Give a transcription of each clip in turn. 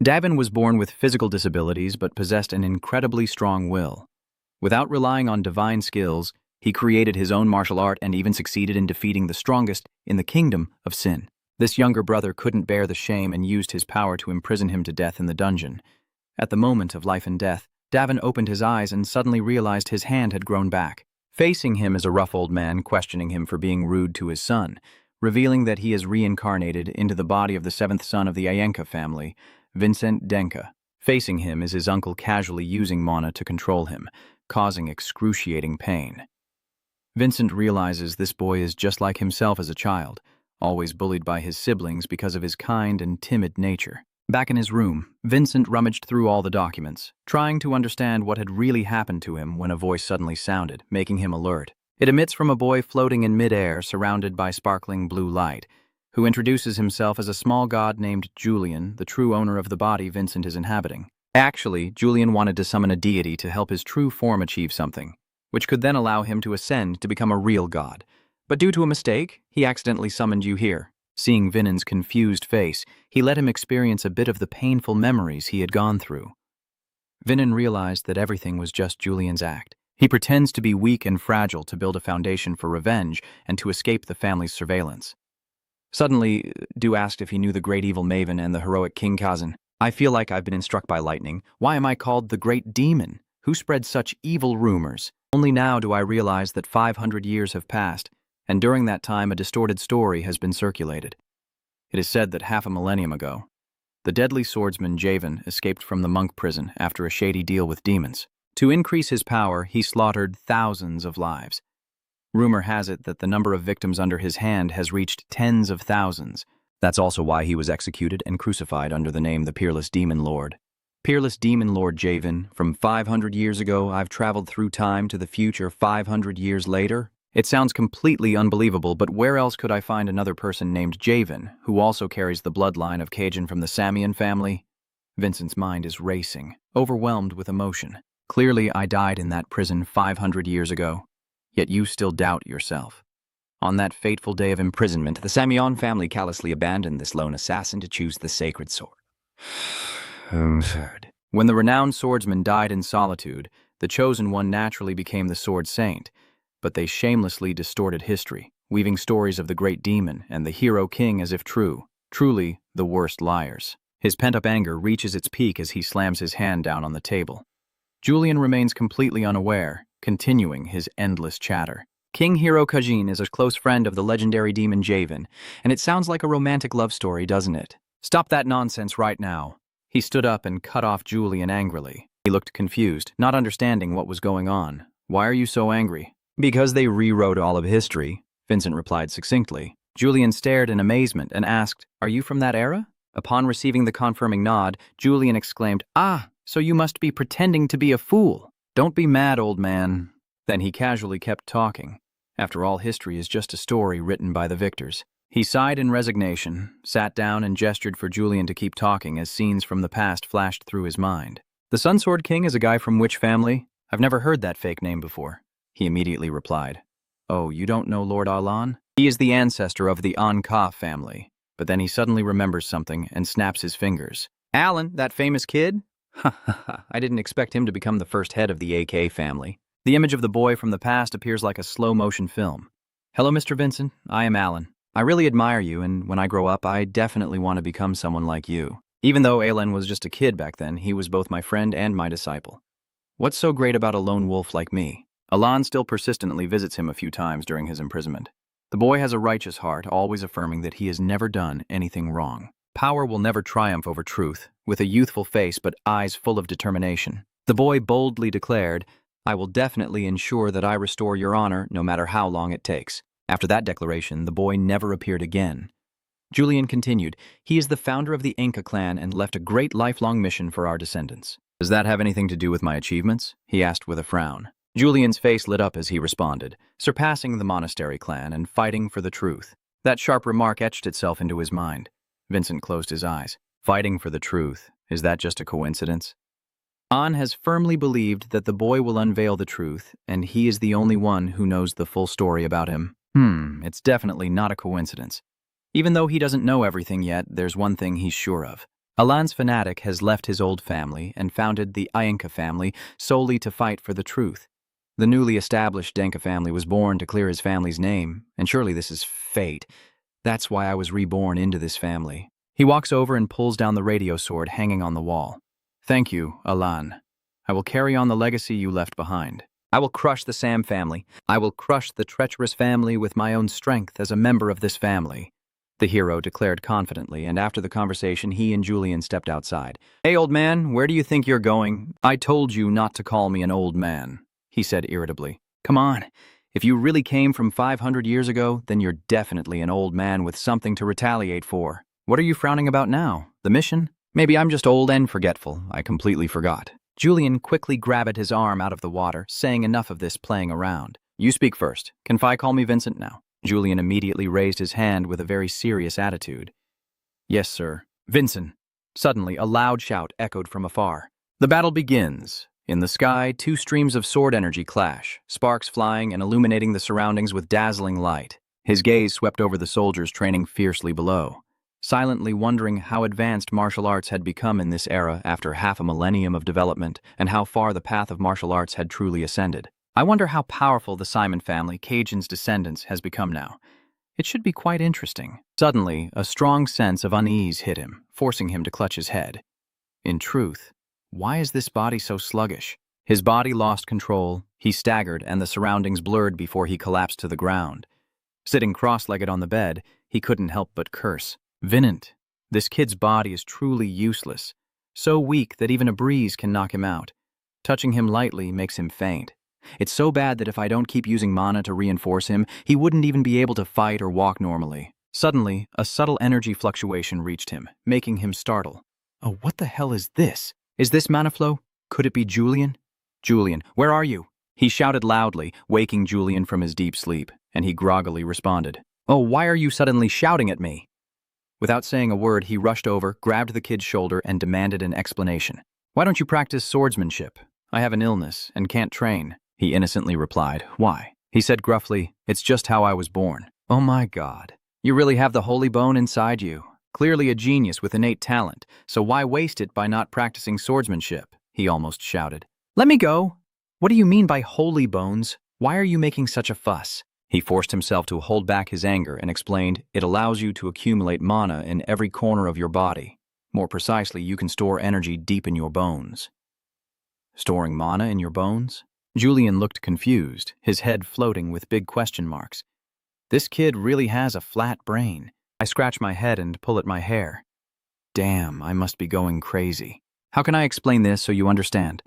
Davin was born with physical disabilities but possessed an incredibly strong will. Without relying on divine skills, he created his own martial art and even succeeded in defeating the strongest in the kingdom of sin. This younger brother couldn't bear the shame and used his power to imprison him to death in the dungeon. At the moment of life and death, Davin opened his eyes and suddenly realized his hand had grown back. Facing him is a rough old man questioning him for being rude to his son, revealing that he is reincarnated into the body of the seventh son of the Iyenka family, Vincent Denka. Facing him is his uncle casually using mana to control him, causing excruciating pain. Vincent realizes this boy is just like himself as a child, always bullied by his siblings because of his kind and timid nature. Back in his room, Vincent rummaged through all the documents, trying to understand what had really happened to him when a voice suddenly sounded, making him alert. It emits from a boy floating in midair, surrounded by sparkling blue light, who introduces himself as a small god named Julian, the true owner of the body Vincent is inhabiting. Actually, Julian wanted to summon a deity to help his true form achieve something, which could then allow him to ascend to become a real god. But due to a mistake, he accidentally summoned you here. Seeing Vinen's confused face, he let him experience a bit of the painful memories he had gone through. Vinen realized that everything was just Julian's act. He pretends to be weak and fragile to build a foundation for revenge and to escape the family's surveillance. Suddenly, Du asked if he knew the great evil Maven and the heroic King Kazan. I feel like I've been struck by lightning. Why am I called the Great Demon? Who spread such evil rumors? Only now do I realize that 500 years have passed, and during that time a distorted story has been circulated. It is said that half a millennium ago, the deadly swordsman Javan escaped from the monk prison after a shady deal with demons. To increase his power, he slaughtered thousands of lives. Rumor has it that the number of victims under his hand has reached tens of thousands. That's also why he was executed and crucified under the name the Peerless Demon Lord. Peerless Demon Lord Javan, from 500 years ago I've traveled through time to the future 500 years later. It sounds completely unbelievable, but where else could I find another person named Javan, who also carries the bloodline of Cajun from the Samian family? Vincent's mind is racing, overwhelmed with emotion. Clearly, I died in that prison 500 years ago, yet you still doubt yourself. On that fateful day of imprisonment, the Samion family callously abandoned this lone assassin to choose the sacred sword. When the renowned swordsman died in solitude, the chosen one naturally became the sword saint, but they shamelessly distorted history, weaving stories of the great demon and the hero king as if true, truly the worst liars. His pent-up anger reaches its peak as he slams his hand down on the table. Julian remains completely unaware, continuing his endless chatter. King Hero Kajin is a close friend of the legendary demon Javan, and it sounds like a romantic love story, doesn't it? Stop that nonsense right now. He stood up and cut off Julian angrily. He looked confused, not understanding what was going on. Why are you so angry? Because they rewrote all of history, Vincent replied succinctly. Julian stared in amazement and asked, "Are you from that era?" Upon receiving the confirming nod, Julian exclaimed, "Ah, so you must be pretending to be a fool. Don't be mad, old man." Then he casually kept talking. After all, history is just a story written by the victors. He sighed in resignation, sat down and gestured for Julian to keep talking as scenes from the past flashed through his mind. "The Sunsword King is a guy from which family? I've never heard that fake name before." He immediately replied, "Oh, you don't know Lord Alan? He is the ancestor of the anicap family." But then he suddenly remembers something and snaps his fingers. "Alan, that famous kid? Ha ha ha, I didn't expect him to become the first head of the AK family." The image of the boy from the past appears like a slow-motion film. "Hello, Mr. Vincent. I am Alan. I really admire you, and when I grow up, I definitely want to become someone like you." Even though Alan was just a kid back then, he was both my friend and my disciple. What's so great about a lone wolf like me? Alan still persistently visits him a few times during his imprisonment. The boy has a righteous heart, always affirming that he has never done anything wrong. Power will never triumph over truth, with a youthful face but eyes full of determination. The boy boldly declared, "I will definitely ensure that I restore your honor, no matter how long it takes." After that declaration, the boy never appeared again. Julian continued, "He is the founder of the Enka clan and left a great lifelong mission for our descendants." "Does that have anything to do with my achievements?" he asked with a frown. Julian's face lit up as he responded, surpassing the monastery clan and fighting for the truth. That sharp remark etched itself into his mind. Vincent closed his eyes. Fighting for the truth. Is that just a coincidence? An has firmly believed that the boy will unveil the truth, and he is the only one who knows the full story about him. It's definitely not a coincidence. Even though he doesn't know everything yet, there's one thing he's sure of. Alan's fanatic has left his old family and founded the Ienka family solely to fight for the truth. The newly established Denka family was born to clear his family's name, and surely this is fate. That's why I was reborn into this family. He walks over and pulls down the radio sword hanging on the wall. Thank you, Alan. I will carry on the legacy you left behind. I will crush the Sam family. I will crush the treacherous family with my own strength as a member of this family, the hero declared confidently, and after the conversation, he and Julian stepped outside. Hey, old man, where do you think you're going? I told you not to call me an old man, he said irritably. Come on. If you really came from 500 years ago, then you're definitely an old man with something to retaliate for. What are you frowning about now? The mission? Maybe I'm just old and forgetful. I completely forgot. Julian quickly grabbed his arm out of the water, saying enough of this playing around. You speak first. Can Fi call me Vincent now? Julian immediately raised his hand with a very serious attitude. Yes, sir. Vincent. Suddenly, a loud shout echoed from afar. The battle begins. In the sky, two streams of sword energy clash, sparks flying and illuminating the surroundings with dazzling light. His gaze swept over the soldiers training fiercely below, silently wondering how advanced martial arts had become in this era after half a millennium of development and how far the path of martial arts had truly ascended. I wonder how powerful the Simon family, Cajun's descendants, has become now. It should be quite interesting. Suddenly, a strong sense of unease hit him, forcing him to clutch his head. In truth, why is this body so sluggish? His body lost control, he staggered, and the surroundings blurred before he collapsed to the ground. Sitting cross-legged on the bed, he couldn't help but curse. Vincent, this kid's body is truly useless, so weak that even a breeze can knock him out. Touching him lightly makes him faint. It's so bad that if I don't keep using mana to reinforce him, he wouldn't even be able to fight or walk normally. Suddenly, a subtle energy fluctuation reached him, making him startle. Oh, what the hell is this? Is this mana flow? Could it be Julian? Julian, where are you? He shouted loudly, waking Julian from his deep sleep, and he groggily responded. Oh, why are you suddenly shouting at me? Without saying a word, he rushed over, grabbed the kid's shoulder, and demanded an explanation. Why don't you practice swordsmanship? I have an illness and can't train. He innocently replied, Why? He said gruffly, It's just how I was born. Oh my God. You really have the holy bone inside you. Clearly a genius with innate talent, so why waste it by not practicing swordsmanship? He almost shouted. Let me go. What do you mean by holy bones? Why are you making such a fuss? He forced himself to hold back his anger and explained, It allows you to accumulate mana in every corner of your body. More precisely, you can store energy deep in your bones. Storing mana in your bones? Julian looked confused, his head floating with big question marks. This kid really has a flat brain. I scratch my head and pull at my hair. Damn, I must be going crazy. How can I explain this so you understand?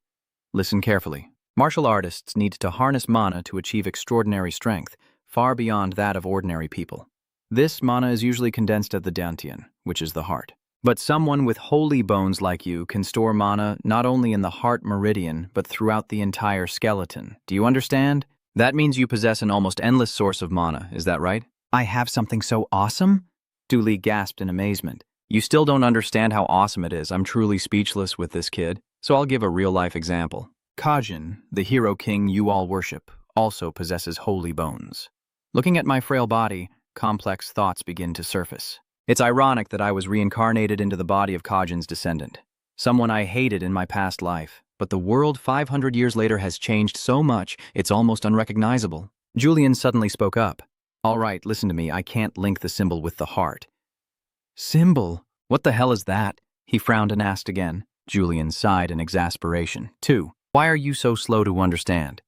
Listen carefully. Martial artists need to harness mana to achieve extraordinary strength, far beyond that of ordinary people. This mana is usually condensed at the dantian, which is the heart. But someone with holy bones like you can store mana not only in the heart meridian, but throughout the entire skeleton. Do you understand? That means you possess an almost endless source of mana, is that right? I have something so awesome? Dooley gasped in amazement. You still don't understand how awesome it is. I'm truly speechless with this kid. So I'll give a real-life example. Kajin, the hero king you all worship, also possesses holy bones. Looking at my frail body, complex thoughts begin to surface. It's ironic that I was reincarnated into the body of Kajin's descendant, someone I hated in my past life, but the world 500 years later has changed so much it's almost unrecognizable. Julian suddenly spoke up. All right, listen to me, I can't link the symbol with the heart. Symbol? What the hell is that? He frowned and asked again. Julian sighed in exasperation. 2. Why are you so slow to understand?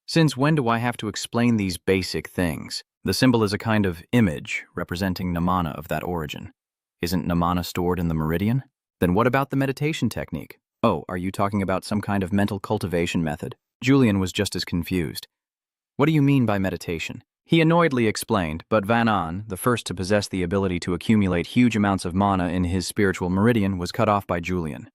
Since when do I have to explain these basic things? The symbol is a kind of image representing Namana of that origin. Isn't Namana stored in the meridian? Then what about the meditation technique? Oh, are you talking about some kind of mental cultivation method? Julian was just as confused. What do you mean by meditation? He annoyedly explained, but Van An, the first to possess the ability to accumulate huge amounts of mana in his spiritual meridian, was cut off by Julian.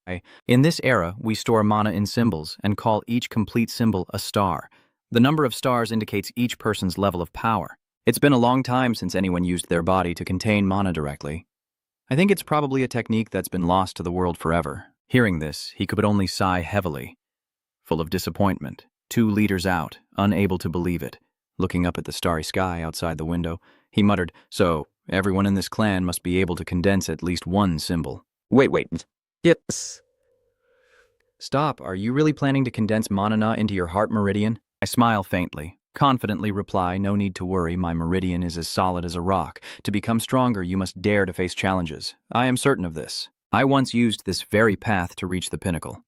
In this era, we store mana in symbols and call each complete symbol a star. The number of stars indicates each person's level of power. It's been a long time since anyone used their body to contain mana directly. I think it's probably a technique that's been lost to the world forever. Hearing this, he could only sigh heavily. Full of disappointment, 2 liters out, unable to believe it. Looking up at the starry sky outside the window, he muttered, So, everyone in this clan must be able to condense at least one symbol. Wait. Yes. Stop, are you really planning to condense manana into your heart meridian? I smile faintly, confidently reply, no need to worry, my meridian is as solid as a rock. To become stronger, you must dare to face challenges. I am certain of this. I once used this very path to reach the pinnacle.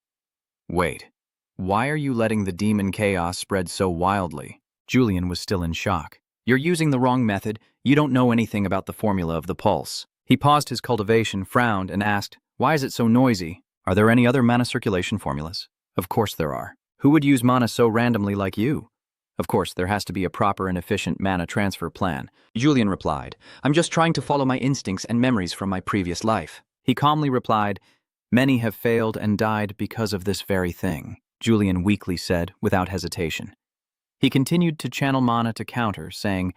Wait, why are you letting the demon chaos spread so wildly? Julian was still in shock. You're using the wrong method. You don't know anything about the formula of the pulse. He paused his cultivation, frowned, and asked, why is it so noisy? Are there any other mana circulation formulas? Of course there are. Who would use mana so randomly like you? Of course, there has to be a proper and efficient mana transfer plan. Julian replied, I'm just trying to follow my instincts and memories from my previous life. He calmly replied, many have failed and died because of this very thing, Julian weakly said, without hesitation. He continued to channel mana to counter, saying,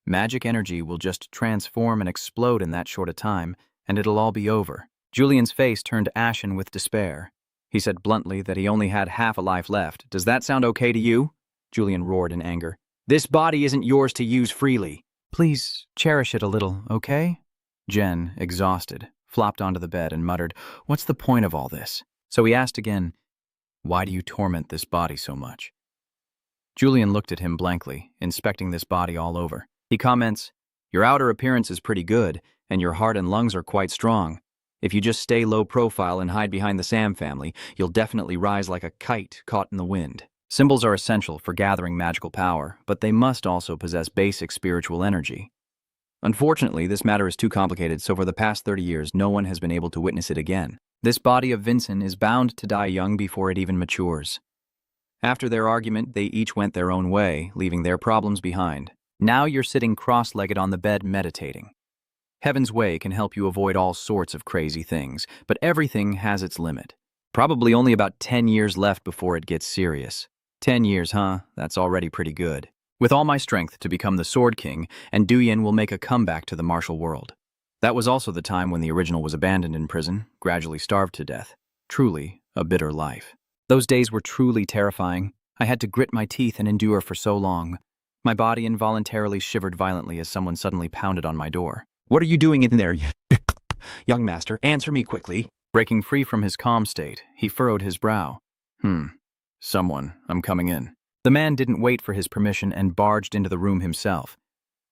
magic energy will just transform and explode in that short a time, and it'll all be over. Julian's face turned ashen with despair. He said bluntly that he only had half a life left. Does that sound okay to you? Julian roared in anger. This body isn't yours to use freely. Please cherish it a little, okay? Jen, exhausted, flopped onto the bed and muttered, what's the point of all this? So he asked again, why do you torment this body so much? Julian looked at him blankly, inspecting this body all over. He comments, your outer appearance is pretty good, and your heart and lungs are quite strong. If you just stay low profile and hide behind the Sam family, you'll definitely rise like a kite caught in the wind. Symbols are essential for gathering magical power, but they must also possess basic spiritual energy. Unfortunately, this matter is too complicated, so for the past 30 years, no one has been able to witness it again. This body of Vincent is bound to die young before it even matures. After their argument, they each went their own way, leaving their problems behind. Now you're sitting cross-legged on the bed meditating. Heaven's way can help you avoid all sorts of crazy things, but everything has its limit. Probably only about 10 years left before it gets serious. 10 years, huh? That's already pretty good. With all my strength to become the Sword King, and Duyin will make a comeback to the martial world. That was also the time when the original was abandoned in prison, gradually starved to death. Truly a bitter life. Those days were truly terrifying. I had to grit my teeth and endure for so long. My body involuntarily shivered violently as someone suddenly pounded on my door. What are you doing in there, young master? Answer me quickly. Breaking free from his calm state, he furrowed his brow. Someone, I'm coming in. The man didn't wait for his permission and barged into the room himself.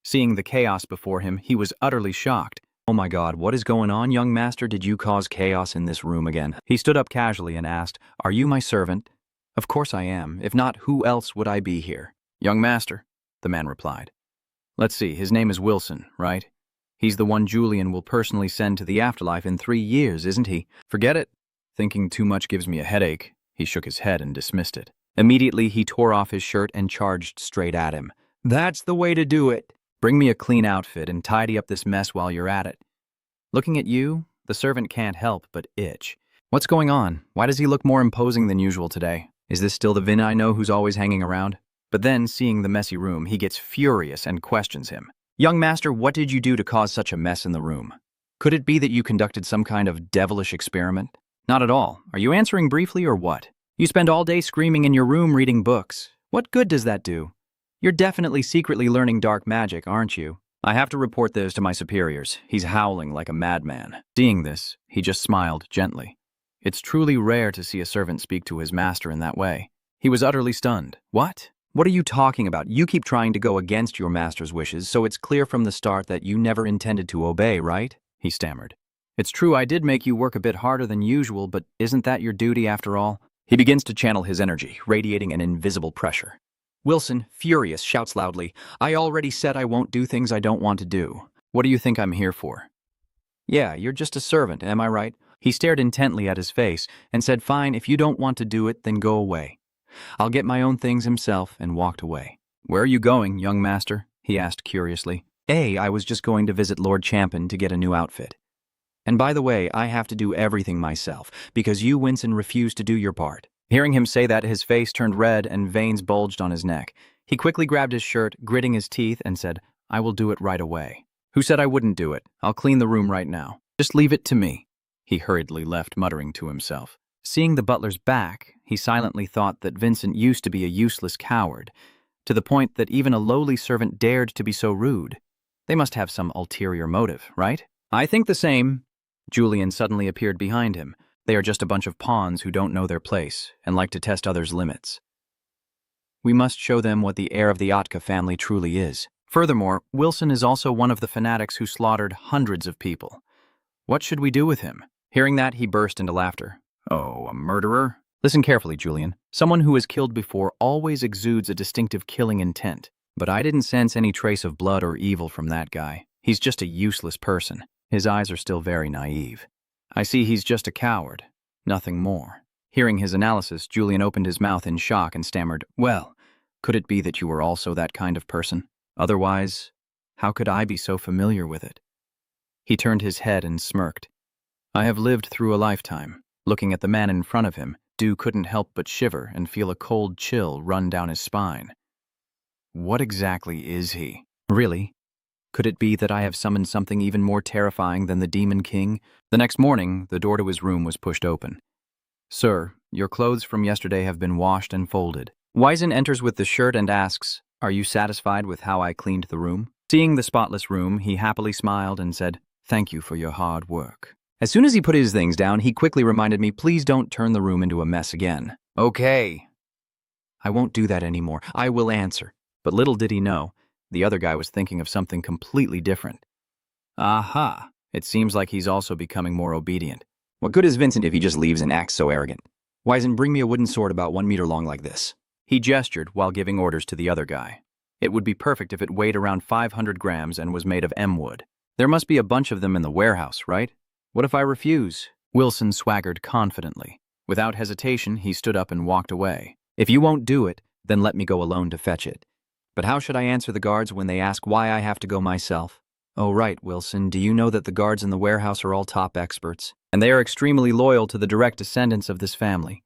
Seeing the chaos before him, he was utterly shocked. Oh my God, what is going on, young master? Did you cause chaos in this room again? He stood up casually and asked, are you my servant? Of course I am. If not, who else would I be here? Young master, the man replied. Let's see, his name is Wilson, right? He's the one Julian will personally send to the afterlife in 3 years, isn't he? Forget it. Thinking too much gives me a headache. He shook his head and dismissed it. Immediately, he tore off his shirt and charged straight at him. That's the way to do it. Bring me a clean outfit and tidy up this mess while you're at it. Looking at you, the servant can't help but itch. What's going on? Why does he look more imposing than usual today? Is this still the Vin I know who's always hanging around? But then, seeing the messy room, he gets furious and questions him. Young master, what did you do to cause such a mess in the room? Could it be that you conducted some kind of devilish experiment? Not at all. Are you answering briefly or what? You spend all day screaming in your room reading books. What good does that do? You're definitely secretly learning dark magic, aren't you? I have to report this to my superiors. He's howling like a madman. Seeing this, he just smiled gently. It's truly rare to see a servant speak to his master in that way. He was utterly stunned. What? What are you talking about? You keep trying to go against your master's wishes, so it's clear from the start that you never intended to obey, right? He stammered. It's true I did make you work a bit harder than usual, but isn't that your duty after all? He begins to channel his energy, radiating an invisible pressure. Wilson, furious, shouts loudly, I already said I won't do things I don't want to do. What do you think I'm here for? Yeah, you're just a servant, am I right? He stared intently at his face and said, fine, if you don't want to do it, then go away. I'll get my own things himself, and walked away. Where are you going, young master? He asked curiously. I was just going to visit Lord Champion to get a new outfit. And by the way, I have to do everything myself, because you, Winston, refused to do your part. Hearing him say that, his face turned red and veins bulged on his neck. He quickly grabbed his shirt, gritting his teeth, and said, I will do it right away. Who said I wouldn't do it? I'll clean the room right now. Just leave it to me. He hurriedly left, muttering to himself. Seeing the butler's back, he silently thought that Vincent used to be a useless coward, to the point that even a lowly servant dared to be so rude. They must have some ulterior motive, right? I think the same. Julian suddenly appeared behind him. They are just a bunch of pawns who don't know their place and like to test others' limits. We must show them what the heir of the Otka family truly is. Furthermore, Wilson is also one of the fanatics who slaughtered hundreds of people. What should we do with him? Hearing that, he burst into laughter. Oh, a murderer? Listen carefully, Julian. Someone who has killed before always exudes a distinctive killing intent. But I didn't sense any trace of blood or evil from that guy. He's just a useless person. His eyes are still very naive. I see he's just a coward. Nothing more. Hearing his analysis, Julian opened his mouth in shock and stammered, "Well, could it be that you were also that kind of person? Otherwise, how could I be so familiar with it?" He turned his head and smirked. I have lived through a lifetime. Looking at the man in front of him, Du couldn't help but shiver and feel a cold chill run down his spine. What exactly is he? Really? Could it be that I have summoned something even more terrifying than the Demon King? The next morning, the door to his room was pushed open. Sir, your clothes from yesterday have been washed and folded. Wyzen enters with the shirt and asks, Are you satisfied with how I cleaned the room? Seeing the spotless room, he happily smiled and said, Thank you for your hard work. As soon as he put his things down, he quickly reminded me, Please don't turn the room into a mess again. Okay. I won't do that anymore. I will answer. But little did he know, the other guy was thinking of something completely different. Aha, it seems like he's also becoming more obedient. What good is Vincent if he just leaves and acts so arrogant? Wyzen, bring me a wooden sword about 1 meter long like this. He gestured while giving orders to the other guy. It would be perfect if it weighed around 500 grams and was made of wood. There must be a bunch of them in the warehouse, right? What if I refuse? Wilson swaggered confidently. Without hesitation, he stood up and walked away. If you won't do it, then let me go alone to fetch it. But how should I answer the guards when they ask why I have to go myself? Oh, right, Wilson, do you know that the guards in the warehouse are all top experts? And they are extremely loyal to the direct descendants of this family.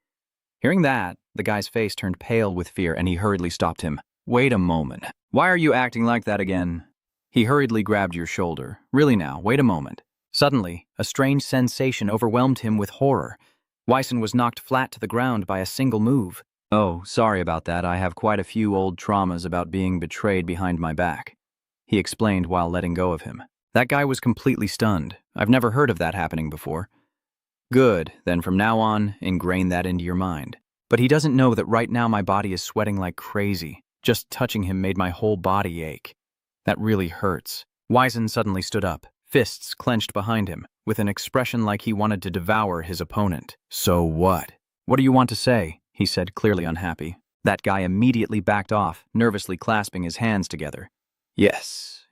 Hearing that, the guy's face turned pale with fear and he hurriedly stopped him. Wait a moment. Why are you acting like that again? He hurriedly grabbed your shoulder. Really now, wait a moment. Suddenly, a strange sensation overwhelmed him with horror. Wyson was knocked flat to the ground by a single move. Oh, sorry about that. I have quite a few old traumas about being betrayed behind my back, he explained while letting go of him. That guy was completely stunned. I've never heard of that happening before. Good, then from now on, ingrain that into your mind. But he doesn't know that right now my body is sweating like crazy. Just touching him made my whole body ache. That really hurts. Wyzen suddenly stood up, fists clenched behind him, with an expression like he wanted to devour his opponent. So what? What do you want to say? He said, clearly unhappy. That guy immediately backed off, nervously clasping his hands together. Yes,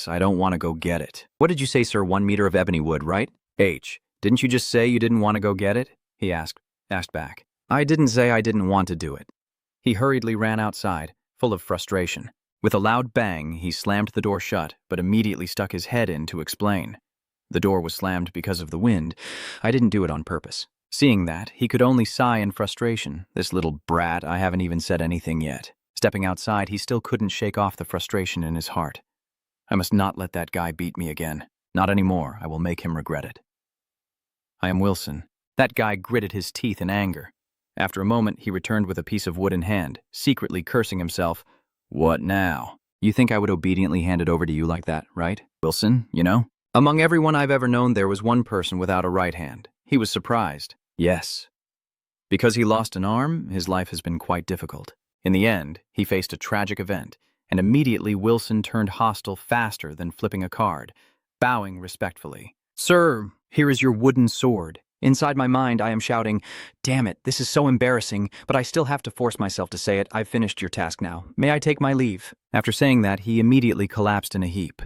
I don't want to go get it. What did you say, sir? 1 meter of ebony wood, right? Didn't you just say you didn't want to go get it? He asked back. I didn't say I didn't want to do it. He hurriedly ran outside, full of frustration. With a loud bang, he slammed the door shut, but immediately stuck his head in to explain. The door was slammed because of the wind. I didn't do it on purpose. Seeing that, he could only sigh in frustration. This little brat, I haven't even said anything yet. Stepping outside, he still couldn't shake off the frustration in his heart. I must not let that guy beat me again. Not anymore. I will make him regret it. I am Wilson. That guy gritted his teeth in anger. After a moment, he returned with a piece of wood in hand, secretly cursing himself. What now? You think I would obediently hand it over to you like that, right? Wilson, you know? Among everyone I've ever known, there was one person without a right hand. He was surprised. Yes. Because he lost an arm, his life has been quite difficult. In the end, he faced a tragic event, and immediately Wilson turned hostile faster than flipping a card, bowing respectfully. Sir, here is your wooden sword. Inside my mind, I am shouting, Damn it, this is so embarrassing, but I still have to force myself to say it. I've finished your task now. May I take my leave? After saying that, he immediately collapsed in a heap.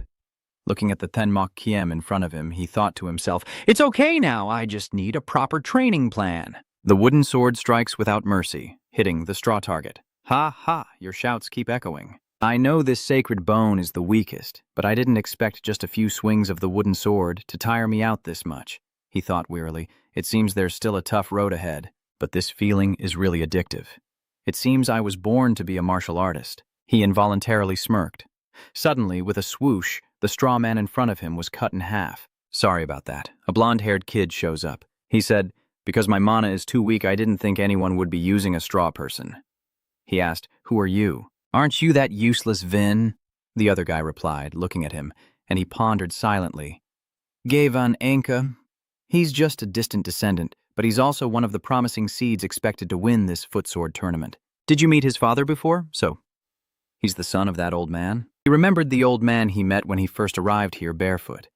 Looking at the Tenmok Kiem in front of him, he thought to himself, It's okay now, I just need a proper training plan. The wooden sword strikes without mercy, hitting the straw target. Ha ha, your shouts keep echoing. I know this sacred bone is the weakest, but I didn't expect just a few swings of the wooden sword to tire me out this much, he thought wearily. It seems there's still a tough road ahead, but this feeling is really addictive. It seems I was born to be a martial artist. He involuntarily smirked. Suddenly, with a swoosh, the straw man in front of him was cut in half. Sorry about that. A blonde-haired kid shows up. He said, Because my mana is too weak, I didn't think anyone would be using a straw person. He asked, Who are you? Aren't you that useless Vin? The other guy replied, looking at him, and he pondered silently. Gavan Anka. He's just a distant descendant, but he's also one of the promising seeds expected to win this footsword tournament. Did you meet his father before? So, he's the son of that old man? He remembered the old man he met when he first arrived here barefoot.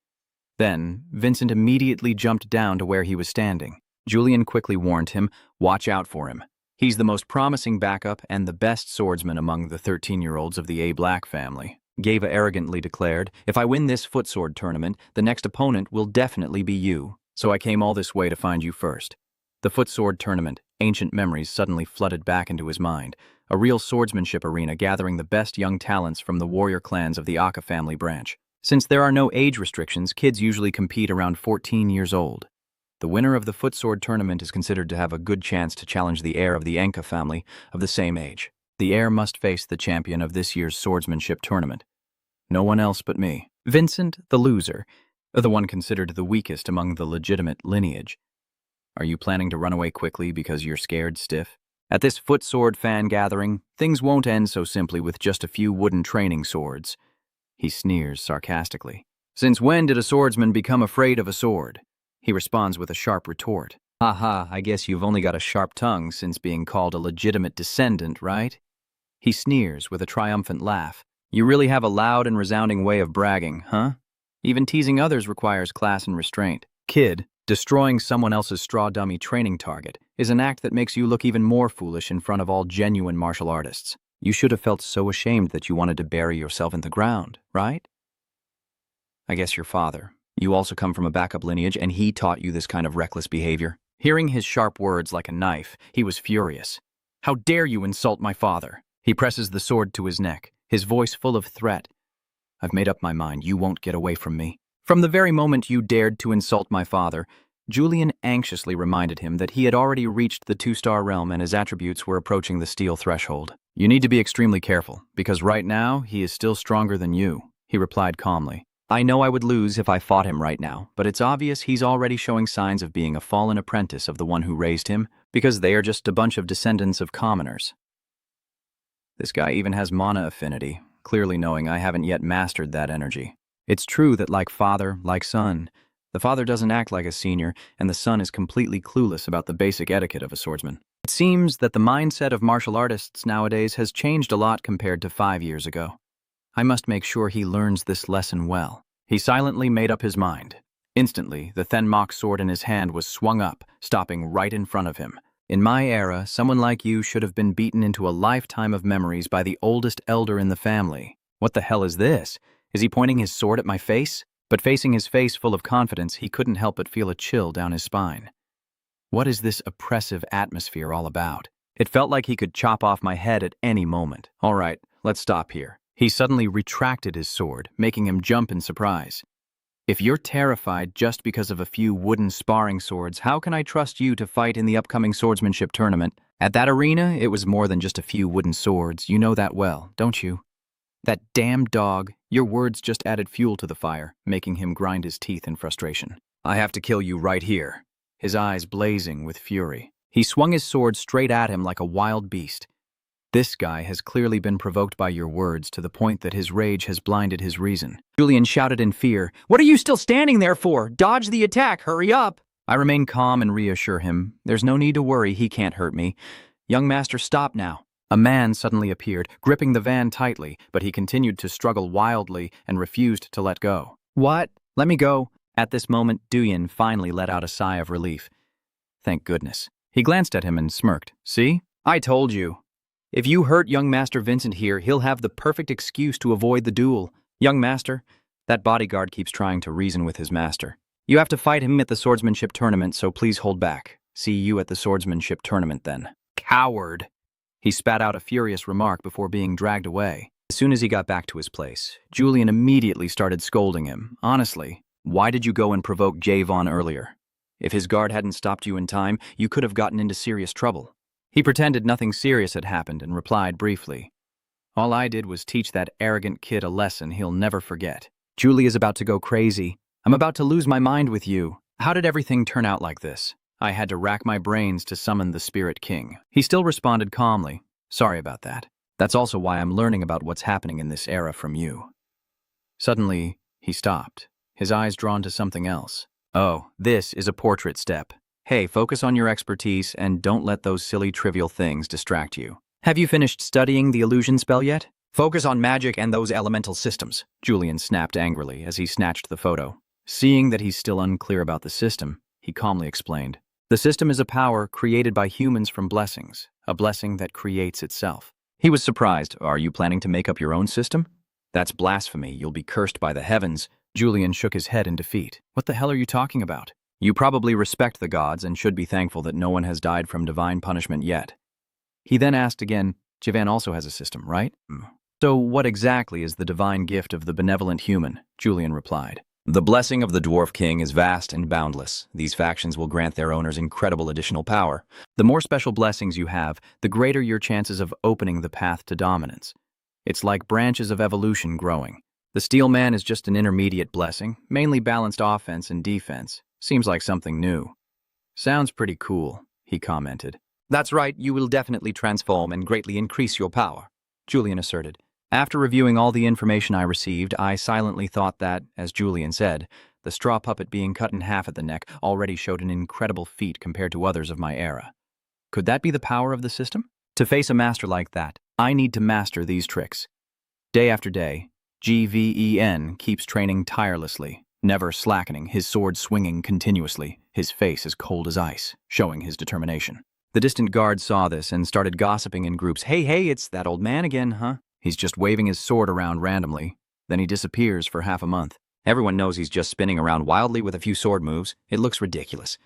Then, Vincent immediately jumped down to where he was standing. Julian quickly warned him, watch out for him. He's the most promising backup and the best swordsman among the 13-year-olds of the A. Black family. Gava arrogantly declared, if I win this footsword tournament, the next opponent will definitely be you. So I came all this way to find you first. The footsword tournament, ancient memories suddenly flooded back into his mind. A real swordsmanship arena gathering the best young talents from the warrior clans of the Aka family branch. Since there are no age restrictions, kids usually compete around 14 years old. The winner of the footsword tournament is considered to have a good chance to challenge the heir of the Enka family of the same age. The heir must face the champion of this year's swordsmanship tournament. No one else but me. Vincent, the loser, the one considered the weakest among the legitimate lineage. Are you planning to run away quickly because you're scared stiff? At this footsword fan gathering, things won't end so simply with just a few wooden training swords. He sneers sarcastically. Since when did a swordsman become afraid of a sword? He responds with a sharp retort. Haha, I guess you've only got a sharp tongue since being called a legitimate descendant, right? He sneers with a triumphant laugh. You really have a loud and resounding way of bragging, huh? Even teasing others requires class and restraint. Kid, destroying someone else's straw dummy training target is an act that makes you look even more foolish in front of all genuine martial artists. You should have felt so ashamed that you wanted to bury yourself in the ground, right? I guess your father. You also come from a backup lineage, and he taught you this kind of reckless behavior. Hearing his sharp words like a knife, he was furious. How dare you insult my father? He presses the sword to his neck, his voice full of threat. I've made up my mind. You won't get away from me. From the very moment you dared to insult my father, Julian anxiously reminded him that he had already reached the 2-star realm and his attributes were approaching the steel threshold. You need to be extremely careful, because right now he is still stronger than you, he replied calmly. I know I would lose if I fought him right now, but it's obvious he's already showing signs of being a fallen apprentice of the one who raised him, because they are just a bunch of descendants of commoners. This guy even has mana affinity, clearly knowing I haven't yet mastered that energy. It's true that like father, like son, the father doesn't act like a senior, and the son is completely clueless about the basic etiquette of a swordsman. It seems that the mindset of martial artists nowadays has changed a lot compared to 5 years ago. I must make sure he learns this lesson well. He silently made up his mind. Instantly, the Thenmok sword in his hand was swung up, stopping right in front of him. In my era, someone like you should have been beaten into a lifetime of memories by the oldest elder in the family. What the hell is this? Is he pointing his sword at my face? But facing his face full of confidence, he couldn't help but feel a chill down his spine. What is this oppressive atmosphere all about? It felt like he could chop off my head at any moment. All right, let's stop here. He suddenly retracted his sword, making him jump in surprise. If you're terrified just because of a few wooden sparring swords, how can I trust you to fight in the upcoming swordsmanship tournament? At that arena, it was more than just a few wooden swords. You know that well, don't you? That damn dog, your words just added fuel to the fire, making him grind his teeth in frustration. I have to kill you right here. His eyes blazing with fury. He swung his sword straight at him like a wild beast. This guy has clearly been provoked by your words to the point that his rage has blinded his reason. Julian shouted in fear, "What are you still standing there for? Dodge the attack, hurry up!" I remain calm and reassure him. There's no need to worry, he can't hurt me. Young master, stop now. A man suddenly appeared, gripping the van tightly, but he continued to struggle wildly and refused to let go. What? Let me go. At this moment, Duyan finally let out a sigh of relief. Thank goodness. He glanced at him and smirked. See? I told you. If you hurt young Master Vincent here, he'll have the perfect excuse to avoid the duel. Young Master, that bodyguard keeps trying to reason with his master. You have to fight him at the swordsmanship tournament, so please hold back. See you at the swordsmanship tournament then. Coward! He spat out a furious remark before being dragged away. As soon as he got back to his place, Julian immediately started scolding him. Honestly, why did you go and provoke Javon earlier? If his guard hadn't stopped you in time, you could have gotten into serious trouble. He pretended nothing serious had happened and replied briefly, all I did was teach that arrogant kid a lesson he'll never forget. Julie is about to go crazy. I'm about to lose my mind with you. How did everything turn out like this? I had to rack my brains to summon the Spirit King. He still responded calmly. Sorry about that. That's also why I'm learning about what's happening in this era from you. Suddenly, he stopped, his eyes drawn to something else. Oh, this is a portrait step. Hey, focus on your expertise and don't let those silly trivial things distract you. Have you finished studying the illusion spell yet? Focus on magic and those elemental systems, Julian snapped angrily as he snatched the photo. Seeing that he's still unclear about the system, he calmly explained. The system is a power created by humans from blessings, a blessing that creates itself. He was surprised. Are you planning to make up your own system? That's blasphemy. You'll be cursed by the heavens. Julian shook his head in defeat. What the hell are you talking about? You probably respect the gods and should be thankful that no one has died from divine punishment yet. He then asked again, Jivan also has a system, right? So what exactly is the divine gift of the benevolent human? Julian replied. The blessing of the Dwarf King is vast and boundless. These factions will grant their owners incredible additional power. The more special blessings you have, the greater your chances of opening the path to dominance. It's like branches of evolution growing. The Steel Man is just an intermediate blessing, mainly balanced offense and defense. Seems like something new. Sounds pretty cool, he commented. That's right, you will definitely transform and greatly increase your power, Julian asserted. After reviewing all the information I received, I silently thought that, as Julian said, the straw puppet being cut in half at the neck already showed an incredible feat compared to others of my era. Could that be the power of the system? To face a master like that, I need to master these tricks. Day after day, GVEN keeps training tirelessly, never slackening, his sword swinging continuously, his face as cold as ice, showing his determination. The distant guards saw this and started gossiping in groups. Hey, it's that old man again, huh? He's just waving his sword around randomly. Then he disappears for half a month. Everyone knows he's just spinning around wildly with a few sword moves. It looks ridiculous.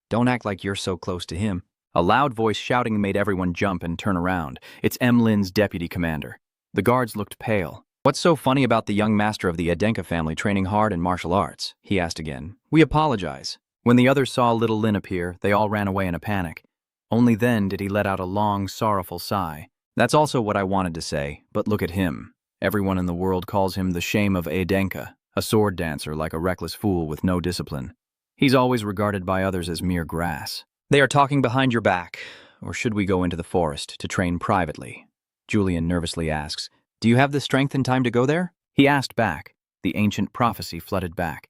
Don't act like you're so close to him. A loud voice shouting made everyone jump and turn around. It's Lin's deputy commander. The guards looked pale. What's so funny about the young master of the Adenka family training hard in martial arts? He asked again. We apologize. When the others saw little Lin appear, they all ran away in a panic. Only then did he let out a long, sorrowful sigh. That's also what I wanted to say, but look at him. Everyone in the world calls him the shame of Adenka, a sword dancer like a reckless fool with no discipline. He's always regarded by others as mere grass. They are talking behind your back. Or should we go into the forest to train privately? Julian nervously asks, Do you have the strength and time to go there? He asked back. The ancient prophecy flooded back.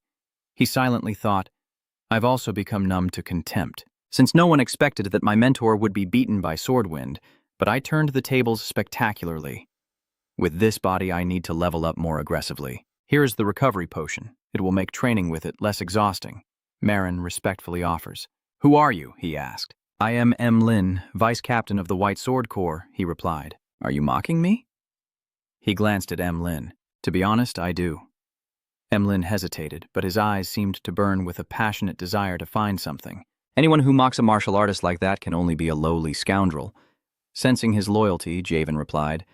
He silently thought, I've also become numb to contempt. Since no one expected that my mentor would be beaten by Swordwind, but I turned the tables spectacularly. With this body, I need to level up more aggressively. Here is the recovery potion. It will make training with it less exhausting. Marin respectfully offers. Who are you? He asked. I am Lin, vice captain of the White Sword Corps, he replied. Are you mocking me? He glanced at Lin. To be honest, I do. Lin hesitated, but his eyes seemed to burn with a passionate desire to find something. Anyone who mocks a martial artist like that can only be a lowly scoundrel. Sensing his loyalty, Javen replied,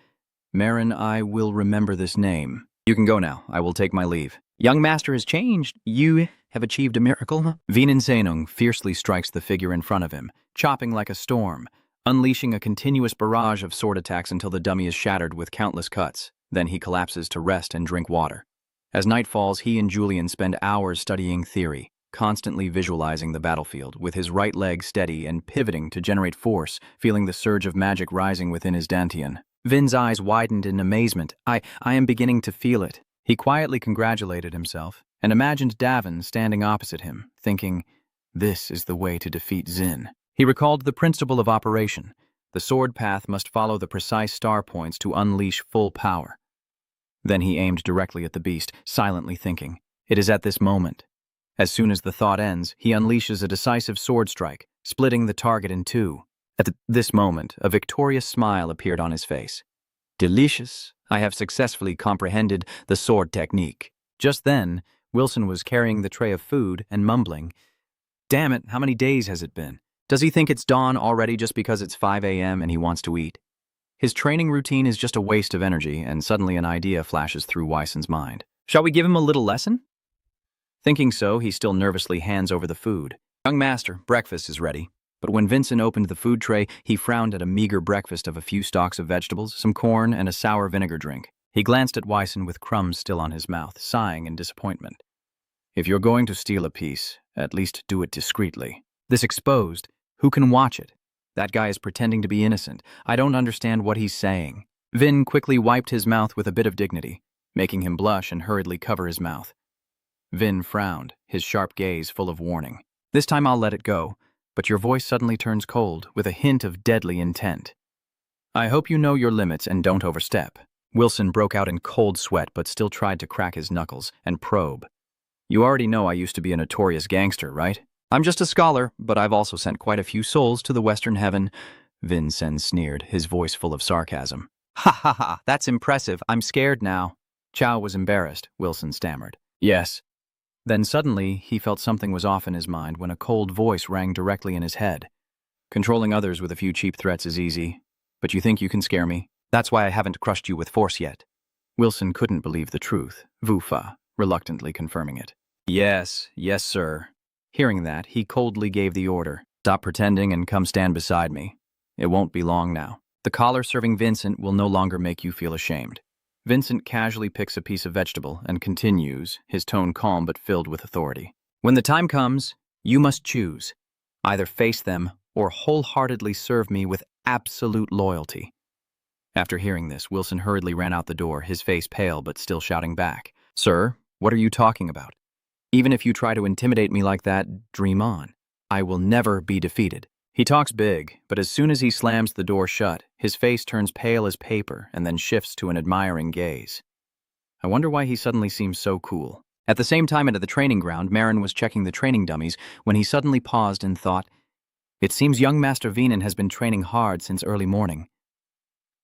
Marin, I will remember this name. You can go now. I will take my leave. Young master has changed. You have achieved a miracle. Vinen Senung fiercely strikes the figure in front of him, chopping like a storm, unleashing a continuous barrage of sword attacks until the dummy is shattered with countless cuts. Then he collapses to rest and drink water. As night falls, he and Julian spend hours studying theory, constantly visualizing the battlefield, with his right leg steady and pivoting to generate force, feeling the surge of magic rising within his dantian. Vin's eyes widened in amazement. I am beginning to feel it. He quietly congratulated himself and imagined Davin standing opposite him, thinking, this is the way to defeat Zin. He recalled the principle of operation. The sword path must follow the precise star points to unleash full power. Then he aimed directly at the beast, silently thinking, it is at this moment. As soon as the thought ends, he unleashes a decisive sword strike, splitting the target in two. At this moment, a victorious smile appeared on his face. Delicious. I have successfully comprehended the sword technique. Just then, Wilson was carrying the tray of food and mumbling, Damn it, how many days has it been? Does he think it's dawn already just because it's 5 a.m. and he wants to eat? His training routine is just a waste of energy, and suddenly an idea flashes through Weisson's mind. Shall we give him a little lesson? Thinking so, he still nervously hands over the food. Young master, breakfast is ready. But when Vincent opened the food tray, he frowned at a meager breakfast of a few stalks of vegetables, some corn, and a sour vinegar drink. He glanced at Weisson with crumbs still on his mouth, sighing in disappointment. If you're going to steal a piece, at least do it discreetly. This exposed, who can watch it? That guy is pretending to be innocent. I don't understand what he's saying. Vin quickly wiped his mouth with a bit of dignity, making him blush and hurriedly cover his mouth. Vin frowned, his sharp gaze full of warning. This time I'll let it go. but your voice suddenly turns cold, with a hint of deadly intent. I hope you know your limits and don't overstep. Wilson broke out in cold sweat but still tried to crack his knuckles and probe. You already know I used to be a notorious gangster, right? I'm just a scholar, but I've also sent quite a few souls to the western heaven. Vincent sneered, his voice full of sarcasm. Ha ha ha, that's impressive. I'm scared now. Chow was embarrassed, Wilson stammered. Yes. Then suddenly, he felt something was off in his mind when a cold voice rang directly in his head. Controlling others with a few cheap threats is easy, but you think you can scare me? That's why I haven't crushed you with force yet. Wilson couldn't believe the truth, Wufa, reluctantly confirming it. Yes, sir. Hearing that, he coldly gave the order. Stop pretending and come stand beside me. It won't be long now. The collar serving Vincent will no longer make you feel ashamed. Vincent casually picks a piece of vegetable and continues, his tone calm but filled with authority. When the time comes, you must choose. Either face them or wholeheartedly serve me with absolute loyalty. After hearing this, Wilson hurriedly ran out the door, his face pale but still shouting back. Sir, what are you talking about? Even if you try to intimidate me like that, dream on. I will never be defeated. He talks big, but as soon as he slams the door shut, his face turns pale as paper and then shifts to an admiring gaze. I wonder why he suddenly seems so cool. At the same time at the training ground, Marin was checking the training dummies when he suddenly paused and thought, it seems young Master Venin has been training hard since early morning.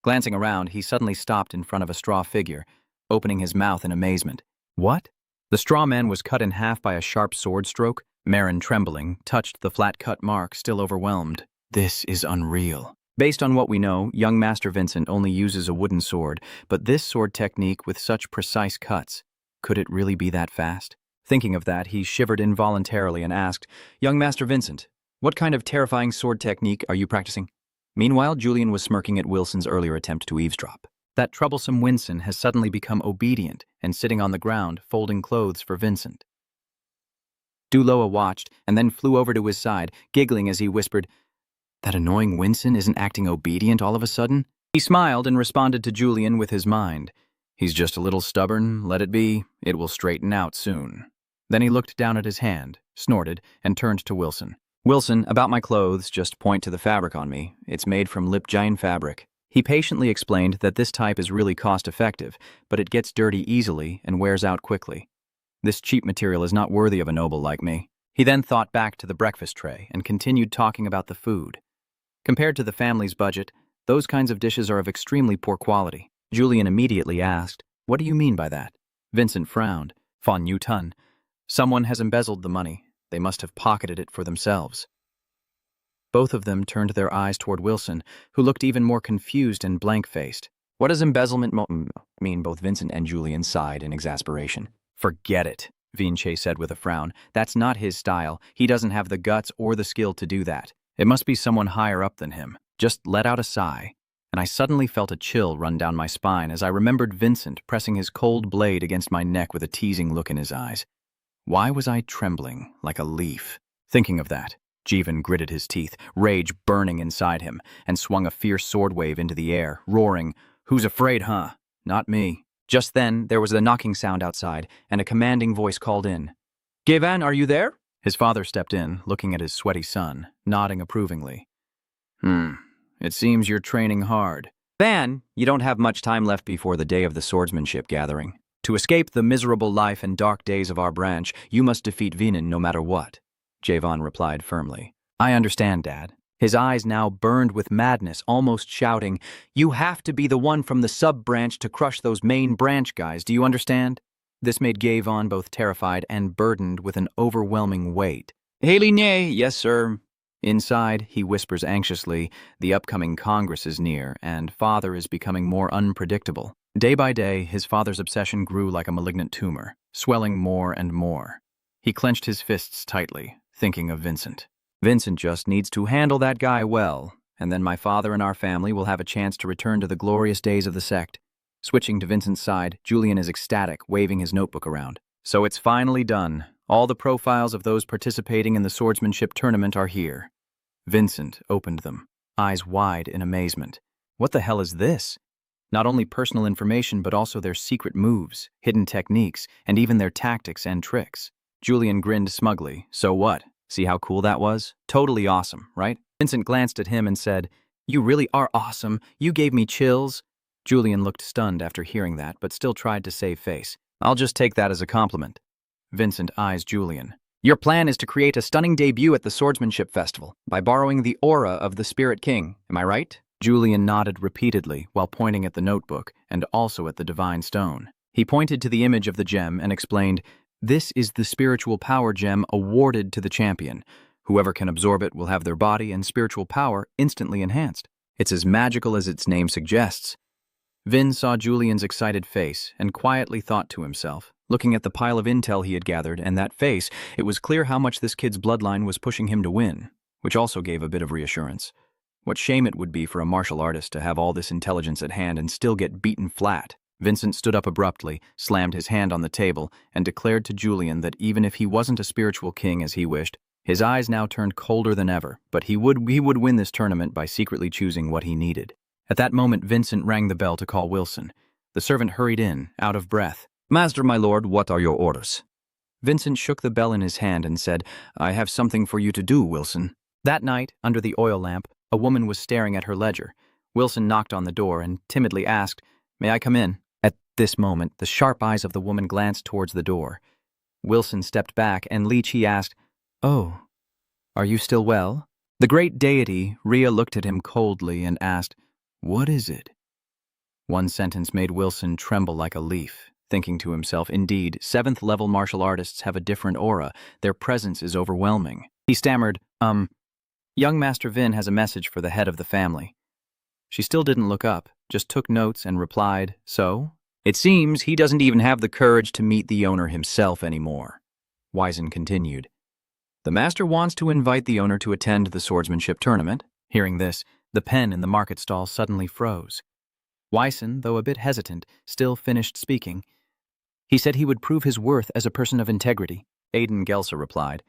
Glancing around, he suddenly stopped in front of a straw figure, opening his mouth in amazement. What? The straw man was cut in half by a sharp sword stroke. Marin, trembling, touched the flat-cut mark, still overwhelmed. This is unreal. Based on what we know, young Master Vincent only uses a wooden sword, but this sword technique with such precise cuts, could it really be that fast? Thinking of that, he shivered involuntarily and asked, Young Master Vincent, what kind of terrifying sword technique are you practicing? Meanwhile, Julian was smirking at Wilson's earlier attempt to eavesdrop. That troublesome Winston has suddenly become obedient and sitting on the ground, folding clothes for Vincent. Duloa watched and then flew over to his side, giggling as he whispered, That annoying Winston isn't acting obedient all of a sudden? He smiled and responded to Julian with his mind. He's just a little stubborn, let it be. It will straighten out soon. Then he looked down at his hand, snorted, and turned to Wilson. Wilson, about my clothes, just point to the fabric on me. It's made from lip-giant fabric. He patiently explained that this type is really cost-effective, but it gets dirty easily and wears out quickly. This cheap material is not worthy of a noble like me. He then thought back to the breakfast tray and continued talking about the food. Compared to the family's budget, those kinds of dishes are of extremely poor quality. Julian immediately asked, What do you mean by that? Vincent frowned. Fan Yu Tun. Someone has embezzled the money. They must have pocketed it for themselves. Both of them turned their eyes toward Wilson, who looked even more confused and blank-faced. What does embezzlement mean? Both Vincent and Julian sighed in exasperation. Forget it, Vinche said with a frown. That's not his style. He doesn't have the guts or the skill to do that. It must be someone higher up than him. Just let out a sigh. And I suddenly felt a chill run down my spine as I remembered Vincent pressing his cold blade against my neck with a teasing look in his eyes. Why was I trembling like a leaf? Thinking of that, Jeevan gritted his teeth, rage burning inside him, and swung a fierce sword wave into the air, roaring, Who's afraid, huh? Not me. Just then, there was a knocking sound outside, and a commanding voice called in. Gavan, are you there? His father stepped in, looking at his sweaty son, nodding approvingly. It seems you're training hard. Van, you don't have much time left before the day of the swordsmanship gathering. To escape the miserable life and dark days of our branch, you must defeat Venin no matter what, Javan replied firmly. I understand, Dad. His eyes now burned with madness, almost shouting, You have to be the one from the sub-branch to crush those main branch guys, do you understand? This made Gavon both terrified and burdened with an overwhelming weight. Haley Nay, yes, sir. Inside, he whispers anxiously, the upcoming Congress is near, and father is becoming more unpredictable. Day by day, his father's obsession grew like a malignant tumor, swelling more and more. He clenched his fists tightly, thinking of Vincent. Vincent just needs to handle that guy well, and then my father and our family will have a chance to return to the glorious days of the sect. Switching to Vincent's side, Julian is ecstatic, waving his notebook around. So it's finally done. All the profiles of those participating in the swordsmanship tournament are here. Vincent opened them, eyes wide in amazement. What the hell is this? Not only personal information, but also their secret moves, hidden techniques, and even their tactics and tricks. Julian grinned smugly. So what? See how cool that was? Totally awesome, right? Vincent glanced at him and said, "You really are awesome. You gave me chills." Julian looked stunned after hearing that, but still tried to save face. "I'll just take that as a compliment." Vincent eyes Julian. "Your plan is to create a stunning debut at the Swordsmanship Festival by borrowing the aura of the Spirit King, am I right?" Julian nodded repeatedly while pointing at the notebook and also at the divine stone. He pointed to the image of the gem and explained, "This is the spiritual power gem awarded to the champion. Whoever can absorb it will have their body and spiritual power instantly enhanced. It's as magical as its name suggests." Vin saw Julian's excited face and quietly thought to himself, looking at the pile of intel he had gathered and that face, it was clear how much this kid's bloodline was pushing him to win, which also gave a bit of reassurance. What shame it would be for a martial artist to have all this intelligence at hand and still get beaten flat. Vincent stood up abruptly, slammed his hand on the table, and declared to Julian that even if he wasn't a spiritual king as he wished, his eyes now turned colder than ever, but he would win this tournament by secretly choosing what he needed. At that moment, Vincent rang the bell to call Wilson. The servant hurried in, out of breath. "Master, my lord, what are your orders?" Vincent shook the bell in his hand and said, "I have something for you to do, Wilson." That night, under the oil lamp, a woman was staring at her ledger. Wilson knocked on the door and timidly asked, "May I come in?" At this moment, the sharp eyes of the woman glanced towards the door. Wilson stepped back, and Li Qi asked, "Oh, are you still well?" The great deity, Rhea, looked at him coldly and asked, "What is it?" One sentence made Wilson tremble like a leaf, thinking to himself, indeed, 7th-level martial artists have a different aura. Their presence is overwhelming. He stammered, Young Master Vin has a message for the head of the family." She still didn't look up, just took notes and replied, "So?" "It seems he doesn't even have the courage to meet the owner himself anymore." Wyzen continued, "The master wants to invite the owner to attend the swordsmanship tournament." Hearing this, the pen in the market stall suddenly froze. Wyzen, though a bit hesitant, still finished speaking. "He said he would prove his worth as a person of integrity." Aiden Gelsa replied,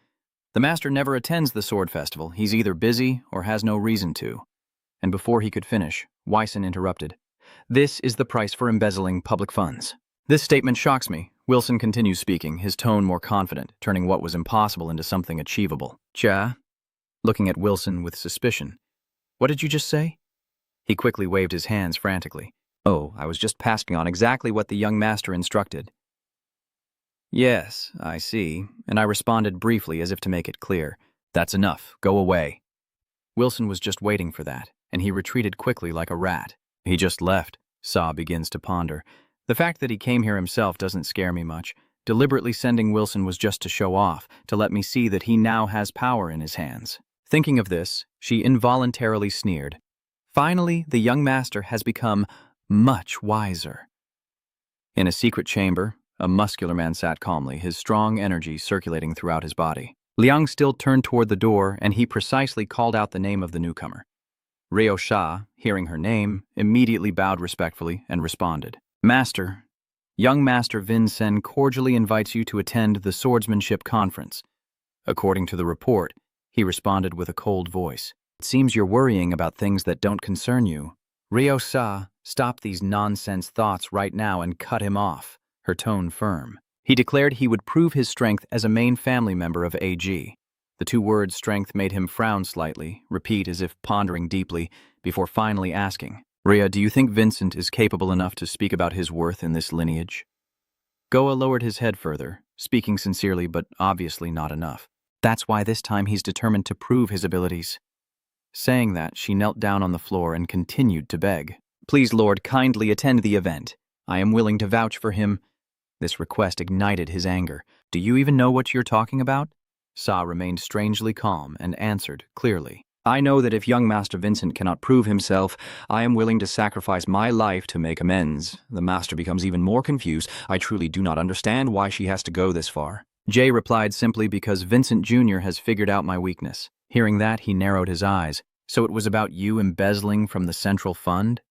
"The master never attends the sword festival. He's either busy or has no reason to." And before he could finish, Wyson interrupted. "This is the price for embezzling public funds." "This statement shocks me." Wilson continues speaking, his tone more confident, turning what was impossible into something achievable. "Cha?" Looking at Wilson with suspicion. "What did you just say?" He quickly waved his hands frantically. "Oh, I was just passing on exactly what the young master instructed." "Yes, I see," and I responded briefly as if to make it clear. "That's enough. Go away." Wilson was just waiting for that, and he retreated quickly like a rat. "He just left." Saw begins to ponder. "The fact that he came here himself doesn't scare me much. Deliberately sending Wilson was just to show off, to let me see that he now has power in his hands." Thinking of this, she involuntarily sneered. Finally, the young master has become much wiser. In a secret chamber, a muscular man sat calmly, his strong energy circulating throughout his body. Liang still turned toward the door, and he precisely called out the name of the newcomer. Ryo Sha, hearing her name, immediately bowed respectfully and responded. "Master, young Master Vin Sen cordially invites you to attend the swordsmanship conference." According to the report, he responded with a cold voice. "It seems you're worrying about things that don't concern you." Ryo Sha, stop these nonsense thoughts right now and cut him off, her tone firm. He declared he would prove his strength as a main family member of AG. The two words strength made him frown slightly, repeat as if pondering deeply, before finally asking, "Rhea, do you think Vincent is capable enough to speak about his worth in this lineage?" Goa lowered his head further, speaking sincerely but obviously not enough. "That's why this time he's determined to prove his abilities." Saying that, she knelt down on the floor and continued to beg. "Please, Lord, kindly attend the event. I am willing to vouch for him." This request ignited his anger. "Do you even know what you're talking about?" Sa remained strangely calm and answered clearly. "I know that if young Master Vincent cannot prove himself, I am willing to sacrifice my life to make amends." The master becomes even more confused. "I truly do not understand why she has to go this far." Jay replied simply because Vincent Jr. has figured out my weakness. Hearing that, he narrowed his eyes. "So it was about you embezzling from the central fund?"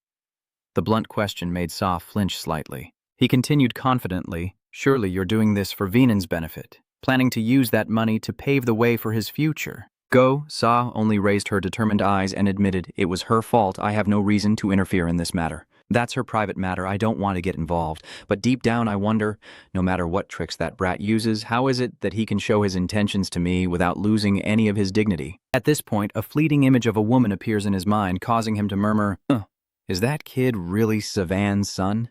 The blunt question made Sa flinch slightly. He continued confidently, "Surely you're doing this for Venon's benefit, planning to use that money to pave the way for his future." Go, Sa only raised her determined eyes and admitted, "It was her fault. I have no reason to interfere in this matter." That's her private matter. I don't want to get involved. But deep down, I wonder, no matter what tricks that brat uses, how is it that he can show his intentions to me without losing any of his dignity? At this point, a fleeting image of a woman appears in his mind, causing him to murmur, Is that kid really Savan's son?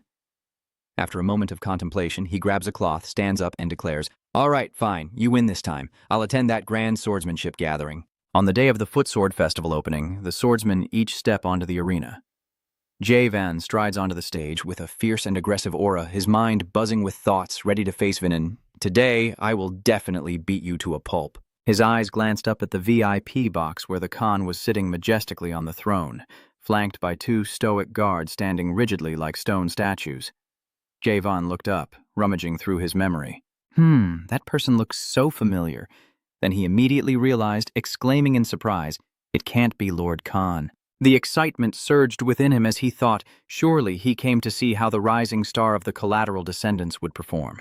After a moment of contemplation, he grabs a cloth, stands up, and declares, All right, fine, you win this time. I'll attend that grand swordsmanship gathering. On the day of the Footsword Festival opening, the swordsmen each step onto the arena. Javan strides onto the stage with a fierce and aggressive aura, his mind buzzing with thoughts, ready to face Vinin. Today, I will definitely beat you to a pulp. His eyes glanced up at the VIP box where the Khan was sitting majestically on the throne, flanked by two stoic guards standing rigidly like stone statues. Javan looked up, rummaging through his memory. That person looks so familiar. Then he immediately realized, exclaiming in surprise, It can't be Lord Khan. The excitement surged within him as he thought, surely he came to see how the rising star of the collateral descendants would perform.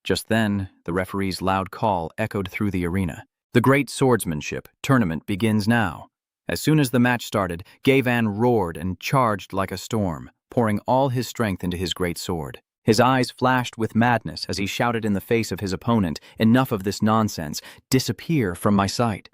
Just then, the referee's loud call echoed through the arena. The great swordsmanship tournament begins now. As soon as the match started, Gavan roared and charged like a storm, pouring all his strength into his great sword. His eyes flashed with madness as he shouted in the face of his opponent, Enough of this nonsense, disappear from my sight.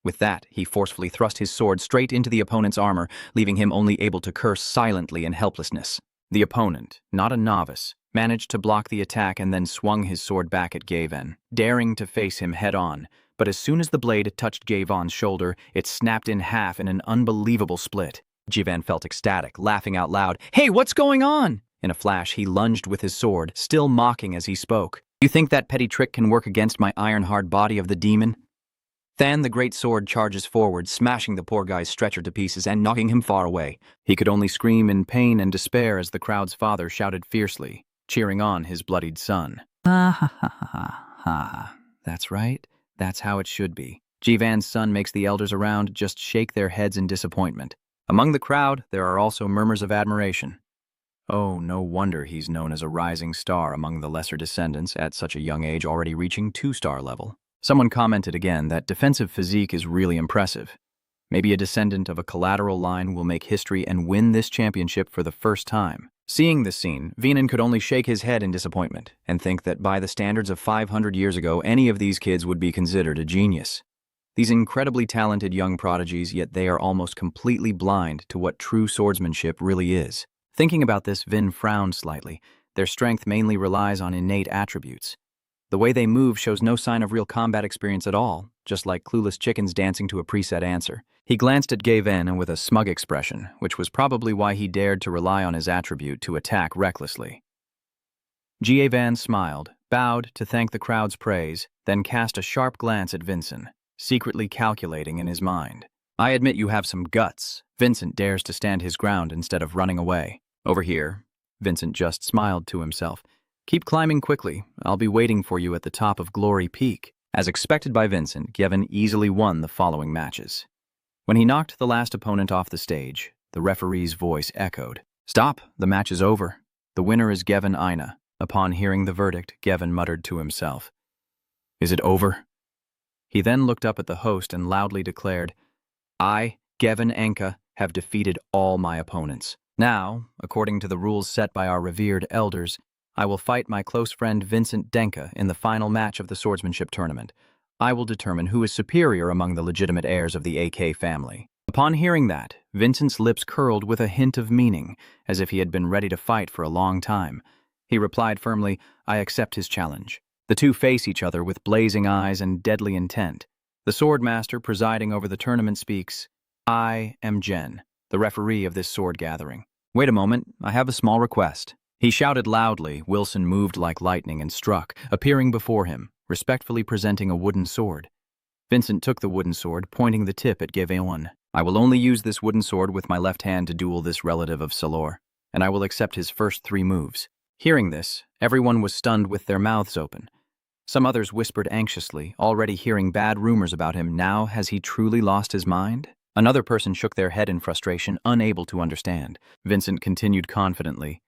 With that, he forcefully thrust his sword straight into the opponent's armor, leaving him only able to curse silently in helplessness. The opponent, not a novice, managed to block the attack and then swung his sword back at Gavan, daring to face him head-on. But as soon as the blade touched Gavan's shoulder, it snapped in half in an unbelievable split. Javan felt ecstatic, laughing out loud, Hey, what's going on? In a flash, he lunged with his sword, still mocking as he spoke. You think that petty trick can work against my iron-hard body of the demon? Then the great sword charges forward, smashing the poor guy's stretcher to pieces and knocking him far away. He could only scream in pain and despair as the crowd's father shouted fiercely, cheering on his bloodied son. Ha ha ha ha ha. That's right. That's how it should be. Jivan's son makes the elders around just shake their heads in disappointment. Among the crowd, there are also murmurs of admiration. Oh, no wonder he's known as a rising star among the lesser descendants at such a young age, already reaching 2-star level. Someone commented again that defensive physique is really impressive. Maybe a descendant of a collateral line will make history and win this championship for the first time. Seeing this scene, Vinin could only shake his head in disappointment and think that by the standards of 500 years ago, any of these kids would be considered a genius. These incredibly talented young prodigies, yet they are almost completely blind to what true swordsmanship really is. Thinking about this, Vin frowned slightly. Their strength mainly relies on innate attributes. The way they move shows no sign of real combat experience at all, just like clueless chickens dancing to a preset answer. He glanced at Gavan with a smug expression, which was probably why he dared to rely on his attribute to attack recklessly. Gavan smiled, bowed to thank the crowd's praise, then cast a sharp glance at Vincent, secretly calculating in his mind. I admit you have some guts. Vincent dares to stand his ground instead of running away. Over here, Vincent just smiled to himself. Keep climbing quickly. I'll be waiting for you at the top of Glory Peak. As expected by Vincent, Gavin easily won the following matches. When he knocked the last opponent off the stage, the referee's voice echoed. Stop, the match is over. The winner is Gavin Aina. Upon hearing the verdict, Gavin muttered to himself. Is it over? He then looked up at the host and loudly declared, I, Gavin Anka, have defeated all my opponents. Now, according to the rules set by our revered elders, I will fight my close friend Vincent Denka in the final match of the swordsmanship tournament. I will determine who is superior among the legitimate heirs of the AK family. Upon hearing that, Vincent's lips curled with a hint of meaning, as if he had been ready to fight for a long time. He replied firmly, I accept his challenge. The two face each other with blazing eyes and deadly intent. The swordmaster presiding over the tournament speaks, I am Jen, the referee of this sword gathering. Wait a moment, I have a small request. He shouted loudly. Wilson moved like lightning and struck, appearing before him, respectfully presenting a wooden sword. Vincent took the wooden sword, pointing the tip at Gaveon. I will only use this wooden sword with my left hand to duel this relative of Salor, and I will accept his first 3 moves. Hearing this, everyone was stunned with their mouths open. Some others whispered anxiously, already hearing bad rumors about him. Now has he truly lost his mind? Another person shook their head in frustration, unable to understand. Vincent continued confidently,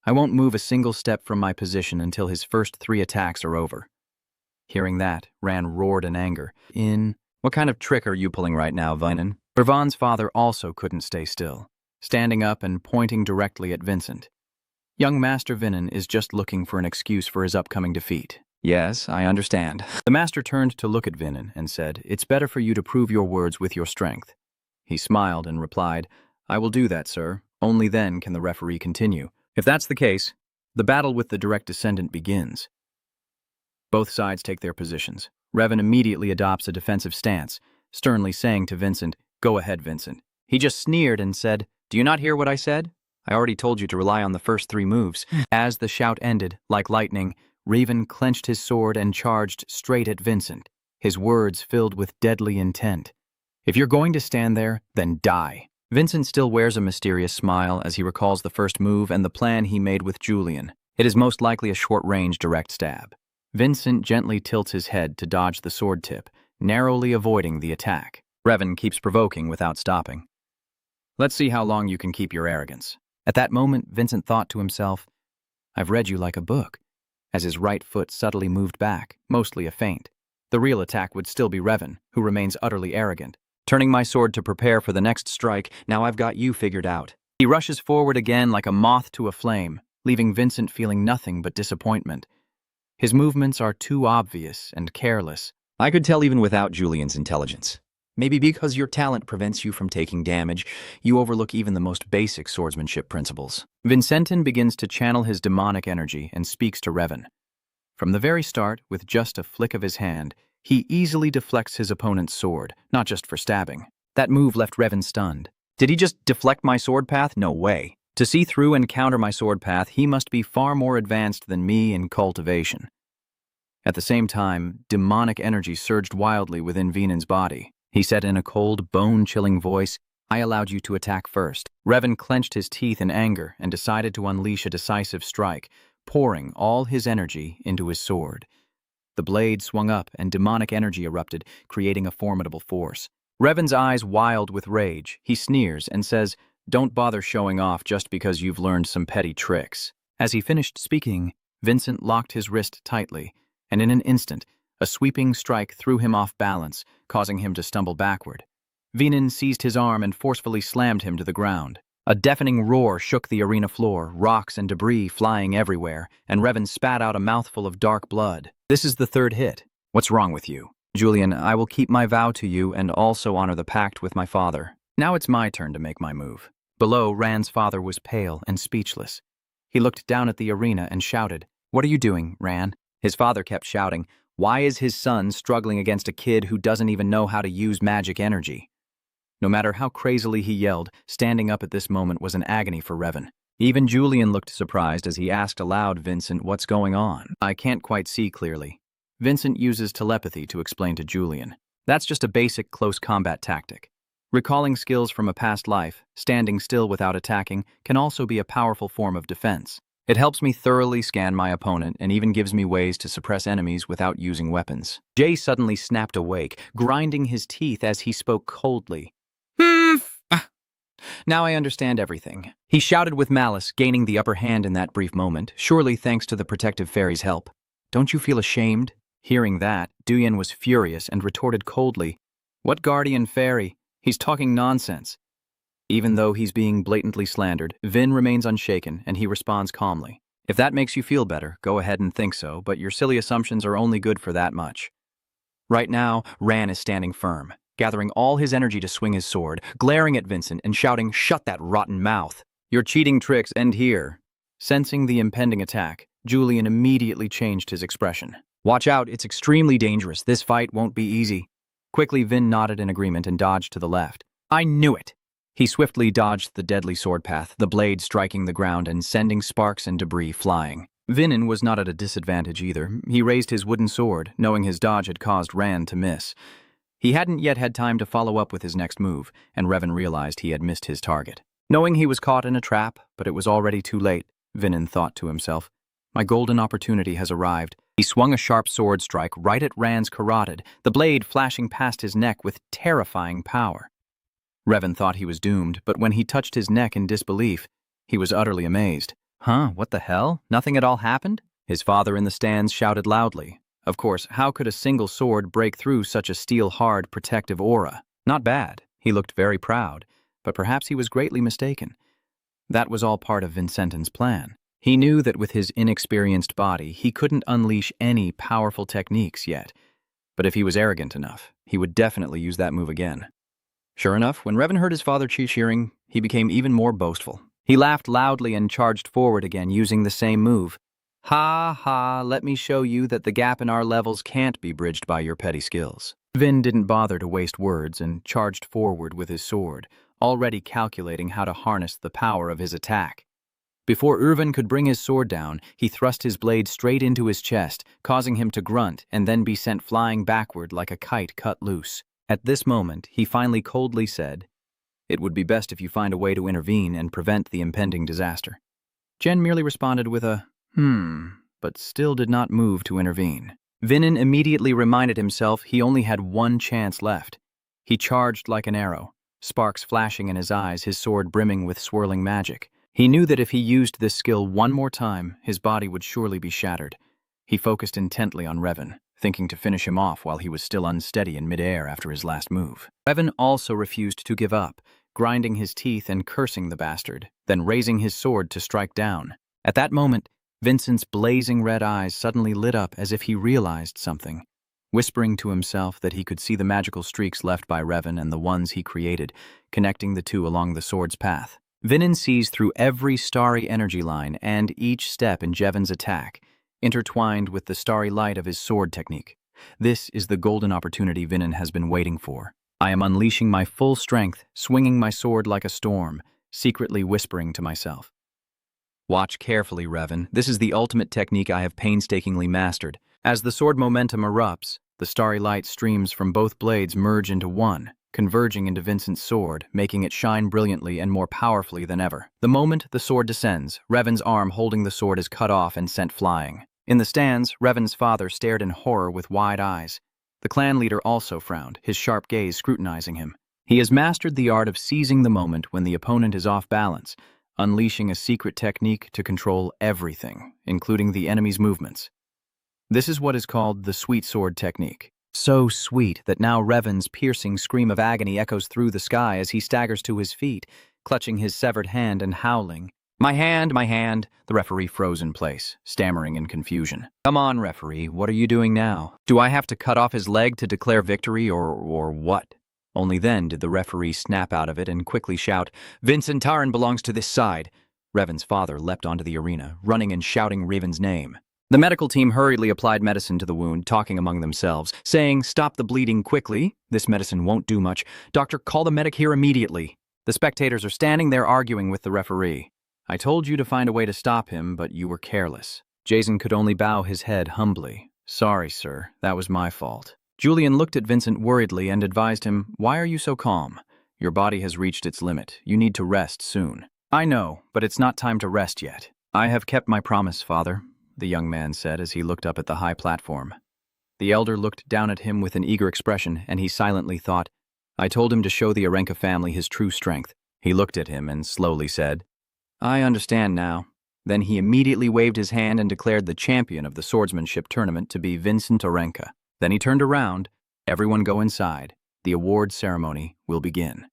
I won't move a single step from my position until his first 3 attacks are over. Hearing that, Ran roared in anger. What kind of trick are you pulling right now, Vinen? Vervan's father also couldn't stay still. standing up and pointing directly at Vincent. Young Master Vinin is just looking for an excuse for his upcoming defeat. Yes, I understand. The master turned to look at Vinin and said, "It's better for you to prove your words with your strength." He smiled and replied, "I will do that, sir. Only then can the referee continue." If that's the case, the battle with the direct descendant begins. Both sides take their positions. Revan immediately adopts a defensive stance, sternly saying to Vincent, "Go ahead, Vincent." He just sneered and said, "Do you not hear what I said? I already told you to rely on the first 3 moves." As the shout ended, like lightning, Revan clenched his sword and charged straight at Vincent, his words filled with deadly intent. "If you're going to stand there, then die." Vincent still wears a mysterious smile as he recalls the first move and the plan he made with Julian. It is most likely a short-range direct stab. Vincent gently tilts his head to dodge the sword tip, narrowly avoiding the attack. Revan keeps provoking without stopping. "Let's see how long you can keep your arrogance." At that moment, Vincent thought to himself, "I've read you like a book," as his right foot subtly moved back, mostly a feint. The real attack would still be Revan, who remains utterly arrogant. "Turning my sword to prepare for the next strike, now I've got you figured out." He rushes forward again like a moth to a flame, leaving Vincent feeling nothing but disappointment. His movements are too obvious and careless. I could tell even without Julian's intelligence. Maybe because your talent prevents you from taking damage, you overlook even the most basic swordsmanship principles. Vincentin begins to channel his demonic energy and speaks to Revan. From the very start, with just a flick of his hand, he easily deflects his opponent's sword, not just for stabbing. That move left Revan stunned. Did he just deflect my sword path? No way. To see through and counter my sword path, he must be far more advanced than me in cultivation. At the same time, demonic energy surged wildly within Vinin's body. He said in a cold, bone-chilling voice, "I allowed you to attack first." Revan clenched his teeth in anger and decided to unleash a decisive strike, pouring all his energy into his sword. The blade swung up and demonic energy erupted, creating a formidable force. Revan's eyes wild with rage. He sneers and says, "Don't bother showing off just because you've learned some petty tricks." As he finished speaking, Vincent locked his wrist tightly, and in an instant, a sweeping strike threw him off balance, causing him to stumble backward. Vinin seized his arm and forcefully slammed him to the ground. A deafening roar shook the arena floor, rocks and debris flying everywhere, and Revan spat out a mouthful of dark blood. "This is the 3rd hit. What's wrong with you?" "Julian, I will keep my vow to you and also honor the pact with my father." Now it's my turn to make my move. Below, Ran's father was pale and speechless. He looked down at the arena and shouted, "What are you doing, Ran?" His father kept shouting, "Why is his son struggling against a kid who doesn't even know how to use magic energy?" No matter how crazily he yelled, standing up at this moment was an agony for Revan. Even Julian looked surprised as he asked aloud Vincent, "What's going on?" "I can't quite see clearly." Vincent uses telepathy to explain to Julian. "That's just a basic close combat tactic. Recalling skills from a past life, standing still without attacking, can also be a powerful form of defense. It helps me thoroughly scan my opponent and even gives me ways to suppress enemies without using weapons." Jay suddenly snapped awake, grinding his teeth as he spoke coldly. "Now I understand everything." He shouted with malice, gaining the upper hand in that brief moment, surely thanks to the protective fairy's help. "Don't you feel ashamed?" Hearing that, Duyan was furious and retorted coldly, "What guardian fairy? He's talking nonsense." Even though he's being blatantly slandered, Vin remains unshaken and he responds calmly. "If that makes you feel better, go ahead and think so, but your silly assumptions are only good for that much." Right now, Ran is standing firm, gathering all his energy to swing his sword, glaring at Vincent and shouting, "Shut that rotten mouth! Your cheating tricks end here." Sensing the impending attack, Julian immediately changed his expression. "Watch out, it's extremely dangerous. This fight won't be easy." Quickly, Vin nodded in agreement and dodged to the left. "I knew it!" He swiftly dodged the deadly sword path, the blade striking the ground and sending sparks and debris flying. Vinin was not at a disadvantage either. He raised his wooden sword, knowing his dodge had caused Ran to miss. He hadn't yet had time to follow up with his next move, and Revan realized he had missed his target. Knowing he was caught in a trap, but it was already too late, Vinin thought to himself, "My golden opportunity has arrived." He swung a sharp sword strike right at Ran's carotid, the blade flashing past his neck with terrifying power. Revan thought he was doomed, but when he touched his neck in disbelief, he was utterly amazed. "Huh, what the hell? Nothing at all happened?" His father in the stands shouted loudly. Of course, how could a single sword break through such a steel-hard protective aura? Not bad. He looked very proud. but perhaps he was greatly mistaken. That was all part of Vincenton's plan. He knew that with his inexperienced body, he couldn't unleash any powerful techniques yet. But if he was arrogant enough, he would definitely use that move again. Sure enough, when Revan heard his father cheering, he became even more boastful. He laughed loudly and charged forward again, using the same move. Ha ha, let me show you that the gap in our levels can't be bridged by your petty skills. Vin didn't bother to waste words and charged forward with his sword, already calculating how to harness the power of his attack. Before Irvin could bring his sword down, he thrust his blade straight into his chest, causing him to grunt and then be sent flying backward like a kite cut loose. At this moment, he finally coldly said, "It would be best if you find a way to intervene and prevent the impending disaster." Jen merely responded with a, but still did not move to intervene. Vinin immediately reminded himself he only had one chance left. He charged like an arrow, sparks flashing in his eyes, his sword brimming with swirling magic. He knew that if he used this skill one more time, his body would surely be shattered. He focused intently on Revan, thinking to finish him off while he was still unsteady in midair after his last move. Revan also refused to give up, grinding his teeth and cursing the bastard, then raising his sword to strike down. At that moment, Vincent's blazing red eyes suddenly lit up as if he realized something. Whispering to himself that he could see the magical streaks left by Revan and the ones he created, connecting the two along the sword's path. Vinin sees through every starry energy line and each step in Jevon's attack, intertwined with the starry light of his sword technique. This is the golden opportunity Vinin has been waiting for. I am unleashing my full strength, swinging my sword like a storm, secretly whispering to myself. Watch carefully, Revan. This is the ultimate technique I have painstakingly mastered. As the sword momentum erupts, the starry light streams from both blades merge into one, converging into Vincent's sword, making it shine brilliantly and more powerfully than ever. The moment the sword descends, Revan's arm holding the sword is cut off and sent flying. In the stands, Revan's father stared in horror with wide eyes. The clan leader also frowned, his sharp gaze scrutinizing him. He has mastered the art of seizing the moment when the opponent is off balance, unleashing a secret technique to control everything, including the enemy's movements. This is what is called the sweet sword technique. So sweet that now Revan's piercing scream of agony echoes through the sky as he staggers to his feet, clutching his severed hand and howling. My hand, my hand!" The referee froze in place, stammering in confusion. "Come on, referee, what are you doing now? Do I have to cut off his leg to declare victory or what?" Only then did the referee snap out of it and quickly shout, "Vincent Taran belongs to this side." Revan's father leapt onto the arena, running and shouting Revan's name. The medical team hurriedly applied medicine to the wound, talking among themselves, saying, "Stop the bleeding quickly. This medicine won't do much. Doctor, call the medic here immediately." The spectators are standing there arguing with the referee. "I told you to find a way to stop him, but you were careless." Jason could only bow his head humbly. "Sorry, sir. That was my fault." Julian looked at Vincent worriedly and advised him, "Why are you so calm? Your body has reached its limit. You need to rest soon." "I know, but it's not time to rest yet." "I have kept my promise, father," the young man said as he looked up at the high platform. The elder looked down at him with an eager expression, and he silently thought, "I told him to show the Arenca family his true strength." He looked at him and slowly said, "I understand now." Then he immediately waved his hand and declared the champion of the swordsmanship tournament to be Vincent Arenca. Then he turned around. "Everyone go inside. The award ceremony will begin."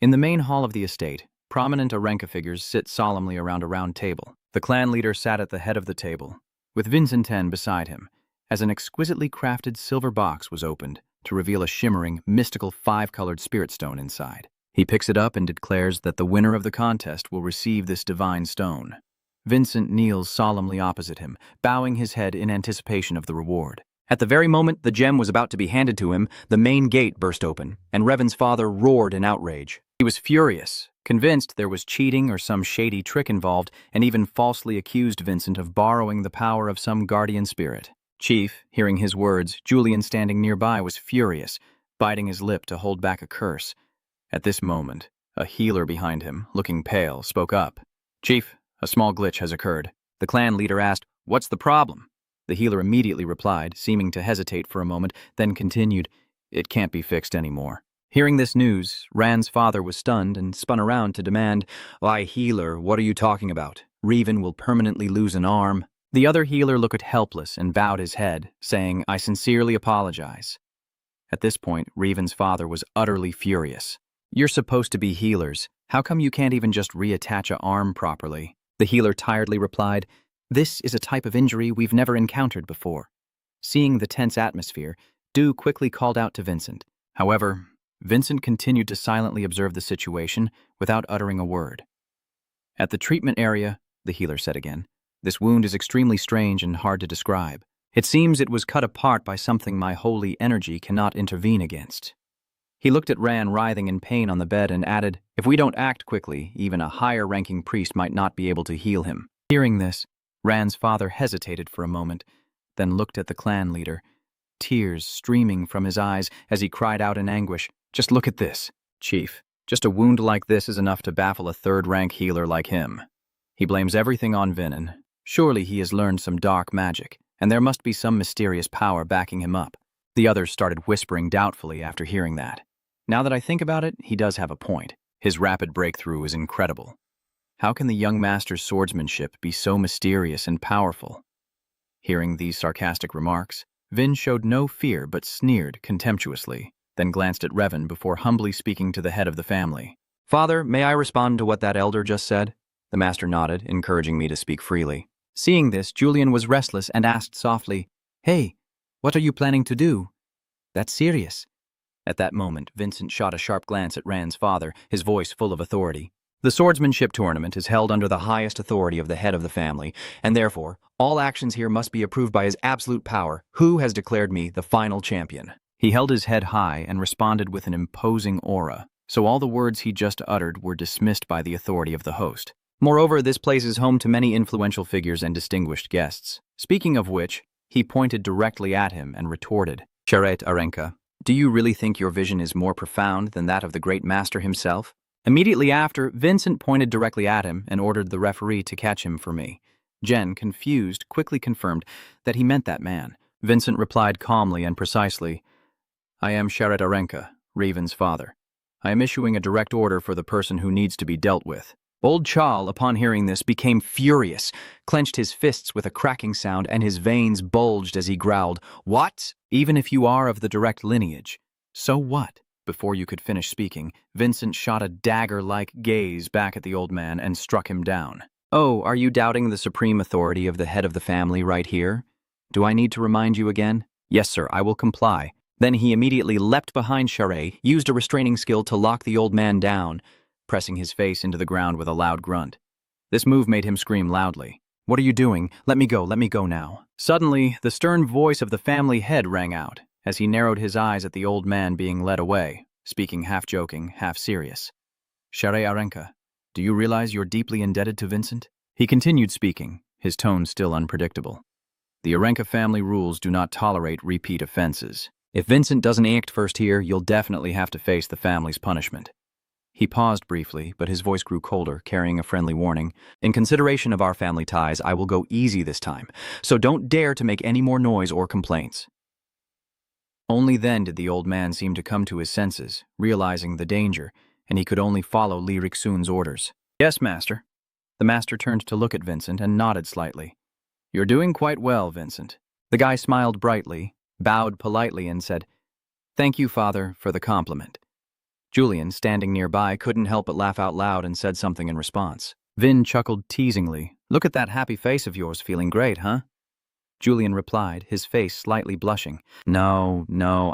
In the main hall of the estate, prominent Arenca figures sit solemnly around a round table. The clan leader sat at the head of the table, with Vincenten beside him, as an exquisitely crafted silver box was opened to reveal a shimmering, mystical 5-colored spirit stone inside. He picks it up and declares that the winner of the contest will receive this divine stone. Vincent kneels solemnly opposite him, bowing his head in anticipation of the reward. At the very moment the gem was about to be handed to him, the main gate burst open, and Revan's father roared in outrage. He was furious, convinced there was cheating or some shady trick involved, and even falsely accused Vincent of borrowing the power of some guardian spirit. Chief, hearing his words, Julian standing nearby, was furious, biting his lip to hold back a curse. At this moment, a healer behind him, looking pale, spoke up. "Chief, a small glitch has occurred." The clan leader asked, "What's the problem?" The healer immediately replied, seeming to hesitate for a moment, then continued, "It can't be fixed anymore." Hearing this news, Rand's father was stunned and spun around to demand, "Why, healer, what are you talking about? Revan will permanently lose an arm." The other healer looked helpless and bowed his head, saying, "I sincerely apologize." At this point, Revan's father was utterly furious. You're supposed to be healers. How come you can't even just reattach a arm properly? The healer tiredly replied, This is a type of injury we've never encountered before. Seeing the tense atmosphere, Du quickly called out to Vincent. However, Vincent continued to silently observe the situation without uttering a word. At the treatment area, the healer said again, this wound is extremely strange and hard to describe. It seems it was cut apart by something my holy energy cannot intervene against. He looked at Ran writhing in pain on the bed and added, If we don't act quickly, even a higher-ranking priest might not be able to heal him. Hearing this, Ran's father hesitated for a moment, then looked at the clan leader, tears streaming from his eyes as he cried out in anguish, Just look at this, Chief. Just a wound like this is enough to baffle a third-rank healer like him. He blames everything on Vinin. Surely he has learned some dark magic, and there must be some mysterious power backing him up. The others started whispering doubtfully after hearing that. Now that I think about it, he does have a point. His rapid breakthrough is incredible. How can the young master's swordsmanship be so mysterious and powerful? Hearing these sarcastic remarks, Vin showed no fear but sneered contemptuously, then glanced at Revan before humbly speaking to the head of the family. Father, may I respond to what that elder just said? The master nodded, encouraging me to speak freely. Seeing this, Julian was restless and asked softly, Hey, what are you planning to do? That's serious. At that moment, Vincent shot a sharp glance at Ran's father, his voice full of authority. The swordsmanship tournament is held under the highest authority of the head of the family, and therefore, all actions here must be approved by his absolute power, who has declared me the final champion. He held his head high and responded with an imposing aura, so all the words he just uttered were dismissed by the authority of the host. Moreover, this place is home to many influential figures and distinguished guests. Speaking of which, he pointed directly at him and retorted, Charet Arenka, do you really think your vision is more profound than that of the great master himself? Immediately after, Vincent pointed directly at him and ordered the referee to catch him for me. Jen, confused, quickly confirmed that he meant that man. Vincent replied calmly and precisely, I am Charet Arenka, Raven's father. I am issuing a direct order for the person who needs to be dealt with. Old Chal, upon hearing this, became furious, clenched his fists with a cracking sound, and his veins bulged as he growled, What? Even if you are of the direct lineage. So what? Before you could finish speaking, Vincent shot a dagger-like gaze back at the old man and struck him down. Oh, are you doubting the supreme authority of the head of the family right here? Do I need to remind you again? Yes, sir, I will comply. Then he immediately leapt behind Charet, used a restraining skill to lock the old man down, pressing his face into the ground with a loud grunt. This move made him scream loudly. What are you doing? Let me go now. Suddenly, the stern voice of the family head rang out, as he narrowed his eyes at the old man being led away, speaking half joking, half serious. Charet Arenka, do you realize you're deeply indebted to Vincent? He continued speaking, his tone still unpredictable. The Arenka family rules do not tolerate repeat offenses. If Vincent doesn't act first here, you'll definitely have to face the family's punishment. He paused briefly, but his voice grew colder, carrying a friendly warning. In consideration of our family ties, I will go easy this time, so don't dare to make any more noise or complaints. Only then did the old man seem to come to his senses, realizing the danger, and he could only follow Li Rixun's orders. Yes, master. The master turned to look at Vincent and nodded slightly. You're doing quite well, Vincent. The guy smiled brightly, bowed politely, and said, Thank you, father, for the compliment. Julian, standing nearby, couldn't help but laugh out loud and said something in response. Vin chuckled teasingly. Look at that happy face of yours, feeling great, huh? Julian replied, his face slightly blushing. No,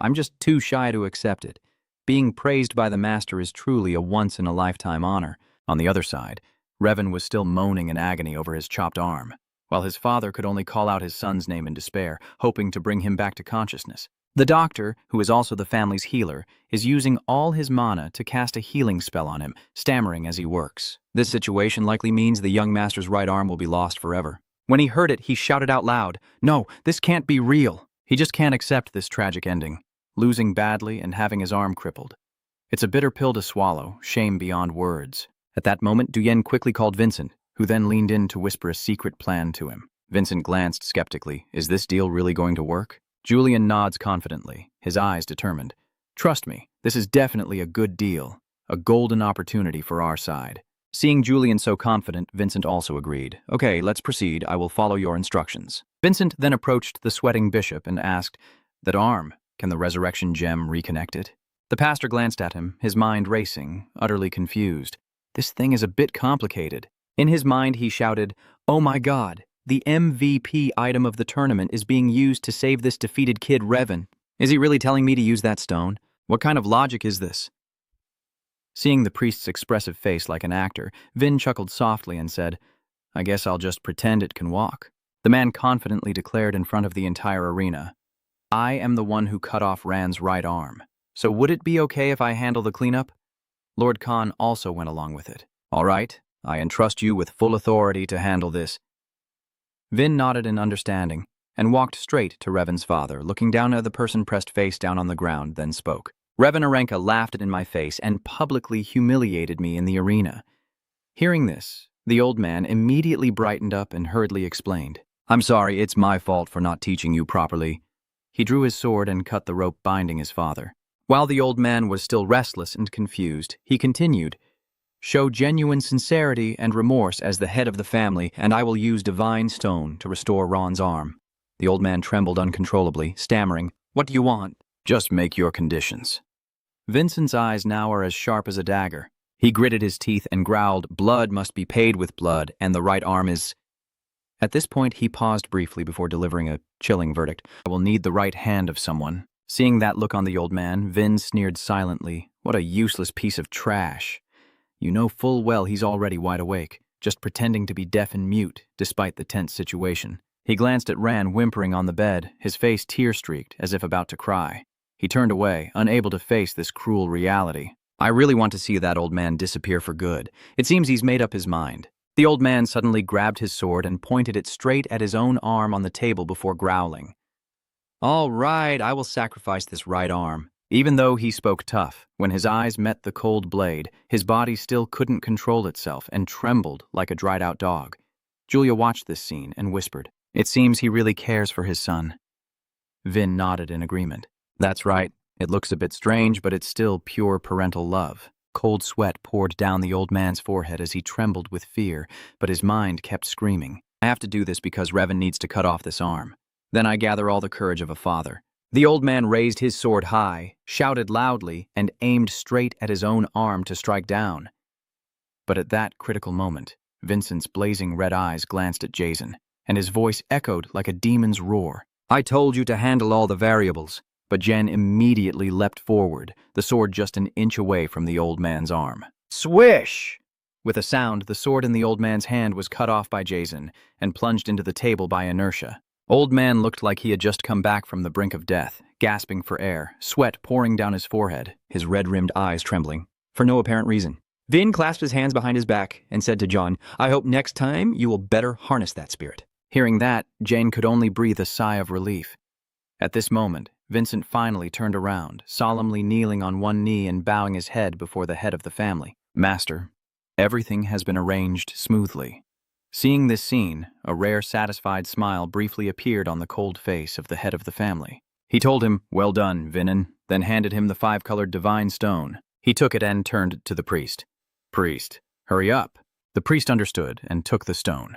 I'm just too shy to accept it. Being praised by the master is truly a once-in-a-lifetime honor. On the other side, Revan was still moaning in agony over his chopped arm, while his father could only call out his son's name in despair, hoping to bring him back to consciousness. The doctor, who is also the family's healer, is using all his mana to cast a healing spell on him, stammering as he works. This situation likely means the young master's right arm will be lost forever. When he heard it, he shouted out loud, No, this can't be real. He just can't accept this tragic ending, losing badly and having his arm crippled. It's a bitter pill to swallow, shame beyond words. At that moment, Duyen quickly called Vincent, who then leaned in to whisper a secret plan to him. Vincent glanced skeptically. Is this deal really going to work? Julian nods confidently, his eyes determined. Trust me, this is definitely a good deal, a golden opportunity for our side. Seeing Julian so confident, Vincent also agreed. Okay, let's proceed. I will follow your instructions. Vincent then approached the sweating bishop and asked, That arm, can the resurrection gem reconnect it? The pastor glanced at him, his mind racing, utterly confused. This thing is a bit complicated. In his mind, he shouted, "Oh my God, the MVP item of the tournament is being used to save this defeated kid Revan. Is he really telling me to use that stone? What kind of logic is this?" Seeing the priest's expressive face like an actor, Vin chuckled softly and said, "I guess I'll just pretend it can walk." The man confidently declared in front of the entire arena, "I am the one who cut off Rand's right arm. So would it be okay if I handle the cleanup?" Lord Khan also went along with it. "All right, I entrust you with full authority to handle this." Vin nodded in understanding and walked straight to Revan's father, looking down at the person pressed face down on the ground, then spoke. Revan Arenka laughed in my face and publicly humiliated me in the arena. Hearing this, the old man immediately brightened up and hurriedly explained, "I'm sorry, it's my fault for not teaching you properly." He drew his sword and cut the rope binding his father. While the old man was still restless and confused, he continued, "Show genuine sincerity and remorse as the head of the family, and I will use divine stone to restore Ron's arm." The old man trembled uncontrollably, stammering, "What do you want?" "Just make your conditions." Vincent's eyes now are as sharp as a dagger. He gritted his teeth and growled, "Blood must be paid with blood, and the right arm is—" At this point, he paused briefly before delivering a chilling verdict. "I will need the right hand of someone." Seeing that look on the old man, Vin sneered silently. "What a useless piece of trash. You know full well he's already wide awake, just pretending to be deaf and mute, despite the tense situation." He glanced at Rand whimpering on the bed, his face tear-streaked, as if about to cry. He turned away, unable to face this cruel reality. "I really want to see that old man disappear for good. It seems he's made up his mind." The old man suddenly grabbed his sword and pointed it straight at his own arm on the table before growling, "All right, I will sacrifice this right arm." Even though he spoke tough, when his eyes met the cold blade, his body still couldn't control itself and trembled like a dried-out dog. Julia watched this scene and whispered, "It seems he really cares for his son." Vin nodded in agreement. "That's right. It looks a bit strange, but it's still pure parental love." Cold sweat poured down the old man's forehead as he trembled with fear, but his mind kept screaming, "I have to do this because Revan needs to cut off this arm. Then I gather all the courage of a father." The old man raised his sword high, shouted loudly, and aimed straight at his own arm to strike down. But at that critical moment, Vincent's blazing red eyes glanced at Jason, and his voice echoed like a demon's roar. "I told you to handle all the variables." But Jen immediately leapt forward, the sword just an inch away from the old man's arm. Swish! With a sound, the sword in the old man's hand was cut off by Jason and plunged into the table by inertia. Old man looked like he had just come back from the brink of death, gasping for air, sweat pouring down his forehead, his red-rimmed eyes trembling, for no apparent reason. Vin clasped his hands behind his back and said to John, "I hope next time you will better harness that spirit." Hearing that, Jane could only breathe a sigh of relief. At this moment, Vincent finally turned around, solemnly kneeling on one knee and bowing his head before the head of the family. "Master, everything has been arranged smoothly." Seeing this scene, a rare satisfied smile briefly appeared on the cold face of the head of the family. He told him, "Well done, Vinin," then handed him the 5-colored divine stone. He took it and turned to the priest. "Priest, hurry up." The priest understood and took the stone.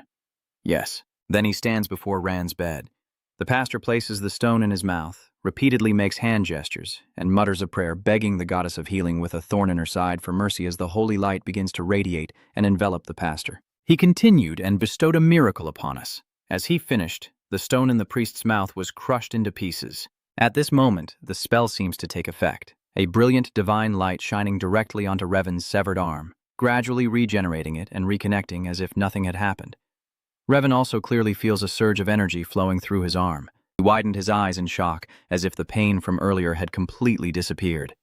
"Yes." Then he stands before Rand's bed. The pastor places the stone in his mouth, repeatedly makes hand gestures, and mutters a prayer begging the goddess of healing with a thorn in her side for mercy as the holy light begins to radiate and envelop the pastor. He continued and bestowed a miracle upon us. As he finished, the stone in the priest's mouth was crushed into pieces. At this moment, the spell seems to take effect, a brilliant divine light shining directly onto Revan's severed arm, gradually regenerating it and reconnecting as if nothing had happened. Revan also clearly feels a surge of energy flowing through his arm. He widened his eyes in shock, as if the pain from earlier had completely disappeared.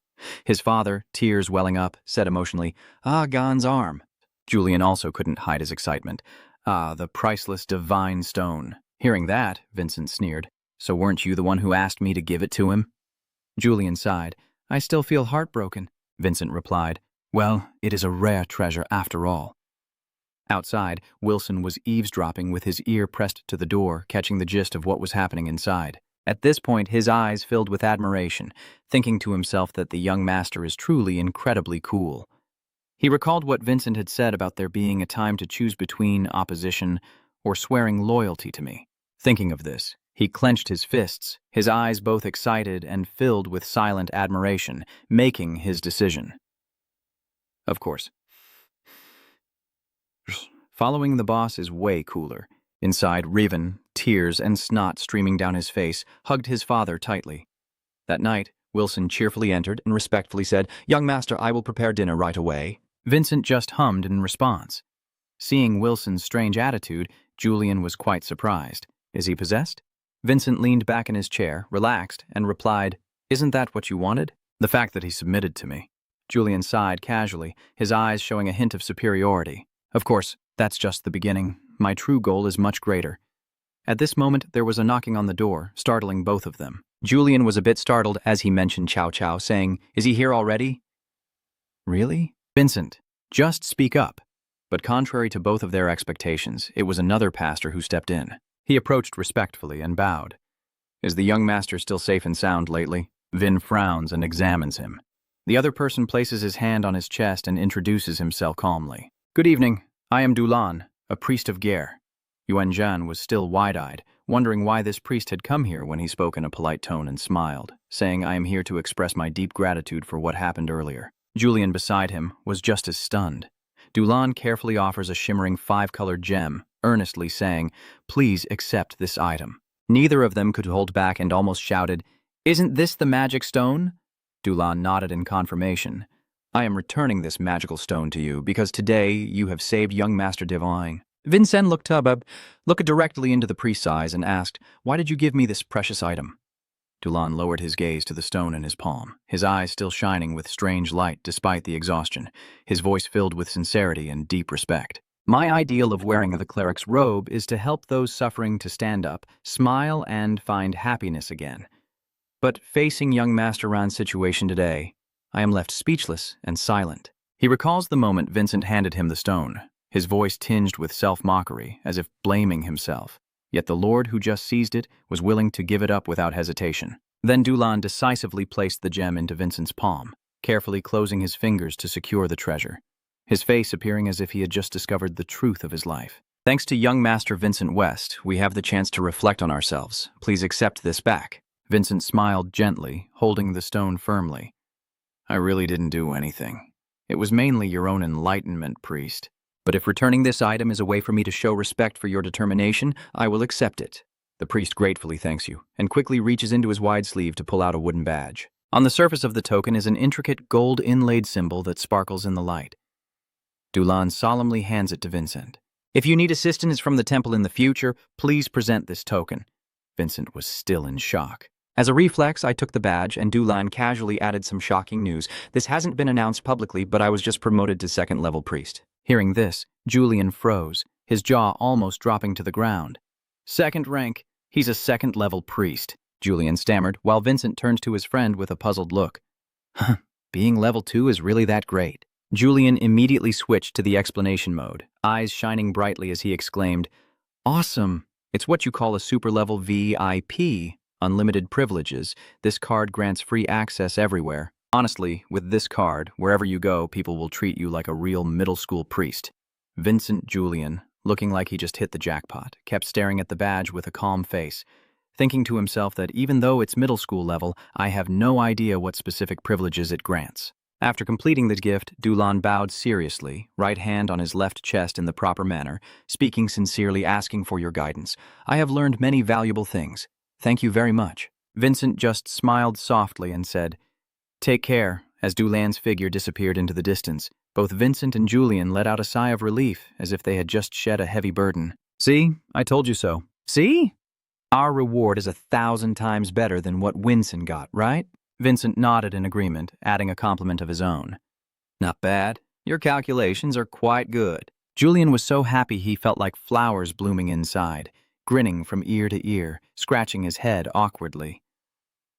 His father, tears welling up, said emotionally, "Ah, Gon's arm." Julian also couldn't hide his excitement. "Ah, the priceless divine stone." Hearing that, Vincent sneered. "So weren't you the one who asked me to give it to him?" Julian sighed. "I still feel heartbroken." Vincent replied, "Well, it is a rare treasure after all." Outside, Wilson was eavesdropping with his ear pressed to the door, catching the gist of what was happening inside. At this point, his eyes filled with admiration, thinking to himself that the young master is truly incredibly cool. He recalled what Vincent had said about there being a time to choose between opposition or swearing loyalty to me. Thinking of this, He clenched his fists, his eyes both excited and filled with silent admiration, making his decision. Of course. Following the boss is way cooler. Inside, Riven, tears and snot streaming down his face, hugged his father tightly. That night, Wilson cheerfully entered and respectfully said, "Young master, I will prepare dinner right away." Vincent just hummed in response. Seeing Wilson's strange attitude, Julian was quite surprised. Is he possessed? Vincent leaned back in his chair, relaxed, and replied, "Isn't that what you wanted?" "The fact that he submitted to me." Julian sighed casually, his eyes showing a hint of superiority. "Of course, that's just the beginning. My true goal is much greater." At this moment, there was a knocking on the door, startling both of them. Julian was a bit startled as he mentioned Chow Chow, saying, "Is he here already?" "Really?" "Vincent, just speak up." But contrary to both of their expectations, it was another pastor who stepped in. He approached respectfully and bowed. "Is the young master still safe and sound lately?" Vin frowns and examines him. The other person places his hand on his chest and introduces himself calmly. "Good evening. I am Dulan, a priest of Ger." Yuan Zhan was still wide-eyed, wondering why this priest had come here when he spoke in a polite tone and smiled, saying, "I am here to express my deep gratitude for what happened earlier." Julian beside him was just as stunned. Dulan carefully offers a shimmering 5-colored gem, earnestly saying, "Please accept this item." Neither of them could hold back and almost shouted, "Isn't this the magic stone?" Dulan nodded in confirmation. "I am returning this magical stone to you because today you have saved young Master Divine." Vincent looked directly into the priest's eyes and asked, "Why did you give me this precious item?" Dulan lowered his gaze to the stone in his palm, his eyes still shining with strange light despite the exhaustion, his voice filled with sincerity and deep respect. "My ideal of wearing the cleric's robe is to help those suffering to stand up, smile, and find happiness again. But facing young Master Ran's situation today, I am left speechless and silent." He recalls the moment Vincent handed him the stone, his voice tinged with self-mockery, as if blaming himself. Yet the Lord who just seized it was willing to give it up without hesitation. Then Dulan decisively placed the gem into Vincent's palm, carefully closing his fingers to secure the treasure, his face appearing as if he had just discovered the truth of his life. "Thanks to young Master Vincent West, we have the chance to reflect on ourselves. Please accept this back." Vincent smiled gently, holding the stone firmly. "I really didn't do anything. It was mainly your own enlightenment, priest. But if returning this item is a way for me to show respect for your determination, I will accept it." The priest gratefully thanks you, and quickly reaches into his wide sleeve to pull out a wooden badge. On the surface of the token is an intricate gold inlaid symbol that sparkles in the light. Dulan solemnly hands it to Vincent. "If you need assistance from the temple in the future, please present this token." Vincent was still in shock. As a reflex, I took the badge, and Dulan casually added some shocking news. "This hasn't been announced publicly, but I was just promoted to second-level priest." Hearing this, Julian froze, his jaw almost dropping to the ground. "Second rank? He's a second-level priest," Julian stammered, while Vincent turned to his friend with a puzzled look. "Huh, being level 2 is really that great." Julian immediately switched to the explanation mode, eyes shining brightly as he exclaimed, "Awesome! It's what you call a super-level VIP. Unlimited privileges. This card grants free access everywhere. Honestly, with this card, wherever you go, people will treat you like a real middle school priest." Vincent Julian, looking like he just hit the jackpot, kept staring at the badge with a calm face, thinking to himself that even though it's middle school level, I have no idea what specific privileges it grants. After completing the gift, Dulan bowed seriously, right hand on his left chest in the proper manner, speaking sincerely, asking for your guidance. "I have learned many valuable things. Thank you very much." Vincent just smiled softly and said, "Take care." As Dulan's figure disappeared into the distance, both Vincent and Julian let out a sigh of relief, as if they had just shed a heavy burden. "See? I told you so." "See? Our reward is 1,000 times better than what Winston got, right?" Vincent nodded in agreement, adding a compliment of his own. "Not bad. Your calculations are quite good." Julian was so happy he felt like flowers blooming inside, grinning from ear to ear, scratching his head awkwardly.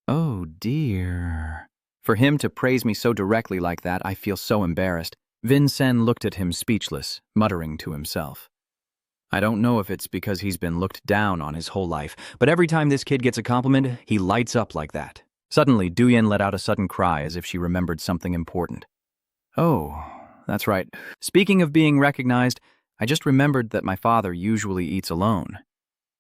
"Oh dear. For him to praise me so directly like that, I feel so embarrassed." Vincent looked at him speechless, muttering to himself. "I don't know if it's because he's been looked down on his whole life, but every time this kid gets a compliment, he lights up like that." Suddenly, Duyan let out a sudden cry as if she remembered something important. "Oh, that's right. Speaking of being recognized, I just remembered that my father usually eats alone."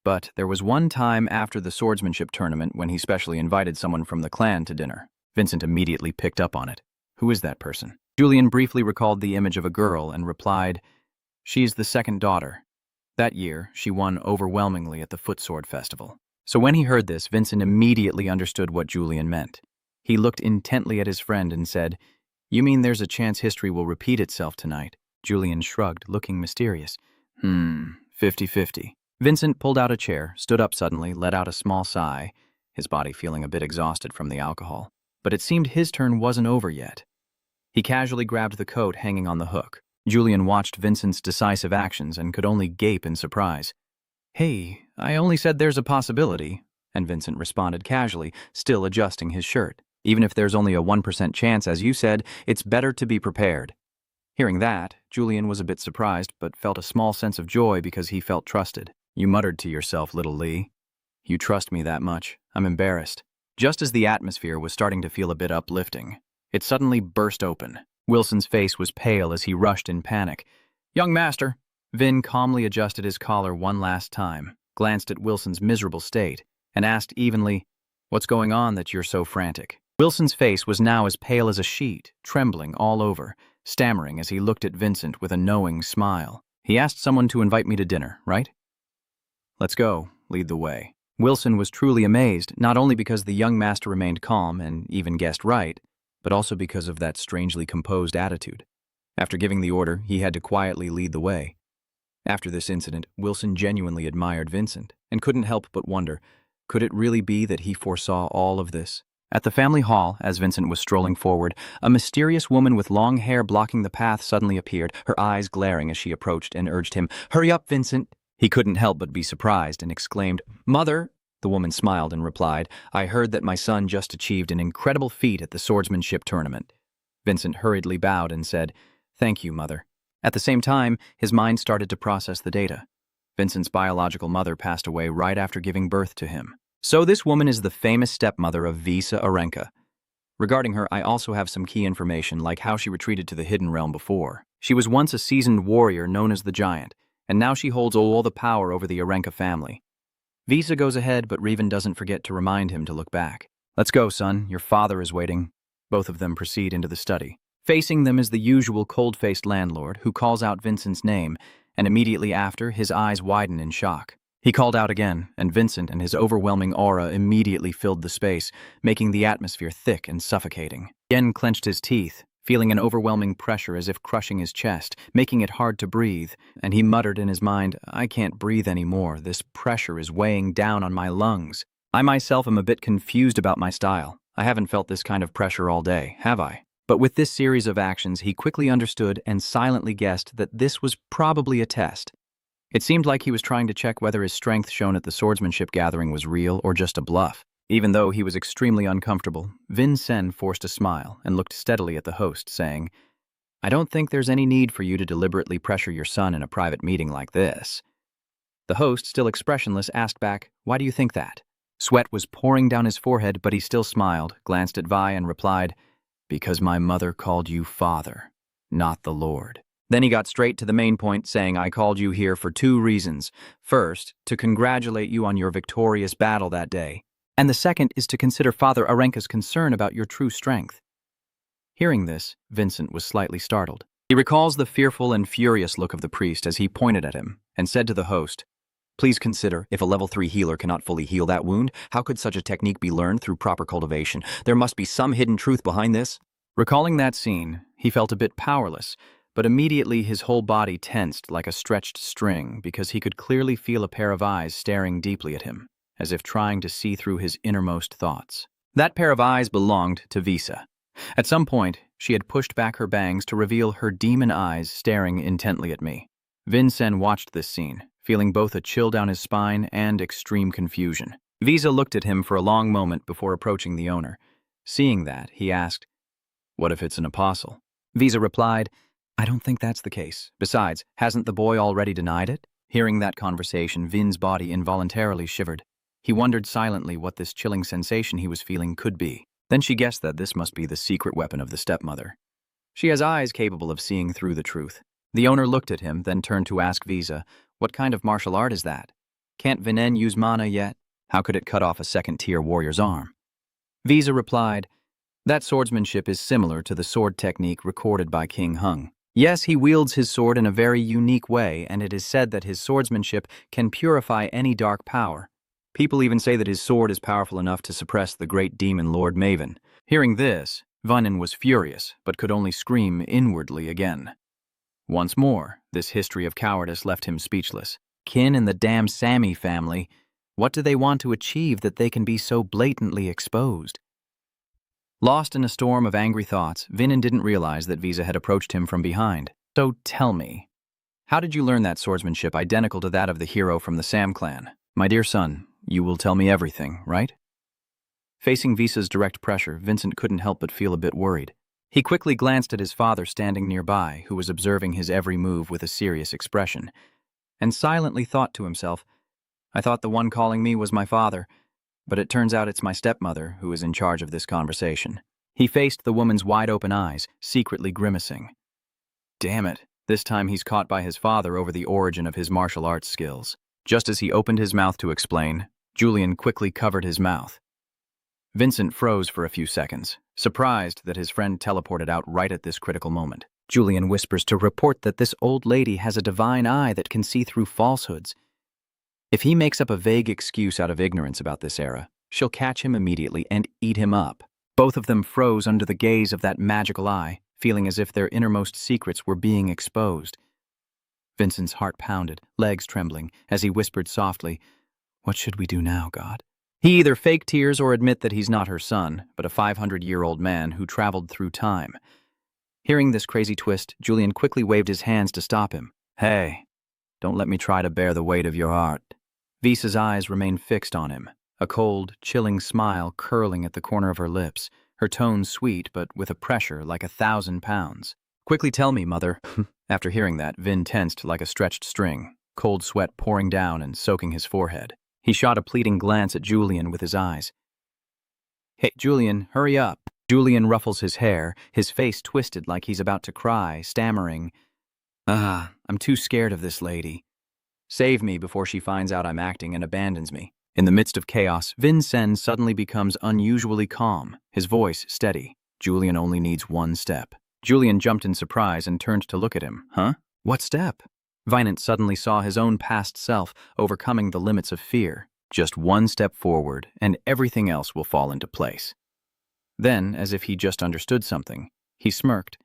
But there was one time after the swordsmanship tournament when he specially invited someone from the clan to dinner. Vincent immediately picked up on it. Who is that person? Julian briefly recalled the image of a girl and replied, "She's the second daughter. That year, she won overwhelmingly at the Footsword Festival." So when he heard this, Vincent immediately understood what Julian meant. He looked intently at his friend and said, "You mean there's a chance history will repeat itself tonight?" Julian shrugged, looking mysterious. 50-50. Vincent pulled out a chair, stood up suddenly, let out a small sigh, his body feeling a bit exhausted from the alcohol. But it seemed his turn wasn't over yet. He casually grabbed the coat hanging on the hook. Julian watched Vincent's decisive actions and could only gape in surprise. "Hey, I only said there's a possibility," and Vincent responded casually, still adjusting his shirt. "Even if there's only a 1% chance, as you said, it's better to be prepared." Hearing that, Julian was a bit surprised, but felt a small sense of joy because he felt trusted. "You muttered to yourself, little Lee. You trust me that much. I'm embarrassed." Just as the atmosphere was starting to feel a bit uplifting, it suddenly burst open. Wilson's face was pale as he rushed in panic. "Young master!" Vin calmly adjusted his collar one last time, glanced at Wilson's miserable state, and asked evenly, "What's going on that you're so frantic?" Wilson's face was now as pale as a sheet, trembling all over, stammering as he looked at Vincent with a knowing smile. "He asked someone to invite me to dinner, right? Let's go, lead the way." Wilson was truly amazed, not only because the young master remained calm and even guessed right, but also because of that strangely composed attitude. After giving the order, he had to quietly lead the way. After this incident, Wilson genuinely admired Vincent and couldn't help but wonder, could it really be that he foresaw all of this? At the family hall, as Vincent was strolling forward, a mysterious woman with long hair blocking the path suddenly appeared, her eyes glaring as she approached and urged him, "Hurry up, Vincent!" He couldn't help but be surprised and exclaimed, "Mother!" The woman smiled and replied, "I heard that my son just achieved an incredible feat at the swordsmanship tournament." Vincent hurriedly bowed and said, "Thank you, Mother." At the same time, his mind started to process the data. Vincent's biological mother passed away right after giving birth to him. So this woman is the famous stepmother of Visa Arenka. Regarding her, I also have some key information, like how she retreated to the Hidden Realm before. She was once a seasoned warrior known as the Giant, and now she holds all the power over the Arenka family. Visa goes ahead, but Revan doesn't forget to remind him to look back. "Let's go, son. Your father is waiting." Both of them proceed into the study. Facing them is the usual cold-faced landlord, who calls out Vincent's name, and immediately after, his eyes widen in shock. He called out again, and Vincent and his overwhelming aura immediately filled the space, making the atmosphere thick and suffocating. Yen clenched his teeth, feeling an overwhelming pressure as if crushing his chest, making it hard to breathe, and he muttered in his mind, "I can't breathe anymore. This pressure is weighing down on my lungs." I myself am a bit confused about my style. I haven't felt this kind of pressure all day, have I? But with this series of actions, he quickly understood and silently guessed that this was probably a test. It seemed like he was trying to check whether his strength shown at the swordsmanship gathering was real or just a bluff. Even though he was extremely uncomfortable, Vin Sen forced a smile and looked steadily at the host, saying, "I don't think there's any need for you to deliberately pressure your son in a private meeting like this." The host, still expressionless, asked back, "Why do you think that?" Sweat was pouring down his forehead, but he still smiled, glanced at Vi, and replied, "Because my mother called you father, not the Lord." Then he got straight to the main point, saying, "I called you here for 2 reasons. First, to congratulate you on your victorious battle that day. And the second is to consider Father Arenka's concern about your true strength." Hearing this, Vincent was slightly startled. He recalls the fearful and furious look of the priest as he pointed at him and said to the host, "Please consider, if a level 3 healer cannot fully heal that wound, how could such a technique be learned through proper cultivation? There must be some hidden truth behind this." Recalling that scene, he felt a bit powerless, but immediately his whole body tensed like a stretched string because he could clearly feel a pair of eyes staring deeply at him, as if trying to see through his innermost thoughts. That pair of eyes belonged to Visa. At some point, she had pushed back her bangs to reveal her demon eyes staring intently at me. Vin Sen watched this scene, feeling both a chill down his spine and extreme confusion. Visa looked at him for a long moment before approaching the owner. Seeing that, he asked, "What if it's an apostle?" Visa replied, "I don't think that's the case. Besides, hasn't the boy already denied it?" Hearing that conversation, Vin's body involuntarily shivered. He wondered silently what this chilling sensation he was feeling could be. Then she guessed that this must be the secret weapon of the stepmother. She has eyes capable of seeing through the truth. The owner looked at him, then turned to ask Visa, "What kind of martial art is that?" Can't Vinen use mana yet? How could it cut off a second-tier warrior's arm? Visa replied, that swordsmanship is similar to the sword technique recorded by King Hung. Yes, he wields his sword in a very unique way, and it is said that his swordsmanship can purify any dark power. People even say that his sword is powerful enough to suppress the great demon Lord Maven. Hearing this, Vinen was furious, but could only scream inwardly again. Once more, this history of cowardice left him speechless. Kin in the damn Sammy family. What do they want to achieve that they can be so blatantly exposed? Lost in a storm of angry thoughts, Vinen didn't realize that Visa had approached him from behind. So tell me, how did you learn that swordsmanship identical to that of the hero from the Sam clan? My dear son, you will tell me everything, right? Facing Visa's direct pressure, Vincent couldn't help but feel a bit worried. He quickly glanced at his father standing nearby, who was observing his every move with a serious expression, and silently thought to himself, I thought the one calling me was my father, but it turns out it's my stepmother who is in charge of this conversation. He faced the woman's wide-open eyes, secretly grimacing. Damn it, this time he's caught by his father over the origin of his martial arts skills. Just as he opened his mouth to explain, Julian quickly covered his mouth. Vincent froze for a few seconds, surprised that his friend teleported out right at this critical moment. Julian whispers to report that this old lady has a divine eye that can see through falsehoods. If he makes up a vague excuse out of ignorance about this era, she'll catch him immediately and eat him up. Both of them froze under the gaze of that magical eye, feeling as if their innermost secrets were being exposed. Vincent's heart pounded, legs trembling, as he whispered softly, What should we do now, God? He either fake tears or admit that he's not her son, but a 500-year-old man who traveled through time. Hearing this crazy twist, Julian quickly waved his hands to stop him. Hey, don't let me try to bear the weight of your heart. Visa's eyes remained fixed on him, a cold, chilling smile curling at the corner of her lips, her tone sweet but with a pressure like 1,000 pounds. Quickly tell me, mother. After hearing that, Vin tensed like a stretched string, cold sweat pouring down and soaking his forehead. He shot a pleading glance at Julian with his eyes. Hey, Julian, hurry up. Julian ruffles his hair, his face twisted like he's about to cry, stammering, I'm too scared of this lady. Save me before she finds out I'm acting and abandons me. In the midst of chaos, Vincent suddenly becomes unusually calm, his voice steady. Julian only needs one step. Julian jumped in surprise and turned to look at him. Huh? What step? Vincent suddenly saw his own past self overcoming the limits of fear. Just one step forward, and everything else will fall into place. Then, as if he just understood something, he smirked,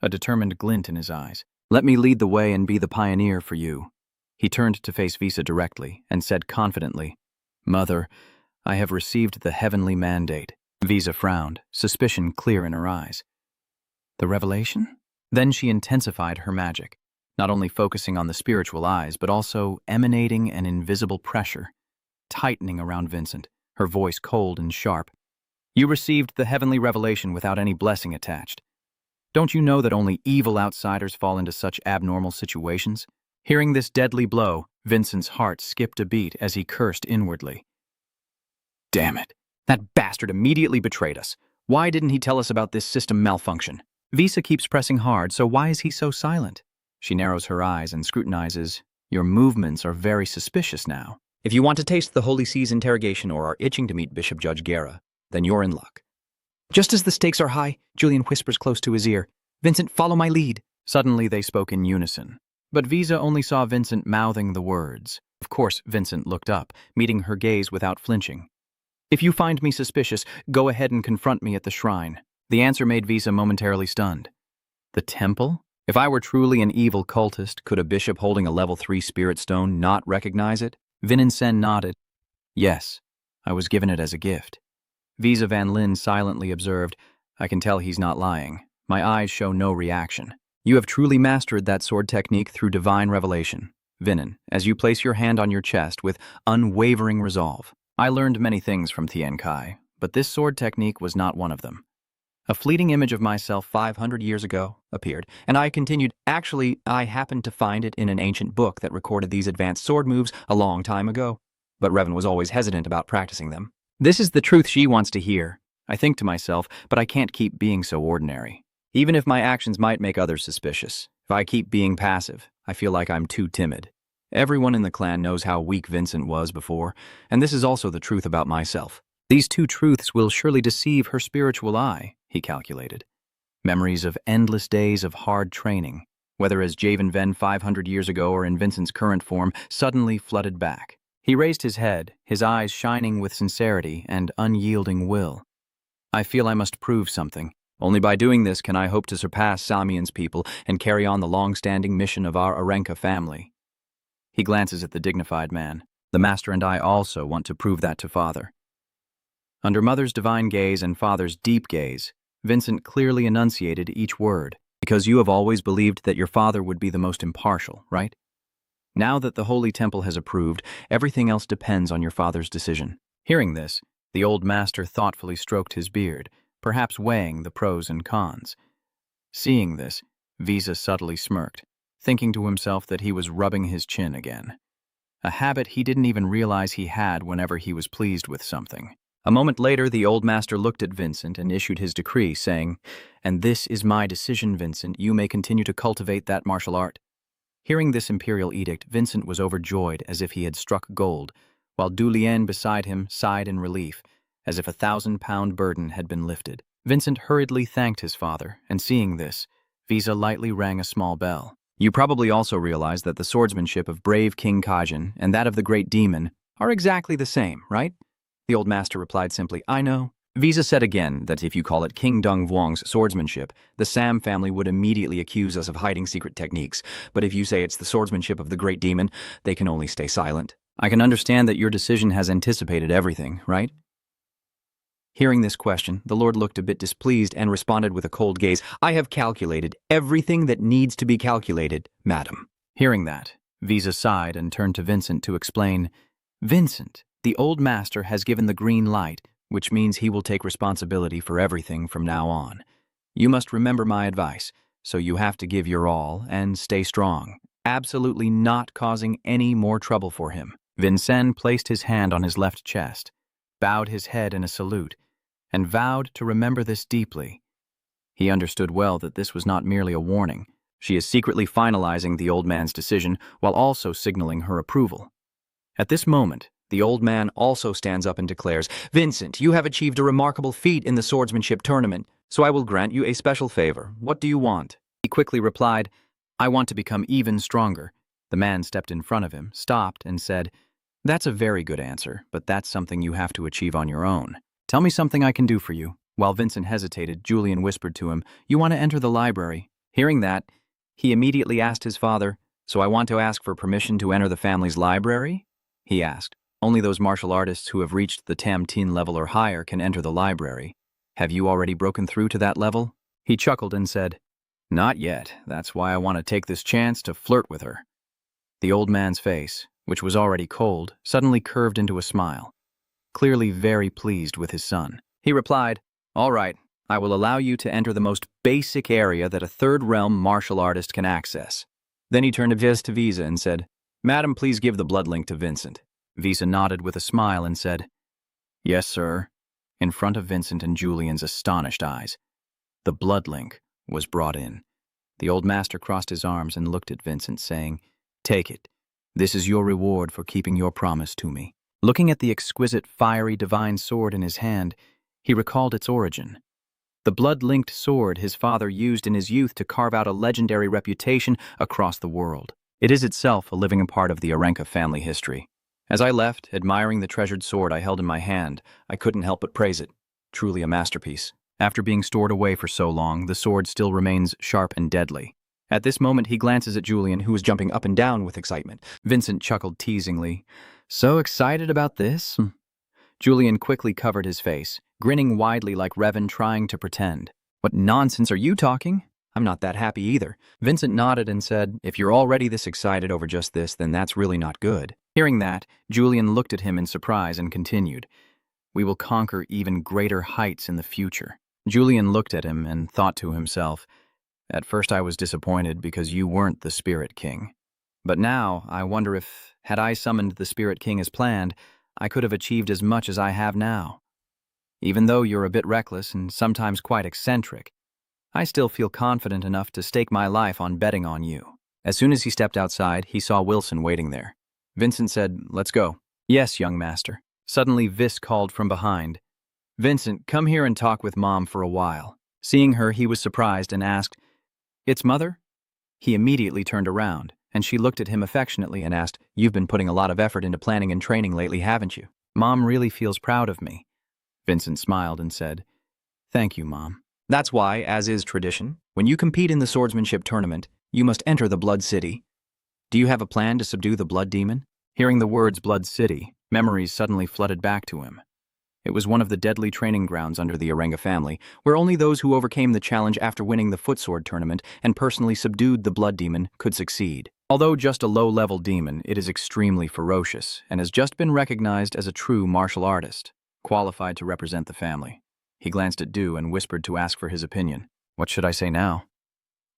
a determined glint in his eyes. Let me lead the way and be the pioneer for you. He turned to face Visa directly and said confidently, Mother, I have received the heavenly mandate. Visa frowned, suspicion clear in her eyes. The revelation? Then she intensified her magic, not only focusing on the spiritual eyes, but also emanating an invisible pressure, tightening around Vincent, her voice cold and sharp. You received the heavenly revelation without any blessing attached. Don't you know that only evil outsiders fall into such abnormal situations? Hearing this deadly blow, Vincent's heart skipped a beat as he cursed inwardly. Damn it. That bastard immediately betrayed us. Why didn't he tell us about this system malfunction? Visa keeps pressing hard, so why is he so silent? She narrows her eyes and scrutinizes. Your movements are very suspicious now. If you want to taste the Holy See's interrogation or are itching to meet Bishop Judge Guerra, then you're in luck. Just as the stakes are high, Julian whispers close to his ear, Vincent, follow my lead. Suddenly they spoke in unison. But Visa only saw Vincent mouthing the words. Of course, Vincent looked up, meeting her gaze without flinching. If you find me suspicious, go ahead and confront me at the shrine. The answer made Visa momentarily stunned. The temple? If I were truly an evil cultist, could a bishop holding a level 3 spirit stone not recognize it? Vincent nodded. Yes, I was given it as a gift. Visa Van Lin silently observed, I can tell he's not lying. My eyes show no reaction. You have truly mastered that sword technique through divine revelation. Vinin, as you place your hand on your chest with unwavering resolve. I learned many things from Tien Kai, but this sword technique was not one of them. A fleeting image of myself 500 years ago appeared, and I continued, actually, I happened to find it in an ancient book that recorded these advanced sword moves a long time ago. But Revan was always hesitant about practicing them. This is the truth she wants to hear. I think to myself, but I can't keep being so ordinary. Even if my actions might make others suspicious, if I keep being passive, I feel like I'm too timid. Everyone in the clan knows how weak Vincent was before, and this is also the truth about myself. These two truths will surely deceive her spiritual eye, he calculated. Memories of endless days of hard training, whether as Javen Ven 500 years ago or in Vincent's current form, suddenly flooded back. He raised his head, his eyes shining with sincerity and unyielding will. I feel I must prove something. Only by doing this can I hope to surpass Samian's people and carry on the long-standing mission of our Arenka family. He glances at the dignified man. The master and I also want to prove that to father. Under mother's divine gaze and father's deep gaze, Vincent clearly enunciated each word. Because you have always believed that your father would be the most impartial, right? Now that the Holy Temple has approved, everything else depends on your father's decision. Hearing this, the old master thoughtfully stroked his beard, perhaps weighing the pros and cons. Seeing this, Visa subtly smirked, thinking to himself that he was rubbing his chin again. A habit he didn't even realize he had whenever he was pleased with something. A moment later, the old master looked at Vincent and issued his decree, saying, "And this is my decision, Vincent. You may continue to cultivate that martial art." Hearing this imperial edict, Vincent was overjoyed as if he had struck gold, while Du Lien beside him sighed in relief, as if a 1,000-pound burden had been lifted. Vincent hurriedly thanked his father, and seeing this, Visa lightly rang a small bell. You probably also realize that the swordsmanship of brave King Kajin and that of the great demon are exactly the same, right? The old master replied simply, I know. Visa said again that if you call it King Dung Vuong's swordsmanship, the Sam family would immediately accuse us of hiding secret techniques. But if you say it's the swordsmanship of the great demon, they can only stay silent. I can understand that your decision has anticipated everything, right? Hearing this question, the Lord looked a bit displeased and responded with a cold gaze. I have calculated everything that needs to be calculated, madam. Hearing that, Visa sighed and turned to Vincent to explain, Vincent, the old master has given the green light, which means he will take responsibility for everything from now on. You must remember my advice, so you have to give your all and stay strong, absolutely not causing any more trouble for him. Vincent placed his hand on his left chest, bowed his head in a salute, and vowed to remember this deeply. He understood well that this was not merely a warning. She is secretly finalizing the old man's decision while also signaling her approval. At this moment, the old man also stands up and declares, Vincent, you have achieved a remarkable feat in the swordsmanship tournament, so I will grant you a special favor. What do you want? He quickly replied, I want to become even stronger. The man stepped in front of him, stopped, and said, That's a very good answer, but that's something you have to achieve on your own. Tell me something I can do for you. While Vincent hesitated, Julian whispered to him, You want to enter the library? Hearing that, he immediately asked his father, So I want to ask for permission to enter the family's library? He asked. Only those martial artists who have reached the Tam Tin level or higher can enter the library. Have you already broken through to that level? He chuckled and said, Not yet. That's why I want to take this chance to flirt with her. The old man's face, which was already cold, suddenly curved into a smile, clearly very pleased with his son. He replied, All right, I will allow you to enter the most basic area that a third realm martial artist can access. Then he turned to Visa and said, Madam, please give the blood link to Vincent. Visa nodded with a smile and said, Yes, sir, in front of Vincent and Julian's astonished eyes. The blood link was brought in. The old master crossed his arms and looked at Vincent, saying, Take it. This is your reward for keeping your promise to me. Looking at the exquisite, fiery, divine sword in his hand, he recalled its origin. The blood-linked sword his father used in his youth to carve out a legendary reputation across the world. It is itself a living part of the Arenka family history. As I left, admiring the treasured sword I held in my hand, I couldn't help but praise it. Truly a masterpiece. After being stored away for so long, the sword still remains sharp and deadly. At this moment, he glances at Julian, who is jumping up and down with excitement. Vincent chuckled teasingly. So excited about this? Julian quickly covered his face, grinning widely like Revan trying to pretend. What nonsense are you talking? I'm not that happy either. Vincent nodded and said, If you're already this excited over just this, then that's really not good. Hearing that, Julian looked at him in surprise and continued, We will conquer even greater heights in the future. Julian looked at him and thought to himself, At first I was disappointed because you weren't the Spirit King. But now I wonder if, had I summoned the Spirit King as planned, I could have achieved as much as I have now. Even though you're a bit reckless and sometimes quite eccentric, I still feel confident enough to stake my life on betting on you. As soon as he stepped outside, he saw Wilson waiting there. Vincent said, "Let's go." "Yes, young master." Suddenly, Vis called from behind. "Vincent, come here and talk with Mom for a while." Seeing her, he was surprised and asked, "It's Mother?" He immediately turned around, and she looked at him affectionately and asked, "You've been putting a lot of effort into planning and training lately, haven't you?" "Mom really feels proud of me." Vincent smiled and said, "Thank you, Mom." "That's why, as is tradition, when you compete in the swordsmanship tournament, you must enter the Blood City. Do you have a plan to subdue the Blood Demon?" Hearing the words Blood City, memories suddenly flooded back to him. It was one of the deadly training grounds under the Arenga family, where only those who overcame the challenge after winning the footsword tournament and personally subdued the Blood Demon could succeed. Although just a low-level demon, it is extremely ferocious and has just been recognized as a true martial artist, qualified to represent the family. He glanced at Du and whispered to ask for his opinion. "What should I say now?"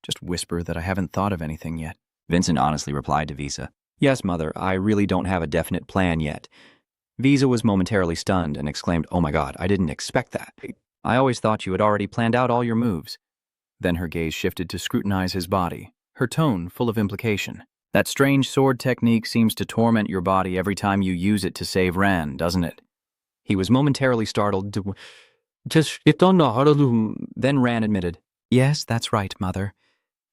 "Just whisper that I haven't thought of anything yet." Vincent honestly replied to Visa. "Yes, Mother, I really don't have a definite plan yet." Visa was momentarily stunned and exclaimed, "Oh my God, I didn't expect that. I always thought you had already planned out all your moves." Then her gaze shifted to scrutinize his body, her tone full of implication. "That strange sword technique seems to torment your body every time you use it to save Ran, doesn't it?" He was momentarily startled. Then Ran admitted, "Yes, that's right, Mother."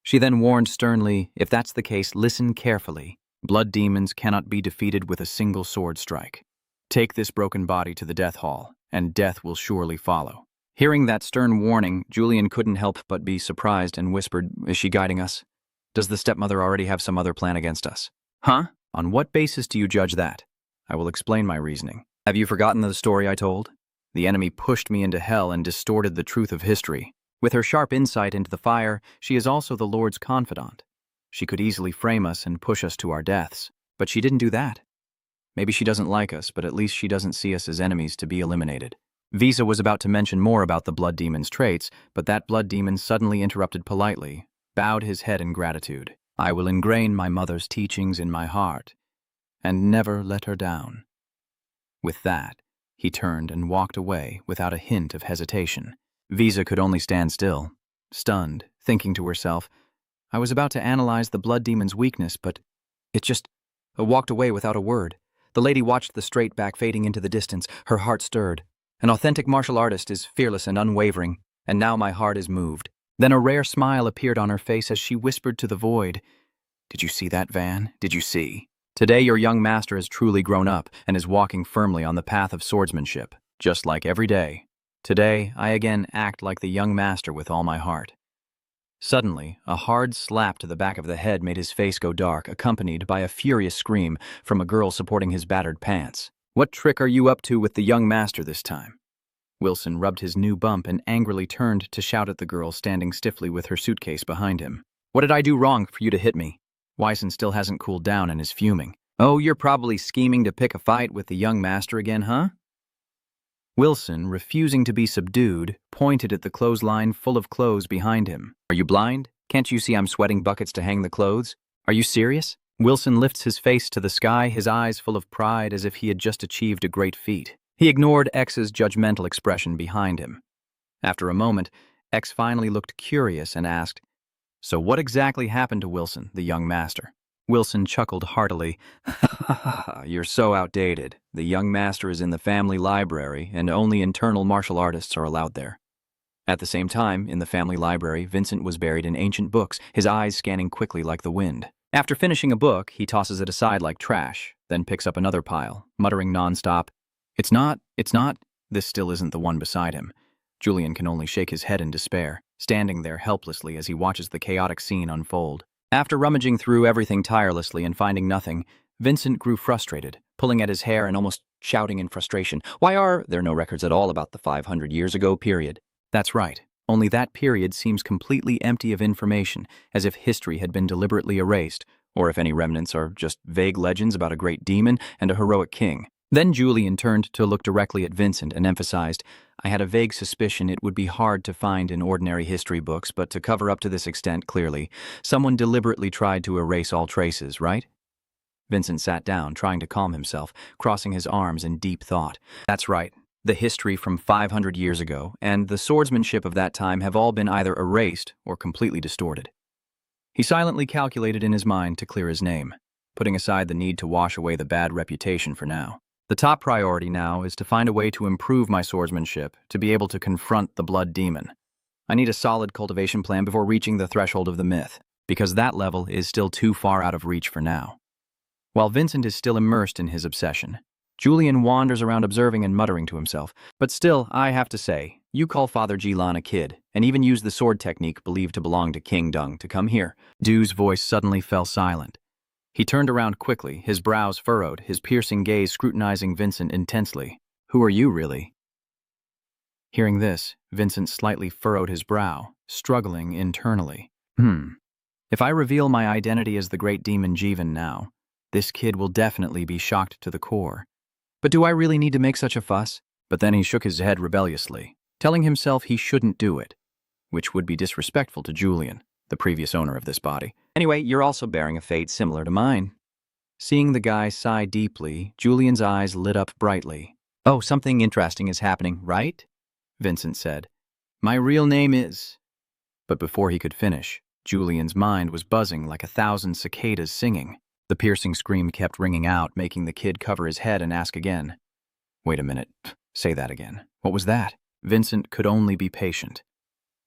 She then warned sternly, "If that's the case, listen carefully. Blood demons cannot be defeated with a single sword strike. Take this broken body to the death hall, and death will surely follow." Hearing that stern warning, Julian couldn't help but be surprised and whispered, "Is she guiding us? Does the stepmother already have some other plan against us?" "Huh? On what basis do you judge that?" "I will explain my reasoning. Have you forgotten the story I told? The enemy pushed me into hell and distorted the truth of history. With her sharp insight into the fire, she is also the Lord's confidant. She could easily frame us and push us to our deaths, but she didn't do that. Maybe she doesn't like us, but at least she doesn't see us as enemies to be eliminated." Visa was about to mention more about the Blood Demon's traits, but that Blood Demon suddenly interrupted politely, bowed his head in gratitude. "I will ingrain my mother's teachings in my heart, and never let her down." With that, he turned and walked away without a hint of hesitation. Visa could only stand still, stunned, thinking to herself, "I was about to analyze the Blood Demon's weakness, but it just walked away without a word." The lady watched the straight back fading into the distance, her heart stirred. An authentic martial artist is fearless and unwavering, and now my heart is moved. Then a rare smile appeared on her face as she whispered to the void, "Did you see that, Van? Did you see? Today your young master has truly grown up and is walking firmly on the path of swordsmanship, just like every day. Today, I again act like the young master with all my heart." Suddenly, a hard slap to the back of the head made his face go dark, accompanied by a furious scream from a girl supporting his battered pants. "What trick are you up to with the young master this time?" Wilson rubbed his new bump and angrily turned to shout at the girl standing stiffly with her suitcase behind him. "What did I do wrong for you to hit me?" Wyson still hasn't cooled down and is fuming. "Oh, you're probably scheming to pick a fight with the young master again, huh?" Wilson, refusing to be subdued, pointed at the clothesline full of clothes behind him. "Are you blind? Can't you see I'm sweating buckets to hang the clothes? Are you serious?" Wilson lifts his face to the sky, his eyes full of pride as if he had just achieved a great feat. He ignored X's judgmental expression behind him. After a moment, X finally looked curious and asked, "So what exactly happened to Wilson, the young master?" Wilson chuckled heartily. "You're so outdated. The young master is in the family library, and only internal martial artists are allowed there." At the same time, in the family library, Vincent was buried in ancient books, his eyes scanning quickly like the wind. After finishing a book, he tosses it aside like trash, then picks up another pile, muttering nonstop, It's not. This still isn't the one beside him. Julian can only shake his head in despair, standing there helplessly as he watches the chaotic scene unfold. After rummaging through everything tirelessly and finding nothing, Vincent grew frustrated, pulling at his hair and almost shouting in frustration, "Why are there no records at all about the 500 years ago period?" That's right. Only that period seems completely empty of information, as if history had been deliberately erased, or if any remnants are just vague legends about a great demon and a heroic king. Then Julian turned to look directly at Vincent and emphasized, "I had a vague suspicion it would be hard to find in ordinary history books, but to cover up to this extent clearly, someone deliberately tried to erase all traces, right?" Vincent sat down, trying to calm himself, crossing his arms in deep thought. "That's right. The history from 500 years ago and the swordsmanship of that time have all been either erased or completely distorted." He silently calculated in his mind to clear his name, putting aside the need to wash away the bad reputation for now. The top priority now is to find a way to improve my swordsmanship to be able to confront the blood demon. I need a solid cultivation plan before reaching the threshold of the myth, because that level is still too far out of reach for now. While Vincent is still immersed in his obsession, Julian wanders around observing and muttering to himself. But still, I have to say, you call Father Jilan a kid, and even use the sword technique believed to belong to King Dung to come here. Du's voice suddenly fell silent. He turned around quickly, his brows furrowed, his piercing gaze scrutinizing Vincent intensely. Who are you, really? Hearing this, Vincent slightly furrowed his brow, struggling internally. If I reveal my identity as the great demon Jivan now, this kid will definitely be shocked to the core. But do I really need to make such a fuss? But then he shook his head rebelliously, telling himself he shouldn't do it, which would be disrespectful to Julian, the previous owner of this body. Anyway, you're also bearing a fate similar to mine. Seeing the guy sigh deeply, Julian's eyes lit up brightly. Oh, something interesting is happening, right? Vincent said. My real name is... But before he could finish, Julian's mind was buzzing like 1,000 cicadas singing. The piercing scream kept ringing out, making the kid cover his head and ask again. Wait a minute, say that again. What was that? Vincent could only be patient.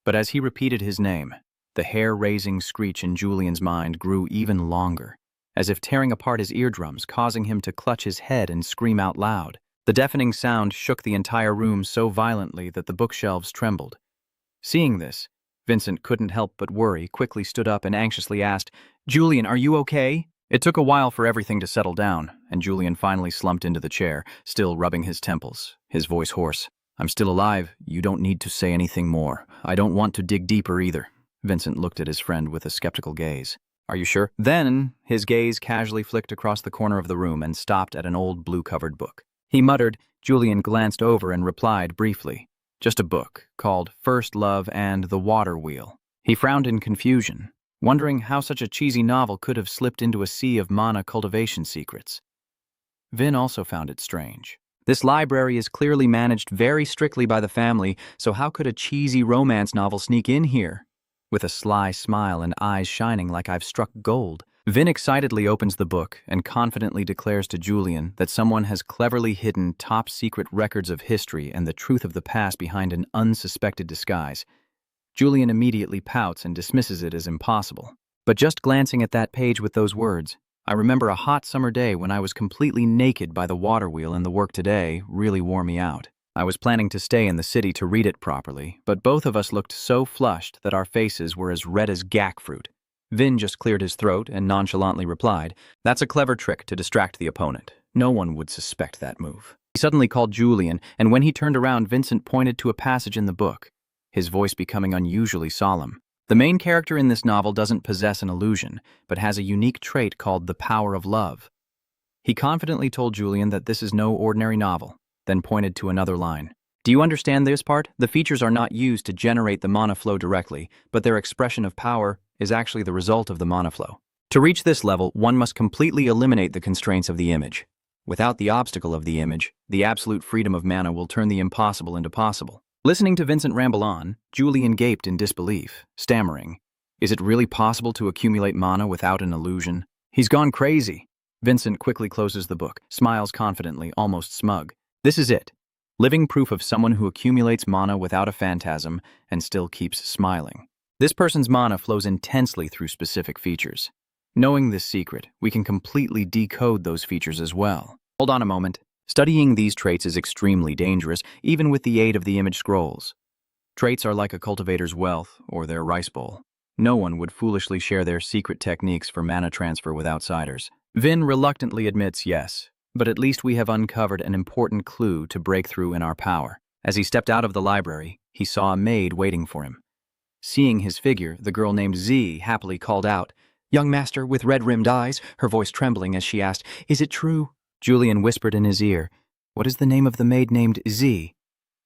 But as he repeated his name, the hair-raising screech in Julian's mind grew even longer, as if tearing apart his eardrums, causing him to clutch his head and scream out loud. The deafening sound shook the entire room so violently that the bookshelves trembled. Seeing this, Vincent couldn't help but worry, quickly stood up and anxiously asked, Julian, are you okay? It took a while for everything to settle down, and Julian finally slumped into the chair, still rubbing his temples, his voice hoarse. I'm still alive. You don't need to say anything more. I don't want to dig deeper either. Vincent looked at his friend with a skeptical gaze. Are you sure? Then, his gaze casually flicked across the corner of the room and stopped at an old blue-covered book. He muttered. Julian glanced over and replied briefly. Just a book, called First Love and the Water Wheel. He frowned in confusion, wondering how such a cheesy novel could have slipped into a sea of mana cultivation secrets. Vin also found it strange. This library is clearly managed very strictly by the family, so how could a cheesy romance novel sneak in here? With a sly smile and eyes shining like I've struck gold, Vin excitedly opens the book and confidently declares to Julian that someone has cleverly hidden top-secret records of history and the truth of the past behind an unsuspected disguise. Julian immediately pouts and dismisses it as impossible. But just glancing at that page with those words, I remember a hot summer day when I was completely naked by the water wheel, and the work today really wore me out. I was planning to stay in the city to read it properly, but both of us looked so flushed that our faces were as red as gack fruit. Vin just cleared his throat and nonchalantly replied, That's a clever trick to distract the opponent. No one would suspect that move. He suddenly called Julian, and when he turned around, Vincent pointed to a passage in the book, his voice becoming unusually solemn. The main character in this novel doesn't possess an illusion, but has a unique trait called the power of love. He confidently told Julian that this is no ordinary novel, then pointed to another line. Do you understand this part? The features are not used to generate the mana flow directly, but their expression of power is actually the result of the mana flow. To reach this level, one must completely eliminate the constraints of the image. Without the obstacle of the image, the absolute freedom of mana will turn the impossible into possible. Listening to Vincent ramble on, Julian gaped in disbelief, stammering, Is it really possible to accumulate mana without an illusion? He's gone crazy. Vincent quickly closes the book, smiles confidently, almost smug. This is it. Living proof of someone who accumulates mana without a phantasm and still keeps smiling. This person's mana flows intensely through specific features. Knowing this secret, we can completely decode those features as well. Hold on a moment. Studying these traits is extremely dangerous, even with the aid of the image scrolls. Traits are like a cultivator's wealth or their rice bowl. No one would foolishly share their secret techniques for mana transfer with outsiders. Vin reluctantly admits yes, but at least we have uncovered an important clue to break through in our power. As he stepped out of the library, he saw a maid waiting for him. Seeing his figure, the girl named Z happily called out, Young master with red-rimmed eyes, her voice trembling as she asked, Is it true? Julian whispered in his ear, What is the name of the maid named Z?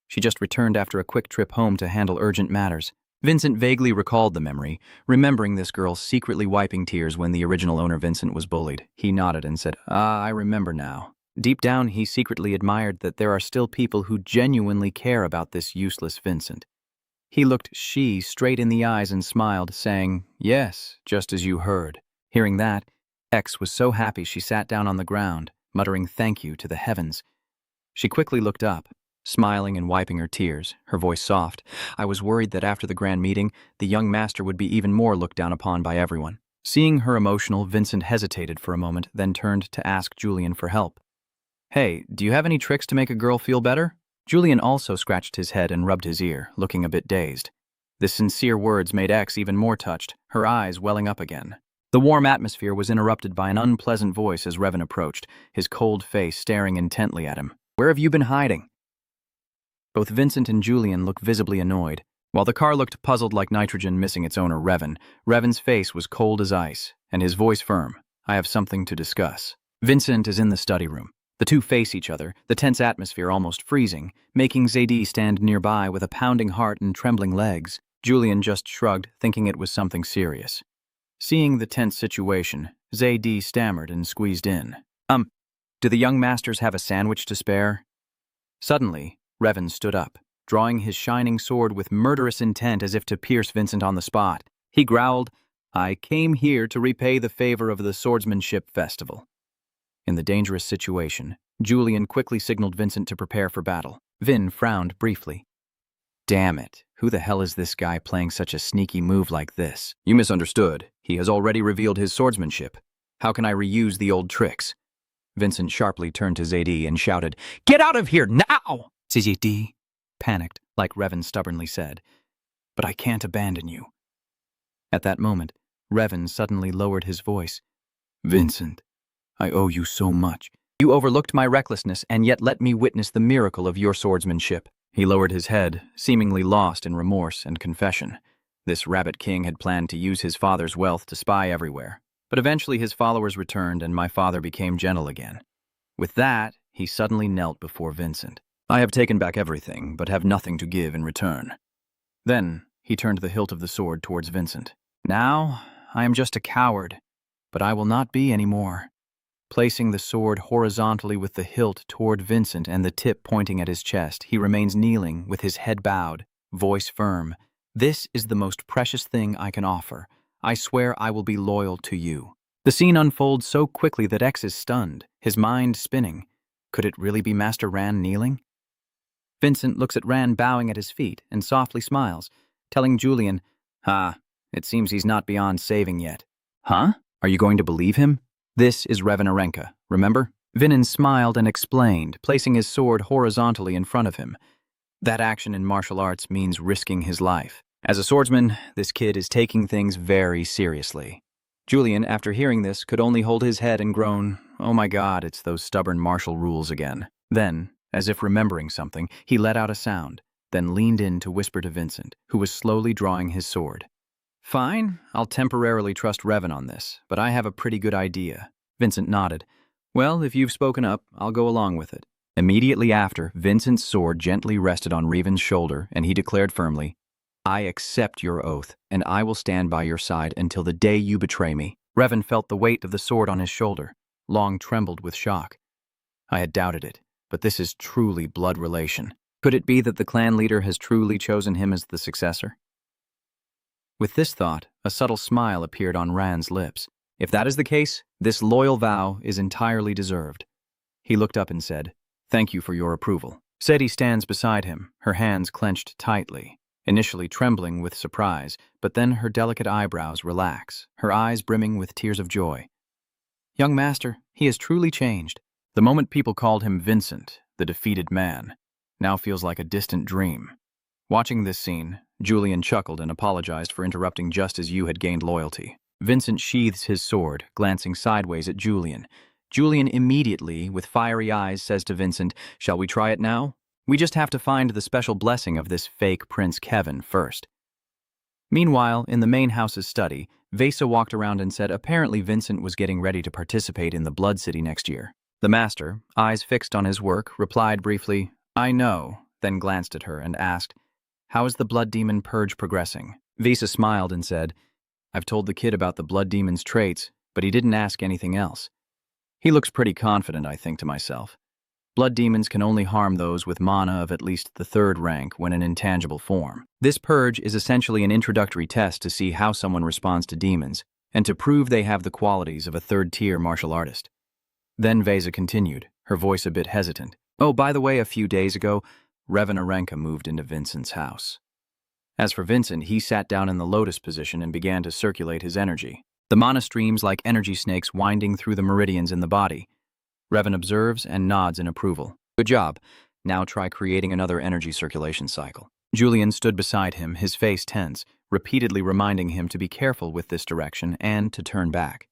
She just returned after a quick trip home to handle urgent matters. Vincent vaguely recalled the memory, remembering this girl secretly wiping tears when the original owner Vincent was bullied. He nodded and said, I remember now. Deep down, he secretly admired that there are still people who genuinely care about this useless Vincent. He looked she straight in the eyes and smiled, saying, "Yes, just as you heard." Hearing that, X was so happy she sat down on the ground, muttering thank you to the heavens. She quickly looked up, smiling and wiping her tears, her voice soft. I was worried that after the grand meeting, the young master would be even more looked down upon by everyone. Seeing her emotional, Vincent hesitated for a moment, then turned to ask Julian for help. "Hey, do you have any tricks to make a girl feel better?" Julian also scratched his head and rubbed his ear, looking a bit dazed. The sincere words made X even more touched, her eyes welling up again. The warm atmosphere was interrupted by an unpleasant voice as Revan approached, his cold face staring intently at him. "Where have you been hiding?" Both Vincent and Julian looked visibly annoyed. While the car looked puzzled like nitrogen missing its owner, Revan's face was cold as ice, and his voice firm. "I have something to discuss." Vincent is in the study room. The two face each other, the tense atmosphere almost freezing, making Zadie stand nearby with a pounding heart and trembling legs. Julian just shrugged, thinking it was something serious. Seeing the tense situation, Zadie stammered and squeezed in. Do the young masters have a sandwich to spare?" Suddenly, Revan stood up, drawing his shining sword with murderous intent as if to pierce Vincent on the spot. He growled, "I came here to repay the favor of the Swordsmanship Festival." In the dangerous situation, Julian quickly signaled Vincent to prepare for battle. Vin frowned briefly. "Damn it, who the hell is this guy playing such a sneaky move like this?" "You misunderstood. He has already revealed his swordsmanship. How can I reuse the old tricks?" Vincent sharply turned to Zadie and shouted, "Get out of here now!" Zadie panicked, like Revan stubbornly said, "But I can't abandon you." At that moment, Revan suddenly lowered his voice. "Vincent, I owe you so much. You overlooked my recklessness and yet let me witness the miracle of your swordsmanship." He lowered his head, seemingly lost in remorse and confession. This rabbit king had planned to use his father's wealth to spy everywhere. But eventually his followers returned and my father became gentle again. With that, he suddenly knelt before Vincent. "I have taken back everything, but have nothing to give in return." Then he turned the hilt of the sword towards Vincent. "Now, I am just a coward, but I will not be any more." Placing the sword horizontally with the hilt toward Vincent and the tip pointing at his chest, he remains kneeling with his head bowed, voice firm. "This is the most precious thing I can offer. I swear I will be loyal to you." The scene unfolds so quickly that X is stunned, his mind spinning. Could it really be Master Ran kneeling? Vincent looks at Ran bowing at his feet and softly smiles, telling Julian, "It seems he's not beyond saving yet." "Huh? Are you going to believe him? This is Revan, remember?" Vinin smiled and explained, placing his sword horizontally in front of him. That action in martial arts means risking his life. As a swordsman, this kid is taking things very seriously. Julian, after hearing this, could only hold his head and groan, "Oh my God, it's those stubborn martial rules again." Then, as if remembering something, he let out a sound, then leaned in to whisper to Vincent, who was slowly drawing his sword. "Fine, I'll temporarily trust Revan on this, but I have a pretty good idea." Vincent nodded. "Well, if you've spoken up, I'll go along with it." Immediately after, Vincent's sword gently rested on Revan's shoulder, and he declared firmly, "I accept your oath, and I will stand by your side until the day you betray me." Revan felt the weight of the sword on his shoulder, long trembled with shock. I had doubted it, but this is truly blood relation. Could it be that the clan leader has truly chosen him as the successor? With this thought, a subtle smile appeared on Ran's lips. If that is the case, this loyal vow is entirely deserved. He looked up and said, "Thank you for your approval." Sadie stands beside him, her hands clenched tightly, initially trembling with surprise, but then her delicate eyebrows relax, her eyes brimming with tears of joy. "Young master, he has truly changed." The moment people called him Vincent, the defeated man, now feels like a distant dream. Watching this scene, Julian chuckled and apologized for interrupting just as you had gained loyalty. Vincent sheathes his sword, glancing sideways at Julian. Julian immediately, with fiery eyes, says to Vincent, "Shall we try it now? We just have to find the special blessing of this fake Prince Kevin first." Meanwhile, in the main house's study, Vesa walked around and said apparently Vincent was getting ready to participate in the Blood City next year. The master, eyes fixed on his work, replied briefly, "I know," then glanced at her and asked, "How is the Blood Demon Purge progressing?" Vesa smiled and said, "I've told the kid about the Blood Demon's traits, but he didn't ask anything else. He looks pretty confident, I think to myself. Blood demons can only harm those with mana of at least the 3rd rank when in intangible form. This purge is essentially an introductory test to see how someone responds to demons, and to prove they have the qualities of a 3rd-tier martial artist. Then Veza continued, her voice a bit hesitant. Oh, by the way, a few days ago, Revan moved into Vincent's house. As for Vincent, he sat down in the lotus position and began to circulate his energy. The mana streams like energy snakes winding through the meridians in the body. Revan observes and nods in approval. Good job. Now try creating another energy circulation cycle. Julian stood beside him, his face tense, repeatedly reminding him to be careful with this direction and to turn back.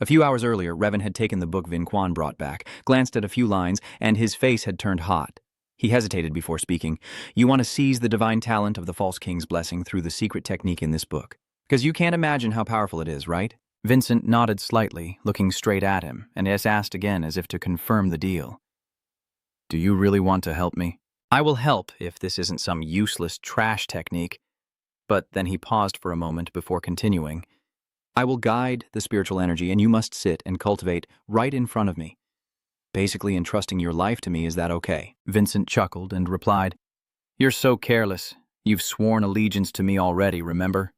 A few hours earlier, Revan had taken the book Vin Quan brought back, glanced at a few lines, and his face had turned hot. He hesitated before speaking. You want to seize the divine talent of the False King's blessing through the secret technique in this book. Because you can't imagine how powerful it is, right? Vincent nodded slightly, looking straight at him, and asked again as if to confirm the deal. Do you really want to help me? I will help if this isn't some useless trash technique. But then he paused for a moment before continuing. I will guide the spiritual energy, and you must sit and cultivate right in front of me. Basically entrusting your life to me, is that okay? Vincent chuckled and replied, You're so careless. You've sworn allegiance to me already, remember?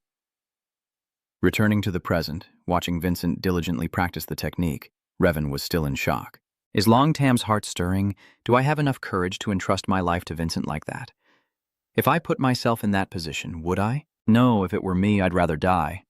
Returning to the present, watching Vincent diligently practice the technique, Revan was still in shock. Is Long Tam's heart stirring? Do I have enough courage to entrust my life to Vincent like that? If I put myself in that position, would I? No, if it were me, I'd rather die.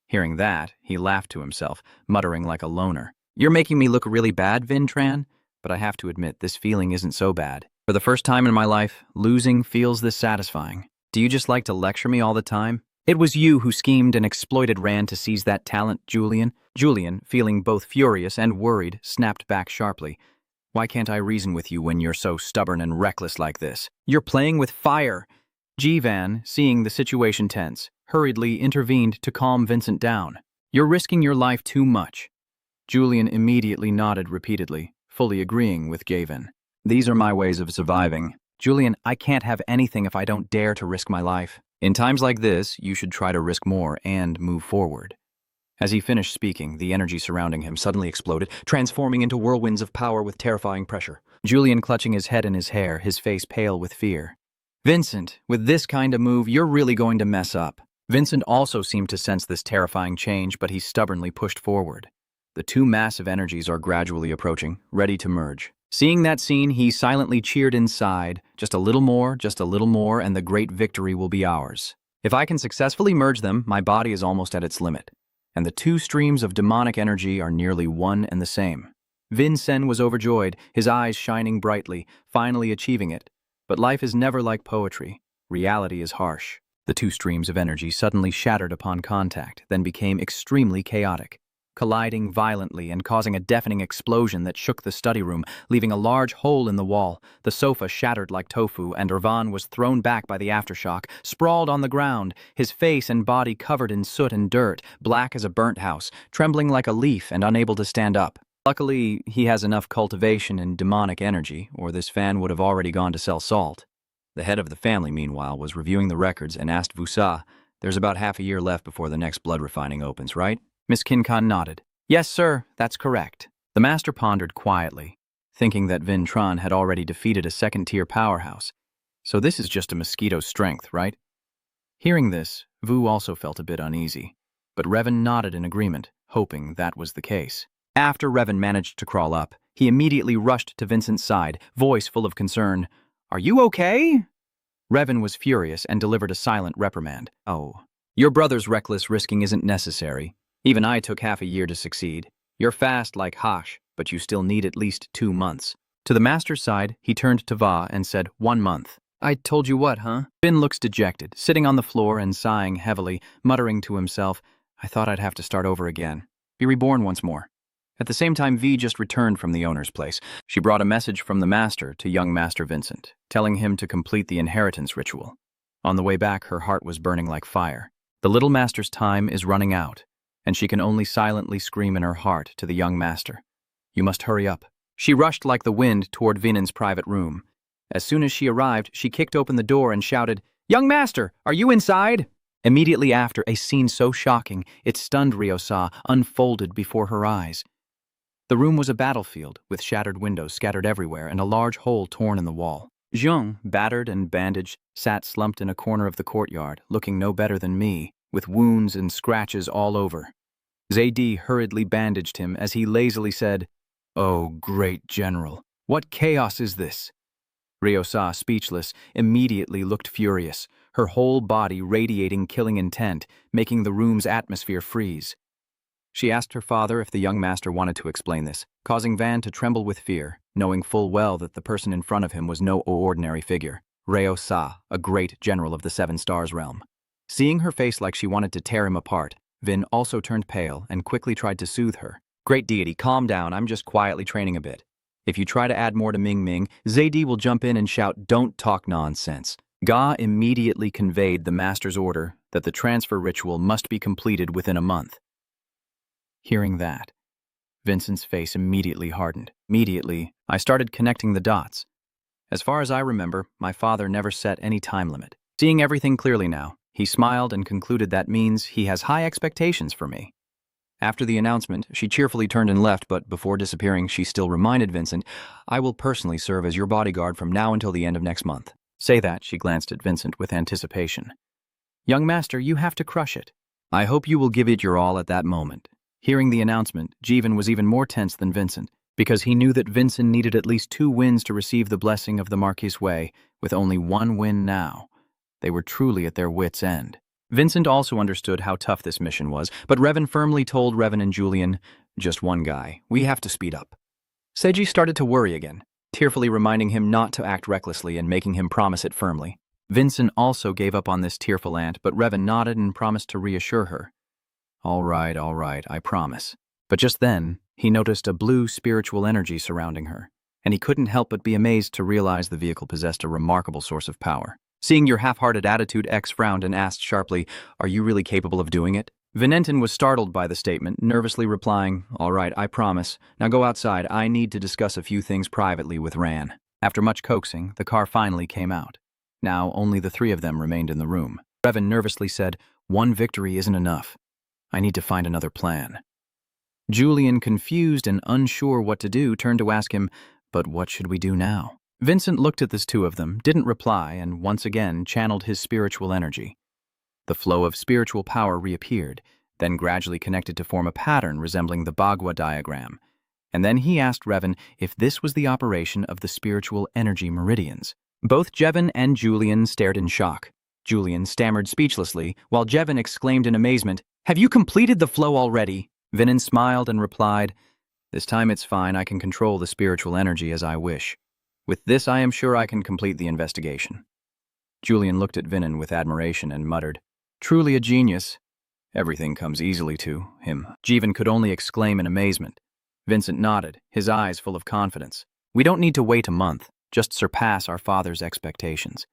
Hearing that, he laughed to himself, muttering like a loner. You're making me look really bad, Vin Tran, but I have to admit, this feeling isn't so bad. For the first time in my life, losing feels this satisfying. Do you just like to lecture me all the time? It was you who schemed and exploited Rand to seize that talent, Julian. Julian, feeling both furious and worried, snapped back sharply. Why can't I reason with you when you're so stubborn and reckless like this? You're playing with fire. Jivan, seeing the situation tense, hurriedly intervened to calm Vincent down. You're risking your life too much. Julian immediately nodded repeatedly, fully agreeing with Gavin. These are my ways of surviving. Julian, I can't have anything if I don't dare to risk my life. In times like this, you should try to risk more and move forward. As he finished speaking, the energy surrounding him suddenly exploded, transforming into whirlwinds of power with terrifying pressure. Julian clutching his head in his hair, his face pale with fear. Vincent, with this kind of move, you're really going to mess up. Vincent also seemed to sense this terrifying change, but he stubbornly pushed forward. The two massive energies are gradually approaching, ready to merge. Seeing that scene, he silently cheered inside, just a little more, and the great victory will be ours. If I can successfully merge them, my body is almost at its limit, and the two streams of demonic energy are nearly one and the same. Vin Sen was overjoyed, his eyes shining brightly, finally achieving it. But life is never like poetry. Reality is harsh. The two streams of energy suddenly shattered upon contact, then became extremely chaotic, colliding violently and causing a deafening explosion that shook the study room, leaving a large hole in the wall. The sofa shattered like tofu, and Irvan was thrown back by the aftershock, sprawled on the ground, his face and body covered in soot and dirt, black as a burnt house, trembling like a leaf and unable to stand up. Luckily, he has enough cultivation and demonic energy, or this fan would have already gone to sell salt. The head of the family, meanwhile, was reviewing the records and asked Vusa, There's about half a year left before the next blood refining opens, right? Miss Kinkan nodded. Yes, sir, that's correct. The master pondered quietly, thinking that Vin Tran had already defeated a second-tier powerhouse. So this is just a mosquito's strength, right? Hearing this, Vu also felt a bit uneasy, but Revan nodded in agreement, hoping that was the case. After Revan managed to crawl up, he immediately rushed to Vincent's side, voice full of concern. Are you okay? Revan was furious and delivered a silent reprimand. Oh, your brother's reckless risking isn't necessary. Even I took half a year to succeed. You're fast like Hash, but you still need at least 2 months. To the master's side, he turned to Va and said, 1 month. I told you what, huh? Vin looks dejected, sitting on the floor and sighing heavily, muttering to himself, I thought I'd have to start over again. Be reborn once more. At the same time, Vi just returned from the owner's place. She brought a message from the master to young Master Vincent, telling him to complete the inheritance ritual. On the way back, her heart was burning like fire. The little master's time is running out, and she can only silently scream in her heart to the young master. You must hurry up. She rushed like the wind toward Vinen's private room. As soon as she arrived, she kicked open the door and shouted, Young master, are you inside? Immediately after, a scene so shocking, it stunned Ryosa, unfolded before her eyes. The room was a battlefield, with shattered windows scattered everywhere and a large hole torn in the wall. Zheng, battered and bandaged, sat slumped in a corner of the courtyard, looking no better than me, with wounds and scratches all over. Zaidi hurriedly bandaged him as he lazily said, "Oh, great general, what chaos is this?" Ryosa, speechless, immediately looked furious, her whole body radiating killing intent, making the room's atmosphere freeze. She asked her father if the young master wanted to explain this, causing Van to tremble with fear, knowing full well that the person in front of him was no ordinary figure, Ryosa, a great general of the Seven Stars realm. Seeing her face like she wanted to tear him apart, Vin also turned pale and quickly tried to soothe her. "Great deity, calm down, I'm just quietly training a bit. If you try to add more to Ming Ming, Zaidi will jump in and shout, 'Don't talk nonsense.'" Ga immediately conveyed the master's order that the transfer ritual must be completed within a month. Hearing that, Vincent's face immediately hardened. Immediately, I started connecting the dots. As far as I remember, my father never set any time limit. Seeing everything clearly now, he smiled and concluded that means he has high expectations for me. After the announcement, she cheerfully turned and left, but before disappearing, she still reminded Vincent, "I will personally serve as your bodyguard from now until the end of next month." Say that, she glanced at Vincent with anticipation. "Young master, you have to crush it. I hope you will give it your all at that moment." Hearing the announcement, Jeevan was even more tense than Vincent, because he knew that Vincent needed at least 2 wins to receive the blessing of the Marquis Way, with only 1 win now. They were truly at their wits' end. Vincent also understood how tough this mission was, but Revan firmly told Revan and Julian, "Just one guy. We have to speed up." Seiji started to worry again, tearfully reminding him not to act recklessly and making him promise it firmly. Vincent also gave up on this tearful aunt, but Revan nodded and promised to reassure her. All right, I promise." But just then, he noticed a blue spiritual energy surrounding her, and he couldn't help but be amazed to realize the vehicle possessed a remarkable source of power. Seeing your half-hearted attitude, X frowned and asked sharply, "Are you really capable of doing it?" Venentin was startled by the statement, nervously replying, "All right, I promise. Now go outside. I need to discuss a few things privately with Ran." After much coaxing, the car finally came out. Now only the 3 of them remained in the room. Revan nervously said, "One victory isn't enough. I need to find another plan." Julian, confused and unsure what to do, turned to ask him, "But what should we do now?" Vincent looked at the 2 of them, didn't reply, and once again channeled his spiritual energy. The flow of spiritual power reappeared, then gradually connected to form a pattern resembling the Bagua diagram. And then he asked Revan if this was the operation of the spiritual energy meridians. Both Jevin and Julian stared in shock. Julian stammered speechlessly, while Jevin exclaimed in amazement, "Have you completed the flow already?" Vinan smiled and replied, "This time it's fine. I can control the spiritual energy as I wish. With this, I am sure I can complete the investigation." Julian looked at Vinan with admiration and muttered, "Truly a genius. Everything comes easily to him." Jeevan could only exclaim in amazement. Vincent nodded, his eyes full of confidence. "We don't need to wait a month, just surpass our father's expectations."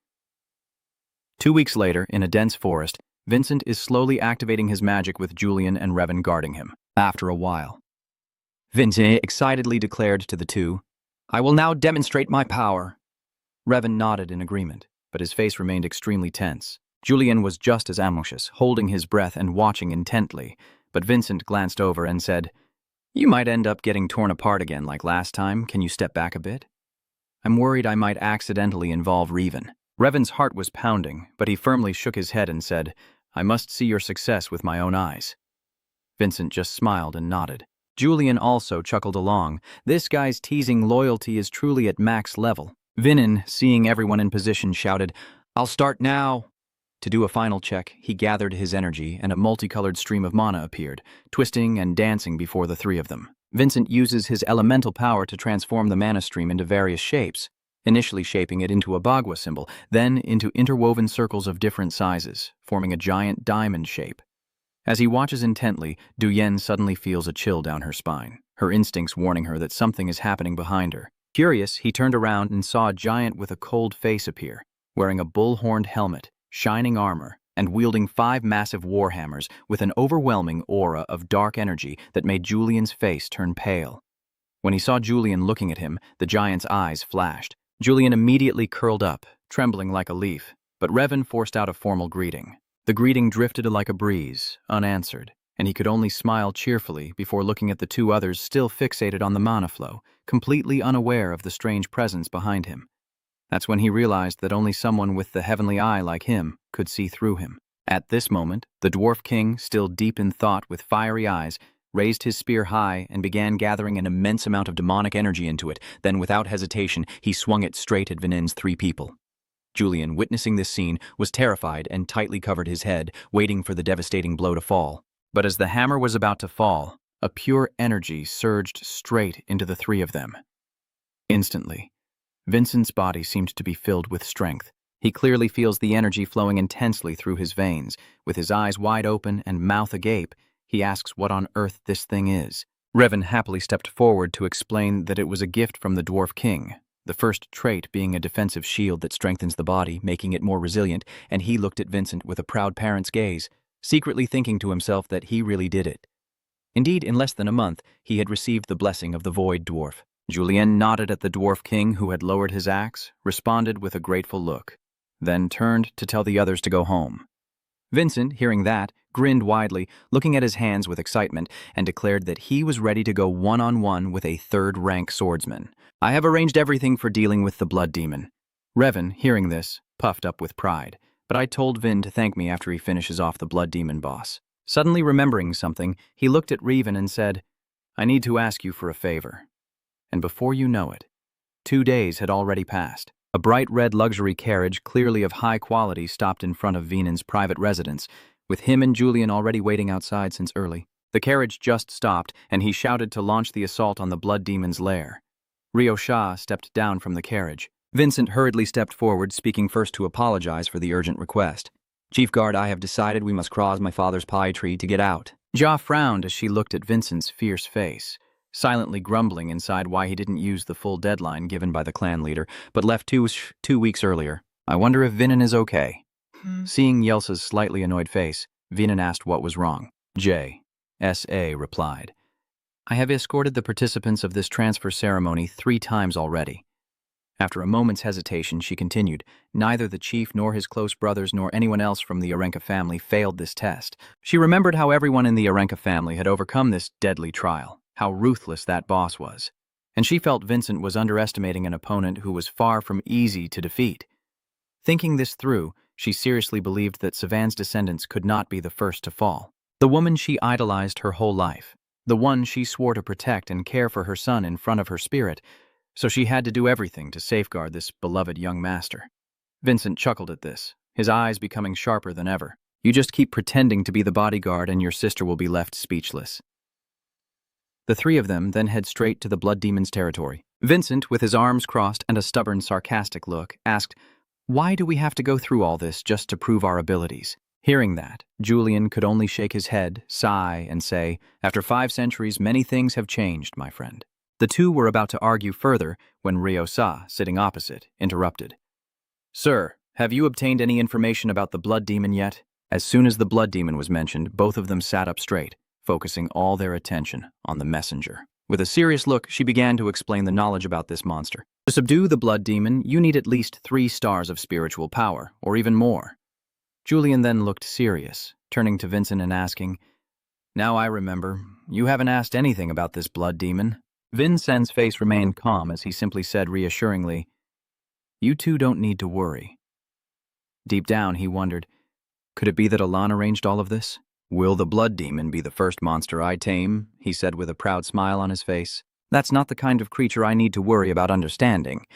2 weeks later, in a dense forest, Vincent is slowly activating his magic with Julian and Revan guarding him. After a while, Vincent excitedly declared to the 2, "I will now demonstrate my power." Revan nodded in agreement, but his face remained extremely tense. Julian was just as anxious, holding his breath and watching intently, but Vincent glanced over and said, "You might end up getting torn apart again like last time. Can you step back a bit? I'm worried I might accidentally involve Revan." Revan's heart was pounding, but he firmly shook his head and said, "I must see your success with my own eyes." Vincent just smiled and nodded. Julian also chuckled along. This guy's teasing loyalty is truly at max level. Vinan, seeing everyone in position, shouted, "I'll start now." To do a final check, he gathered his energy, and a multicolored stream of mana appeared, twisting and dancing before the 3 of them. Vincent uses his elemental power to transform the mana stream into various shapes, initially shaping it into a Bagua symbol, then into interwoven circles of different sizes, forming a giant diamond shape. As he watches intently, Du Yen suddenly feels a chill down her spine, her instincts warning her that something is happening behind her. Curious, he turned around and saw a giant with a cold face appear, wearing a bull-horned helmet, shining armor, and wielding 5 massive warhammers with an overwhelming aura of dark energy that made Julian's face turn pale. When he saw Julian looking at him, the giant's eyes flashed. Julian immediately curled up, trembling like a leaf, but Revan forced out a formal greeting. The greeting drifted like a breeze, unanswered. and he could only smile cheerfully before looking at the two others still fixated on the mana flow, completely unaware of the strange presence behind him. That's when he realized that only someone with the heavenly eye like him could see through him. At this moment, the dwarf king, still deep in thought with fiery eyes, raised his spear high and began gathering an immense amount of demonic energy into it. Then, without hesitation, he swung it straight at Vinin's three people. Julian, witnessing this scene, was terrified and tightly covered his head, waiting for the devastating blow to fall. But as the hammer was about to fall, a pure energy surged straight into the three of them. Instantly, Vincent's body seemed to be filled with strength. He clearly feels the energy flowing intensely through his veins. With his eyes wide open and mouth agape, he asks what on earth this thing is. Revan happily stepped forward to explain that it was a gift from the Dwarf King, the first trait being a defensive shield that strengthens the body, making it more resilient, and he looked at Vincent with a proud parent's gaze, secretly thinking to himself that he really did it. Indeed, in less than a month, he had received the blessing of the Void Dwarf. Julian nodded at the Dwarf King, who had lowered his axe, responded with a grateful look, then turned to tell the others to go home. Vincent, hearing that, grinned widely, looking at his hands with excitement, and declared that he was ready to go one-on-one with a third-rank swordsman. I have arranged everything for dealing with the blood demon. Revan, hearing this, puffed up with pride, but I told Vin to thank me after he finishes off the blood demon boss. Suddenly remembering something, he looked at Revan and said, I need to ask you for a favor. And before you know it, 2 days had already passed. A bright red luxury carriage, clearly of high quality, stopped in front of Vinan's private residence, with him and Julian already waiting outside since early. The carriage just stopped, and he shouted to launch the assault on the blood demon's lair. Rio Shah stepped down from the carriage. Vincent hurriedly stepped forward, speaking first to apologize for the urgent request. Chief Guard, I have decided we must cross my father's pie tree to get out. Jha frowned as she looked at Vincent's fierce face, silently grumbling inside why he didn't use the full deadline given by the clan leader, but left two weeks earlier. I wonder if Vinan is okay. Seeing Yelsa's slightly annoyed face, Vinan asked what was wrong. J.S.A. replied, I have escorted the participants of this transfer ceremony 3 times already. After a moment's hesitation, she continued, neither the chief nor his close brothers nor anyone else from the Arenka family failed this test. She remembered how everyone in the Arenka family had overcome this deadly trial, how ruthless that boss was. And she felt Vincent was underestimating an opponent who was far from easy to defeat. Thinking this through, she seriously believed that Savan's descendants could not be the first to fall. The woman she idolized her whole life, the one she swore to protect and care for her son in front of her spirit, so she had to do everything to safeguard this beloved young master. Vincent chuckled at this, his eyes becoming sharper than ever. You just keep pretending to be the bodyguard and your sister will be left speechless. The 3 of them then head straight to the blood demon's territory. Vincent, with his arms crossed and a stubborn, sarcastic look, asked, why do we have to go through all this just to prove our abilities? Hearing that, Julian could only shake his head, sigh, and say, after 5 centuries, many things have changed, my friend. The 2 were about to argue further when Rio Sa, sitting opposite, interrupted. Sir, have you obtained any information about the blood demon yet? As soon as the blood demon was mentioned, both of them sat up straight, focusing all their attention on the messenger. With a serious look, she began to explain the knowledge about this monster. To subdue the blood demon, you need at least 3 stars of spiritual power, or even more. Julian then looked serious, turning to Vincent and asking, now I remember, you haven't asked anything about this blood demon. Vincent's face remained calm as he simply said reassuringly, you 2 don't need to worry. Deep down, he wondered, could it be that Alan arranged all of this? Will the blood demon be the first monster I tame? He said with a proud smile on his face. That's not the kind of creature I need to worry about understanding.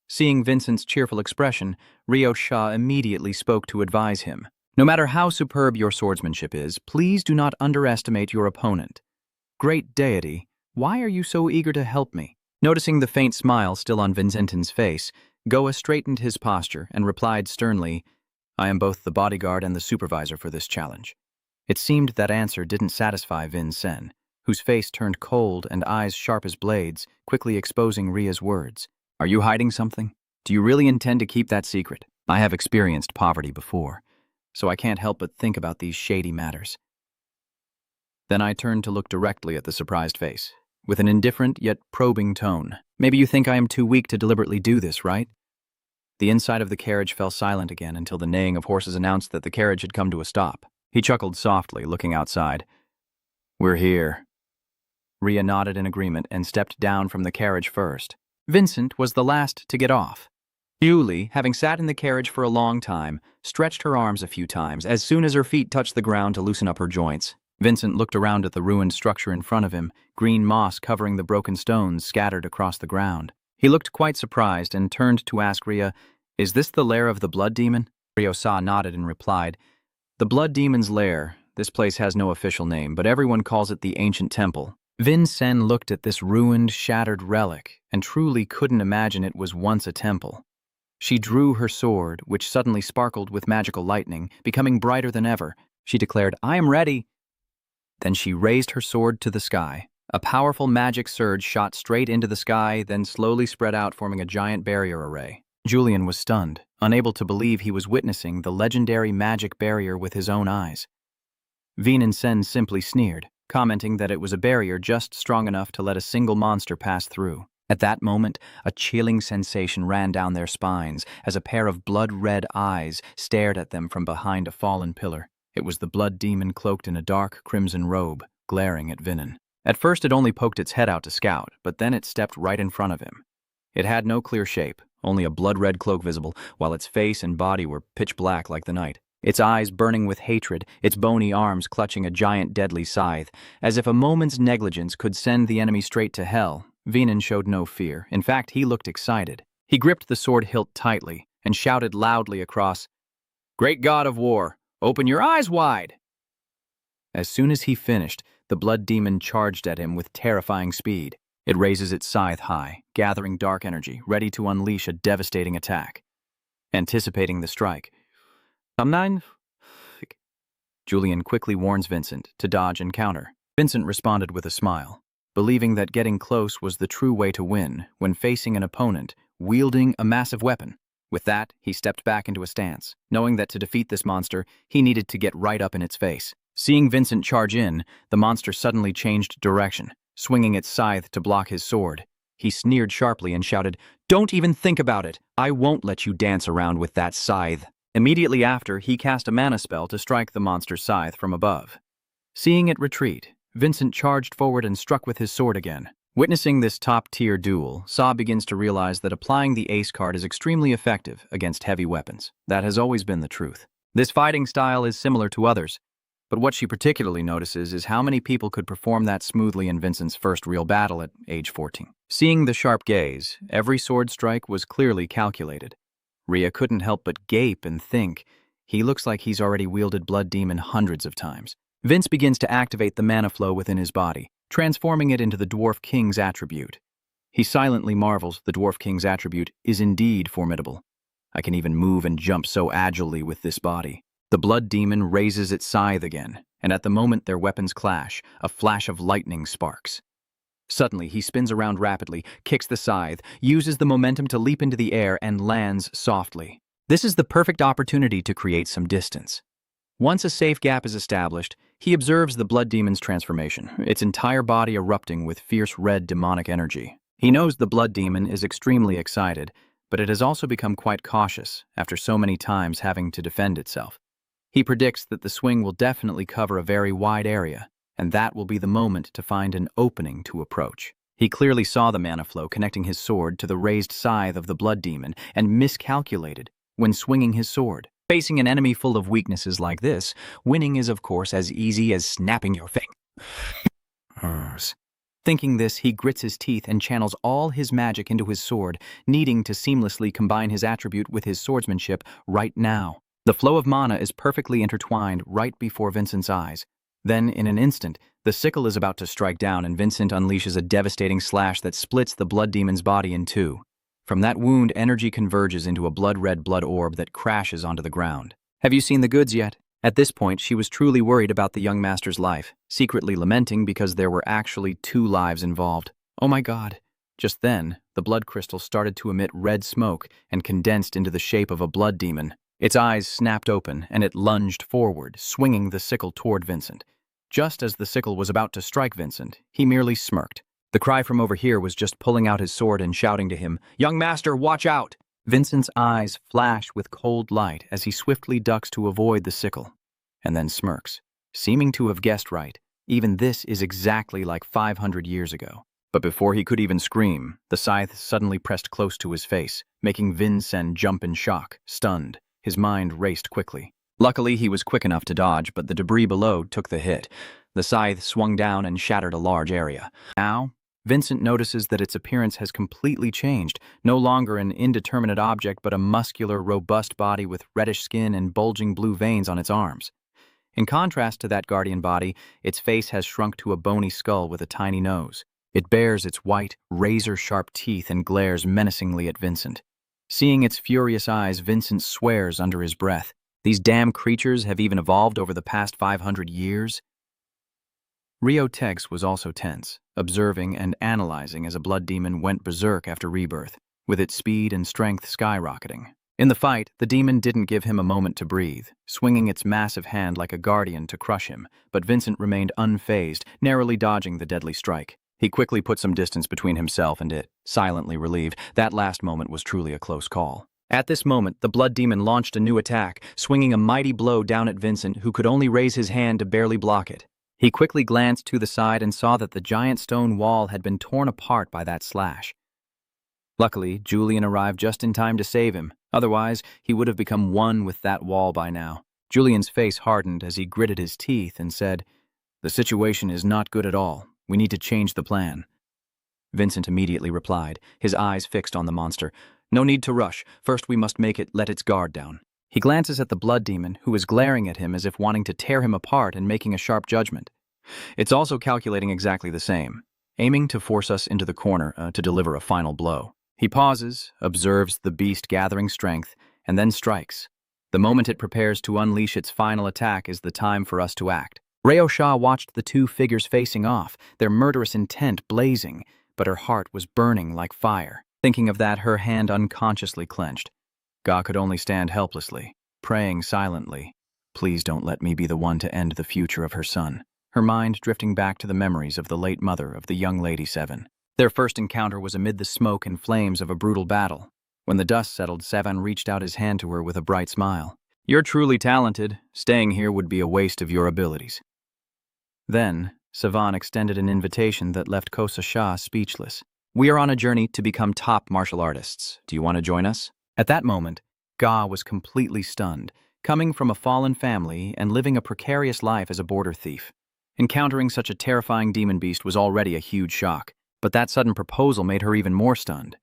Seeing Vincent's cheerful expression, Rio Shah immediately spoke to advise him. No matter how superb your swordsmanship is, please do not underestimate your opponent. Great deity, why are you so eager to help me? Noticing the faint smile still on Vincentin's face, Goa straightened his posture and replied sternly, I am both the bodyguard and the supervisor for this challenge. It seemed that answer didn't satisfy Vincent, whose face turned cold and eyes sharp as blades, quickly exposing Ria's words. Are you hiding something? Do you really intend to keep that secret? I have experienced poverty before, so I can't help but think about these shady matters. Then I turned to look directly at the surprised face, with an indifferent yet probing tone. Maybe you think I am too weak to deliberately do this, right? The inside of the carriage fell silent again until the neighing of horses announced that the carriage had come to a stop. He chuckled softly, looking outside. We're here. Rhea nodded in agreement and stepped down from the carriage first. Vincent was the last to get off. Julie, having sat in the carriage for a long time, stretched her arms a few times as soon as her feet touched the ground to loosen up her joints. Vincent looked around at the ruined structure in front of him, green moss covering the broken stones scattered across the ground. He looked quite surprised and turned to ask Rhea, "Is this the lair of the blood demon?" Rhea nodded and replied, "The blood demon's lair. This place has no official name, but everyone calls it the Ancient Temple." Vin Sen looked at this ruined, shattered relic and truly couldn't imagine it was once a temple. She drew her sword, which suddenly sparkled with magical lightning, becoming brighter than ever. She declared, "I am ready." Then she raised her sword to the sky. A powerful magic surge shot straight into the sky, then slowly spread out, forming a giant barrier array. Julian was stunned, unable to believe he was witnessing the legendary magic barrier with his own eyes. Vin Sen simply sneered, commenting that it was a barrier just strong enough to let a single monster pass through. At that moment, a chilling sensation ran down their spines as a pair of blood-red eyes stared at them from behind a fallen pillar. It was the blood demon cloaked in a dark crimson robe, glaring at Vinin. At first it only poked its head out to scout, but then it stepped right in front of him. It had no clear shape, only a blood-red cloak visible, while its face and body were pitch black like the night. Its eyes burning with hatred, its bony arms clutching a giant deadly scythe. As if a moment's negligence could send the enemy straight to hell, Vinin showed no fear. In fact, he looked excited. He gripped the sword hilt tightly and shouted loudly across, "Great God of War, open your eyes wide!" As soon as he finished, the blood demon charged at him with terrifying speed. It raises its scythe high, gathering dark energy, ready to unleash a devastating attack. Anticipating the strike, Julian quickly warns Vincent to dodge and counter. Vincent responded with a smile, believing that getting close was the true way to win when facing an opponent wielding a massive weapon. With that, he stepped back into a stance, knowing that to defeat this monster, he needed to get right up in its face. Seeing Vincent charge in, the monster suddenly changed direction, swinging its scythe to block his sword. He sneered sharply and shouted, "Don't even think about it! I won't let you dance around with that scythe." Immediately after, he cast a mana spell to strike the monster's scythe from above. Seeing it retreat, Vincent charged forward and struck with his sword again. Witnessing this top-tier duel, Saw begins to realize that applying the ace card is extremely effective against heavy weapons. That has always been the truth. This fighting style is similar to others, but what she particularly notices is how many people could perform that smoothly in Vincent's first real battle at age 14. Seeing the sharp gaze, every sword strike was clearly calculated. Rhea couldn't help but gape and think, he looks like he's already wielded Blood Demon hundreds of times. Vince begins to activate the mana flow within his body, transforming it into the Dwarf King's attribute. He silently marvels the Dwarf King's attribute is indeed formidable. I can even move and jump so agilely with this body. The Blood Demon raises its scythe again, and at the moment their weapons clash, a flash of lightning sparks. Suddenly, he spins around rapidly, kicks the scythe, uses the momentum to leap into the air, and lands softly. This is the perfect opportunity to create some distance. Once a safe gap is established, he observes the blood demon's transformation, its entire body erupting with fierce red demonic energy. He knows the blood demon is extremely excited, but it has also become quite cautious after so many times having to defend itself. He predicts that the swing will definitely cover a very wide area, and that will be the moment to find an opening to approach. He clearly saw the mana flow connecting his sword to the raised scythe of the blood demon and miscalculated when swinging his sword. Facing an enemy full of weaknesses like this, winning is of course as easy as snapping your fingers. Thinking this, he grits his teeth and channels all his magic into his sword, needing to seamlessly combine his attribute with his swordsmanship right now. The flow of mana is perfectly intertwined right before Vincent's eyes. Then, in an instant, the sickle is about to strike down and Vincent unleashes a devastating slash that splits the blood demon's body in two. From that wound, energy converges into a blood-red blood orb that crashes onto the ground. Have you seen the goods yet? At this point, she was truly worried about the young master's life, secretly lamenting because there were actually 2 lives involved. Oh my God. Just then, the blood crystal started to emit red smoke and condensed into the shape of a blood demon. Its eyes snapped open and it lunged forward, swinging the sickle toward Vincent. Just as the sickle was about to strike Vincent, he merely smirked. The cry from over here was just pulling out his sword and shouting to him, "Young master, watch out!" Vincent's eyes flash with cold light as he swiftly ducks to avoid the sickle, and then smirks. Seeming to have guessed right, Even this is exactly like 500 years ago. But before he could even scream, the scythe suddenly pressed close to his face, making Vincent jump in shock, stunned. His mind raced quickly. Luckily, he was quick enough to dodge, but the debris below took the hit. The scythe swung down and shattered a large area. Now, Vincent notices that its appearance has completely changed, no longer an indeterminate object but a muscular, robust body with reddish skin and bulging blue veins on its arms. In contrast to that guardian body, its face has shrunk to a bony skull with a tiny nose. It bares its white, razor-sharp teeth and glares menacingly at Vincent. Seeing its furious eyes, Vincent swears under his breath. These damn creatures have even evolved over the past 500 years? Rio Tex was also tense, observing and analyzing as a blood demon went berserk after rebirth, with its speed and strength skyrocketing. In the fight, the demon didn't give him a moment to breathe, swinging its massive hand like a guardian to crush him, but Vincent remained unfazed, narrowly dodging the deadly strike. He quickly put some distance between himself and it, silently relieved. That last moment was truly a close call. At this moment, the blood demon launched a new attack, swinging a mighty blow down at Vincent, who could only raise his hand to barely block it. He quickly glanced to the side and saw that the giant stone wall had been torn apart by that slash. Luckily, Julian arrived just in time to save him. Otherwise, he would have become one with that wall by now. Julian's face hardened as he gritted his teeth and said, "The situation is not good at all. We need to change the plan." Vincent immediately replied, his eyes fixed on the monster. "No need to rush. First we must make it let its guard down." He glances at the blood demon, who is glaring at him as if wanting to tear him apart and making a sharp judgment. It's also calculating exactly the same, aiming to force us into the corner to deliver a final blow. He pauses, observes the beast gathering strength, and then strikes. The moment it prepares to unleash its final attack is the time for us to act. Reo Shah watched the two figures facing off, their murderous intent blazing, but her heart was burning like fire. Thinking of that, her hand unconsciously clenched. Ga could only stand helplessly, praying silently, "Please don't let me be the one to end the future of her son." Her mind drifting back to the memories of the late mother of the young Lady Seven. Their first encounter was amid the smoke and flames of a brutal battle. When the dust settled, Sevan reached out his hand to her with a bright smile. "You're truly talented. Staying here would be a waste of your abilities." Then, Sevan extended an invitation that left Kosa Shah speechless. "We are on a journey to become top martial artists. Do you want to join us?" At that moment, Ga was completely stunned, coming from a fallen family and living a precarious life as a border thief. Encountering such a terrifying demon beast was already a huge shock, but that sudden proposal made her even more stunned.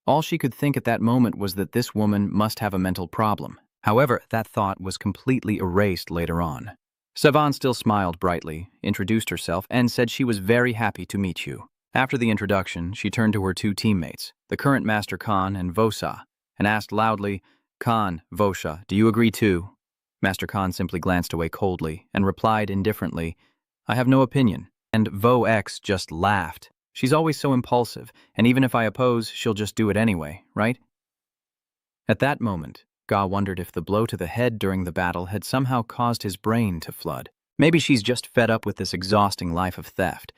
All she could think at that moment was that this woman must have a mental problem. However, that thought was completely erased later on. Sevan still smiled brightly, introduced herself, and said she was very happy to meet you. After the introduction, she turned to her two teammates, the current Master Khan and Vosa, and asked loudly, "Khan, Vosha, do you agree too?" Master Khan simply glanced away coldly and replied indifferently, "I have no opinion." And Vo X just laughed. "She's always so impulsive, and even if I oppose, she'll just do it anyway, right?" At that moment, Ga wondered if the blow to the head during the battle had somehow caused his brain to flood. Maybe she's just fed up with this exhausting life of theft.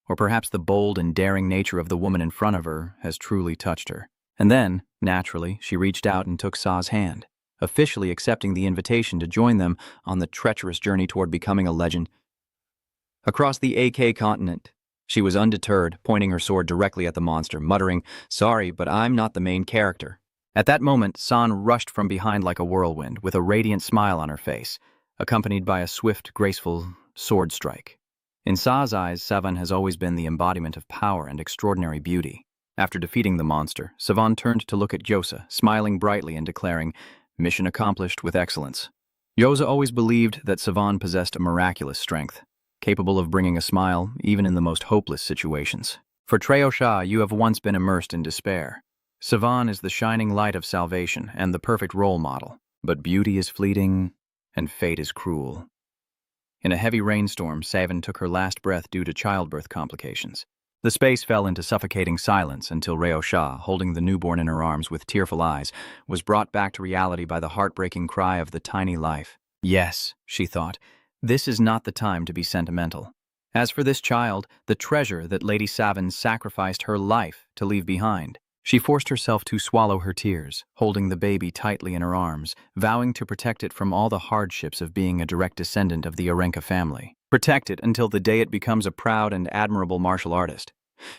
Or perhaps the bold and daring nature of the woman in front of her has truly touched her. And then, naturally, she reached out and took Sa's hand, officially accepting the invitation to join them on the treacherous journey toward becoming a legend. Across the AK continent, she was undeterred, pointing her sword directly at the monster, muttering, "Sorry, but I'm not the main character." At that moment, San rushed from behind like a whirlwind, with a radiant smile on her face, accompanied by a swift, graceful sword strike. In Sa's eyes, Savan has always been the embodiment of power and extraordinary beauty. After defeating the monster, Savan turned to look at Yosa, smiling brightly and declaring, "Mission accomplished with excellence." Yosa always believed that Savan possessed a miraculous strength, capable of bringing a smile even in the most hopeless situations. For Treo Shah, you have once been immersed in despair. Savan is the shining light of salvation and the perfect role model. But beauty is fleeting, and fate is cruel. In a heavy rainstorm, Savan took her last breath due to childbirth complications. The space fell into suffocating silence until Reo Shah, holding the newborn in her arms with tearful eyes, was brought back to reality by the heartbreaking cry of the tiny life. Yes, she thought, this is not the time to be sentimental. As for this child, the treasure that Lady Savan sacrificed her life to leave behind, she forced herself to swallow her tears, holding the baby tightly in her arms, vowing to protect it from all the hardships of being a direct descendant of the Arenca family. Protect it until the day it becomes a proud and admirable martial artist.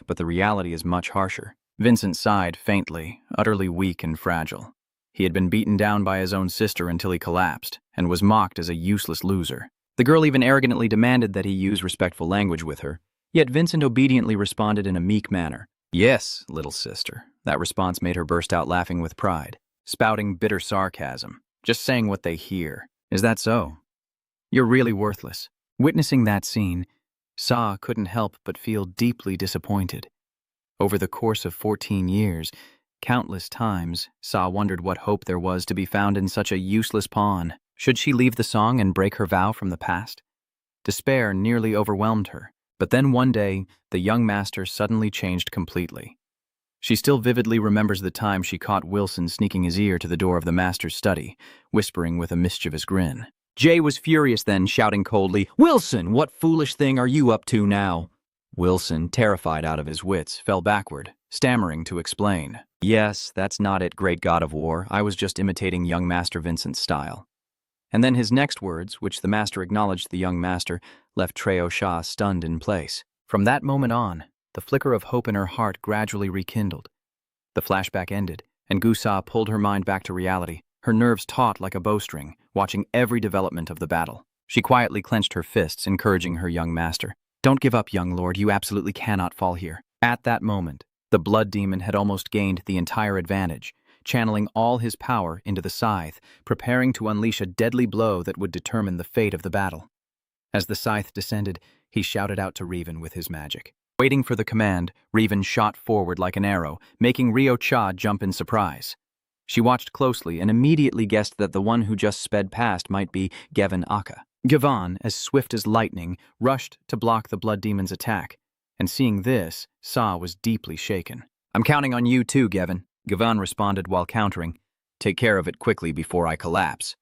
But the reality is much harsher. Vincent sighed faintly, utterly weak and fragile. He had been beaten down by his own sister until he collapsed, and was mocked as a useless loser. The girl even arrogantly demanded that he use respectful language with her, yet Vincent obediently responded in a meek manner. "Yes, little sister." That response made her burst out laughing with pride, spouting bitter sarcasm, just saying what they hear. "Is that so? You're really worthless." Witnessing that scene, Sa couldn't help but feel deeply disappointed. Over the course of 14 years, countless times, Sa wondered what hope there was to be found in such a useless pawn. Should she leave the song and break her vow from the past? Despair nearly overwhelmed her, but then one day, the young master suddenly changed completely. She still vividly remembers the time she caught Wilson sneaking his ear to the door of the master's study, whispering with a mischievous grin. Jay was furious then, shouting coldly, "Wilson, what foolish thing are you up to now?" Wilson, terrified out of his wits, fell backward, stammering to explain. "Yes, that's not it, great god of war. I was just imitating young Master Vincent's style." And then his next words, which the master acknowledged the young master, left Treo Shah stunned in place. From that moment on, the flicker of hope in her heart gradually rekindled. The flashback ended, and Gusa pulled her mind back to reality, her nerves taut like a bowstring, watching every development of the battle. She quietly clenched her fists, encouraging her young master. "Don't give up, young lord. You absolutely cannot fall here." At that moment, the blood demon had almost gained the entire advantage, channeling all his power into the scythe, preparing to unleash a deadly blow that would determine the fate of the battle. As the scythe descended, he shouted out to Revan with his magic. Waiting for the command, Revan shot forward like an arrow, making Ryo Cha jump in surprise. She watched closely and immediately guessed that the one who just sped past might be Gevin Akka. Gavan, as swift as lightning, rushed to block the blood demon's attack, and seeing this, Sa was deeply shaken. "I'm counting on you too, Gevin," Gavan responded while countering. "Take care of it quickly before I collapse."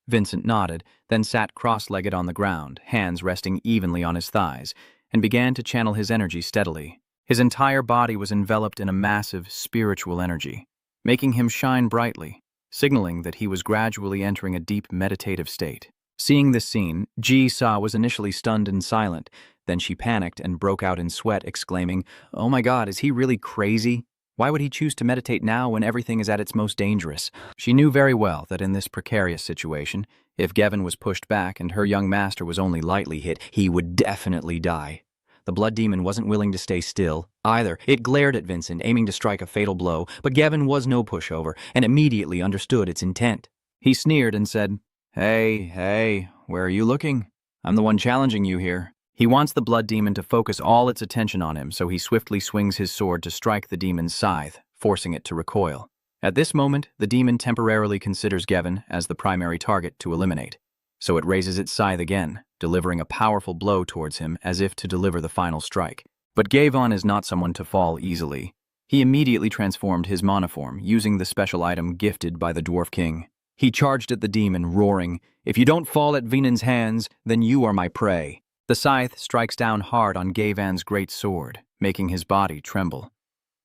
Vincent nodded, then sat cross-legged on the ground, hands resting evenly on his thighs, and began to channel his energy steadily. His entire body was enveloped in a massive spiritual energy, making him shine brightly, signaling that he was gradually entering a deep meditative state. Seeing this scene, Ji Sa was initially stunned and silent. Then she panicked and broke out in sweat, exclaiming, "Oh my God, is he really crazy? Why would he choose to meditate now when everything is at its most dangerous?" She knew very well that in this precarious situation, if Gevin was pushed back and her young master was only lightly hit, he would definitely die. The blood demon wasn't willing to stay still, either. It glared at Vincent, aiming to strike a fatal blow, but Gevin was no pushover, and immediately understood its intent. He sneered and said, Hey, where are you looking? I'm the one challenging you here." He wants the blood demon to focus all its attention on him, so he swiftly swings his sword to strike the demon's scythe, forcing it to recoil. At this moment, the demon temporarily considers Gevin as the primary target to eliminate, so it raises its scythe again, delivering a powerful blow towards him as if to deliver the final strike. But Gavon is not someone to fall easily. He immediately transformed his monoform, using the special item gifted by the Dwarf King. He charged at the demon, roaring, "If you don't fall at Vinan's hands, then you are my prey." The scythe strikes down hard on Gavan's great sword, making his body tremble.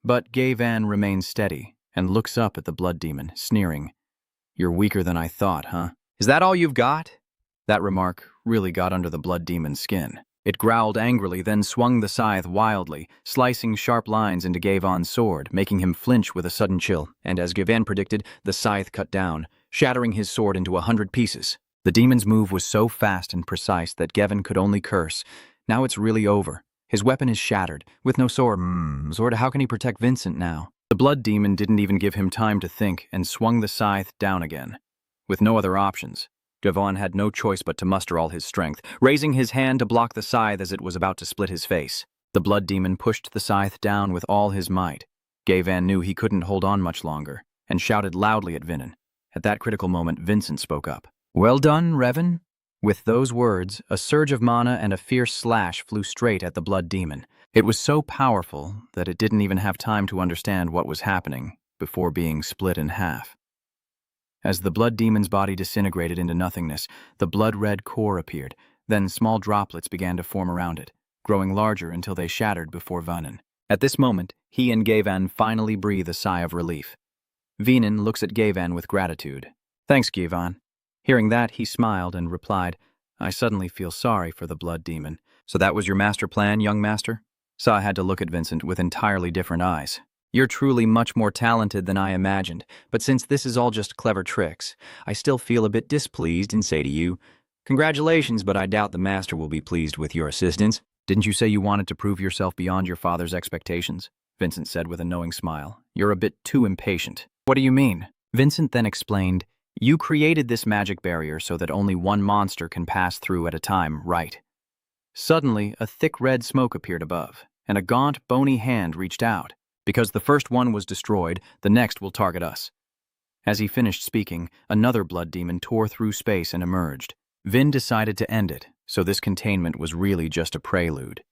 But Gavan remains steady and looks up at the blood demon, sneering. "You're weaker than I thought, huh? Is that all you've got?" That remark really got under the blood demon's skin. It growled angrily, then swung the scythe wildly, slicing sharp lines into Gavan's sword, making him flinch with a sudden chill. And as Gavan predicted, the scythe cut down, shattering his sword into 100 pieces. The demon's move was so fast and precise that Gevin could only curse. Now it's really over. His weapon is shattered, with no sword. Sword, how can he protect Vincent now? The blood demon didn't even give him time to think and swung the scythe down again. With no other options, Gavon had no choice but to muster all his strength, raising his hand to block the scythe as it was about to split his face. The blood demon pushed the scythe down with all his might. Gavan knew he couldn't hold on much longer, and shouted loudly at Vinan. At that critical moment, Vincent spoke up. "Well done, Revan." With those words, a surge of mana and a fierce slash flew straight at the blood demon. It was so powerful that it didn't even have time to understand what was happening before being split in half. As the blood demon's body disintegrated into nothingness, the blood-red core appeared, then small droplets began to form around it, growing larger until they shattered before Vanan. At this moment, he and Gavan finally breathe a sigh of relief. Venan looks at Gavan with gratitude. "Thanks, Gavan." Hearing that, he smiled and replied, I suddenly feel sorry for the blood demon. So that was your master plan, young master? Sa had to look at Vincent with entirely different eyes. You're truly much more talented than I imagined, but since this is all just clever tricks, I still feel a bit displeased and say to you, congratulations, but I doubt the master will be pleased with your assistance. Didn't you say you wanted to prove yourself beyond your father's expectations? Vincent said with a knowing smile. You're a bit too impatient. What do you mean? Vincent then explained, you created this magic barrier so that only one monster can pass through at a time, right? Suddenly, a thick red smoke appeared above, and a gaunt, bony hand reached out. Because the first one was destroyed, the next will target us. As he finished speaking, another blood demon tore through space and emerged. Vin decided to end it, so this containment was really just a prelude.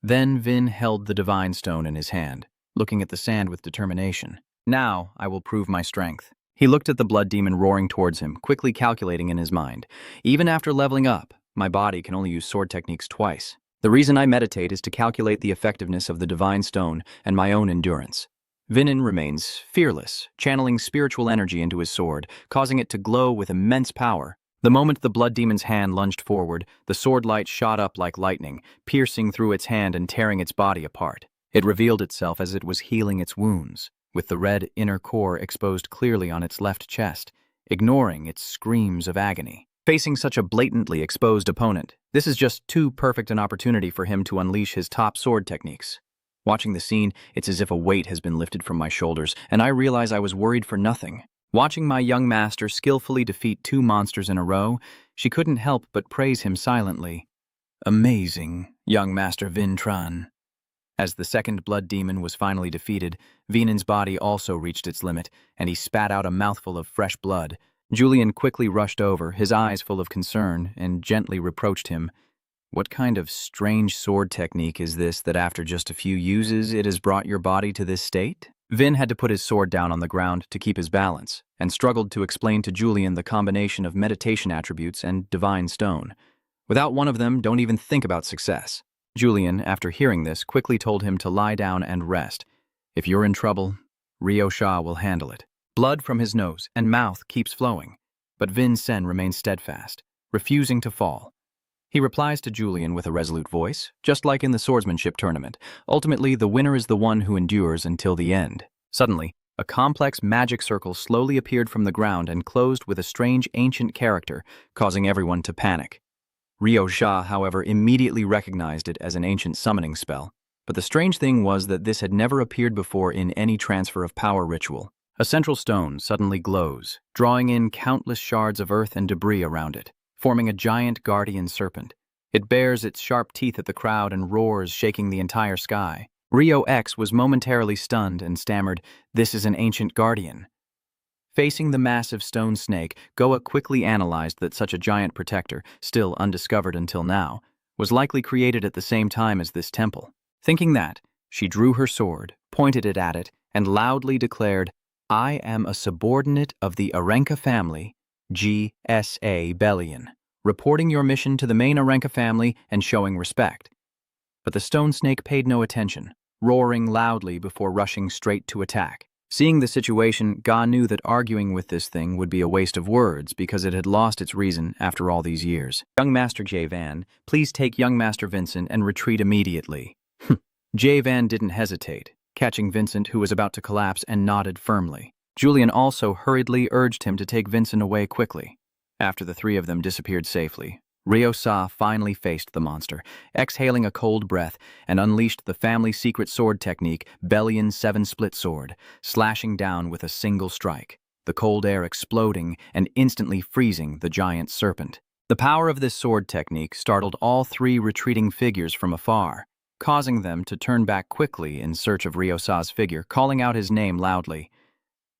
Then Vin held the divine stone in his hand, looking at the sand with determination. Now I will prove my strength. He looked at the blood demon roaring towards him, quickly calculating in his mind. Even after leveling up, my body can only use sword techniques twice. The reason I meditate is to calculate the effectiveness of the divine stone and my own endurance. Vinin remains fearless, channeling spiritual energy into his sword, causing it to glow with immense power. The moment the blood demon's hand lunged forward, the sword light shot up like lightning, piercing through its hand and tearing its body apart. It revealed itself as it was healing its wounds, with the red inner core exposed clearly on its left chest, ignoring its screams of agony. Facing such a blatantly exposed opponent, this is just too perfect an opportunity for him to unleash his top sword techniques. Watching the scene, it's as if a weight has been lifted from my shoulders, and I realize I was worried for nothing. Watching my young master skillfully defeat two monsters in a row, she couldn't help but praise him silently. Amazing, young master Vin Tran. As the second blood demon was finally defeated, Vinin's body also reached its limit, and he spat out a mouthful of fresh blood. Julian quickly rushed over, his eyes full of concern, and gently reproached him. What kind of strange sword technique is this that after just a few uses it has brought your body to this state? Vin had to put his sword down on the ground to keep his balance, and struggled to explain to Julian the combination of meditation attributes and divine stone. Without one of them, don't even think about success. Julian, after hearing this, quickly told him to lie down and rest. If you're in trouble, Ryo Shah will handle it. Blood from his nose and mouth keeps flowing, but Vin Sen remains steadfast, refusing to fall. He replies to Julian with a resolute voice, just like in the swordsmanship tournament. Ultimately, the winner is the one who endures until the end. Suddenly, a complex magic circle slowly appeared from the ground and closed with a strange ancient character, causing everyone to panic. Ryo Shah, however, immediately recognized it as an ancient summoning spell. But the strange thing was that this had never appeared before in any transfer of power ritual. A central stone suddenly glows, drawing in countless shards of earth and debris around it, forming a giant guardian serpent. It bares its sharp teeth at the crowd and roars, shaking the entire sky. Ryo X was momentarily stunned and stammered, "This is an ancient guardian." Facing the massive stone snake, Goa quickly analyzed that such a giant protector, still undiscovered until now, was likely created at the same time as this temple. Thinking that, she drew her sword, pointed it at it, and loudly declared, "I am a subordinate of the Arenca family, G.S.A. Bellion, reporting your mission to the main Arenca family and showing respect." But the stone snake paid no attention, roaring loudly before rushing straight to attack. Seeing the situation, Ga knew that arguing with this thing would be a waste of words because it had lost its reason after all these years. "Young Master J. Van, please take young Master Vincent and retreat immediately." J. Van didn't hesitate, catching Vincent, who was about to collapse, and nodded firmly. Julian also hurriedly urged him to take Vincent away quickly. After the three of them disappeared safely, Ryo Sa finally faced the monster, exhaling a cold breath, and unleashed the family secret sword technique, Bellion 7-split sword, slashing down with a single strike, the cold air exploding and instantly freezing the giant serpent. The power of this sword technique startled all three retreating figures from afar, causing them to turn back quickly in search of Ryo Sa's figure, calling out his name loudly.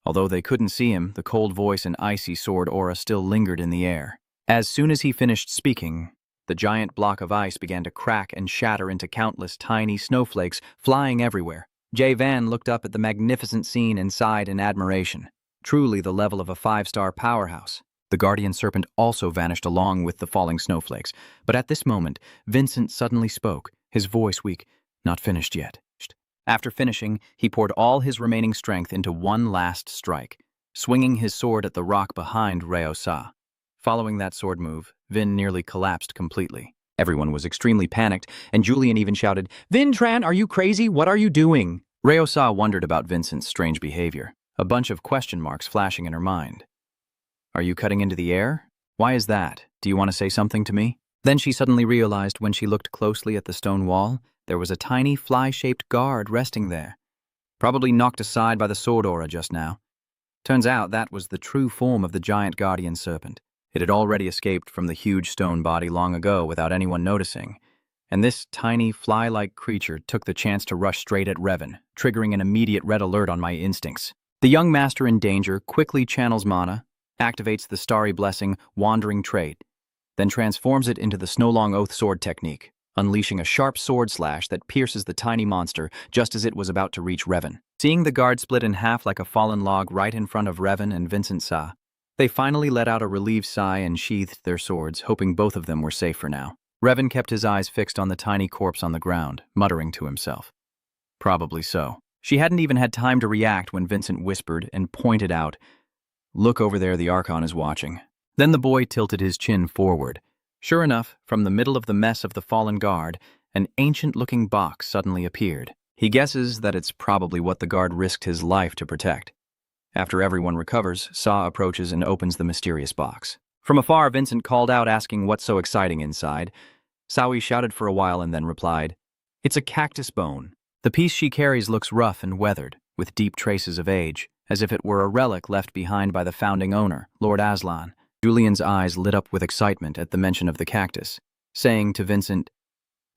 Although they couldn't see him, the cold voice and icy sword aura still lingered in the air. As soon as he finished speaking, the giant block of ice began to crack and shatter into countless tiny snowflakes flying everywhere. Jay Van looked up at the magnificent scene and sighed in admiration. Truly the level of a 5-star powerhouse. The guardian serpent also vanished along with the falling snowflakes, but at this moment, Vincent suddenly spoke, his voice weak. "Not finished yet." After finishing, he poured all his remaining strength into one last strike, swinging his sword at the rock behind Ryo Sa. Following that sword move, Vin nearly collapsed completely. Everyone was extremely panicked, and Julian even shouted, "Vin Tran, are you crazy? What are you doing?" Ryo-sa wondered about Vincent's strange behavior, a bunch of question marks flashing in her mind. Are you cutting into the air? Why is that? Do you want to say something to me? Then she suddenly realized when she looked closely at the stone wall, there was a tiny fly-shaped guard resting there. Probably knocked aside by the sword aura just now. Turns out that was the true form of the giant guardian serpent. It had already escaped from the huge stone body long ago without anyone noticing, and this tiny fly-like creature took the chance to rush straight at Revan, triggering an immediate red alert on my instincts. The young master in danger quickly channels mana, activates the Starry Blessing Wandering trait, then transforms it into the Snowlong Oath sword technique, unleashing a sharp sword slash that pierces the tiny monster just as it was about to reach Revan. Seeing the guard split in half like a fallen log right in front of Revan and Vincent Sa, they finally let out a relieved sigh and sheathed their swords, hoping both of them were safe for now. Revan kept his eyes fixed on the tiny corpse on the ground, muttering to himself. Probably so. She hadn't even had time to react when Vincent whispered and pointed out, "Look over there, the Archon is watching." Then the boy tilted his chin forward. Sure enough, from the middle of the mess of the fallen guard, an ancient-looking box suddenly appeared. He guesses that it's probably what the guard risked his life to protect. After everyone recovers, Sa approaches and opens the mysterious box. From afar, Vincent called out asking what's so exciting inside. Sawi shouted for a while and then replied, "It's a cactus bone." The piece she carries looks rough and weathered, with deep traces of age, as if it were a relic left behind by the founding owner, Lord Aslan. Julian's eyes lit up with excitement at the mention of the cactus, saying to Vincent,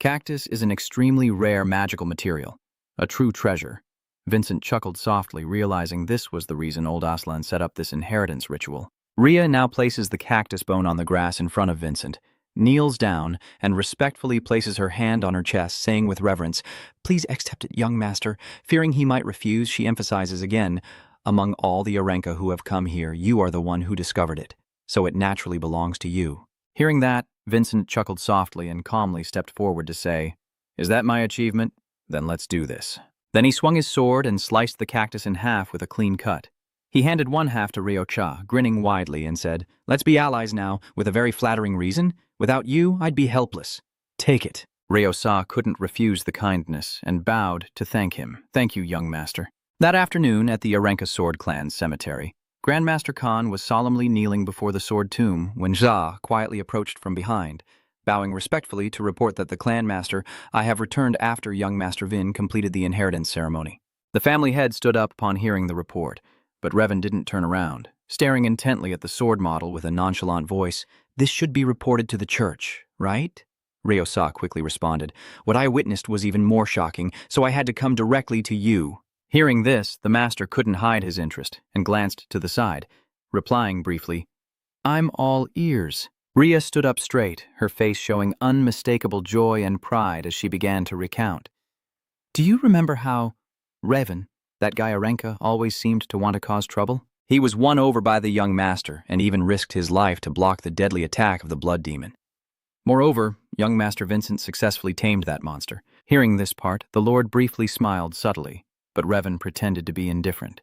"Cactus is an extremely rare magical material, a true treasure." Vincent chuckled softly, realizing this was the reason old Aslan set up this inheritance ritual. Rhea now places the cactus bone on the grass in front of Vincent, kneels down, and respectfully places her hand on her chest, saying with reverence, "Please accept it, young master." Fearing he might refuse, she emphasizes again, "Among all the Arenca who have come here, you are the one who discovered it, so it naturally belongs to you." Hearing that, Vincent chuckled softly and calmly stepped forward to say, "Is that my achievement? Then let's do this." Then he swung his sword and sliced the cactus in half with a clean cut. He handed one half to Ryo-cha, grinning widely, and said, "Let's be allies now, with a very flattering reason. Without you, I'd be helpless. Take it." Ryo-sa couldn't refuse the kindness and bowed to thank him. "Thank you, young master." That afternoon at the Arenca Sword Clan's cemetery, Grandmaster Khan was solemnly kneeling before the sword tomb when Zha quietly approached from behind, bowing respectfully to report that the clan master, "I have returned after young Master Vin completed the inheritance ceremony." The family head stood up upon hearing the report, but Revan didn't turn around, staring intently at the sword model with a nonchalant voice. "This should be reported to the church, right?" Ryo-sa quickly responded, "What I witnessed was even more shocking, so I had to come directly to you." Hearing this, the master couldn't hide his interest and glanced to the side, replying briefly, "I'm all ears." Rhea stood up straight, her face showing unmistakable joy and pride as she began to recount. "Do you remember how Revan, that guy Arenca, always seemed to want to cause trouble? He was won over by the young master and even risked his life to block the deadly attack of the blood demon. Moreover, young Master Vincent successfully tamed that monster." Hearing this part, the Lord briefly smiled subtly, but Revan pretended to be indifferent.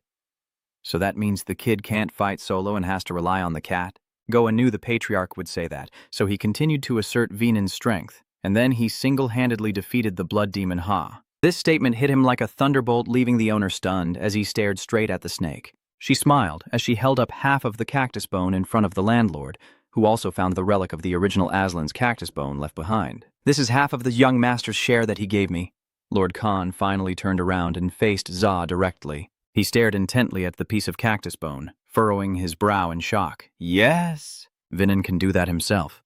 "So that means the kid can't fight solo and has to rely on the cat?" Goa knew the patriarch would say that, so he continued to assert Venan's strength, and then he single-handedly defeated the blood demon Ha. This statement hit him like a thunderbolt, leaving the owner stunned as he stared straight at the snake. She smiled as she held up half of the cactus bone in front of the landlord, who also found the relic of the original Aslan's cactus bone left behind. "This is half of the young master's share that he gave me." Lord Khan finally turned around and faced Za directly. He stared intently at the piece of cactus bone, furrowing his brow in shock. "Yes, Vinan can do that himself."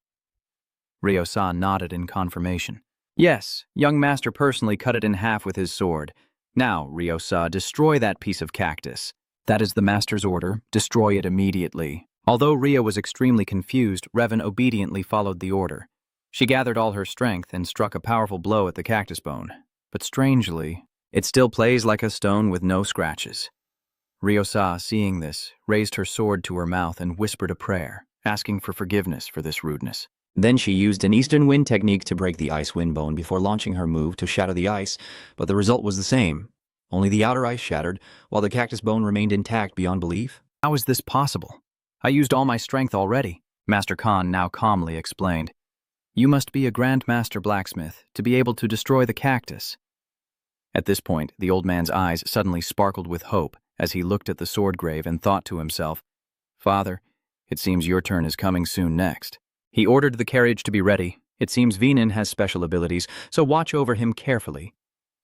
Ryo-sa nodded in confirmation. "Yes, young master personally cut it in half with his sword. Now, Ryo-sa, destroy that piece of cactus. That is the master's order. Destroy it immediately." Although Rhea was extremely confused, Revan obediently followed the order. She gathered all her strength and struck a powerful blow at the cactus bone. But strangely, it still plays like a stone with no scratches. Ryo-sa, seeing this, raised her sword to her mouth and whispered a prayer, asking for forgiveness for this rudeness. Then she used an Eastern Wind technique to break the ice wind bone before launching her move to shatter the ice, but the result was the same. Only the outer ice shattered, while the cactus bone remained intact beyond belief. How is this possible? I used all my strength already. Master Khan now calmly explained. You must be a Grandmaster blacksmith to be able to destroy the cactus. At this point, the old man's eyes suddenly sparkled with hope as he looked at the sword grave and thought to himself, Father, it seems your turn is coming soon next. He ordered the carriage to be ready. It seems Venin has special abilities, so watch over him carefully.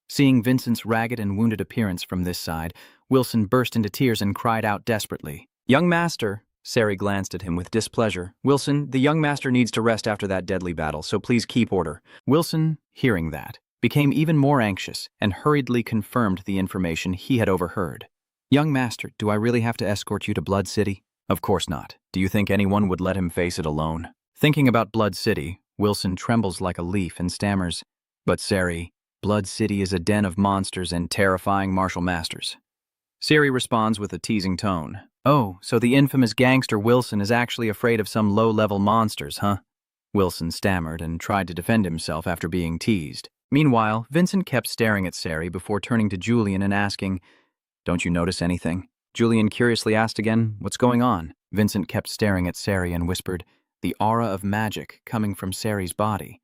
Seeing Vincent's ragged and wounded appearance from this side, Wilson burst into tears and cried out desperately. Young master, Sari glanced at him with displeasure. Wilson, the young master needs to rest after that deadly battle, so please keep order. Wilson, hearing that, became even more anxious and hurriedly confirmed the information he had overheard. Young master, do I really have to escort you to Blood City? Of course not. Do you think anyone would let him face it alone? Thinking about Blood City, Wilson trembles like a leaf and stammers. But Sari, Blood City is a den of monsters and terrifying martial masters. Sari responds with a teasing tone. Oh, so the infamous gangster Wilson is actually afraid of some low-level monsters, huh? Wilson stammered and tried to defend himself after being teased. Meanwhile, Vincent kept staring at Sari before turning to Julian and asking, Don't you notice anything? Julian curiously asked again, What's going on? Vincent kept staring at Sari and whispered, The aura of magic coming from Sari's body.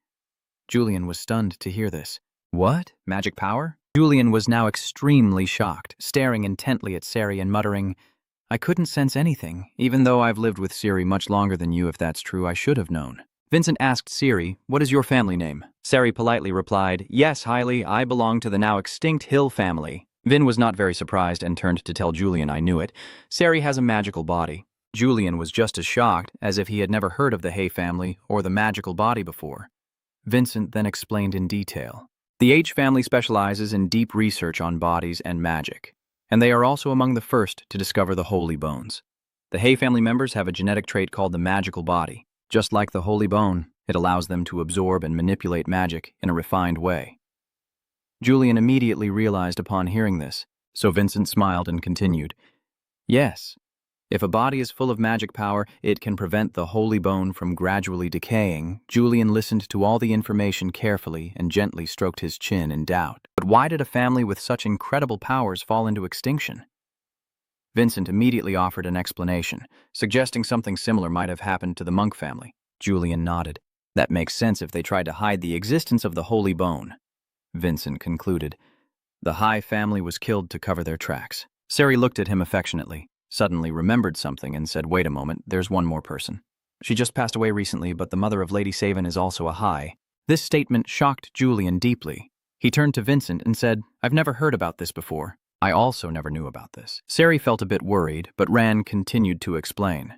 Julian was stunned to hear this. What? Magic power? Julian was now extremely shocked, staring intently at Sari and muttering, I couldn't sense anything, even though I've lived with Sari much longer than you. If that's true, I should have known. Vincent asked Sari, What is your family name? Sari politely replied, Yes, highly, I belong to the now extinct Hill family. Vin was not very surprised and turned to tell Julian I knew it. Sari has a magical body. Julian was just as shocked as if he had never heard of the Hay family or the magical body before. Vincent then explained in detail. The H family specializes in deep research on bodies and magic, and they are also among the first to discover the holy bones. The Hay family members have a genetic trait called the magical body. Just like the holy bone, it allows them to absorb and manipulate magic in a refined way. Julian immediately realized upon hearing this, so Vincent smiled and continued. Yes, if a body is full of magic power, it can prevent the holy bone from gradually decaying. Julian listened to all the information carefully and gently stroked his chin in doubt. But why did a family with such incredible powers fall into extinction? Vincent immediately offered an explanation, suggesting something similar might have happened to the Monk family. Julian nodded. That makes sense if they tried to hide the existence of the holy bone. Vincent concluded. The High family was killed to cover their tracks. Sari looked at him affectionately, suddenly remembered something and said, Wait a moment, there's one more person. She just passed away recently, but the mother of Lady Savin is also a High. This statement shocked Julian deeply. He turned to Vincent and said, I've never heard about this before. I also never knew about this. Sari felt a bit worried, but Rand continued to explain.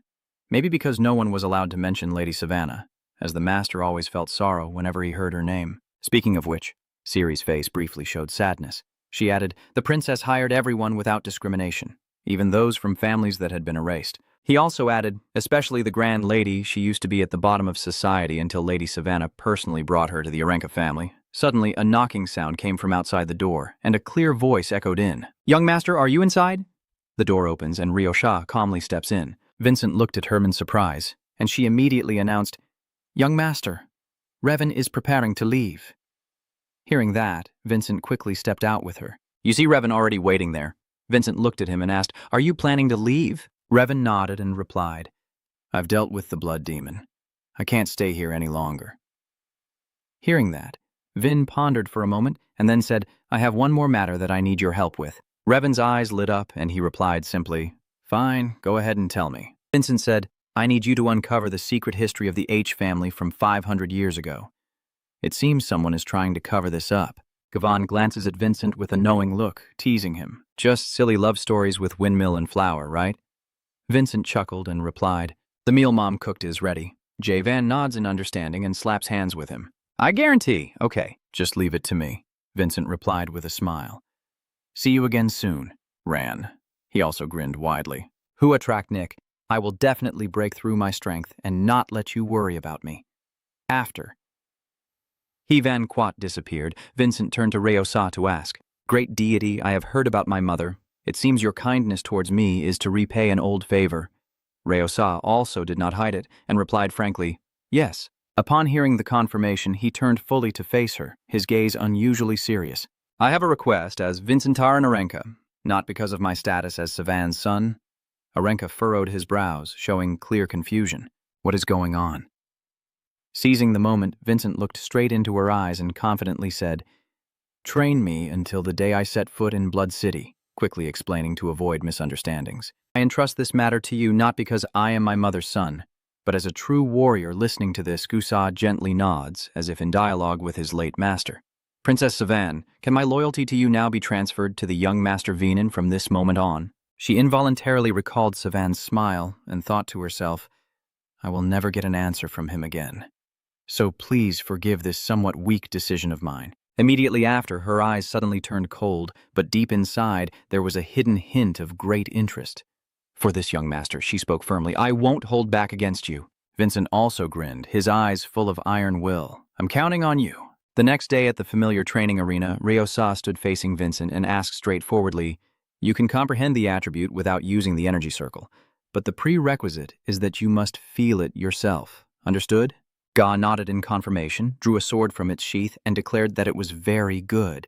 Maybe because no one was allowed to mention Lady Savannah, as the master always felt sorrow whenever he heard her name. Speaking of which, Sari's face briefly showed sadness. She added, The princess hired everyone without discrimination, even those from families that had been erased. He also added, especially the grand lady, she used to be at the bottom of society until Lady Savannah personally brought her to the Arenca family. Suddenly, a knocking sound came from outside the door, and a clear voice echoed in. Young master, are you inside? The door opens, and Ryo Shah calmly steps in. Vincent looked at her in surprise, and she immediately announced, Young master, Revan is preparing to leave. Hearing that, Vincent quickly stepped out with her. You see Revan already waiting there. Vincent looked at him and asked, Are you planning to leave? Revan nodded and replied, I've dealt with the blood demon. I can't stay here any longer. Hearing that, Vin pondered for a moment and then said, I have one more matter that I need your help with. Revan's eyes lit up and he replied simply, Fine, go ahead and tell me. Vincent said, I need you to uncover the secret history of the H family from 500 years ago. It seems someone is trying to cover this up. Gavan glances at Vincent with a knowing look, teasing him. Just silly love stories with windmill and flour, right? Vincent chuckled and replied, The meal mom cooked is ready. Jay Van nods in understanding and slaps hands with him. I guarantee. Okay, just leave it to me, Vincent replied with a smile. See you again soon, Ran. He also grinned widely. Who attract Nick? I will definitely break through my strength and not let you worry about me. After. He Van Quat disappeared, Vincent turned to Ryo Sa to ask, Great deity, I have heard about my mother. It seems your kindness towards me is to repay an old favor. Ryo Sa also did not hide it and replied frankly, Yes. Upon hearing the confirmation, he turned fully to face her, his gaze unusually serious. I have a request as Vincentar and Arenca, not because of my status as Savan's son. Arenca furrowed his brows, showing clear confusion. What is going on? Seizing the moment, Vincent looked straight into her eyes and confidently said, "Train me until the day I set foot in Blood City," quickly explaining to avoid misunderstandings. "I entrust this matter to you not because I am my mother's son, but as a true warrior." Listening to this, Gusa gently nods, as if in dialogue with his late master. "Princess Savan, can my loyalty to you now be transferred to the young Master Venin from this moment on?" She involuntarily recalled Savan's smile and thought to herself, "I will never get an answer from him again. So please forgive this somewhat weak decision of mine." Immediately after, her eyes suddenly turned cold, but deep inside there was a hidden hint of great interest. "For this young master," she spoke firmly, "I won't hold back against you." Vincent also grinned, his eyes full of iron will. "I'm counting on you." The next day at the familiar training arena, Ryosa stood facing Vincent and asked straightforwardly, "You can comprehend the attribute without using the energy circle, but the prerequisite is that you must feel it yourself. Understood?" Ga nodded in confirmation, drew a sword from its sheath, and declared that it was very good.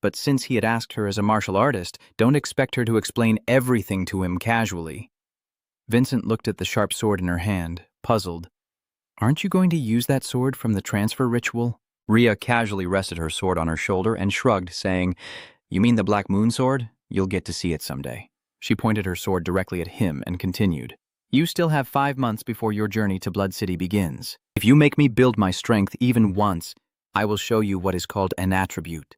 But since he had asked her as a martial artist, don't expect her to explain everything to him casually. Vincent looked at the sharp sword in her hand, puzzled. "Aren't you going to use that sword from the transfer ritual?" Rhea casually rested her sword on her shoulder and shrugged, saying, "You mean the Black Moon sword? You'll get to see it someday." She pointed her sword directly at him and continued, "You still have 5 months before your journey to Blood City begins. If you make me build my strength even once, I will show you what is called an attribute."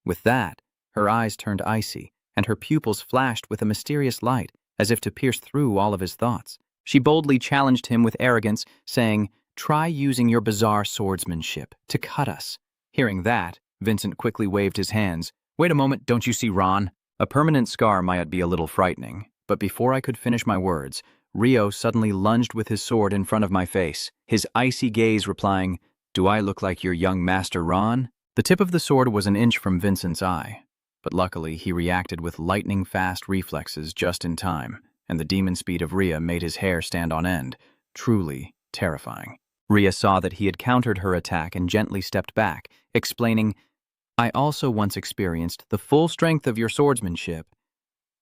With that, her eyes turned icy, and her pupils flashed with a mysterious light, as if to pierce through all of his thoughts. She boldly challenged him with arrogance, saying, "Try using your bizarre swordsmanship to cut us." Hearing that, Vincent quickly waved his hands. "Wait a moment, don't you see Ron?" A permanent scar might be a little frightening, but before I could finish my words, Rio suddenly lunged with his sword in front of my face, his icy gaze replying, "Do I look like your young master Ron?" The tip of the sword was an inch from Vincent's eye, but luckily he reacted with lightning-fast reflexes just in time, and the demon speed of Rhea made his hair stand on end, truly terrifying. Rhea saw that he had countered her attack and gently stepped back, explaining, "I also once experienced the full strength of your swordsmanship.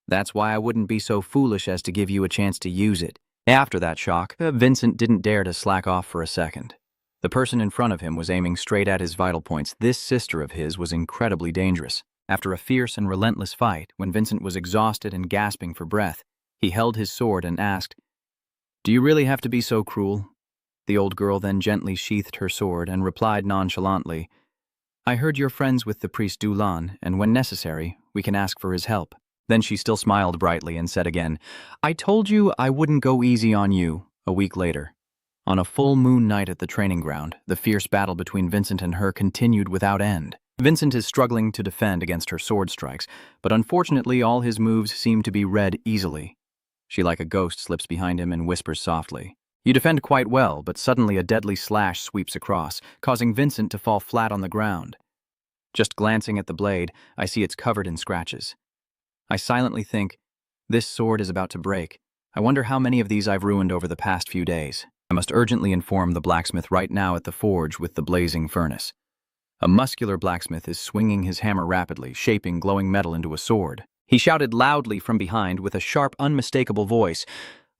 That's why I wouldn't be so foolish as to give you a chance to use it." After that shock, Vincent didn't dare to slack off for a second. The person in front of him was aiming straight at his vital points. This sister of his was incredibly dangerous. After a fierce and relentless fight, when Vincent was exhausted and gasping for breath, he held his sword and asked, "Do you really have to be so cruel?" The old girl then gently sheathed her sword and replied nonchalantly, "I heard you're friends with the priest Dulan, and when necessary, we can ask for his help." Then she still smiled brightly and said again, "I told you I wouldn't go easy on you." A week later, on a full moon night at the training ground, the fierce battle between Vincent and her continued without end. Vincent is struggling to defend against her sword strikes, but unfortunately all his moves seem to be read easily. She like a ghost slips behind him and whispers softly, "You defend quite well," but suddenly a deadly slash sweeps across, causing Vincent to fall flat on the ground. Just glancing at the blade, I see it's covered in scratches. I silently think, this sword is about to break. I wonder how many of these I've ruined over the past few days. I must urgently inform the blacksmith right now at the forge with the blazing furnace. A muscular blacksmith is swinging his hammer rapidly, shaping glowing metal into a sword. He shouted loudly from behind with a sharp, unmistakable voice.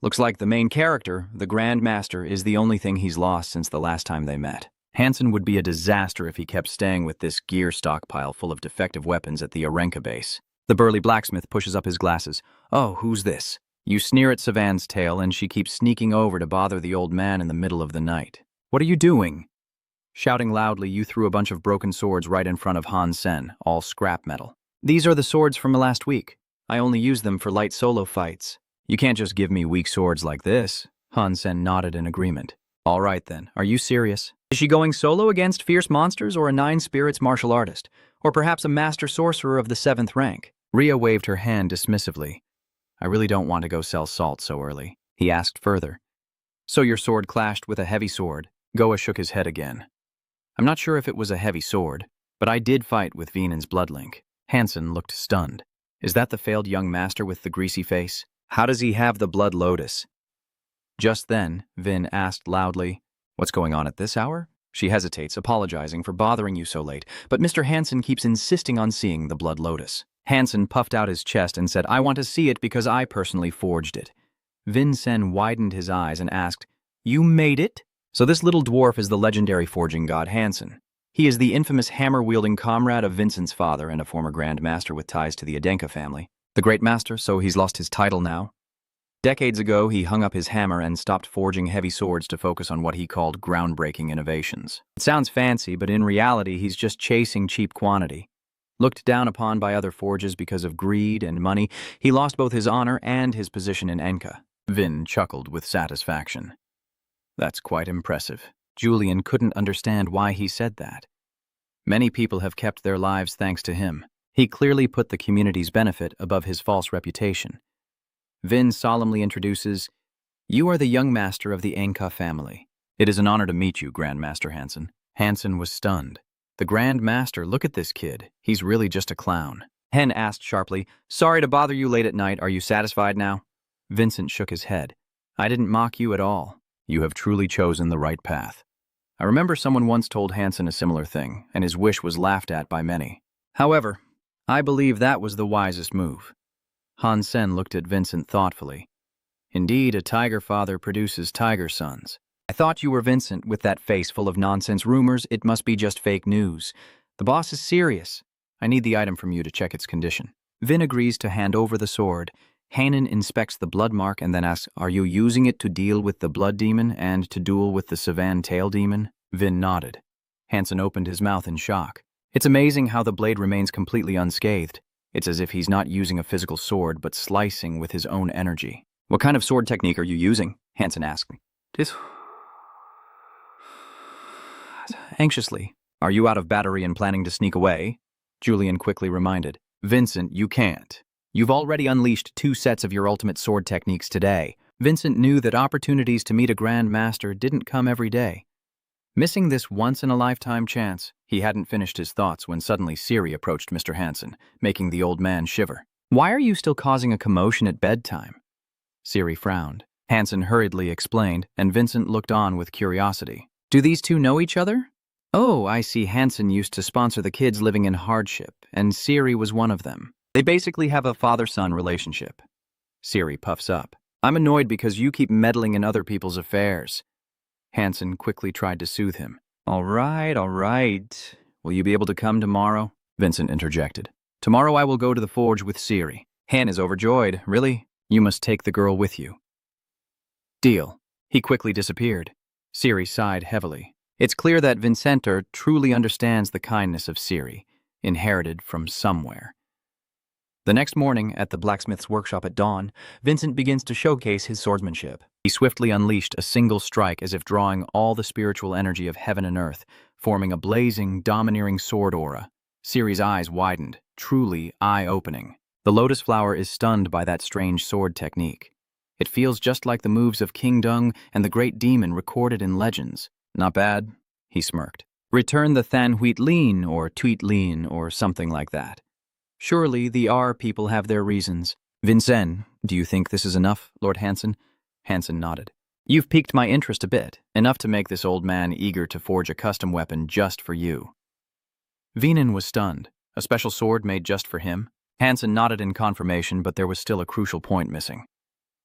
Looks like the main character, the Grand Master, is the only thing he's lost since the last time they met. Hansen would be a disaster if he kept staying with this gear stockpile full of defective weapons at the Arenka base. The burly blacksmith pushes up his glasses. "Oh, who's this?" You sneer at Savan's tale, and she keeps sneaking over to bother the old man in the middle of the night. "What are you doing?" Shouting loudly, you threw a bunch of broken swords right in front of Han Sen, all scrap metal. "These are the swords from last week. I only use them for light solo fights." "You can't just give me weak swords like this." Han Sen nodded in agreement. "All right then, are you serious? Is she going solo against fierce monsters or a 9-spirits martial artist? Or perhaps a master sorcerer of the 7th rank? Rhea waved her hand dismissively. "I really don't want to go sell salt so early." He asked further, "So your sword clashed with a heavy sword?" Goa shook his head again. "I'm not sure if it was a heavy sword, but I did fight with Venan's bloodlink." Hansen looked stunned. "Is that the failed young master with the greasy face? How does he have the blood lotus?" Just then, Vin asked loudly, "What's going on at this hour?" She hesitates, apologizing for bothering you so late, but Mr. Hansen keeps insisting on seeing the blood lotus. Hansen puffed out his chest and said, "I want to see it because I personally forged it." Vin Sen widened his eyes and asked, You made it? So this little dwarf is the legendary forging god Hansen. He is the infamous hammer-wielding comrade of Vincent's father and a former Grand Master with ties to the Adenka family. The Great Master, so he's lost his title now. Decades ago, he hung up his hammer and stopped forging heavy swords to focus on what he called groundbreaking innovations. It sounds fancy, but in reality, he's just chasing cheap quantity. Looked down upon by other forges because of greed and money, he lost both his honor and his position in Enka. Vin chuckled with satisfaction. That's quite impressive. Julian couldn't understand why he said that. Many people have kept their lives thanks to him. He clearly put the community's benefit above his false reputation. Vin solemnly introduces, "You are the young master of the Enka family. It is an honor to meet you, Grand Master Hansen." Hansen was stunned. The Grand Master, look at this kid. He's really just a clown. Hen asked sharply, "Sorry to bother you late at night. Are you satisfied now?" Vincent shook his head. "I didn't mock you at all. You have truly chosen the right path." I remember someone once told Hansen a similar thing, and his wish was laughed at by many. However, I believe that was the wisest move. Hansen looked at Vincent thoughtfully. Indeed, a tiger father produces tiger sons. I thought you were Vincent with that face full of nonsense rumors. It must be just fake news. The boss is serious. I need the item from you to check its condition. Vin agrees to hand over the sword. Hanan inspects the blood mark and then asks, "Are you using it to deal with the blood demon and to duel with the Savan tail demon?" Vin nodded. Hansen opened his mouth in shock. It's amazing how the blade remains completely unscathed. It's as if he's not using a physical sword, but slicing with his own energy. "What kind of sword technique are you using?" Hansen asked. Anxiously. "Are you out of battery and planning to sneak away?" Julian quickly reminded. "Vincent, you can't. You've already unleashed 2 sets of your ultimate sword techniques today." Vincent knew that opportunities to meet a Grand Master didn't come every day. Missing this once-in-a-lifetime chance, he hadn't finished his thoughts when suddenly Siri approached Mr. Hansen, making the old man shiver. "Why are you still causing a commotion at bedtime?" Siri frowned. Hansen hurriedly explained, and Vincent looked on with curiosity. "Do these two know each other?" "Oh, I see. Hansen used to sponsor the kids living in hardship, and Siri was one of them. They basically have a father-son relationship." Siri puffs up. "I'm annoyed because you keep meddling in other people's affairs." Hansen quickly tried to soothe him. All right. Will you be able to come tomorrow?" Vincent interjected. "Tomorrow I will go to the forge with Siri." Han is overjoyed. "Really? You must take the girl with you." Deal. He quickly disappeared. Siri sighed heavily. It's clear that Vincenter truly understands the kindness of Siri, inherited from somewhere. The next morning, at the blacksmith's workshop at dawn, Vincent begins to showcase his swordsmanship. He swiftly unleashed a single strike as if drawing all the spiritual energy of heaven and earth, forming a blazing, domineering sword aura. Siri's eyes widened, truly eye-opening. The lotus flower is stunned by that strange sword technique. It feels just like the moves of King Dung and the great demon recorded in legends. "Not bad," he smirked. "Return the Than Huit Lin or Tweet Lin or something like that. Surely the R people have their reasons." "Vincent, do you think this is enough, Lord Hansen?" Hansen nodded. "You've piqued my interest a bit, enough to make this old man eager to forge a custom weapon just for you." Vinen was stunned. A special sword made just for him? Hansen nodded in confirmation, but there was still a crucial point missing.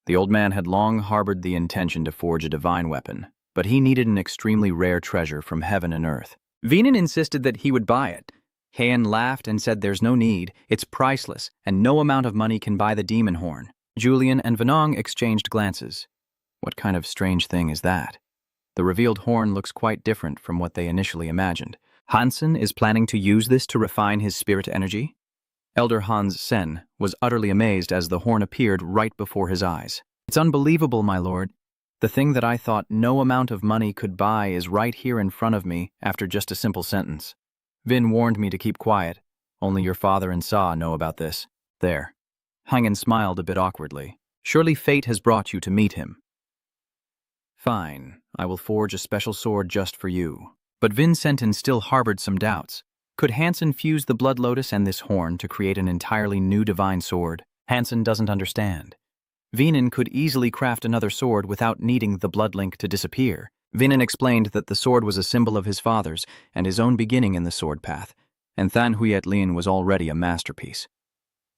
The old man had long harbored the intention to forge a divine weapon, but he needed an extremely rare treasure from heaven and earth. Vinen insisted that he would buy it. Han laughed and said there's no need, it's priceless, and no amount of money can buy the demon horn. Julian and Venong exchanged glances. What kind of strange thing is that? The revealed horn looks quite different from what they initially imagined. Hansen is planning to use this to refine his spirit energy? Elder Hans Sen was utterly amazed as the horn appeared right before his eyes. "It's unbelievable, my lord. The thing that I thought no amount of money could buy is right here in front of me after just a simple sentence. Vin warned me to keep quiet. Only your father and Sa know about this." There. Hangen smiled a bit awkwardly. "Surely fate has brought you to meet him." "Fine. I will forge a special sword just for you." But Vincenten still harbored some doubts. Could Hansen fuse the Blood Lotus and this horn to create an entirely new divine sword? Hansen doesn't understand. Vinen could easily craft another sword without needing the blood link to disappear. Vinen explained that the sword was a symbol of his father's and his own beginning in the sword path, and Than Huiet Lin was already a masterpiece.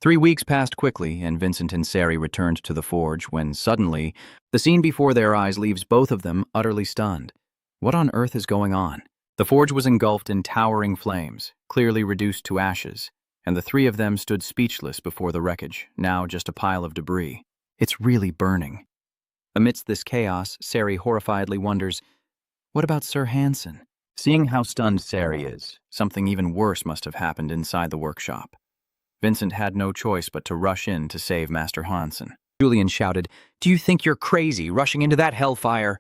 3 weeks passed quickly, and Vincent and Sari returned to the forge when suddenly, the scene before their eyes leaves both of them utterly stunned. What on earth is going on? The forge was engulfed in towering flames, clearly reduced to ashes, and the three of them stood speechless before the wreckage, now just a pile of debris. It's really burning. Amidst this chaos, Sari horrifiedly wonders, what about Sir Hansen? Seeing how stunned Sari is, something even worse must have happened inside the workshop. Vincent had no choice but to rush in to save Master Hansen. Julian shouted, "Do you think you're crazy, rushing into that hellfire?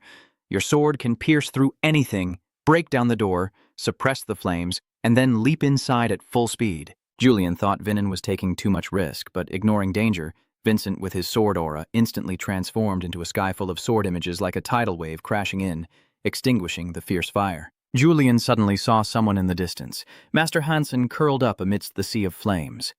Your sword can pierce through anything, break down the door, suppress the flames, and then leap inside at full speed." Julian thought Vinin was taking too much risk, but ignoring danger, Vincent, with his sword aura, instantly transformed into a sky full of sword images like a tidal wave crashing in, extinguishing the fierce fire. Julian suddenly saw someone in the distance, Master Hansen curled up amidst the sea of flames.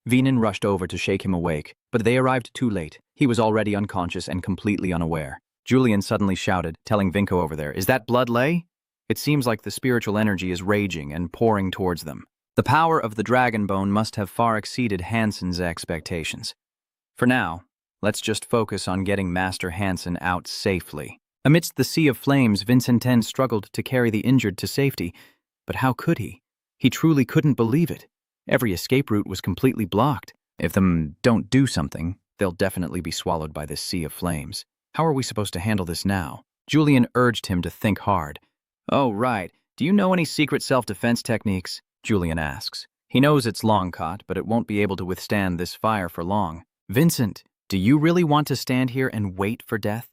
Vinin rushed over to shake him awake, but they arrived too late. He was already unconscious and completely unaware. Julian suddenly shouted, telling Vinko over there, "Is that blood lay?" It seems like the spiritual energy is raging and pouring towards them. The power of the dragon bone must have far exceeded Hansen's expectations. For now, let's just focus on getting Master Hansen out safely. Amidst the sea of flames, Vincenten struggled to carry the injured to safety, but how could he? He truly couldn't believe it. Every escape route was completely blocked. If them don't do something, they'll definitely be swallowed by this sea of flames. How are we supposed to handle this now? Julian urged him to think hard. "Oh, right. Do you know any secret self-defense techniques?" Julian asks. He knows it's long caught, but it won't be able to withstand this fire for long. "Vincent, do you really want to stand here and wait for death?"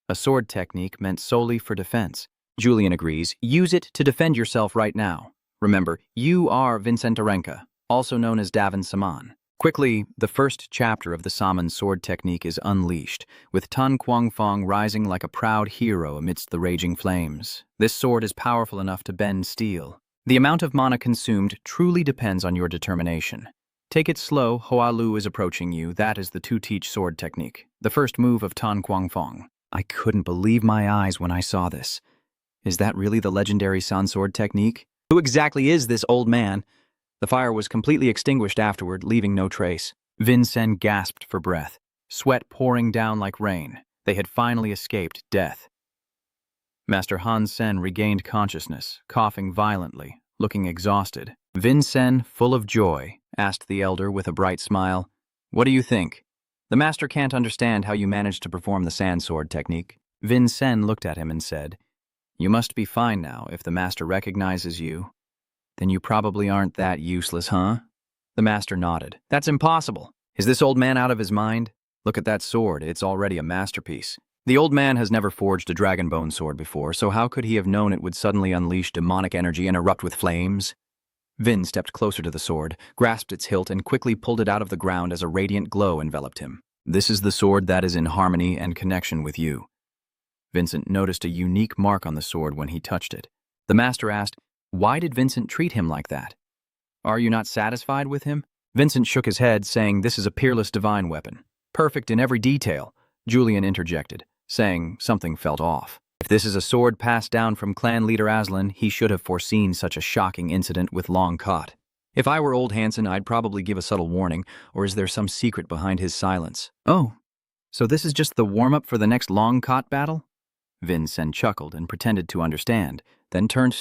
A sword technique meant solely for defense. Julian agrees. Use it to defend yourself right now. Remember, you are Vincentarenka, also known as Davin Saman. Quickly, the first chapter of the Saman sword technique is unleashed, with Tan Kwangfong rising like a proud hero amidst the raging flames. This sword is powerful enough to bend steel. The amount of mana consumed truly depends on your determination. Take it slow, Hoa Lu is approaching you. That is the two-teach sword technique, the first move of Tan Kwangfong. I couldn't believe my eyes when I saw this. Is that really the legendary San sword technique? Who exactly is this old man? The fire was completely extinguished afterward, leaving no trace. Vincent gasped for breath, sweat pouring down like rain. They had finally escaped death. Master Hansen regained consciousness, coughing violently, looking exhausted. Vincent, full of joy, asked the elder with a bright smile, "What do you think? The master can't understand how you managed to perform the sand sword technique." Vincent looked at him and said, "You must be fine now if the master recognizes you. Then you probably aren't that useless, huh?" The master nodded. "That's impossible. Is this old man out of his mind? Look at that sword, it's already a masterpiece." The old man has never forged a dragon bone sword before, so how could he have known it would suddenly unleash demonic energy and erupt with flames? Vin stepped closer to the sword, grasped its hilt, and quickly pulled it out of the ground as a radiant glow enveloped him. "This is the sword that is in harmony and connection with you." Vincent noticed a unique mark on the sword when he touched it. The master asked, why did Vincent treat him like that? "Are you not satisfied with him?" Vincent shook his head, saying this is a peerless divine weapon. "Perfect in every detail." Julian interjected, saying something felt off. If this is a sword passed down from clan leader Aslan, he should have foreseen such a shocking incident with Long Caught. If I were old Hansen, I'd probably give a subtle warning, or is there some secret behind his silence? "Oh, so this is just the warm-up for the next Long Caught battle?" Vincent chuckled and pretended to understand, then turned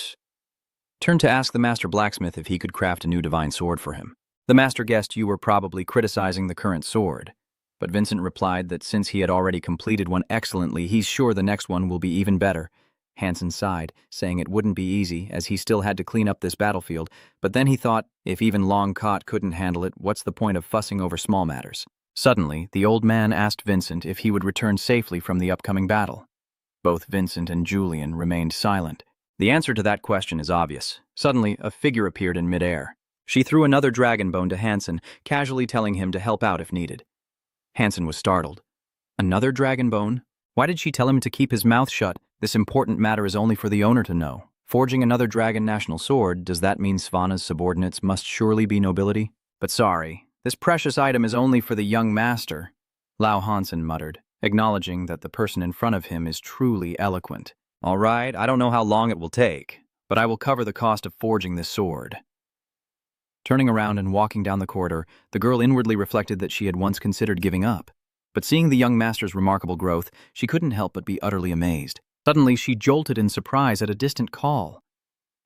to ask the master blacksmith if he could craft a new divine sword for him. The master guessed you were probably criticizing the current sword, but Vincent replied that since he had already completed one excellently, he's sure the next one will be even better. Hansen sighed, saying it wouldn't be easy, as he still had to clean up this battlefield, but then he thought, if even Long Caught couldn't handle it, what's the point of fussing over small matters? Suddenly, the old man asked Vincent if he would return safely from the upcoming battle. Both Vincent and Julian remained silent. The answer to that question is obvious. Suddenly, a figure appeared in midair. She threw another dragon bone to Hansen, casually telling him to help out if needed. Hansen was startled. Another dragon bone? Why did she tell him to keep his mouth shut? This important matter is only for the owner to know. Forging another dragon national sword, does that mean Svana's subordinates must surely be nobility? But sorry, this precious item is only for the young master, Lao Hansen muttered, acknowledging that the person in front of him is truly eloquent. "All right, I don't know how long it will take, but I will cover the cost of forging this sword." Turning around and walking down the corridor, the girl inwardly reflected that she had once considered giving up. But seeing the young master's remarkable growth, she couldn't help but be utterly amazed. Suddenly, she jolted in surprise at a distant call.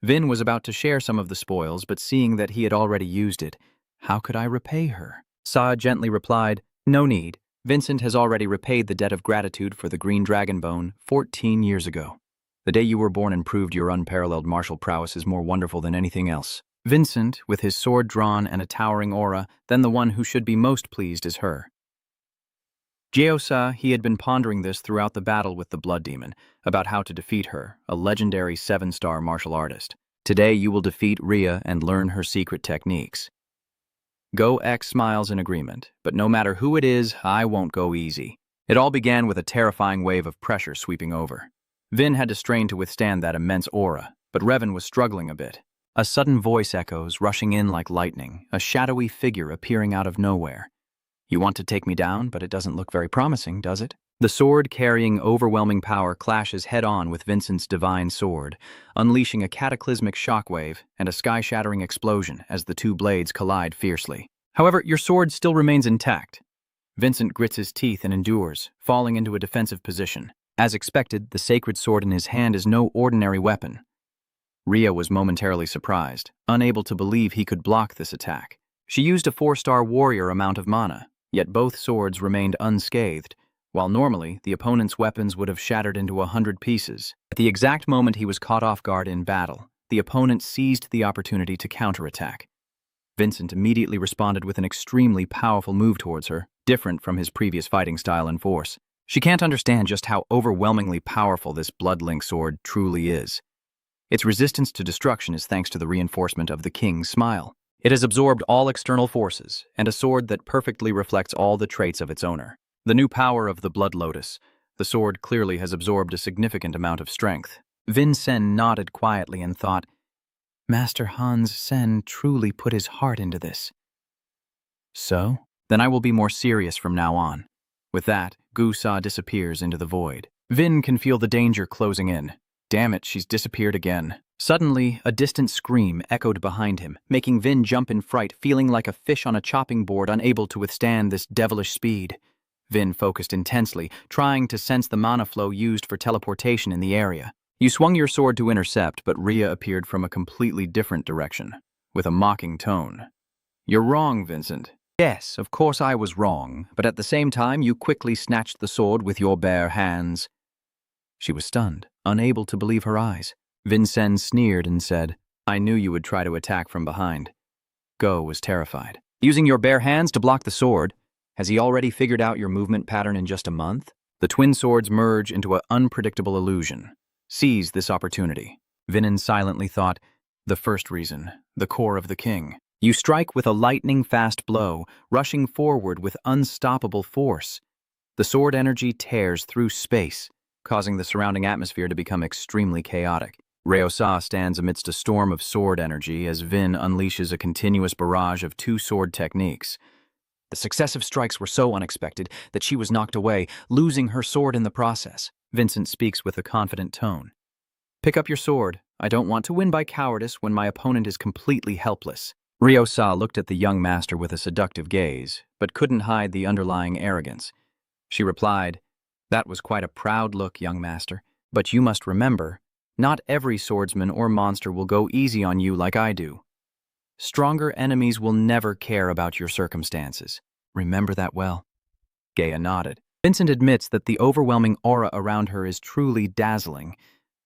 Vin was about to share some of the spoils, but seeing that he had already used it, how could I repay her? Sa gently replied, no need. Vincent has already repaid the debt of gratitude for the green dragon bone 14 years ago. The day you were born and proved your unparalleled martial prowess is more wonderful than anything else. Vincent, with his sword drawn and a towering aura, then the one who should be most pleased is her. Jeosa, he had been pondering this throughout the battle with the Blood Demon, about how to defeat her, a legendary 7-star martial artist. Today you will defeat Rhea and learn her secret techniques. Go X smiles in agreement, but no matter who it is, I won't go easy. It all began with a terrifying wave of pressure sweeping over. Vin had to strain to withstand that immense aura, but Revan was struggling a bit. A sudden voice echoes, rushing in like lightning, a shadowy figure appearing out of nowhere. You want to take me down, but it doesn't look very promising, does it? The sword carrying overwhelming power clashes head-on with Vincent's divine sword, unleashing a cataclysmic shockwave and a sky-shattering explosion as the two blades collide fiercely. However, your sword still remains intact. Vincent grits his teeth and endures, falling into a defensive position. As expected, the sacred sword in his hand is no ordinary weapon. Rhea was momentarily surprised, unable to believe he could block this attack. She used a 4-star warrior amount of mana, yet both swords remained unscathed, while normally the opponent's weapons would have shattered into 100 pieces. At the exact moment he was caught off guard in battle, the opponent seized the opportunity to counterattack. Vincent immediately responded with an extremely powerful move towards her, different from his previous fighting style and force. She can't understand just how overwhelmingly powerful this Bloodlink sword truly is. Its resistance to destruction is thanks to the reinforcement of the King's smile. It has absorbed all external forces, and a sword that perfectly reflects all the traits of its owner. The new power of the Blood Lotus, the sword clearly has absorbed a significant amount of strength. Vin Sen nodded quietly and thought, Master Hans Sen truly put his heart into this. So? Then I will be more serious from now on. With that, Gu Sa disappears into the void. Vin can feel the danger closing in. Damn it, she's disappeared again. Suddenly, a distant scream echoed behind him, making Vin jump in fright, feeling like a fish on a chopping board unable to withstand this devilish speed. Vin focused intensely, trying to sense the mana flow used for teleportation in the area. You swung your sword to intercept, but Rhea appeared from a completely different direction, with a mocking tone. You're wrong, Vincent. Yes, of course I was wrong, but at the same time you quickly snatched the sword with your bare hands. She was stunned, unable to believe her eyes. Vincent sneered and said, I knew you would try to attack from behind. Go was terrified. Using your bare hands to block the sword, has he already figured out your movement pattern in just a month? The twin swords merge into an unpredictable illusion. Seize this opportunity. Vinin silently thought, the first reason, the core of the king. You strike with a lightning-fast blow, rushing forward with unstoppable force. The sword energy tears through space, causing the surrounding atmosphere to become extremely chaotic. Rheosa stands amidst a storm of sword energy as Vin unleashes a continuous barrage of 2 sword techniques. The successive strikes were so unexpected that she was knocked away, losing her sword in the process. Vincent speaks with a confident tone. Pick up your sword. I don't want to win by cowardice when my opponent is completely helpless. Rheosa looked at the young master with a seductive gaze, but couldn't hide the underlying arrogance. She replied, That was quite a proud look, young master, but you must remember, not every swordsman or monster will go easy on you like I do. Stronger enemies will never care about your circumstances. Remember that well. Gaia nodded. Vincent admits that the overwhelming aura around her is truly dazzling.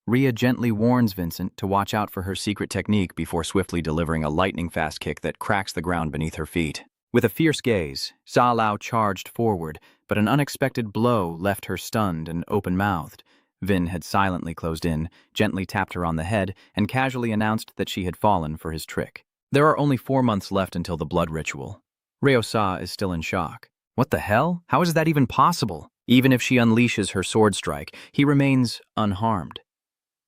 Rhea gently warns Vincent to watch out for her secret technique before swiftly delivering a lightning-fast kick that cracks the ground beneath her feet. With a fierce gaze, Sa Lao charged forward, but an unexpected blow left her stunned and open-mouthed. Vin had silently closed in, gently tapped her on the head, and casually announced that she had fallen for his trick. There are only 4 months left until the blood ritual. Rheosa is still in shock. What the hell? How is that even possible? Even if she unleashes her sword strike, he remains unharmed.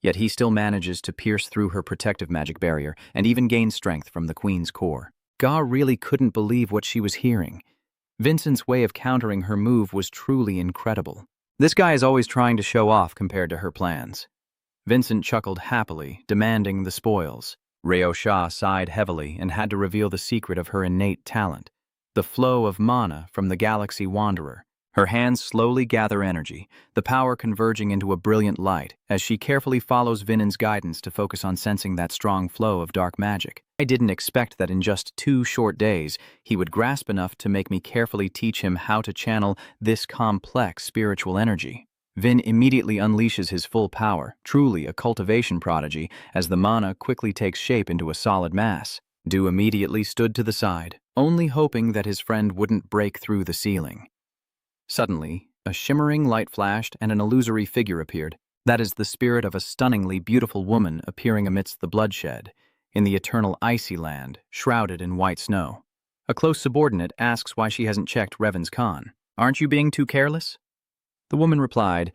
Yet he still manages to pierce through her protective magic barrier and even gain strength from the queen's core. Ga really couldn't believe what she was hearing. Vincent's way of countering her move was truly incredible. This guy is always trying to show off compared to her plans. Vincent chuckled happily, demanding the spoils. Reo Shah sighed heavily and had to reveal the secret of her innate talent, the flow of mana from the Galaxy Wanderer. Her hands slowly gather energy, the power converging into a brilliant light as she carefully follows Vinen's guidance to focus on sensing that strong flow of dark magic. I didn't expect that in just 2 short days he would grasp enough to make me carefully teach him how to channel this complex spiritual energy. Vin immediately unleashes his full power, truly a cultivation prodigy, as the mana quickly takes shape into a solid mass. Du immediately stood to the side, only hoping that his friend wouldn't break through the ceiling. Suddenly, a shimmering light flashed and an illusory figure appeared. That is the spirit of a stunningly beautiful woman appearing amidst the bloodshed, in the eternal icy land, shrouded in white snow. A close subordinate asks why she hasn't checked Revan's Khan. "Aren't you being too careless?" The woman replied,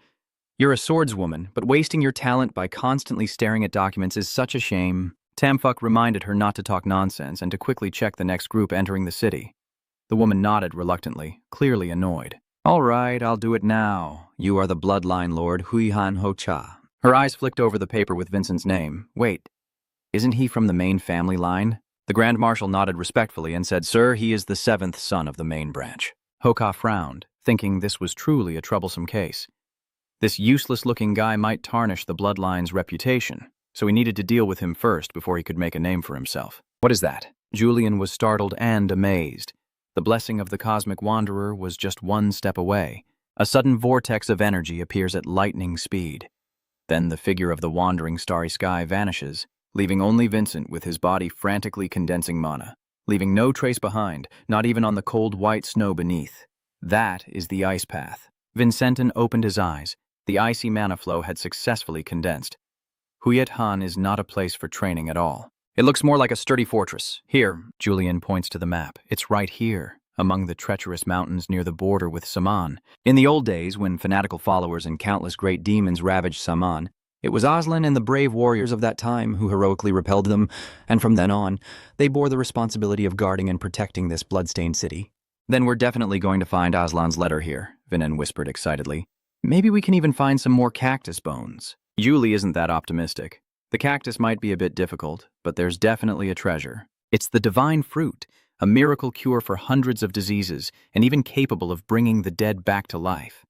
"You're a swordswoman, but wasting your talent by constantly staring at documents is such a shame." Tamfuck reminded her not to talk nonsense and to quickly check the next group entering the city. The woman nodded reluctantly, clearly annoyed. "All right, I'll do it now. You are the bloodline lord Huihan Ho-cha." Her eyes flicked over the paper with Vincent's name. "Wait, isn't he from the main family line?" The Grand Marshal nodded respectfully and said, "Sir, he is the 7th son of the main branch." Hoka frowned, thinking this was truly a troublesome case. This useless-looking guy might tarnish the bloodline's reputation, so he needed to deal with him first before he could make a name for himself. "What is that?" Julian was startled and amazed. The blessing of the cosmic wanderer was just 1 step away. A sudden vortex of energy appears at lightning speed. Then the figure of the wandering starry sky vanishes, leaving only Vincent with his body frantically condensing mana, leaving no trace behind, not even on the cold white snow beneath. That is the ice path. Vincenton opened his eyes. The icy mana flow had successfully condensed. Huyet Han is not a place for training at all. "It looks more like a sturdy fortress. Here," Julian points to the map. "It's right here, among the treacherous mountains near the border with Saman. In the old days, when fanatical followers and countless great demons ravaged Saman, it was Aslan and the brave warriors of that time who heroically repelled them, and from then on, they bore the responsibility of guarding and protecting this bloodstained city." "Then we're definitely going to find Aslan's letter here," Vinen whispered excitedly. "Maybe we can even find some more cactus bones." Julie isn't that optimistic. The cactus might be a bit difficult, but there's definitely a treasure. It's the divine fruit, a miracle cure for hundreds of diseases, and even capable of bringing the dead back to life.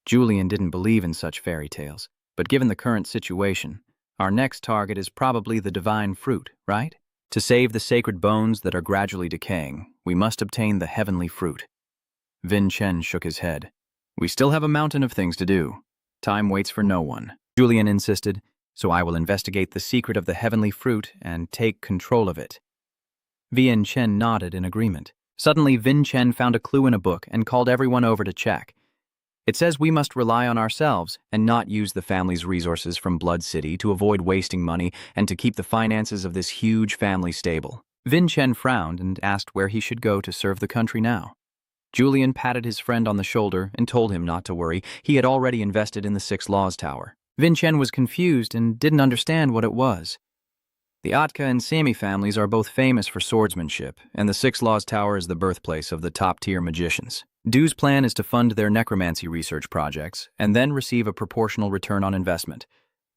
Julian didn't believe in such fairy tales, but given the current situation, our next target is probably the divine fruit, right? To save the sacred bones that are gradually decaying, we must obtain the heavenly fruit. Vin Chen shook his head. "We still have a mountain of things to do. Time waits for no one." Julian insisted, "So I will investigate the secret of the heavenly fruit and take control of it." Vin Chen nodded in agreement. Suddenly, Vin Chen found a clue in a book and called everyone over to check. "It says we must rely on ourselves and not use the family's resources from Blood City to avoid wasting money and to keep the finances of this huge family stable." Vin Chen frowned and asked where he should go to serve the country now. Julian patted his friend on the shoulder and told him not to worry. He had already invested in the 6 Laws Tower. Vin Chen was confused and didn't understand what it was. The Atka and Sami families are both famous for swordsmanship, and the 6 Laws Tower is the birthplace of the top-tier magicians. Du's plan is to fund their necromancy research projects and then receive a proportional return on investment.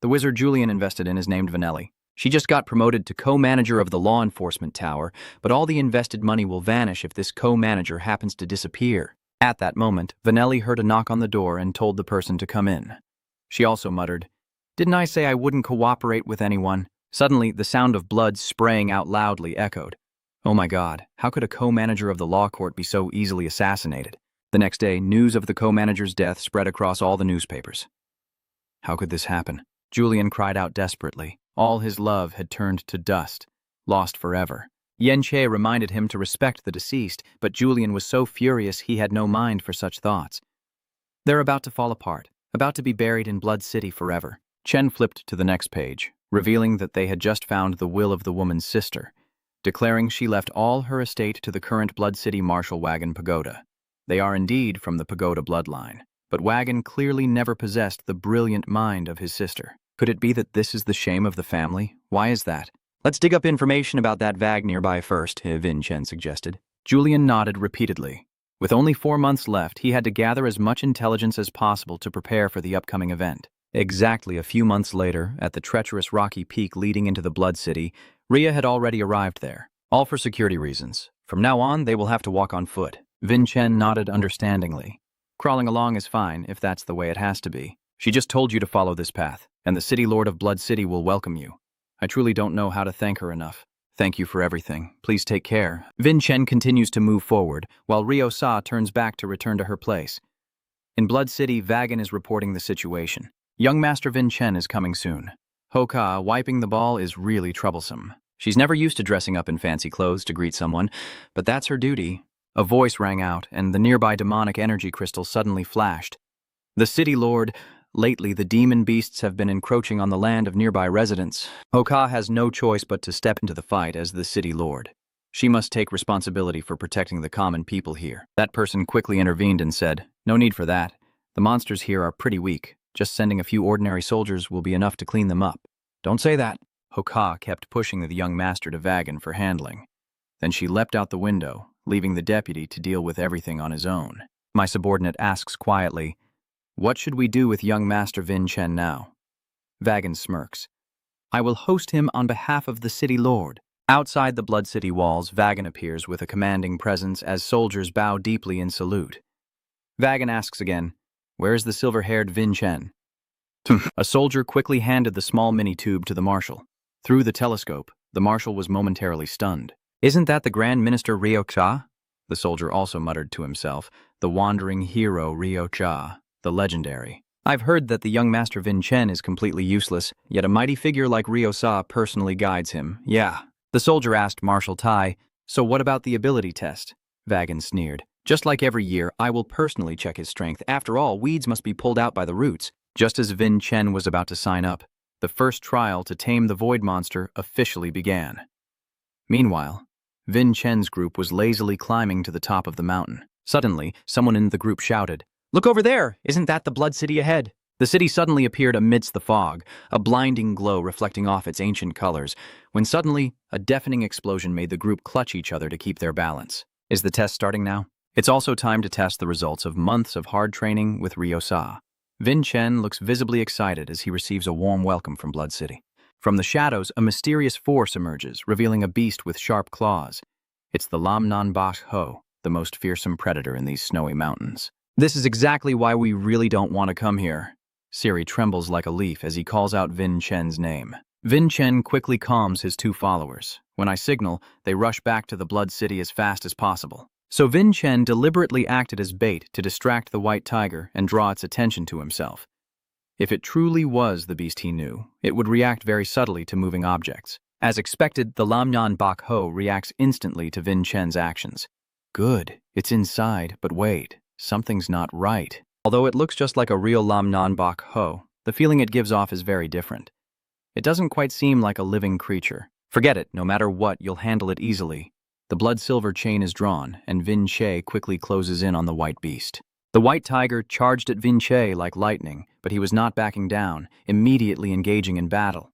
The wizard Julian invested in is named Vanelli. She just got promoted to co-manager of the law enforcement tower, but all the invested money will vanish if this co-manager happens to disappear. At that moment, Vanelli heard a knock on the door and told the person to come in. She also muttered, "Didn't I say I wouldn't cooperate with anyone?" Suddenly, the sound of blood spraying out loudly echoed. Oh my God, how could a co-manager of the law court be so easily assassinated? The next day, news of the co-manager's death spread across all the newspapers. How could this happen? Julian cried out desperately. All his love had turned to dust, lost forever. Yen Che reminded him to respect the deceased, but Julian was so furious he had no mind for such thoughts. They're about to fall apart, about to be buried in Blood City forever. Chen flipped to the next page, revealing that they had just found the will of the woman's sister, declaring she left all her estate to the current Blood City Marshal Wagon Pagoda. They are indeed from the Pagoda bloodline, but Wagon clearly never possessed the brilliant mind of his sister. Could it be that this is the shame of the family? Why is that? Let's dig up information about that Vag nearby first, Vin Chen suggested. Julian nodded repeatedly. With only 4 months left, he had to gather as much intelligence as possible to prepare for the upcoming event. Exactly a few months later, at the treacherous rocky peak leading into the Blood City, Ria had already arrived there, all for security reasons. From now on, they will have to walk on foot. Vin Chen nodded understandingly. Crawling along is fine, if that's the way it has to be. She just told you to follow this path, and the City Lord of Blood City will welcome you. I truly don't know how to thank her enough. Thank you for everything. Please take care. Vin Chen continues to move forward, while Ryo Sa turns back to return to her place. In Blood City, Vagan is reporting the situation. Young Master Vin Chen is coming soon. Hoka, wiping the ball is really troublesome. She's never used to dressing up in fancy clothes to greet someone, but that's her duty. A voice rang out, and the nearby demonic energy crystal suddenly flashed. The City Lord, lately the demon beasts have been encroaching on the land of nearby residents. Hoka has no choice but to step into the fight as the City Lord. She must take responsibility for protecting the common people here. That person quickly intervened and said, "No need for that. The monsters here are pretty weak. Just sending a few ordinary soldiers will be enough to clean them up." "Don't say that." Hoka kept pushing the young master to Vagan for handling. Then she leapt out the window, leaving the deputy to deal with everything on his own. My subordinate asks quietly, "What should we do with young Master Vin Chen now?" Vagan smirks. "I will host him on behalf of the City Lord." Outside the Blood City walls, Vagan appears with a commanding presence as soldiers bow deeply in salute. Vagan asks again, "Where is the silver-haired Vin Chen?" A soldier quickly handed the small mini-tube to the marshal. Through the telescope, the marshal was momentarily stunned. "Isn't that the Grand Minister Ryo Cha?" The soldier also muttered to himself, "The wandering hero Ryo Cha, the legendary. I've heard that the young Master Vin Chen is completely useless, yet a mighty figure like Ryo Sa personally guides him. Yeah." The soldier asked Marshal Tai, "So what about the ability test?" Vagan sneered. "Just like every year, I will personally check his strength. After all, weeds must be pulled out by the roots." Just as Vin Chen was about to sign up, the first trial to tame the void monster officially began. Meanwhile, Vin Chen's group was lazily climbing to the top of the mountain. Suddenly, someone in the group shouted, "Look over there! Isn't that the Blood City ahead?" The city suddenly appeared amidst the fog, a blinding glow reflecting off its ancient colors, when suddenly, a deafening explosion made the group clutch each other to keep their balance. Is the test starting now? It's also time to test the results of months of hard training with Ryo Sa. Vin Chen looks visibly excited as he receives a warm welcome from Blood City. From the shadows, a mysterious force emerges, revealing a beast with sharp claws. It's the Lam Nan Bak Ho, the most fearsome predator in these snowy mountains. "This is exactly why we really don't want to come here." Siri trembles like a leaf as he calls out Vin Chen's name. Vin Chen quickly calms his two followers. When I signal, they rush back to the Blood City as fast as possible. So Vin Chen deliberately acted as bait to distract the white tiger and draw its attention to himself. If it truly was the beast he knew, it would react very subtly to moving objects. As expected, the Lam Nan Bak Ho reacts instantly to Vin Chen's actions. Good, it's inside, but wait, something's not right. Although it looks just like a real Lam Nan Bak Ho, the feeling it gives off is very different. It doesn't quite seem like a living creature. Forget it, no matter what, you'll handle it easily. The blood-silver chain is drawn, and Vin Che quickly closes in on the white beast. The white tiger charged at Vin Che like lightning, but he was not backing down, immediately engaging in battle.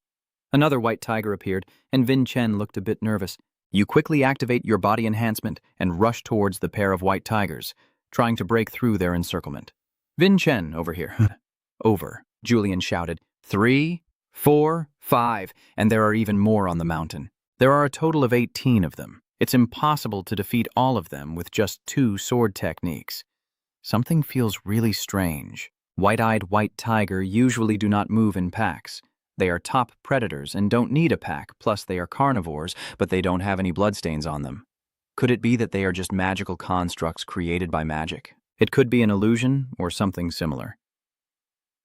Another white tiger appeared, and Vin Chen looked a bit nervous. You quickly activate your body enhancement and rush towards the pair of white tigers, trying to break through their encirclement. "Vin Chen, over here." "Over," Julian shouted. 3, 4, 5, and there are even more on the mountain. There are a total of 18 of them. It's impossible to defeat all of them with just 2 sword techniques. Something feels really strange. White-eyed white tiger usually do not move in packs. They are top predators and don't need a pack, plus they are carnivores, but they don't have any bloodstains on them. Could it be that they are just magical constructs created by magic? It could be an illusion or something similar.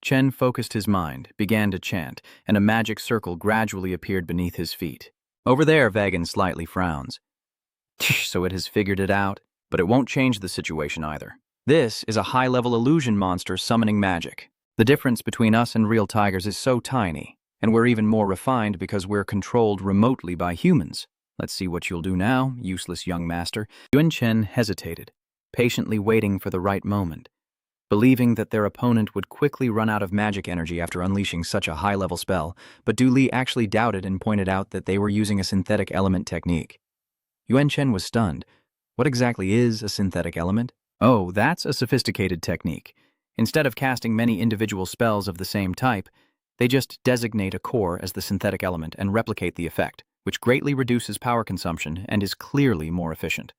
Chen focused his mind, began to chant, and a magic circle gradually appeared beneath his feet. Over there, Vagan slightly frowns. So it has figured it out, but it won't change the situation either. This is a high-level illusion monster summoning magic. The difference between us and real tigers is so tiny, and we're even more refined because we're controlled remotely by humans. Let's see what you'll do now, useless young master. Yuan Chen hesitated, patiently waiting for the right moment, believing that their opponent would quickly run out of magic energy after unleashing such a high-level spell, but Du Li actually doubted and pointed out that they were using a synthetic element technique. Yuan Chen was stunned. What exactly is a synthetic element? Oh, that's a sophisticated technique. Instead of casting many individual spells of the same type, they just designate a core as the synthetic element and replicate the effect, which greatly reduces power consumption and is clearly more efficient.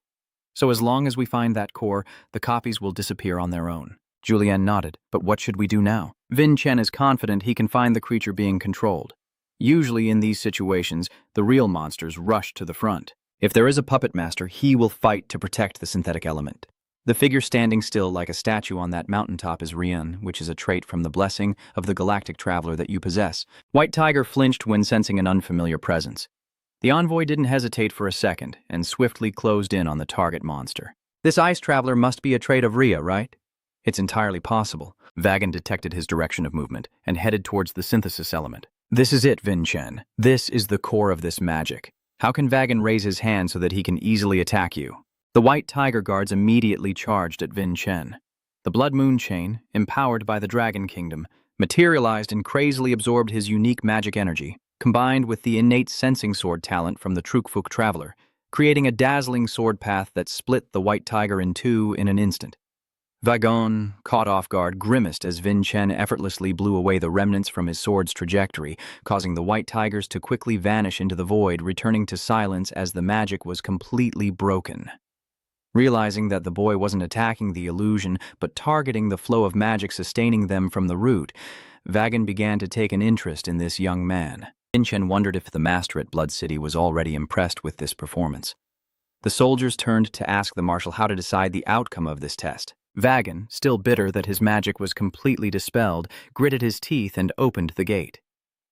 So as long as we find that core, the copies will disappear on their own. Julian nodded. But what should we do now? Vin Chen is confident he can find the creature being controlled. Usually in these situations, the real monsters rush to the front. If there is a puppet master, he will fight to protect the synthetic element. The figure standing still like a statue on that mountaintop is Rian, which is a trait from the blessing of the galactic traveler that you possess. White Tiger flinched when sensing an unfamiliar presence. The envoy didn't hesitate for a second and swiftly closed in on the target monster. This ice traveler must be a trait of Rhea, right? It's entirely possible. Vagan detected his direction of movement and headed towards the synthesis element. This is it, Vin Chen. This is the core of this magic. How can Vagan raise his hand so that he can easily attack you? The White Tiger guards immediately charged at Vin Chen. The Blood Moon Chain, empowered by the Dragon Kingdom, materialized and crazily absorbed his unique magic energy, combined with the innate sensing sword talent from the Trukfuk Traveler, creating a dazzling sword path that split the White Tiger in two in an instant. Vagon, caught off guard, grimaced as Vin Chen effortlessly blew away the remnants from his sword's trajectory, causing the White Tigers to quickly vanish into the void, returning to silence as the magic was completely broken. Realizing that the boy wasn't attacking the illusion, but targeting the flow of magic sustaining them from the root, Vagan began to take an interest in this young man. Vin Chen wondered if the master at Blood City was already impressed with this performance. The soldiers turned to ask the marshal how to decide the outcome of this test. Vagan, still bitter that his magic was completely dispelled, gritted his teeth and opened the gate.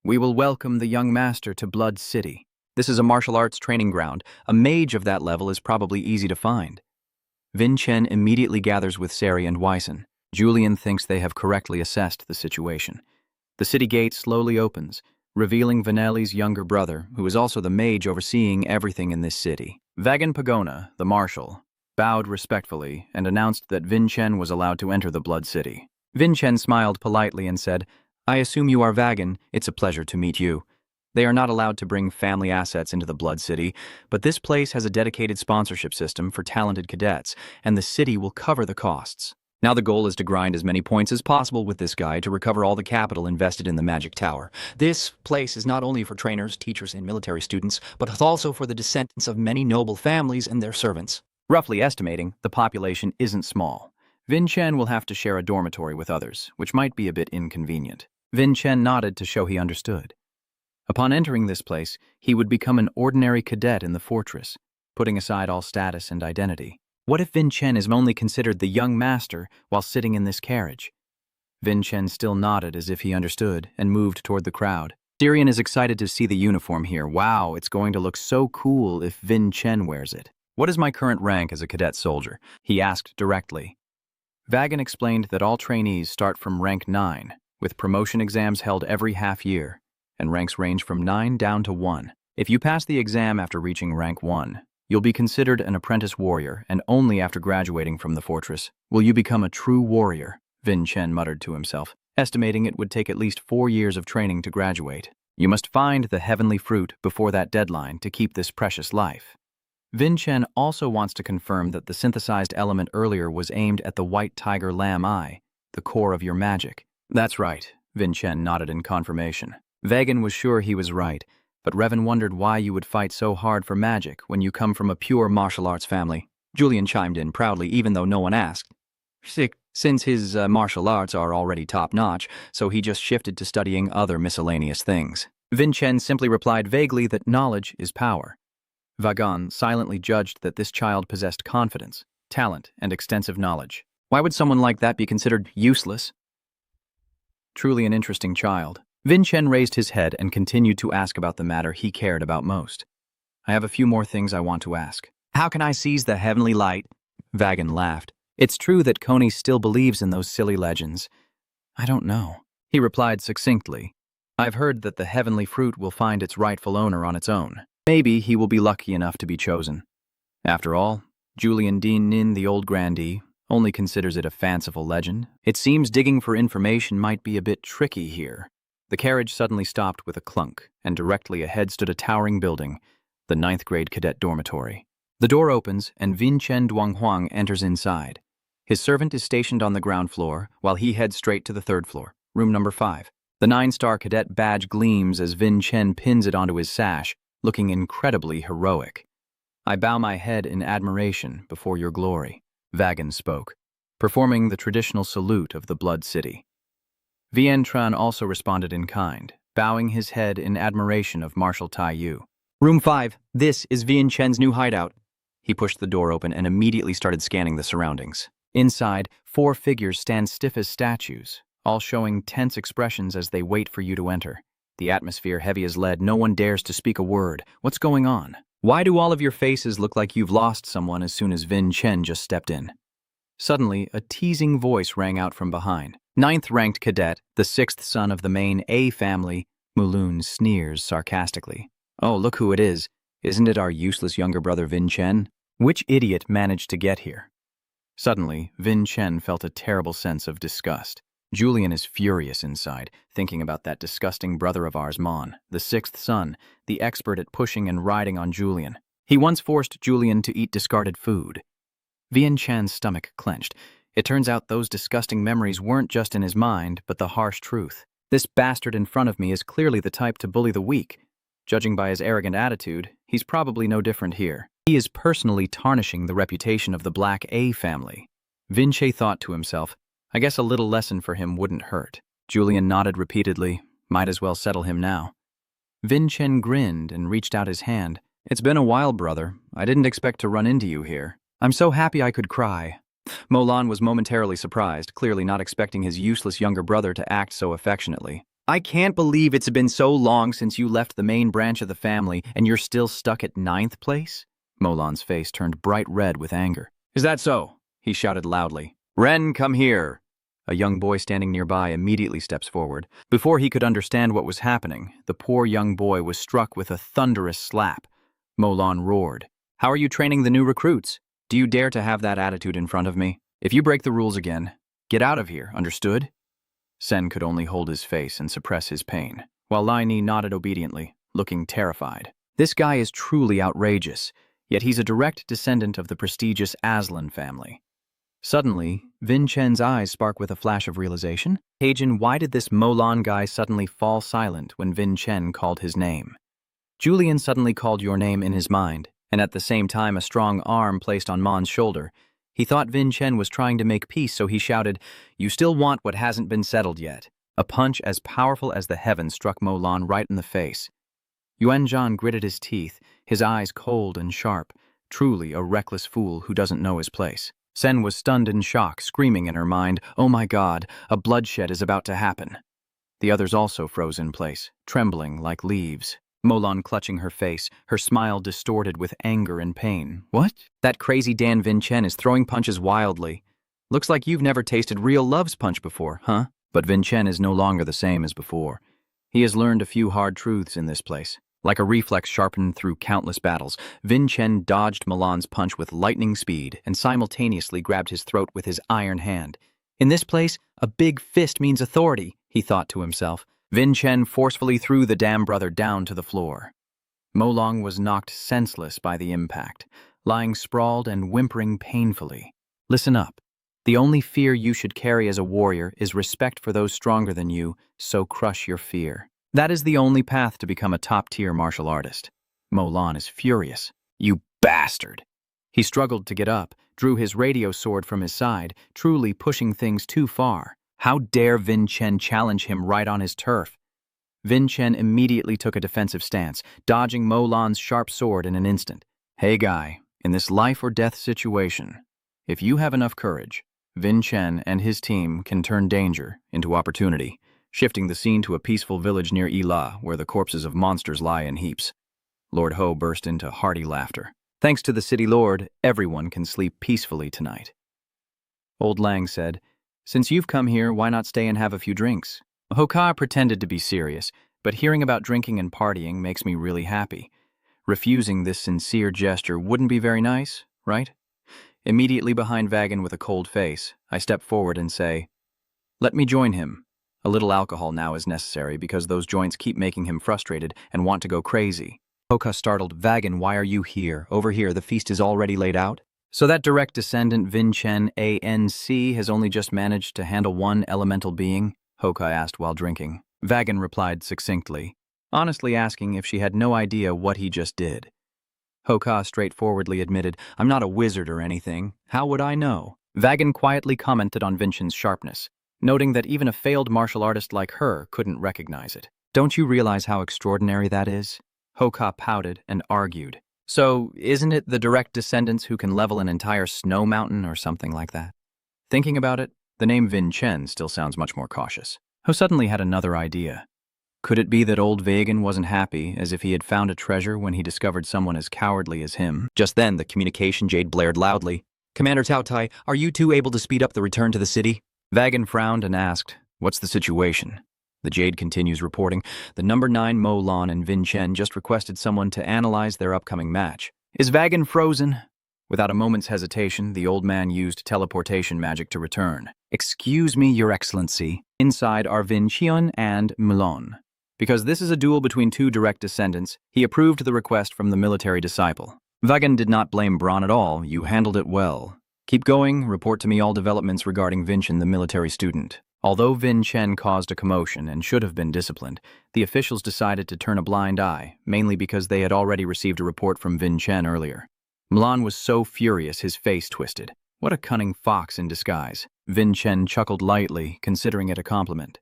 We will welcome the young master to Blood City. This is a martial arts training ground. A mage of that level is probably easy to find. Vin Chen immediately gathers with Sari and Wyson. Julian thinks they have correctly assessed the situation. The city gate slowly opens, revealing Vanelli's younger brother, who is also the mage overseeing everything in this city. Vagan Pagona, the marshal, bowed respectfully and announced that Vin Chen was allowed to enter the Blood City. Vin Chen smiled politely and said, I assume you are Vagan. It's a pleasure to meet you. They are not allowed to bring family assets into the Blood City, but this place has a dedicated sponsorship system for talented cadets, and the city will cover the costs. Now the goal is to grind as many points as possible with this guy to recover all the capital invested in the Magic Tower. This place is not only for trainers, teachers, and military students, but also for the descendants of many noble families and their servants. Roughly estimating, the population isn't small. Vin Chen will have to share a dormitory with others, which might be a bit inconvenient. Vin Chen nodded to show he understood. Upon entering this place, he would become an ordinary cadet in the fortress, putting aside all status and identity. What if Vin Chen is only considered the young master while sitting in this carriage? Vin Chen still nodded as if he understood and moved toward the crowd. Syrian is excited to see the uniform here. Wow, it's going to look so cool if Vin Chen wears it. What is my current rank as a cadet soldier? He asked directly. Vagan explained that all trainees start from rank 9, with promotion exams held every half year, and ranks range from 9 down to 1. If you pass the exam after reaching rank 1, you'll be considered an apprentice warrior, and only after graduating from the fortress will you become a true warrior, Vin Chen muttered to himself, estimating it would take at least 4 years of training to graduate. You must find the heavenly fruit before that deadline to keep this precious life. Vin Chen also wants to confirm that the synthesized element earlier was aimed at the White Tiger Lamb Eye, the core of your magic. That's right, Vin Chen nodded in confirmation. Vagan was sure he was right, but Revan wondered why you would fight so hard for magic when you come from a pure martial arts family. Julian chimed in proudly, even though no one asked. Since his martial arts are already top-notch, so he just shifted to studying other miscellaneous things. Vin Chen simply replied vaguely that knowledge is power. Vagan silently judged that this child possessed confidence, talent, and extensive knowledge. Why would someone like that be considered useless? Truly an interesting child. Vin Chen raised his head and continued to ask about the matter he cared about most. I have a few more things I want to ask. How can I seize the heavenly light? Vagan laughed. It's true that Coney still believes in those silly legends. I don't know. He replied succinctly. I've heard that the heavenly fruit will find its rightful owner on its own. Maybe he will be lucky enough to be chosen. After all, Julian Dean Nin, the old grandee, only considers it a fanciful legend. It seems digging for information might be a bit tricky here. The carriage suddenly stopped with a clunk, and directly ahead stood a towering building, the 9th grade cadet dormitory. The door opens, and Vin Chen Duanghuang enters inside. His servant is stationed on the ground floor, while he heads straight to the third floor, room number 5. The 9-star cadet badge gleams as Vin Chen pins it onto his sash, looking incredibly heroic. I bow my head in admiration before your glory, Vagan spoke, performing the traditional salute of the Blood City. Vien Tran also responded in kind, bowing his head in admiration of Marshal Tai Yu. Room 5, this is Vien Chen's new hideout. He pushed the door open and immediately started scanning the surroundings. Inside, 4 figures stand stiff as statues, all showing tense expressions as they wait for you to enter. The atmosphere heavy as lead, no one dares to speak a word. What's going on? Why do all of your faces look like you've lost someone as soon as Vin Chen just stepped in? Suddenly, a teasing voice rang out from behind. 9th-ranked cadet, the 6th son of the main A family, Muloon sneers sarcastically. Oh, look who it is. Isn't it our useless younger brother Vin Chen? Which idiot managed to get here? Suddenly, Vin Chen felt a terrible sense of disgust. Julian is furious inside, thinking about that disgusting brother of ours, Mon, the 6th son, the expert at pushing and riding on Julian. He once forced Julian to eat discarded food. Vien Chan's stomach clenched. It turns out those disgusting memories weren't just in his mind, but the harsh truth. This bastard in front of me is clearly the type to bully the weak. Judging by his arrogant attitude, he's probably no different here. He is personally tarnishing the reputation of the Black A family. Vin Che thought to himself, I guess a little lesson for him wouldn't hurt. Julian nodded repeatedly. Might as well settle him now. Vin Chen grinned and reached out his hand. It's been a while, brother. I didn't expect to run into you here. I'm so happy I could cry. Molan was momentarily surprised, clearly not expecting his useless younger brother to act so affectionately. I can't believe it's been so long since you left the main branch of the family and you're still stuck at 9th place? Molan's face turned bright red with anger. Is that so? He shouted loudly. Ren, come here. A young boy standing nearby immediately steps forward. Before he could understand what was happening, the poor young boy was struck with a thunderous slap. Molan roared. How are you training the new recruits? Do you dare to have that attitude in front of me? If you break the rules again, get out of here, understood? Sen could only hold his face and suppress his pain, while Lai Ni nodded obediently, looking terrified. This guy is truly outrageous, yet he's a direct descendant of the prestigious Aslan family. Suddenly, Vin Chen's eyes spark with a flash of realization. Heijin, why did this Molan guy suddenly fall silent when Vin Chen called his name? Julian suddenly called your name in his mind, and at the same time a strong arm placed on Mon's shoulder. He thought Vin Chen was trying to make peace, so he shouted, You still want what hasn't been settled yet. A punch as powerful as the heavens struck Molan right in the face. Yuan Zhan gritted his teeth, his eyes cold and sharp, truly a reckless fool who doesn't know his place. Sen was stunned in shock, screaming in her mind, Oh my God, a bloodshed is about to happen. The others also froze in place, trembling like leaves. Molan clutching her face, her smile distorted with anger and pain. What? That crazy Dan Vin Chen is throwing punches wildly. Looks like you've never tasted real love's punch before, huh? But Vin Chen is no longer the same as before. He has learned a few hard truths in this place. Like a reflex sharpened through countless battles, Vin Chen dodged Molan's punch with lightning speed and simultaneously grabbed his throat with his iron hand. In this place, a big fist means authority, he thought to himself. Vin Chen forcefully threw the damn brother down to the floor. Molong was knocked senseless by the impact, lying sprawled and whimpering painfully. Listen up. The only fear you should carry as a warrior is respect for those stronger than you, so crush your fear. That is the only path to become a top-tier martial artist. Molan is furious. You bastard! He struggled to get up, drew his radio sword from his side, truly pushing things too far. How dare Vin Chen challenge him right on his turf? Vin Chen immediately took a defensive stance, dodging Molan's sharp sword in an instant. Hey guy, in this life-or-death situation, if you have enough courage, Vin Chen and his team can turn danger into opportunity, shifting the scene to a peaceful village near Ila, where the corpses of monsters lie in heaps. Lord Ho burst into hearty laughter. Thanks to the city lord, everyone can sleep peacefully tonight. Old Lang said, Since you've come here, why not stay and have a few drinks? Hoka pretended to be serious, but hearing about drinking and partying makes me really happy. Refusing this sincere gesture wouldn't be very nice, right? Immediately behind Vagan with a cold face, I step forward and say, Let me join him. A little alcohol now is necessary because those joints keep making him frustrated and want to go crazy. Hoka startled, Vagan, why are you here? Over here, the feast is already laid out. So that direct descendant Vin Chen ANC has only just managed to handle one elemental being? Hoka asked while drinking. Vagan replied succinctly, honestly asking if she had no idea what he just did. Hoka straightforwardly admitted, I'm not a wizard or anything. How would I know? Vagan quietly commented on Vinchen's sharpness, noting that even a failed martial artist like her couldn't recognize it. Don't you realize how extraordinary that is? Hoka pouted and argued. So, isn't it the direct descendants who can level an entire snow mountain or something like that? Thinking about it, the name Vin Chen still sounds much more cautious. Ho suddenly had another idea. Could it be that old Vagan wasn't happy, as if he had found a treasure when he discovered someone as cowardly as him? Just then, the communication jade blared loudly. Commander Tao Tai, are you two able to speed up the return to the city? Vagan frowned and asked, what's the situation? The jade continues reporting, the number 9 Mo Lan and Vin Chen just requested someone to analyze their upcoming match. Is Vagan frozen? Without a moment's hesitation, the old man used teleportation magic to return. Excuse me, Your Excellency. Inside are Vin Qian and Milon. Because this is a duel between two direct descendants, he approved the request from the military disciple. Vagan did not blame Braun at all. You handled it well. Keep going. Report to me all developments regarding Vinchen, the military student. Although Vin Chen caused a commotion and should have been disciplined, the officials decided to turn a blind eye, mainly because they had already received a report from Vin Chen earlier. Milan was so furious his face twisted. What a cunning fox in disguise. Vin Chen chuckled lightly, considering it a compliment.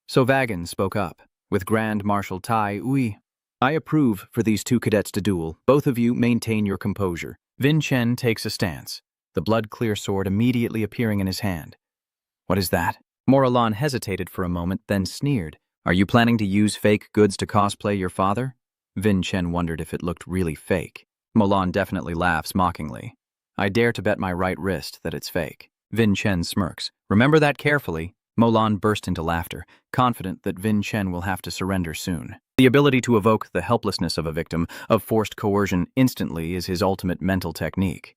So Vagan spoke up. With Grand Marshal Tai Ui, I approve for these two cadets to duel. Both of you maintain your composure. Vin Chen takes a stance, the blood-clear sword immediately appearing in his hand. What is that? Moralon hesitated for a moment, then sneered. Are you planning to use fake goods to cosplay your father? Vin Chen wondered if it looked really fake. Molan definitely laughs mockingly. I dare to bet my right wrist that it's fake. Vin Chen smirks. Remember that carefully. Molan burst into laughter, confident that Vin Chen will have to surrender soon. The ability to evoke the helplessness of a victim of forced coercion instantly is his ultimate mental technique.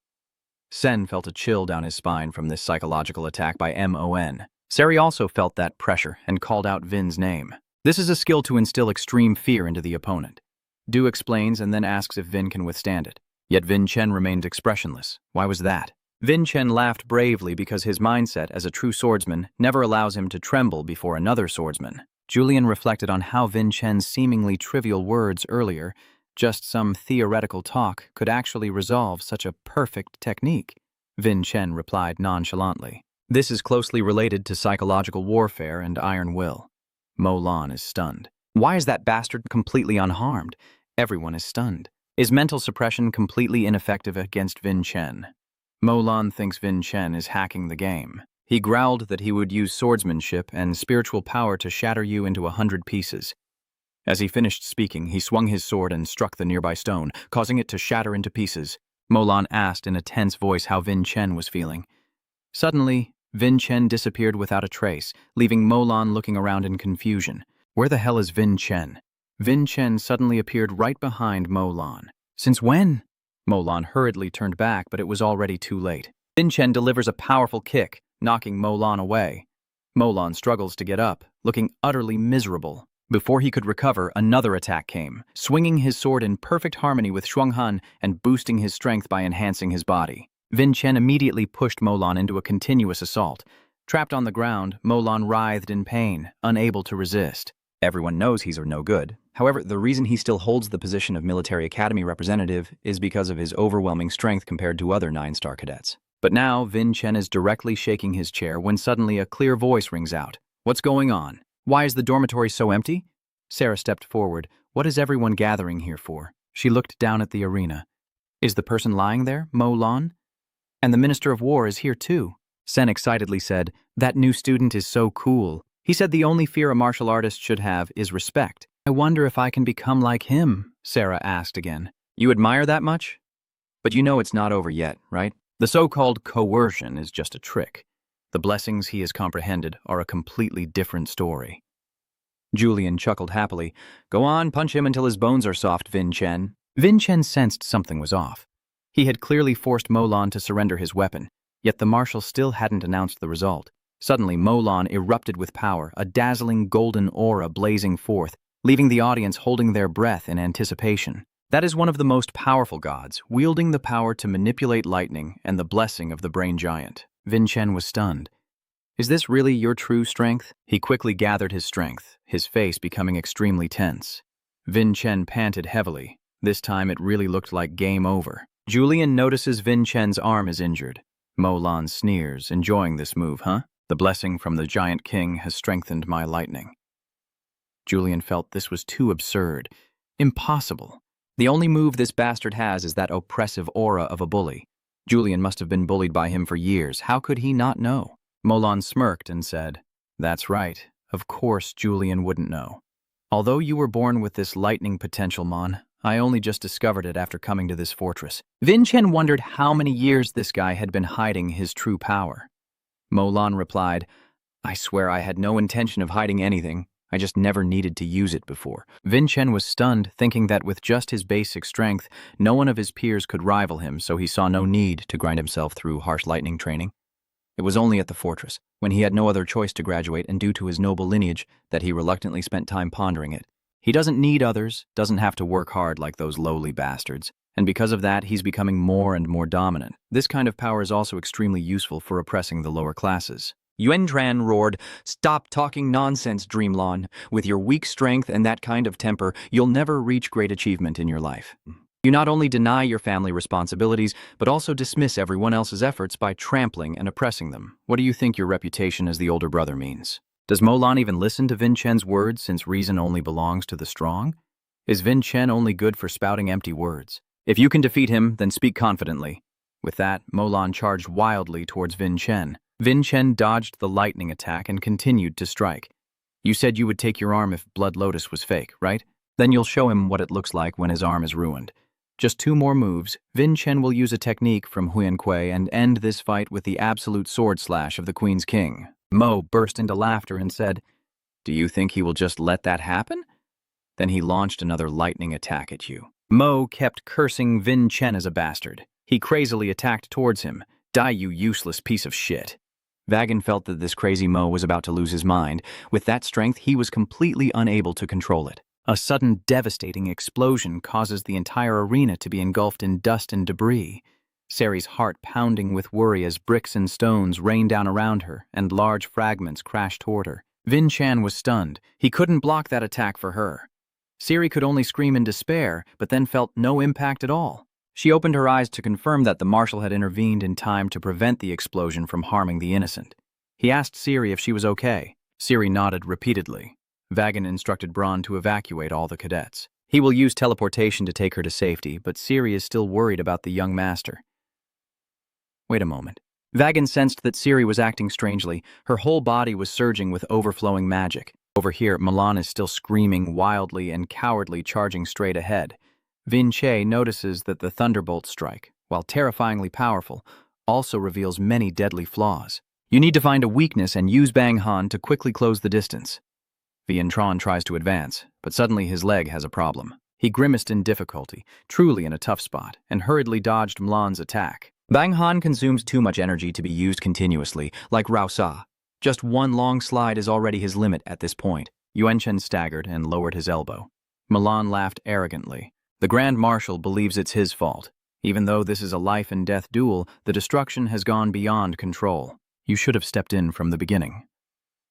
Sen felt a chill down his spine from this psychological attack by Mon. Sari also felt that pressure and called out Vin's name. This is a skill to instill extreme fear into the opponent. Du explains and then asks if Vin can withstand it. Yet Vin Chen remained expressionless. Why was that? Vin Chen laughed bravely because his mindset as a true swordsman never allows him to tremble before another swordsman. Julian reflected on how Vin Chen's seemingly trivial words earlier, just some theoretical talk, could actually resolve such a perfect technique. Vin Chen replied nonchalantly. This is closely related to psychological warfare and iron will. Mo Lan is stunned. Why is that bastard completely unharmed? Everyone is stunned. Is mental suppression completely ineffective against Vin Chen? Mo Lan thinks Vin Chen is hacking the game. He growled that he would use swordsmanship and spiritual power to shatter you into 100 pieces. As he finished speaking, he swung his sword and struck the nearby stone, causing it to shatter into pieces. Mo Lan asked in a tense voice how Vin Chen was feeling. Suddenly, Vin Chen disappeared without a trace, leaving Mo Lan looking around in confusion. Where the hell is Vin Chen? Vin Chen suddenly appeared right behind Mo Lan. Since when? Mo Lan hurriedly turned back, but it was already too late. Vin Chen delivers a powerful kick, knocking Mo Lan away. Mo Lan struggles to get up, looking utterly miserable. Before he could recover, another attack came, swinging his sword in perfect harmony with Shuang Han and boosting his strength by enhancing his body. Vin Chen immediately pushed Mo Lan into a continuous assault. Trapped on the ground, Mo Lan writhed in pain, unable to resist. Everyone knows he's no good. However, the reason he still holds the position of military academy representative is because of his overwhelming strength compared to other 9-star cadets. But now, Vin Chen is directly shaking his chair when suddenly a clear voice rings out. What's going on? Why is the dormitory so empty? Sarah stepped forward. What is everyone gathering here for? She looked down at the arena. Is the person lying there, Mo Lan? And the Minister of War is here too. Sen excitedly said, that new student is so cool. He said the only fear a martial artist should have is respect. I wonder if I can become like him, Sarah asked again. You admire that much? But you know it's not over yet, right? The so-called coercion is just a trick. The blessings he has comprehended are a completely different story. Julian chuckled happily. Go on, punch him until his bones are soft, Vin Chen. Vin Chen sensed something was off. He had clearly forced Mo Lan to surrender his weapon, yet the marshal still hadn't announced the result. Suddenly, Mo Lan erupted with power, a dazzling golden aura blazing forth, leaving the audience holding their breath in anticipation. That is one of the most powerful gods, wielding the power to manipulate lightning and the blessing of the brain giant. Vin Chen was stunned. Is this really your true strength? He quickly gathered his strength, his face becoming extremely tense. Vin Chen panted heavily. This time it really looked like game over. Julian notices Vin Chen's arm is injured. Mo Lan sneers, enjoying this move, huh? The blessing from the giant king has strengthened my lightning. Julian felt this was too absurd. Impossible. The only move this bastard has is that oppressive aura of a bully. Julian must have been bullied by him for years. How could he not know? Mo Lan smirked and said, "That's right. Of course Julian wouldn't know. Although you were born with this lightning potential, Mon, I only just discovered it after coming to this fortress." Vin Chen wondered how many years this guy had been hiding his true power. Mo Lan replied, "I swear I had no intention of hiding anything. I just never needed to use it before." Vin Chen was stunned, thinking that with just his basic strength, no one of his peers could rival him, so he saw no need to grind himself through harsh lightning training. It was only at the fortress, when he had no other choice to graduate and due to his noble lineage, that he reluctantly spent time pondering it. He doesn't need others, doesn't have to work hard like those lowly bastards, and because of that, he's becoming more and more dominant. This kind of power is also extremely useful for oppressing the lower classes. Yuan Tran roared, "Stop talking nonsense, Dreamlon. With your weak strength and that kind of temper, you'll never reach great achievement in your life. You not only deny your family responsibilities, but also dismiss everyone else's efforts by trampling and oppressing them. What do you think your reputation as the older brother means?" Does Mo Lan even listen to Vin Chen's words, since reason only belongs to the strong? Is Vin Chen only good for spouting empty words? If you can defeat him, then speak confidently. With that, Mo Lan charged wildly towards Vin Chen. Vin Chen dodged the lightning attack and continued to strike. "You said you would take your arm if Blood Lotus was fake, right? Then you'll show him what it looks like when his arm is ruined. Just 2 more moves, Vin Chen will use a technique from Huan Kuei and end this fight with the absolute sword slash of the Queen's King." Mo burst into laughter and said, "Do you think he will just let that happen?" Then he launched another lightning attack at you. Mo kept cursing Vin Chen as a bastard. He crazily attacked towards him. "Die, you useless piece of shit." Vagan felt that this crazy Mo was about to lose his mind. With that strength, he was completely unable to control it. A sudden devastating explosion causes the entire arena to be engulfed in dust and debris. Sari's heart pounding with worry as bricks and stones rained down around her and large fragments crashed toward her. Vin Chen was stunned. He couldn't block that attack for her. Sari could only scream in despair, but then felt no impact at all. She opened her eyes to confirm that the marshal had intervened in time to prevent the explosion from harming the innocent. He asked Sari if she was okay. Sari nodded repeatedly. Vagan instructed Braun to evacuate all the cadets. He will use teleportation to take her to safety, but Sari is still worried about the young master. Wait a moment. Vagan sensed that Sari was acting strangely. Her whole body was surging with overflowing magic. Over here, Milan is still screaming wildly and cowardly, charging straight ahead. Vin Che notices that the Thunderbolt strike, while terrifyingly powerful, also reveals many deadly flaws. You need to find a weakness and use Bang Han to quickly close the distance. Vian Tron tries to advance, but suddenly his leg has a problem. He grimaced in difficulty, truly in a tough spot, and hurriedly dodged Milan's attack. Bang Han consumes too much energy to be used continuously, like Rao Sa. Just one long slide is already his limit at this point. Yuan Chen staggered and lowered his elbow. Milan laughed arrogantly. The Grand Marshal believes it's his fault. Even though this is a life-and-death duel, the destruction has gone beyond control. You should have stepped in from the beginning.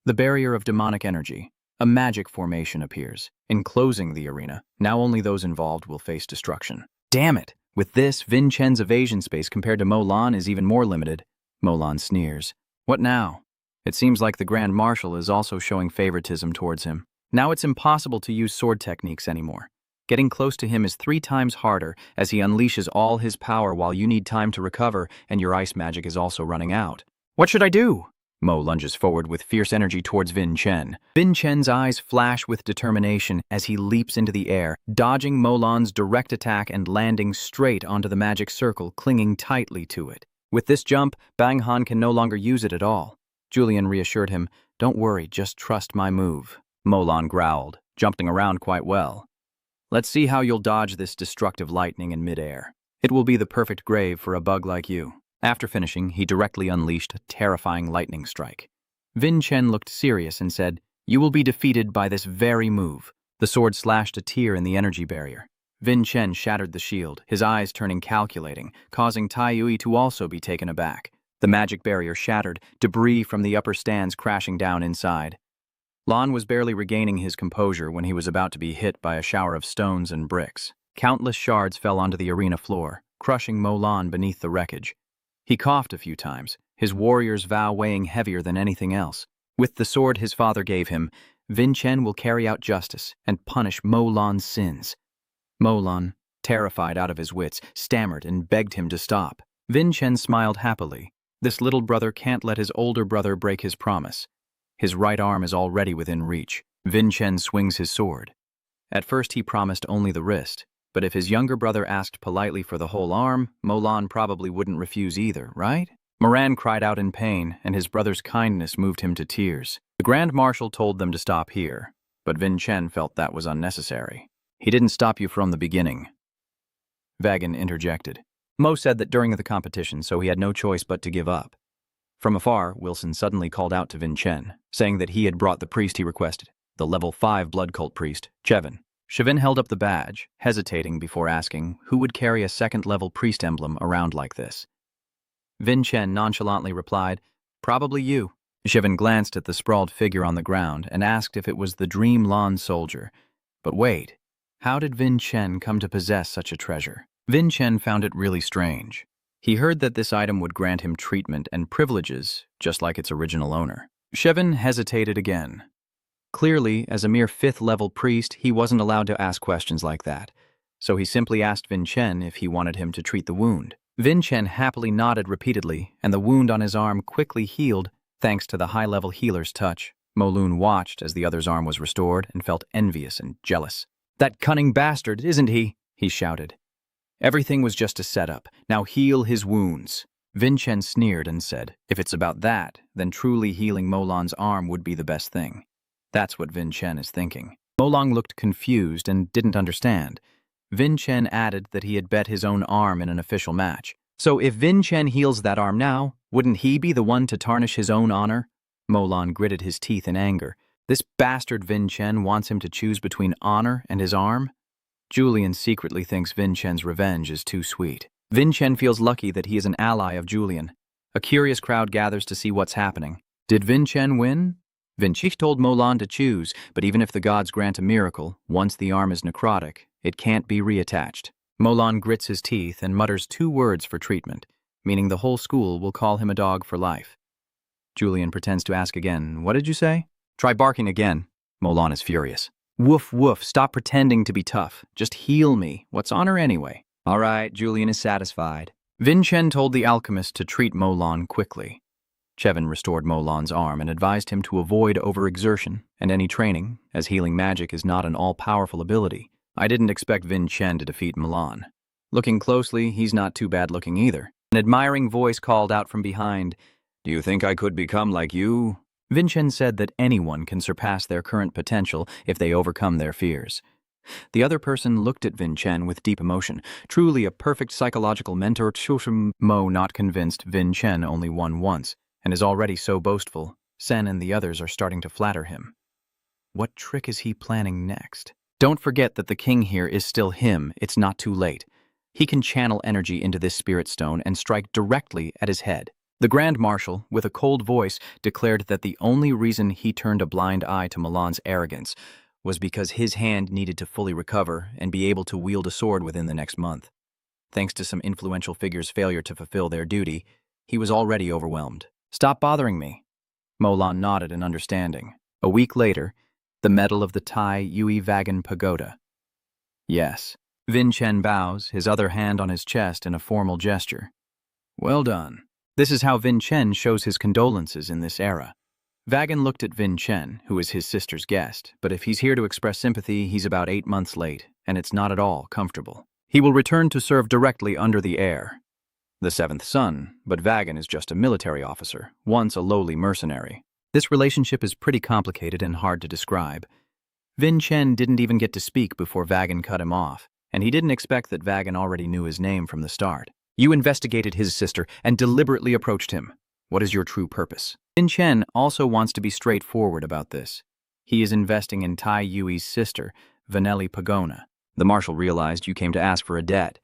The barrier of demonic energy. A magic formation appears, enclosing the arena. Now only those involved will face destruction. Damn it! With this, Vin Chen's evasion space compared to Mo Lan is even more limited. Mo Lan sneers. What now? It seems like the Grand Marshal is also showing favoritism towards him. Now it's impossible to use sword techniques anymore. Getting close to him is 3 times harder as he unleashes all his power while you need time to recover and your ice magic is also running out. What should I do? Mo lunges forward with fierce energy towards Vin Chen. Vin Chen's eyes flash with determination as he leaps into the air, dodging Mo Lan's direct attack and landing straight onto the magic circle, clinging tightly to it. With this jump, Bang Han can no longer use it at all. Julian reassured him, "Don't worry, just trust my move." Mo Lan growled, jumping around quite well. "Let's see how you'll dodge this destructive lightning in midair. It will be the perfect grave for a bug like you." After finishing, he directly unleashed a terrifying lightning strike. Vin Chen looked serious and said, "You will be defeated by this very move." The sword slashed a tear in the energy barrier. Vin Chen shattered the shield, his eyes turning calculating, causing Tai Yui to also be taken aback. The magic barrier shattered, debris from the upper stands crashing down inside. Lan was barely regaining his composure when he was about to be hit by a shower of stones and bricks. Countless shards fell onto the arena floor, crushing Mo Lan beneath the wreckage. He coughed a few times, his warrior's vow weighing heavier than anything else. With the sword his father gave him, Vin Chen will carry out justice and punish Mo Lan's sins. Mo Lan, terrified out of his wits, stammered and begged him to stop. Vin Chen smiled happily. This little brother can't let his older brother break his promise. His right arm is already within reach. Vin Chen swings his sword. At first he promised only the wrist, but if his younger brother asked politely for the whole arm, Mo Lan probably wouldn't refuse either, right? Moran cried out in pain, and his brother's kindness moved him to tears. The Grand Marshal told them to stop here, but Vin Chen felt that was unnecessary. He didn't stop you from the beginning. Vagan interjected. Mo said that during the competition, so he had no choice but to give up. From afar, Wilson suddenly called out to Vin Chen, saying that he had brought the priest he requested, the level 5 blood cult priest, Chevin. Chevin held up the badge, hesitating before asking who would carry a second-level priest emblem around like this. Vin Chen nonchalantly replied, "Probably you." Chevin glanced at the sprawled figure on the ground and asked if it was the Dream Lan soldier. But wait, how did Vin Chen come to possess such a treasure? Vin Chen found it really strange. He heard that this item would grant him treatment and privileges, just like its original owner. Chevin hesitated again. Clearly, as a mere 5th-level priest, he wasn't allowed to ask questions like that, so he simply asked Vin Chen if he wanted him to treat the wound. Vin Chen happily nodded repeatedly, and the wound on his arm quickly healed thanks to the high-level healer's touch. Mo Lun watched as the other's arm was restored and felt envious and jealous. "That cunning bastard, isn't he?" he shouted. Everything was just a setup. Now heal his wounds. Vin Chen sneered and said, "If it's about that, then truly healing Mo Lan's arm would be the best thing." That's what Vin Chen is thinking. Mo Lan looked confused and didn't understand. Vin Chen added that he had bet his own arm in an official match. So if Vin Chen heals that arm now, wouldn't he be the one to tarnish his own honor? Mo Lan gritted his teeth in anger. This bastard Vin Chen wants him to choose between honor and his arm? Julian secretly thinks Vin Chen's revenge is too sweet. Vin Chen feels lucky that he is an ally of Julian. A curious crowd gathers to see what's happening. Did Vin Chen win? Vin Chen told Mo Lan to choose, but even if the gods grant a miracle, once the arm is necrotic, it can't be reattached. Mo Lan grits his teeth and mutters 2 words for treatment, meaning the whole school will call him a dog for life. Julian pretends to ask again, "What did you say?" "Try barking again." Mo Lan is furious. "Woof woof, stop pretending to be tough. Just heal me. What's honor anyway?" All right, Julian is satisfied. Vin Chen told the alchemist to treat Mo Lan quickly. Chevin restored Mo Lan's arm and advised him to avoid overexertion and any training, as healing magic is not an all-powerful ability. I didn't expect Vin Chen to defeat Mo Lan. Looking closely, he's not too bad looking either. An admiring voice called out from behind, "Do you think I could become like you?" Vin Chen said that anyone can surpass their current potential if they overcome their fears. The other person looked at Vin Chen with deep emotion, truly a perfect psychological mentor. Mo, not convinced, Vin Chen only won once, and is already so boastful. Sen and the others are starting to flatter him. What trick is he planning next? Don't forget that the king here is still him. It's not too late. He can channel energy into this spirit stone and strike directly at his head. The Grand Marshal, with a cold voice, declared that the only reason he turned a blind eye to Milan's arrogance was because his hand needed to fully recover and be able to wield a sword within the next month. Thanks to some influential figures' failure to fulfill their duty, he was already overwhelmed. "Stop bothering me." Mo Lan nodded in understanding. A week later, the medal of the Tai Yui Vagan Pagoda. Yes. Vin Chen bows, his other hand on his chest in a formal gesture. Well done. This is how Vin Chen shows his condolences in this era. Vagan looked at Vin Chen, who is his sister's guest, but if he's here to express sympathy, he's about 8 months late, and it's not at all comfortable. He will return to serve directly under the heir, the 7th son, but Vagan is just a military officer, once a lowly mercenary. This relationship is pretty complicated and hard to describe. Vin Chen didn't even get to speak before Vagan cut him off, and he didn't expect that Vagan already knew his name from the start. You investigated his sister and deliberately approached him. What is your true purpose? Vin Chen also wants to be straightforward about this. He is investing in Tai Yui's sister, Vanelli Pagona. The marshal realized you came to ask for a debt.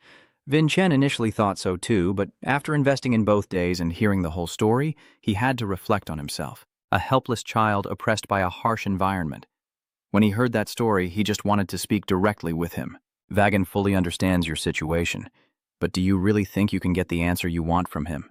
Vin Chen initially thought so too, but after investing in both days and hearing the whole story, he had to reflect on himself. A helpless child oppressed by a harsh environment. When he heard that story, he just wanted to speak directly with him. Vagan fully understands your situation, but do you really think you can get the answer you want from him?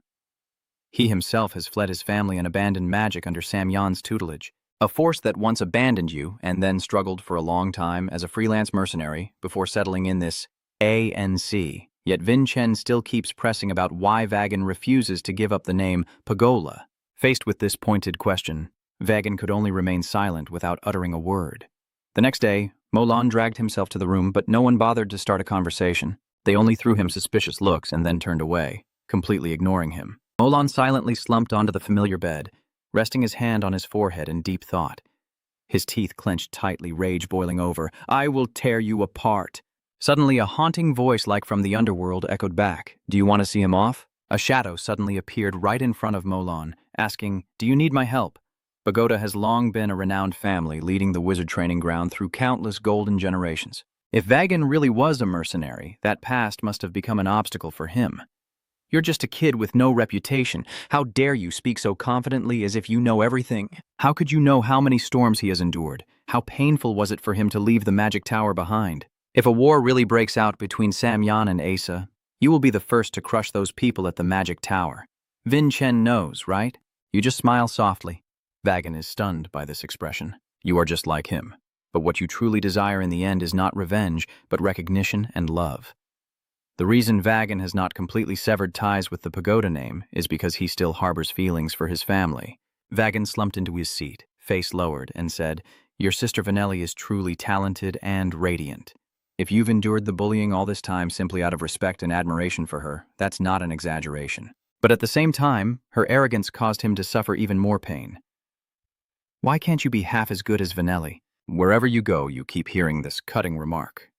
He himself has fled his family and abandoned magic under Sam Yan's tutelage, a force that once abandoned you and then struggled for a long time as a freelance mercenary before settling in this ANC. Yet Vin Chen still keeps pressing about why Vagan refuses to give up the name Pagola. Faced with this pointed question, Vagan could only remain silent without uttering a word. The next day, Molan dragged himself to the room, but no one bothered to start a conversation. They only threw him suspicious looks and then turned away, completely ignoring him. Molan silently slumped onto the familiar bed, resting his hand on his forehead in deep thought. His teeth clenched tightly, rage boiling over. "I will tear you apart." Suddenly, a haunting voice like from the underworld echoed back. "Do you want to see him off?" A shadow suddenly appeared right in front of Molan, asking, "Do you need my help?" Pagoda has long been a renowned family, leading the wizard training ground through countless golden generations. If Vagan really was a mercenary, that past must have become an obstacle for him. "You're just a kid with no reputation. How dare you speak so confidently as if you know everything? How could you know how many storms he has endured? How painful was it for him to leave the magic tower behind? If a war really breaks out between Sam Yan and Asa, you will be the first to crush those people at the magic tower. Vin Chen knows, right?" You just smile softly. Vagan is stunned by this expression. You are just like him. But what you truly desire in the end is not revenge, but recognition and love. The reason Vagan has not completely severed ties with the Pagoda name is because he still harbors feelings for his family. Vagan slumped into his seat, face lowered, and said, "Your sister Vanelli is truly talented and radiant. If you've endured the bullying all this time simply out of respect and admiration for her, that's not an exaggeration. But at the same time, her arrogance caused him to suffer even more pain. Why can't you be half as good as Vanelli?" Wherever you go, you keep hearing this cutting remark.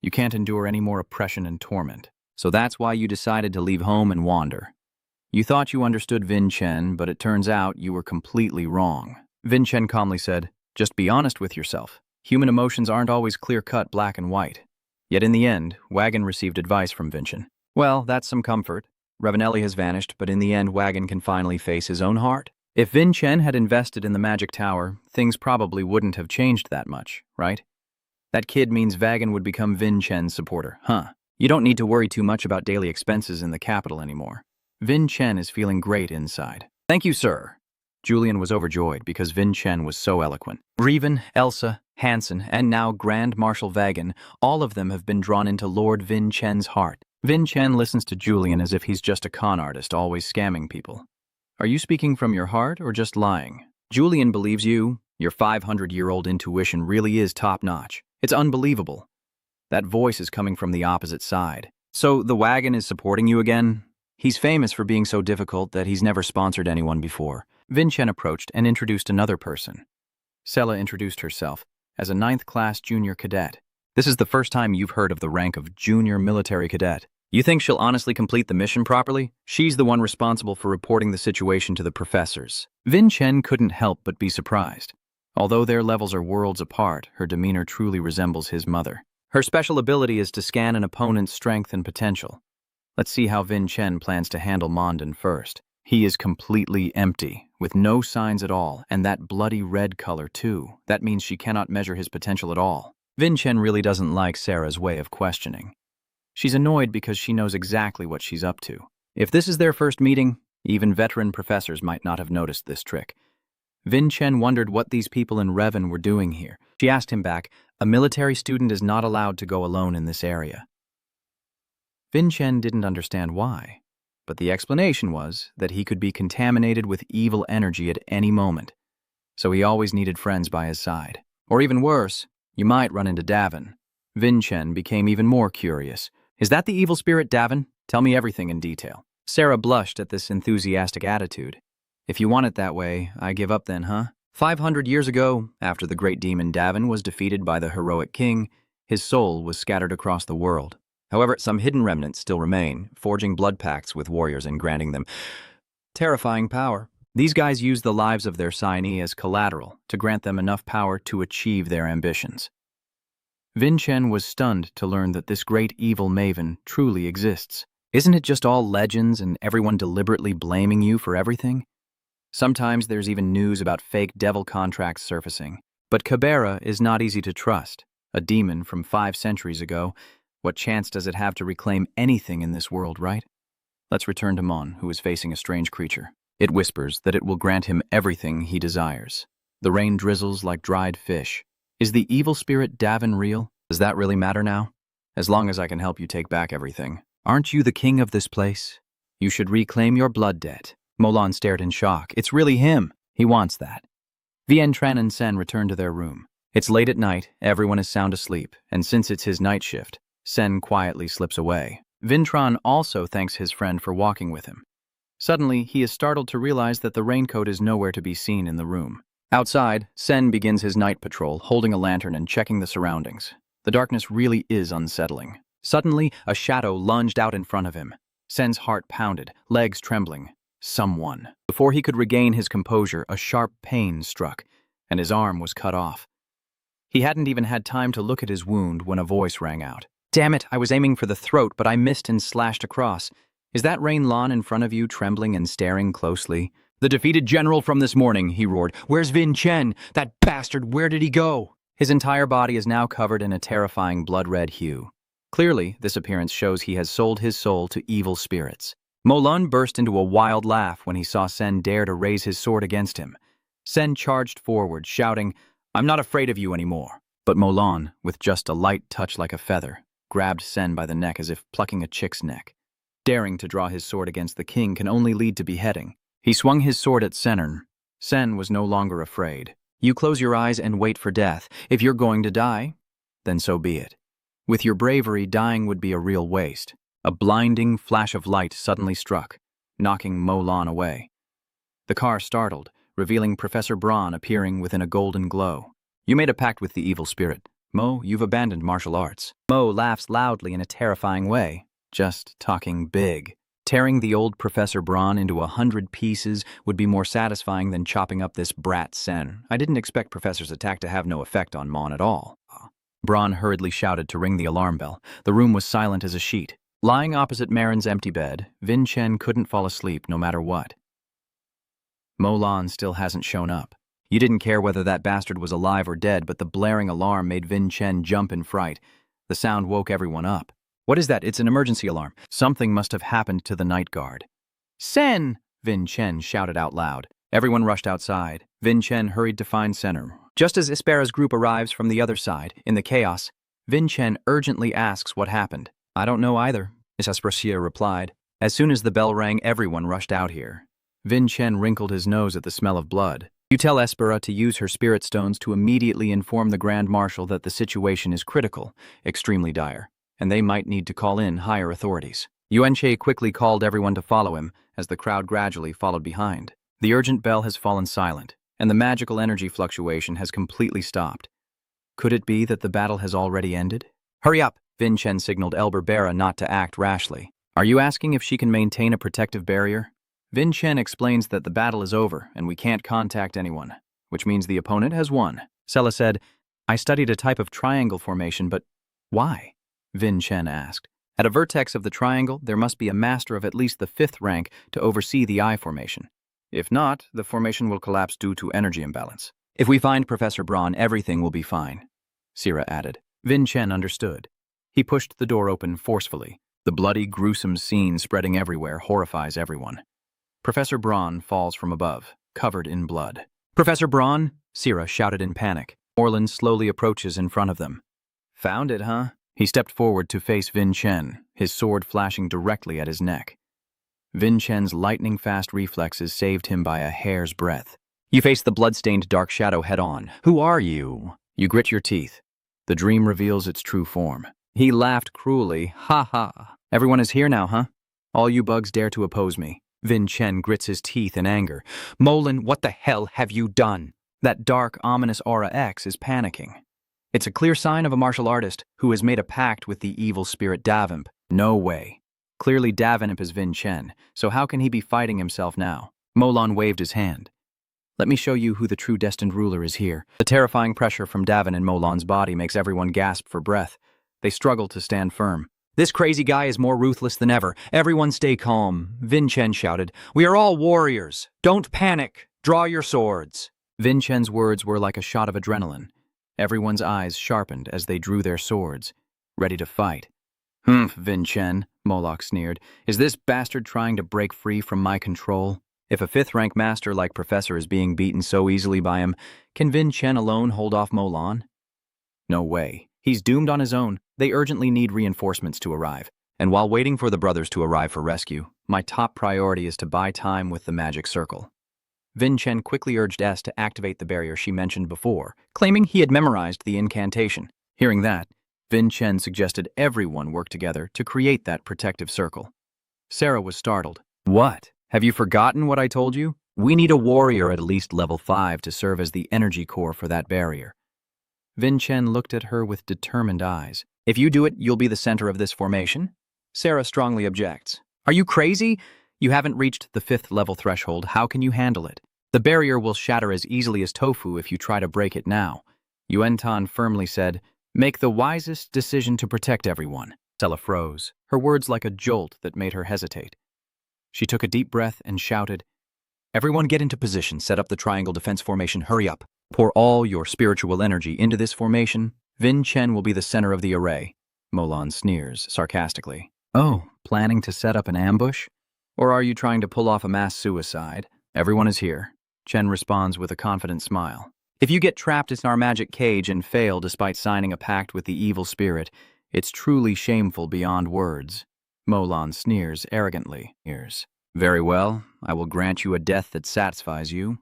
You can't endure any more oppression and torment. So that's why you decided to leave home and wander. You thought you understood Vin Chen, but it turns out you were completely wrong. Vin Chen calmly said, "Just be honest with yourself. Human emotions aren't always clear-cut black and white." Yet in the end, Wagon received advice from Vin Chen. Well, that's some comfort. Ravenelli has vanished, but in the end, Wagon can finally face his own heart. If Vin Chen had invested in the magic tower, things probably wouldn't have changed that much, right? That kid means Vagan would become Vin Chen's supporter, huh? You don't need to worry too much about daily expenses in the capital anymore. Vin Chen is feeling great inside. "Thank you, sir." Julian was overjoyed because Vin Chen was so eloquent. Reven, Elsa, Hansen, and now Grand Marshal Vagan, all of them have been drawn into Lord Vin Chen's heart. Vin Chen listens to Julian as if he's just a con artist always scamming people. Are you speaking from your heart or just lying? Julian believes you. Your 500-year-old intuition really is top-notch. It's unbelievable. That voice is coming from the opposite side. So the wagon is supporting you again? He's famous for being so difficult that he's never sponsored anyone before. Vin Chen approached and introduced another person. Sela introduced herself as a 9th-class junior cadet. This is the first time you've heard of the rank of junior military cadet. You think she'll honestly complete the mission properly? She's the one responsible for reporting the situation to the professors. Vin Chen couldn't help but be surprised. Although their levels are worlds apart, her demeanor truly resembles his mother. Her special ability is to scan an opponent's strength and potential. Let's see how Vin Chen plans to handle Mondin first. He is completely empty, with no signs at all, and that bloody red color too. That means she cannot measure his potential at all. Vin Chen really doesn't like Sarah's way of questioning. She's annoyed because she knows exactly what she's up to. If this is their first meeting, even veteran professors might not have noticed this trick. Vin Chen wondered what these people in Revan were doing here. She asked him back, "A military student is not allowed to go alone in this area." Vin Chen didn't understand why, but the explanation was that he could be contaminated with evil energy at any moment, so he always needed friends by his side. Or even worse, you might run into Davin. Vin Chen became even more curious. "Is that the evil spirit, Davin? Tell me everything in detail." Sarah blushed at this enthusiastic attitude. "If you want it that way, I give up then, huh?" 500 years ago, after the great demon Davin was defeated by the heroic king, his soul was scattered across the world. However, some hidden remnants still remain, forging blood pacts with warriors and granting them terrifying power. These guys use the lives of their signee as collateral to grant them enough power to achieve their ambitions. Vin Chen was stunned to learn that this great evil maven truly exists. Isn't it just all legends and everyone deliberately blaming you for everything? Sometimes there's even news about fake devil contracts surfacing. But Cabera is not easy to trust. A demon from 5 centuries ago. What chance does it have to reclaim anything in this world, right? Let's return to Mon, who is facing a strange creature. It whispers that it will grant him everything he desires. The rain drizzles like dried fish. Is the evil spirit Davin real? Does that really matter now? As long as I can help you take back everything. Aren't you the king of this place? You should reclaim your blood debt. Molan stared in shock. It's really him. He wants that. Vien Tran and Sen return to their room. It's late at night, everyone is sound asleep, and since it's his night shift, Sen quietly slips away. Vintran also thanks his friend for walking with him. Suddenly, he is startled to realize that the raincoat is nowhere to be seen in the room. Outside, Sen begins his night patrol, holding a lantern and checking the surroundings. The darkness really is unsettling. Suddenly, a shadow lunged out in front of him. Sen's heart pounded, legs trembling. Someone. Before he could regain his composure, a sharp pain struck, and his arm was cut off. He hadn't even had time to look at his wound when a voice rang out. Damn it, I was aiming for the throat, but I missed and slashed across. Is that Rain Lan in front of you, trembling and staring closely? The defeated general from this morning, he roared. Where's Vin Chen? That bastard, where did he go? His entire body is now covered in a terrifying blood-red hue. Clearly, this appearance shows he has sold his soul to evil spirits. Molun burst into a wild laugh when he saw Sen dare to raise his sword against him. Sen charged forward, shouting, I'm not afraid of you anymore. But Molun, with just a light touch like a feather, grabbed Sen by the neck as if plucking a chick's neck. Daring to draw his sword against the king can only lead to beheading. He swung his sword at Senern. Sen was no longer afraid. You close your eyes and wait for death. If you're going to die, then so be it. With your bravery, dying would be a real waste. A blinding flash of light suddenly struck, knocking Molun away. The car startled, revealing Professor Braun appearing within a golden glow. You made a pact with the evil spirit. Mo, you've abandoned martial arts. Mo laughs loudly in a terrifying way, just talking big. Tearing the old Professor Braun into 100 pieces would be more satisfying than chopping up this brat Sen. I didn't expect Professor's attack to have no effect on Mon at all. Braun hurriedly shouted to ring the alarm bell. The room was silent as a sheet. Lying opposite Marin's empty bed, Vin Chen couldn't fall asleep no matter what. Molun still hasn't shown up. You didn't care whether that bastard was alive or dead, but the blaring alarm made Vin Chen jump in fright. The sound woke everyone up. What is that? It's an emergency alarm. Something must have happened to the night guard. Sen! Vin Chen shouted out loud. Everyone rushed outside. Vin Chen hurried to find Senner. Just as Ispera's group arrives from the other side, in the chaos, Vin Chen urgently asks what happened. I don't know either, Isasprasia replied. As soon as the bell rang, everyone rushed out here. Vin Chen wrinkled his nose at the smell of blood. You tell Espera to use her spirit stones to immediately inform the Grand Marshal that the situation is critical, extremely dire, and they might need to call in higher authorities. Yuanche quickly called everyone to follow him, as the crowd gradually followed behind. The urgent bell has fallen silent, and the magical energy fluctuation has completely stopped. Could it be that the battle has already ended? Hurry up! Vin Chen signaled Elber Bera not to act rashly. Are you asking if she can maintain a protective barrier? Vin Chen explains that the battle is over and we can't contact anyone, which means the opponent has won. Sella said, I studied a type of triangle formation, but why? Vin Chen asked. At a vertex of the triangle, there must be a master of at least the 5th rank to oversee the eye formation. If not, the formation will collapse due to energy imbalance. If we find Professor Braun, everything will be fine, Sira added. Vin Chen understood. He pushed the door open forcefully. The bloody, gruesome scene spreading everywhere horrifies everyone. Professor Braun falls from above, covered in blood. Professor Braun? Sira shouted in panic. Orlin slowly approaches in front of them. Found it, huh? He stepped forward to face Vin Chen, his sword flashing directly at his neck. Vin Chen's lightning-fast reflexes saved him by a hair's breadth. You face the blood-stained dark shadow head-on. Who are you? You grit your teeth. The dream reveals its true form. He laughed cruelly. Ha ha. Everyone is here now, huh? All you bugs dare to oppose me. Vin Chen grits his teeth in anger. Molin, what the hell have you done? That dark, ominous Aura X is panicking. It's a clear sign of a martial artist who has made a pact with the evil spirit Davimp. No way. Clearly Davimp is Vin Chen, so how can he be fighting himself now? Molon waved his hand. Let me show you who the true destined ruler is here. The terrifying pressure from Davin and Molan's body makes everyone gasp for breath. They struggle to stand firm. This crazy guy is more ruthless than ever. Everyone stay calm, Vin Chen shouted. We are all warriors. Don't panic. Draw your swords. Vin Chen's words were like a shot of adrenaline. Everyone's eyes sharpened as they drew their swords, ready to fight. Vin Chen, Moloch sneered. Is this bastard trying to break free from my control? If a fifth-rank master like Professor is being beaten so easily by him, can Vin Chen alone hold off Molan? No way. He's doomed on his own. They urgently need reinforcements to arrive. And while waiting for the brothers to arrive for rescue, my top priority is to buy time with the magic circle. Vin Chen quickly urged S to activate the barrier she mentioned before, claiming he had memorized the incantation. Hearing that, Vin Chen suggested everyone work together to create that protective circle. Sarah was startled. What? Have you forgotten what I told you? We need a warrior at least level 5 to serve as the energy core for that barrier. Vin Chen looked at her with determined eyes. If you do it, you'll be the center of this formation? Sarah strongly objects. Are you crazy? You haven't reached the 5th level threshold. How can you handle it? The barrier will shatter as easily as tofu if you try to break it now. Yuan Tan firmly said, Make the wisest decision to protect everyone. Stella froze, her words like a jolt that made her hesitate. She took a deep breath and shouted, Everyone get into position, set up the triangle defense formation, hurry up. Pour all your spiritual energy into this formation. Vin Chen will be the center of the array. Molan sneers sarcastically. Oh, planning to set up an ambush? Or are you trying to pull off a mass suicide? Everyone is here. Chen responds with a confident smile. If you get trapped in our magic cage and fail despite signing a pact with the evil spirit, it's truly shameful beyond words. Molan sneers arrogantly. Very well, I will grant you a death that satisfies you.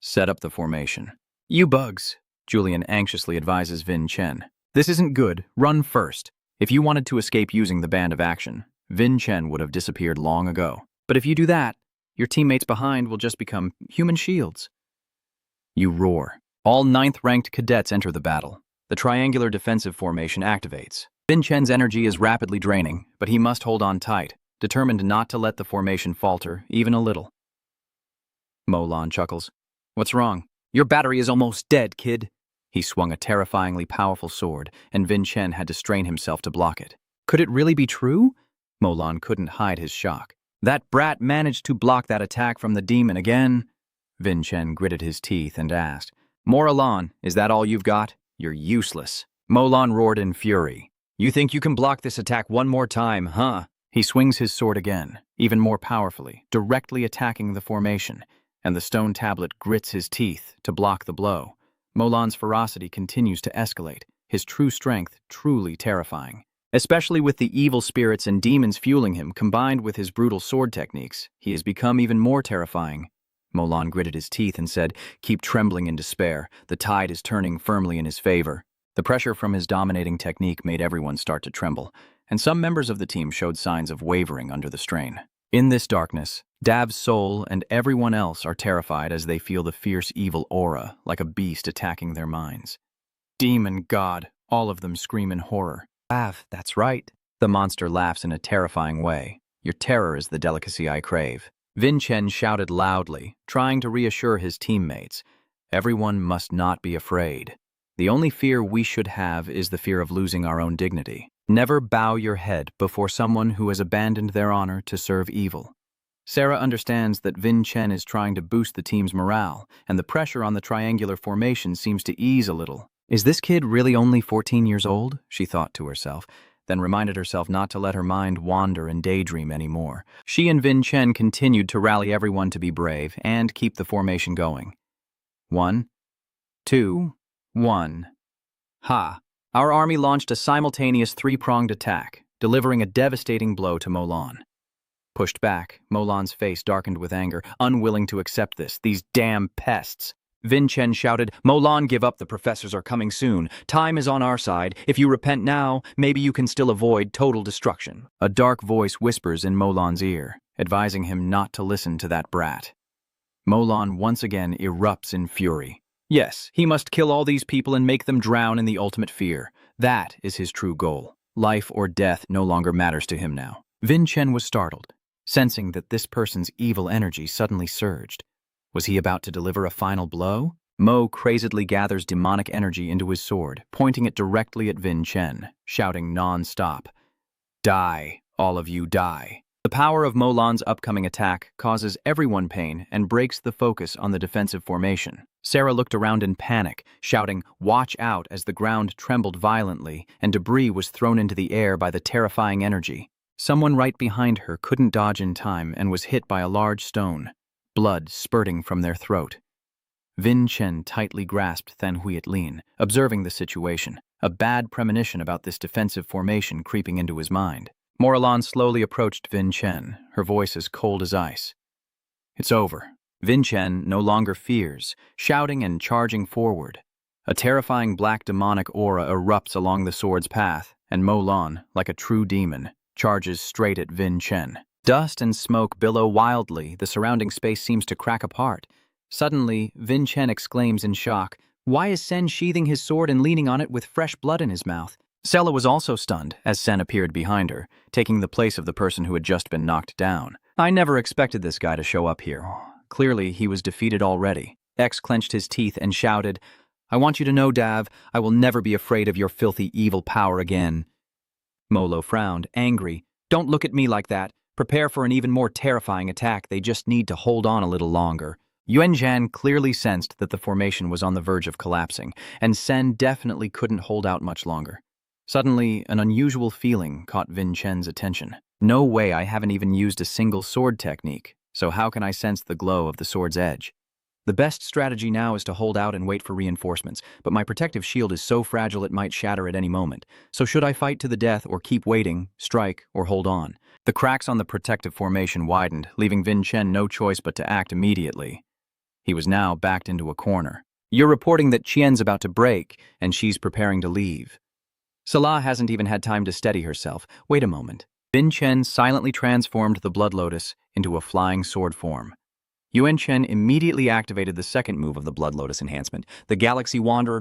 Set up the formation. You bugs, Julian anxiously advises Vin Chen. This isn't good. Run first. If you wanted to escape using the band of action, Vin Chen would have disappeared long ago. But if you do that, your teammates behind will just become human shields. You roar. All 9th-ranked cadets enter the battle. The triangular defensive formation activates. Vin Chen's energy is rapidly draining, but he must hold on tight, determined not to let the formation falter, even a little. Molan chuckles. What's wrong? Your battery is almost dead, kid. He swung a terrifyingly powerful sword, and Vin Chen had to strain himself to block it. Could it really be true? Molan couldn't hide his shock. That brat managed to block that attack from the demon again. Vin Chen gritted his teeth and asked, Moralan, is that all you've got? You're useless. Molan roared in fury. You think you can block this attack one more time, huh? He swings his sword again, even more powerfully, directly attacking the formation, and the stone tablet grits his teeth to block the blow. Molan's ferocity continues to escalate, his true strength truly terrifying. Especially with the evil spirits and demons fueling him, combined with his brutal sword techniques, he has become even more terrifying. Molan gritted his teeth and said, Keep trembling in despair. The tide is turning firmly in his favor. The pressure from his dominating technique made everyone start to tremble, and some members of the team showed signs of wavering under the strain. In this darkness, Dav's soul and everyone else are terrified as they feel the fierce evil aura, like a beast attacking their minds. Demon God, all of them scream in horror. Laugh, that's right. The monster laughs in a terrifying way. Your terror is the delicacy I crave. Vin Chen shouted loudly, trying to reassure his teammates. Everyone must not be afraid. The only fear we should have is the fear of losing our own dignity. Never bow your head before someone who has abandoned their honor to serve evil. Sarah understands that Vin Chen is trying to boost the team's morale, and the pressure on the triangular formation seems to ease a little. Is this kid really only 14 years old? She thought to herself, then reminded herself not to let her mind wander and daydream anymore. She and Vin Chen continued to rally everyone to be brave and keep the formation going. 1, 2, 1. Ha! Our army launched a simultaneous 3-pronged attack, delivering a devastating blow to Molan. Pushed back, Molan's face darkened with anger, unwilling to accept this. These damn pests. Vin Chen shouted, Molan, give up, the professors are coming soon. Time is on our side. If you repent now, maybe you can still avoid total destruction. A dark voice whispers in Molan's ear, advising him not to listen to that brat. Molan once again erupts in fury. Yes, he must kill all these people and make them drown in the ultimate fear. That is his true goal. Life or death no longer matters to him now. Vin Chen was startled, sensing that this person's evil energy suddenly surged. Was he about to deliver a final blow? Mo crazedly gathers demonic energy into his sword, pointing it directly at Vin Chen, shouting non-stop, "Die, all of you die." The power of Molan's upcoming attack causes everyone pain and breaks the focus on the defensive formation. Sarah looked around in panic, shouting, "Watch out," as the ground trembled violently and debris was thrown into the air by the terrifying energy. Someone right behind her couldn't dodge in time and was hit by a large stone, blood spurting from their throat. Vin Chen tightly grasped Than Huiet Lin, observing the situation, a bad premonition about this defensive formation creeping into his mind. Morlan slowly approached Vin Chen, her voice as cold as ice. "It's over." Vin Chen no longer fears, shouting and charging forward. A terrifying black demonic aura erupts along the sword's path, and Molan, like a true demon, charges straight at Vin Chen. Dust and smoke billow wildly, the surrounding space seems to crack apart. Suddenly, Vin Chen exclaims in shock, "Why is Sen sheathing his sword and leaning on it with fresh blood in his mouth?" Sela was also stunned as Sen appeared behind her, taking the place of the person who had just been knocked down. "I never expected this guy to show up here. Clearly, he was defeated already." X clenched his teeth and shouted, "I want you to know, Dav, I will never be afraid of your filthy evil power again." Molo frowned, angry. "Don't look at me like that. Prepare for an even more terrifying attack. They just need to hold on a little longer." Yuanzhan clearly sensed that the formation was on the verge of collapsing, and Sen definitely couldn't hold out much longer. Suddenly, an unusual feeling caught Vin Chen's attention. "No way, I haven't even used a single sword technique, so how can I sense the glow of the sword's edge? The best strategy now is to hold out and wait for reinforcements, but my protective shield is so fragile it might shatter at any moment. So should I fight to the death or keep waiting, strike, or hold on?" The cracks on the protective formation widened, leaving Vin Chen no choice but to act immediately. He was now backed into a corner. "You're reporting that Qian's about to break, and she's preparing to leave." Salah hasn't even had time to steady herself. Wait a moment. Vin Chen silently transformed the Blood Lotus into a flying sword form. Yuan Chen immediately activated the second move of the Blood Lotus enhancement, the Galaxy Wanderer,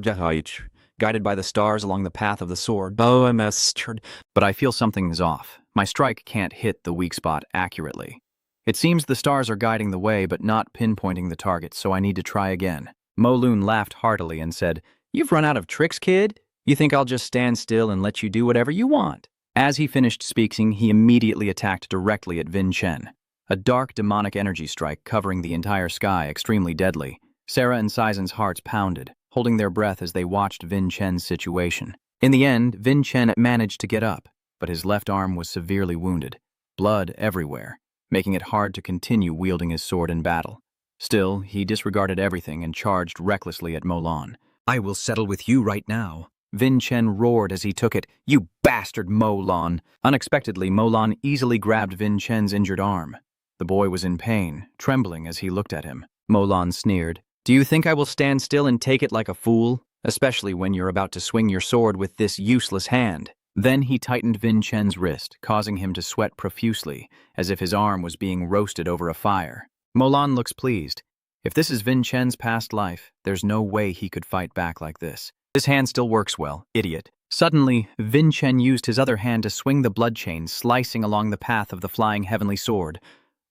guided by the stars along the path of the sword. But I feel something is off. My strike can't hit the weak spot accurately. It seems the stars are guiding the way but not pinpointing the target, so I need to try again. Mo Lun laughed heartily and said, "You've run out of tricks, kid? You think I'll just stand still and let you do whatever you want?" As he finished speaking, he immediately attacked directly at Vin Chen. A dark demonic energy strike covering the entire sky, extremely deadly. Sarah and Saizen's hearts pounded, holding their breath as they watched Vin Chen's situation. In the end, Vin Chen managed to get up, but his left arm was severely wounded, blood everywhere, making it hard to continue wielding his sword in battle. Still, he disregarded everything and charged recklessly at Molan. "I will settle with you right now." Vin Chen roared as he took it. "You bastard, Molan!" Unexpectedly, Molan easily grabbed Vin Chen's injured arm. The boy was in pain, trembling as he looked at him. Molan sneered, "Do you think I will stand still and take it like a fool? Especially when you're about to swing your sword with this useless hand." Then he tightened Vin Chen's wrist, causing him to sweat profusely, as if his arm was being roasted over a fire. Molan looks pleased. If this is Vin Chen's past life, there's no way he could fight back like this. "This hand still works well, idiot." Suddenly, Vin Chen used his other hand to swing the blood chain, slicing along the path of the flying heavenly sword.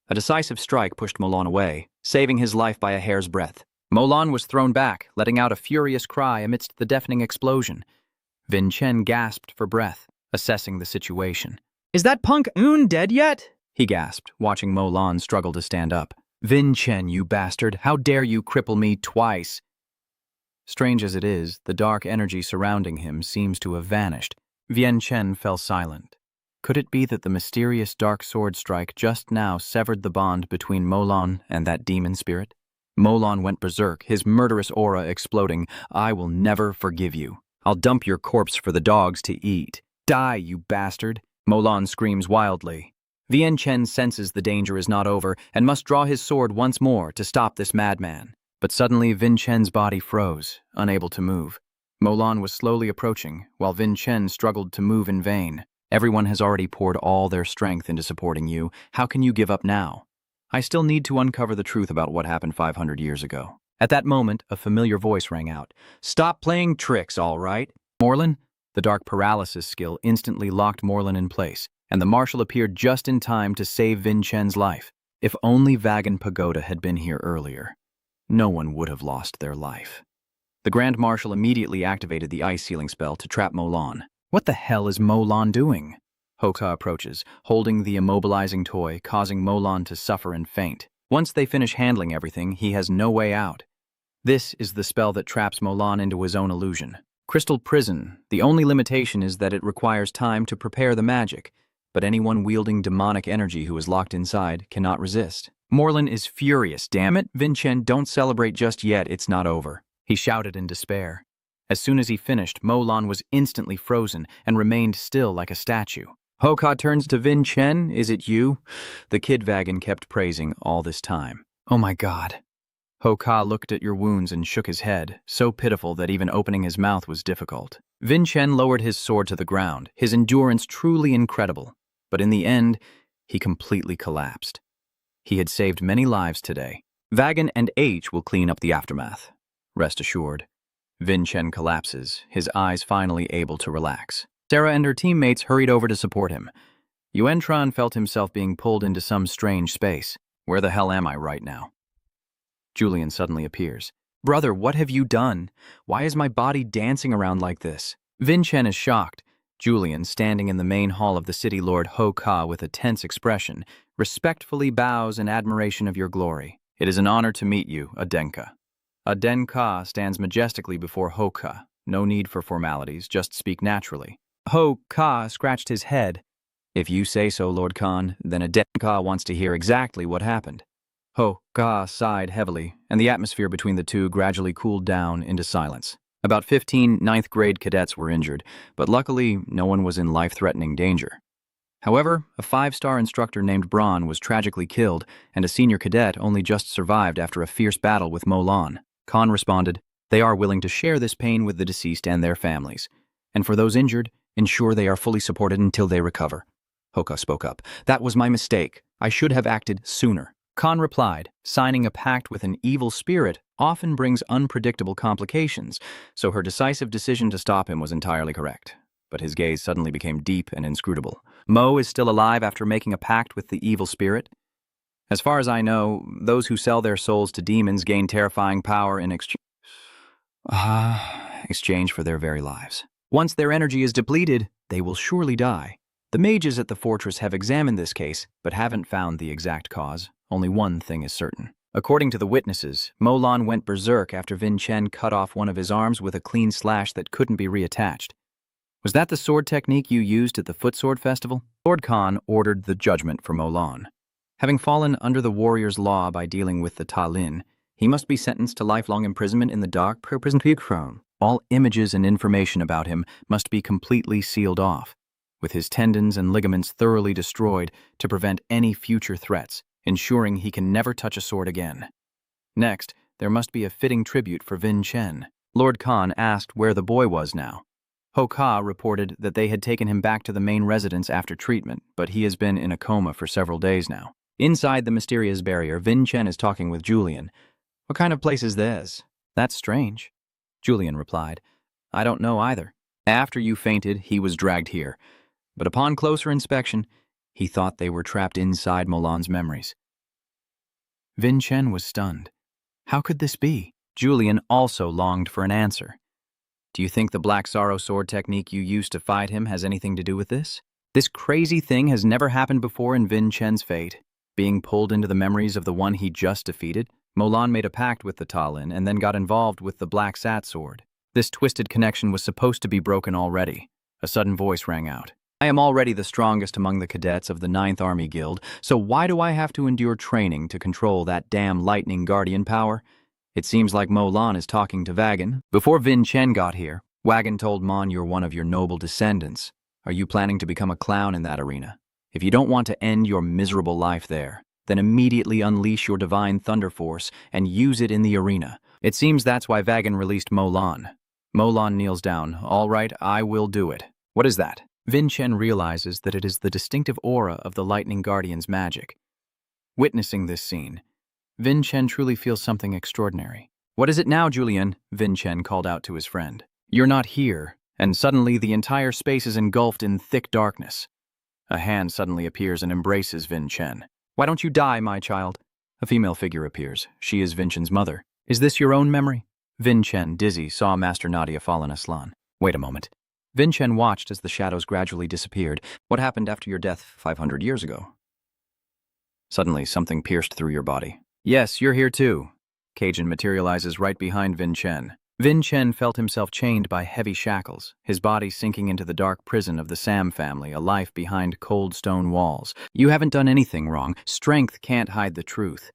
A decisive strike pushed Molan away, saving his life by a hair's breadth. Molan was thrown back, letting out a furious cry amidst the deafening explosion. Vin Chen gasped for breath, assessing the situation. "Is that punk Un dead yet?" he gasped, watching Molan struggle to stand up. "Vin Chen, you bastard, how dare you cripple me twice?" Strange as it is, the dark energy surrounding him seems to have vanished. Vien Chen fell silent. Could it be that the mysterious dark sword strike just now severed the bond between Molan and that demon spirit? Molan went berserk, his murderous aura exploding. "I will never forgive you. I'll dump your corpse for the dogs to eat. Die, you bastard!" Molan screams wildly. Vien Chen senses the danger is not over and must draw his sword once more to stop this madman. But suddenly Vin Chen's body froze, unable to move. Molan was slowly approaching, while Vin Chen struggled to move in vain. "Everyone has already poured all their strength into supporting you. How can you give up now?" "I still need to uncover the truth about what happened 500 years ago." At that moment, a familiar voice rang out. "Stop playing tricks, all right?" "Morlan?" The dark paralysis skill instantly locked Morlan in place, and the marshal appeared just in time to save Vin Chen's life. If only Vagan Pagoda had been here earlier. no one would have lost their life. The Grand Marshal immediately activated the ice sealing spell to trap Molan. What the hell is Molan doing? Hoka approaches, holding the immobilizing toy, causing Molan to suffer and faint. Once they finish handling everything, he has no way out. This is the spell that traps Molan into his own illusion. Crystal Prison. The only limitation is that it requires time to prepare the magic, but anyone wielding demonic energy who is locked inside cannot resist. Morlin is furious. Damn it, Vincent, don't celebrate just yet, it's not over. He shouted in despair. As soon as he finished, Molan was instantly frozen and remained still like a statue. Hoka turns to Vincent. Is it you? The kid Vagan kept praising all this time. Oh my god. Hoka looked at your wounds and shook his head, so pitiful that even opening his mouth was difficult. Vincent lowered his sword to the ground, his endurance truly incredible. But in the end, he completely collapsed. He had saved many lives today. Vagan and H will clean up the aftermath. Rest assured. Vincent collapses, his eyes finally able to relax. Sarah and her teammates hurried over to support him. Yuentron felt himself being pulled into some strange space. Where the hell am I right now? Julian suddenly appears. Brother, what have you done? Why is my body dancing around like this? Vincent is shocked. Julian, standing in the main hall of the city lord Hoka with a tense expression, respectfully bows in admiration of your glory. It is an honor to meet you, Adenka. Adenka stands majestically before Hoka. No need for formalities, just speak naturally. Hoka scratched his head. If you say so, Lord Khan, then Adenka wants to hear exactly what happened. Hoka sighed heavily, and the atmosphere between the two gradually cooled down into silence. About 15 ninth-grade cadets were injured, but luckily no one was in life-threatening danger. However, a 5-star instructor named Braun was tragically killed, and a senior cadet only just survived after a fierce battle with Molan. Khan responded, they are willing to share this pain with the deceased and their families, and for those injured, ensure they are fully supported until they recover. Hoka spoke up. That was my mistake. I should have acted sooner. Khan replied, signing a pact with an evil spirit often brings unpredictable complications, so her decisive decision to stop him was entirely correct. But his gaze suddenly became deep and inscrutable. Mo is still alive after making a pact with the evil spirit? As far as I know, those who sell their souls to demons gain terrifying power in exchange for their very lives. Once their energy is depleted, they will surely die. The mages at the fortress have examined this case, but haven't found the exact cause. Only one thing is certain. According to the witnesses, Molan went berserk after Vincent cut off one of his arms with a clean slash that couldn't be reattached. Was that the sword technique you used at the Footsword Festival? Lord Khan ordered the judgment for Molan. Having fallen under the warrior's law by dealing with the Talin, he must be sentenced to lifelong imprisonment in the dark prison. All images and information about him must be completely sealed off, with his tendons and ligaments thoroughly destroyed to prevent any future threats, ensuring he can never touch a sword again. Next, there must be a fitting tribute for Vincent. Lord Khan asked where the boy was now. Hoka reported that they had taken him back to the main residence after treatment, but he has been in a coma for several days now. Inside the mysterious barrier, Vincent is talking with Julian. What kind of place is this? That's strange. Julian replied. I don't know either. After you fainted, he was dragged here. But upon closer inspection, he thought they were trapped inside Molan's memories. Vincent was stunned. How could this be? Julian also longed for an answer. Do you think the Black Sorrow sword technique you used to fight him has anything to do with this? This crazy thing has never happened before in Vincent's fate. Being pulled into the memories of the one he just defeated, Molan made a pact with the Talin and then got involved with the Black Sat sword. This twisted connection was supposed to be broken already. A sudden voice rang out. I am already the strongest among the cadets of the 9th Army Guild, so why do I have to endure training to control that damn lightning guardian power? It seems like Molan is talking to Vagan. Before Vincent got here, Wagon told Mon you're one of your noble descendants. Are you planning to become a clown in that arena? If you don't want to end your miserable life there, then immediately unleash your divine thunder force and use it in the arena. It seems that's why Vagan released Molan. Molan kneels down. All right, I will do it. What is that? Vincent realizes that it is the distinctive aura of the Lightning Guardian's magic. Witnessing this scene, Vincent truly feels something extraordinary. What is it now, Julian? Vincent called out to his friend. You're not here, and suddenly the entire space is engulfed in thick darkness. A hand suddenly appears and embraces Vincent. Why don't you die, my child? A female figure appears. She is Vincent's mother. Is this your own memory? Vin Chen, dizzy, saw Master Nadia fall in Aslan. Wait a moment. Vin Chen watched as the shadows gradually disappeared. What happened after your death 500 years ago? Suddenly, something pierced through your body. Yes, you're here too. Cajun materializes right behind Vin Chen. Vin Chen felt himself chained by heavy shackles, his body sinking into the dark prison of the Sam family, a life behind cold stone walls. You haven't done anything wrong. Strength can't hide the truth.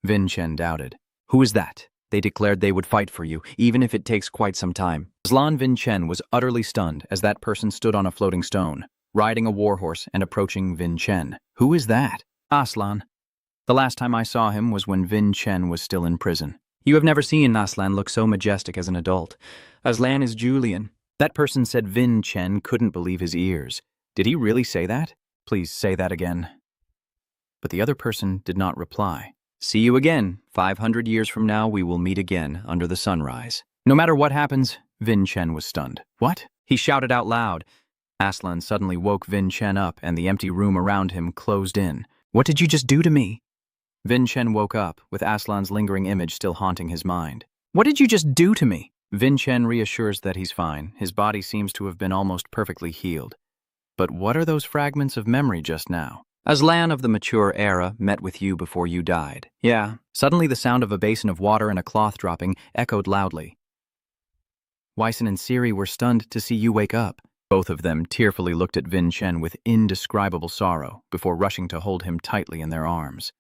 Vin Chen doubted. Who is that? They declared they would fight for you, even if it takes quite some time. Aslan Vin Chen was utterly stunned as that person stood on a floating stone, riding a warhorse and approaching Vin Chen. Who is that? Aslan. The last time I saw him was when Vin Chen was still in prison. You have never seen Aslan look so majestic as an adult. Aslan is Julian. That person said Vin Chen couldn't believe his ears. Did he really say that? Please say that again. But the other person did not reply. See you again. 500 years from now, we will meet again under the sunrise. No matter what happens, Vin Chen was stunned. What? He shouted out loud. Aslan suddenly woke Vin Chen up and the empty room around him closed in. What did you just do to me? Vin Chen woke up, with Aslan's lingering image still haunting his mind. What did you just do to me? Vin Chen reassures that he's fine. His body seems to have been almost perfectly healed. But what are those fragments of memory just now? Aslan of the mature era met with you before you died. Yeah. Suddenly the sound of a basin of water and a cloth dropping echoed loudly. Wyson and Siri were stunned to see you wake up. Both of them tearfully looked at Vin Chen with indescribable sorrow before rushing to hold him tightly in their arms.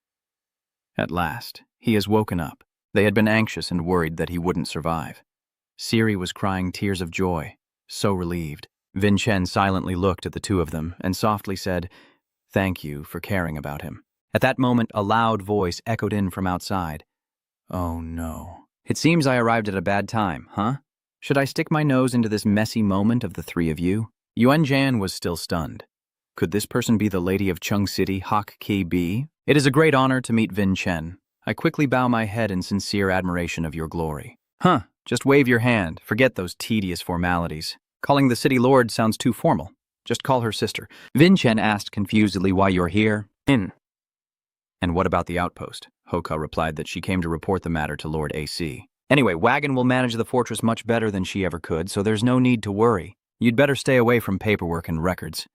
At last, he has woken up. They had been anxious and worried that he wouldn't survive. Siri was crying tears of joy, so relieved. Vin Chen silently looked at the two of them and softly said, "Thank you for caring about him." At that moment, a loud voice echoed in from outside. Oh no. It seems I arrived at a bad time, huh? Should I stick my nose into this messy moment of the three of you? Yuan Jian was still stunned. Could this person be the lady of Chung City, Hak Ki Bi? It is a great honor to meet Vin Chen. I quickly bow my head in sincere admiration of your glory. Huh, just wave your hand. Forget those tedious formalities. Calling the city lord sounds too formal. Just call her sister. Vin Chen asked confusedly why you're here. And what about the outpost? Hoka replied that she came to report the matter to Lord AC. Anyway, Wagon will manage the fortress much better than she ever could, so there's no need to worry. You'd better stay away from paperwork and records.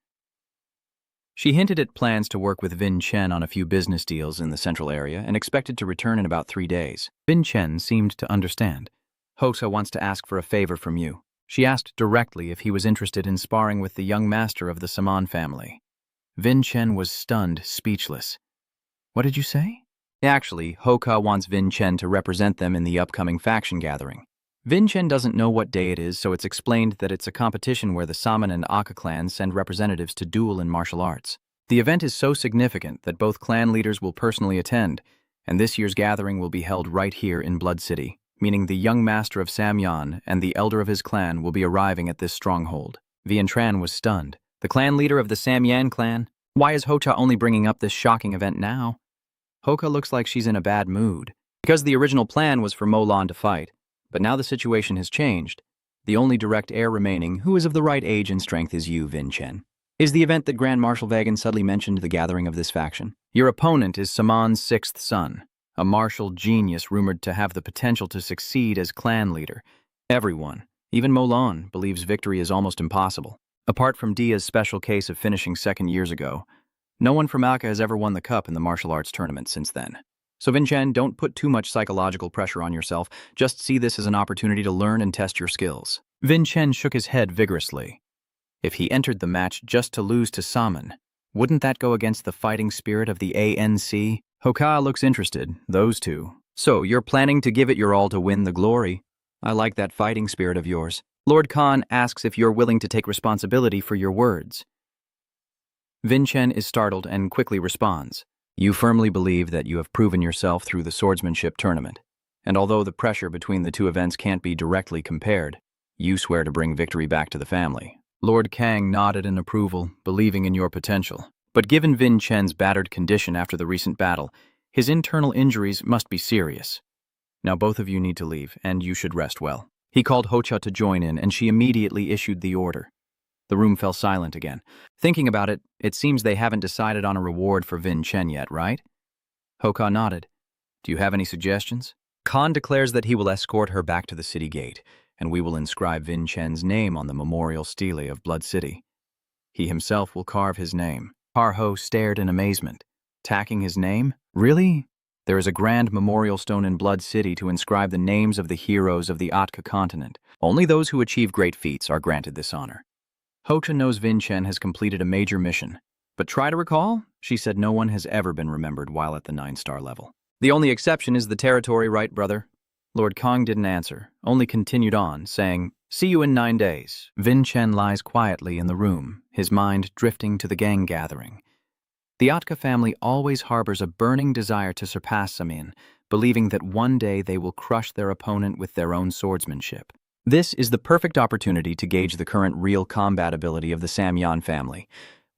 She hinted at plans to work with Vin Chen on a few business deals in the central area and expected to return in about 3 days. Vin Chen seemed to understand. Hosa wants to ask for a favor from you. She asked directly if he was interested in sparring with the young master of the Saman family. Vin Chen was stunned, speechless. What did you say? Actually, Hoka wants Vin Chen to represent them in the upcoming faction gathering. Vin Chen doesn't know what day it is, so it's explained that it's a competition where the Saman and Aka clans send representatives to duel in martial arts. The event is so significant that both clan leaders will personally attend, and this year's gathering will be held right here in Blood City, meaning the young master of Samyan and the elder of his clan will be arriving at this stronghold. Vian Tran was stunned. The clan leader of the Samyan clan? Why is Hocha only bringing up this shocking event now? Hoka looks like she's in a bad mood. Because the original plan was for Molan to fight. But now the situation has changed. The only direct heir remaining, who is of the right age and strength, is you, Vin Chen. Is the event that Grand Marshal Vagan suddenly mentioned the gathering of this faction? Your opponent is Saman's 6th son, a martial genius rumored to have the potential to succeed as clan leader. Everyone, even Molan, believes victory is almost impossible. Apart from Dia's special case of finishing second years ago, no one from Aka has ever won the cup in the martial arts tournament since then. So Vin Chen, don't put too much psychological pressure on yourself. Just see this as an opportunity to learn and test your skills. Vin Chen shook his head vigorously. If he entered the match just to lose to Saman, wouldn't that go against the fighting spirit of the ANC? Hoka looks interested, those two. So you're planning to give it your all to win the glory? I like that fighting spirit of yours. Lord Khan asks if you're willing to take responsibility for your words. Vin Chen is startled and quickly responds. You firmly believe that you have proven yourself through the swordsmanship tournament, and although the pressure between the two events can't be directly compared, you swear to bring victory back to the family. Lord Kang nodded in approval, believing in your potential. But given Vin Chen's battered condition after the recent battle, his internal injuries must be serious. Now both of you need to leave, and you should rest well. He called Hocha to join in, and she immediately issued the order. The room fell silent again. Thinking about it, it seems they haven't decided on a reward for Vin Chen yet, right? Hoka nodded. Do you have any suggestions? Khan declares that he will escort her back to the city gate, and we will inscribe Vin Chen's name on the memorial stele of Blood City. He himself will carve his name. Par-Ho stared in amazement. Tacking his name? Really? There is a grand memorial stone in Blood City to inscribe the names of the heroes of the Atka continent. Only those who achieve great feats are granted this honor. Hocha knows Vin Chen has completed a major mission, but try to recall, she said no one has ever been remembered while at the 9-star level. The only exception is the territory, right, brother? Lord Kong didn't answer, only continued on, saying, "See you in 9 days." Vin Chen lies quietly in the room, his mind drifting to the gang gathering. The Atka family always harbors a burning desire to surpass Samin, believing that one day they will crush their opponent with their own swordsmanship. This is the perfect opportunity to gauge the current real combat ability of the Samyan family.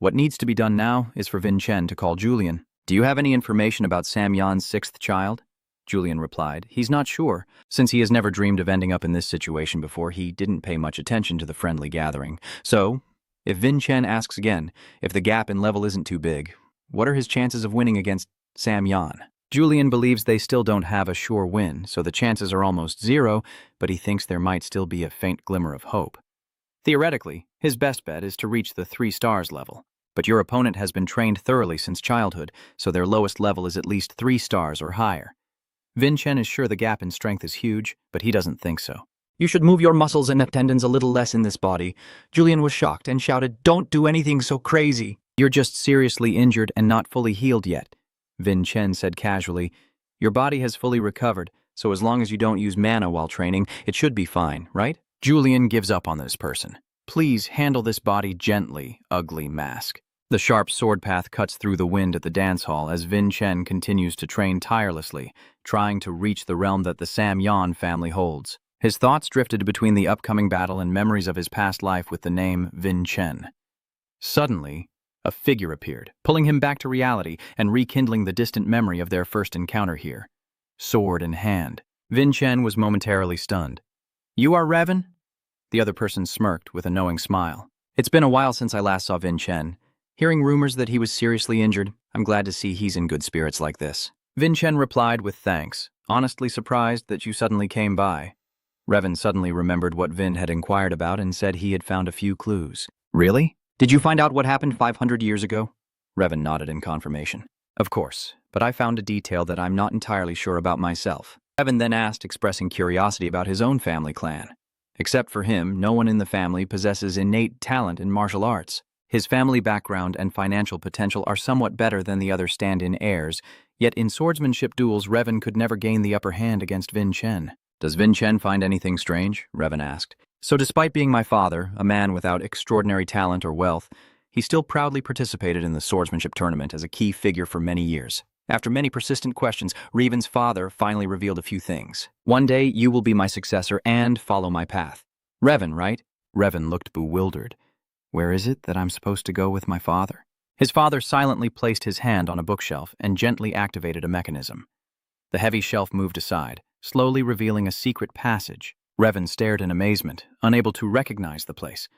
What needs to be done now is for Vin Chen to call Julian. "Do you have any information about Samyan's 6th child?" Julian replied. He's not sure. Since he has never dreamed of ending up in this situation before, he didn't pay much attention to the friendly gathering. So, if Vin Chen asks again, if the gap in level isn't too big, what are his chances of winning against Samyan? Julian believes they still don't have a sure win, so the chances are almost 0, but he thinks there might still be a faint glimmer of hope. Theoretically, his best bet is to reach the 3 stars level, but your opponent has been trained thoroughly since childhood, so their lowest level is at least 3 stars or higher. Vin Chen is sure the gap in strength is huge, but he doesn't think so. "You should move your muscles and tendons a little less in this body." Julian was shocked and shouted, "Don't do anything so crazy." "You're just seriously injured and not fully healed yet," Vin Chen said casually. "Your body has fully recovered, so as long as you don't use mana while training, it should be fine, right?" Julian gives up on this person. "Please handle this body gently, ugly mask." The sharp sword path cuts through the wind at the dance hall as Vin Chen continues to train tirelessly, trying to reach the realm that the Samyan family holds. His thoughts drifted between the upcoming battle and memories of his past life with the name Vin Chen. Suddenly, a figure appeared, pulling him back to reality and rekindling the distant memory of their first encounter here. Sword in hand. Vin Chen was momentarily stunned. "You are Revan?" The other person smirked with a knowing smile. "It's been a while since I last saw Vin Chen. Hearing rumors that he was seriously injured, I'm glad to see he's in good spirits like this." Vin Chen replied with thanks, honestly surprised that you suddenly came by. Revan suddenly remembered what Vin had inquired about and said he had found a few clues. "Really? Did you find out what happened 500 years ago?" Revan nodded in confirmation. "Of course, but I found a detail that I'm not entirely sure about myself." Revan then asked, expressing curiosity about his own family clan. Except for him, no one in the family possesses innate talent in martial arts. His family background and financial potential are somewhat better than the other stand-in heirs, yet in swordsmanship duels Revan could never gain the upper hand against Vin Chen. "Does Vin Chen find anything strange?" Revan asked. "So despite being my father, a man without extraordinary talent or wealth, he still proudly participated in the swordsmanship tournament as a key figure for many years. After many persistent questions, Revan's father finally revealed a few things. One day you will be my successor and follow my path." "Revan, right?" Revan looked bewildered. "Where is it that I'm supposed to go with my father?" His father silently placed his hand on a bookshelf and gently activated a mechanism. The heavy shelf moved aside, slowly revealing a secret passage. Revan stared in amazement, unable to recognize the place.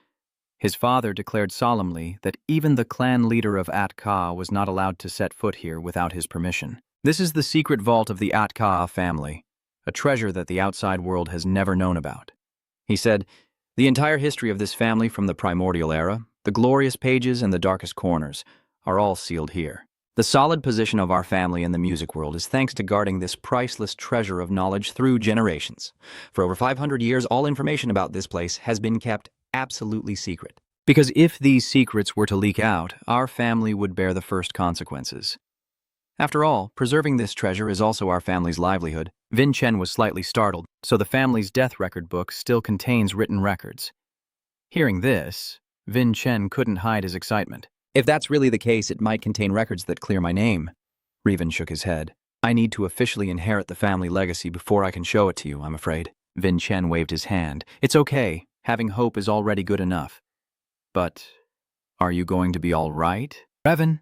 His father declared solemnly that even the clan leader of Atka was not allowed to set foot here without his permission. "This is the secret vault of the Atka family, a treasure that the outside world has never known about." He said, "The entire history of this family from the primordial era, the glorious pages and the darkest corners, are all sealed here. The solid position of our family in the music world is thanks to guarding this priceless treasure of knowledge through generations. For over 500 years, all information about this place has been kept absolutely secret. Because if these secrets were to leak out, our family would bear the first consequences. After all, preserving this treasure is also our family's livelihood." Vin Chen was slightly startled, so the family's death record book still contains written records. Hearing this, Vin Chen couldn't hide his excitement. "If that's really the case, it might contain records that clear my name." Revan shook his head. "I need to officially inherit the family legacy before I can show it to you, I'm afraid." Vin Chen waved his hand. "It's okay. Having hope is already good enough." "But are you going to be all right, Revan?"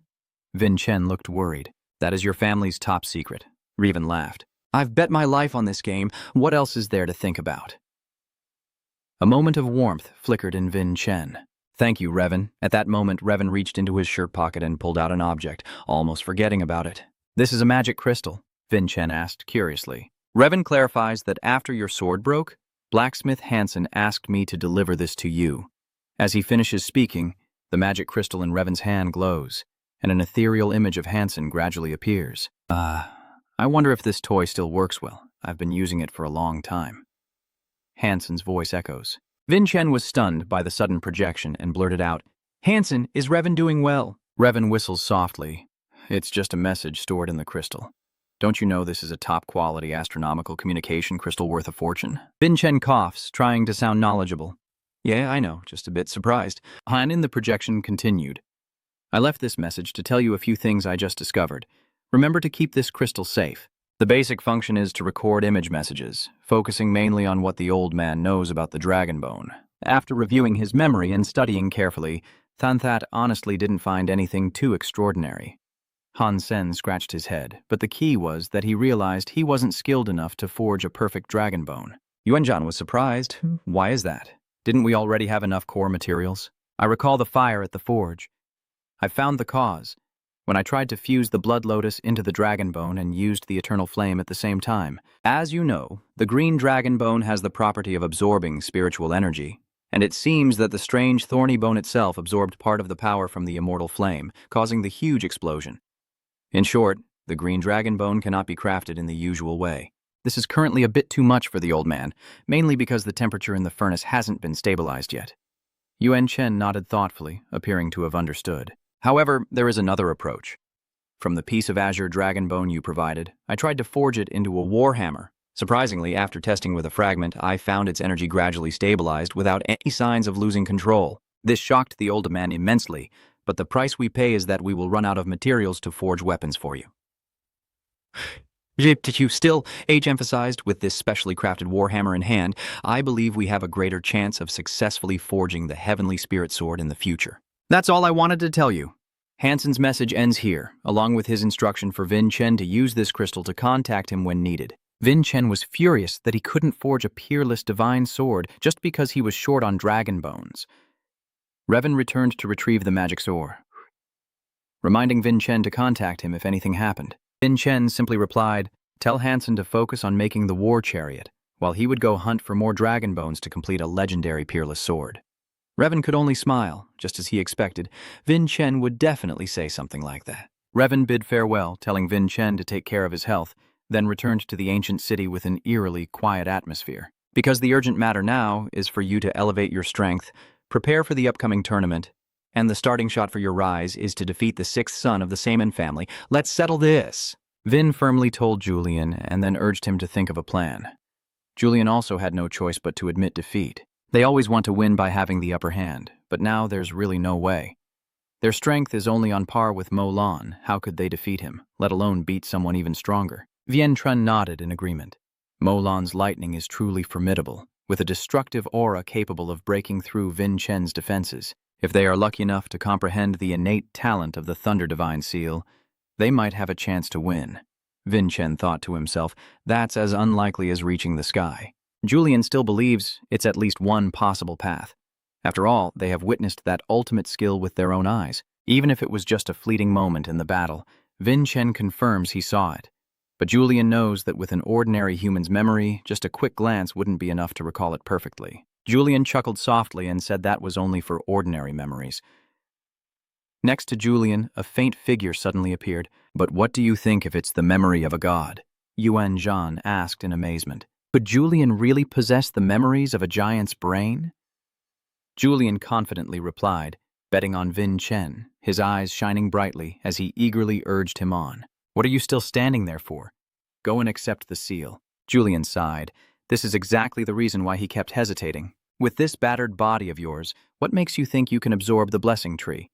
Vin Chen looked worried. "That is your family's top secret." Revan laughed. "I've bet my life on this game. What else is there to think about?" A moment of warmth flickered in Vin Chen. "Thank you, Revan." At that moment, Revan reached into his shirt pocket and pulled out an object, almost forgetting about it. "This is a magic crystal?" Vin Chen asked curiously. Revan clarifies that after your sword broke, Blacksmith Hansen asked me to deliver this to you. As he finishes speaking, the magic crystal in Revan's hand glows, and an ethereal image of Hansen gradually appears. I wonder if this toy still works well. I've been using it for a long time. Hansen's voice echoes. Vin Chen was stunned by the sudden projection and blurted out, "Hansen, is Revan doing well?" Revan whistles softly. It's just a message stored in the crystal. Don't you know this is a top-quality astronomical communication crystal worth a fortune? Vin Chen coughs, trying to sound knowledgeable. Yeah, I know, just a bit surprised. Han in the projection continued. I left this message to tell you a few things I just discovered. Remember to keep this crystal safe. The basic function is to record image messages, focusing mainly on what the old man knows about the dragon bone. After reviewing his memory and studying carefully, Thanthat honestly didn't find anything too extraordinary. Han Sen scratched his head, but the key was that he realized he wasn't skilled enough to forge a perfect dragon bone. Yuanzhan was surprised. Why is that? Didn't we already have enough core materials? I recall the fire at the forge. I found the cause. When I tried to fuse the blood lotus into the dragon bone and used the eternal flame at the same time. As you know, the green dragon bone has the property of absorbing spiritual energy, and it seems that the strange thorny bone itself absorbed part of the power from the immortal flame, causing the huge explosion. In short, the green dragon bone cannot be crafted in the usual way. This is currently a bit too much for the old man, mainly because the temperature in the furnace hasn't been stabilized yet. Yuan Chen nodded thoughtfully, appearing to have understood. However, there is another approach. From the piece of azure dragon bone you provided, I tried to forge it into a warhammer. Surprisingly, after testing with a fragment, I found its energy gradually stabilized without any signs of losing control. This shocked the old man immensely, but the price we pay is that we will run out of materials to forge weapons for you. Did you still, Age emphasized, with this specially crafted warhammer in hand, I believe we have a greater chance of successfully forging the heavenly spirit sword in the future. That's all I wanted to tell you. Hansen's message ends here, along with his instruction for Vin Chen to use this crystal to contact him when needed. Vin Chen was furious that he couldn't forge a peerless divine sword just because he was short on dragon bones. Revan returned to retrieve the magic sword, reminding Vin Chen to contact him if anything happened. Vin Chen simply replied, "Tell Hansen to focus on making the war chariot, while he would go hunt for more dragon bones to complete a legendary peerless sword." Revan could only smile, just as he expected. Vin Chen would definitely say something like that. Revan bid farewell, telling Vin Chen to take care of his health, then returned to the ancient city with an eerily quiet atmosphere. Because the urgent matter now is for you to elevate your strength, prepare for the upcoming tournament, and the starting shot for your rise is to defeat the sixth son of the Saman family. Let's settle this. Vin firmly told Julian and then urged him to think of a plan. Julian also had no choice but to admit defeat. They always want to win by having the upper hand, but now there's really no way. Their strength is only on par with Mo Lan. How could they defeat him, let alone beat someone even stronger? Vian Trun nodded in agreement. Mo Lan's lightning is truly formidable, with a destructive aura capable of breaking through Vin Chen's defenses. If they are lucky enough to comprehend the innate talent of the Thunder Divine Seal, they might have a chance to win. Vin Chen thought to himself, that's as unlikely as reaching the sky. Julian still believes it's at least one possible path. After all, they have witnessed that ultimate skill with their own eyes. Even if it was just a fleeting moment in the battle, Vin Chen confirms he saw it. But Julian knows that with an ordinary human's memory, just a quick glance wouldn't be enough to recall it perfectly. Julian chuckled softly and said that was only for ordinary memories. Next to Julian, a faint figure suddenly appeared. But what do you think if it's the memory of a god? Yuan Zhan asked in amazement. Could Julian really possess the memories of a giant's brain? Julian confidently replied, betting on Vin Chen, his eyes shining brightly as he eagerly urged him on. What are you still standing there for? Go and accept the seal. Julian sighed. This is exactly the reason why he kept hesitating. With this battered body of yours, what makes you think you can absorb the blessing tree?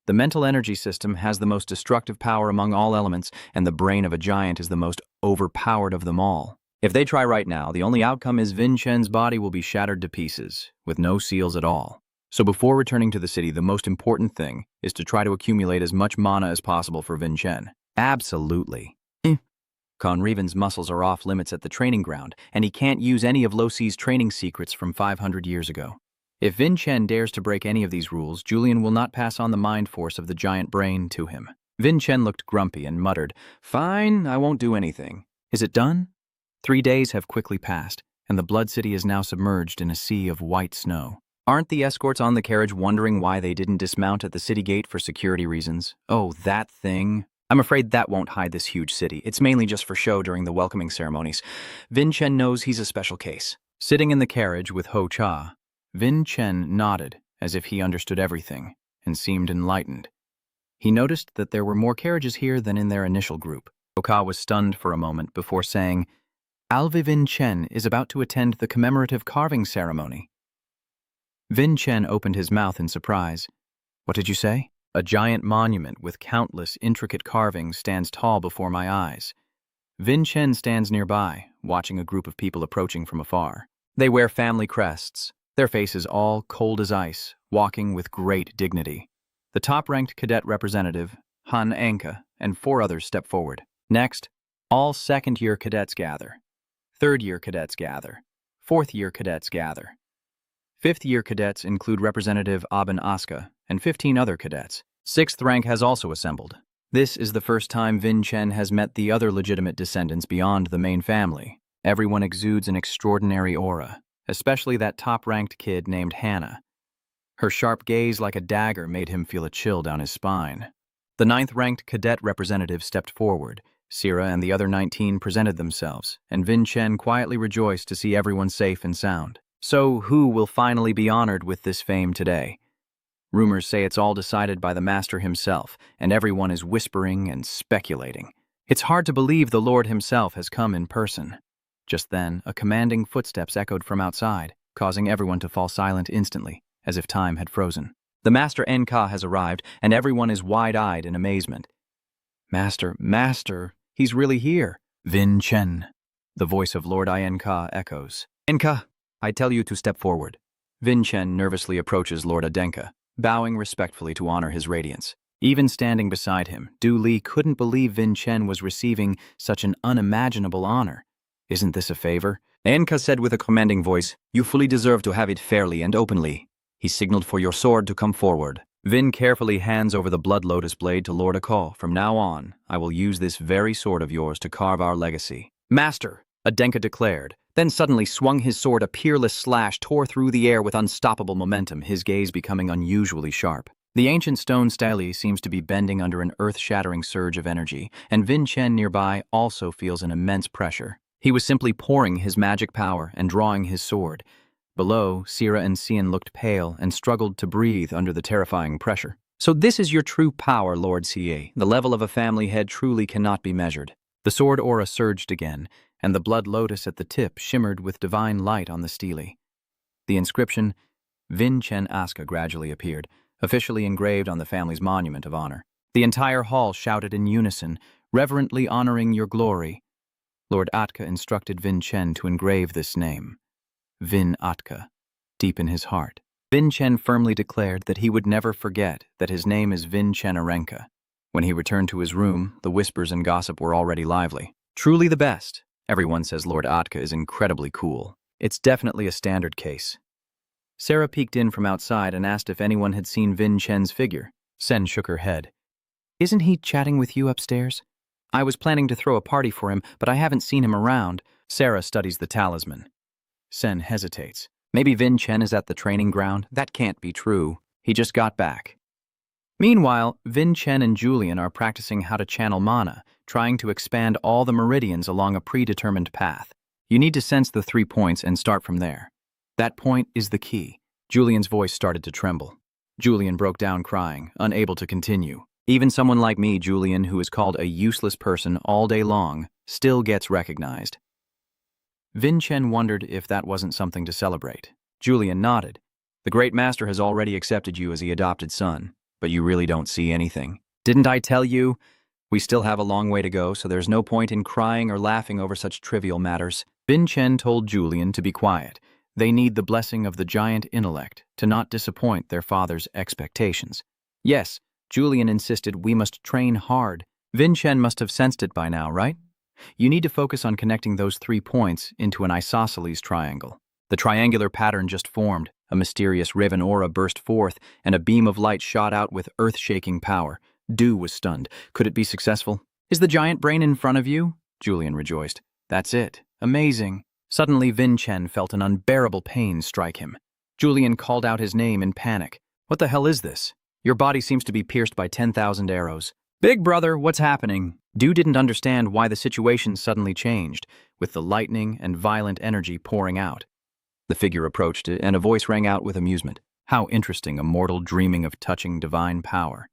The mental energy system has the most destructive power among all elements, and the brain of a giant is the most overpowered of them all. If they try right now, the only outcome is Vin Chen's body will be shattered to pieces, with no seals at all. So before returning to the city, the most important thing is to try to accumulate as much mana as possible for Vin Chen. Absolutely. Con Reven's muscles are off limits at the training ground, and he can't use any of Lo Si's training secrets from 500 years ago. If Vin Chen dares to break any of these rules, Julian will not pass on the mind force of the giant brain to him. Vin Chen looked grumpy and muttered, "Fine, I won't do anything." Is it done? 3 days have quickly passed, and the Blood City is now submerged in a sea of white snow. Aren't the escorts on the carriage wondering why they didn't dismount at the city gate for security reasons? Oh, that thing. I'm afraid that won't hide this huge city. It's mainly just for show during the welcoming ceremonies. Vin Chen knows he's a special case. Sitting in the carriage with Ho Cha, Vin Chen nodded as if he understood everything and seemed enlightened. He noticed that there were more carriages here than in their initial group. Ho Cha was stunned for a moment before saying, "Alvi Vin Chen is about to attend the commemorative carving ceremony." Vin Chen opened his mouth in surprise. "What did you say?" "A giant monument with countless intricate carvings stands tall before my eyes." Vin Chen stands nearby, watching a group of people approaching from afar. They wear family crests, their faces all cold as ice, walking with great dignity. The top-ranked cadet representative, Han Anka, and 4 others step forward. Next, all second-year cadets gather. Third-year cadets gather. Fourth-year cadets gather. Fifth-year cadets include Representative Aben Aska and 15 other cadets. Sixth rank has also assembled. This is the first time Vin Chen has met the other legitimate descendants beyond the main family. Everyone exudes an extraordinary aura, especially that top-ranked kid named Hannah. Her sharp gaze like a dagger made him feel a chill down his spine. The 9th-ranked cadet representative stepped forward. Sira and the other 19 presented themselves, and Vin Chen quietly rejoiced to see everyone safe and sound. So, who will finally be honored with this fame today? Rumors say it's all decided by the master himself, and everyone is whispering and speculating. It's hard to believe the Lord himself has come in person. Just then, a commanding footsteps echoed from outside, causing everyone to fall silent instantly, as if time had frozen. The Master Enka has arrived, and everyone is wide-eyed in amazement. Master, he's really here." "Vin Chen," the voice of Lord Enka echoes. "Enka, I tell you to step forward." Vin Chen nervously approaches Lord Adenka, bowing respectfully to honor his radiance. Even standing beside him, Du Li couldn't believe Vin Chen was receiving such an unimaginable honor. Isn't this a favor? Enka said with a commanding voice, "You fully deserve to have it fairly and openly." He signaled for your sword to come forward. Vin carefully hands over the blood lotus blade to Lord Akal. "From now on, I will use this very sword of yours to carve our legacy." "Master," Adenka declared, then suddenly swung his sword. A peerless slash tore through the air with unstoppable momentum, his gaze becoming unusually sharp. The ancient stone stele seems to be bending under an earth-shattering surge of energy, and Vin Chen nearby also feels an immense pressure. He was simply pouring his magic power and drawing his sword. Below, Sira and Cian looked pale and struggled to breathe under the terrifying pressure. "So this is your true power, Lord Ca. The level of a family head truly cannot be measured." The sword aura surged again, and the blood lotus at the tip shimmered with divine light on the stele. The inscription, Vin Chen Aska, gradually appeared, officially engraved on the family's monument of honor. The entire hall shouted in unison, "Reverently honoring your glory." Lord Atka instructed Vin Chen to engrave this name, Vin Atka, deep in his heart. Vin Chen firmly declared that he would never forget that his name is Vin Chen Arenka. When he returned to his room, the whispers and gossip were already lively. "Truly the best. Everyone says Lord Atka is incredibly cool. It's definitely a standard case." Sarah peeked in from outside and asked if anyone had seen Vin Chen's figure. Sen shook her head. "Isn't he chatting with you upstairs? I was planning to throw a party for him, but I haven't seen him around." Sarah studies the talisman. Sen hesitates. "Maybe Vin Chen is at the training ground? That can't be true. He just got back." Meanwhile, Vin Chen and Julian are practicing how to channel mana, trying to expand all the meridians along a predetermined path. You need to sense the 3 points and start from there. That point is the key. Julian's voice started to tremble. Julian broke down crying, unable to continue. Even someone like me, Julian, who is called a useless person all day long, still gets recognized. Vin Chen wondered if that wasn't something to celebrate. Julian nodded. "The great master has already accepted you as the adopted son, but you really don't see anything." "Didn't I tell you? We still have a long way to go, so there's no point in crying or laughing over such trivial matters." Vin Chen told Julian to be quiet. They need the blessing of the giant intellect to not disappoint their father's expectations. Yes, Julian insisted we must train hard. Vin Chen must have sensed it by now, right? You need to focus on connecting those 3 points into an isosceles triangle. The triangular pattern just formed. A mysterious riven aura burst forth, and a beam of light shot out with earth-shaking power. Du was stunned. Could it be successful? "Is the giant brain in front of you?" Julian rejoiced. "That's it. Amazing. Suddenly, Vin Chen felt an unbearable pain strike him. Julian called out his name in panic. What the hell is this? Your body seems to be pierced by 10,000 arrows. Big brother, what's happening? Du didn't understand why the situation suddenly changed, with the lightning and violent energy pouring out. The figure approached it, and a voice rang out with amusement. How interesting, a mortal dreaming of touching divine power.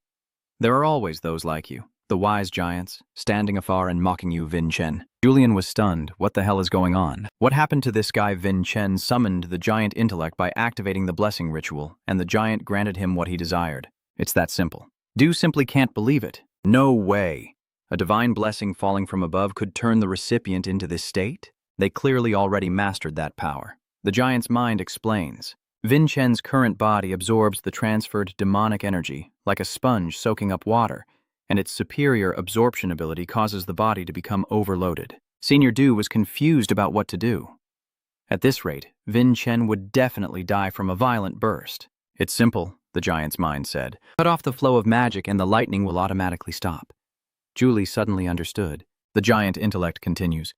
There are always those like you, the wise giants, standing afar and mocking you, Vin Chen. Julian was stunned. What the hell is going on? What happened to this guy? Vin Chen summoned the giant intellect by activating the blessing ritual, and the giant granted him what he desired. It's that simple. Du simply can't believe it. No way. A divine blessing falling from above could turn the recipient into this state? They clearly already mastered that power. The giant's mind explains. Vin Chen's current body absorbs the transferred demonic energy, like a sponge soaking up water, and its superior absorption ability causes the body to become overloaded. Senior Du was confused about what to do. At this rate, Vin Chen would definitely die from a violent burst. It's simple, the giant's mind said. Cut off the flow of magic and the lightning will automatically stop. Julie suddenly understood. The giant intellect continues.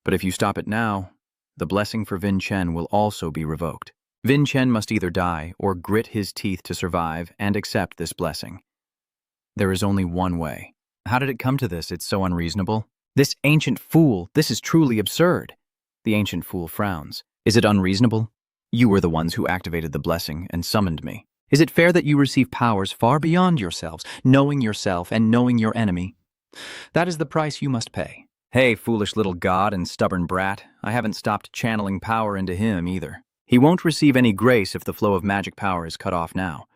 But if you stop it now, the blessing for Vin Chen will also be revoked. Vin Chen must either die or grit his teeth to survive and accept this blessing. There is only one way. How did it come to this? It's so unreasonable. This ancient fool, this is truly absurd. The ancient fool frowns. Is it unreasonable? You were the ones who activated the blessing and summoned me. Is it fair that you receive powers far beyond yourselves, knowing yourself and knowing your enemy? That is the price you must pay. Hey, foolish little god and stubborn brat, I haven't stopped channeling power into him either. He won't receive any grace if the flow of magic power is cut off now.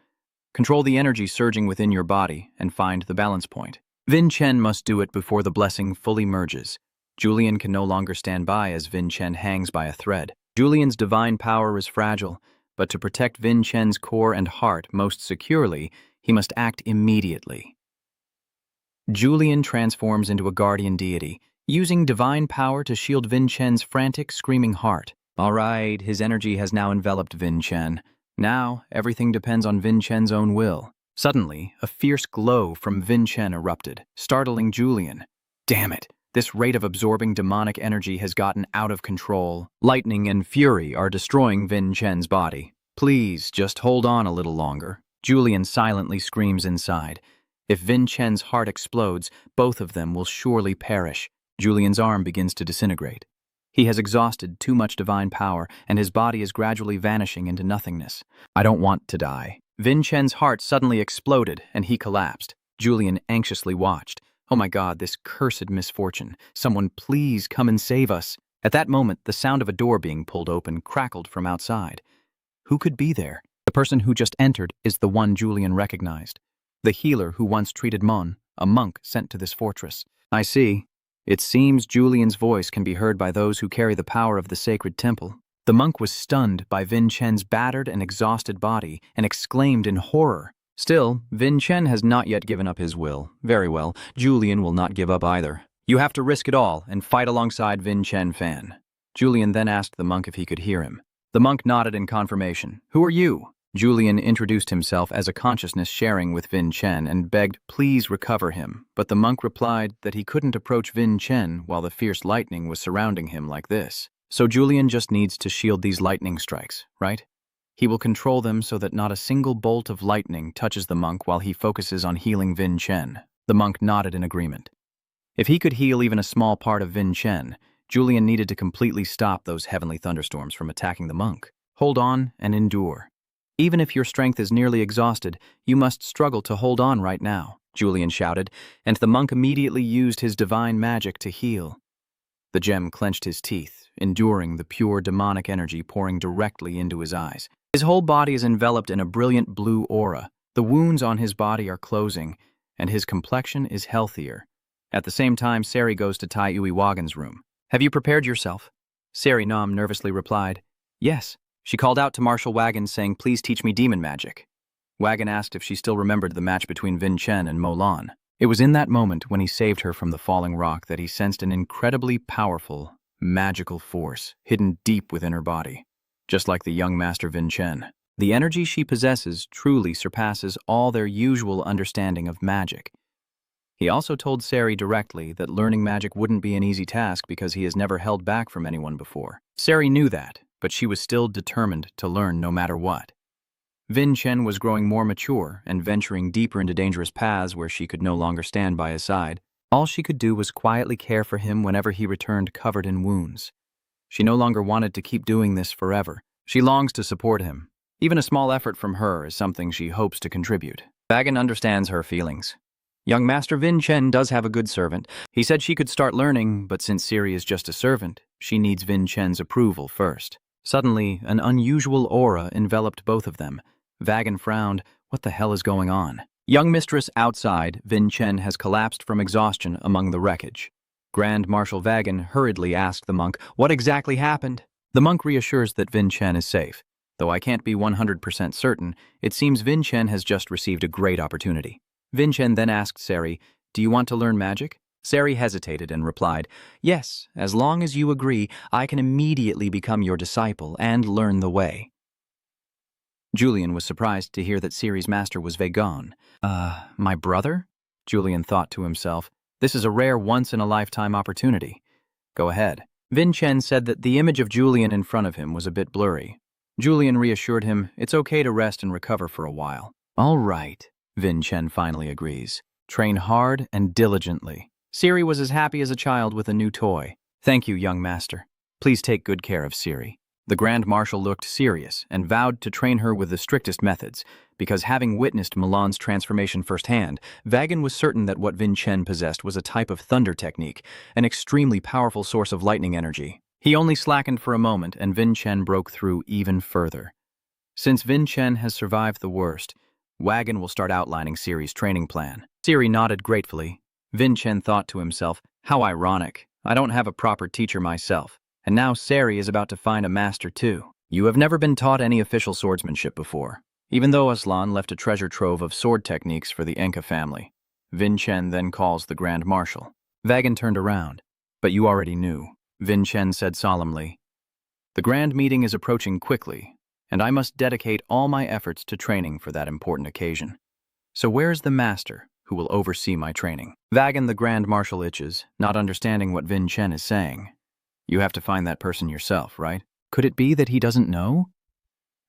Control the energy surging within your body and find the balance point. Vin Chen must do it before the blessing fully merges. Julian can no longer stand by as Vin Chen hangs by a thread. Julian's divine power is fragile, but to protect Vin Chen's core and heart most securely, he must act immediately. Julian transforms into a guardian deity, using divine power to shield Vin Chen's frantic, screaming heart. All right, his energy has now enveloped Vin Chen. Now, everything depends on Vin Chen's own will. Suddenly, a fierce glow from Vin Chen erupted, startling Julian. Damn it, this rate of absorbing demonic energy has gotten out of control. Lightning and fury are destroying Vin Chen's body. Please, just hold on a little longer. Julian silently screams inside. If Vin Chen's heart explodes, both of them will surely perish. Julian's arm begins to disintegrate. He has exhausted too much divine power, and his body is gradually vanishing into nothingness. I don't want to die. Vin Chen's heart suddenly exploded, and he collapsed. Julian anxiously watched. Oh my God, this cursed misfortune. Someone please come and save us. At that moment, the sound of a door being pulled open crackled from outside. Who could be there? The person who just entered is the one Julian recognized. The healer who once treated Mon, a monk sent to this fortress. I see. It seems Julian's voice can be heard by those who carry the power of the sacred temple. The monk was stunned by Vin Chen's battered and exhausted body and exclaimed in horror. Still, Vin Chen has not yet given up his will. Very well, Julian will not give up either. You have to risk it all and fight alongside Vin Chen Fan. Julian then asked the monk if he could hear him. The monk nodded in confirmation. Who are you? Julian introduced himself as a consciousness sharing with Vin Chen and begged please recover him, but the monk replied that he couldn't approach Vin Chen while the fierce lightning was surrounding him like this. So Julian just needs to shield these lightning strikes, right? He will control them so that not a single bolt of lightning touches the monk while he focuses on healing Vin Chen. The monk nodded in agreement. If he could heal even a small part of Vin Chen, Julian needed to completely stop those heavenly thunderstorms from attacking the monk. Hold on and endure. Even if your strength is nearly exhausted, you must struggle to hold on right now, Julian shouted, and the monk immediately used his divine magic to heal. The gem clenched his teeth, enduring the pure demonic energy pouring directly into his eyes. His whole body is enveloped in a brilliant blue aura. The wounds on his body are closing, and his complexion is healthier. At the same time, Sari goes to Tai Uiwagen's room. Have you prepared yourself? Sari Nam nervously replied, Yes. She called out to Marshal Wagon saying, Please teach me demon magic. Wagon asked if she still remembered the match between Vin Chen and Mo Lan. It was in that moment when he saved her from the falling rock that he sensed an incredibly powerful, magical force hidden deep within her body, just like the young master Vin Chen. The energy she possesses truly surpasses all their usual understanding of magic. He also told Sari directly that learning magic wouldn't be an easy task because he has never held back from anyone before. Sari knew that, but she was still determined to learn no matter what. Vin Chen was growing more mature and venturing deeper into dangerous paths where she could no longer stand by his side. All she could do was quietly care for him whenever he returned covered in wounds. She no longer wanted to keep doing this forever. She longs to support him. Even a small effort from her is something she hopes to contribute. Vagan understands her feelings. Young Master Vin Chen does have a good servant. He said she could start learning, but since Sari is just a servant, she needs Vin Chen's approval first. Suddenly, an unusual aura enveloped both of them. Vagan frowned. What the hell is going on? Young mistress outside, Vin Chen has collapsed from exhaustion among the wreckage. Grand Marshal Vagan hurriedly asked the monk, "What exactly happened?" The monk reassures that Vin Chen is safe. Though I can't be 100% certain, it seems Vin Chen has just received a great opportunity. Vin Chen then asked Sari, "Do you want to learn magic?" Sari hesitated and replied, "Yes, as long as you agree, I can immediately become your disciple and learn the way." Julian was surprised to hear that Sari's master was Vagan. My brother? Julian thought to himself. This is a rare once-in-a-lifetime opportunity. Go ahead. Vin Chen said that the image of Julian in front of him was a bit blurry. Julian reassured him it's okay to rest and recover for a while. All right, Vin Chen finally agrees. Train hard and diligently. Sari was as happy as a child with a new toy. Thank you, young master. Please take good care of Sari. The Grand Marshal looked serious and vowed to train her with the strictest methods, because having witnessed Milan's transformation firsthand, Vagan was certain that what Vin Chen possessed was a type of thunder technique, an extremely powerful source of lightning energy. He only slackened for a moment, and Vin Chen broke through even further. Since Vin Chen has survived the worst, Vagan will start outlining Sari's training plan. Sari nodded gratefully. Vin Chen thought to himself, how ironic. I don't have a proper teacher myself. And now Sari is about to find a master too. You have never been taught any official swordsmanship before, even though Aslan left a treasure trove of sword techniques for the Enka family. Vin Chen then calls the Grand Marshal. Vagan turned around. But you already knew, Vin Chen said solemnly. The grand meeting is approaching quickly, and I must dedicate all my efforts to training for that important occasion. So where is the master who will oversee my training? Vagan the Grand Marshal itches, not understanding what Vin Chen is saying. You have to find that person yourself, right? Could it be that he doesn't know?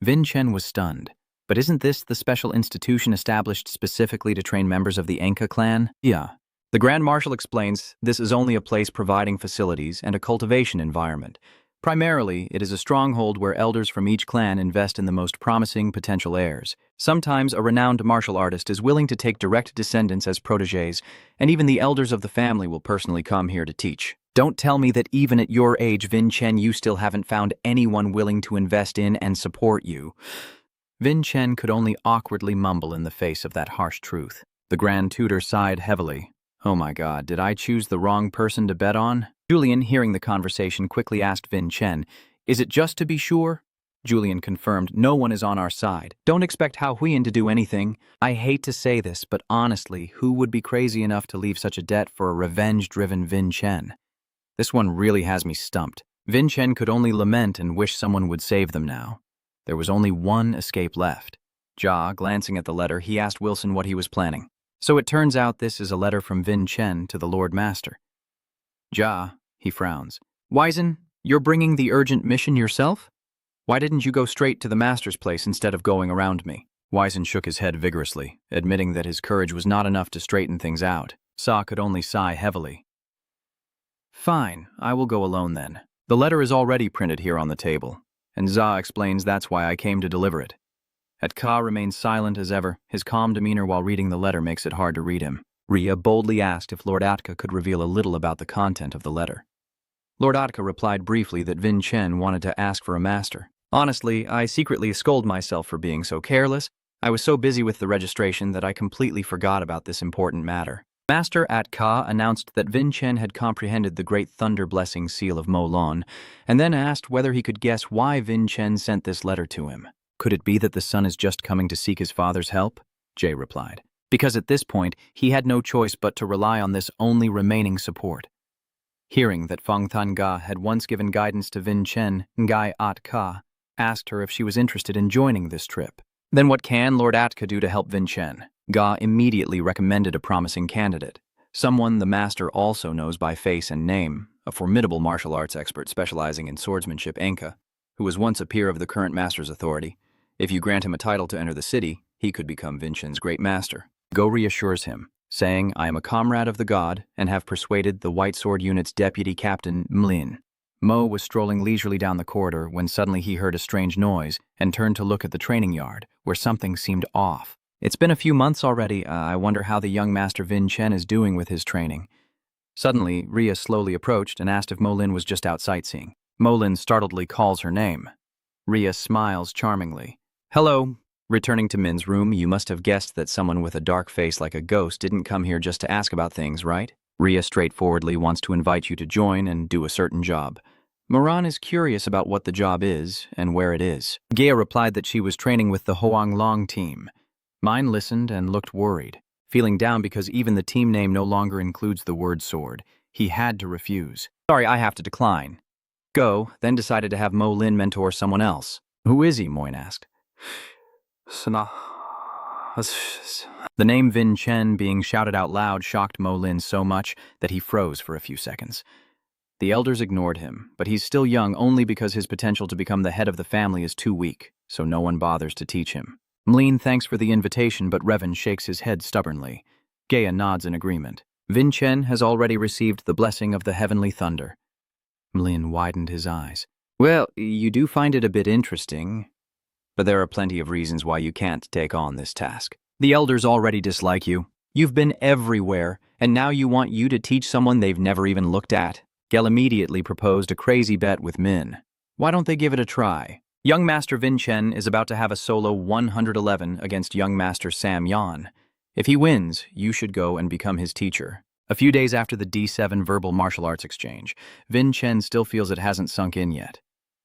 Vin Chen was stunned. But isn't this the special institution established specifically to train members of the Enka clan? Yeah. The Grand Marshal explains this is only a place providing facilities and a cultivation environment. Primarily, it is a stronghold where elders from each clan invest in the most promising potential heirs. Sometimes a renowned martial artist is willing to take direct descendants as protégés, and even the elders of the family will personally come here to teach. Don't tell me that even at your age, Vin Chen, you still haven't found anyone willing to invest in and support you. Vin Chen could only awkwardly mumble in the face of that harsh truth. The Grand Tutor sighed heavily. Oh my God, did I choose the wrong person to bet on? Julian, hearing the conversation, quickly asked Vin Chen, is it just to be sure? Julian confirmed, no one is on our side. Don't expect Hao Huiyan to do anything. I hate to say this, but honestly, who would be crazy enough to leave such a debt for a revenge-driven Vin Chen? This one really has me stumped. Vin Chen could only lament and wish someone would save them now. There was only one escape left. Glancing at the letter, he asked Wilson what he was planning. So it turns out this is a letter from Vin Chen to the Lord Master. He frowns. Wisen, you're bringing the urgent mission yourself? Why didn't you go straight to the Master's place instead of going around me? Wisen shook his head vigorously, admitting that his courage was not enough to straighten things out. Sa could only sigh heavily. Fine, I will go alone then. The letter is already printed here on the table, and Za explains that's why I came to deliver it. Ka remains silent as ever. His calm demeanor while reading the letter makes it hard to read him. Ria boldly asked if Lord Atka could reveal a little about the content of the letter. Lord Atka replied briefly that Vin Chen wanted to ask for a master. Honestly, I secretly scold myself for being so careless. I was so busy with the registration that I completely forgot about this important matter. Master Atka announced that Vin Chen had comprehended the great thunder blessing seal of Mo Lon, and then asked whether he could guess why Vin Chen sent this letter to him. Could it be that the son is just coming to seek his father's help? Jay replied. Because at this point, he had no choice but to rely on this only remaining support. Hearing that Feng Tanga had once given guidance to Vin Chen, Ngai Atka asked her if she was interested in joining this trip. Then what can Lord Atka do to help Vin Chen? Ga immediately recommended a promising candidate. Someone the master also knows by face and name, a formidable martial arts expert specializing in swordsmanship, Enka, who was once a peer of the current master's authority. If you grant him a title to enter the city, he could become Vinchen's great master. Go reassures him, saying, I am a comrade of the god and have persuaded the White Sword Unit's deputy captain, Mlin. Mo was strolling leisurely down the corridor when suddenly he heard a strange noise and turned to look at the training yard, where something seemed off. It's been a few months already. I wonder how the young master Vin Chen is doing with his training. Suddenly, Ria slowly approached and asked if Mo Lin was just out sightseeing. Mo Lin startledly calls her name. Ria smiles charmingly. Hello. Returning to Min's room, you must have guessed that someone with a dark face like a ghost didn't come here just to ask about things, right? Ria straightforwardly wants to invite you to join and do a certain job. Moran is curious about what the job is and where it is. Gaia replied that she was training with the Hoang Long team. Mine listened and looked worried, feeling down because even the team name no longer includes the word sword. He had to refuse. Sorry, I have to decline. Go, then decided to have Mo Lin mentor someone else. Who is he? Moyne asked. The name Vin Chen being shouted out loud shocked Mo Lin so much that he froze for a few seconds. The elders ignored him, but he's still young only because his potential to become the head of the family is too weak, so no one bothers to teach him. Mlin thanks for the invitation, but Revan shakes his head stubbornly. Gaia nods in agreement. Vin Chen has already received the blessing of the heavenly thunder. Mlin widened his eyes. Well, you do find it a bit interesting, but there are plenty of reasons why you can't take on this task. The elders already dislike you. You've been everywhere, and now you want you to teach someone they've never even looked at. Gel immediately proposed a crazy bet with Min. Why don't they give it a try? Young Master Vin Chen is about to have a solo 111 against young Master Sam Yan. If he wins, you should go and become his teacher. A few days after the D7 verbal martial arts exchange, Vin Chen still feels it hasn't sunk in yet.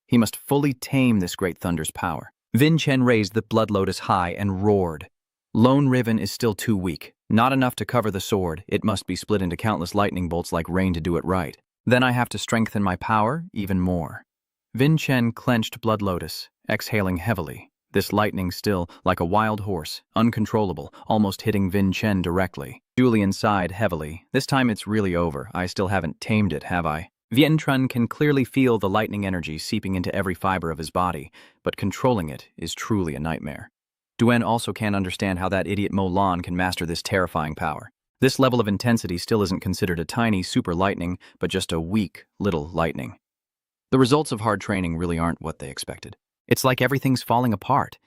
He must fully tame this great thunder's power. Vin Chen raised the Blood Lotus high and roared. Lone Riven is still too weak. Not enough to cover the sword. It must be split into countless lightning bolts like rain to do it right. Then I have to strengthen my power even more. Vin Chen clenched Blood Lotus, exhaling heavily. This lightning still, like a wild horse, uncontrollable, almost hitting Vin Chen directly. Julian sighed heavily. This time it's really over. I still haven't tamed it, have I? Vien Trun can clearly feel the lightning energy seeping into every fiber of his body, but controlling it is truly a nightmare. Duen also can't understand how that idiot Mo Lan can master this terrifying power. This level of intensity still isn't considered a tiny super lightning, but just a weak little lightning. The results of hard training really aren't what they expected. It's like everything's falling apart.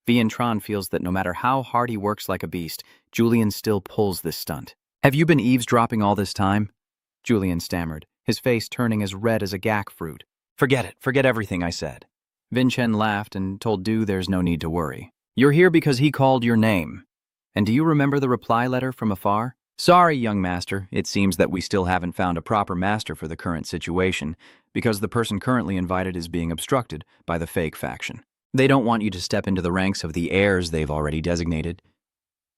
Vien Tran feels that no matter how hard he works like a beast, Julian still pulls this stunt. Have you been eavesdropping all this time? Julian stammered, his face turning as red as a gack fruit. Forget it. Forget everything I said. Vin Chen laughed and told Du there's no need to worry. You're here because he called your name. And do you remember the reply letter from afar? Sorry, young master. It seems that we still haven't found a proper master for the current situation, because the person currently invited is being obstructed by the fake faction. They don't want you to step into the ranks of the heirs they've already designated.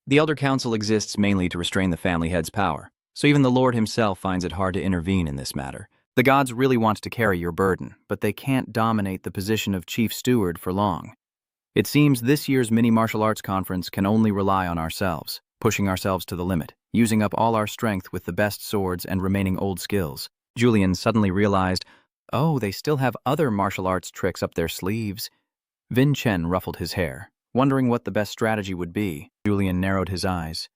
The Elder Council exists mainly to restrain the family head's power, so even the Lord himself finds it hard to intervene in this matter. The gods really want to carry your burden, but they can't dominate the position of chief steward for long. It seems this year's mini martial arts conference can only rely on ourselves, pushing ourselves to the limit, using up all our strength with the best swords and remaining old skills. Julian suddenly realized, oh, they still have other martial arts tricks up their sleeves. Vin Chen ruffled his hair, wondering what the best strategy would be. Julian narrowed his eyes.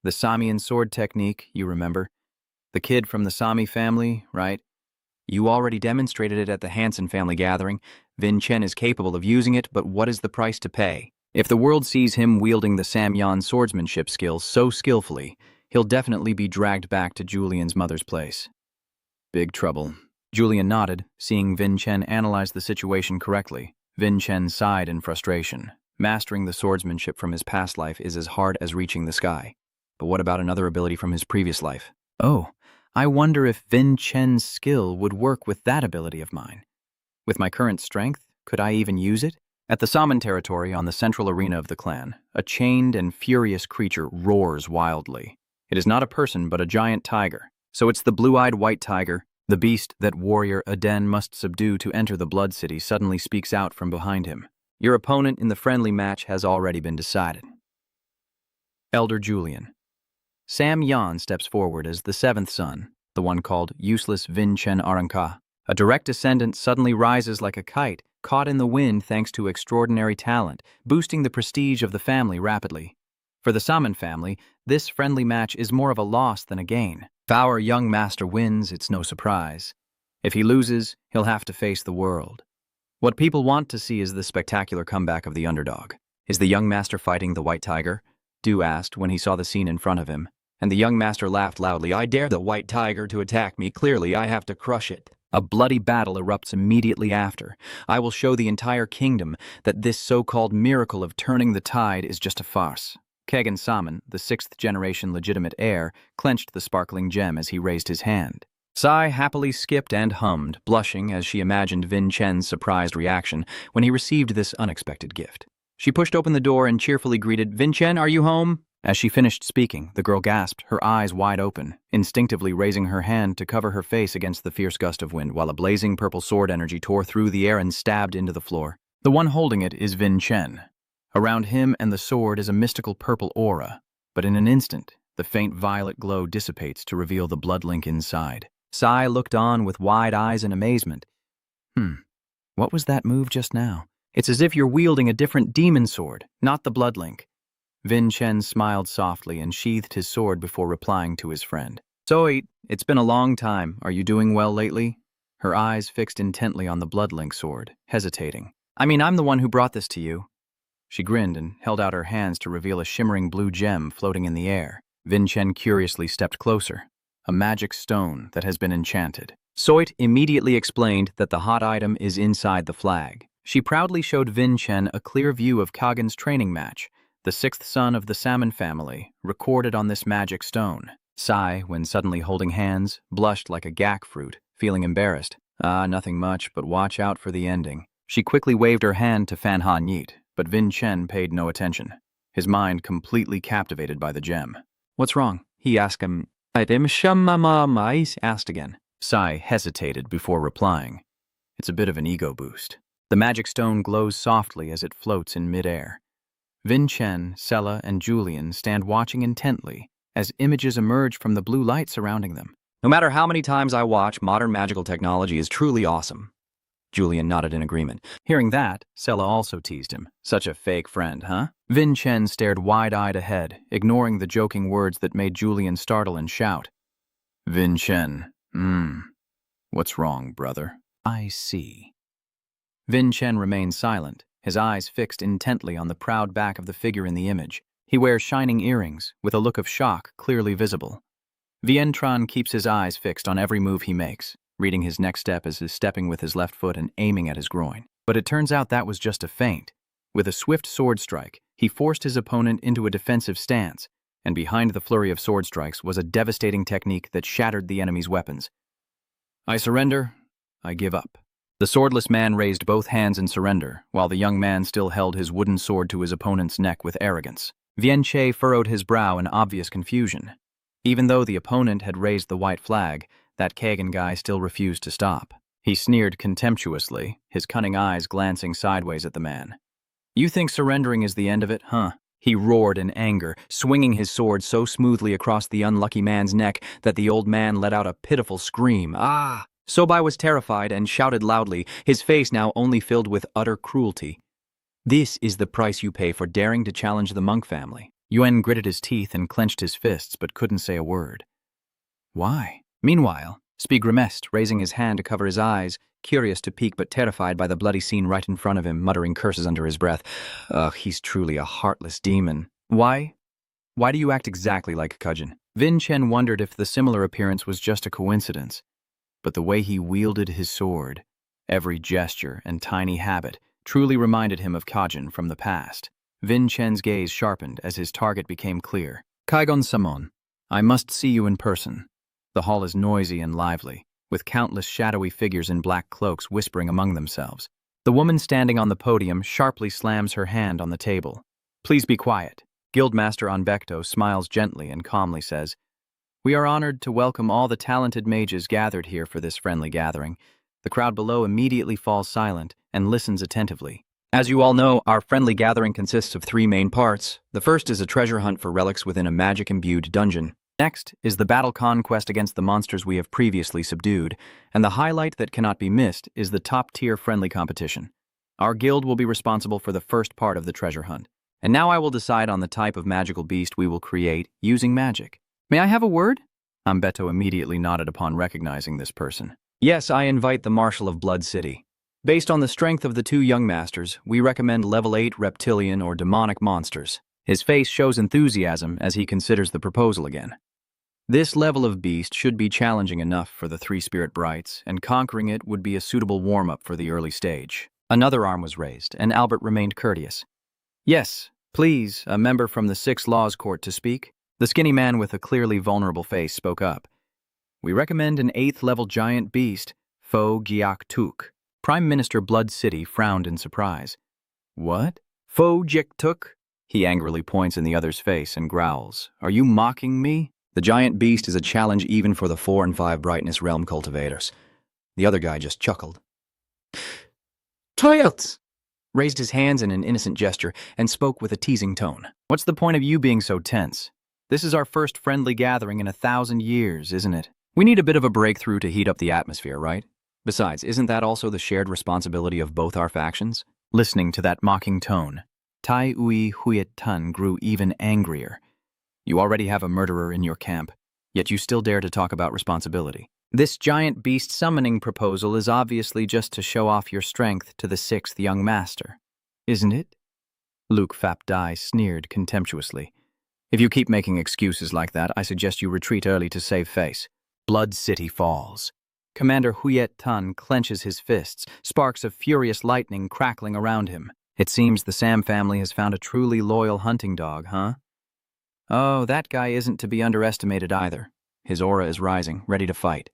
The Samian sword technique, you remember? The kid from the Sami family, right? You already demonstrated it at the Hansen family gathering. Vin Chen is capable of using it, but what is the price to pay? If the world sees him wielding the Samyan swordsmanship skills so skillfully, he'll definitely be dragged back to Julian's mother's place. Big trouble. Julian nodded, seeing Vin Chen analyze the situation correctly. Vin Chen sighed in frustration. Mastering the swordsmanship from his past life is as hard as reaching the sky. But what about another ability from his previous life? Oh, I wonder if Vin Chen's skill would work with that ability of mine. With my current strength, could I even use it? At the Saman territory on the central arena of the clan, a chained and furious creature roars wildly. It is not a person, but a giant tiger. So it's the blue-eyed white tiger, the beast that warrior Aden must subdue to enter the Blood City, suddenly speaks out from behind him. Your opponent in the friendly match has already been decided. Elder Julian. Sam Yan steps forward as the seventh son, the one called Useless Vin Chen Aranka. A direct descendant suddenly rises like a kite, caught in the wind thanks to extraordinary talent, boosting the prestige of the family rapidly. For the Saman family, this friendly match is more of a loss than a gain. If our young master wins, it's no surprise. If he loses, he'll have to face the world. What people want to see is the spectacular comeback of the underdog. Is the young master fighting the white tiger? Du asked when he saw the scene in front of him, and the young master laughed loudly. I dare the white tiger to attack me. Clearly, I have to crush it. A bloody battle erupts immediately after. I will show the entire kingdom that this so-called miracle of turning the tide is just a farce. Kagan Saman, the sixth-generation legitimate heir, clenched the sparkling gem as he raised his hand. Sai happily skipped and hummed, blushing as she imagined Vin Chen's surprised reaction when he received this unexpected gift. She pushed open the door and cheerfully greeted, Vin Chen, are you home? As she finished speaking, the girl gasped, her eyes wide open, instinctively raising her hand to cover her face against the fierce gust of wind while a blazing purple sword energy tore through the air and stabbed into the floor. The one holding it is Vin Chen. Around him and the sword is a mystical purple aura, but in an instant, the faint violet glow dissipates to reveal the blood link inside. Sai looked on with wide eyes in amazement. What was that move just now? It's as if you're wielding a different demon sword, not the blood link. Vin Chen smiled softly and sheathed his sword before replying to his friend. Zoe, it's been a long time. Are you doing well lately? Her eyes fixed intently on the blood link sword, hesitating. I mean, I'm the one who brought this to you. She grinned and held out her hands to reveal a shimmering blue gem floating in the air. Vin Chen curiously stepped closer. A magic stone that has been enchanted. Soit immediately explained that the hot item is inside the flag. She proudly showed Vin Chen a clear view of Kagan's training match, the sixth son of the Salmon family, recorded on this magic stone. Sai, when suddenly holding hands, blushed like a gak fruit, feeling embarrassed. Nothing much, but watch out for the ending. She quickly waved her hand to Fan Han Yit, but Vin Chen paid no attention, his mind completely captivated by the gem. What's wrong? He asked him. Asked again. Sai hesitated before replying. It's a bit of an ego boost. The magic stone glows softly as it floats in midair. Vin Chen, Sella, and Julian stand watching intently as images emerge from the blue light surrounding them. No matter how many times I watch, modern magical technology is truly awesome. Julian nodded in agreement. Hearing that, Sella also teased him. Such a fake friend, huh? Vin Chen stared wide-eyed ahead, ignoring the joking words that made Julian startle and shout. Vin Chen, what's wrong, brother? I see. Vin Chen remained silent, his eyes fixed intently on the proud back of the figure in the image. He wears shining earrings, with a look of shock clearly visible. Vien Tran keeps his eyes fixed on every move he makes, reading his next step as he's stepping with his left foot and aiming at his groin. But it turns out that was just a feint. With a swift sword strike, he forced his opponent into a defensive stance, and behind the flurry of sword strikes was a devastating technique that shattered the enemy's weapons. I surrender. I give up. The swordless man raised both hands in surrender, while the young man still held his wooden sword to his opponent's neck with arrogance. Vien Che furrowed his brow in obvious confusion. Even though the opponent had raised the white flag, that Kagan guy still refused to stop. He sneered contemptuously, his cunning eyes glancing sideways at the man. You think surrendering is the end of it, huh? He roared in anger, swinging his sword so smoothly across the unlucky man's neck that the old man let out a pitiful scream. Ah! Sobai was terrified and shouted loudly, his face now only filled with utter cruelty. This is the price you pay for daring to challenge the monk family. Yuan gritted his teeth and clenched his fists but couldn't say a word. Why? Meanwhile, Spee grimaced, raising his hand to cover his eyes, curious to peek but terrified by the bloody scene right in front of him, muttering curses under his breath. Ugh, he's truly a heartless demon. Why? Why do you act exactly like Kujin? Vin Chen wondered if the similar appearance was just a coincidence. But the way he wielded his sword, every gesture and tiny habit, truly reminded him of Kajin from the past. Vin Chen's gaze sharpened as his target became clear. Kaigon Samon, I must see you in person. The hall is noisy and lively, with countless shadowy figures in black cloaks whispering among themselves. The woman standing on the podium sharply slams her hand on the table. Please be quiet. Guildmaster Anbekto smiles gently and calmly says, We are honored to welcome all the talented mages gathered here for this friendly gathering. The crowd below immediately falls silent and listens attentively. As you all know, our friendly gathering consists of three main parts. The first is a treasure hunt for relics within a magic-imbued dungeon. Next is the battle conquest against the monsters we have previously subdued, and the highlight that cannot be missed is the top-tier friendly competition. Our guild will be responsible for the first part of the treasure hunt, and now I will decide on the type of magical beast we will create using magic. May I have a word? Umberto immediately nodded upon recognizing this person. Yes, I invite the Marshal of Blood City. Based on the strength of the two young masters, we recommend level 8 reptilian or demonic monsters. His face shows enthusiasm as he considers the proposal again. This level of beast should be challenging enough for the three spirit brights, and conquering it would be a suitable warm-up for the early stage. Another arm was raised, and Albert remained courteous. Yes, please, a member from the 6 Laws Court to speak. The skinny man with a clearly vulnerable face spoke up. We recommend an 8th level giant beast, Fo Giak Tuk. Prime Minister Blood City frowned in surprise. What? Fo Giak Tuk? He angrily points in the other's face and growls. Are you mocking me? The giant beast is a challenge even for the 4 and 5 brightness realm cultivators. The other guy just chuckled. Tryouts! Raised his hands in an innocent gesture and spoke with a teasing tone. What's the point of you being so tense? This is our first friendly gathering in 1,000 years, isn't it? We need a bit of a breakthrough to heat up the atmosphere, right? Besides, isn't that also the shared responsibility of both our factions? Listening to that mocking tone, Tai Ui Huyet Tun grew even angrier. You already have a murderer in your camp, yet you still dare to talk about responsibility. This giant beast summoning proposal is obviously just to show off your strength to the 6th young master, isn't it? Luke Fap Dai sneered contemptuously. If you keep making excuses like that, I suggest you retreat early to save face. Blood City falls. Commander Huyet Tun clenches his fists, sparks of furious lightning crackling around him. It seems the Sam family has found a truly loyal hunting dog, huh? Oh, that guy isn't to be underestimated either. His aura is rising, ready to fight.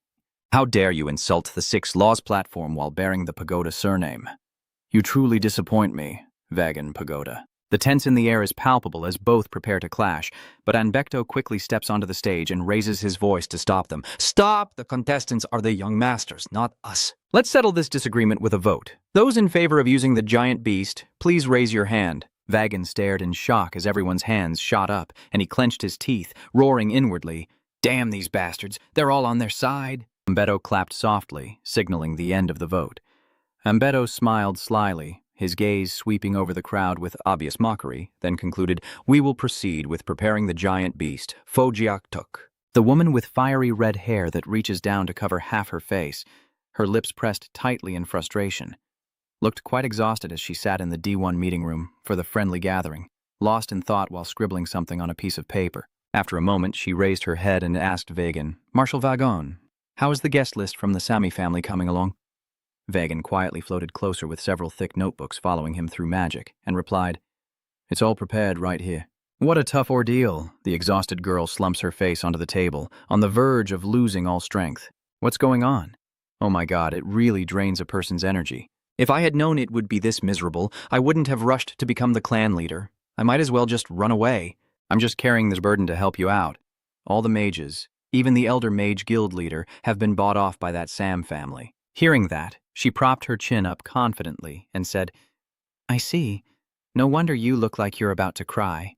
How dare you insult the 6 Laws platform while bearing the Pagoda surname? You truly disappoint me, Vagan Pagoda. The tense in the air is palpable as both prepare to clash, but Anbecto quickly steps onto the stage and raises his voice to stop them. Stop! The contestants are the young masters, not us. Let's settle this disagreement with a vote. Those in favor of using the giant beast, please raise your hand. Vagan stared in shock as everyone's hands shot up, and he clenched his teeth, roaring inwardly, Damn these bastards, they're all on their side. Ambeto clapped softly, signaling the end of the vote. Ambeto smiled slyly, his gaze sweeping over the crowd with obvious mockery, then concluded, We will proceed with preparing the giant beast, Fo Giak Tuk. The woman with fiery red hair that reaches down to cover half her face, her lips pressed tightly in frustration, looked quite exhausted as she sat in the D1 meeting room for the friendly gathering, lost in thought while scribbling something on a piece of paper. After a moment, she raised her head and asked Vagan, Marshal Vagon, how is the guest list from the Sami family coming along? Vagan quietly floated closer with several thick notebooks following him through magic, and replied, It's all prepared right here. What a tough ordeal. The exhausted girl slumps her face onto the table, on the verge of losing all strength. What's going on? Oh my God, it really drains a person's energy. If I had known it would be this miserable, I wouldn't have rushed to become the clan leader. I might as well just run away. I'm just carrying this burden to help you out. All the mages, even the elder mage guild leader, have been bought off by that Sam family. Hearing that, she propped her chin up confidently and said, I see. No wonder you look like you're about to cry.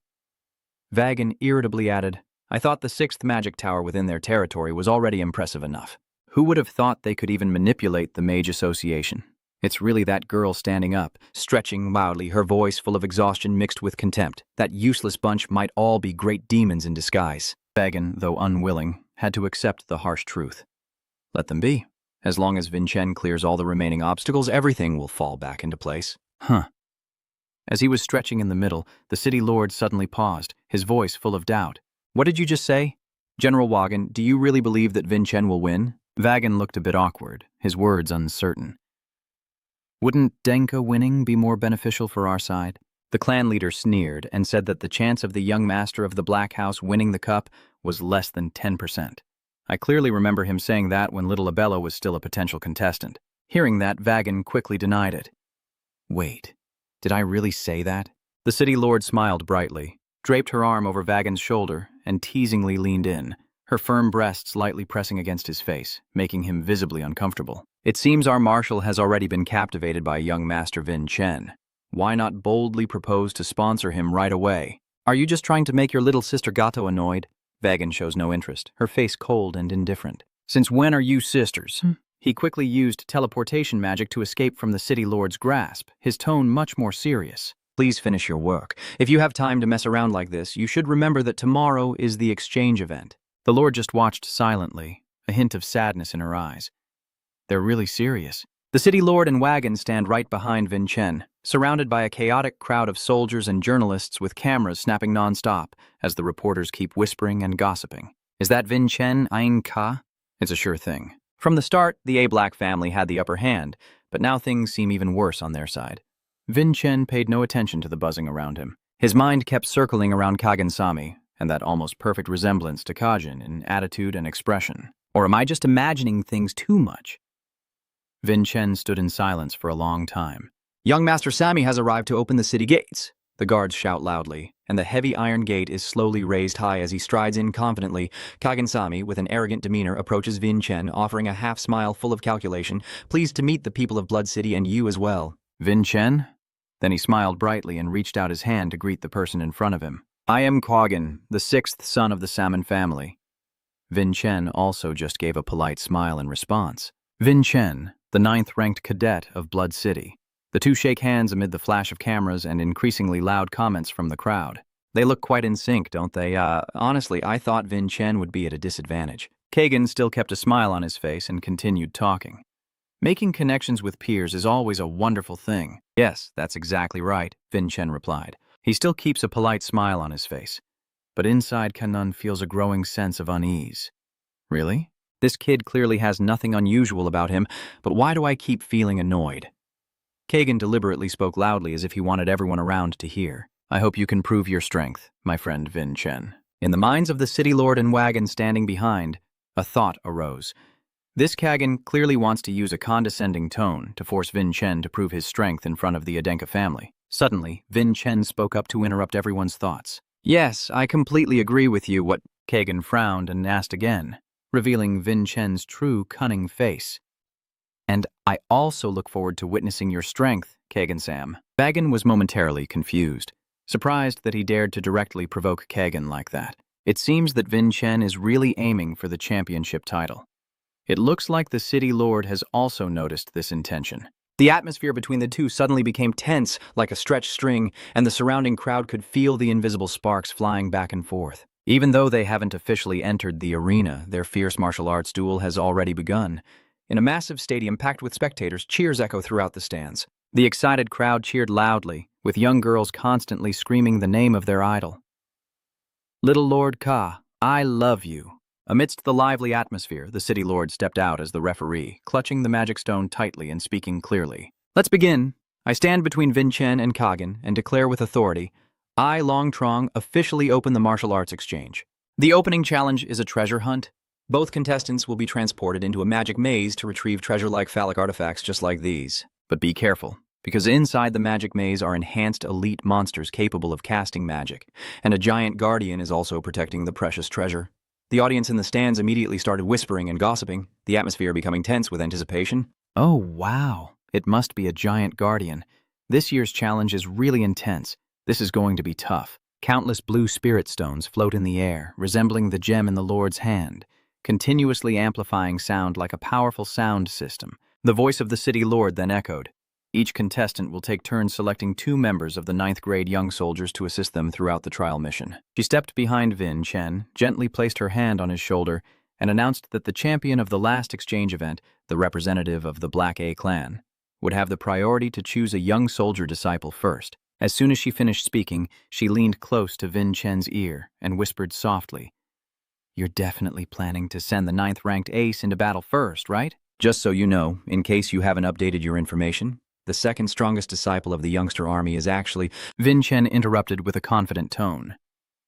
Vagan irritably added, I thought the 6th magic tower within their territory was already impressive enough. Who would have thought they could even manipulate the Mage Association? It's really that girl standing up, stretching loudly, her voice full of exhaustion mixed with contempt. That useless bunch might all be great demons in disguise. Vagan, though unwilling, had to accept the harsh truth. Let them be. As long as Vincen clears all the remaining obstacles, everything will fall back into place. As he was stretching in the middle, the city lord suddenly paused, his voice full of doubt. What did you just say? General Wagon, do you really believe that Vincen will win? Vagan looked a bit awkward, his words uncertain. Wouldn't Denka winning be more beneficial for our side? The clan leader sneered and said that the chance of the young master of the Black House winning the cup was less than 10%. I clearly remember him saying that when little Abella was still a potential contestant. Hearing that, Vagan quickly denied it. Wait, did I really say that? The city lord smiled brightly, draped her arm over Vagan's shoulder, and teasingly leaned in, her firm breasts lightly pressing against his face, making him visibly uncomfortable. It seems our marshal has already been captivated by young Master Vin Chen. Why not boldly propose to sponsor him right away? Are you just trying to make your little sister Gato annoyed? Vagan shows no interest, her face cold and indifferent. Since when are you sisters? He quickly used teleportation magic to escape from the city lord's grasp, his tone much more serious. Please finish your work. If you have time to mess around like this, you should remember that tomorrow is the exchange event. The lord just watched silently, a hint of sadness in her eyes. They're really serious. The city lord and wagon stand right behind Vin Chen, surrounded by a chaotic crowd of soldiers and journalists with cameras snapping non-stop as the reporters keep whispering and gossiping. Is that Vin Chen Ka? It's a sure thing. From the start, the A-Black family had the upper hand, but now things seem even worse on their side. Vin Chen paid no attention to the buzzing around him. His mind kept circling around Kagensami and that almost perfect resemblance to Kajin in attitude and expression. Or am I just imagining things too much? Vin Chen stood in silence for a long time. Young Master Sami has arrived to open the city gates. The guards shout loudly, and the heavy iron gate is slowly raised high as he strides in confidently. Kagensami, with an arrogant demeanor, approaches Vin Chen, offering a half-smile full of calculation, pleased to meet the people of Blood City and you as well. Vin Chen? Then he smiled brightly and reached out his hand to greet the person in front of him. I am Kagen, the 6th son of the Salmon family. Vin Chen also just gave a polite smile in response. Vin Chen, the 9th-ranked cadet of Blood City. The two shake hands amid the flash of cameras and increasingly loud comments from the crowd. They look quite in sync, don't they? Honestly, I thought Vin Chen would be at a disadvantage. Kagan still kept a smile on his face and continued talking. Making connections with peers is always a wonderful thing. Yes, that's exactly right, Vin Chen replied. He still keeps a polite smile on his face, but inside Kanun feels a growing sense of unease. Really? This kid clearly has nothing unusual about him, but why do I keep feeling annoyed? Kagan deliberately spoke loudly as if he wanted everyone around to hear. I hope you can prove your strength, my friend Vin Chen. In the minds of the city lord and wagon standing behind, a thought arose. This Kagan clearly wants to use a condescending tone to force Vin Chen to prove his strength in front of the Adenka family. Suddenly, Vin Chen spoke up to interrupt everyone's thoughts. Yes, I completely agree with you. What? Kagan frowned and asked again, revealing Vin Chen's true cunning face. And I also look forward to witnessing your strength, Kagan-sam. Vagan was momentarily confused, surprised that he dared to directly provoke Kagan like that. It seems that Vin Chen is really aiming for the championship title. It looks like the city lord has also noticed this intention. The atmosphere between the two suddenly became tense like a stretched string, and the surrounding crowd could feel the invisible sparks flying back and forth. Even though they haven't officially entered the arena, their fierce martial arts duel has already begun. In a massive stadium packed with spectators, cheers echo throughout the stands. The excited crowd cheered loudly, with young girls constantly screaming the name of their idol. Little Lord Ka, I love you. Amidst the lively atmosphere, the city lord stepped out as the referee, clutching the magic stone tightly and speaking clearly. Let's begin. I stand between Vin Chen and Kagan and declare with authority, I, Long Trong, officially open the martial arts exchange. The opening challenge is a treasure hunt. Both contestants will be transported into a magic maze to retrieve treasure-like phallic artifacts just like these. But be careful, because inside the magic maze are enhanced elite monsters capable of casting magic, and a giant guardian is also protecting the precious treasure. The audience in the stands immediately started whispering and gossiping, the atmosphere becoming tense with anticipation. Oh, wow. It must be a giant guardian. This year's challenge is really intense. This is going to be tough. Countless blue spirit stones float in the air, resembling the gem in the Lord's hand, continuously amplifying sound like a powerful sound system. The voice of the city lord then echoed. Each contestant will take turns selecting 2 members of the 9th grade young soldiers to assist them throughout the trial mission. She stepped behind Vin Chen, gently placed her hand on his shoulder, and announced that the champion of the last exchange event, the representative of the Black A clan, would have the priority to choose a young soldier disciple first. As soon as she finished speaking, she leaned close to Vin Chen's ear and whispered softly, You're definitely planning to send the 9th-ranked ace into battle first, right? Just so you know, in case you haven't updated your information, the 2nd strongest disciple of the youngster army is actually... Vin Chen interrupted with a confident tone.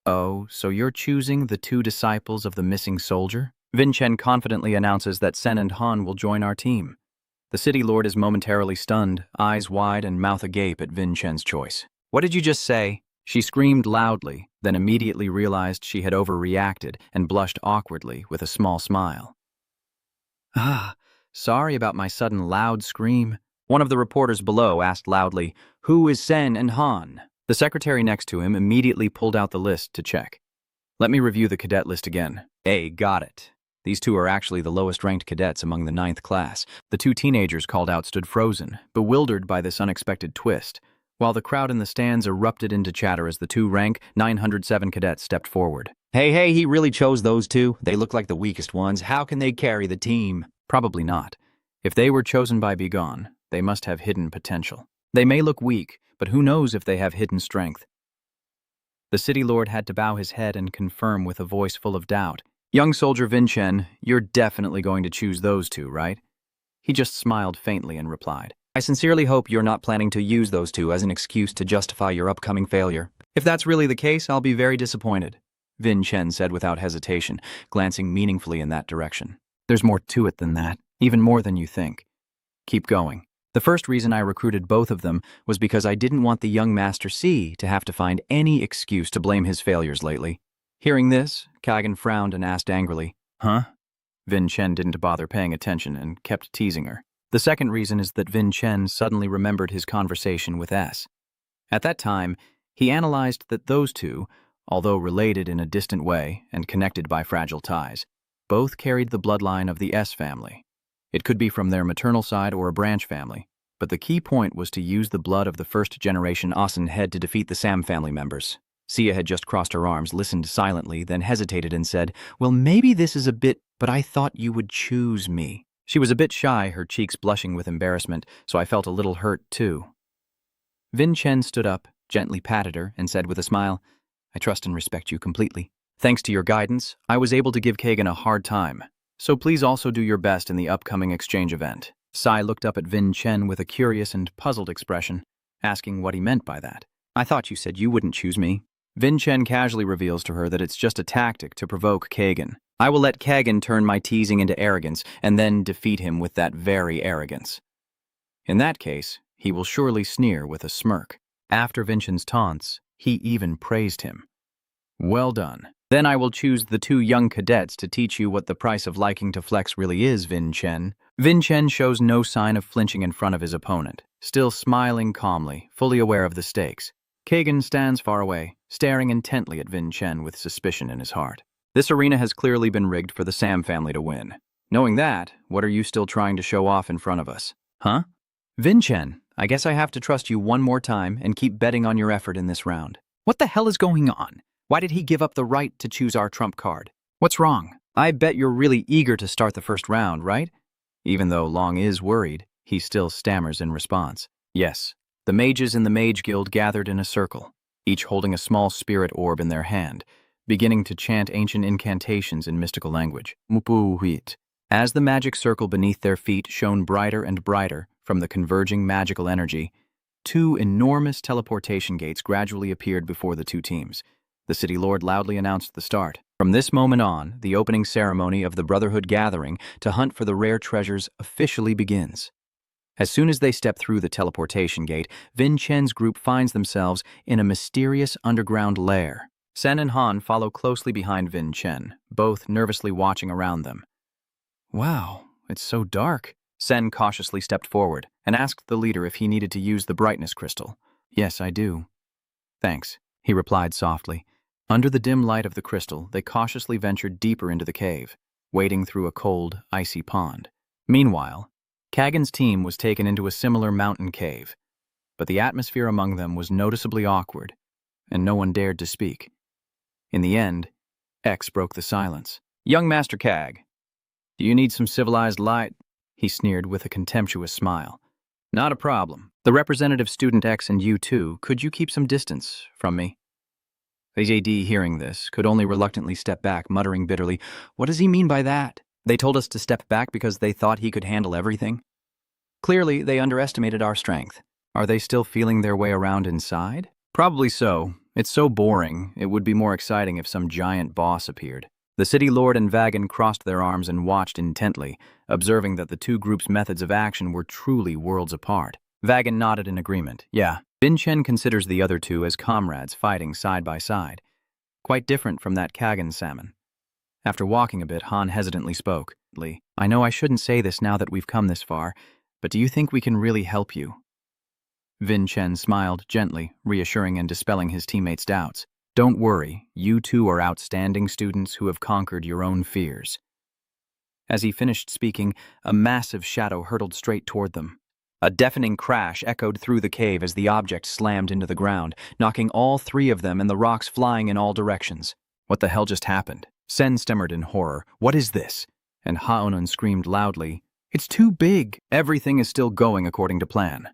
Oh, so you're choosing the 2 disciples of the missing soldier? Vin Chen confidently announces that Sen and Han will join our team. The city lord is momentarily stunned, eyes wide and mouth agape at Vin Chen's choice. What did you just say? She screamed loudly, then immediately realized she had overreacted and blushed awkwardly with a small smile. Sorry about my sudden loud scream. One of the reporters below asked loudly, Who is Sen and Han? The secretary next to him immediately pulled out the list to check. Let me review the cadet list again. Got it. These two are actually the lowest-ranked cadets among the 9th class. The two teenagers called out stood frozen, bewildered by this unexpected twist, while the crowd in the stands erupted into chatter as the two rank 907 cadets stepped forward. Hey, he really chose those two? They look like the weakest ones. How can they carry the team? Probably not. If they were chosen by Begone, they must have hidden potential. They may look weak, but who knows if they have hidden strength? The city lord had to bow his head and confirm with a voice full of doubt. Young soldier Vinchen, you're definitely going to choose those two, right? He just smiled faintly and replied. I sincerely hope you're not planning to use those two as an excuse to justify your upcoming failure. If that's really the case, I'll be very disappointed, Vin Chen said without hesitation, glancing meaningfully in that direction. There's more to it than that, even more than you think. Keep going. The first reason I recruited both of them was because I didn't want the young Master C to have to find any excuse to blame his failures lately. Hearing this, Kagan frowned and asked angrily, Huh? Vin Chen didn't bother paying attention and kept teasing her. The second reason is that Vin Chen suddenly remembered his conversation with S. At that time, he analyzed that those two, although related in a distant way and connected by fragile ties, both carried the bloodline of the S family. It could be from their maternal side or a branch family, but the key point was to use the blood of the first-generation Asen head to defeat the Sam family members. Sia had just crossed her arms, listened silently, then hesitated and said, Well, maybe this is a bit, but I thought you would choose me. She was a bit shy, her cheeks blushing with embarrassment, so I felt a little hurt, too. Vin Chen stood up, gently patted her, and said with a smile, I trust and respect you completely. Thanks to your guidance, I was able to give Kagan a hard time, so please also do your best in the upcoming exchange event. Sai looked up at Vin Chen with a curious and puzzled expression, asking what he meant by that. I thought you said you wouldn't choose me. Vin Chen casually reveals to her that it's just a tactic to provoke Kagan. I will let Kagan turn my teasing into arrogance and then defeat him with that very arrogance. In that case, he will surely sneer with a smirk. After Vin Chen's taunts, he even praised him. Well done. Then I will choose the two young cadets to teach you what the price of liking to flex really is, Vin Chen. Vin Chen shows no sign of flinching in front of his opponent, still smiling calmly, fully aware of the stakes. Kagan stands far away, staring intently at Vin Chen with suspicion in his heart. This arena has clearly been rigged for the Sam family to win. Knowing that, what are you still trying to show off in front of us? Huh? Vin Chen, I guess I have to trust you one more time and keep betting on your effort in this round. What the hell is going on? Why did he give up the right to choose our trump card? What's wrong? I bet you're really eager to start the first round, right? Even though Long is worried, he still stammers in response. Yes. The mages in the Mage Guild gathered in a circle, each holding a small spirit orb in their hand, beginning to chant ancient incantations in mystical language. Mupu-huit. As the magic circle beneath their feet shone brighter and brighter from the converging magical energy, two enormous teleportation gates gradually appeared before the two teams. The city lord loudly announced the start. From this moment on, the opening ceremony of the Brotherhood gathering to hunt for the rare treasures officially begins. As soon as they step through the teleportation gate, Vin Chen's group finds themselves in a mysterious underground lair. Sen and Han follow closely behind Vin Chen, both nervously watching around them. Wow, it's so dark. Sen cautiously stepped forward and asked the leader if he needed to use the brightness crystal. Yes, I do. Thanks, he replied softly. Under the dim light of the crystal, they cautiously ventured deeper into the cave, wading through a cold, icy pond. Meanwhile, Kagan's team was taken into a similar mountain cave, but the atmosphere among them was noticeably awkward, and no one dared to speak. In the end, X broke the silence. Young Master Kag, do you need some civilized light? He sneered with a contemptuous smile. Not a problem. The representative student X and you too, could you keep some distance from me? AJD, hearing this, could only reluctantly step back, muttering bitterly, What does he mean by that? They told us to step back because they thought he could handle everything? Clearly, they underestimated our strength. Are they still feeling their way around inside? Probably so. It's so boring. It would be more exciting if some giant boss appeared. The city lord and Vagan crossed their arms and watched intently, observing that the two groups' methods of action were truly worlds apart. Vagan nodded in agreement. Yeah. Vin Chen considers the other two as comrades fighting side by side. Quite different from that Kagan salmon. After walking a bit, Han hesitantly spoke. I know I shouldn't say this now that we've come this far, but do you think we can really help you? Vin Chen smiled gently, reassuring and dispelling his teammates' doubts. Don't worry, you two are outstanding students who have conquered your own fears. As he finished speaking, a massive shadow hurtled straight toward them. A deafening crash echoed through the cave as the object slammed into the ground, knocking all three of them and the rocks flying in all directions. What the hell just happened? Sen stammered in horror. What is this? And Haonan screamed loudly, It's too big! Everything is still going according to plan.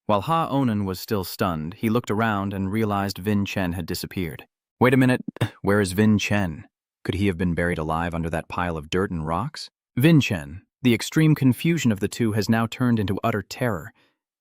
While Haonan was still stunned, he looked around and realized Vin Chen had disappeared. Wait a minute, where is Vin Chen? Could he have been buried alive under that pile of dirt and rocks? Vin Chen, the extreme confusion of the two has now turned into utter terror.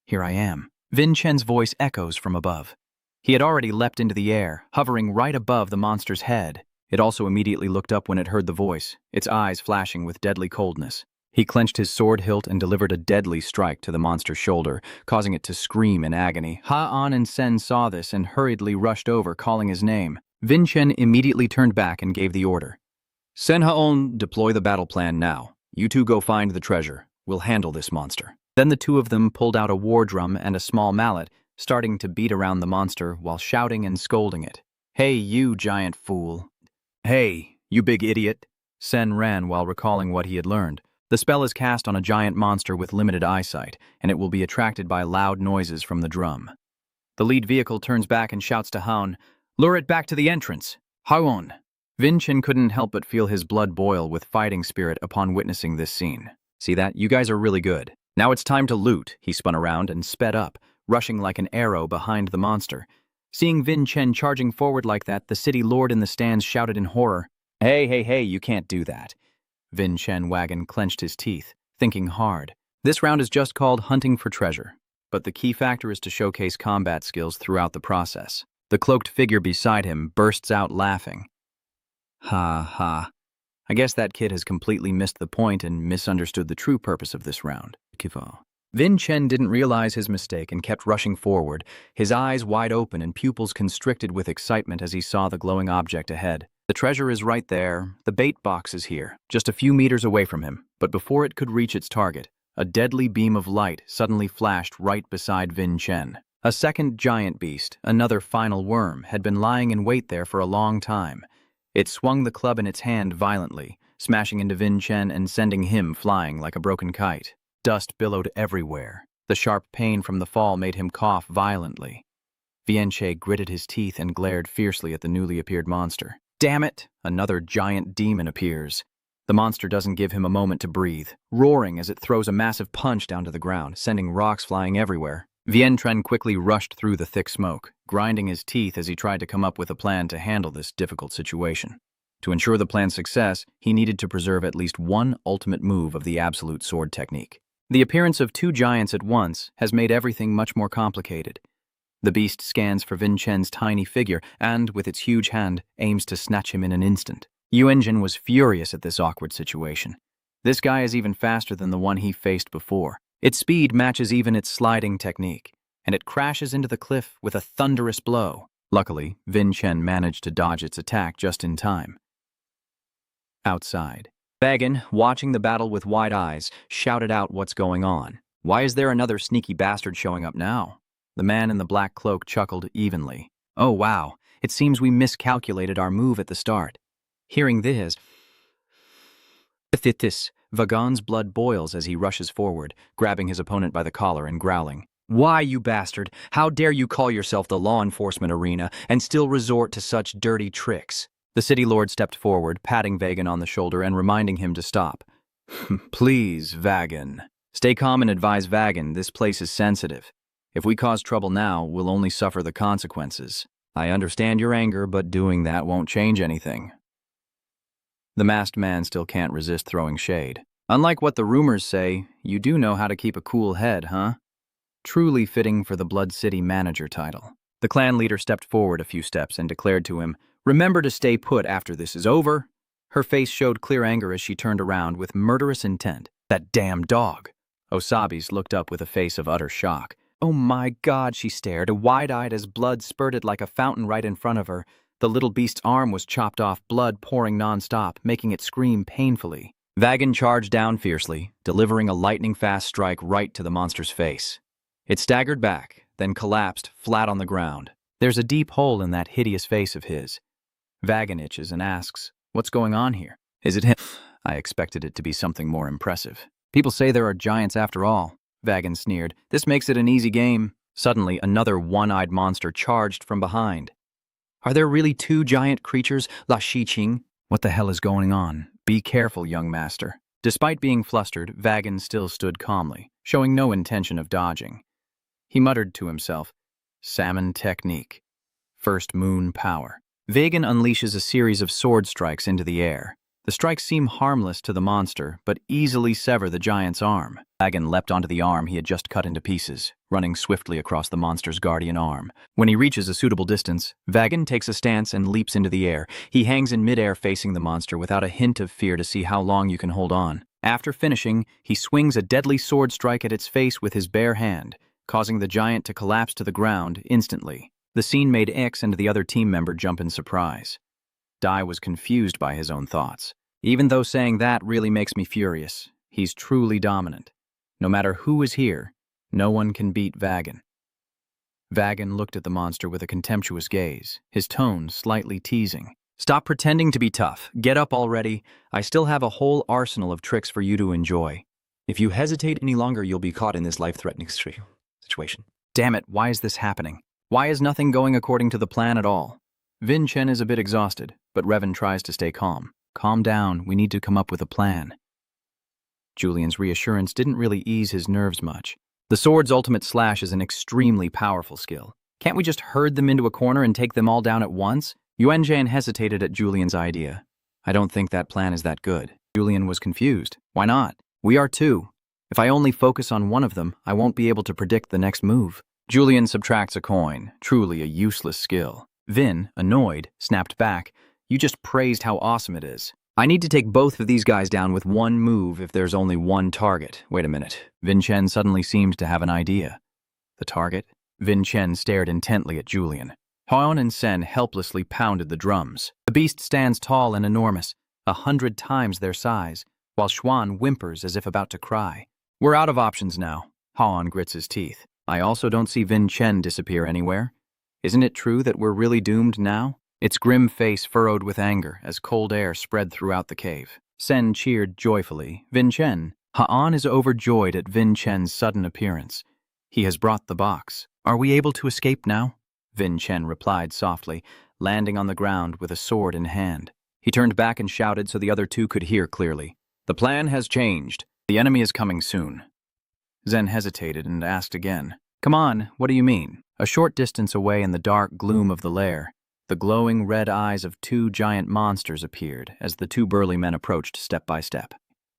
Here I am. Vin Chen's voice echoes from above. He had already leapt into the air, hovering right above the monster's head. It also immediately looked up when it heard the voice, its eyes flashing with deadly coldness. He clenched his sword hilt and delivered a deadly strike to the monster's shoulder, causing it to scream in agony. Ha-On and Sen saw this and hurriedly rushed over, calling his name. Vin Chen immediately turned back and gave the order. Sen Ha-On, deploy the battle plan now. You two go find the treasure. We'll handle this monster. Then the two of them pulled out a war drum and a small mallet, starting to beat around the monster while shouting and scolding it. Hey, you giant fool. Hey, you big idiot. Sen ran while recalling what he had learned. The spell is cast on a giant monster with limited eyesight, and it will be attracted by loud noises from the drum. The lead vehicle turns back and shouts to Haon, Lure it back to the entrance. Haon. Vin Chen couldn't help but feel his blood boil with fighting spirit upon witnessing this scene. See that? You guys are really good. Now it's time to loot. He spun around and sped up, rushing like an arrow behind the monster. Seeing Vin Chen charging forward like that, the city lord in the stands shouted in horror, Hey, you can't do that. Vin Chen Wagon clenched his teeth, thinking hard. This round is just called hunting for treasure, but the key factor is to showcase combat skills throughout the process. The cloaked figure beside him bursts out laughing. Ha ha. I guess that kid has completely missed the point and misunderstood the true purpose of this round. Vin Chen didn't realize his mistake and kept rushing forward, his eyes wide open and pupils constricted with excitement as he saw the glowing object ahead. The treasure is right there. The bait box is here, just a few meters away from him. But before it could reach its target, a deadly beam of light suddenly flashed right beside Vin Chen. A second giant beast, another final worm, had been lying in wait there for a long time. It swung the club in its hand violently, smashing into Vin Chen and sending him flying like a broken kite. Dust billowed everywhere. The sharp pain from the fall made him cough violently. Vien Che gritted his teeth and glared fiercely at the newly appeared monster. Damn it! Another giant demon appears. The monster doesn't give him a moment to breathe, roaring as it throws a massive punch down to the ground, sending rocks flying everywhere. Vien Tren quickly rushed through the thick smoke, grinding his teeth as he tried to come up with a plan to handle this difficult situation. To ensure the plan's success, he needed to preserve at least one ultimate move of the absolute sword technique. The appearance of two giants at once has made everything much more complicated. The beast scans for Vin Chen's tiny figure and, with its huge hand, aims to snatch him in an instant. Yuanjin was furious at this awkward situation. This guy is even faster than the one he faced before. Its speed matches even its sliding technique, and it crashes into the cliff with a thunderous blow. Luckily, Vin Chen managed to dodge its attack just in time. Outside, Bagan, watching the battle with wide eyes, shouted out what's going on. Why is there another sneaky bastard showing up now? The man in the black cloak chuckled evenly. Oh wow, it seems we miscalculated our move at the start. Hearing this, Vagon's blood boils as he rushes forward, grabbing his opponent by the collar and growling. Why, you bastard? How dare you call yourself the law enforcement arena and still resort to such dirty tricks? The city lord stepped forward, patting Vagan on the shoulder and reminding him to stop. Please, Vagan. Stay calm and advise Vagan, this place is sensitive. If we cause trouble now, we'll only suffer the consequences. I understand your anger, but doing that won't change anything. The masked man still can't resist throwing shade. Unlike what the rumors say, you do know how to keep a cool head, huh? Truly fitting for the Blood City manager title. The clan leader stepped forward a few steps and declared to him, Remember to stay put after this is over. Her face showed clear anger as she turned around with murderous intent. That damn dog. Osabi's looked up with a face of utter shock. Oh my God, she stared, wide-eyed as blood spurted like a fountain right in front of her. The little beast's arm was chopped off, blood pouring non-stop, making it scream painfully. Vagan charged down fiercely, delivering a lightning-fast strike right to the monster's face. It staggered back, then collapsed flat on the ground. There's a deep hole in that hideous face of his. Vagan itches and asks, "What's going on here?" Is it him? I expected it to be something more impressive. "People say there are giants after all," Vagan sneered. "This makes it an easy game." Suddenly, another one-eyed monster charged from behind. Are there really 2 giant creatures, La Shiqing? What the hell is going on? Be careful, young master. Despite being flustered, Vagan still stood calmly, showing no intention of dodging. He muttered to himself, "Salmon technique. First moon power." Vagan unleashes a series of sword strikes into the air. The strikes seem harmless to the monster, but easily sever the giant's arm. Vagan leapt onto the arm he had just cut into pieces, running swiftly across the monster's guardian arm. When he reaches a suitable distance, Vagan takes a stance and leaps into the air. He hangs in midair facing the monster without a hint of fear to see how long you can hold on. After finishing, he swings a deadly sword strike at its face with his bare hand, causing the giant to collapse to the ground instantly. The scene made X and the other team member jump in surprise. Dai was confused by his own thoughts. Even though saying that really makes me furious, he's truly dominant. No matter who is here, no one can beat Vagan. Vagan looked at the monster with a contemptuous gaze, his tone slightly teasing. "Stop pretending to be tough. Get up already. I still have a whole arsenal of tricks for you to enjoy." If you hesitate any longer, you'll be caught in this life-threatening situation. Damn it, why is this happening? Why is nothing going according to the plan at all? Vin Chen is a bit exhausted, but Revan tries to stay calm. "Calm down, we need to come up with a plan." Julian's reassurance didn't really ease his nerves much. The sword's ultimate slash is an extremely powerful skill. Can't we just herd them into a corner and take them all down at once? Yuanzhan hesitated at Julian's idea. I don't think that plan is that good. Julian was confused. Why not? We are too. If I only focus on one of them, I won't be able to predict the next move. Julian subtracts a coin, truly a useless skill. Vin, annoyed, snapped back. "You just praised how awesome it is. I need to take both of these guys down with one move if there's only one target." Wait a minute. Vin Chen suddenly seemed to have an idea. The target? Vin Chen stared intently at Julian. Haon and Sen helplessly pounded the drums. The beast stands tall and enormous, 100 times their size, while Xuan whimpers as if about to cry. "We're out of options now." Haon grits his teeth. "I also don't see Vin Chen disappear anywhere. Isn't it true that we're really doomed now?" Its grim face furrowed with anger as cold air spread throughout the cave. Sen cheered joyfully. "Vin Chen." Haon is overjoyed at Vin Chen's sudden appearance. "He has brought the box. Are we able to escape now?" Vin Chen replied softly, landing on the ground with a sword in hand. He turned back and shouted so the other two could hear clearly. "The plan has changed. The enemy is coming soon." Zen hesitated and asked again. "Come on, what do you mean?" A short distance away in the dark gloom of the lair, the glowing red eyes of 2 giant monsters appeared as the 2 burly men approached step by step.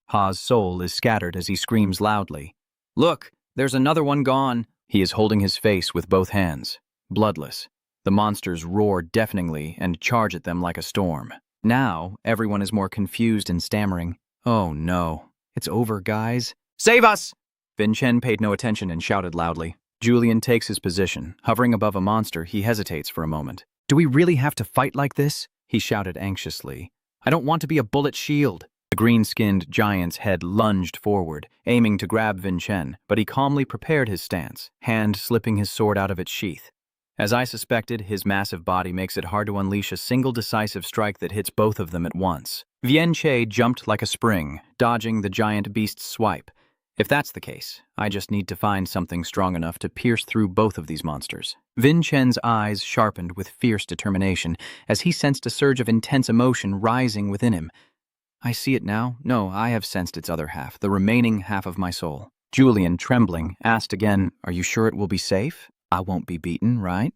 Ha's soul is scattered as he screams loudly. "Look, there's another one gone." He is holding his face with both hands, bloodless. The monsters roar deafeningly and charge at them like a storm. Now, everyone is more confused and stammering. "Oh no, it's over, guys. Save us!" Vin Chen paid no attention and shouted loudly. Julian takes his position. Hovering above a monster, he hesitates for a moment. "Do we really have to fight like this?" he shouted anxiously. "I don't want to be a bullet shield." The green-skinned giant's head lunged forward, aiming to grab Vin Chen, but he calmly prepared his stance, hand slipping his sword out of its sheath. As I suspected, his massive body makes it hard to unleash a single decisive strike that hits both of them at once. Vien Che jumped like a spring, dodging the giant beast's swipe. If that's the case, I just need to find something strong enough to pierce through both of these monsters. Vin Chen's eyes sharpened with fierce determination as he sensed a surge of intense emotion rising within him. I see it now. No, I have sensed its other half, the remaining half of my soul. Julian, trembling, asked again, "Are you sure it will be safe? I won't be beaten, right?"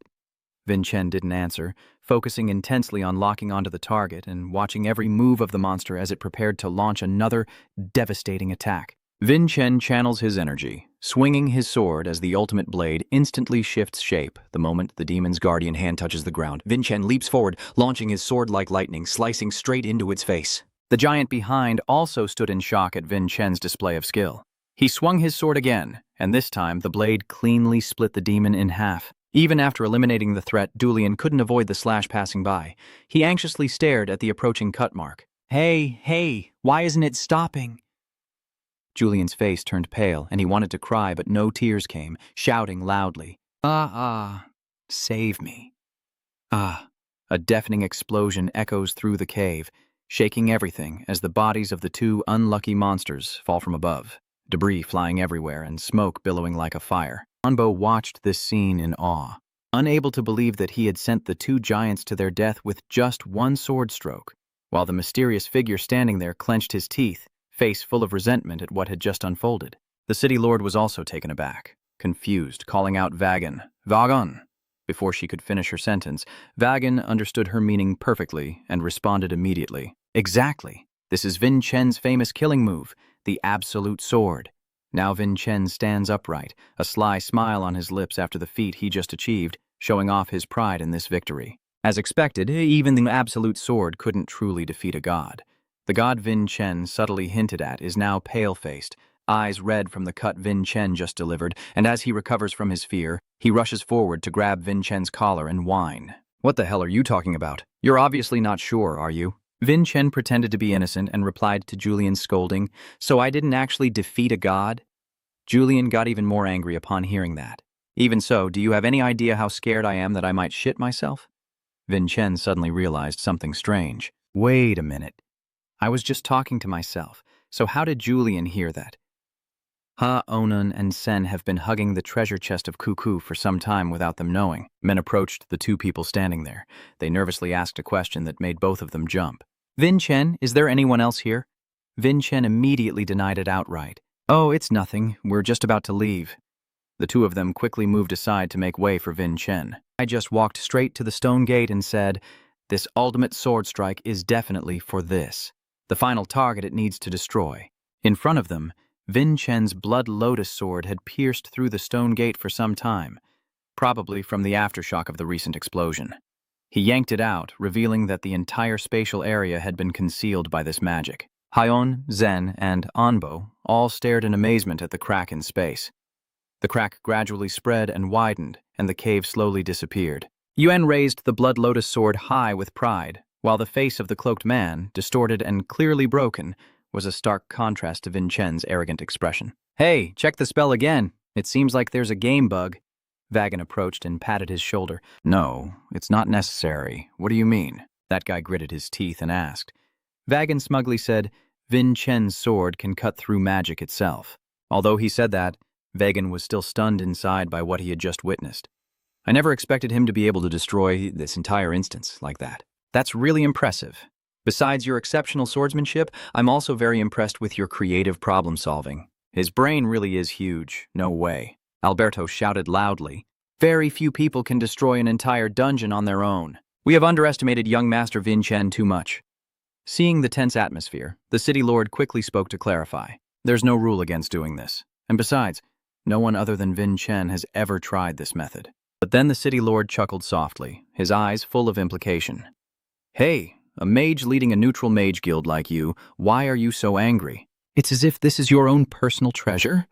Vin Chen didn't answer, focusing intensely on locking onto the target and watching every move of the monster as it prepared to launch another devastating attack. Vin Chen channels his energy, swinging his sword as the ultimate blade instantly shifts shape the moment the demon's guardian hand touches the ground. Vin Chen leaps forward, launching his sword like lightning, slicing straight into its face. The giant behind also stood in shock at Vin Chen's display of skill. He swung his sword again, and this time the blade cleanly split the demon in half. Even after eliminating the threat, Julian couldn't avoid the slash passing by. He anxiously stared at the approaching cut mark. Hey, why isn't it stopping?" Julian's face turned pale, and he wanted to cry, but no tears came, shouting loudly. Save me. Ah, a deafening explosion echoes through the cave, shaking everything as the bodies of the two unlucky monsters fall from above, debris flying everywhere and smoke billowing like a fire. Anbo watched this scene in awe, unable to believe that he had sent the two giants to their death with just one sword stroke, while the mysterious figure standing there clenched his teeth, face full of resentment at what had just unfolded. The city lord was also taken aback, confused, calling out Vagan. Before she could finish her sentence, Vagan understood her meaning perfectly and responded immediately. Exactly. This is Vin Chen's famous killing move, the absolute sword. Now Vin Chen stands upright, a sly smile on his lips after the feat he just achieved, showing off his pride in this victory. As expected, even the absolute sword couldn't truly defeat a god. The god Vin Chen subtly hinted at is now pale-faced, eyes red from the cut Vin Chen just delivered, and as he recovers from his fear, he rushes forward to grab Vin Chen's collar and whine. What the hell are you talking about? You're obviously not sure, are you? Vin Chen pretended to be innocent and replied to Julian's scolding, so I didn't actually defeat a god? Julian got even more angry upon hearing that. Even so, do you have any idea how scared I am that I might shit myself? Vin Chen suddenly realized something strange. Wait a minute. I was just talking to myself, so how did Julian hear that? Ha, Onan and Sen have been hugging the treasure chest of Cuckoo for some time without them knowing. Men approached the two people standing there. They nervously asked a question that made both of them jump. Vin Chen, is there anyone else here? Vin Chen immediately denied it outright. Oh, it's nothing. We're just about to leave. The two of them quickly moved aside to make way for Vin Chen. I just walked straight to the stone gate and said, this ultimate sword strike is definitely for this, the final target it needs to destroy. In front of them, Vin Chen's blood lotus sword had pierced through the stone gate for some time, probably from the aftershock of the recent explosion. He yanked it out, revealing that the entire spatial area had been concealed by this magic. Hyon, Zen, and Anbo all stared in amazement at the crack in space. The crack gradually spread and widened, and the cave slowly disappeared. Yuan raised the blood lotus sword high with pride, while the face of the cloaked man, distorted and clearly broken, was a stark contrast to Vin Chen's arrogant expression. Hey, check the spell again. It seems like there's a game bug. Vagan approached and patted his shoulder. No, it's not necessary. What do you mean? That guy gritted his teeth and asked. Vagan smugly said, Vin Chen's sword can cut through magic itself. Although he said that, Vagan was still stunned inside by what he had just witnessed. I never expected him to be able to destroy this entire instance like that. That's really impressive. Besides your exceptional swordsmanship, I'm also very impressed with your creative problem-solving. His brain really is huge, no way. Alberto shouted loudly. Very few people can destroy an entire dungeon on their own. We have underestimated young Master Vin Chen too much. Seeing the tense atmosphere, the city lord quickly spoke to clarify. There's no rule against doing this. And besides, no one other than Vin Chen has ever tried this method. But then the city lord chuckled softly, his eyes full of implication. Hey, a mage leading a neutral mage guild like you, why are you so angry? It's as if this is your own personal treasure?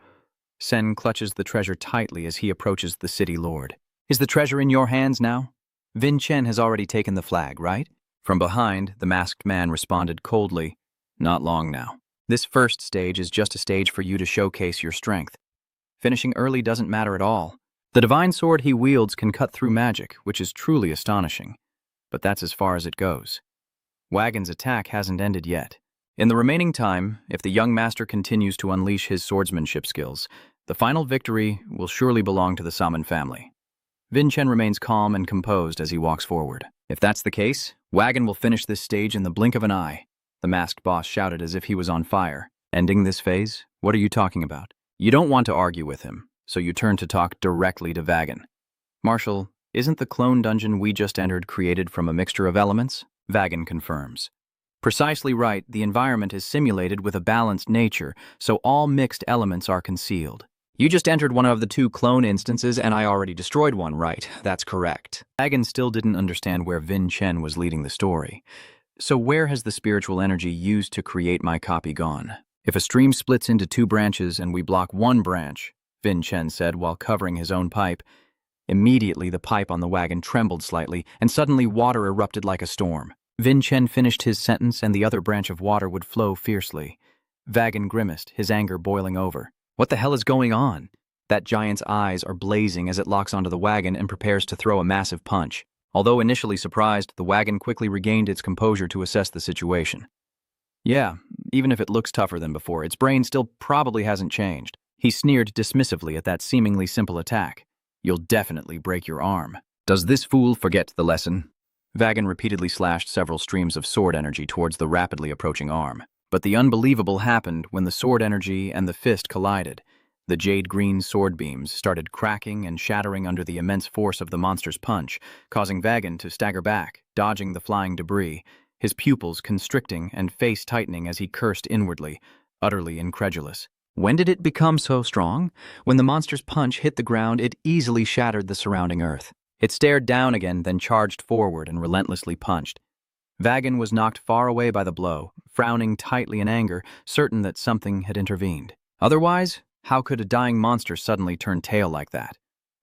Sen clutches the treasure tightly as he approaches the city lord. Is the treasure in your hands now? Vin Chen has already taken the flag, right? From behind, the masked man responded coldly, not long now. This first stage is just a stage for you to showcase your strength. Finishing early doesn't matter at all. The divine sword he wields can cut through magic, which is truly astonishing. But that's as far as it goes. Wagon's attack hasn't ended yet. In the remaining time, if the young master continues to unleash his swordsmanship skills, the final victory will surely belong to the Salmon family. Vin Chen remains calm and composed as he walks forward. If that's the case, Wagon will finish this stage in the blink of an eye, the masked boss shouted as if he was on fire. Ending this phase? What are you talking about? You don't want to argue with him, so you turn to talk directly to Vagan. Marshal, isn't the clone dungeon we just entered created from a mixture of elements? Vagan confirms. Precisely right, the environment is simulated with a balanced nature, so all mixed elements are concealed. You just entered one of the two clone instances and I already destroyed one, right? That's correct. Vagan still didn't understand where Vin Chen was leading the story. So where has the spiritual energy used to create my copy gone? If a stream splits into two branches and we block one branch, Vin Chen said while covering his own pipe, immediately the pipe on the wagon trembled slightly and suddenly water erupted like a storm. Vin Chen finished his sentence and the other branch of water would flow fiercely. Vagan grimaced, his anger boiling over. What the hell is going on? That giant's eyes are blazing as it locks onto the wagon and prepares to throw a massive punch. Although initially surprised, the wagon quickly regained its composure to assess the situation. Yeah, even if it looks tougher than before, its brain still probably hasn't changed. He sneered dismissively at that seemingly simple attack. You'll definitely break your arm. Does this fool forget the lesson? Vagan repeatedly slashed several streams of sword energy towards the rapidly approaching arm. But the unbelievable happened when the sword energy and the fist collided. The jade-green sword beams started cracking and shattering under the immense force of the monster's punch, causing Vagan to stagger back, dodging the flying debris, his pupils constricting and face tightening as he cursed inwardly, utterly incredulous. When did it become so strong? When the monster's punch hit the ground, it easily shattered the surrounding earth. It stared down again, then charged forward and relentlessly punched. Vagan was knocked far away by the blow, frowning tightly in anger, certain that something had intervened. Otherwise, how could a dying monster suddenly turn tail like that?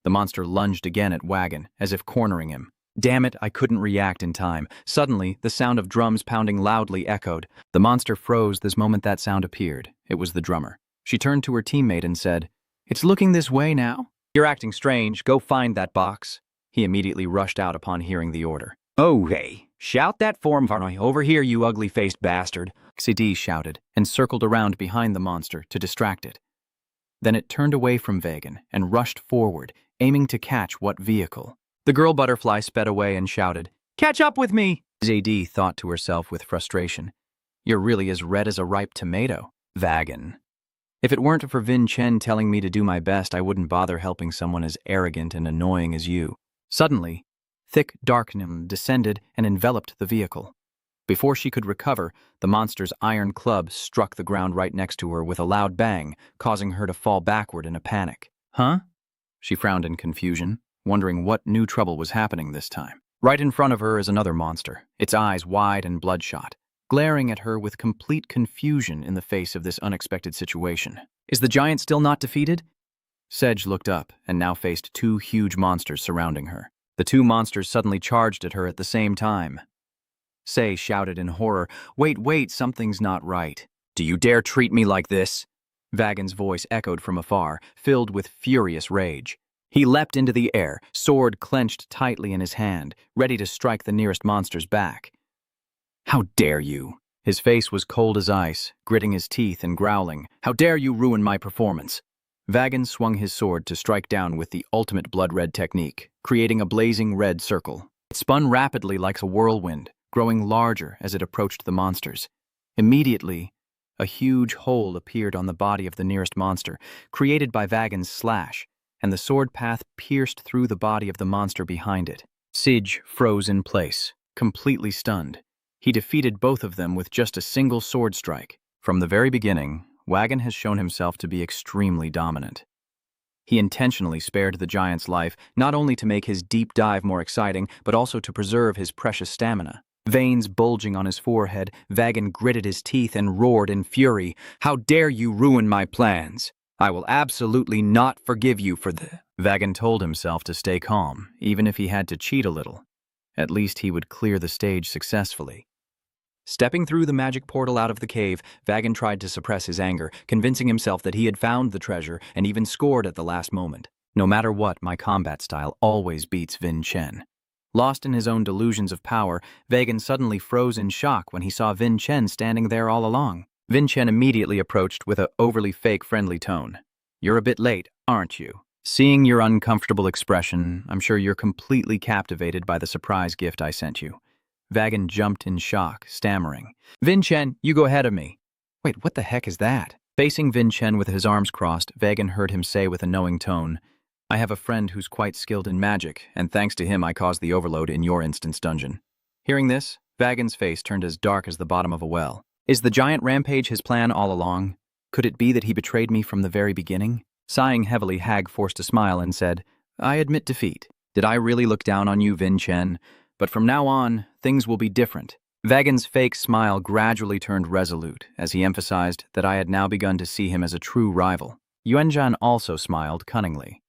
The monster lunged again at Vagan, as if cornering him. Damn it, I couldn't react in time. Suddenly, the sound of drums pounding loudly echoed. The monster froze this moment that sound appeared. It was the drummer. She turned to her teammate and said, "It's looking this way now." "You're acting strange. Go find that box." He immediately rushed out upon hearing the order. "Oh, hey, shout that form over here, you ugly-faced bastard," Xidi shouted, and circled around behind the monster to distract it. Then it turned away from Vagan and rushed forward, aiming to catch what vehicle. The girl butterfly sped away and shouted, "Catch up with me!" Xidi thought to herself with frustration, "You're really as red as a ripe tomato, Vagan. If it weren't for Vin Chen telling me to do my best, I wouldn't bother helping someone as arrogant and annoying as you." Suddenly, thick darkness descended and enveloped the vehicle. Before she could recover, the monster's iron club struck the ground right next to her with a loud bang, causing her to fall backward in a panic. "Huh?" She frowned in confusion, wondering what new trouble was happening this time. Right in front of her is another monster, its eyes wide and bloodshot, glaring at her with complete confusion in the face of this unexpected situation. Is the giant still not defeated? Sedge looked up and now faced two huge monsters surrounding her. The two monsters suddenly charged at her at the same time. Sei shouted in horror, Wait, something's not right. Do you dare treat me like this?" Vagan's voice echoed from afar, filled with furious rage. He leapt into the air, sword clenched tightly in his hand, ready to strike the nearest monster's back. "How dare you?" His face was cold as ice, gritting his teeth and growling, "How dare you ruin my performance?" Vagan swung his sword to strike down with the ultimate blood-red technique, creating a blazing red circle. It spun rapidly like a whirlwind, growing larger as it approached the monsters. Immediately, a huge hole appeared on the body of the nearest monster, created by Vagan's slash, and the sword path pierced through the body of the monster behind it. Sidge froze in place, completely stunned. He defeated both of them with just a single sword strike. From the very beginning, Vagan has shown himself to be extremely dominant. He intentionally spared the giant's life, not only to make his deep dive more exciting, but also to preserve his precious stamina. Veins bulging on his forehead, Vagan gritted his teeth and roared in fury, "How dare you ruin my plans? I will absolutely not forgive you for this." Vagan told himself to stay calm, even if he had to cheat a little. At least he would clear the stage successfully. Stepping through the magic portal out of the cave, Vagan tried to suppress his anger, convincing himself that he had found the treasure and even scored at the last moment. No matter what, my combat style always beats Vin Chen. Lost in his own delusions of power, Vagan suddenly froze in shock when he saw Vin Chen standing there all along. Vin Chen immediately approached with an overly fake friendly tone. "You're a bit late, aren't you?" Seeing your uncomfortable expression, I'm sure you're completely captivated by the surprise gift I sent you. Vagan jumped in shock, stammering, "Vin Chen, you go ahead of me." Wait, what the heck is that? Facing Vin Chen with his arms crossed, Vagan heard him say with a knowing tone, "I have a friend who's quite skilled in magic, and thanks to him I caused the overload in your instance dungeon." Hearing this, Vagan's face turned as dark as the bottom of a well. Is the giant rampage his plan all along? Could it be that he betrayed me from the very beginning? Sighing heavily, Hag forced a smile and said, "I admit defeat. Did I really look down on you, Vin Chen? But from now on, things will be different." Vagan's fake smile gradually turned resolute as he emphasized that I had now begun to see him as a true rival. Yuanzhan also smiled cunningly.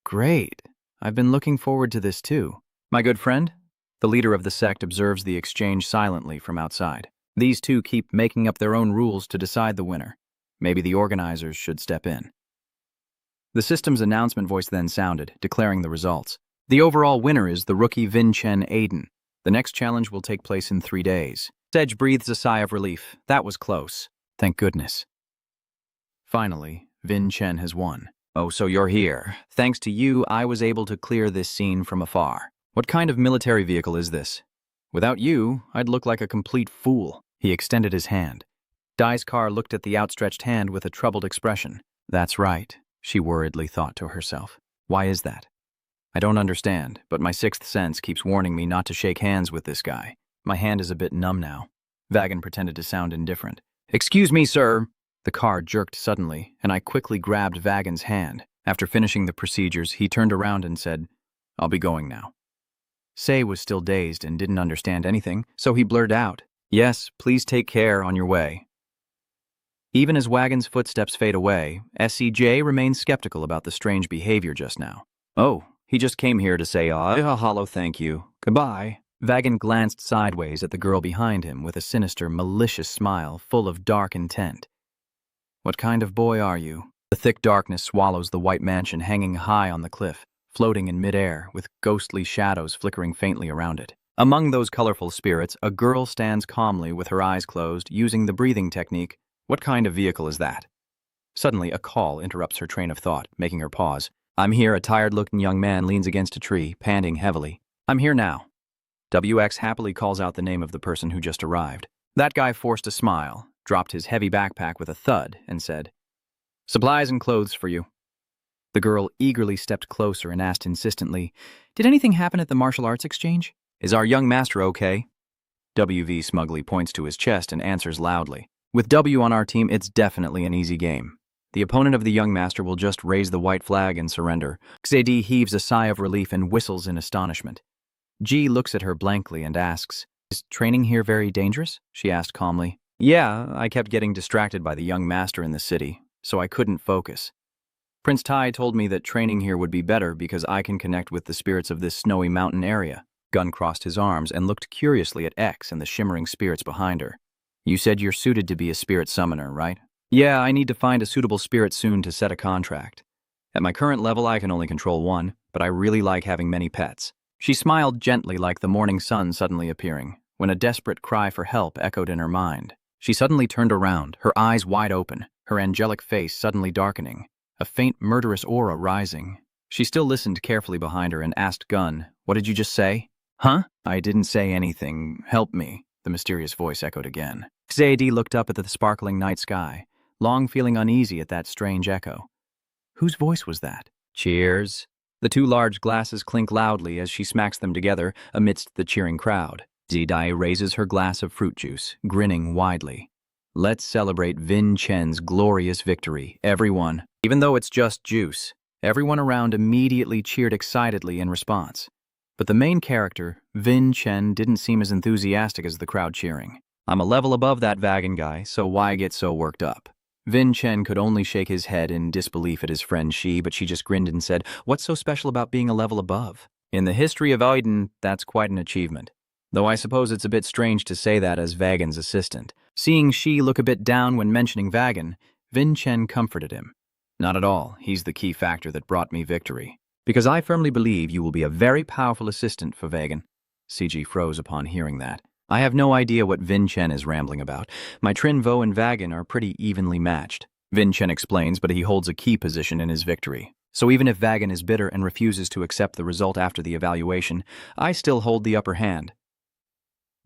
"Great. I've been looking forward to this too. My good friend?" The leader of the sect observes the exchange silently from outside. These two keep making up their own rules to decide the winner. Maybe the organizers should step in. The system's announcement voice then sounded, declaring the results. The overall winner is the rookie Vin Chen Aiden. The next challenge will take place in 3 days. Sedge breathes a sigh of relief. That was close. Thank goodness. Finally, Vin Chen has won. Oh, so you're here. Thanks to you, I was able to clear this scene from afar. What kind of military vehicle is this? Without you, I'd look like a complete fool. He extended his hand. Dai's car looked at the outstretched hand with a troubled expression. That's right, she worriedly thought to herself. Why is that? I don't understand, but my sixth sense keeps warning me not to shake hands with this guy. My hand is a bit numb now. Vagan pretended to sound indifferent. Excuse me, sir. The car jerked suddenly, and I quickly grabbed Vagan's hand. After finishing the procedures, he turned around and said, I'll be going now. Sei was still dazed and didn't understand anything, so he blurted out, Yes, please take care on your way. Even as Wagon's footsteps fade away, SCJ remains skeptical about the strange behavior just now. Oh, he just came here to say, a hollow thank you. Goodbye. Vagan glanced sideways at the girl behind him with a sinister, malicious smile full of dark intent. What kind of boy are you? The thick darkness swallows the white mansion hanging high on the cliff, floating in midair with ghostly shadows flickering faintly around it. Among those colorful spirits, a girl stands calmly with her eyes closed, using the breathing technique. What kind of vehicle is that? Suddenly, a call interrupts her train of thought, making her pause. I'm here, a tired-looking young man leans against a tree, panting heavily. I'm here now. WX happily calls out the name of the person who just arrived. That guy forced a smile, dropped his heavy backpack with a thud, and said, Supplies and clothes for you. The girl eagerly stepped closer and asked insistently, Did anything happen at the martial arts exchange? Is our young master okay? WV smugly points to his chest and answers loudly. With W on our team, it's definitely an easy game. The opponent of the young master will just raise the white flag and surrender. Xedi heaves a sigh of relief and whistles in astonishment. G looks at her blankly and asks, Is training here very dangerous? She asked calmly. Yeah, I kept getting distracted by the young master in the city, so I couldn't focus. Prince Tai told me that training here would be better because I can connect with the spirits of this snowy mountain area. Gun crossed his arms and looked curiously at X and the shimmering spirits behind her. You said you're suited to be a spirit summoner, right? Yeah, I need to find a suitable spirit soon to set a contract. At my current level, I can only control one, but I really like having many pets. She smiled gently like the morning sun suddenly appearing, when a desperate cry for help echoed in her mind. She suddenly turned around, her eyes wide open, her angelic face suddenly darkening, a faint murderous aura rising. She still listened carefully behind her and asked Gun, What did you just say? Huh? I didn't say anything. Help me, the mysterious voice echoed again. Xedi looked up at the sparkling night sky, long feeling uneasy at that strange echo. Whose voice was that? Cheers. The two large glasses clink loudly as she smacks them together amidst the cheering crowd. Xedi raises her glass of fruit juice, grinning widely. Let's celebrate Vin Chen's glorious victory, everyone. Even though it's just juice, everyone around immediately cheered excitedly in response. But the main character, Vin Chen, didn't seem as enthusiastic as the crowd cheering. I'm a level above that Vagan guy, so why get so worked up? Vin Chen could only shake his head in disbelief at his friend Shi, but she just grinned and said, What's so special about being a level above? In the history of Aiden, that's quite an achievement. Though I suppose it's a bit strange to say that as Vagan's assistant. Seeing Shi look a bit down when mentioning Vagan, Vin Chen comforted him. Not at all, he's the key factor that brought me victory. Because I firmly believe you will be a very powerful assistant for Vagan. CG froze upon hearing that. I have no idea what Vin Chen is rambling about. My Trin Vo and Vagan are pretty evenly matched. Vin Chen explains, but he holds a key position in his victory. So even if Vagan is bitter and refuses to accept the result after the evaluation, I still hold the upper hand.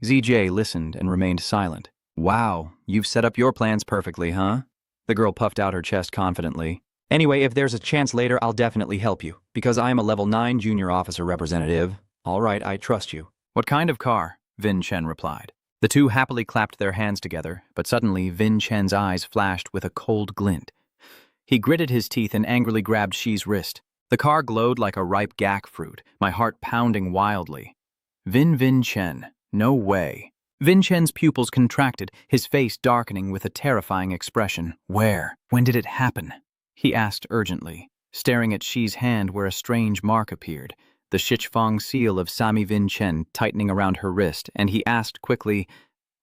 ZJ listened and remained silent. Wow, you've set up your plans perfectly, huh? The girl puffed out her chest confidently. Anyway, if there's a chance later, I'll definitely help you, because I am a level 9 junior officer representative. All right, I trust you. What kind of car? Vin Chen replied. The two happily clapped their hands together, but suddenly Vin Chen's eyes flashed with a cold glint. He gritted his teeth and angrily grabbed Shi's wrist. The car glowed like a ripe gack fruit, my heart pounding wildly. Vin Chen. No way. Vin Chen's pupils contracted, his face darkening with a terrifying expression. Where? When did it happen? He asked urgently, staring at Shi's hand where a strange mark appeared, the Shichfang seal of Sami Vin Chen tightening around her wrist, and he asked quickly,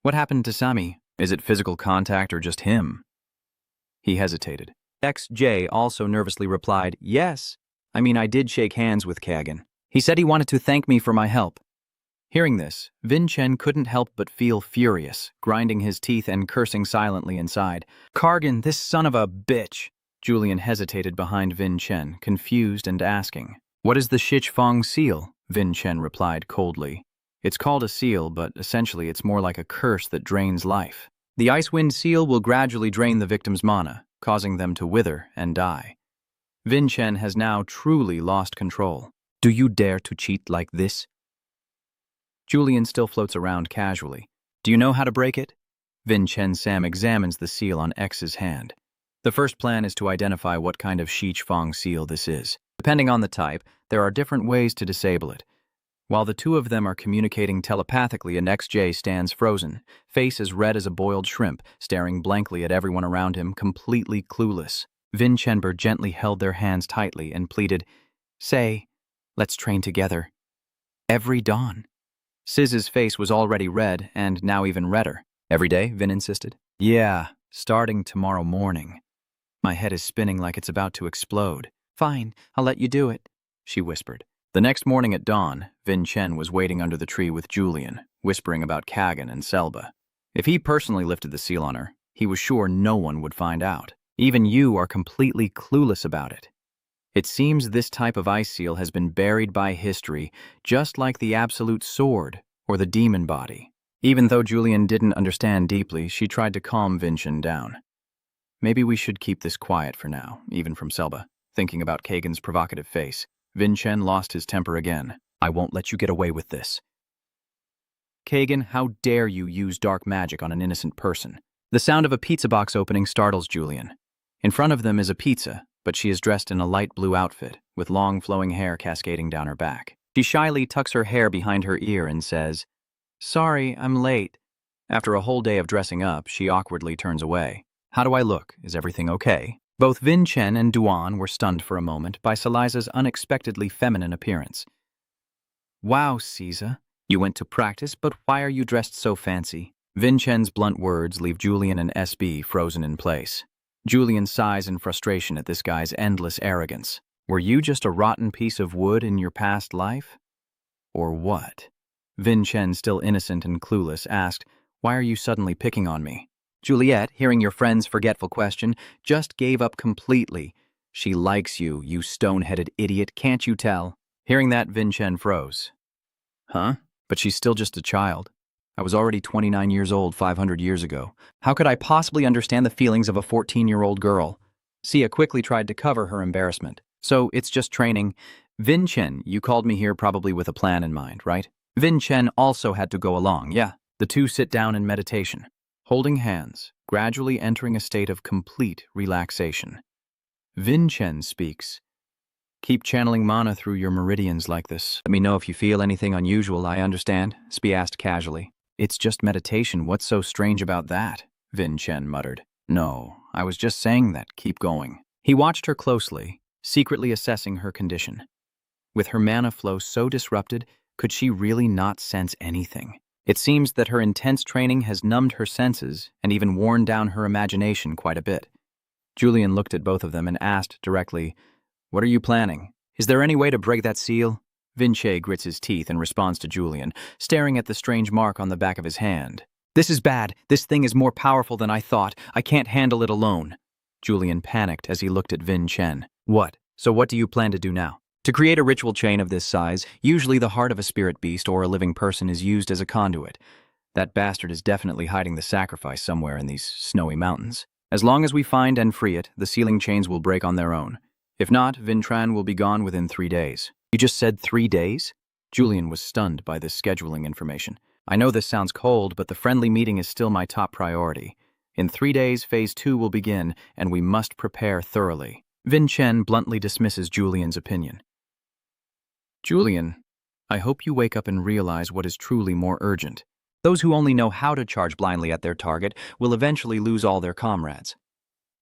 What happened to Sami? Is it physical contact or just him? He hesitated. XJ also nervously replied, yes. I mean, I did shake hands with Kagan. He said he wanted to thank me for my help. Hearing this, Vin Chen couldn't help but feel furious, grinding his teeth and cursing silently inside. Kargan, this son of a bitch! Julian hesitated behind Vin Chen, confused and asking. What is the Shichfang seal? Vin Chen replied coldly. It's called a seal, but essentially it's more like a curse that drains life. The Icewind seal will gradually drain the victim's mana, causing them to wither and die. Vin Chen has now truly lost control. Do you dare to cheat like this? Julian still floats around casually. Do you know how to break it? Vin Chen Sam examines the seal on X's hand. The first plan is to identify what kind of Shichfang seal this is. Depending on the type, there are different ways to disable it. While the two of them are communicating telepathically, an XJ stands frozen, face as red as a boiled shrimp, staring blankly at everyone around him, completely clueless. Vin Chenber gently held their hands tightly and pleaded, Say, let's train together. Every dawn. Siz's face was already red, and now even redder. Every day, Vin insisted. Yeah, starting tomorrow morning. My head is spinning like it's about to explode. Fine, I'll let you do it, she whispered. The next morning at dawn, Vin Chen was waiting under the tree with Julian, whispering about Kagan and Selba. If he personally lifted the seal on her, he was sure no one would find out. Even you are completely clueless about it. It seems this type of ice seal has been buried by history, just like the absolute sword or the demon body. Even though Julian didn't understand deeply, she tried to calm Vin Chen down. Maybe we should keep this quiet for now, even from Selba. Thinking about Kagan's provocative face, Vin Chen lost his temper again. I won't let you get away with this. Kagan, how dare you use dark magic on an innocent person? The sound of a pizza box opening startles Julian. In front of them is a pizza, but she is dressed in a light blue outfit, with long flowing hair cascading down her back. She shyly tucks her hair behind her ear and says, Sorry, I'm late. After a whole day of dressing up, she awkwardly turns away. How do I look? Is everything okay? Both Vin Chen and Duan were stunned for a moment by Saliza's unexpectedly feminine appearance. Wow, Caesar, you went to practice, but why are you dressed so fancy? Vin Chen's blunt words leave Julian and SB frozen in place. Julian sighs in frustration at this guy's endless arrogance. Were you just a rotten piece of wood in your past life? Or what? Vin Chen, still innocent and clueless, asked, Why are you suddenly picking on me? Juliet, hearing your friend's forgetful question, just gave up completely. She likes you, you stone-headed idiot, can't you tell? Hearing that, Vin Chen froze. Huh? But she's still just a child. I was already 29 years old 500 years ago. How could I possibly understand the feelings of a 14-year-old girl? Sia quickly tried to cover her embarrassment. So it's just training. Vin Chen, you called me here probably with a plan in mind, right? Vin Chen also had to go along, yeah. The two sit down in meditation, holding hands, gradually entering a state of complete relaxation. Vin Chen speaks. Keep channeling mana through your meridians like this. Let me know if you feel anything unusual, I understand, Spee asked casually. It's just meditation, what's so strange about that? Vin Chen muttered. No, I was just saying that, keep going. He watched her closely, secretly assessing her condition. With her mana flow so disrupted, could she really not sense anything? It seems that her intense training has numbed her senses and even worn down her imagination quite a bit. Julian looked at both of them and asked directly, What are you planning? Is there any way to break that seal? Vinche grits his teeth and responds to Julian, staring at the strange mark on the back of his hand. This is bad. This thing is more powerful than I thought. I can't handle it alone. Julian panicked as he looked at Vin Chen. What? So what do you plan to do now? To create a ritual chain of this size, usually the heart of a spirit beast or a living person is used as a conduit. That bastard is definitely hiding the sacrifice somewhere in these snowy mountains. As long as we find and free it, the sealing chains will break on their own. If not, Vintran will be gone within 3 days. You just said 3 days? Julian was stunned by this scheduling information. I know this sounds cold, but the friendly meeting is still my top priority. In 3 days, Phase 2 will begin, and we must prepare thoroughly. Vin Chen bluntly dismisses Julian's opinion. Julian, I hope you wake up and realize what is truly more urgent. Those who only know how to charge blindly at their target will eventually lose all their comrades.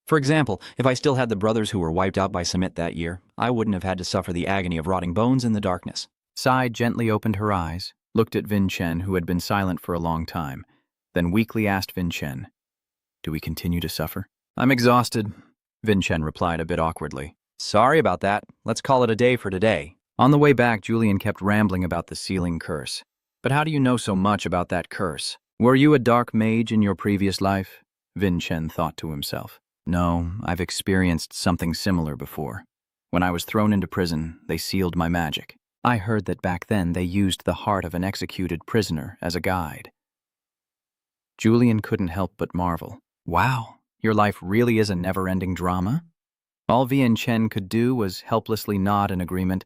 For example, if I still had the brothers who were wiped out by Summit that year, I wouldn't have had to suffer the agony of rotting bones in the darkness. Sai gently opened her eyes, looked at Vin Chen, who had been silent for a long time, then weakly asked Vin Chen, Do we continue to suffer? I'm exhausted. Vin Chen replied a bit awkwardly. Sorry about that. Let's call it a day for today. On the way back, Julian kept rambling about the ceiling curse. But how do you know so much about that curse? Were you a dark mage in your previous life? Vin Chen thought to himself. No, I've experienced something similar before. When I was thrown into prison, they sealed my magic. I heard that back then they used the heart of an executed prisoner as a guide. Julian couldn't help but marvel. Wow, your life really is a never-ending drama? All Vin Chen could do was helplessly nod in agreement.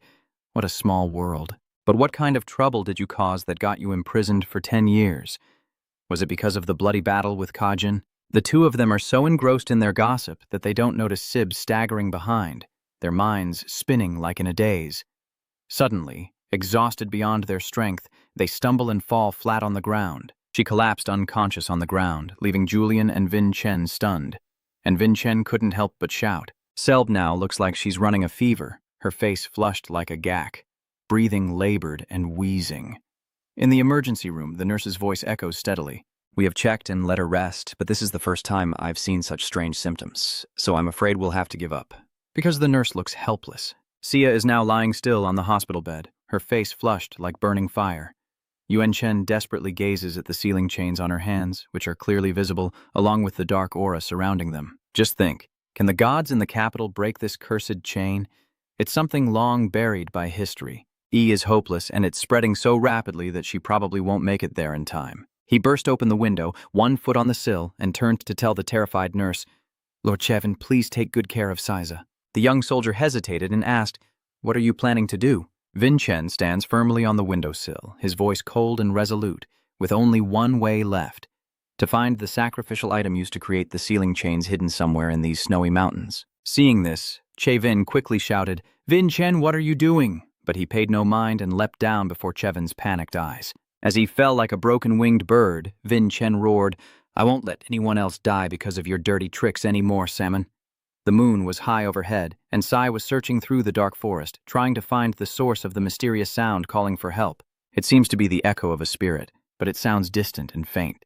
What a small world. But what kind of trouble did you cause that got you imprisoned for 10 years? Was it because of the bloody battle with Kajin? The two of them are so engrossed in their gossip that they don't notice Sib staggering behind, their minds spinning like in a daze. Suddenly, exhausted beyond their strength, they stumble and fall flat on the ground. She collapsed unconscious on the ground, leaving Julian and Vin Chen stunned. And Vin Chen couldn't help but shout. Selb now looks like she's running a fever, her face flushed like a gack, breathing labored and wheezing. In the emergency room, the nurse's voice echoes steadily. We have checked and let her rest, but this is the first time I've seen such strange symptoms, so I'm afraid we'll have to give up. Because the nurse looks helpless. Sia is now lying still on the hospital bed, her face flushed like burning fire. Yuan Chen desperately gazes at the ceiling chains on her hands, which are clearly visible, along with the dark aura surrounding them. Just think, can the gods in the capital break this cursed chain? It's something long buried by history. E is hopeless, and it's spreading so rapidly that she probably won't make it there in time. He burst open the window, one foot on the sill, and turned to tell the terrified nurse, Lord Chevin, please take good care of Siza. The young soldier hesitated and asked, What are you planning to do? Vin Chen stands firmly on the windowsill, his voice cold and resolute, with only one way left, to find the sacrificial item used to create the ceiling chains hidden somewhere in these snowy mountains. Seeing this, Che Vin quickly shouted, Vin Chen, what are you doing? But he paid no mind and leapt down before Chevin's panicked eyes. As he fell like a broken-winged bird, Vin Chen roared, I won't let anyone else die because of your dirty tricks anymore, Salmon. The moon was high overhead, and Sai was searching through the dark forest, trying to find the source of the mysterious sound calling for help. It seems to be the echo of a spirit, but it sounds distant and faint.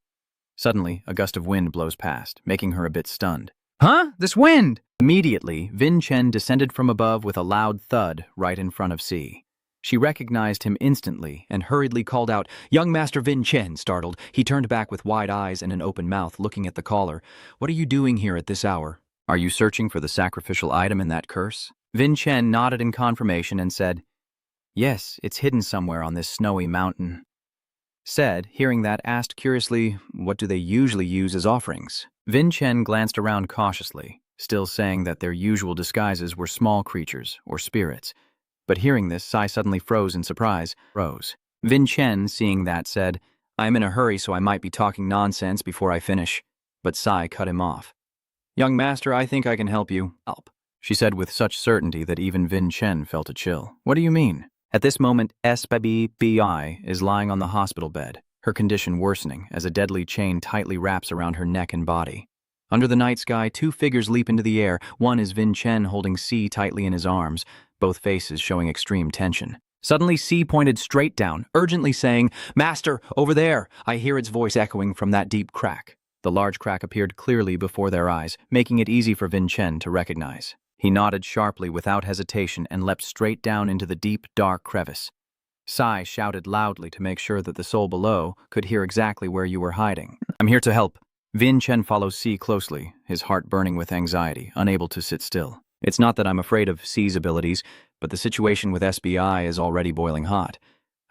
Suddenly, a gust of wind blows past, making her a bit stunned. Huh? This wind! Immediately, Vin Chen descended from above with a loud thud right in front of Si. She recognized him instantly and hurriedly called out, Young Master Vin Chen, startled. He turned back with wide eyes and an open mouth, looking at the caller. What are you doing here at this hour? Are you searching for the sacrificial item in that curse? Vin Chen nodded in confirmation and said, Yes, it's hidden somewhere on this snowy mountain. Said, hearing that, asked curiously, What do they usually use as offerings? Vin Chen glanced around cautiously, still saying that their usual disguises were small creatures or spirits. But hearing this, Sai suddenly froze in surprise. Vin Chen, seeing that, said, I'm in a hurry, so I might be talking nonsense before I finish. But Sai cut him off. Young master, I think I can help you. Help, she said with such certainty that even Vin Chen felt a chill. What do you mean? At this moment, SBBI is lying on the hospital bed, her condition worsening as a deadly chain tightly wraps around her neck and body. Under the night sky, two figures leap into the air. One is Vin Chen holding Si tightly in his arms, both faces showing extreme tension. Suddenly, Si pointed straight down, urgently saying, Master, over there! I hear its voice echoing from that deep crack. The large crack appeared clearly before their eyes, making it easy for Vin Chen to recognize. He nodded sharply without hesitation and leapt straight down into the deep, dark crevice. Sai shouted loudly to make sure that the soul below could hear exactly where you were hiding. I'm here to help. Vin Chen follows Si closely, his heart burning with anxiety, unable to sit still. It's not that I'm afraid of Si's abilities, but the situation with SBI is already boiling hot.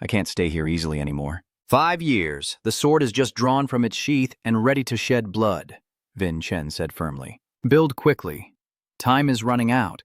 I can't stay here easily anymore. 5 years. The sword is just drawn from its sheath and ready to shed blood, Vin Chen said firmly. Build quickly. Time is running out.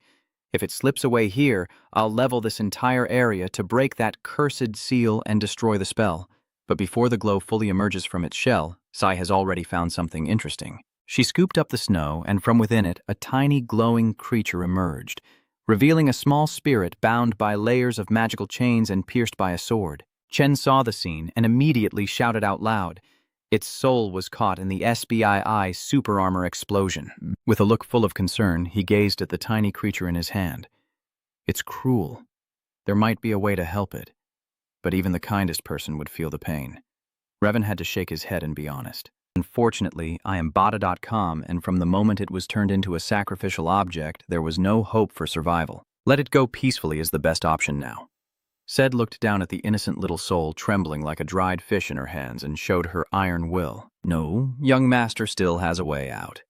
If it slips away here, I'll level this entire area to break that cursed seal and destroy the spell. But before the glow fully emerges from its shell, Sai has already found something interesting. She scooped up the snow, and from within it, a tiny glowing creature emerged, revealing a small spirit bound by layers of magical chains and pierced by a sword. Chen saw the scene and immediately shouted out loud. Its soul was caught in the SBII super armor explosion. With a look full of concern, he gazed at the tiny creature in his hand. It's cruel. There might be a way to help it, but even the kindest person would feel the pain. Revan had to shake his head and be honest. Unfortunately, I am bada.com, and from the moment it was turned into a sacrificial object, there was no hope for survival. Let it go peacefully is the best option now. Said looked down at the innocent little soul trembling like a dried fish in her hands and showed her iron will. No, young master still has a way out.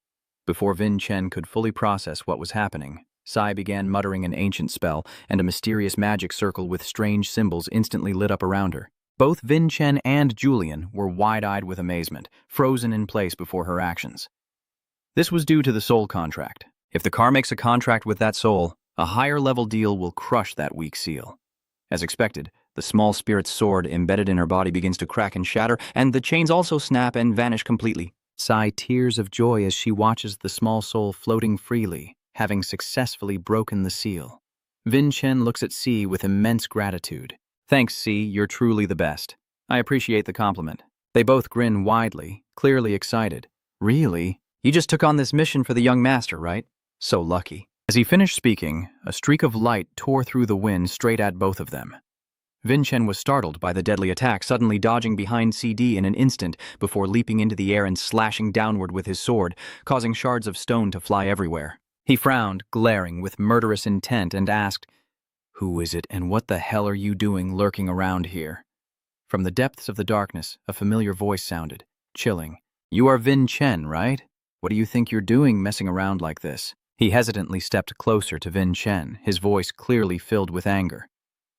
Before Vin Chen could fully process what was happening, Sai began muttering an ancient spell, and a mysterious magic circle with strange symbols instantly lit up around her. Both Vin Chen and Julian were wide-eyed with amazement, frozen in place before her actions. This was due to the soul contract. If the car makes a contract with that soul, a higher-level deal will crush that weak seal. As expected, the small spirit's sword embedded in her body begins to crack and shatter, and the chains also snap and vanish completely. Sigh tears of joy as she watches the small soul floating freely, having successfully broken the seal. Vin Chen looks at C with immense gratitude. Thanks, C, you're truly the best. I appreciate the compliment. They both grin widely, clearly excited. Really? You just took on this mission for the young master, right? So lucky. As he finished speaking, a streak of light tore through the wind straight at both of them. Vin Chen was startled by the deadly attack, suddenly dodging behind CD in an instant before leaping into the air and slashing downward with his sword, causing shards of stone to fly everywhere. He frowned, glaring with murderous intent, and asked, "Who is it, and what the hell are you doing lurking around here?" From the depths of the darkness, a familiar voice sounded, chilling. "You are Vin Chen, right? What do you think you're doing messing around like this?" He hesitantly stepped closer to Vin Chen, his voice clearly filled with anger.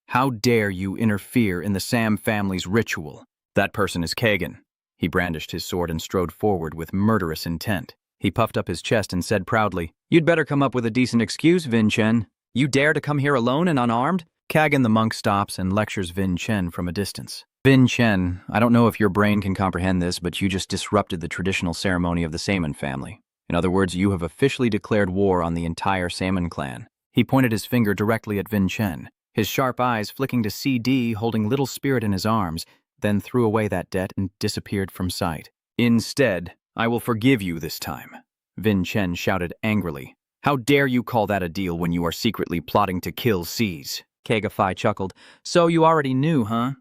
"How dare you interfere in the Sam family's ritual? That person is Kagan." He brandished his sword and strode forward with murderous intent. He puffed up his chest and said proudly, "You'd better come up with a decent excuse, Vin Chen. You dare to come here alone and unarmed?" Kagan the monk stops and lectures Vin Chen from a distance. "Vin Chen, I don't know if your brain can comprehend this, but you just disrupted the traditional ceremony of the Salmon family. In other words, you have officially declared war on the entire Salmon clan." He pointed his finger directly at Vin Chen, his sharp eyes flicking to CD holding little spirit in his arms, then threw away that debt and disappeared from sight. "Instead, I will forgive you this time," Vin Chen shouted angrily. "How dare you call that a deal when you are secretly plotting to kill C's?" Kagafai chuckled. "So you already knew, huh?"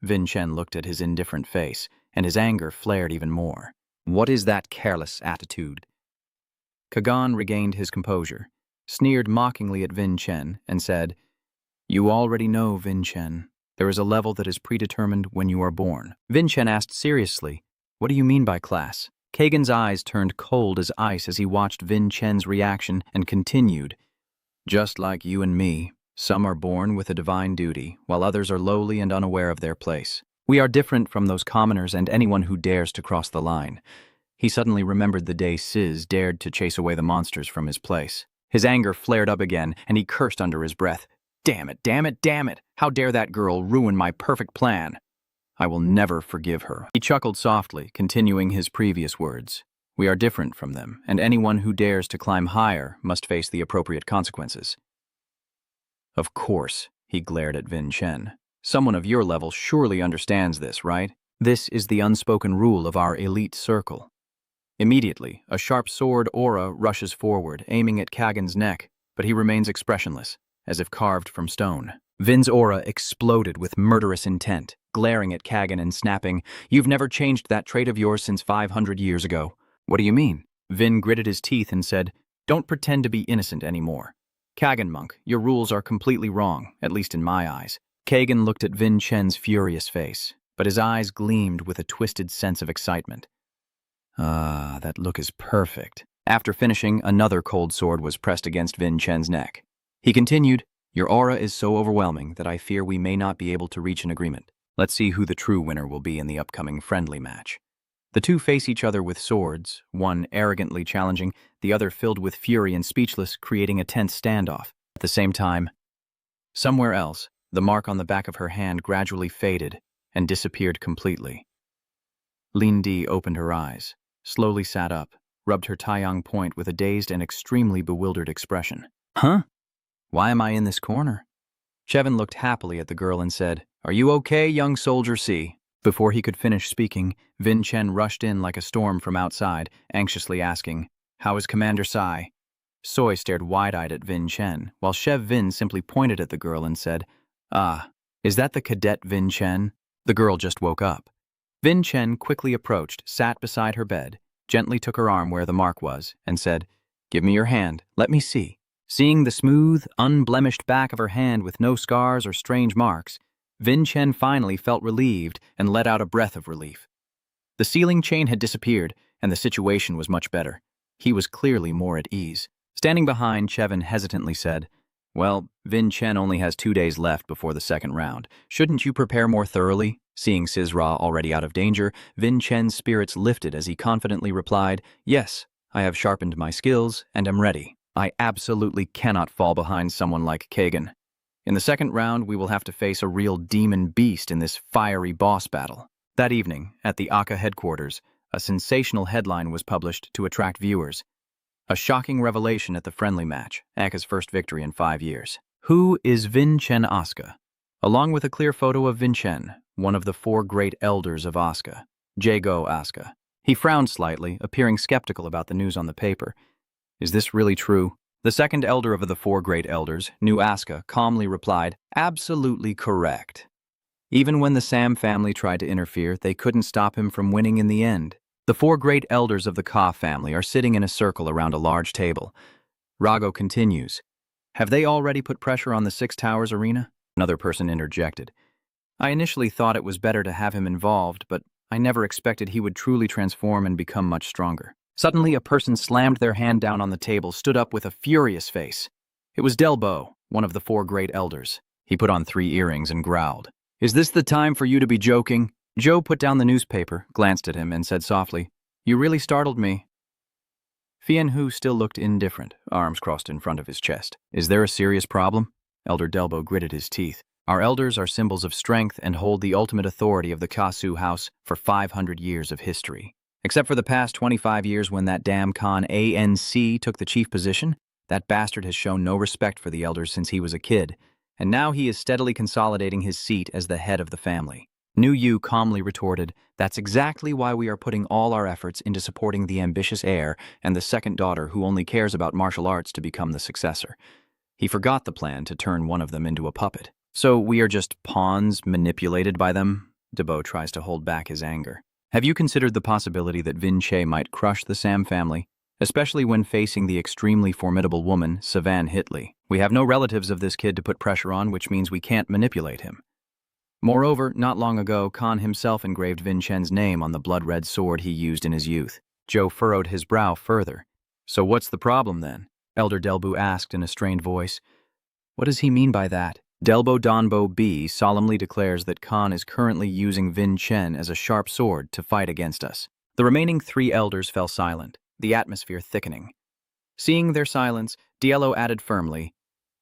Vin Chen looked at his indifferent face, and his anger flared even more. "What is that careless attitude?" Kagan regained his composure, sneered mockingly at Vin Chen, and said, "You already know, Vin Chen. There is a level that is predetermined when you are born." Vin Chen asked seriously, "What do you mean by class?" Kagan's eyes turned cold as ice as he watched Vin Chen's reaction and continued, "Just like you and me, some are born with a divine duty, while others are lowly and unaware of their place. We are different from those commoners and anyone who dares to cross the line." He suddenly remembered the day Sizz dared to chase away the monsters from his place. His anger flared up again, and he cursed under his breath. "Damn it, damn it, damn it! How dare that girl ruin my perfect plan? I will never forgive her." He chuckled softly, continuing his previous words. "We are different from them, and anyone who dares to climb higher must face the appropriate consequences." "Of course," he glared at Vin Chen. "Someone of your level surely understands this, right? This is the unspoken rule of our elite circle." Immediately, a sharp sword aura rushes forward, aiming at Kagan's neck, but he remains expressionless, as if carved from stone. Vin's aura exploded with murderous intent, glaring at Kagan and snapping, "You've never changed that trait of yours since 500 years ago." "What do you mean?" Vin gritted his teeth and said, "Don't pretend to be innocent anymore. Kagan monk, your rules are completely wrong, at least in my eyes." Kagan looked at Vin Chen's furious face, but his eyes gleamed with a twisted sense of excitement. "Ah, that look is perfect." After finishing, another cold sword was pressed against Vin Chen's neck. He continued, "Your aura is so overwhelming that I fear we may not be able to reach an agreement. Let's see who the true winner will be in the upcoming friendly match." The two face each other with swords, one arrogantly challenging, the other filled with fury and speechless, creating a tense standoff. At the same time, somewhere else, the mark on the back of her hand gradually faded and disappeared completely. Lin Di opened her eyes, slowly sat up, rubbed her Taiyang point with a dazed and extremely bewildered expression. "Huh? Why am I in this corner?" Chevin looked happily at the girl and said, "Are you okay, young soldier C?" Before he could finish speaking, Vin Chen rushed in like a storm from outside, anxiously asking, "How is Commander Sai?" Soy stared wide-eyed at Vin Chen, while Chev Vin simply pointed at the girl and said, "Ah, is that the cadet Vin Chen?" The girl just woke up. Vin Chen quickly approached, sat beside her bed, gently took her arm where the mark was, and said, "Give me your hand. Let me see." Seeing the smooth, unblemished back of her hand with no scars or strange marks, Vin Chen finally felt relieved and let out a breath of relief. The sealing chain had disappeared, and the situation was much better. He was clearly more at ease. Standing behind, Chevin hesitantly said, "Well, Vin Chen only has 2 days left before the second round. Shouldn't you prepare more thoroughly?" Seeing Sizra already out of danger, Vin Chen's spirits lifted as he confidently replied, "Yes, I have sharpened my skills and am ready. I absolutely cannot fall behind someone like Kagan. In the second round, we will have to face a real demon beast in this fiery boss battle." That evening, at the Aka headquarters, a sensational headline was published to attract viewers. A shocking revelation at the friendly match, Aka's first victory in 5 years. Who is Vin Chen Asuka? Along with a clear photo of Vin Chen, one of the 4 great elders of Asuka, Jago Asuka. He frowned slightly, appearing skeptical about the news on the paper. Is this really true? The second elder of the 4 great elders, New Asuka, calmly replied, "Absolutely correct." Even when the Sam family tried to interfere, they couldn't stop him from winning in the end. The 4 great elders of the Ka family are sitting in a circle around a large table. Rago continues, "Have they already put pressure on the 6 Towers arena?" Another person interjected, "I initially thought it was better to have him involved, but I never expected he would truly transform and become much stronger." Suddenly, a person slammed their hand down on the table, stood up with a furious face. It was Delbo, one of the 4 great elders. He put on 3 earrings and growled, "Is this the time for you to be joking?" Joe put down the newspaper, glanced at him, and said softly, "You really startled me." Fian Hu still looked indifferent, arms crossed in front of his chest. "Is there a serious problem?" Elder Delbo gritted his teeth. "Our elders are symbols of strength and hold the ultimate authority of the Kasu house for 500 years of history. Except for the past 25 years when that damn Khan ANC took the chief position, that bastard has shown no respect for the elders since he was a kid, and now he is steadily consolidating his seat as the head of the family." New Yu calmly retorted, "That's exactly why we are putting all our efforts into supporting the ambitious heir and the second daughter who only cares about martial arts to become the successor." He forgot the plan to turn one of them into a puppet. "So we are just pawns manipulated by them?" Debo tries to hold back his anger. "Have you considered the possibility that Vin Che might crush the Sam family, especially when facing the extremely formidable woman, Savan Hitley? We have no relatives of this kid to put pressure on, which means we can't manipulate him. Moreover, not long ago, Khan himself engraved Vin Chen's name on the blood-red sword he used in his youth." Joe furrowed his brow further. "So what's the problem then?" Elder Delbu asked in a strained voice. "What does he mean by that?" Delbo Donbo B solemnly declares that Khan is currently using Vin Chen as a sharp sword to fight against us. The remaining 3 elders fell silent, the atmosphere thickening. Seeing their silence, Diello added firmly,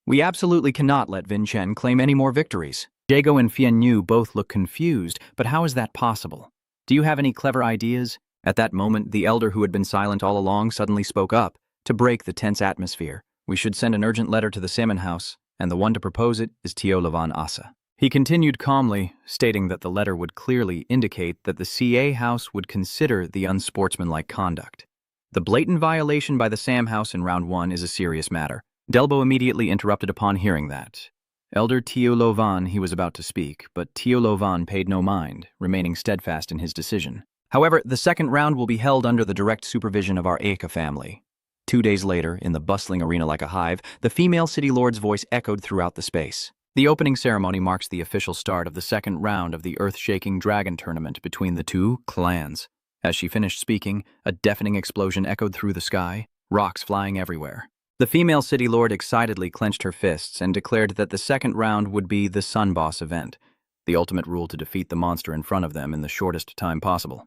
"We absolutely cannot let Vin Chen claim any more victories." Jago and Fian Yu both look confused, but how is that possible? "Do you have any clever ideas?" At that moment, the elder who had been silent all along suddenly spoke up, to break the tense atmosphere. "We should send an urgent letter to the Salmon House, and the one to propose it is Teolavan Asa." He continued calmly, stating that the letter would clearly indicate that the CA House would consider the unsportsmanlike conduct. The blatant violation by the Sam House in round 1 is a serious matter. Delbo immediately interrupted upon hearing that. Elder Teolovan he was about to speak, but Teolovan paid no mind, remaining steadfast in his decision. "However, the second round will be held under the direct supervision of our Aka family." 2 days later, in the bustling arena like a hive, the female city lord's voice echoed throughout the space. The opening ceremony marks the official start of the second round of the earth-shaking dragon tournament between the 2 clans. As she finished speaking, a deafening explosion echoed through the sky, rocks flying everywhere. The female city lord excitedly clenched her fists and declared that the second round would be the Sun Boss event, the ultimate rule to defeat the monster in front of them in the shortest time possible.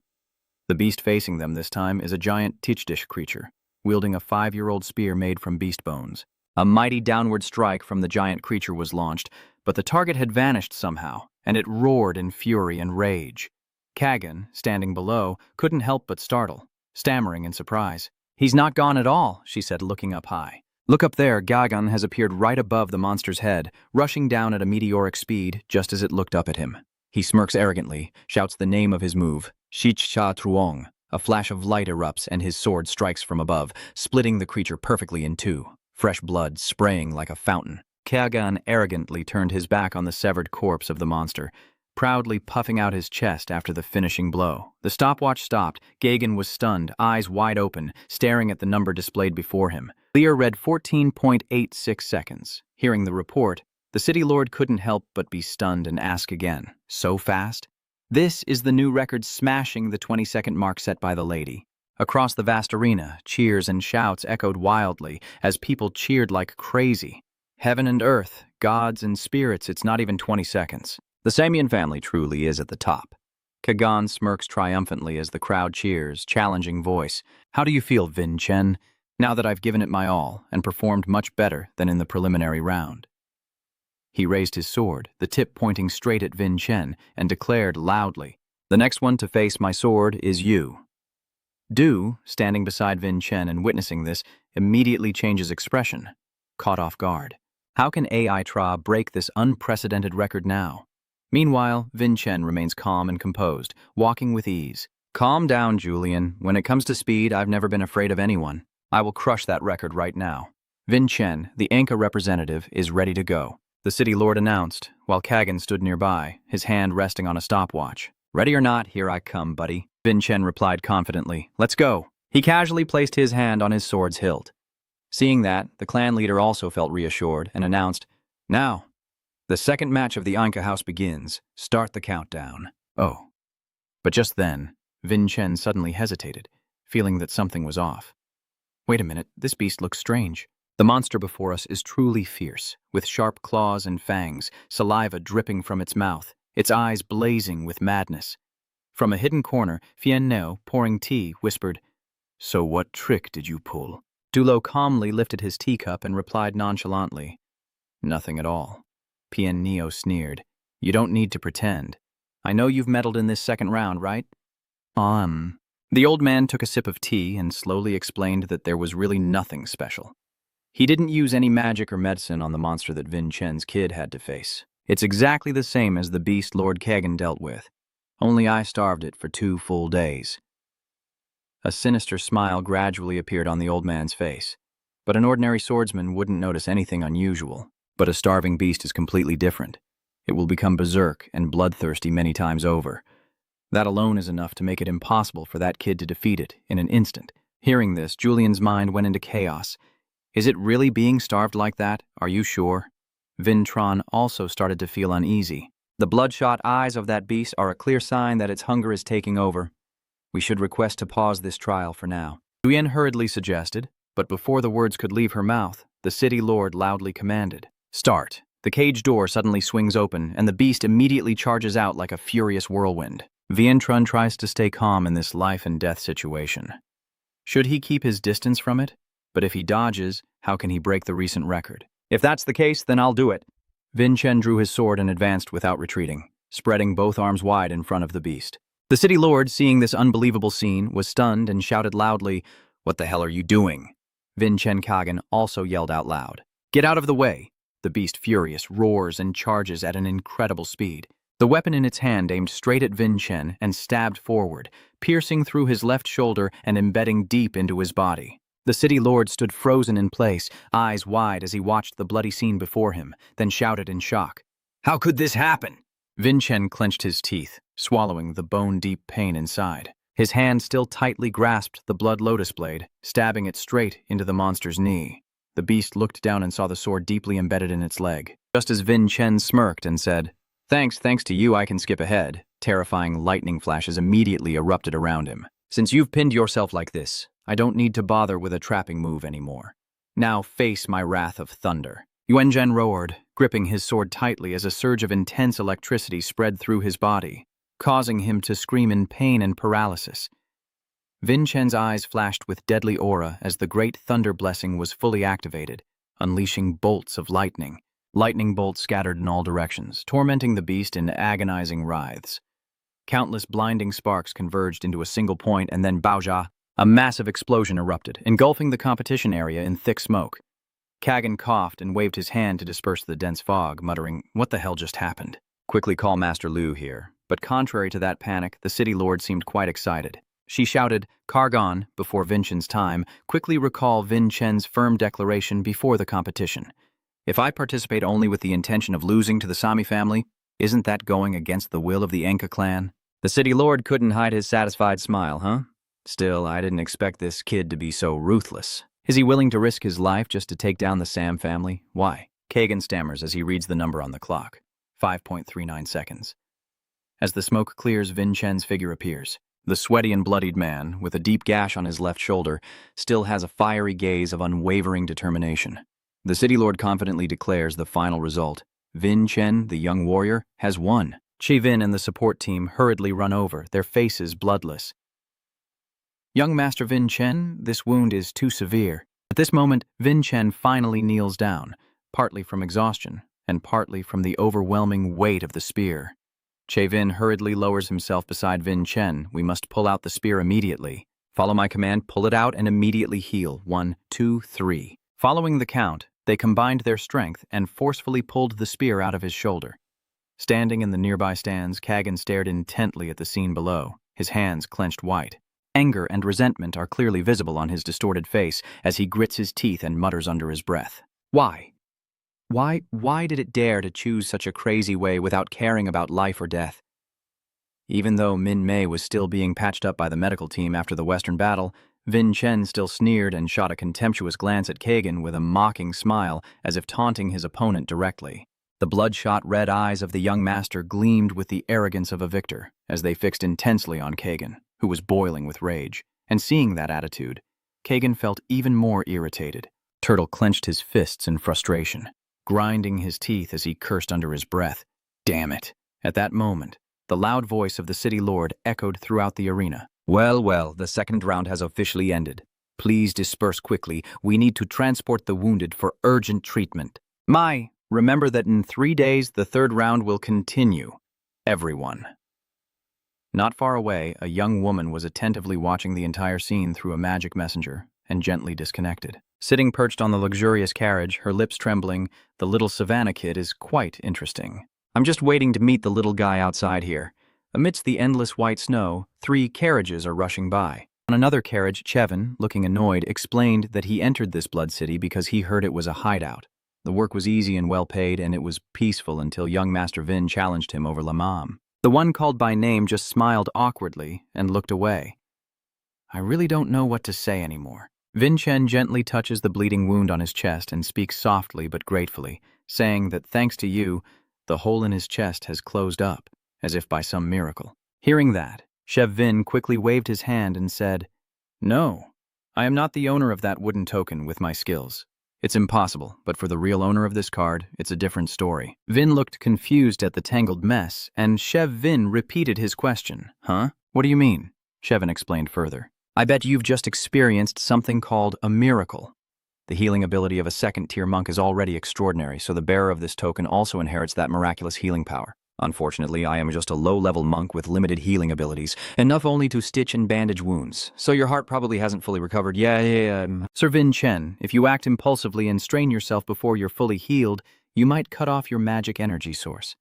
The beast facing them this time is a giant Tichdish creature, wielding a 5-year-old spear made from beast bones. A mighty downward strike from the giant creature was launched, but the target had vanished somehow, and it roared in fury and rage. Kagan, standing below, couldn't help but startle, stammering in surprise. "He's not gone at all," she said, looking up high. "Look up there, Gagan has appeared right above the monster's head, rushing down at a meteoric speed just as it looked up at him. He smirks arrogantly, shouts the name of his move, Shicha Truong. A flash of light erupts and his sword strikes from above, splitting the creature perfectly in 2, fresh blood spraying like a fountain. Kagan arrogantly turned his back on the severed corpse of the monster, proudly puffing out his chest after the finishing blow. The stopwatch stopped. Gagan was stunned, eyes wide open, staring at the number displayed before him. Lear read 14.86 seconds. Hearing the report, the city lord couldn't help but be stunned and ask again, "So fast?" This is the new record, smashing the 20-second mark set by the lady. Across the vast arena, cheers and shouts echoed wildly as people cheered like crazy. Heaven and earth, gods and spirits, it's not even 20 seconds. The Samian family truly is at the top. Kagan smirks triumphantly as the crowd cheers, challenging voice. "How do you feel, Vin Chen, now that I've given it my all and performed much better than in the preliminary round?" He raised his sword, the tip pointing straight at Vin Chen, and declared loudly, "The next one to face my sword is you." Du, standing beside Vin Chen and witnessing this, immediately changes expression, caught off guard. How can AI Tra break this unprecedented record now? Meanwhile, Vin Chen remains calm and composed, walking with ease. "Calm down, Julian. When it comes to speed, I've never been afraid of anyone. I will crush that record right now." Vin Chen, the Anka representative, is ready to go. The city lord announced, while Kagan stood nearby, his hand resting on a stopwatch. "Ready or not, here I come, buddy." Vin Chen replied confidently, "Let's go." He casually placed his hand on his sword's hilt. Seeing that, the clan leader also felt reassured and announced, "Now, the second match of the Anka house begins. Start the countdown." Oh. But just then, Vin Chen suddenly hesitated, feeling that something was off. Wait a minute, this beast looks strange. The monster before us is truly fierce, with sharp claws and fangs, saliva dripping from its mouth, its eyes blazing with madness. From a hidden corner, Fien Neo, pouring tea, whispered, "So what trick did you pull?" Dulo calmly lifted his teacup and replied nonchalantly, "Nothing at all." Fien Neo sneered, "You don't need to pretend. I know you've meddled in this second round, right?" The old man took a sip of tea and slowly explained that there was really nothing special. He didn't use any magic or medicine on the monster that Vin Chen's kid had to face. It's exactly the same as the beast Lord Kagan dealt with. Only I starved it for 2 full days. A sinister smile gradually appeared on the old man's face. But an ordinary swordsman wouldn't notice anything unusual. But a starving beast is completely different. It will become berserk and bloodthirsty many times over. That alone is enough to make it impossible for that kid to defeat it in an instant. Hearing this, Julian's mind went into chaos. Is it really being starved like that? Are you sure? Vintron also started to feel uneasy. The bloodshot eyes of that beast are a clear sign that its hunger is taking over. We should request to pause this trial for now. Yuan hurriedly suggested, but before the words could leave her mouth, the city lord loudly commanded, "Start." The cage door suddenly swings open, and the beast immediately charges out like a furious whirlwind. Vientron tries to stay calm in this life-and-death situation. Should he keep his distance from it? But if he dodges, how can he break the recent record? If that's the case, then I'll do it. Vin Chen drew his sword and advanced without retreating, spreading both arms wide in front of the beast. The city lord, seeing this unbelievable scene, was stunned and shouted loudly, "What the hell are you doing?" Vin Chen Kagan also yelled out loud, "Get out of the way!" The beast, furious, roars and charges at an incredible speed. The weapon in its hand aimed straight at Vin Chen and stabbed forward, piercing through his left shoulder and embedding deep into his body. The city lord stood frozen in place, eyes wide as he watched the bloody scene before him, then shouted in shock, "How could this happen?" Vin Chen clenched his teeth, swallowing the bone-deep pain inside. His hand still tightly grasped the blood lotus blade, stabbing it straight into the monster's knee. The beast looked down and saw the sword deeply embedded in its leg. Just as Vin Chen smirked and said, Thanks to you I can skip ahead," terrifying lightning flashes immediately erupted around him. "Since you've pinned yourself like this, I don't need to bother with a trapping move anymore. Now face my wrath of thunder." Yuanzhen roared, gripping his sword tightly as a surge of intense electricity spread through his body, causing him to scream in pain and paralysis. Vin Chen's eyes flashed with deadly aura as the great thunder blessing was fully activated, unleashing bolts of lightning. Lightning bolts scattered in all directions, tormenting the beast in agonizing writhes. Countless blinding sparks converged into a single point, and then Baoja, a massive explosion erupted, engulfing the competition area in thick smoke. Kagan coughed and waved his hand to disperse the dense fog, muttering, "What the hell just happened?" "Quickly call Master Lu here." But contrary to that panic, the city lord seemed quite excited. She shouted, "Kargon," before Vin Chen's time, quickly recall Vin Chen's firm declaration before the competition. "If I participate only with the intention of losing to the Sami family, Isn't that going against the will of the Enka clan? The city lord couldn't hide his satisfied smile, huh? Still, I didn't expect this kid to be so ruthless. Is he willing to risk his life just to take down the Sam family? Why? Kagan stammers as he reads the number on the clock. 5.39 seconds. As the smoke clears, Vin Chen's figure appears. The sweaty and bloodied man, with a deep gash on his left shoulder, still has a fiery gaze of unwavering determination. The city lord confidently declares the final result. Vin Chen, the young warrior, has won. Chi Vin and the support team hurriedly run over, their faces bloodless. Young Master Vin Chen, this wound is too severe. At this moment, Vin Chen finally kneels down, partly from exhaustion, and partly from the overwhelming weight of the spear. Che Vin hurriedly lowers himself beside Vin Chen. We must pull out the spear immediately. Follow my command, pull it out and immediately heal. 1, 2, 3. Following the count, they combined their strength and forcefully pulled the spear out of his shoulder. Standing in the nearby stands, Kagan stared intently at the scene below, his hands clenched white. Anger and resentment are clearly visible on his distorted face as he grits his teeth and mutters under his breath. Why? Why did it dare to choose such a crazy way without caring about life or death? Even though Min Mei was still being patched up by the medical team after the Western battle, Vin Chen still sneered and shot a contemptuous glance at Kagan with a mocking smile as if taunting his opponent directly. The bloodshot red eyes of the young master gleamed with the arrogance of a victor as they fixed intensely on Kagan, who was boiling with rage. And seeing that attitude, Kagan felt even more irritated. Turtle clenched his fists in frustration, grinding his teeth as he cursed under his breath. Damn it! At that moment, the loud voice of the city lord echoed throughout the arena. Well, the second round has officially ended. Please disperse quickly. We need to transport the wounded for urgent treatment. Remember that in 3 days the third round will continue. Everyone. Not far away, a young woman was attentively watching the entire scene through a magic messenger and gently disconnected. Sitting perched on the luxurious carriage, her lips trembling, the little savannah kid is quite interesting. I'm just waiting to meet the little guy outside here. Amidst the endless white snow, 3 carriages are rushing by. On another carriage, Chevin, looking annoyed, explained that he entered this blood city because he heard it was a hideout. The work was easy and well paid, and it was peaceful until young Master Vin challenged him over Lamam. The one called by name just smiled awkwardly and looked away. I really don't know what to say anymore. Vin Chen gently touches the bleeding wound on his chest and speaks softly but gratefully, saying that thanks to you, the hole in his chest has closed up, as if by some miracle. Hearing that, Chev Vin quickly waved his hand and said, No, I am not the owner of that wooden token with my skills. It's impossible, but for the real owner of this card, it's a different story. Vin looked confused at the tangled mess, and Chev Vin repeated his question. Huh? What do you mean? Chevin explained further. I bet you've just experienced something called a miracle. The healing ability of a second-tier monk is already extraordinary, so the bearer of this token also inherits that miraculous healing power. Unfortunately, I am just a low-level monk with limited healing abilities, enough only to stitch and bandage wounds, so your heart probably hasn't fully recovered. Sir Vin Chen, if you act impulsively and strain yourself before you're fully healed, you might cut off your magic energy source.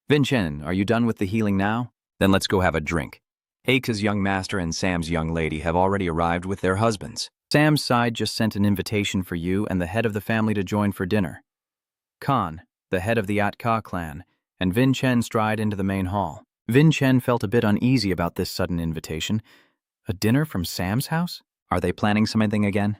Vin Chen, are you done with the healing now? Then let's go have a drink. Aika's young master and Sam's young lady have already arrived with their husbands. Sam's side just sent an invitation for you and the head of the family to join for dinner. Khan, the head of the Atka clan, and Vin Chen stride into the main hall. Vin Chen felt a bit uneasy about this sudden invitation. A dinner from Sam's house? Are they planning something again?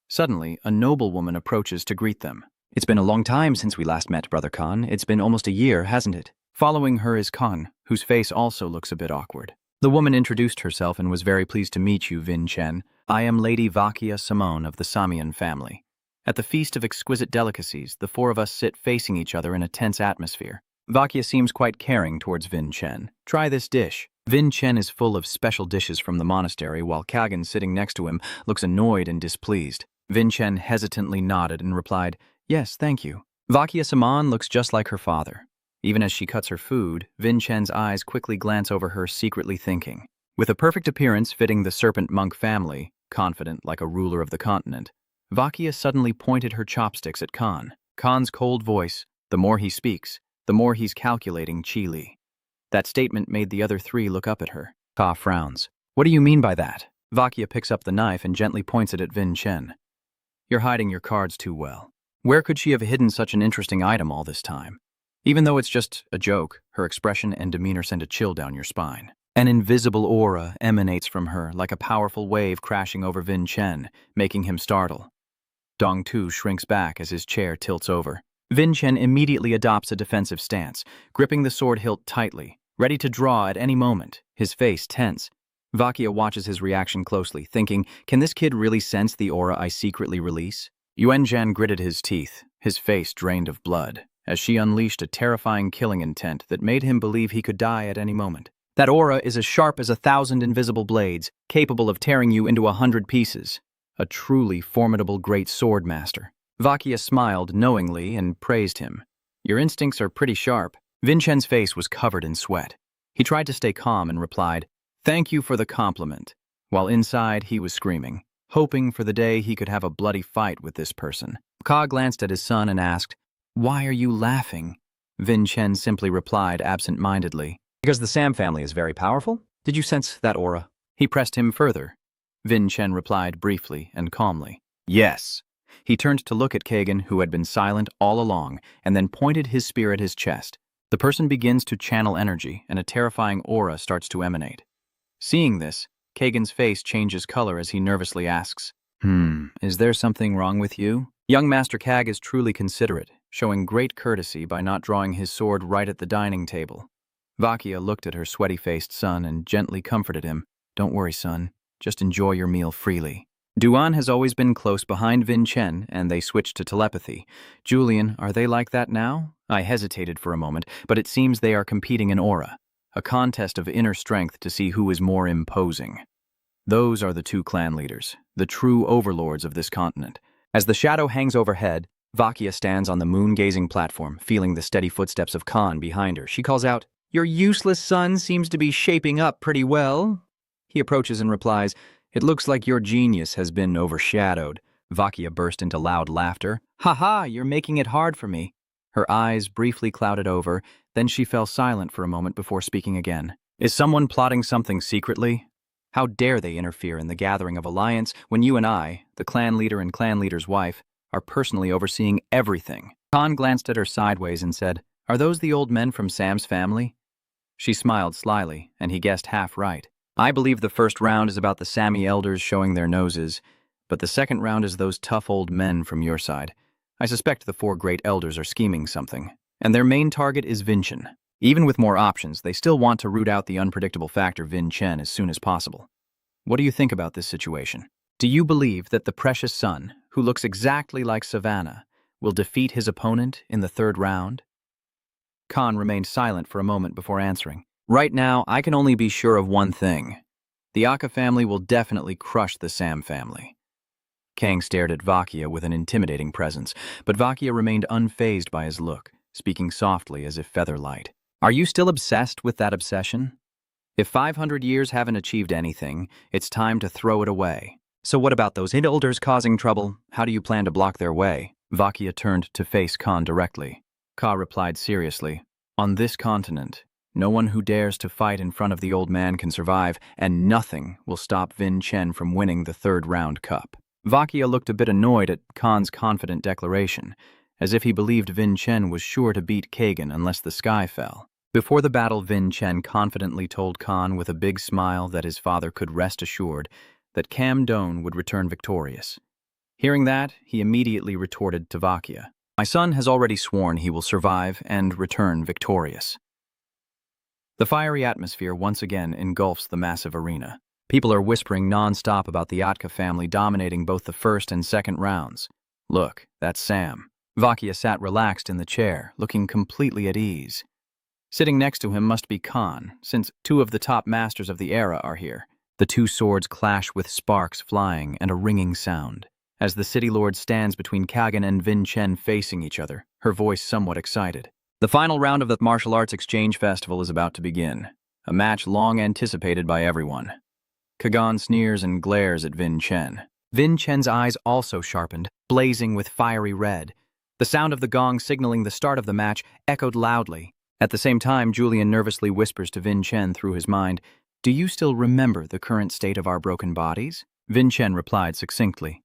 Suddenly, a noblewoman approaches to greet them. It's been a long time since we last met, Brother Khan. It's been almost a year, hasn't it? Following her is Khan, whose face also looks a bit awkward. The woman introduced herself and was very pleased to meet you, Vin Chen. I am Lady Vakia Simone of the Samian family. At the feast of exquisite delicacies, the 4 of us sit facing each other in a tense atmosphere. Vakia seems quite caring towards Vin Chen. Try this dish. Vin Chen is full of special dishes from the monastery, while Kagan, sitting next to him, looks annoyed and displeased. Vin Chen hesitantly nodded and replied, Yes, thank you. Vakia Simone looks just like her father. Even as she cuts her food, Vin Chen's eyes quickly glance over her, secretly thinking. With a perfect appearance fitting the serpent monk family, confident like a ruler of the continent, Vakia suddenly pointed her chopsticks at Khan. Khan's cold voice, the more he speaks, the more he's calculating Chi. That statement made the other 3 look up at her. Ka frowns. What do you mean by that? Vakia picks up the knife and gently points it at Vin Chen. You're hiding your cards too well. Where could she have hidden such an interesting item all this time? Even though it's just a joke, her expression and demeanor send a chill down your spine. An invisible aura emanates from her like a powerful wave crashing over Vin Chen, making him startle. Dong Tu shrinks back as his chair tilts over. Vin Chen immediately adopts a defensive stance, gripping the sword hilt tightly, ready to draw at any moment, his face tense. Vakia watches his reaction closely, thinking, can this kid really sense the aura I secretly release? Yuan Zhan gritted his teeth, his face drained of blood, as she unleashed a terrifying killing intent that made him believe he could die at any moment. That aura is as sharp as 1,000 invisible blades, capable of tearing you into 100 pieces. A truly formidable great sword master. Vakia smiled knowingly and praised him. Your instincts are pretty sharp. Vin Chen's face was covered in sweat. He tried to stay calm and replied, thank you for the compliment, while inside he was screaming, hoping for the day he could have a bloody fight with this person. Ka glanced at his son and asked, why are you laughing? Vin Chen simply replied absent-mindedly, because the Sam family is very powerful? Did you sense that aura? He pressed him further. Vin Chen replied briefly and calmly, yes. He turned to look at Kagan, who had been silent all along, and then pointed his spear at his chest. The person begins to channel energy, and a terrifying aura starts to emanate. Seeing this, Kagan's face changes color as he nervously asks, is there something wrong with you? Young Master Kag is truly considerate, showing great courtesy by not drawing his sword right at the dining table. Vakia looked at her sweaty-faced son and gently comforted him. Don't worry, son. Just enjoy your meal freely. Duan has always been close behind Vin Chen, and they switched to telepathy. Julian, are they like that now? I hesitated for a moment, but it seems they are competing in aura. A contest of inner strength to see who is more imposing. Those are the two clan leaders, the true overlords of this continent. As the shadow hangs overhead, Vakia stands on the moon-gazing platform, feeling the steady footsteps of Khan behind her. She calls out, your useless son seems to be shaping up pretty well. He approaches and replies, it looks like your genius has been overshadowed. Vakia burst into loud laughter. Ha ha, you're making it hard for me. Her eyes briefly clouded over, then she fell silent for a moment before speaking again. Is someone plotting something secretly? How dare they interfere in the gathering of alliance when you and I, the clan leader and clan leader's wife, are personally overseeing everything? Khan glanced at her sideways and said, are those the old men from Sam's family? She smiled slyly, and he guessed half right. I believe the first round is about the Sami elders showing their noses, but the second round is those tough old men from your side. I suspect the 4 great elders are scheming something, and their main target is Vin Chen. Even with more options, they still want to root out the unpredictable factor Vin Chen as soon as possible. What do you think about this situation? Do you believe that the precious son, who looks exactly like Savannah, will defeat his opponent in the 3rd round? Khan remained silent for a moment before answering. Right now, I can only be sure of one thing. The Aka family will definitely crush the Sam family. Kang stared at Vakia with an intimidating presence, but Vakia remained unfazed by his look, speaking softly as if feather-light. Are you still obsessed with that obsession? If 500 years haven't achieved anything, it's time to throw it away. So what about those elders causing trouble? How do you plan to block their way? Vakia turned to face Khan directly. Ka replied seriously, on this continent, no one who dares to fight in front of the old man can survive, and nothing will stop Vin Chen from winning the 3rd round cup. Vakia looked a bit annoyed at Khan's confident declaration, as if he believed Vin Chen was sure to beat Kagan unless the sky fell. Before the battle, Vin Chen confidently told Khan with a big smile that his father could rest assured that Cam Doan would return victorious. Hearing that, he immediately retorted to Vakia, my son has already sworn he will survive and return victorious. The fiery atmosphere once again engulfs the massive arena. People are whispering non-stop about the Atka family dominating both the 1st and 2nd rounds. Look, that's Sam. Vakia sat relaxed in the chair, looking completely at ease. Sitting next to him must be Khan, since 2 of the top masters of the era are here. The 2 swords clash with sparks flying and a ringing sound. As the City Lord stands between Kagan and Vin Chen facing each other, her voice somewhat excited. The final round of the Martial Arts Exchange Festival is about to begin, a match long anticipated by everyone. Kagan sneers and glares at Vin Chen. Vin Chen's eyes also sharpened, blazing with fiery red. The sound of the gong signaling the start of the match echoed loudly. At the same time, Julian nervously whispers to Vin Chen through his mind, do you still remember the current state of our broken bodies? Vin Chen replied succinctly,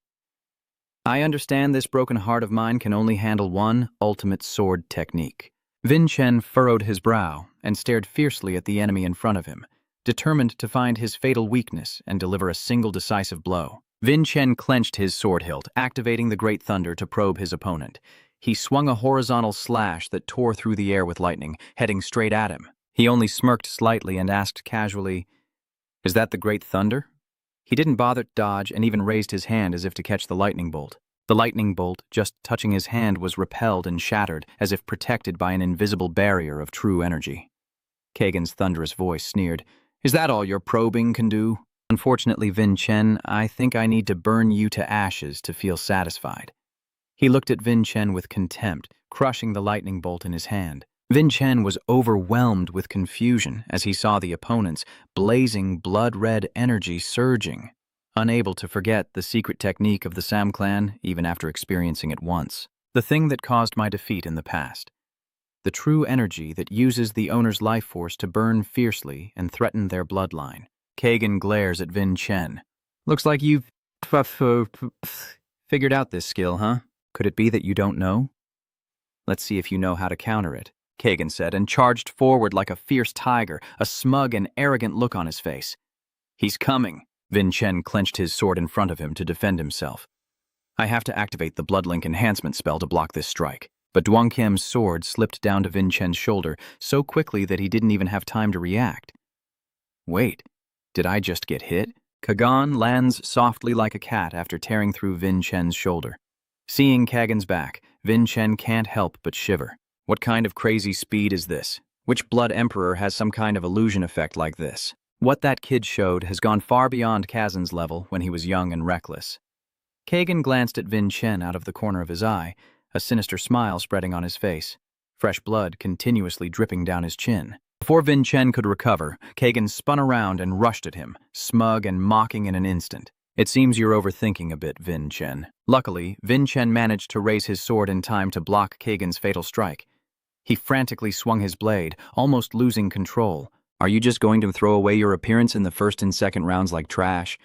I understand this broken heart of mine can only handle one ultimate sword technique. Vin Chen furrowed his brow and stared fiercely at the enemy in front of him, determined to find his fatal weakness and deliver a single decisive blow. Vin Chen clenched his sword hilt, activating the Great Thunder to probe his opponent. He swung a horizontal slash that tore through the air with lightning, heading straight at him. He only smirked slightly and asked casually, "Is that the Great Thunder?" He didn't bother to dodge and even raised his hand as if to catch the lightning bolt. The lightning bolt, just touching his hand, was repelled and shattered, as if protected by an invisible barrier of true energy. Kagan's thunderous voice sneered, "Is that all your probing can do?" "Unfortunately, Vin Chen, I think I need to burn you to ashes to feel satisfied." He looked at Vin Chen with contempt, crushing the lightning bolt in his hand. Vin Chen was overwhelmed with confusion as he saw the opponent's blazing blood-red energy surging, unable to forget the secret technique of the Sam clan even after experiencing it once. The thing that caused my defeat in the past. The true energy that uses the owner's life force to burn fiercely and threaten their bloodline. Kagan glares at Vin Chen. "Looks like you've figured out this skill, huh? Could it be that you don't know? Let's see if you know how to counter it," Kagan said, and charged forward like a fierce tiger, a smug and arrogant look on his face. "He's coming." Vin Chen clenched his sword in front of him to defend himself. "I have to activate the Bloodlink enhancement spell to block this strike." But Duong Kiem's sword slipped down to Vin Chen's shoulder so quickly that he didn't even have time to react. "Wait, did I just get hit?" Kagan lands softly like a cat after tearing through Vin Chen's shoulder. Seeing Kagan's back, Vin Chen can't help but shiver. What kind of crazy speed is this? Which Blood Emperor has some kind of illusion effect like this? What that kid showed has gone far beyond Kazen's level when he was young and reckless. Kagan glanced at Vin Chen out of the corner of his eye, a sinister smile spreading on his face, fresh blood continuously dripping down his chin. Before Vin Chen could recover, Kagan spun around and rushed at him, smug and mocking in an instant. "It seems you're overthinking a bit, Vin Chen." Luckily, Vin Chen managed to raise his sword in time to block Kagan's fatal strike. He frantically swung his blade, almost losing control. "Are you just going to throw away your appearance in the first and second rounds like trash?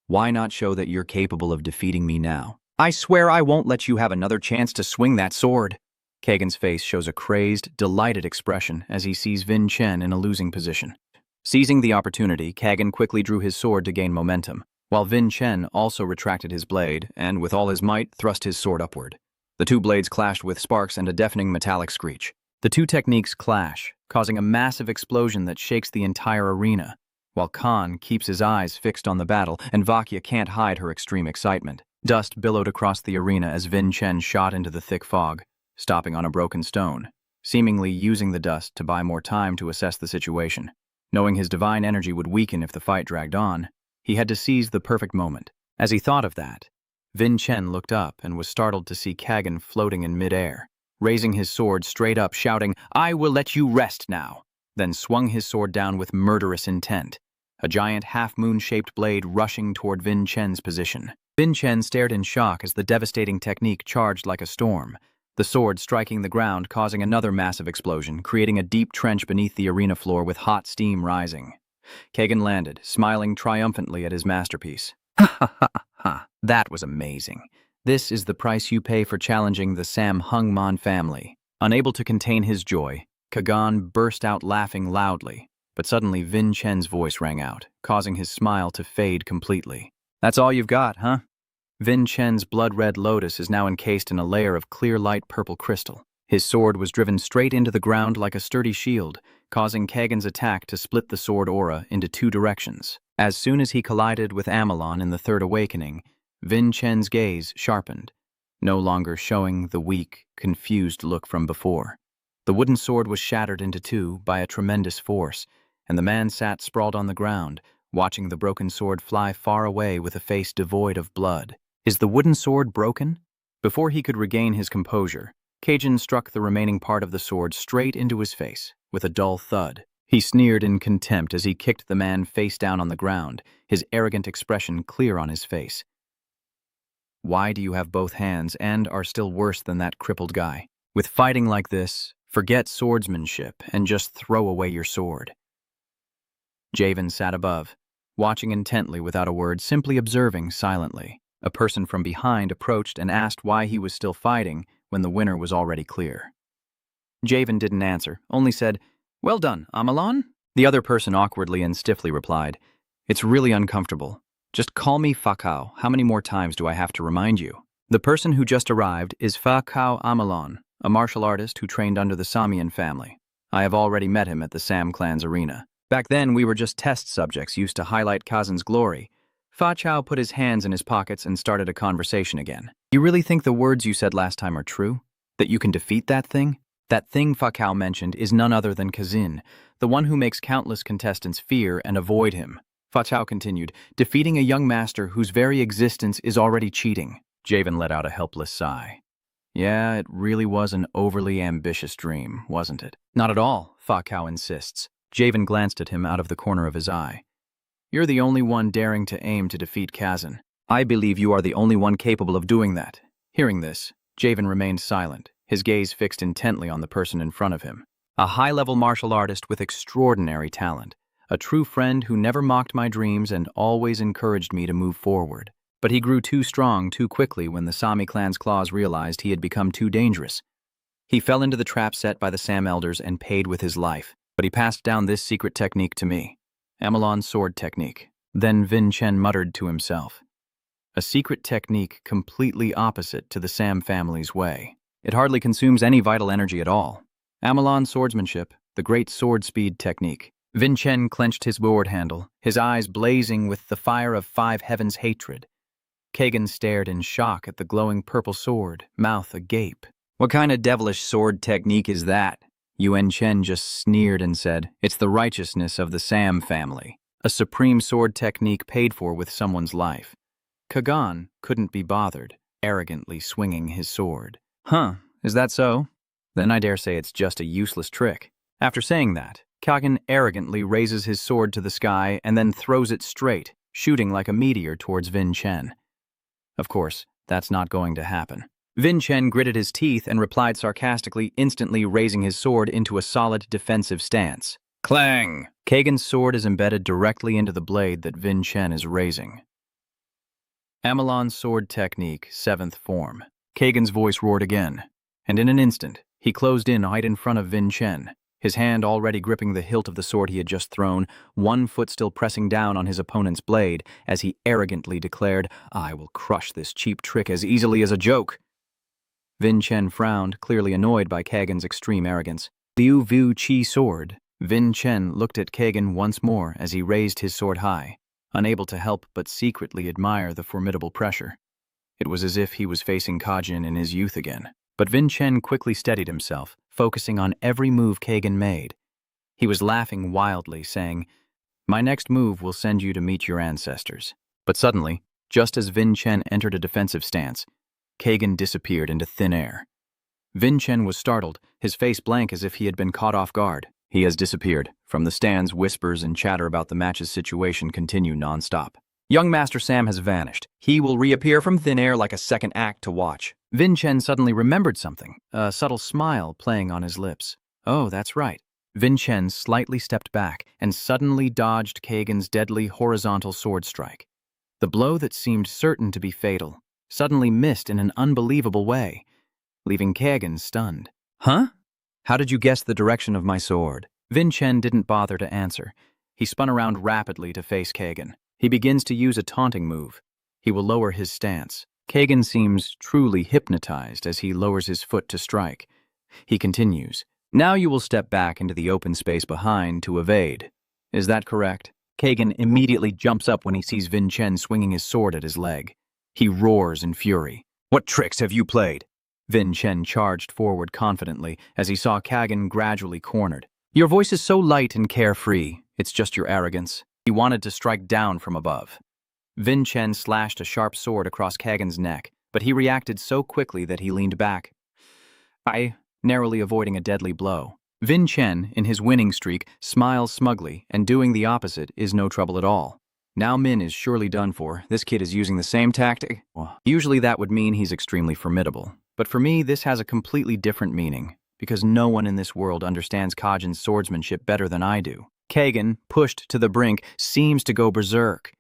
Why not show that you're capable of defeating me now? I swear I won't let you have another chance to swing that sword." Kagan's face shows a crazed, delighted expression as he sees Vin Chen in a losing position. Seizing the opportunity, Kagan quickly drew his sword to gain momentum, while Vin Chen also retracted his blade and, with all his might, thrust his sword upward. The two blades clashed with sparks and a deafening metallic screech. The two techniques clash, causing a massive explosion that shakes the entire arena, while Khan keeps his eyes fixed on the battle and Vakya can't hide her extreme excitement. Dust billowed across the arena as Vin Chen shot into the thick fog, stopping on a broken stone, seemingly using the dust to buy more time to assess the situation. Knowing his divine energy would weaken if the fight dragged on, he had to seize the perfect moment. As he thought of that, Vin Chen looked up and was startled to see Kagan floating in midair, raising his sword straight up, shouting, "I will let you rest now," then swung his sword down with murderous intent, a giant half-moon-shaped blade rushing toward Vin Chen's position. Vin Chen stared in shock as the devastating technique charged like a storm, the sword striking the ground, causing another massive explosion, creating a deep trench beneath the arena floor with hot steam rising. Kagan landed, smiling triumphantly at his masterpiece. "Ha ha ha ha, that was amazing. This is the price you pay for challenging the Sam Hungman family." Unable to contain his joy, Kagan burst out laughing loudly, but suddenly Vin Chen's voice rang out, causing his smile to fade completely. "That's all you've got, huh?" Vin Chen's blood-red lotus is now encased in a layer of clear light purple crystal. His sword was driven straight into the ground like a sturdy shield, causing Kagan's attack to split the sword aura into two directions. As soon as he collided with Amelon in the Third Awakening, Vin Chen's gaze sharpened, no longer showing the weak, confused look from before. The wooden sword was shattered into two by a tremendous force, and the man sat sprawled on the ground, watching the broken sword fly far away with a face devoid of blood. Is the wooden sword broken? Before he could regain his composure, Kagan struck the remaining part of the sword straight into his face, with a dull thud. He sneered in contempt as he kicked the man face down on the ground, his arrogant expression clear on his face. "Why do you have both hands and are still worse than that crippled guy? With fighting like this, forget swordsmanship and just throw away your sword." Javen sat above, watching intently without a word, simply observing silently. A person from behind approached and asked why he was still fighting when the winner was already clear. Javen didn't answer, only said, "Well done, Amalon?" The other person awkwardly and stiffly replied, "It's really uncomfortable. Just call me Fakao. How many more times do I have to remind you?" The person who just arrived is Fakao Amalon, a martial artist who trained under the Samian family. I have already met him at the Sam clan's arena. Back then, we were just test subjects used to highlight Kazan's glory. Fa Chao put his hands in his pockets and started a conversation again. "You really think the words you said last time are true? That you can defeat that thing?" That thing Fa Chao mentioned is none other than Kazin, the one who makes countless contestants fear and avoid him. Fa Chao continued, "Defeating a young master whose very existence is already cheating." Javen let out a helpless sigh. Yeah, it really was an overly ambitious dream, wasn't it? Not at all, Fa Chao insists. Javen glanced at him out of the corner of his eye. "You're the only one daring to aim to defeat Kazan. I believe you are the only one capable of doing that." Hearing this, Javen remained silent, his gaze fixed intently on the person in front of him. A high-level martial artist with extraordinary talent, a true friend who never mocked my dreams and always encouraged me to move forward. But he grew too strong too quickly when the Sami clan's claws realized he had become too dangerous. He fell into the trap set by the Sam elders and paid with his life, but he passed down this secret technique to me. Amalon's sword technique. Then Vin Chen muttered to himself. A secret technique completely opposite to the Sam family's way. It hardly consumes any vital energy at all. Amalon's swordsmanship, the great sword speed technique. Vin Chen clenched his sword handle, his eyes blazing with the fire of five heavens' hatred. Kagan stared in shock at the glowing purple sword, mouth agape. "What kind of devilish sword technique is that?" Yuan Chen just sneered and said, "It's the righteousness of the Sam family. A supreme sword technique paid for with someone's life." Kagan couldn't be bothered, arrogantly swinging his sword. "Huh, is that so? Then I dare say it's just a useless trick." After saying that, Kagan arrogantly raises his sword to the sky and then throws it straight, shooting like a meteor towards Vin Chen. Of course, that's not going to happen. Vin Chen gritted his teeth and replied sarcastically, instantly raising his sword into a solid defensive stance. Clang! Kagan's sword is embedded directly into the blade that Vin Chen is raising. Amalon's sword technique, 7th form. Kagan's voice roared again, and in an instant, he closed in right in front of Vin Chen, his hand already gripping the hilt of the sword he had just thrown, one foot still pressing down on his opponent's blade, as he arrogantly declared, "I will crush this cheap trick as easily as a joke." Vin Chen frowned, clearly annoyed by Kagan's extreme arrogance. Liu Vu Chi sword. Vin Chen looked at Kagan once more as he raised his sword high, unable to help but secretly admire the formidable pressure. It was as if he was facing Kajin in his youth again. But Vin Chen quickly steadied himself, focusing on every move Kagan made. He was laughing wildly, saying, "My next move will send you to meet your ancestors." But suddenly, just as Vin Chen entered a defensive stance, Kagan disappeared into thin air. Vin Chen was startled, his face blank as if he had been caught off guard. "He has disappeared." From the stands, whispers and chatter about the match's situation continue non-stop. "Young Master Sam has vanished. He will reappear from thin air like a second act to watch." Vin Chen suddenly remembered something, a subtle smile playing on his lips. "Oh, that's right." Vin Chen slightly stepped back and suddenly dodged Kagan's deadly horizontal sword strike. The blow that seemed certain to be fatal suddenly missed in an unbelievable way, leaving Kagan stunned. "Huh? How did you guess the direction of my sword?" Vin Chen didn't bother to answer. He spun around rapidly to face Kagan. He begins to use a taunting move. He will lower his stance. Kagan seems truly hypnotized as he lowers his foot to strike. He continues, "Now you will step back into the open space behind to evade. Is that correct?" Kagan immediately jumps up when he sees Vin Chen swinging his sword at his leg. He roars in fury. "What tricks have you played?" Vin Chen charged forward confidently as he saw Kagan gradually cornered. "Your voice is so light and carefree. It's just your arrogance." He wanted to strike down from above. Vin Chen slashed a sharp sword across Kagan's neck, but he reacted so quickly that he leaned back, narrowly avoiding a deadly blow. Vin Chen, in his winning streak, smiles smugly, and doing the opposite is no trouble at all. Now Min is surely done for. This kid is using the same tactic. Usually that would mean he's extremely formidable. But for me, this has a completely different meaning, because no one in this world understands Kajin's swordsmanship better than I do. Kagan, pushed to the brink, seems to go berserk.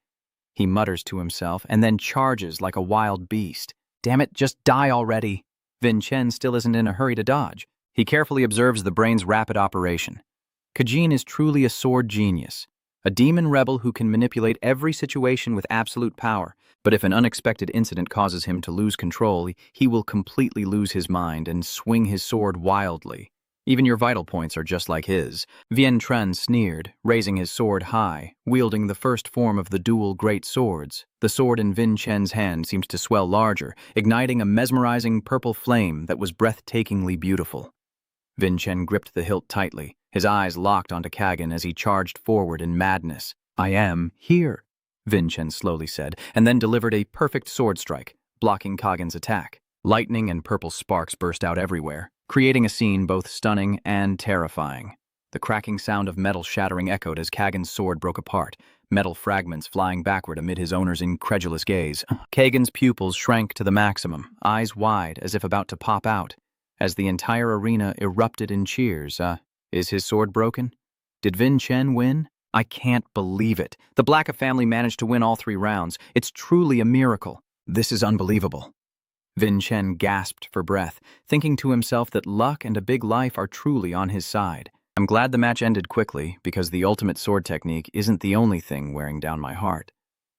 He mutters to himself and then charges like a wild beast. "Damn it, just die already." Vin Chen still isn't in a hurry to dodge. He carefully observes the brain's rapid operation. Kajin is truly a sword genius, a demon rebel who can manipulate every situation with absolute power, but if an unexpected incident causes him to lose control, he will completely lose his mind and swing his sword wildly. Even your vital points are just like his. Vien Tren sneered, raising his sword high, wielding the first form of the dual great swords. The sword in Vin Chen's hand seemed to swell larger, igniting a mesmerizing purple flame that was breathtakingly beautiful. Vin Chen gripped the hilt tightly, his eyes locked onto Kagan as he charged forward in madness. "I am here," Vin Chen slowly said, and then delivered a perfect sword strike, blocking Kagan's attack. Lightning and purple sparks burst out everywhere, creating a scene both stunning and terrifying. The cracking sound of metal shattering echoed as Kagan's sword broke apart, metal fragments flying backward amid his owner's incredulous gaze. Kagan's pupils shrank to the maximum, eyes wide as if about to pop out, as the entire arena erupted in cheers. Is his sword broken? Did Vin Chen win? I can't believe it. The Blacka family managed to win all 3 rounds. It's truly a miracle. This is unbelievable. Vin Chen gasped for breath, thinking to himself that luck and a big life are truly on his side. I'm glad the match ended quickly, because the ultimate sword technique isn't the only thing wearing down my heart.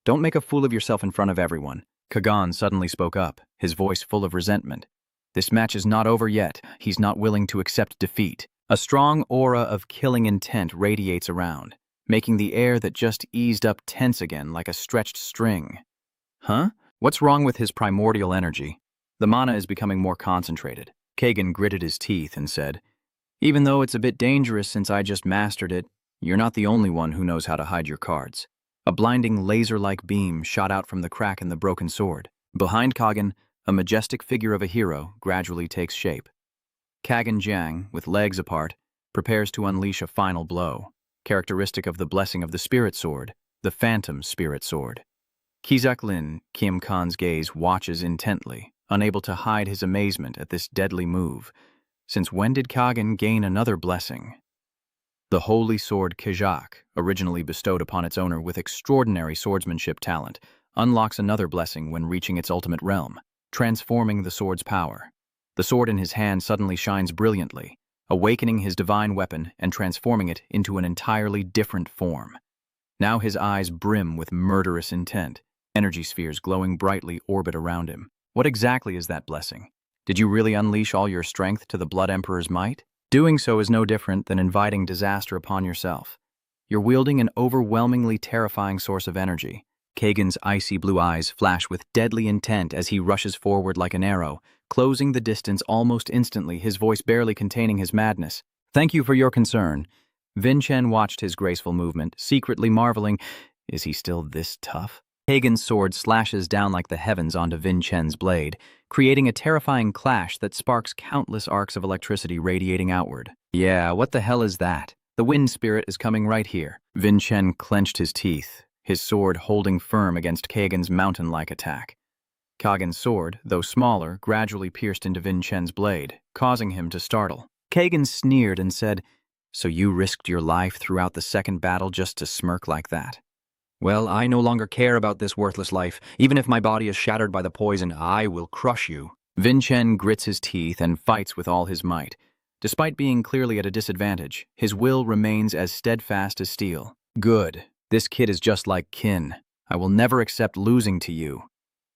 Don't make a fool of yourself in front of everyone. Kagan suddenly spoke up, his voice full of resentment. This match is not over yet. He's not willing to accept defeat. A strong aura of killing intent radiates around, making the air that just eased up tense again like a stretched string. Huh? What's wrong with his primordial energy? The mana is becoming more concentrated. Kagan gritted his teeth and said, "Even though it's a bit dangerous since I just mastered it, you're not the only one who knows how to hide your cards." A blinding laser-like beam shot out from the crack in the broken sword. Behind Kagan, a majestic figure of a hero gradually takes shape. Kagan Jiang, with legs apart, prepares to unleash a final blow, characteristic of the blessing of the spirit sword, the phantom spirit sword. Kizak Lin, Kim Khan's gaze, watches intently, unable to hide his amazement at this deadly move. Since when did Kagan gain another blessing? The holy sword Kijak, originally bestowed upon its owner with extraordinary swordsmanship talent, unlocks another blessing when reaching its ultimate realm, transforming the sword's power. The sword in his hand suddenly shines brilliantly, awakening his divine weapon and transforming it into an entirely different form. Now his eyes brim with murderous intent. Energy spheres glowing brightly orbit around him. What exactly is that blessing? Did you really unleash all your strength to the Blood Emperor's might? Doing so is no different than inviting disaster upon yourself. You're wielding an overwhelmingly terrifying source of energy. Kagan's icy blue eyes flash with deadly intent as he rushes forward like an arrow, closing the distance almost instantly, his voice barely containing his madness. "Thank you for your concern." Vin Chen watched his graceful movement, secretly marveling, is he still this tough? Kagan's sword slashes down like the heavens onto Vin Chen's blade, creating a terrifying clash that sparks countless arcs of electricity radiating outward. Yeah, what the hell is that? The wind spirit is coming right here. Vin Chen clenched his teeth, his sword holding firm against Kagan's mountain-like attack. Kagan's sword, though smaller, gradually pierced into Vin Chen's blade, causing him to startle. Kagan sneered and said, "So you risked your life throughout the second battle just to smirk like that?" "Well, I no longer care about this worthless life. Even if my body is shattered by the poison, I will crush you." Vin Chen grits his teeth and fights with all his might. Despite being clearly at a disadvantage, his will remains as steadfast as steel. "Good. This kid is just like kin. I will never accept losing to you,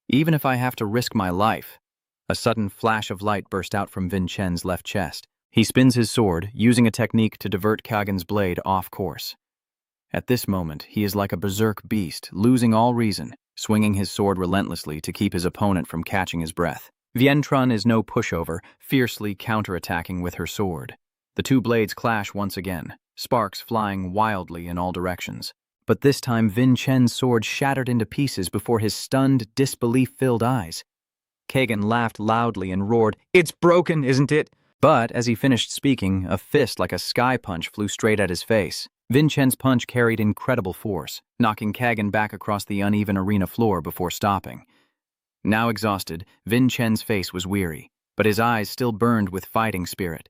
even if I have to risk my life." A sudden flash of light burst out from Vin Chen's left chest. He spins his sword, using a technique to divert Kagan's blade off course. At this moment, he is like a berserk beast, losing all reason, swinging his sword relentlessly to keep his opponent from catching his breath. Vien Tren is no pushover, fiercely counterattacking with her sword. The two blades clash once again, sparks flying wildly in all directions. But this time, Vin Chen's sword shattered into pieces before his stunned, disbelief-filled eyes. Kagan laughed loudly and roared, "It's broken, isn't it?" But as he finished speaking, a fist like a sky punch flew straight at his face. Vin Chen's punch carried incredible force, knocking Kagan back across the uneven arena floor before stopping. Now exhausted, Vin Chen's face was weary, but his eyes still burned with fighting spirit.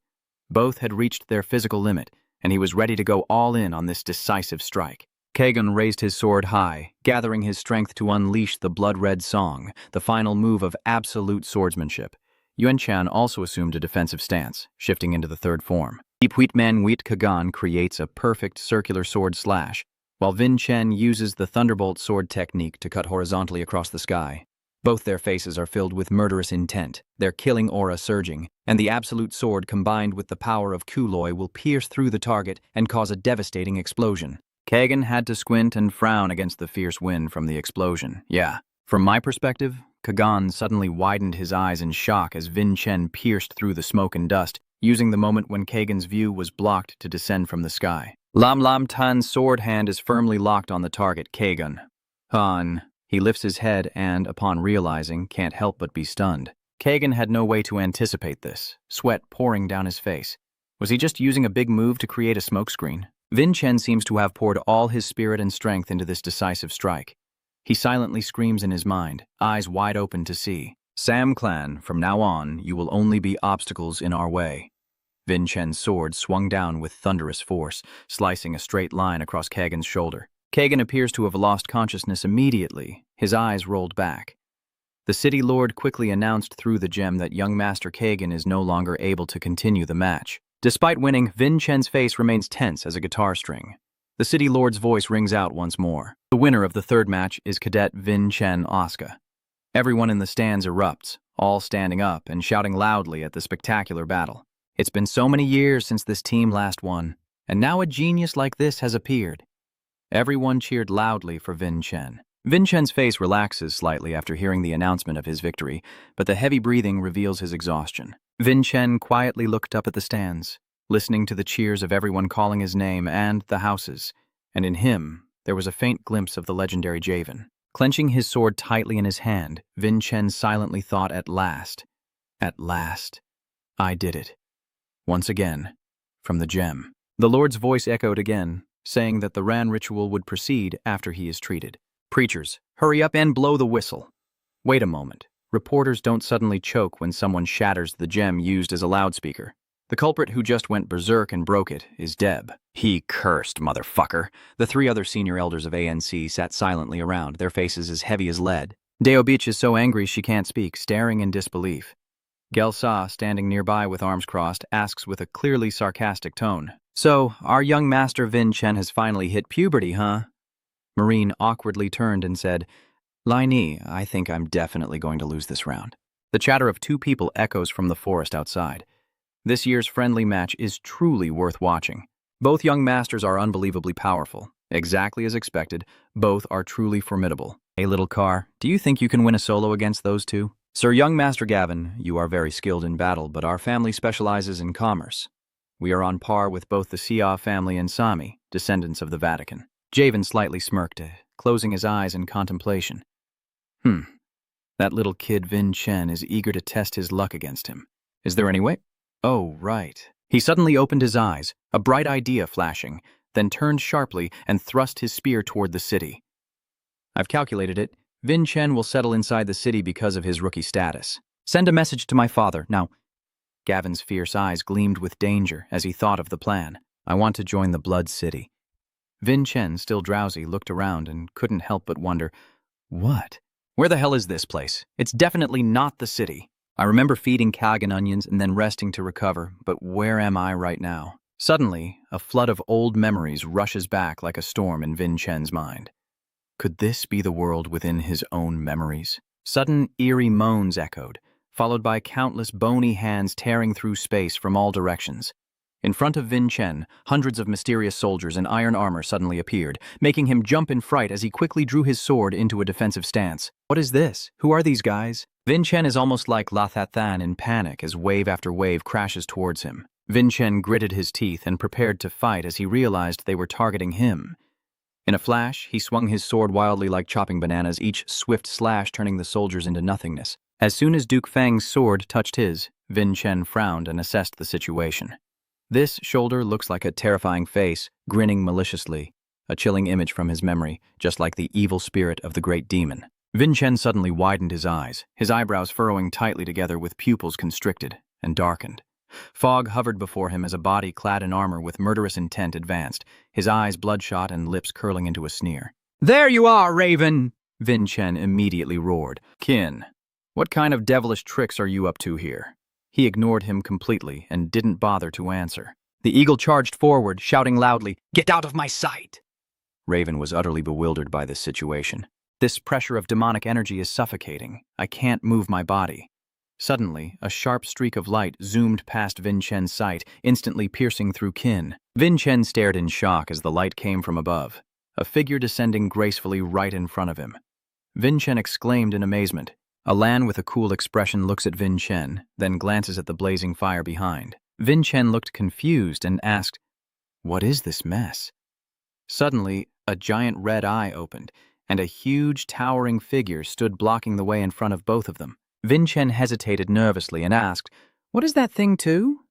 Both had reached their physical limit, and he was ready to go all in on this decisive strike. Kagan raised his sword high, gathering his strength to unleash the blood-red song, the final move of absolute swordsmanship. Yuan Chan also assumed a defensive stance, shifting into the third form. Iphuitman Wheat Kagan creates a perfect circular sword slash, while Vin Chen uses the Thunderbolt sword technique to cut horizontally across the sky. Both their faces are filled with murderous intent, their killing aura surging, and the absolute sword combined with the power of Kuloi will pierce through the target and cause a devastating explosion. Kagan had to squint and frown against the fierce wind from the explosion. Yeah, from my perspective, Kagan suddenly widened his eyes in shock as Vin Chen pierced through the smoke and dust, using the moment when Kagan's view was blocked to descend from the sky. Lam Lam Tan's sword hand is firmly locked on the target, Kagan. Han. He lifts his head and, upon realizing, can't help but be stunned. Kagan had no way to anticipate this, sweat pouring down his face. Was he just using a big move to create a smokescreen? Vin Chen seems to have poured all his spirit and strength into this decisive strike. He silently screams in his mind, eyes wide open to see. Sam Clan, from now on, you will only be obstacles in our way. Vin Chen's sword swung down with thunderous force, slicing a straight line across Kagan's shoulder. Kagan appears to have lost consciousness immediately, his eyes rolled back. The city lord quickly announced through the gem that young Master Kagan is no longer able to continue the match. Despite winning, Vin Chen's face remains tense as a guitar string. The city lord's voice rings out once more. The winner of the third match is Cadet Vin Chen Asuka. Everyone in the stands erupts, all standing up and shouting loudly at the spectacular battle. It's been so many years since this team last won, and now a genius like this has appeared. Everyone cheered loudly for Vin Chen. Vin Chen's face relaxes slightly after hearing the announcement of his victory, but the heavy breathing reveals his exhaustion. Vin Chen quietly looked up at the stands, listening to the cheers of everyone calling his name and the houses, and in him, there was a faint glimpse of the legendary Javen. Clenching his sword tightly in his hand, Vin Chen silently thought at last, I did it. Once again, from the gem. The Lord's voice echoed again, saying that the Ran ritual would proceed after he is treated. Preachers, hurry up and blow the whistle. Wait a moment. Reporters don't suddenly choke when someone shatters the gem used as a loudspeaker. The culprit who just went berserk and broke it is Deb. He cursed, motherfucker. The three other senior elders of ANC sat silently around, their faces as heavy as lead. Deo Beach is so angry she can't speak, staring in disbelief. Gelsa, standing nearby with arms crossed, asks with a clearly sarcastic tone, "So, our young master Vin Chen has finally hit puberty, huh?" Marine awkwardly turned and said, "Lai Ni, I think I'm definitely going to lose this round." The chatter of two people echoes from the forest outside. This year's friendly match is truly worth watching. Both young masters are unbelievably powerful. Exactly as expected, both are truly formidable. Hey, little car, do you think you can win a solo against those two? Sir Young Master Gavin, you are very skilled in battle, but our family specializes in commerce. We are on par with both the Sia family and Sami, descendants of the Vatican. Javen slightly smirked, closing his eyes in contemplation. That little kid Vin Chen is eager to test his luck against him. Is there any way? Oh, right. He suddenly opened his eyes, a bright idea flashing, then turned sharply and thrust his spear toward the city. I've calculated it. Vin Chen will settle inside the city because of his rookie status. Send a message to my father, now. Gavin's fierce eyes gleamed with danger as he thought of the plan. I want to join the Blood City. Vin Chen, still drowsy, looked around and couldn't help but wonder, what? Where the hell is this place? It's definitely not the city. I remember feeding Kagan onions and then resting to recover, but where am I right now? Suddenly, a flood of old memories rushes back like a storm in Vin Chen's mind. Could this be the world within his own memories? Sudden, eerie moans echoed, followed by countless bony hands tearing through space from all directions. In front of Vin Chen, hundreds of mysterious soldiers in iron armor suddenly appeared, making him jump in fright as he quickly drew his sword into a defensive stance. What is this? Who are these guys? Vin Chen is almost like Lathathan in panic as wave after wave crashes towards him. Vin Chen gritted his teeth and prepared to fight as he realized they were targeting him. In a flash, he swung his sword wildly like chopping bananas, each swift slash turning the soldiers into nothingness. As soon as Duke Fang's sword touched his, Vin Chen frowned and assessed the situation. This shoulder looks like a terrifying face, grinning maliciously, a chilling image from his memory, just like the evil spirit of the great demon. Vin Chen suddenly widened his eyes, his eyebrows furrowing tightly together with pupils constricted and darkened. Fog hovered before him as a body clad in armor with murderous intent advanced, his eyes bloodshot and lips curling into a sneer. "There you are, Raven!" Vin Chen immediately roared. "Kin, What kind of devilish tricks are you up to here? He ignored him completely and didn't bother to answer. The eagle charged forward, shouting loudly, "Get out of my sight!" Raven was utterly bewildered by this situation. This pressure of demonic energy is suffocating. I can't move my body. Suddenly, a sharp streak of light zoomed past Vin Chen's sight, instantly piercing through Qin. Vin Chen stared in shock as the light came from above, a figure descending gracefully right in front of him. Vin Chen exclaimed in amazement. Alan with a cool expression looks at Vin Chen, then glances at the blazing fire behind. Vin Chen looked confused and asked, "What is this mess?" Suddenly, a giant red eye opened, and a huge, towering figure stood blocking the way in front of both of them. Vin Chen hesitated nervously and asked, "What is that thing too?"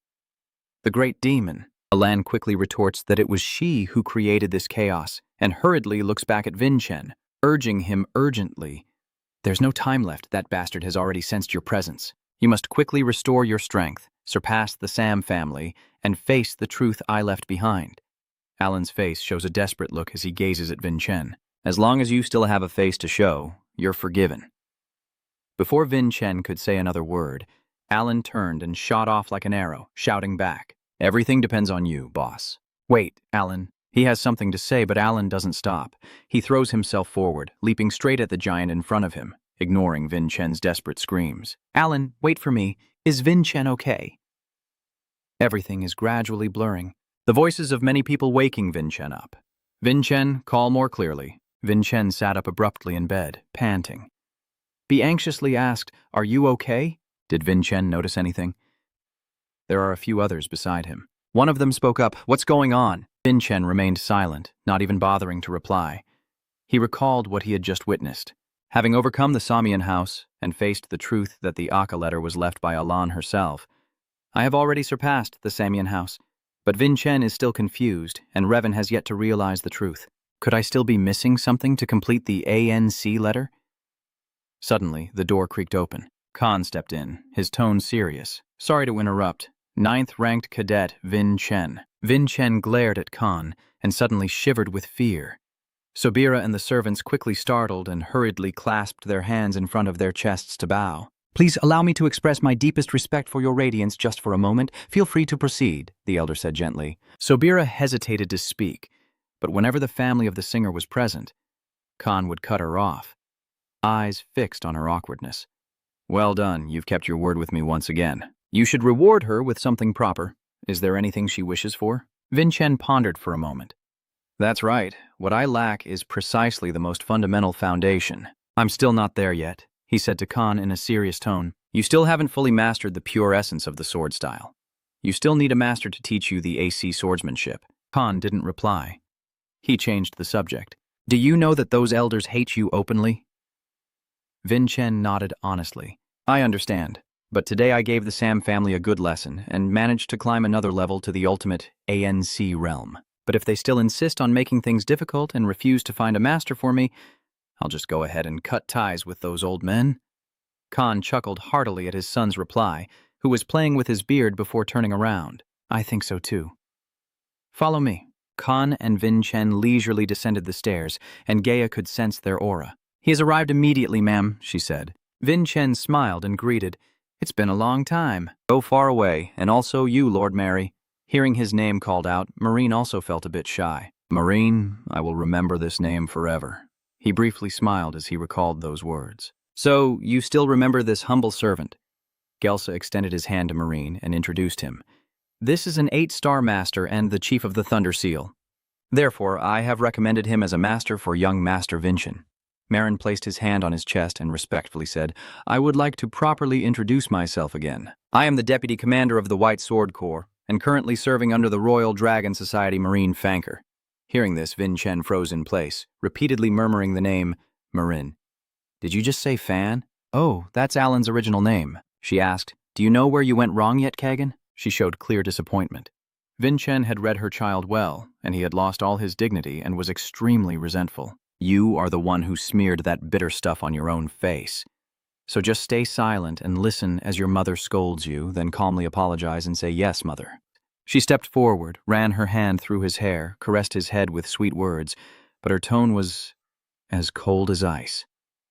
"The great demon." Alan quickly retorts that it was she who created this chaos, and hurriedly looks back at Vin Chen, urging him urgently, "There's no time left. That bastard has already sensed your presence. You must quickly restore your strength, surpass the Sam family, and face the truth I left behind." Alan's face shows a desperate look as he gazes at Vin Chen. "As long as you still have a face to show, you're forgiven." Before Vin Chen could say another word, Alan turned and shot off like an arrow, shouting back, "Everything depends on you, boss." "Wait, Alan." He has something to say, but Alan doesn't stop. He throws himself forward, leaping straight at the giant in front of him, ignoring Vin Chen's desperate screams. "Alan, wait for me. Is Vin Chen okay?" Everything is gradually blurring, the voices of many people waking Vin Chen up. "Vin Chen, call more clearly." Vin Chen sat up abruptly in bed, panting. Be anxiously asked, "Are you okay?" Did Vin Chen notice anything? There are a few others beside him. One of them spoke up, "What's going on?" Vin Chen remained silent, not even bothering to reply. He recalled what he had just witnessed. Having overcome the Samian house and faced the truth that the Aka letter was left by Alan herself, I have already surpassed the Samian house, but Vin Chen is still confused, and Revan has yet to realize the truth. Could I still be missing something to complete the ANC letter? Suddenly, the door creaked open. Khan stepped in, his tone serious. "Sorry to interrupt. 9th-ranked cadet Vin Chen." Vin Chen glared at Khan and suddenly shivered with fear. Sobira and the servants quickly startled and hurriedly clasped their hands in front of their chests to bow. "Please allow me to express my deepest respect for your radiance just for a moment. Feel free to proceed," the elder said gently. Sobira hesitated to speak, but whenever the family of the singer was present, Khan would cut her off, eyes fixed on her awkwardness. "Well done, you've kept your word with me once again. You should reward her with something proper. Is there anything she wishes for?" Vin Chen pondered for a moment. "That's right. What I lack is precisely the most fundamental foundation. I'm still not there yet," he said to Khan in a serious tone. "You still haven't fully mastered the pure essence of the sword style. You still need a master to teach you the AC swordsmanship." Khan didn't reply. He changed the subject. "Do you know that those elders hate you openly?" Vin Chen nodded honestly. "I understand, but today I gave the Sam family a good lesson and managed to climb another level to the ultimate ANC realm. But if they still insist on making things difficult and refuse to find a master for me, I'll just go ahead and cut ties with those old men." Khan chuckled heartily at his son's reply, who was playing with his beard before turning around. "I think so too. Follow me." Khan and Vin Chen leisurely descended the stairs, and Gaia could sense their aura. "He has arrived immediately, ma'am," she said. Vin Chen smiled and greeted, "It's been a long time." "Go far away, and also you, Lord Mary." Hearing his name called out, Marine also felt a bit shy. "Marine, I will remember this name forever." He briefly smiled as he recalled those words. "So, you still remember this humble servant?" Gelsa extended his hand to Marine and introduced him. "This is an 8-star master and the chief of the Thunder Seal. Therefore, I have recommended him as a master for young Master Vincent." Marin placed his hand on his chest and respectfully said, "I would like to properly introduce myself again. I am the Deputy Commander of the White Sword Corps, and currently serving under the Royal Dragon Society Marine Fanker." Hearing this, Vin Chen froze in place, repeatedly murmuring the name, Marin. "Did you just say Fan?" "Oh, that's Alan's original name." She asked, "Do you know where you went wrong yet, Kagan?" She showed clear disappointment. Vin Chen had read her child well, and he had lost all his dignity and was extremely resentful. "You are the one who smeared that bitter stuff on your own face. So just stay silent and listen as your mother scolds you, then calmly apologize and say, 'Yes, mother.'" She stepped forward, ran her hand through his hair, caressed his head with sweet words, but her tone was as cold as ice.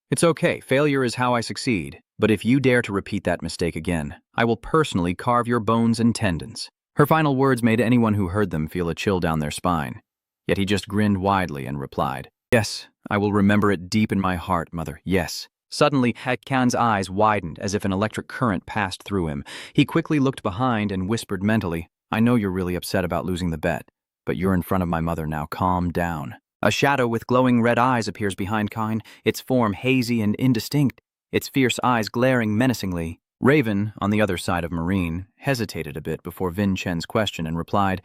"It's okay. Failure is how I succeed. But if you dare to repeat that mistake again, I will personally carve your bones and tendons." Her final words made anyone who heard them feel a chill down their spine. Yet he just grinned widely and replied, "Yes, I will remember it deep in my heart, mother, yes." Suddenly, Hekkan's eyes widened as if an electric current passed through him. He quickly looked behind and whispered mentally, "I know you're really upset about losing the bet, but you're in front of my mother now, calm down." A shadow with glowing red eyes appears behind Kine, its form hazy and indistinct, its fierce eyes glaring menacingly. Raven, on the other side of Marine, hesitated a bit before Vin Chen's question and replied,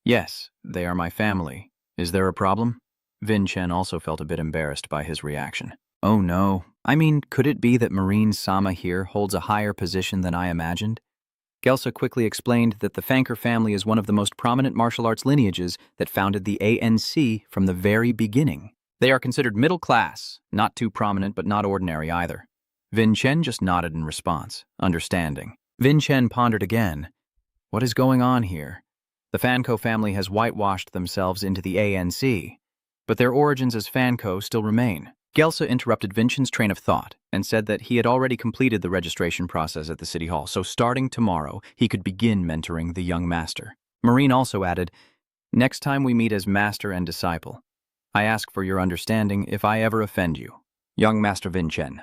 "Yes, they are my family. Is there a problem?" Vin Chen also felt a bit embarrassed by his reaction. "Oh no. I mean, could it be that Marine Sama here holds a higher position than I imagined?" Gelsa quickly explained that the Fanker family is one of the most prominent martial arts lineages that founded the ANC from the very beginning. They are considered middle class, not too prominent but not ordinary either. Vin Chen just nodded in response, understanding. Vin Chen pondered again. What is going on here? The Fanko family has whitewashed themselves into the ANC, but their origins as Fanko still remain. Gelsa interrupted Vin Chen's train of thought and said that he had already completed the registration process at the City Hall, so starting tomorrow, he could begin mentoring the young master. Marine also added, "Next time we meet as master and disciple, I ask for your understanding if I ever offend you. Young Master Vin Chen."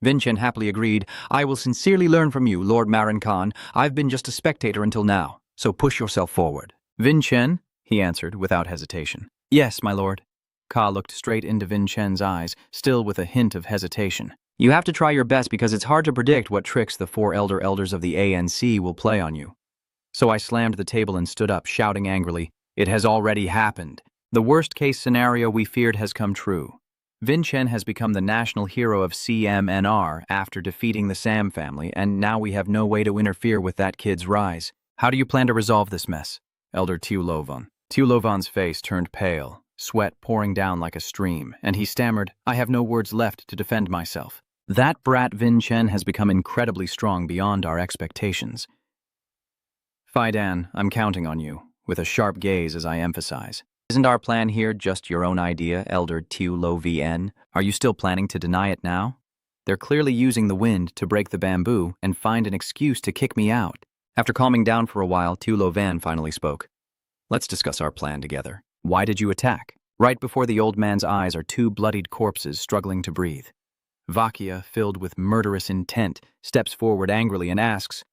Vin Chen happily agreed, "I will sincerely learn from you, Lord Marin Khan. I've been just a spectator until now, so push yourself forward." "Vin Chen?" he answered without hesitation. "Yes, my lord." Ka looked straight into Vin Chen's eyes, still with a hint of hesitation. "You have to try your best because it's hard to predict what tricks the four elders of the ANC will play on you." So I slammed the table and stood up, shouting angrily, "It has already happened. The worst-case scenario we feared has come true. Vin Chen has become the national hero of CMNR after defeating the Sam family, and now we have no way to interfere with that kid's rise. How do you plan to resolve this mess?" Elder Tiulovan. Tiulovan's face turned pale, sweat pouring down like a stream, and he stammered, "I have no words left to defend myself. That brat Vin Chen has become incredibly strong beyond our expectations." "Faidan, I'm counting on you," with a sharp gaze as I emphasize. "Isn't our plan here just your own idea, Elder Tiulovn? Are you still planning to deny it now? They're clearly using the wind to break the bamboo and find an excuse to kick me out." After calming down for a while, Tiulovan finally spoke. "Let's discuss our plan together. Why did you attack?" Right before the old man's eyes are two bloodied corpses struggling to breathe. Vakia, filled with murderous intent, steps forward angrily and asks,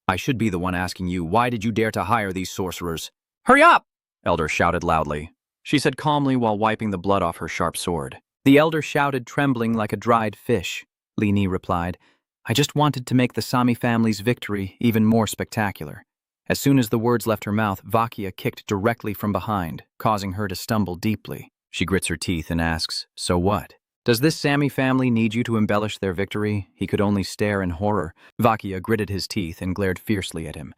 "I should be the one asking you, why did you dare to hire these sorcerers?" "Hurry up!" Elder shouted loudly. She said calmly while wiping the blood off her sharp sword. The elder shouted, trembling like a dried fish. Li Ni replied, "I just wanted to make the Sami family's victory even more spectacular." As soon as the words left her mouth, Vakia kicked directly from behind, causing her to stumble deeply. She grits her teeth and asks, "So what? Does this Sami family need you to embellish their victory?" He could only stare in horror. Vakia gritted his teeth and glared fiercely at him.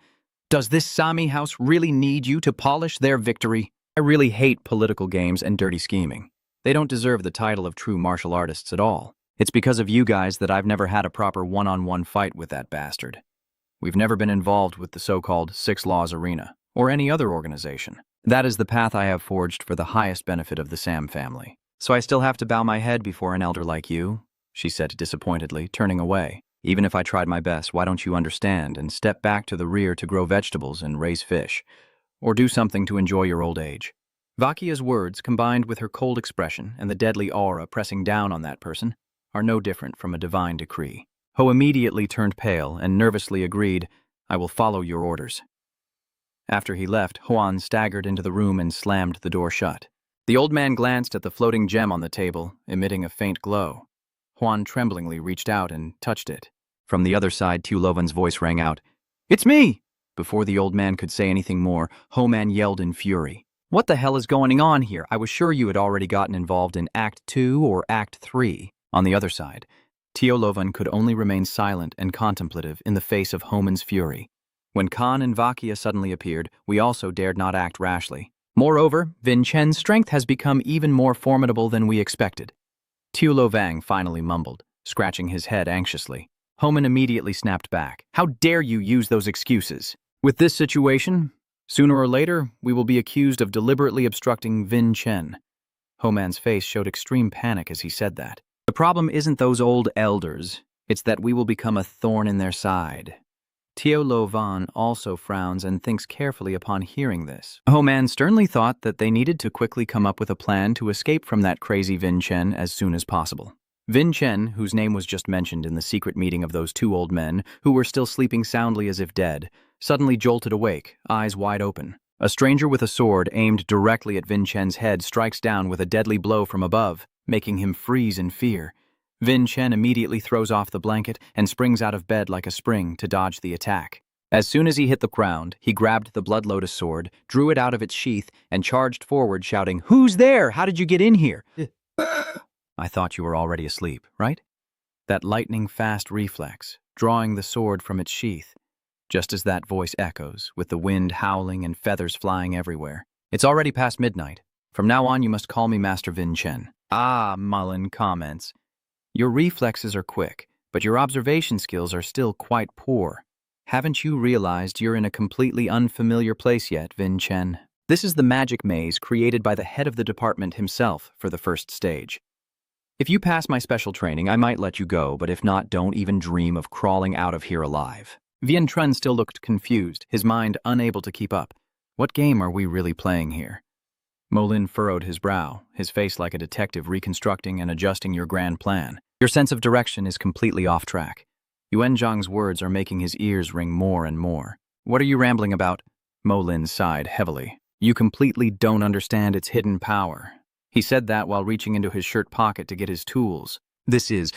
"Does this Sami house really need you to polish their victory? I really hate political games and dirty scheming. They don't deserve the title of true martial artists at all. It's because of you guys that I've never had a proper one-on-one fight with that bastard. We've never been involved with the so-called Six Laws Arena, or any other organization. That is the path I have forged for the highest benefit of the Sam family. So I still have to bow my head before an elder like you," she said disappointedly, turning away. "Even if I tried my best, why don't you understand and step back to the rear to grow vegetables and raise fish? Or do something to enjoy your old age?" Vakia's words, combined with her cold expression and the deadly aura pressing down on that person, are no different from a divine decree. Ho immediately turned pale and nervously agreed, "I will follow your orders." After he left, Huan staggered into the room and slammed the door shut. The old man glanced at the floating gem on the table, emitting a faint glow. Huan tremblingly reached out and touched it. From the other side, Tiulovan's voice rang out, "It's me!" Before the old man could say anything more, Ho-Man yelled in fury, "What the hell is going on here? I was sure you had already gotten involved in Act 2 or Act 3. On the other side, Tiulovan could only remain silent and contemplative in the face of Homan's fury. When Khan and Vakia suddenly appeared, we also dared not act rashly. Moreover, Vin Chen's strength has become even more formidable than we expected. Tiulovang finally mumbled, scratching his head anxiously. Homan immediately snapped back. "How dare you use those excuses? With this situation, sooner or later, we will be accused of deliberately obstructing Vin Chen." Homan's face showed extreme panic as he said that. "The problem isn't those old elders. It's that we will become a thorn in their side. Tio Lo Van also frowns and thinks carefully upon hearing this. Ho Man sternly thought that they needed to quickly come up with a plan to escape from that crazy Vin Chen as soon as possible. Vin Chen, whose name was just mentioned in the secret meeting of those two old men, who were still sleeping soundly as if dead, suddenly jolted awake, eyes wide open. A stranger with a sword aimed directly at Vin Chen's head strikes down with a deadly blow from above, making him freeze in fear. Vin Chen immediately throws off the blanket and springs out of bed like a spring to dodge the attack. As soon as he hit the ground, he grabbed the Blood Lotus sword, drew it out of its sheath, and charged forward, shouting, "Who's there? How did you get in here?" I thought you were already asleep, right? That lightning-fast reflex, drawing the sword from its sheath, just as that voice echoes, with the wind howling and feathers flying everywhere. It's already past midnight. From now on, you must call me Master Vin Chen. Ah, Mullen comments. Your reflexes are quick, but your observation skills are still quite poor. Haven't you realized you're in a completely unfamiliar place yet, Vin Chen? This is the magic maze created by the head of the department himself for the first stage. If you pass my special training, I might let you go, but if not, don't even dream of crawling out of here alive. Vien Trun still looked confused, his mind unable to keep up. What game are we really playing here? Molin furrowed his brow, his face like a detective reconstructing and adjusting your grand plan. Your sense of direction is completely off track. Yuan Zhang's words are making his ears ring more and more. What are you rambling about? Molin sighed heavily. You completely don't understand its hidden power. He said that while reaching into his shirt pocket to get his tools. This is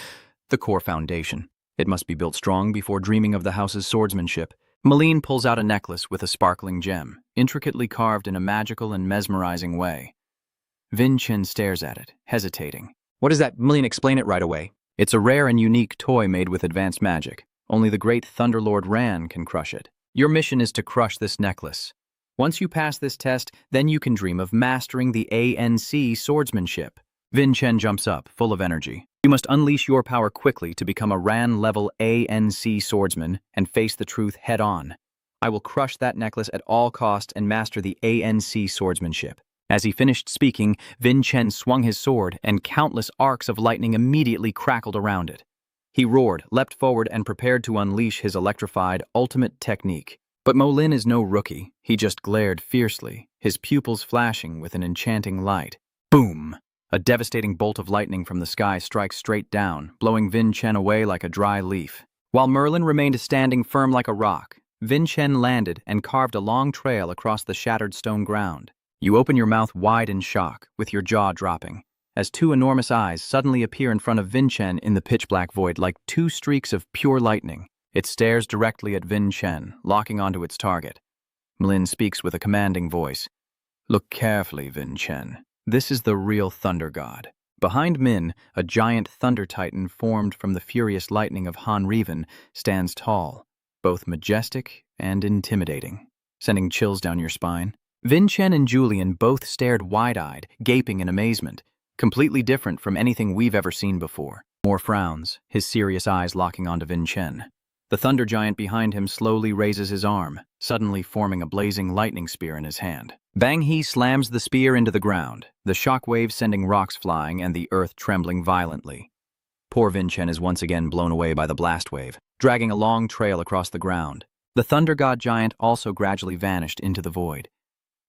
the core foundation. It must be built strong before dreaming of the house's swordsmanship. Malene pulls out a necklace with a sparkling gem, intricately carved in a magical and mesmerizing way. Vin Chen stares at it, hesitating. What is that? Malene, explain it right away. It's a rare and unique toy made with advanced magic. Only the great Thunderlord Ran can crush it. Your mission is to crush this necklace. Once you pass this test, then you can dream of mastering the ANC swordsmanship. Vin Chen jumps up, full of energy. You must unleash your power quickly to become a Ran-level ANC swordsman and face the truth head-on. I will crush that necklace at all cost and master the ANC swordsmanship. As he finished speaking, Vin Chen swung his sword, and countless arcs of lightning immediately crackled around it. He roared, leapt forward, and prepared to unleash his electrified, ultimate technique. But Molin is no rookie. He just glared fiercely, his pupils flashing with an enchanting light. Boom! A devastating bolt of lightning from the sky strikes straight down, blowing Vin Chen away like a dry leaf. While Merlin remained standing firm like a rock, Vin Chen landed and carved a long trail across the shattered stone ground. You open your mouth wide in shock, with your jaw dropping, as two enormous eyes suddenly appear in front of Vin Chen in the pitch-black void like two streaks of pure lightning. It stares directly at Vin Chen, locking onto its target. Mlin speaks with a commanding voice. Look carefully, Vin Chen. This is the real Thunder God. Behind Min, a giant thunder titan formed from the furious lightning of Han Riven stands tall, both majestic and intimidating, sending chills down your spine. Vin Chen and Julian both stared wide-eyed, gaping in amazement, completely different from anything we've ever seen before. More frowns, his serious eyes locking onto Vin Chen. The thunder giant behind him slowly raises his arm, suddenly forming a blazing lightning spear in his hand. Bang He slams the spear into the ground, the shockwaves sending rocks flying and the earth trembling violently. Poor Vin Chen is once again blown away by the blast wave, dragging a long trail across the ground. The thunder god giant also gradually vanished into the void.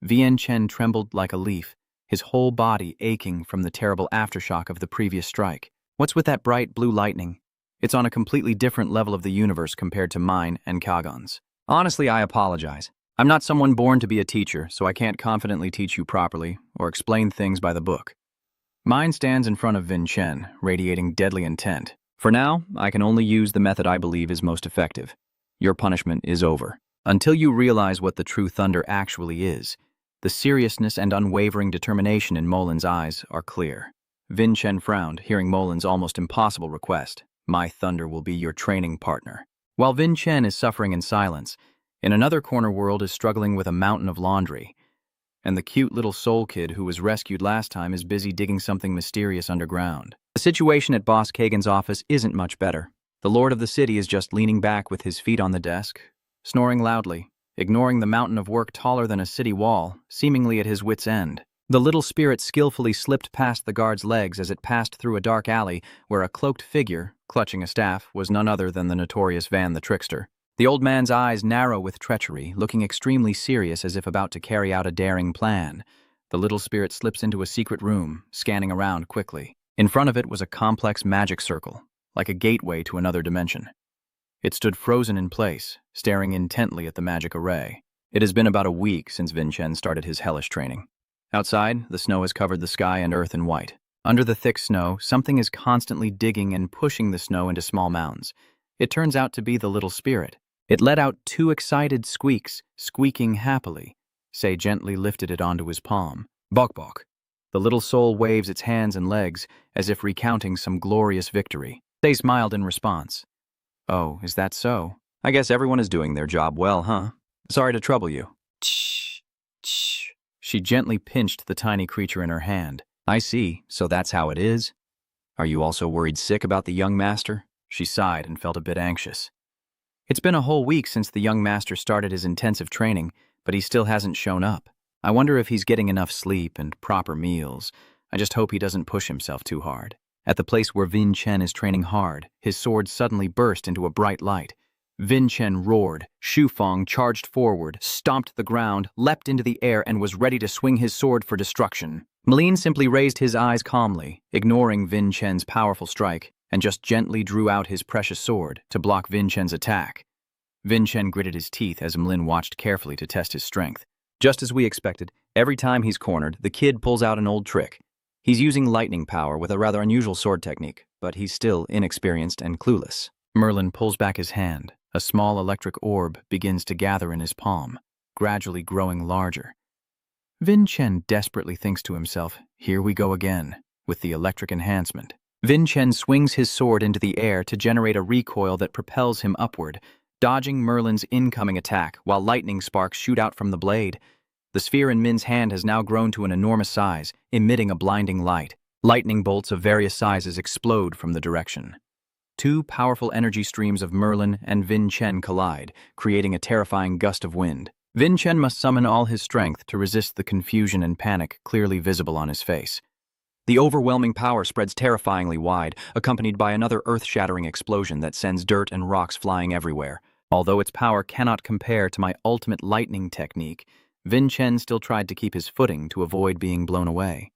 Vien Chen trembled like a leaf, his whole body aching from the terrible aftershock of the previous strike. What's with that bright blue lightning? It's on a completely different level of the universe compared to mine and Kagon's. Honestly, I apologize. I'm not someone born to be a teacher, so I can't confidently teach you properly or explain things by the book. Mine stands in front of Vin Chen, radiating deadly intent. For now, I can only use the method I believe is most effective. Your punishment is over. Until you realize what the true thunder actually is, the seriousness and unwavering determination in Molin's eyes are clear. Vin Chen frowned, hearing Molin's almost impossible request. My thunder will be your training partner. While Vin Chen is suffering in silence, in another corner world is struggling with a mountain of laundry, and the cute little soul kid who was rescued last time is busy digging something mysterious underground. The situation at Boss Kagan's office isn't much better. The lord of the city is just leaning back with his feet on the desk, snoring loudly, ignoring the mountain of work taller than a city wall, seemingly at his wit's end. The little spirit skillfully slipped past the guard's legs as it passed through a dark alley where a cloaked figure, clutching a staff, was none other than the notorious Van the Trickster. The old man's eyes narrow with treachery, looking extremely serious as if about to carry out a daring plan. The little spirit slips into a secret room, scanning around quickly. In front of it was a complex magic circle, like a gateway to another dimension. It stood frozen in place, staring intently at the magic array. It has been about a week since Vincen started his hellish training. Outside, the snow has covered the sky and earth in white. Under the thick snow, something is constantly digging and pushing the snow into small mounds. It turns out to be the little spirit. It let out 2 excited squeaks, squeaking happily. Say gently lifted it onto his palm. Bok bok. The little soul waves its hands and legs, as if recounting some glorious victory. Say smiled in response. Oh, is that so? I guess everyone is doing their job well, huh? Sorry to trouble you. Shh, shh. She gently pinched the tiny creature in her hand. I see, so that's how it is? Are you also worried sick about the young master? She sighed and felt a bit anxious. It's been a whole week since the young master started his intensive training, but he still hasn't shown up. I wonder if he's getting enough sleep and proper meals. I just hope he doesn't push himself too hard. At the place where Vincen is training hard, his sword suddenly burst into a bright light. Vincen roared. Shufeng charged forward, stomped the ground, leapt into the air, and was ready to swing his sword for destruction. Malin simply raised his eyes calmly, ignoring Vincen's powerful strike, and just gently drew out his precious sword to block Vincen's attack. Vincen gritted his teeth as Malin watched carefully to test his strength. Just as we expected, every time he's cornered, the kid pulls out an old trick. He's using lightning power with a rather unusual sword technique, but he's still inexperienced and clueless. Merlin pulls back his hand. A small electric orb begins to gather in his palm, gradually growing larger. Vincen desperately thinks to himself, here we go again, with the electric enhancement. Vincen swings his sword into the air to generate a recoil that propels him upward, dodging Merlin's incoming attack while lightning sparks shoot out from the blade. The sphere in Min's hand has now grown to an enormous size, emitting a blinding light. Lightning bolts of various sizes explode from the direction. 2 powerful energy streams of Merlin and Vincen collide, creating a terrifying gust of wind. Vincen must summon all his strength to resist the confusion and panic clearly visible on his face. The overwhelming power spreads terrifyingly wide, accompanied by another earth-shattering explosion that sends dirt and rocks flying everywhere. Although its power cannot compare to my ultimate lightning technique, Vincen still tried to keep his footing to avoid being blown away.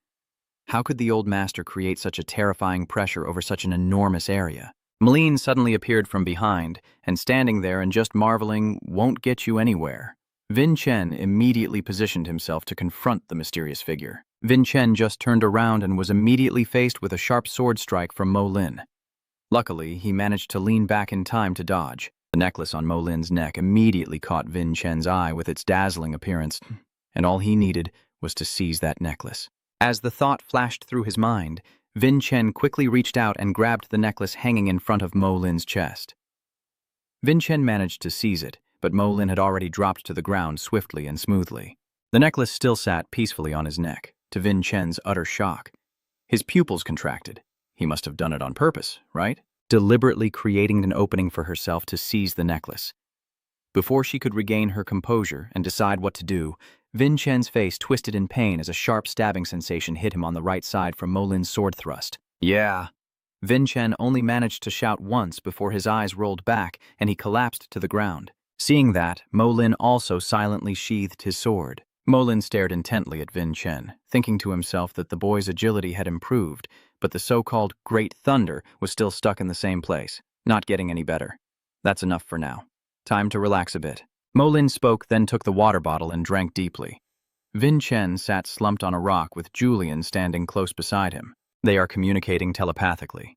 How could the old master create such a terrifying pressure over such an enormous area? Malin suddenly appeared from behind, and standing there and just marveling won't get you anywhere. Vincen immediately positioned himself to confront the mysterious figure. Vincen just turned around and was immediately faced with a sharp sword strike from Molin. Luckily, he managed to lean back in time to dodge. The necklace on Molin's neck immediately caught Vincen's eye with its dazzling appearance, and all he needed was to seize that necklace. As the thought flashed through his mind, Vincen quickly reached out and grabbed the necklace hanging in front of Molin's chest. Vincen managed to seize it, but Molin had already dropped to the ground swiftly and smoothly. The necklace still sat peacefully on his neck, to Vincen's utter shock. His pupils contracted. He must have done it on purpose, right? Deliberately creating an opening for herself to seize the necklace. Before she could regain her composure and decide what to do, Vincen's face twisted in pain as a sharp stabbing sensation hit him on the right side from Molin's sword thrust. Yeah. Vincen only managed to shout once before his eyes rolled back and he collapsed to the ground. Seeing that, Molin also silently sheathed his sword. Molin stared intently at Vincen, thinking to himself that the boy's agility had improved, but the so-called Great Thunder was still stuck in the same place, not getting any better. That's enough for now. Time to relax a bit. Molin spoke, then took the water bottle and drank deeply. Vincen sat slumped on a rock with Julian standing close beside him. They are communicating telepathically.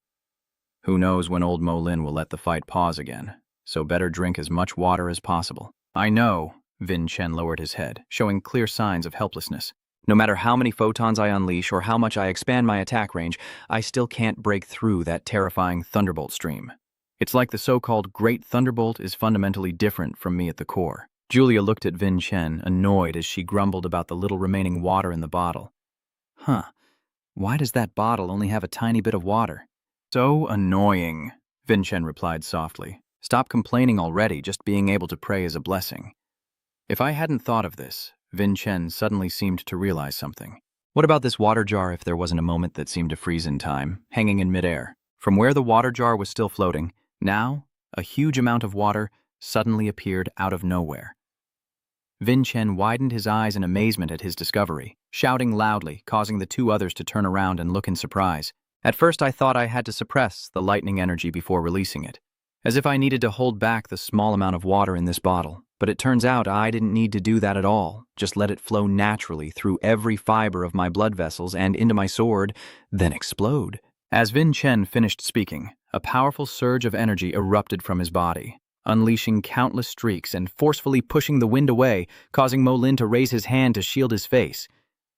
Who knows when old Molin will let the fight pause again, so better drink as much water as possible. I know, Vincen lowered his head, showing clear signs of helplessness. No matter how many photons I unleash or how much I expand my attack range, I still can't break through that terrifying thunderbolt stream. It's like the so-called Great Thunderbolt is fundamentally different from me at the core. Julia looked at Vincen, annoyed as she grumbled about the little remaining water in the bottle. Huh, why does that bottle only have a tiny bit of water? So annoying, Vincen replied softly. Stop complaining already, just being able to pray is a blessing. If I hadn't thought of this, Vincen suddenly seemed to realize something. What about this water jar if there wasn't a moment that seemed to freeze in time, hanging in midair? From where the water jar was still floating, now, a huge amount of water suddenly appeared out of nowhere. Vin Chen widened his eyes in amazement at his discovery, shouting loudly, causing the two others to turn around and look in surprise. At first I thought I had to suppress the lightning energy before releasing it, as if I needed to hold back the small amount of water in this bottle. But it turns out I didn't need to do that at all, just let it flow naturally through every fiber of my blood vessels and into my sword, then explode. As Vin Chen finished speaking, a powerful surge of energy erupted from his body, unleashing countless streaks and forcefully pushing the wind away, causing Mo Lin to raise his hand to shield his face.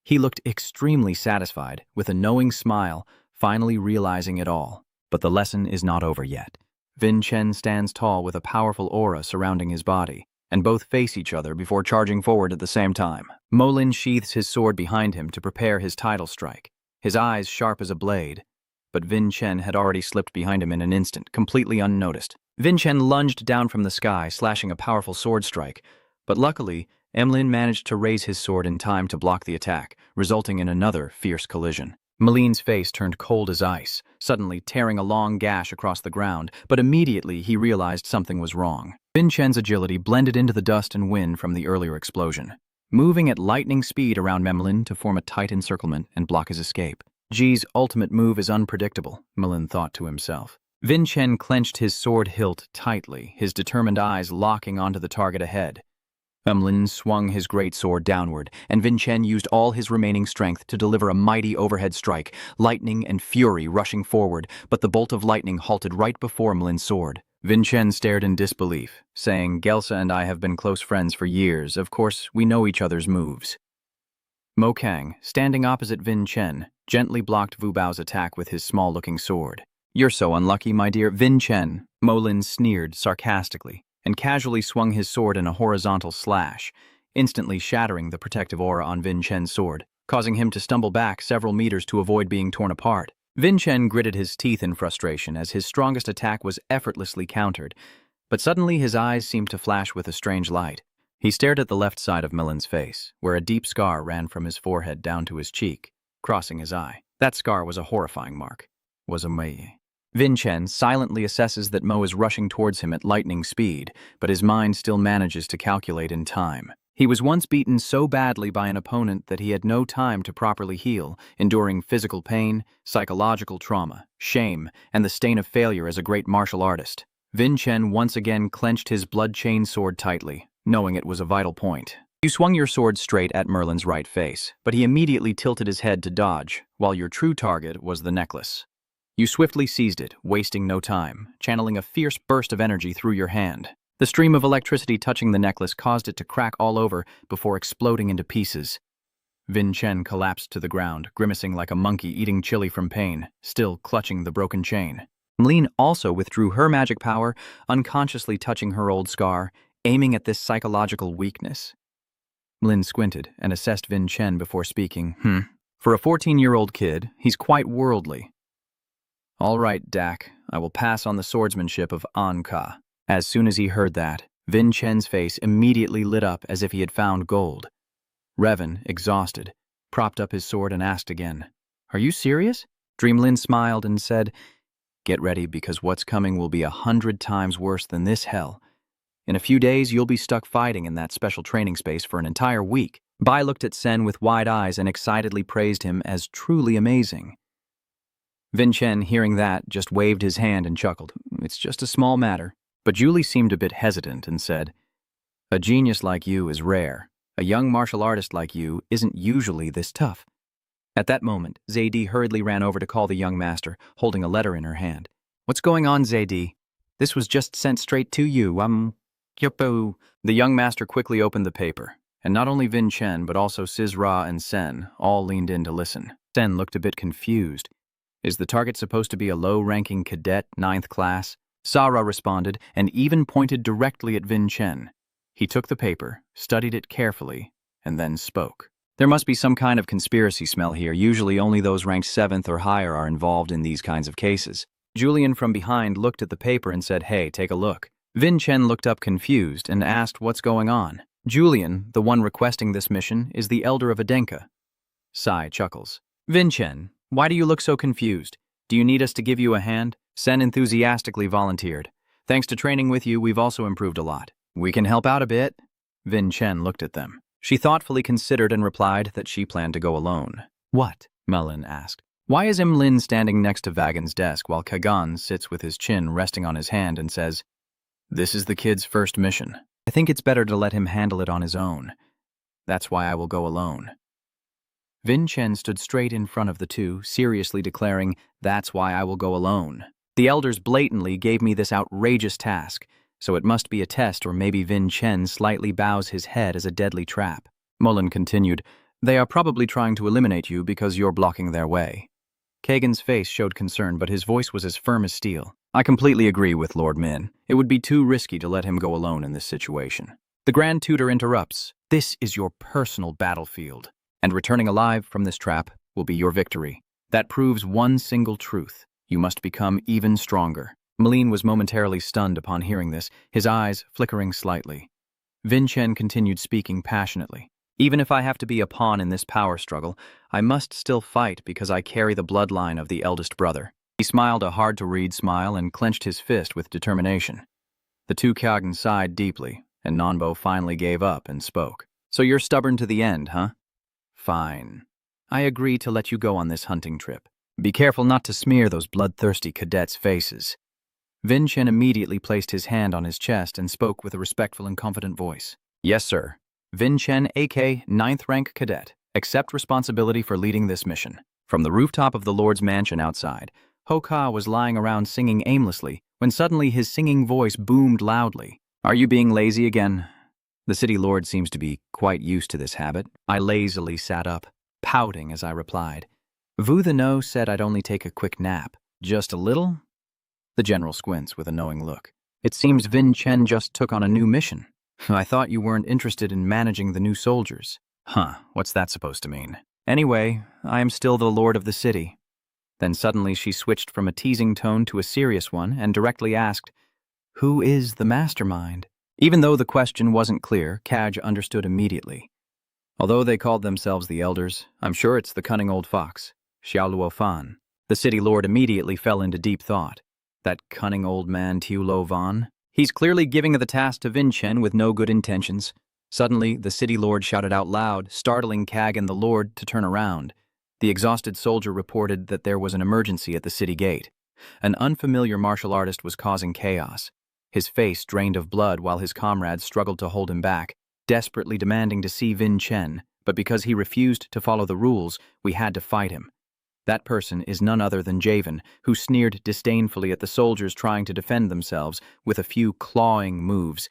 He looked extremely satisfied, with a knowing smile, finally realizing it all. But the lesson is not over yet. Vin Chen stands tall with a powerful aura surrounding his body, and both face each other before charging forward at the same time. Mo Lin sheaths his sword behind him to prepare his tidal strike, his eyes sharp as a blade. But Vin Chen had already slipped behind him in an instant, completely unnoticed. Vin Chen lunged down from the sky, slashing a powerful sword strike, but luckily, Emlyn managed to raise his sword in time to block the attack, resulting in another fierce collision. Malin's face turned cold as ice, suddenly tearing a long gash across the ground, but immediately he realized something was wrong. Vin Chen's agility blended into the dust and wind from the earlier explosion, moving at lightning speed around Memlin to form a tight encirclement and block his escape. Ji's ultimate move is unpredictable, Melin thought to himself. Vin Chen clenched his sword hilt tightly, his determined eyes locking onto the target ahead. Memlin swung his great sword downward, and Vin Chen used all his remaining strength to deliver a mighty overhead strike, lightning and fury rushing forward, but the bolt of lightning halted right before Melin's sword. Vin Chen stared in disbelief, saying, "Gelsa and I have been close friends for years. Of course, we know each other's moves." Mo Kang, standing opposite Vin Chen, gently blocked Wu Bao's attack with his small-looking sword. "You're so unlucky, my dear Vin Chen," Mo Lin sneered sarcastically, and casually swung his sword in a horizontal slash, instantly shattering the protective aura on Vin Chen's sword, causing him to stumble back several meters to avoid being torn apart. Vin Chen gritted his teeth in frustration as his strongest attack was effortlessly countered, but suddenly his eyes seemed to flash with a strange light. He stared at the left side of Melin's face, where a deep scar ran from his forehead down to his cheek, crossing his eye. That scar was a horrifying mark. Was a Mei. Vin Chen silently assesses that Mo is rushing towards him at lightning speed, but his mind still manages to calculate in time. He was once beaten so badly by an opponent that he had no time to properly heal, enduring physical pain, psychological trauma, shame, and the stain of failure as a great martial artist. Vin Chen once again clenched his blood-chain sword tightly, knowing it was a vital point. You swung your sword straight at Merlin's right face, but he immediately tilted his head to dodge, while your true target was the necklace. You swiftly seized it, wasting no time, channeling a fierce burst of energy through your hand. The stream of electricity touching the necklace caused it to crack all over before exploding into pieces. Vin Chen collapsed to the ground, grimacing like a monkey eating chili from pain, still clutching the broken chain. Mlin also withdrew her magic power, unconsciously touching her old scar, aiming at this psychological weakness. Mlin squinted and assessed Vin Chen before speaking. For a 14-year-old kid, he's quite worldly. All right, Dak, I will pass on the swordsmanship of Anka. As soon as he heard that, Vin Chen's face immediately lit up as if he had found gold. Revan, exhausted, propped up his sword and asked again, "Are you serious?" Dreamlin smiled and said, "Get ready, because what's coming will be 100 times worse than this hell. In a few days, you'll be stuck fighting in that special training space for an entire week." Bai looked at Sen with wide eyes and excitedly praised him as truly amazing. Vin Chen, hearing that, just waved his hand and chuckled. "It's just a small matter." But Julie seemed a bit hesitant and said, "A genius like you is rare. A young martial artist like you isn't usually this tough." At that moment, Zaidi hurriedly ran over to call the young master, holding a letter in her hand. "What's going on, Zaidi? This was just sent straight to you, Yupo." The young master quickly opened the paper, and not only Vin Chen but also Sizra and Sen all leaned in to listen. Sen looked a bit confused. "Is the target supposed to be a low-ranking cadet, 9th class?" Sara responded and even pointed directly at Vin Chen. He took the paper, studied it carefully, and then spoke. "There must be some kind of conspiracy smell here. Usually only those ranked 7th or higher are involved in these kinds of cases." Julian from behind looked at the paper and said, "Hey, take a look." Vin Chen looked up confused and asked what's going on. Julian, the one requesting this mission, is the elder of Adenka. Sai chuckles. "Vin Chen, why do you look so confused? Do you need us to give you a hand? Sen enthusiastically volunteered. Thanks to training with you, we've also improved a lot. We can help out a bit. Vin Chen looked at them. She thoughtfully considered and replied that she planned to go alone. What? Melin asked. Why is Lin standing next to Vagan's desk while Kagan sits with his chin resting on his hand and says, "This is the kid's first mission. I think it's better to let him handle it on his own. That's why I will go alone." Vin Chen stood straight in front of the two, seriously declaring, "That's why I will go alone. The elders blatantly gave me this outrageous task, so it must be a test, or maybe Vin Chen slightly bows his head as a deadly trap." Mullen continued, "They are probably trying to eliminate you because you're blocking their way." Kagan's face showed concern, but his voice was as firm as steel. "I completely agree with Lord Min. It would be too risky to let him go alone in this situation." The Grand Tutor interrupts. "This is your personal battlefield, and returning alive from this trap will be your victory. That proves one single truth. You must become even stronger." Malin was momentarily stunned upon hearing this, his eyes flickering slightly. Vin Chen continued speaking passionately. "Even if I have to be a pawn in this power struggle, I must still fight because I carry the bloodline of the eldest brother." He smiled a hard-to-read smile and clenched his fist with determination. The two Kyagan sighed deeply, and Nanbo finally gave up and spoke. "So you're stubborn to the end, huh? Fine. I agree to let you go on this hunting trip. Be careful not to smear those bloodthirsty cadets' faces." Vin Chen immediately placed his hand on his chest and spoke with a respectful and confident voice. "Yes, sir. Vin Chen, AK, 9th rank cadet. Accept responsibility for leading this mission." From the rooftop of the Lord's mansion outside, Ho-Ka was lying around singing aimlessly when suddenly his singing voice boomed loudly. "Are you being lazy again?" The city lord seems to be quite used to this habit. I lazily sat up, pouting as I replied. "Vu the No said I'd only take a quick nap. Just a little?" The general squints with a knowing look. "It seems Vin Chen just took on a new mission. I thought you weren't interested in managing the new soldiers." "Huh, what's that supposed to mean?" "Anyway, I am still the lord of the city." Then suddenly she switched from a teasing tone to a serious one and directly asked, "Who is the mastermind?" Even though the question wasn't clear, Kaj understood immediately. Although they called themselves the elders, I'm sure it's the cunning old fox, Xiao Luo Fan. The city lord immediately fell into deep thought. That cunning old man Tiu Lo Van? He's clearly giving the task to Vin Chen with no good intentions. Suddenly, the city lord shouted out loud, startling Kag and the lord to turn around. The exhausted soldier reported that there was an emergency at the city gate. An unfamiliar martial artist was causing chaos. His face drained of blood while his comrades struggled to hold him back, desperately demanding to see Vin Chen, but because he refused to follow the rules, we had to fight him. That person is none other than Javen, who sneered disdainfully at the soldiers trying to defend themselves with a few clawing moves.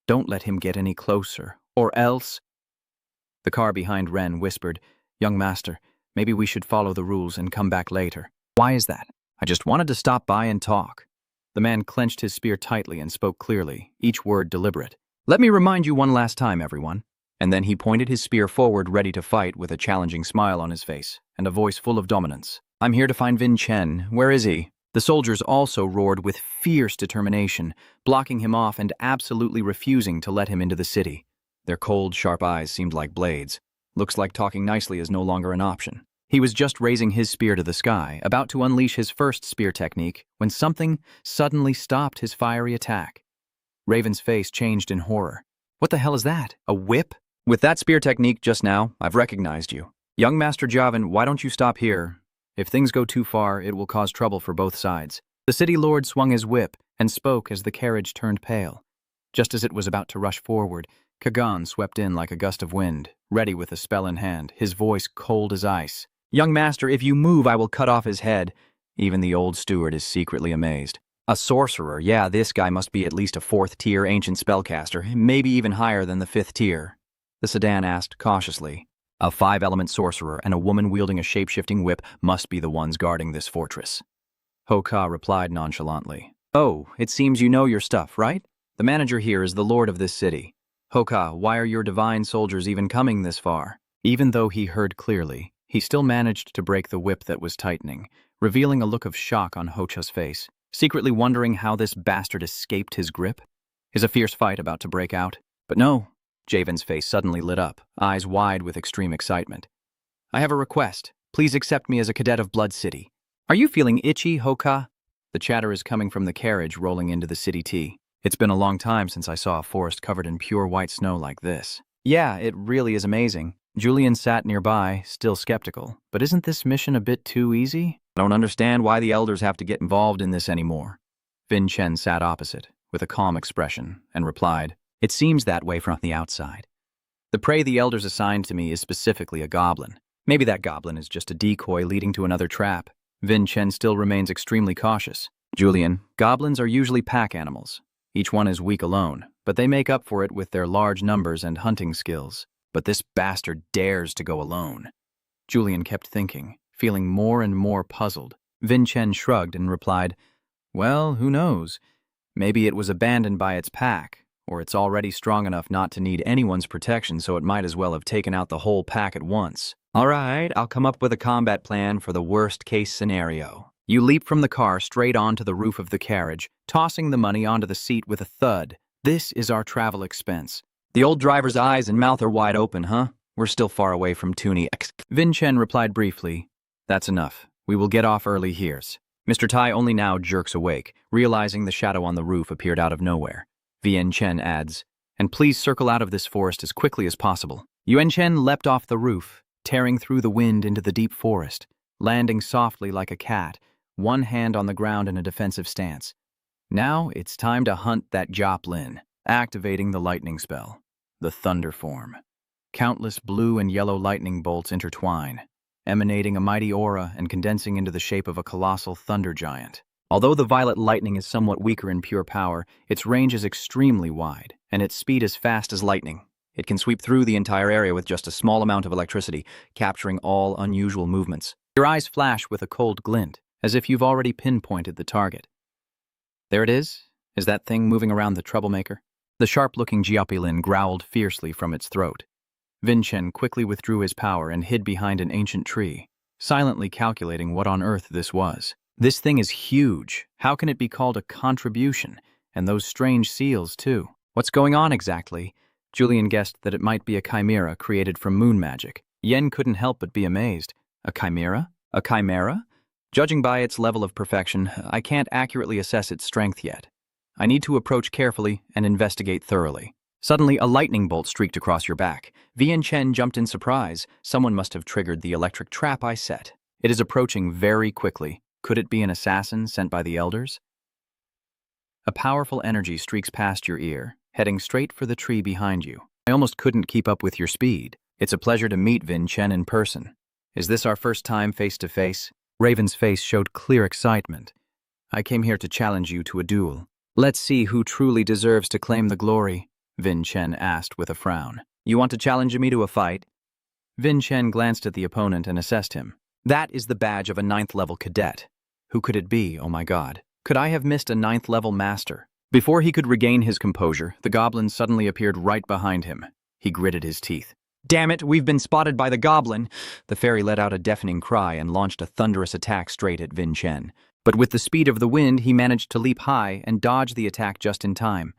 "Don't let him get any closer, or else—" The car behind Ren whispered, "Young master, maybe we should follow the rules and come back later." "Why is that?" "I just wanted to stop by and talk." The man clenched his spear tightly and spoke clearly, each word deliberate. "Let me remind you one last time, everyone." And then he pointed his spear forward, ready to fight, with a challenging smile on his face and a voice full of dominance. "I'm here to find Vin Chen. Where is he?" The soldiers also roared with fierce determination, blocking him off and absolutely refusing to let him into the city. Their cold, sharp eyes seemed like blades. Looks like talking nicely is no longer an option. He was just raising his spear to the sky, about to unleash his first spear technique, when something suddenly stopped his fiery attack. Raven's face changed in horror. "What the hell is that? A whip?" "With that spear technique just now, I've recognized you. Young Master Javan, why don't you stop here? If things go too far, it will cause trouble for both sides." The city lord swung his whip and spoke as the carriage turned pale. Just as it was about to rush forward, Kagan swept in like a gust of wind, ready with a spell in hand, his voice cold as ice. "Young master, if you move, I will cut off his head." Even the old steward is secretly amazed. A sorcerer, yeah, this guy must be at least a 4th-tier ancient spellcaster, maybe even higher than the 5th tier. The sedan asked cautiously. A 5-element sorcerer and a woman wielding a shape-shifting whip must be the ones guarding this fortress. Ho-Ka replied nonchalantly. "Oh, it seems you know your stuff, right? The manager here is the lord of this city. Ho-Ka, why are your divine soldiers even coming this far?" Even though he heard clearly, he still managed to break the whip that was tightening, revealing a look of shock on Ho-Cha's face, secretly wondering how this bastard escaped his grip. Is a fierce fight about to break out? But no. Javen's face suddenly lit up, eyes wide with extreme excitement. "I have a request. Please accept me as a cadet of Blood City. Are you feeling itchy, Hoka? The chatter is coming from the carriage rolling into the city T. It's been a long time since I saw a forest covered in pure white snow like this. Yeah, it really is amazing. Julian sat nearby, still skeptical. But isn't this mission a bit too easy? I don't understand why the elders have to get involved in this anymore. Vin Chen sat opposite, with a calm expression, and replied, "It seems that way from the outside. The prey the elders assigned to me is specifically a goblin. Maybe that goblin is just a decoy leading to another trap." Vin Chen still remains extremely cautious. "Julian, goblins are usually pack animals. Each one is weak alone, but they make up for it with their large numbers and hunting skills. But this bastard dares to go alone." Julian kept thinking, feeling more and more puzzled. Vin Chen shrugged and replied, "Well, who knows? Maybe it was abandoned by its pack, or it's already strong enough not to need anyone's protection, so it might as well have taken out the whole pack at once. All right, I'll come up with a combat plan for the worst-case scenario." You leap from the car straight onto the roof of the carriage, tossing the money onto the seat with a thud. "This is our travel expense." The old driver's eyes and mouth are wide open, huh? "We're still far away from Toonie X." Vin Chen replied briefly, "That's enough. We will get off early here's." Mr. Tai only now jerks awake, realizing the shadow on the roof appeared out of nowhere. Vien Chen adds, "And please circle out of this forest as quickly as possible." Yuan Chen leapt off the roof, tearing through the wind into the deep forest, landing softly like a cat, one hand on the ground in a defensive stance. Now it's time to hunt that Joplin, activating the lightning spell, the thunder form. Countless blue and yellow lightning bolts intertwine, emanating a mighty aura and condensing into the shape of a colossal thunder giant. Although the violet lightning is somewhat weaker in pure power, its range is extremely wide, and its speed is fast as lightning. It can sweep through the entire area with just a small amount of electricity, capturing all unusual movements. Your eyes flash with a cold glint, as if you've already pinpointed the target. There it is. Is that thing moving around the troublemaker? The sharp-looking Jiapilin growled fiercely from its throat. Vin Chen quickly withdrew his power and hid behind an ancient tree, silently calculating what on earth this was. This thing is huge. How can it be called a contribution? And those strange seals, too. What's going on exactly? Julian guessed that it might be a chimera created from moon magic. Yen couldn't help but be amazed. A chimera? A chimera? Judging by its level of perfection, I can't accurately assess its strength yet. I need to approach carefully and investigate thoroughly. Suddenly, a lightning bolt streaked across your back. Vien Chen jumped in surprise. Someone must have triggered the electric trap I set. It is approaching very quickly. Could it be an assassin sent by the elders? A powerful energy streaks past your ear, heading straight for the tree behind you. I almost couldn't keep up with your speed. It's a pleasure to meet Vin Chen in person. Is this our first time face-to-face? Raven's face showed clear excitement. I came here to challenge you to a duel. Let's see who truly deserves to claim the glory, Vin Chen asked with a frown. You want to challenge me to a fight? Vin Chen glanced at the opponent and assessed him. That is the badge of a 9th-level cadet. Who could it be, oh my god? Could I have missed a 9th-level master? Before he could regain his composure, the goblin suddenly appeared right behind him. He gritted his teeth. Damn it, we've been spotted by the goblin! The fairy let out a deafening cry and launched a thunderous attack straight at Vin Chen. But with the speed of the wind, he managed to leap high and dodge the attack just in time.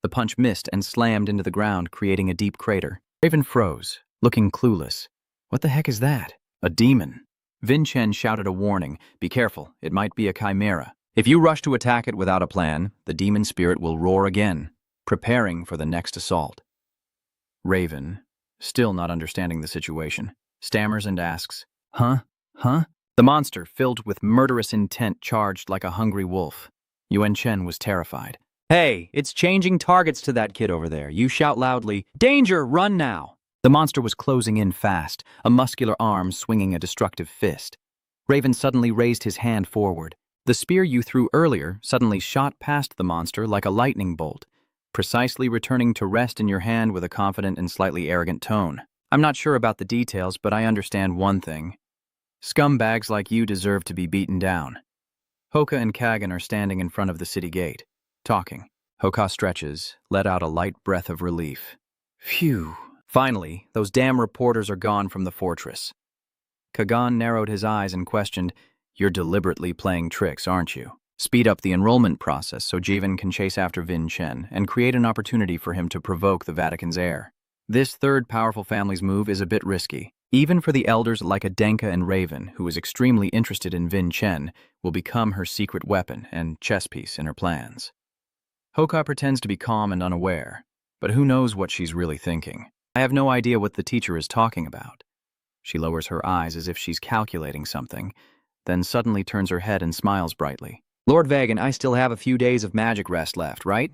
The punch missed and slammed into the ground, creating a deep crater. Raven froze, looking clueless. What the heck is that? A demon. Vin Chen shouted a warning. Be careful, it might be a chimera. If you rush to attack it without a plan, the demon spirit will roar again, preparing for the next assault. Raven, still not understanding the situation, stammers and asks, Huh? The monster, filled with murderous intent, charged like a hungry wolf. Yuan Chen was terrified. Hey, it's changing targets to that kid over there. You shout loudly, Danger, run now! The monster was closing in fast, a muscular arm swinging a destructive fist. Raven suddenly raised his hand forward. The spear you threw earlier suddenly shot past the monster like a lightning bolt, precisely returning to rest in your hand with a confident and slightly arrogant tone. I'm not sure about the details, but I understand one thing. Scumbags like you deserve to be beaten down. Hoka and Kagan are standing in front of the city gate, talking. Hoka stretches, let out a light breath of relief. Phew. Finally, those damn reporters are gone from the fortress. Kagan narrowed his eyes and questioned, You're deliberately playing tricks, aren't you? Speed up the enrollment process so Jivan can chase after Vin Chen and create an opportunity for him to provoke the Vatican's heir. This third powerful family's move is a bit risky. Even for the elders like Adenka and Raven, who is extremely interested in Vin Chen, will become her secret weapon and chess piece in her plans. Hoka pretends to be calm and unaware, but who knows what she's really thinking. I have no idea what the teacher is talking about. She lowers her eyes as if she's calculating something, then suddenly turns her head and smiles brightly. Lord Vagan, I still have a few days of magic rest left, right?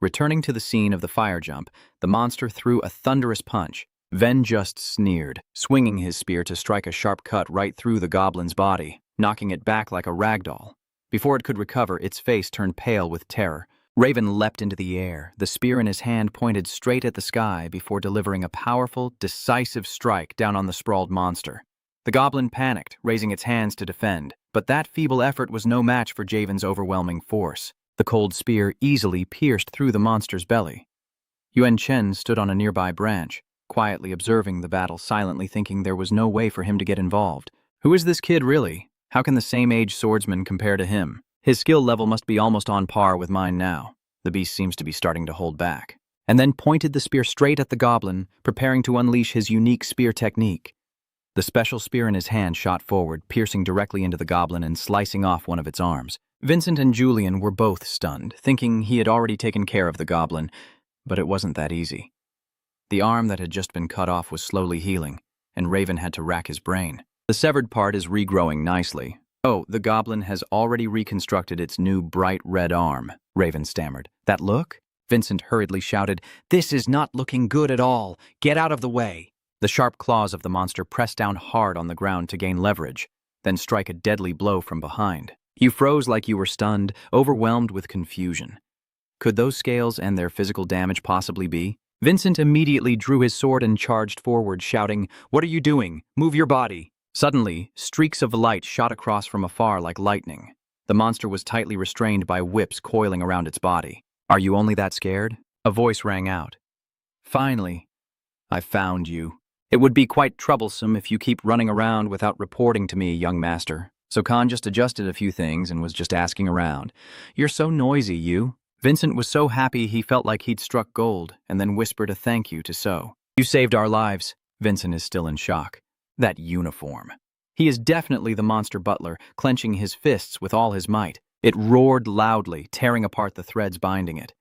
Returning to the scene of the fire jump, the monster threw a thunderous punch. Ven just sneered, swinging his spear to strike a sharp cut right through the goblin's body, knocking it back like a ragdoll. Before it could recover, its face turned pale with terror. Raven leapt into the air, the spear in his hand pointed straight at the sky before delivering a powerful, decisive strike down on the sprawled monster. The goblin panicked, raising its hands to defend, but that feeble effort was no match for Javen's overwhelming force. The cold spear easily pierced through the monster's belly. Yuan Chen stood on a nearby branch, quietly observing the battle, silently thinking there was no way for him to get involved. Who is this kid really? How can the same-age swordsman compare to him? His skill level must be almost on par with mine now. The beast seems to be starting to hold back. And then pointed the spear straight at the goblin, preparing to unleash his unique spear technique. The special spear in his hand shot forward, piercing directly into the goblin and slicing off one of its arms. Vincent and Julian were both stunned, thinking he had already taken care of the goblin, but it wasn't that easy. The arm that had just been cut off was slowly healing, and Raven had to rack his brain. The severed part is regrowing nicely. Oh, the goblin has already reconstructed its new bright red arm, Raven stammered. That look? Vincent hurriedly shouted, "This is not looking good at all. Get out of the way." The sharp claws of the monster pressed down hard on the ground to gain leverage, then strike a deadly blow from behind. You froze like you were stunned, overwhelmed with confusion. Could those scales and their physical damage possibly be? Vincent immediately drew his sword and charged forward, shouting, "What are you doing? Move your body." Suddenly, streaks of light shot across from afar like lightning. The monster was tightly restrained by whips coiling around its body. "Are you only that scared?" A voice rang out. "Finally, I found you. It would be quite troublesome if you keep running around without reporting to me, young master." So Khan just adjusted a few things and was just asking around. "You're so noisy, you." Vincent was so happy he felt like he'd struck gold, and then whispered a thank you to So. "You saved our lives." Vincent is still in shock. That uniform. He is definitely the monster butler, clenching his fists with all his might. It roared loudly, tearing apart the threads binding it.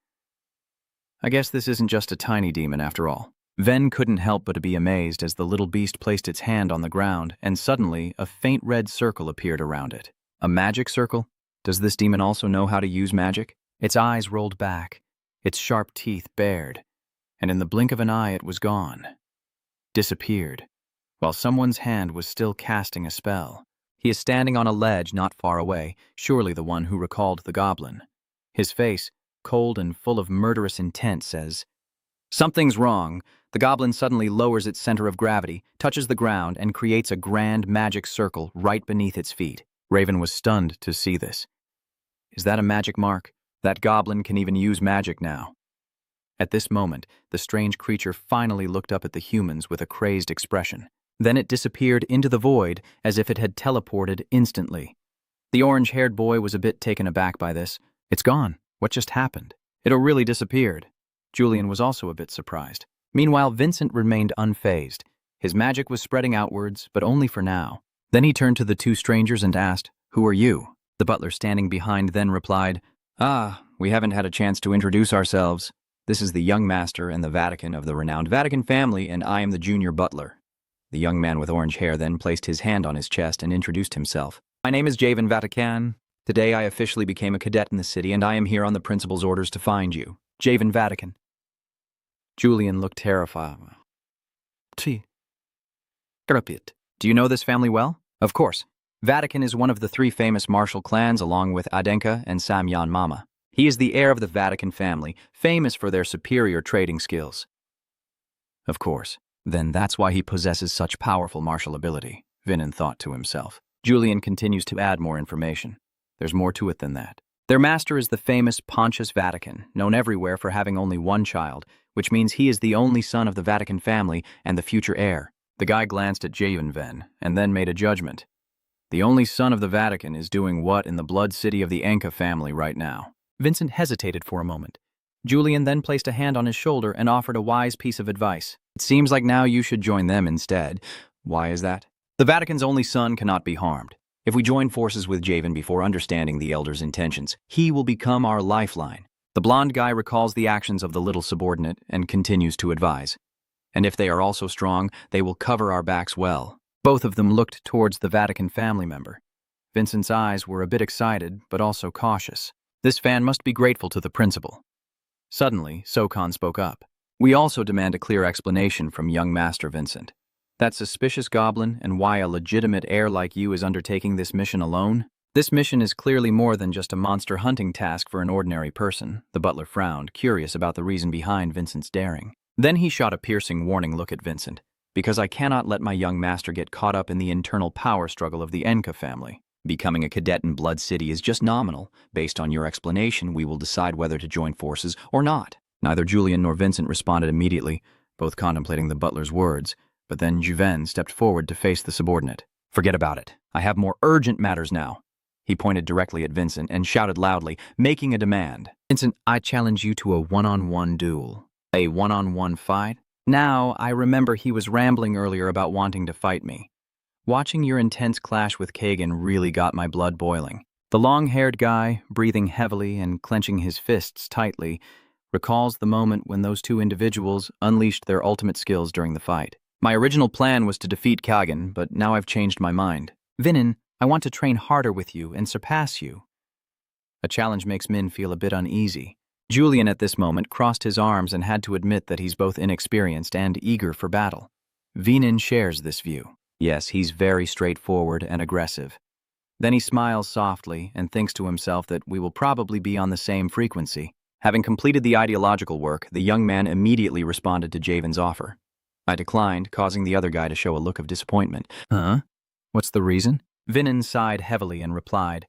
I guess this isn't just a tiny demon after all. Ven couldn't help but to be amazed as the little beast placed its hand on the ground, and suddenly a faint red circle appeared around it. A magic circle? Does this demon also know how to use magic? Its eyes rolled back, its sharp teeth bared, and in the blink of an eye it was gone. Disappeared, while someone's hand was still casting a spell. He is standing on a ledge not far away, surely the one who recalled the goblin. His face, cold and full of murderous intent, says, "Something's wrong." The goblin suddenly lowers its center of gravity, touches the ground, and creates a grand magic circle right beneath its feet. Raven was stunned to see this. Is that a magic mark? That goblin can even use magic now. At this moment, the strange creature finally looked up at the humans with a crazed expression. Then it disappeared into the void as if it had teleported instantly. The orange-haired boy was a bit taken aback by this. It's gone. What just happened? It really disappeared. Julian was also a bit surprised. Meanwhile, Vincent remained unfazed. His magic was spreading outwards, but only for now. Then he turned to the two strangers and asked, "Who are you?" The butler standing behind then replied, "We haven't had a chance to introduce ourselves. This is the young master and the Vatican of the renowned Vatican family, and I am the junior butler." The young man with orange hair then placed his hand on his chest and introduced himself. "My name is Javen Vatican. Today I officially became a cadet in the city, and I am here on the principal's orders to find you. Javen Vatican." Julian looked terrified. "Do you know this family well?" "Of course. Vatican is one of the three famous martial clans along with Adenka and Samyan Mama. He is the heir of the Vatican family, famous for their superior trading skills." "Of course. Then that's why he possesses such powerful martial ability," Vinan thought to himself. Julian continues to add more information. There's more to it than that. Their master is the famous Pontius Vatican, known everywhere for having only one child, which means he is the only son of the Vatican family and the future heir. The guy glanced at Javen and then made a judgment. The only son of the Vatican is doing what in the blood city of the Enka family right now? Vincent hesitated for a moment. Julian then placed a hand on his shoulder and offered a wise piece of advice. It seems like now you should join them instead. Why is that? The Vatican's only son cannot be harmed. If we join forces with Javen before understanding the Elder's intentions, he will become our lifeline. The blonde guy recalls the actions of the little subordinate and continues to advise. And if they are also strong, they will cover our backs well. Both of them looked towards the Vatican family member. Vincent's eyes were a bit excited, but also cautious. This fan must be grateful to the principal. Suddenly, Sokon spoke up. We also demand a clear explanation from young Master Vincent. That suspicious goblin and why a legitimate heir like you is undertaking this mission alone? This mission is clearly more than just a monster hunting task for an ordinary person. The butler frowned, curious about the reason behind Vincent's daring. Then he shot a piercing warning look at Vincent. Because I cannot let my young master get caught up in the internal power struggle of the Enka family. Becoming a cadet in Blood City is just nominal. Based on your explanation, we will decide whether to join forces or not. Neither Julian nor Vincent responded immediately, both contemplating the butler's words, but then Juven stepped forward to face the subordinate. Forget about it. I have more urgent matters now. He pointed directly at Vincent and shouted loudly, making a demand. Vincent, I challenge you to a one-on-one duel. A one-on-one fight? Now, I remember he was rambling earlier about wanting to fight me. Watching your intense clash with Kagan really got my blood boiling. The long-haired guy, breathing heavily and clenching his fists tightly, recalls the moment when those two individuals unleashed their ultimate skills during the fight. My original plan was to defeat Kagan, but now I've changed my mind. Vinin, I want to train harder with you and surpass you. A challenge makes Min feel a bit uneasy. Julian at this moment crossed his arms and had to admit that he's both inexperienced and eager for battle. Vinin shares this view. Yes, he's very straightforward and aggressive. Then he smiles softly and thinks to himself that we will probably be on the same frequency. Having completed the ideological work, the young man immediately responded to Javen's offer. I declined, causing the other guy to show a look of disappointment. Huh? What's the reason? Vinin sighed heavily and replied,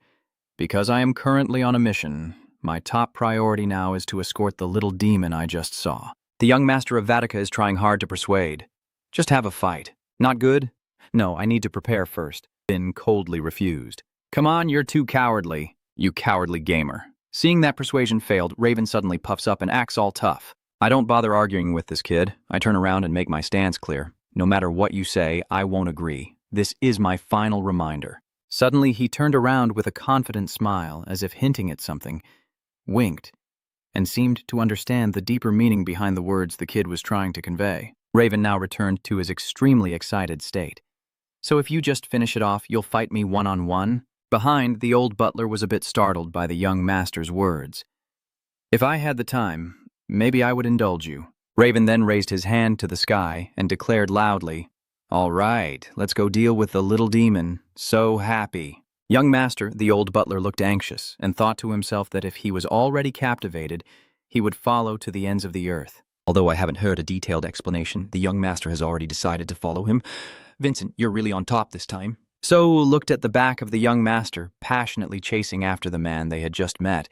Because I am currently on a mission. My top priority now is to escort the little demon I just saw. The young master of Vatica is trying hard to persuade. Just have a fight. Not good? No, I need to prepare first. Vin coldly refused. Come on, you're too cowardly. You cowardly gamer. Seeing that persuasion failed, Raven suddenly puffs up and acts all tough. I don't bother arguing with this kid. I turn around and make my stance clear. No matter what you say, I won't agree. This is my final reminder. Suddenly, he turned around with a confident smile, as if hinting at something, winked, and seemed to understand the deeper meaning behind the words the kid was trying to convey. Raven now returned to his extremely excited state. So if you just finish it off, you'll fight me one-on-one? Behind, the old butler was a bit startled by the young master's words. If I had the time, maybe I would indulge you. Raven then raised his hand to the sky and declared loudly, All right, let's go deal with the little demon. So happy. Young master, the old butler looked anxious and thought to himself that if he was already captivated, he would follow to the ends of the earth. Although I haven't heard a detailed explanation, the young master has already decided to follow him. Vincent, you're really on top this time. So looked at the back of the young master, passionately chasing after the man they had just met,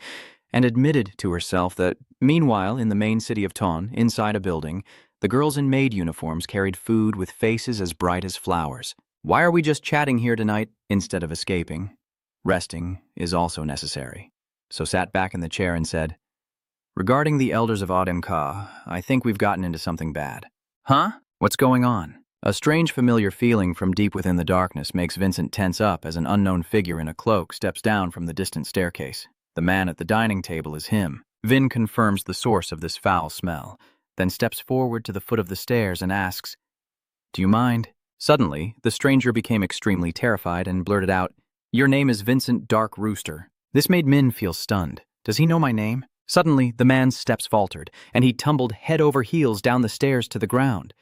and admitted to herself that, meanwhile, in the main city of Ton, inside a building, the girls in maid uniforms carried food with faces as bright as flowers. Why are we just chatting here tonight instead of escaping? Resting is also necessary. So sat back in the chair and said, Regarding the elders of Ademka, I think we've gotten into something bad. Huh? What's going on? A strange familiar feeling from deep within the darkness makes Vincent tense up as an unknown figure in a cloak steps down from the distant staircase. The man at the dining table is him. Vin confirms the source of this foul smell, then steps forward to the foot of the stairs and asks, Do you mind? Suddenly, the stranger became extremely terrified and blurted out, Your name is Vincent Dark Rooster. This made Min feel stunned. Does he know my name? Suddenly, the man's steps faltered, and he tumbled head over heels down the stairs to the ground.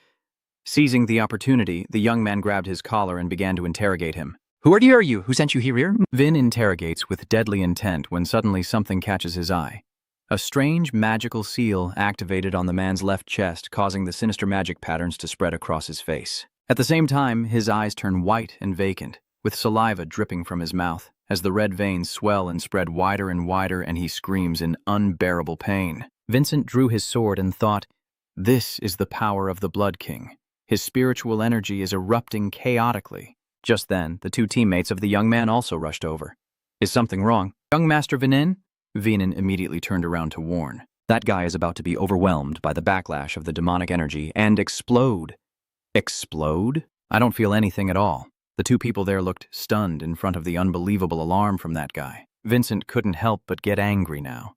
Seizing the opportunity, the young man grabbed his collar and began to interrogate him. Who are you? Who sent you here? Vin interrogates with deadly intent when suddenly something catches his eye. A strange magical seal activated on the man's left chest, causing the sinister magic patterns to spread across his face. At the same time, his eyes turn white and vacant, with saliva dripping from his mouth, as the red veins swell and spread wider and wider and he screams in unbearable pain. Vincent drew his sword and thought, This is the power of the Blood King. His spiritual energy is erupting chaotically. Just then, the two teammates of the young man also rushed over. Is something wrong? Young Master Vinin? Vinin immediately turned around to warn. That guy is about to be overwhelmed by the backlash of the demonic energy and explode. Explode? I don't feel anything at all. The two people there looked stunned in front of the unbelievable alarm from that guy. Vincent couldn't help but get angry now.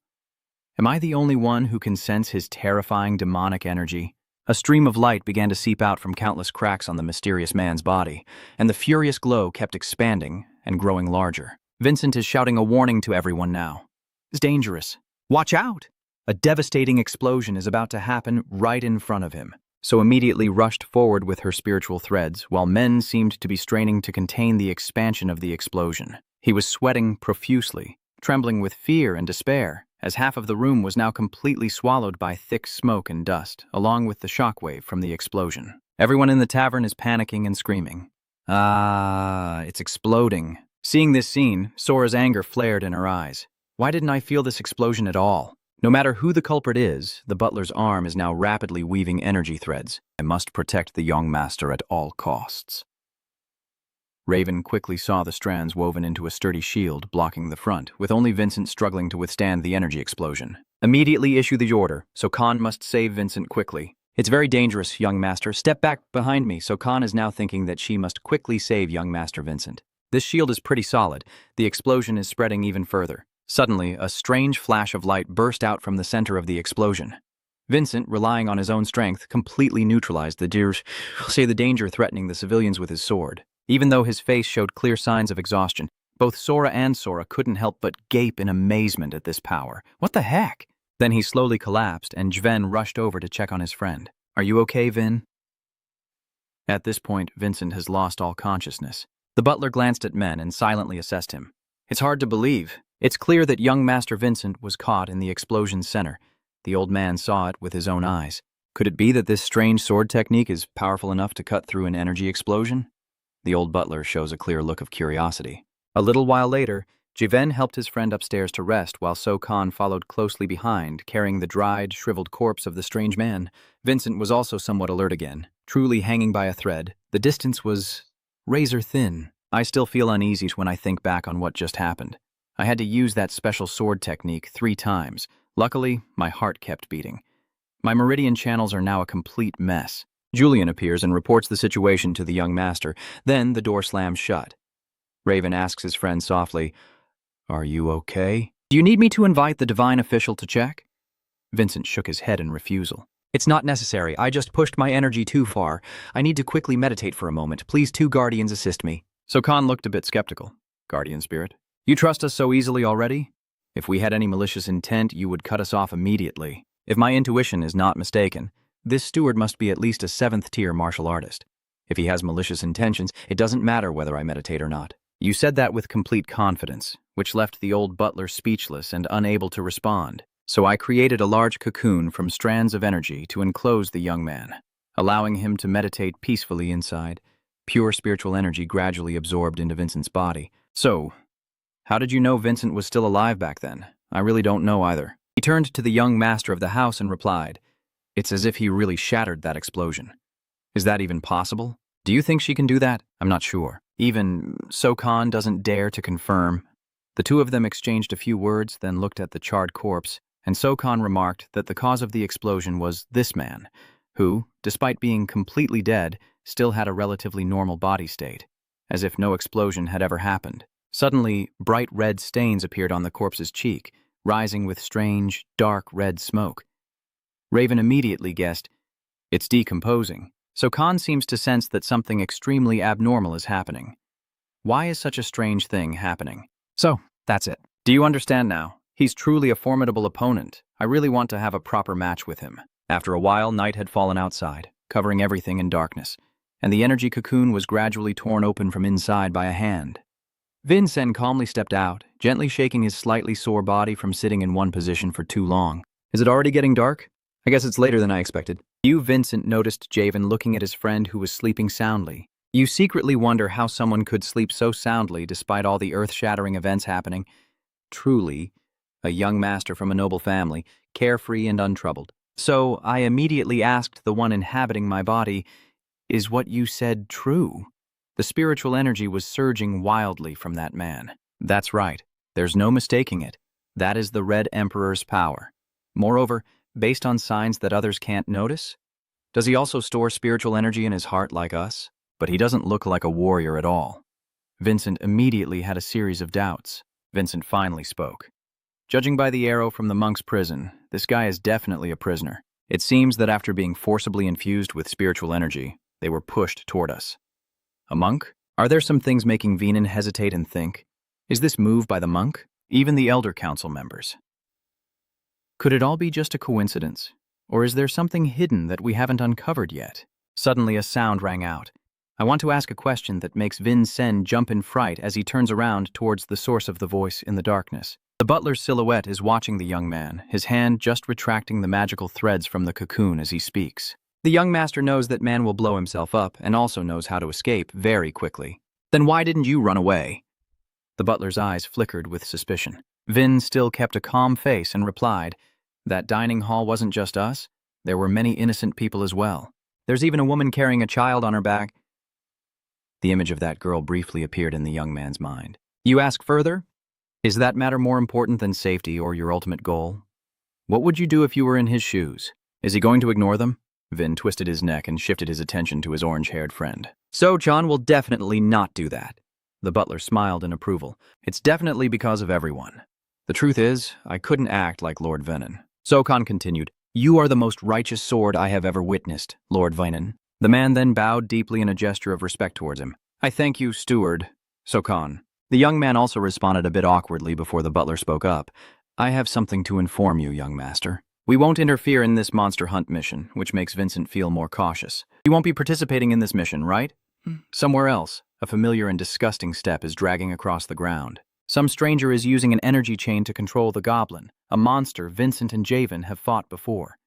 Am I the only one who can sense his terrifying demonic energy? A stream of light began to seep out from countless cracks on the mysterious man's body, and the furious glow kept expanding and growing larger. Vincent is shouting a warning to everyone now. It's dangerous. Watch out! A devastating explosion is about to happen right in front of him. So immediately rushed forward with her spiritual threads, while men seemed to be straining to contain the expansion of the explosion. He was sweating profusely, trembling with fear and despair, as half of the room was now completely swallowed by thick smoke and dust, along with the shockwave from the explosion. Everyone in the tavern is panicking and screaming. Ah, it's exploding. Seeing this scene, Sora's anger flared in her eyes. Why didn't I feel this explosion at all? No matter who the culprit is, the butler's arm is now rapidly weaving energy threads. I must protect the young master at all costs. Raven quickly saw the strands woven into a sturdy shield blocking the front, with only Vincent struggling to withstand the energy explosion. Immediately issue the order, so Khan must save Vincent quickly. It's very dangerous, young master. Step back behind me, so Khan is now thinking that she must quickly save young master Vincent. This shield is pretty solid. The explosion is spreading even further. Suddenly, a strange flash of light burst out from the center of the explosion. Vincent, relying on his own strength, completely neutralized the danger threatening the civilians with his sword. Even though his face showed clear signs of exhaustion, both Sora and Sora couldn't help but gape in amazement at this power. What the heck? Then he slowly collapsed, and Jven rushed over to check on his friend. Are you okay, Vin? At this point, Vincent has lost all consciousness. The butler glanced at men and silently assessed him. It's hard to believe. It's clear that young Master Vincent was caught in the explosion's center. The old man saw it with his own eyes. Could it be that this strange sword technique is powerful enough to cut through an energy explosion? The old butler shows a clear look of curiosity. A little while later, Jven helped his friend upstairs to rest while So Khan followed closely behind, carrying the dried, shriveled corpse of the strange man. Vincent was also somewhat alert again, truly hanging by a thread. The distance was razor thin. I still feel uneasy when I think back on what just happened. I had to use that special sword technique 3 times. Luckily, my heart kept beating. My meridian channels are now a complete mess. Julian appears and reports the situation to the young master. Then the door slams shut. Raven asks his friend softly, "Are you okay? Do you need me to invite the divine official to check?" Vincent shook his head in refusal. "It's not necessary. I just pushed my energy too far. I need to quickly meditate for a moment. Please, 2 guardians assist me." So Khan looked a bit skeptical. "Guardian spirit? You trust us so easily already? If we had any malicious intent, you would cut us off immediately. If my intuition is not mistaken, this steward must be at least a 7th-tier martial artist. If he has malicious intentions, it doesn't matter whether I meditate or not." You said that with complete confidence, which left the old butler speechless and unable to respond. So I created a large cocoon from strands of energy to enclose the young man, allowing him to meditate peacefully inside. Pure spiritual energy gradually absorbed into Vincent's body. So, how did you know Vincent was still alive back then? I really don't know either. He turned to the young master of the house and replied, "It's as if he really shattered that explosion." Is that even possible? Do you think she can do that? I'm not sure. Even So Khan doesn't dare to confirm. The two of them exchanged a few words, then looked at the charred corpse, and So Khan remarked that the cause of the explosion was this man, who, despite being completely dead, still had a relatively normal body state, as if no explosion had ever happened. Suddenly, bright red stains appeared on the corpse's cheek, rising with strange, dark red smoke. Raven immediately guessed, it's decomposing. So Khan seems to sense that something extremely abnormal is happening. Why is such a strange thing happening? So, that's it. Do you understand now? He's truly a formidable opponent. I really want to have a proper match with him. After a while, night had fallen outside, covering everything in darkness, and the energy cocoon was gradually torn open from inside by a hand. Vincent calmly stepped out, gently shaking his slightly sore body from sitting in one position for too long. Is it already getting dark? I guess it's later than I expected. You, Vincent, noticed Javen looking at his friend who was sleeping soundly. You secretly wonder how someone could sleep so soundly despite all the earth-shattering events happening. Truly, a young master from a noble family, carefree and untroubled. So I immediately asked the one inhabiting my body, is what you said true? The spiritual energy was surging wildly from that man. That's right. There's no mistaking it. That is the Red Emperor's power. Moreover, based on signs that others can't notice? Does he also store spiritual energy in his heart like us? But he doesn't look like a warrior at all. Vincent immediately had a series of doubts. Vincent finally spoke. Judging by the arrow from the monk's prison, this guy is definitely a prisoner. It seems that after being forcibly infused with spiritual energy, they were pushed toward us. A monk? Are there some things making Venan hesitate and think? Is this move by the monk? Even the elder council members? Could it all be just a coincidence? Or is there something hidden that we haven't uncovered yet? Suddenly a sound rang out. I want to ask a question that makes Vin Sen jump in fright as he turns around towards the source of the voice in the darkness. The butler's silhouette is watching the young man, his hand just retracting the magical threads from the cocoon as he speaks. The young master knows that man will blow himself up and also knows how to escape very quickly. Then why didn't you run away? The butler's eyes flickered with suspicion. Vin still kept a calm face and replied, that dining hall wasn't just us. There were many innocent people as well. There's even a woman carrying a child on her back. The image of that girl briefly appeared in the young man's mind. You ask further? Is that matter more important than safety or your ultimate goal? What would you do if you were in his shoes? Is he going to ignore them? Vin twisted his neck and shifted his attention to his orange-haired friend. So John will definitely not do that. The butler smiled in approval. It's definitely because of everyone. The truth is, I couldn't act like Lord Venan. Sokon continued, You are the most righteous sword I have ever witnessed, Lord Venan. The man then bowed deeply in a gesture of respect towards him. I thank you, steward. Sokon. The young man also responded a bit awkwardly before the butler spoke up. I have something to inform you, young master. We won't interfere in this monster hunt mission, which makes Vincent feel more cautious. You won't be participating in this mission, right? Somewhere else, a familiar and disgusting step is dragging across the ground. Some stranger is using an energy chain to control the goblin, a monster Vincent and Javen have fought before.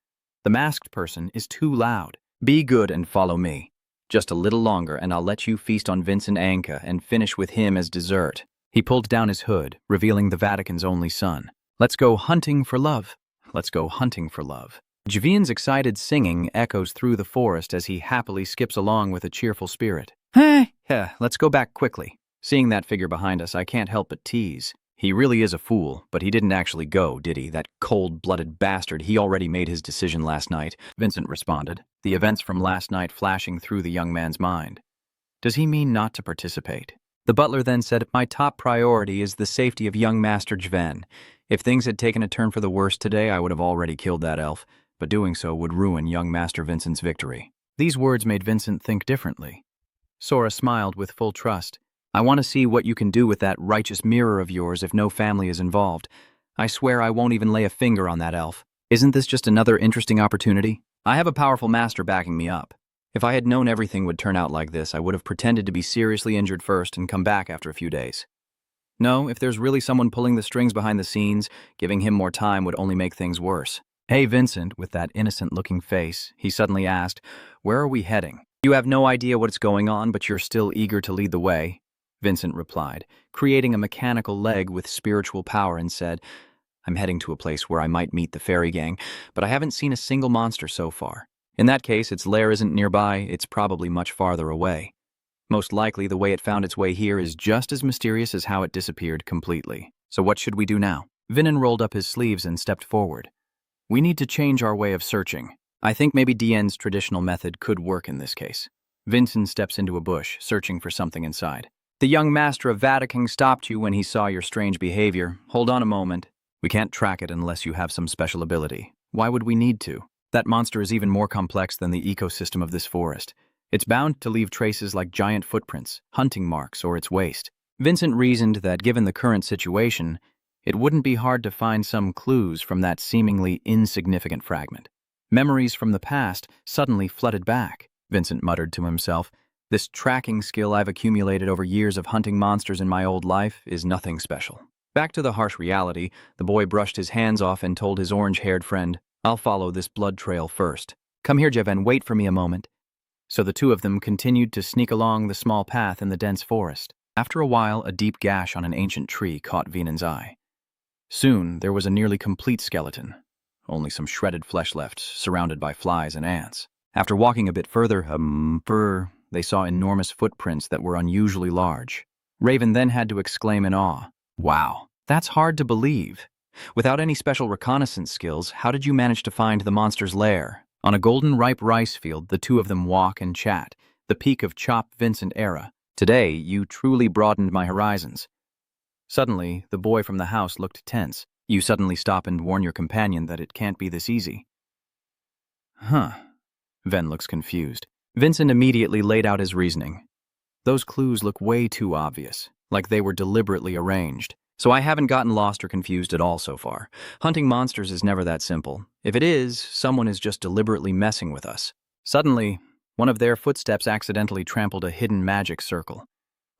The masked person is too loud. Be good and follow me. Just a little longer and I'll let you feast on Vincent Anka and finish with him as dessert. He pulled down his hood, revealing the Vatican's only son. Let's go hunting for love. Let's go hunting for love. Javian's excited singing echoes through the forest as he happily skips along with a cheerful spirit. Let's go back quickly. Seeing that figure behind us, I can't help but tease. He really is a fool, but he didn't actually go, did he? That cold-blooded bastard, he already made his decision last night, Vincent responded, the events from last night flashing through the young man's mind. Does he mean not to participate? The butler then said, My top priority is the safety of young Master Jven. If things had taken a turn for the worse today, I would have already killed that elf, but doing so would ruin young Master Vincent's victory. These words made Vincent think differently. Sora smiled with full trust. I want to see what you can do with that righteous mirror of yours if no family is involved. I swear I won't even lay a finger on that elf. Isn't this just another interesting opportunity? I have a powerful master backing me up. If I had known everything would turn out like this, I would have pretended to be seriously injured first and come back after a few days. No, if there's really someone pulling the strings behind the scenes, giving him more time would only make things worse. Hey, Vincent, with that innocent-looking face, he suddenly asked, Where are we heading? You have no idea what's going on, but you're still eager to lead the way. Vincent replied, creating a mechanical leg with spiritual power and said, I'm heading to a place where I might meet the fairy gang, but I haven't seen a single monster so far. In that case, its lair isn't nearby, it's probably much farther away. Most likely, the way it found its way here is just as mysterious as how it disappeared completely. So what should we do now? Vinan rolled up his sleeves and stepped forward. We need to change our way of searching. I think maybe Dian's traditional method could work in this case. Vincent steps into a bush, searching for something inside. The young master of Vatican stopped you when he saw your strange behavior. Hold on a moment. We can't track it unless you have some special ability. Why would we need to? That monster is even more complex than the ecosystem of this forest. It's bound to leave traces like giant footprints, hunting marks, or its waste. Vincent reasoned that given the current situation, it wouldn't be hard to find some clues from that seemingly insignificant fragment. Memories from the past suddenly flooded back, Vincent muttered to himself. This tracking skill I've accumulated over years of hunting monsters in my old life is nothing special. Back to the harsh reality, the boy brushed his hands off and told his orange-haired friend, I'll follow this blood trail first. Come here, Javen, wait for me a moment. So the two of them continued to sneak along the small path in the dense forest. After a while, a deep gash on an ancient tree caught Venan's eye. Soon, there was a nearly complete skeleton. Only some shredded flesh left, surrounded by flies and ants. After walking a bit further, they saw enormous footprints that were unusually large. Raven then had to exclaim in awe, Wow, that's hard to believe. Without any special reconnaissance skills, how did you manage to find the monster's lair? On a golden ripe rice field, the two of them walk and chat, the peak of Chop Vincent era. Today, you truly broadened my horizons. Suddenly, the boy from the house looked tense. You suddenly stop and warn your companion that it can't be this easy. Huh. Ven looks confused. Vincent immediately laid out his reasoning. Those clues look way too obvious, like they were deliberately arranged. So I haven't gotten lost or confused at all so far. Hunting monsters is never that simple. If it is, someone is just deliberately messing with us. Suddenly, one of their footsteps accidentally trampled a hidden magic circle,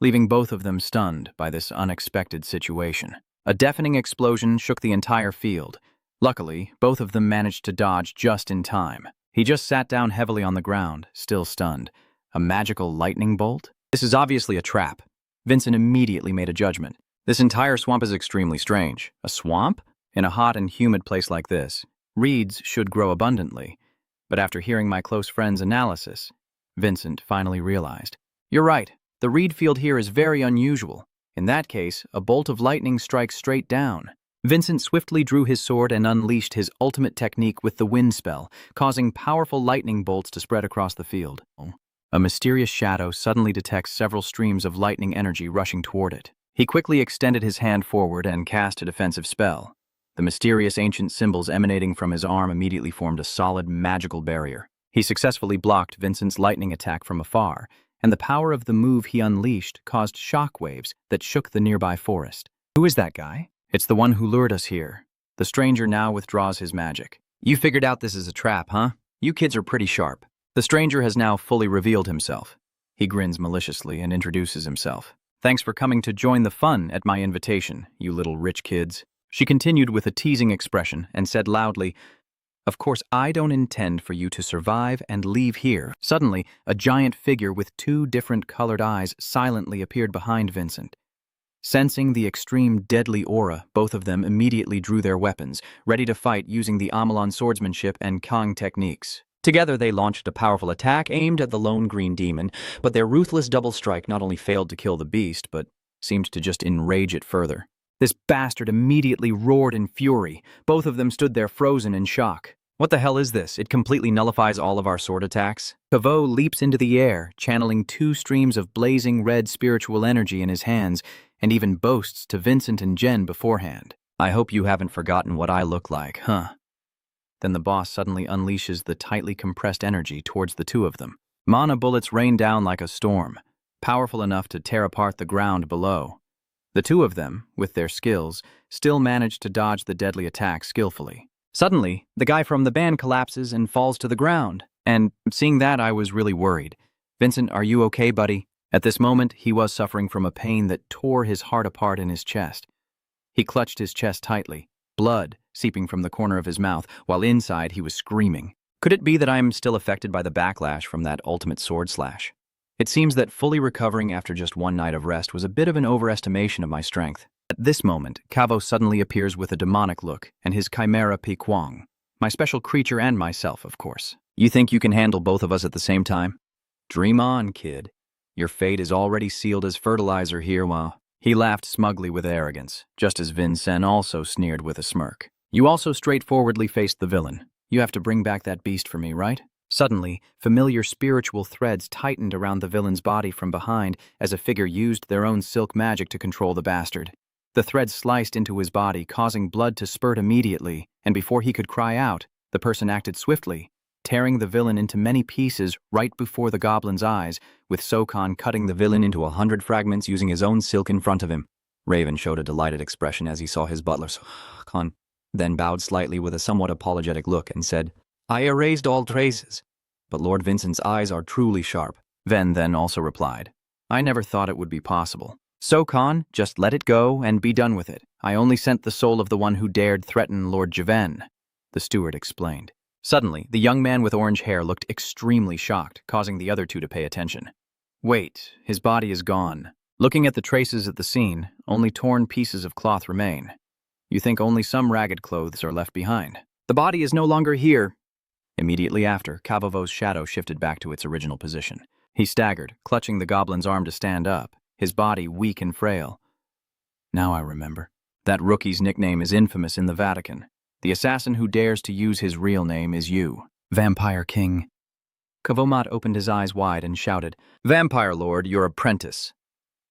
leaving both of them stunned by this unexpected situation. A deafening explosion shook the entire field. Luckily, both of them managed to dodge just in time. He just sat down heavily on the ground, still stunned. A magical lightning bolt? This is obviously a trap. Vincent immediately made a judgment. This entire swamp is extremely strange. A swamp? In a hot and humid place like this, reeds should grow abundantly. But after hearing my close friend's analysis, Vincent finally realized. You're right, the reed field here is very unusual. In that case, a bolt of lightning strikes straight down. Vincent swiftly drew his sword and unleashed his ultimate technique with the wind spell, causing powerful lightning bolts to spread across the field. A mysterious shadow suddenly detects several streams of lightning energy rushing toward it. He quickly extended his hand forward and cast a defensive spell. The mysterious ancient symbols emanating from his arm immediately formed a solid magical barrier. He successfully blocked Vincent's lightning attack from afar, and the power of the move he unleashed caused shockwaves that shook the nearby forest. Who is that guy? It's the one who lured us here. The stranger now withdraws his magic. You figured out this is a trap, huh? You kids are pretty sharp. The stranger has now fully revealed himself. He grins maliciously and introduces himself. Thanks for coming to join the fun at my invitation, you little rich kids. She continued with a teasing expression and said loudly, Of course, I don't intend for you to survive and leave here. Suddenly, a giant figure with two different colored eyes silently appeared behind Vincent. Sensing the extreme deadly aura, both of them immediately drew their weapons, ready to fight using the Amalon swordsmanship and Kang techniques. Together, they launched a powerful attack aimed at the lone green demon, but their ruthless double strike not only failed to kill the beast, but seemed to just enrage it further. This bastard immediately roared in fury. Both of them stood there frozen in shock. What the hell is this? It completely nullifies all of our sword attacks. Kavo leaps into the air, channeling two streams of blazing red spiritual energy in his hands, and even boasts to Vincent and Jen beforehand. I hope you haven't forgotten what I look like, huh? Then the boss suddenly unleashes the tightly compressed energy towards the two of them. Mana bullets rain down like a storm, powerful enough to tear apart the ground below. The two of them, with their skills, still manage to dodge the deadly attack skillfully. Suddenly, the guy from the band collapses and falls to the ground. And seeing that, I was really worried. Vincent, are you okay, buddy? At this moment, he was suffering from a pain that tore his heart apart in his chest. He clutched his chest tightly, blood seeping from the corner of his mouth, while inside he was screaming. Could it be that I am still affected by the backlash from that ultimate sword slash? It seems that fully recovering after just one night of rest was a bit of an overestimation of my strength. At this moment, Kavo suddenly appears with a demonic look, and his chimera Piquang. My special creature and myself, of course. You think you can handle both of us at the same time? Dream on, kid. Your fate is already sealed as fertilizer here, while... He laughed smugly with arrogance, just as Vincent also sneered with a smirk. You also straightforwardly faced the villain. You have to bring back that beast for me, right? Suddenly, familiar spiritual threads tightened around the villain's body from behind as a figure used their own silk magic to control the bastard. The threads sliced into his body, causing blood to spurt immediately, and before he could cry out, the person acted swiftly, tearing the villain into many pieces right before the goblin's eyes, with Sokon cutting the villain into 100 fragments using his own silk in front of him. Raven showed a delighted expression as he saw his butler Sokon, then bowed slightly with a somewhat apologetic look and said, I erased all traces, but Lord Vincent's eyes are truly sharp. Ven then also replied, I never thought it would be possible. Sokon, just let it go and be done with it. I only sent the soul of the one who dared threaten Lord Javen, the steward explained. Suddenly, the young man with orange hair looked extremely shocked, causing the other two to pay attention. Wait, his body is gone. Looking at the traces at the scene, only torn pieces of cloth remain. You think only some ragged clothes are left behind. The body is no longer here. Immediately after, Kavovo's shadow shifted back to its original position. He staggered, clutching the goblin's arm to stand up, his body weak and frail. Now I remember. That rookie's nickname is infamous in the Vatican. The assassin who dares to use his real name is you, Vampire King. Kavomat opened his eyes wide and shouted, Vampire Lord, your apprentice.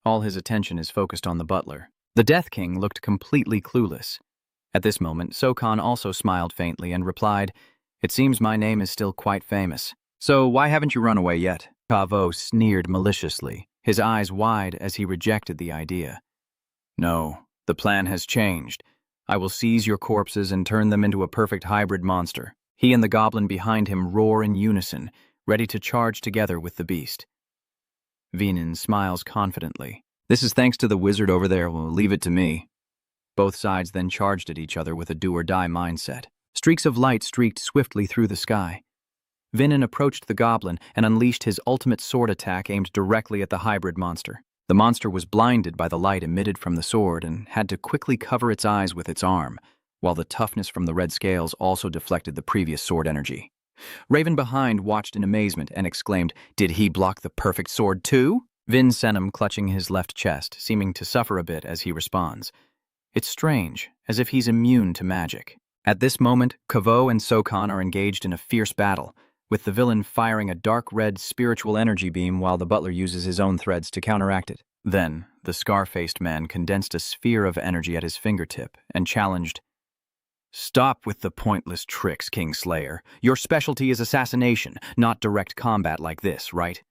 All his attention is focused on the butler. The Death King looked completely clueless. At this moment, Sokon also smiled faintly and replied, It seems my name is still quite famous. So why haven't you run away yet? Kavo sneered maliciously, his eyes wide as he rejected the idea. No, the plan has changed. I will seize your corpses and turn them into a perfect hybrid monster. He and the goblin behind him roar in unison, ready to charge together with the beast. Venin smiles confidently. This is thanks to the wizard over there. Well, leave it to me. Both sides then charged at each other with a do-or-die mindset. Streaks of light streaked swiftly through the sky. Venin approached the goblin and unleashed his ultimate sword attack aimed directly at the hybrid monster. The monster was blinded by the light emitted from the sword and had to quickly cover its eyes with its arm, while the toughness from the red scales also deflected the previous sword energy. Raven behind watched in amazement and exclaimed, Did he block the perfect sword too? Vin Senum clutching his left chest, seeming to suffer a bit as he responds. It's strange, as if he's immune to magic. At this moment, Kavo and Sokon are engaged in a fierce battle, with the villain firing a dark red spiritual energy beam while the butler uses his own threads to counteract it. Then, the scar-faced man condensed a sphere of energy at his fingertip and challenged, Stop with the pointless tricks, Kingslayer. Your specialty is assassination, not direct combat like this, right?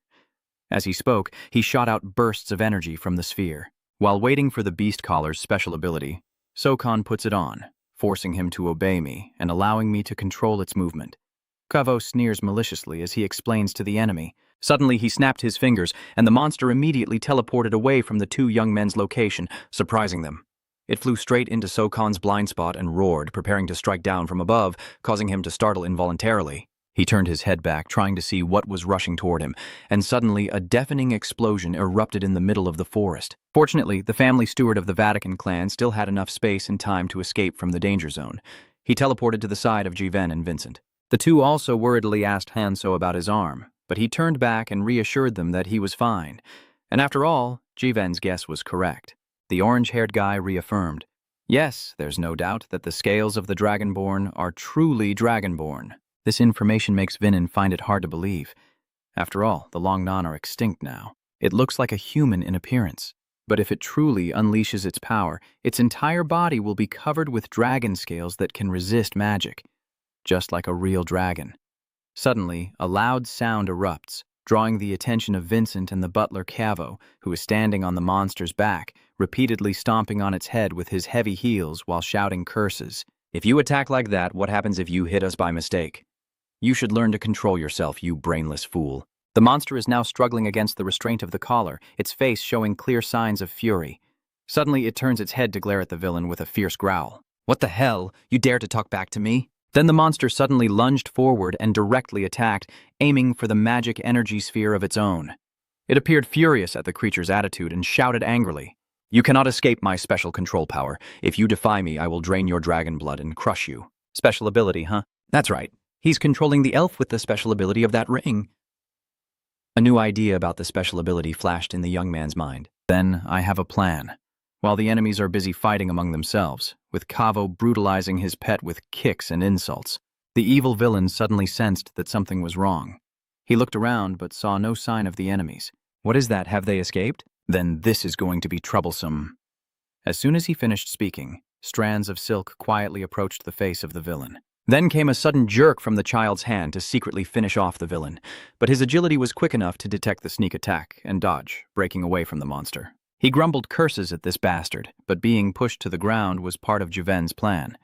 As he spoke, he shot out bursts of energy from the sphere. While waiting for the Beast Caller's special ability, Sokon puts it on, forcing him to obey me and allowing me to control its movement. Kavo sneers maliciously as he explains to the enemy. Suddenly he snapped his fingers, and the monster immediately teleported away from the two young men's location, surprising them. It flew straight into Sokon's blind spot and roared, preparing to strike down from above, causing him to startle involuntarily. He turned his head back, trying to see what was rushing toward him, and suddenly a deafening explosion erupted in the middle of the forest. Fortunately, the family steward of the Vatican clan still had enough space and time to escape from the danger zone. He teleported to the side of Jiven and Vincent. The two also worriedly asked Hanso about his arm, but he turned back and reassured them that he was fine. And after all, Jiven's guess was correct. The orange-haired guy reaffirmed, Yes, there's no doubt that the scales of the Dragonborn are truly Dragonborn. This information makes Vinin find it hard to believe. After all, the Long Non are extinct now. It looks like a human in appearance. But if it truly unleashes its power, its entire body will be covered with dragon scales that can resist magic, just like a real dragon. Suddenly, a loud sound erupts, drawing the attention of Vincent and the butler Cavo, who is standing on the monster's back, repeatedly stomping on its head with his heavy heels while shouting curses. If you attack like that, what happens if you hit us by mistake? You should learn to control yourself, you brainless fool. The monster is now struggling against the restraint of the collar, its face showing clear signs of fury. Suddenly, it turns its head to glare at the villain with a fierce growl. What the hell? You dare to talk back to me? Then the monster suddenly lunged forward and directly attacked, aiming for the magic energy sphere of its own. It appeared furious at the creature's attitude and shouted angrily, You cannot escape my special control power. If you defy me, I will drain your dragon blood and crush you. Special ability, huh? That's right. He's controlling the elf with the special ability of that ring. A new idea about the special ability flashed in the young man's mind. Then I have a plan. While the enemies are busy fighting among themselves, with Cavo brutalizing his pet with kicks and insults, the evil villain suddenly sensed that something was wrong. He looked around but saw no sign of the enemies. What is that? Have they escaped? Then this is going to be troublesome. As soon as he finished speaking, strands of silk quietly approached the face of the villain. Then came a sudden jerk from the child's hand to secretly finish off the villain, but his agility was quick enough to detect the sneak attack and dodge, breaking away from the monster. He grumbled curses at this bastard, but being pushed to the ground was part of Jiven's plan,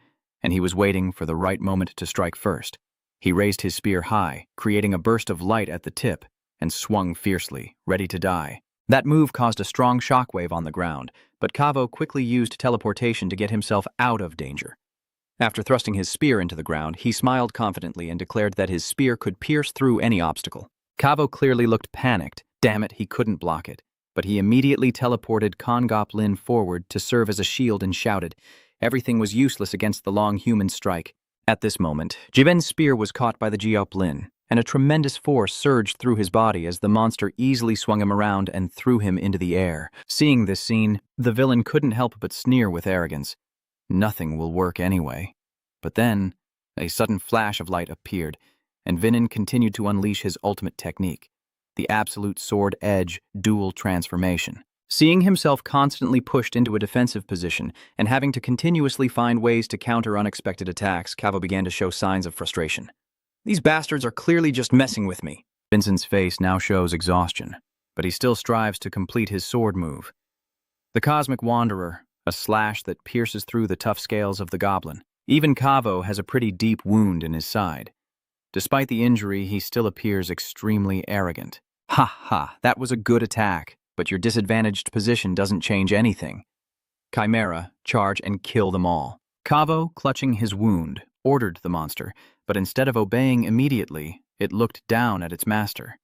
and he was waiting for the right moment to strike first. He raised his spear high, creating a burst of light at the tip, and swung fiercely, ready to die. That move caused a strong shockwave on the ground, but Cavo quickly used teleportation to get himself out of danger. After thrusting his spear into the ground, he smiled confidently and declared that his spear could pierce through any obstacle. Cavo clearly looked panicked. Damn it, he couldn't block it. But he immediately teleported Kongop Lin forward to serve as a shield and shouted, everything was useless against the long human strike. At this moment, Jiven's spear was caught by the Giop Lin, and a tremendous force surged through his body as the monster easily swung him around and threw him into the air. Seeing this scene, the villain couldn't help but sneer with arrogance. Nothing will work anyway. But then, a sudden flash of light appeared, and Vinin continued to unleash his ultimate technique, the absolute sword edge dual transformation. Seeing himself constantly pushed into a defensive position and having to continuously find ways to counter unexpected attacks, Cavo began to show signs of frustration. These bastards are clearly just messing with me. Vincent's face now shows exhaustion, but he still strives to complete his sword move. The Cosmic Wanderer, a slash that pierces through the tough scales of the goblin. Even Cavo has a pretty deep wound in his side. Despite the injury, he still appears extremely arrogant. Ha ha, that was a good attack, but your disadvantaged position doesn't change anything. Chimera, charge and kill them all. Cavo, clutching his wound, ordered the monster, but instead of obeying immediately, it looked down at its master.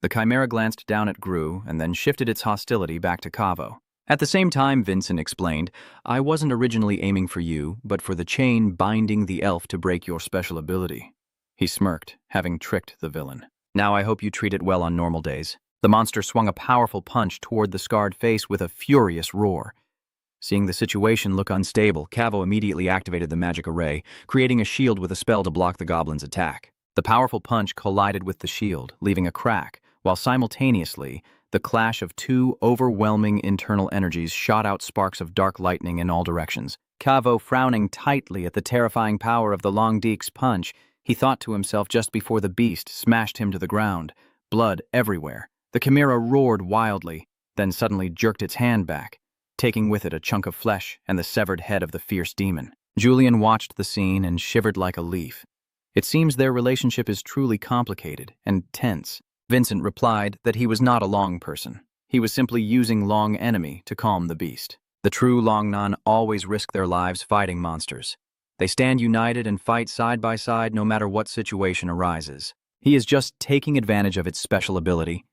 The Chimera glanced down at Gru and then shifted its hostility back to Cavo. At the same time, Vincent explained, I wasn't originally aiming for you, but for the chain binding the elf to break your special ability. He smirked, having tricked the villain. Now I hope you treat it well on normal days. The monster swung a powerful punch toward the scarred face with a furious roar. Seeing the situation look unstable, Cavo immediately activated the magic array, creating a shield with a spell to block the goblin's attack. The powerful punch collided with the shield, leaving a crack, while simultaneously, the clash of two overwhelming internal energies shot out sparks of dark lightning in all directions. Cavo, frowning tightly at the terrifying power of the Longdeek's punch, he thought to himself just before the beast smashed him to the ground, blood everywhere. The chimera roared wildly, then suddenly jerked its hand back, taking with it a chunk of flesh and the severed head of the fierce demon. Julian watched the scene and shivered like a leaf. It seems their relationship is truly complicated and tense. Vincent replied that he was not a Long person. He was simply using Long enemy to calm the beast. The true Longnan always risk their lives fighting monsters. They stand united and fight side by side no matter what situation arises. He is just taking advantage of its special ability.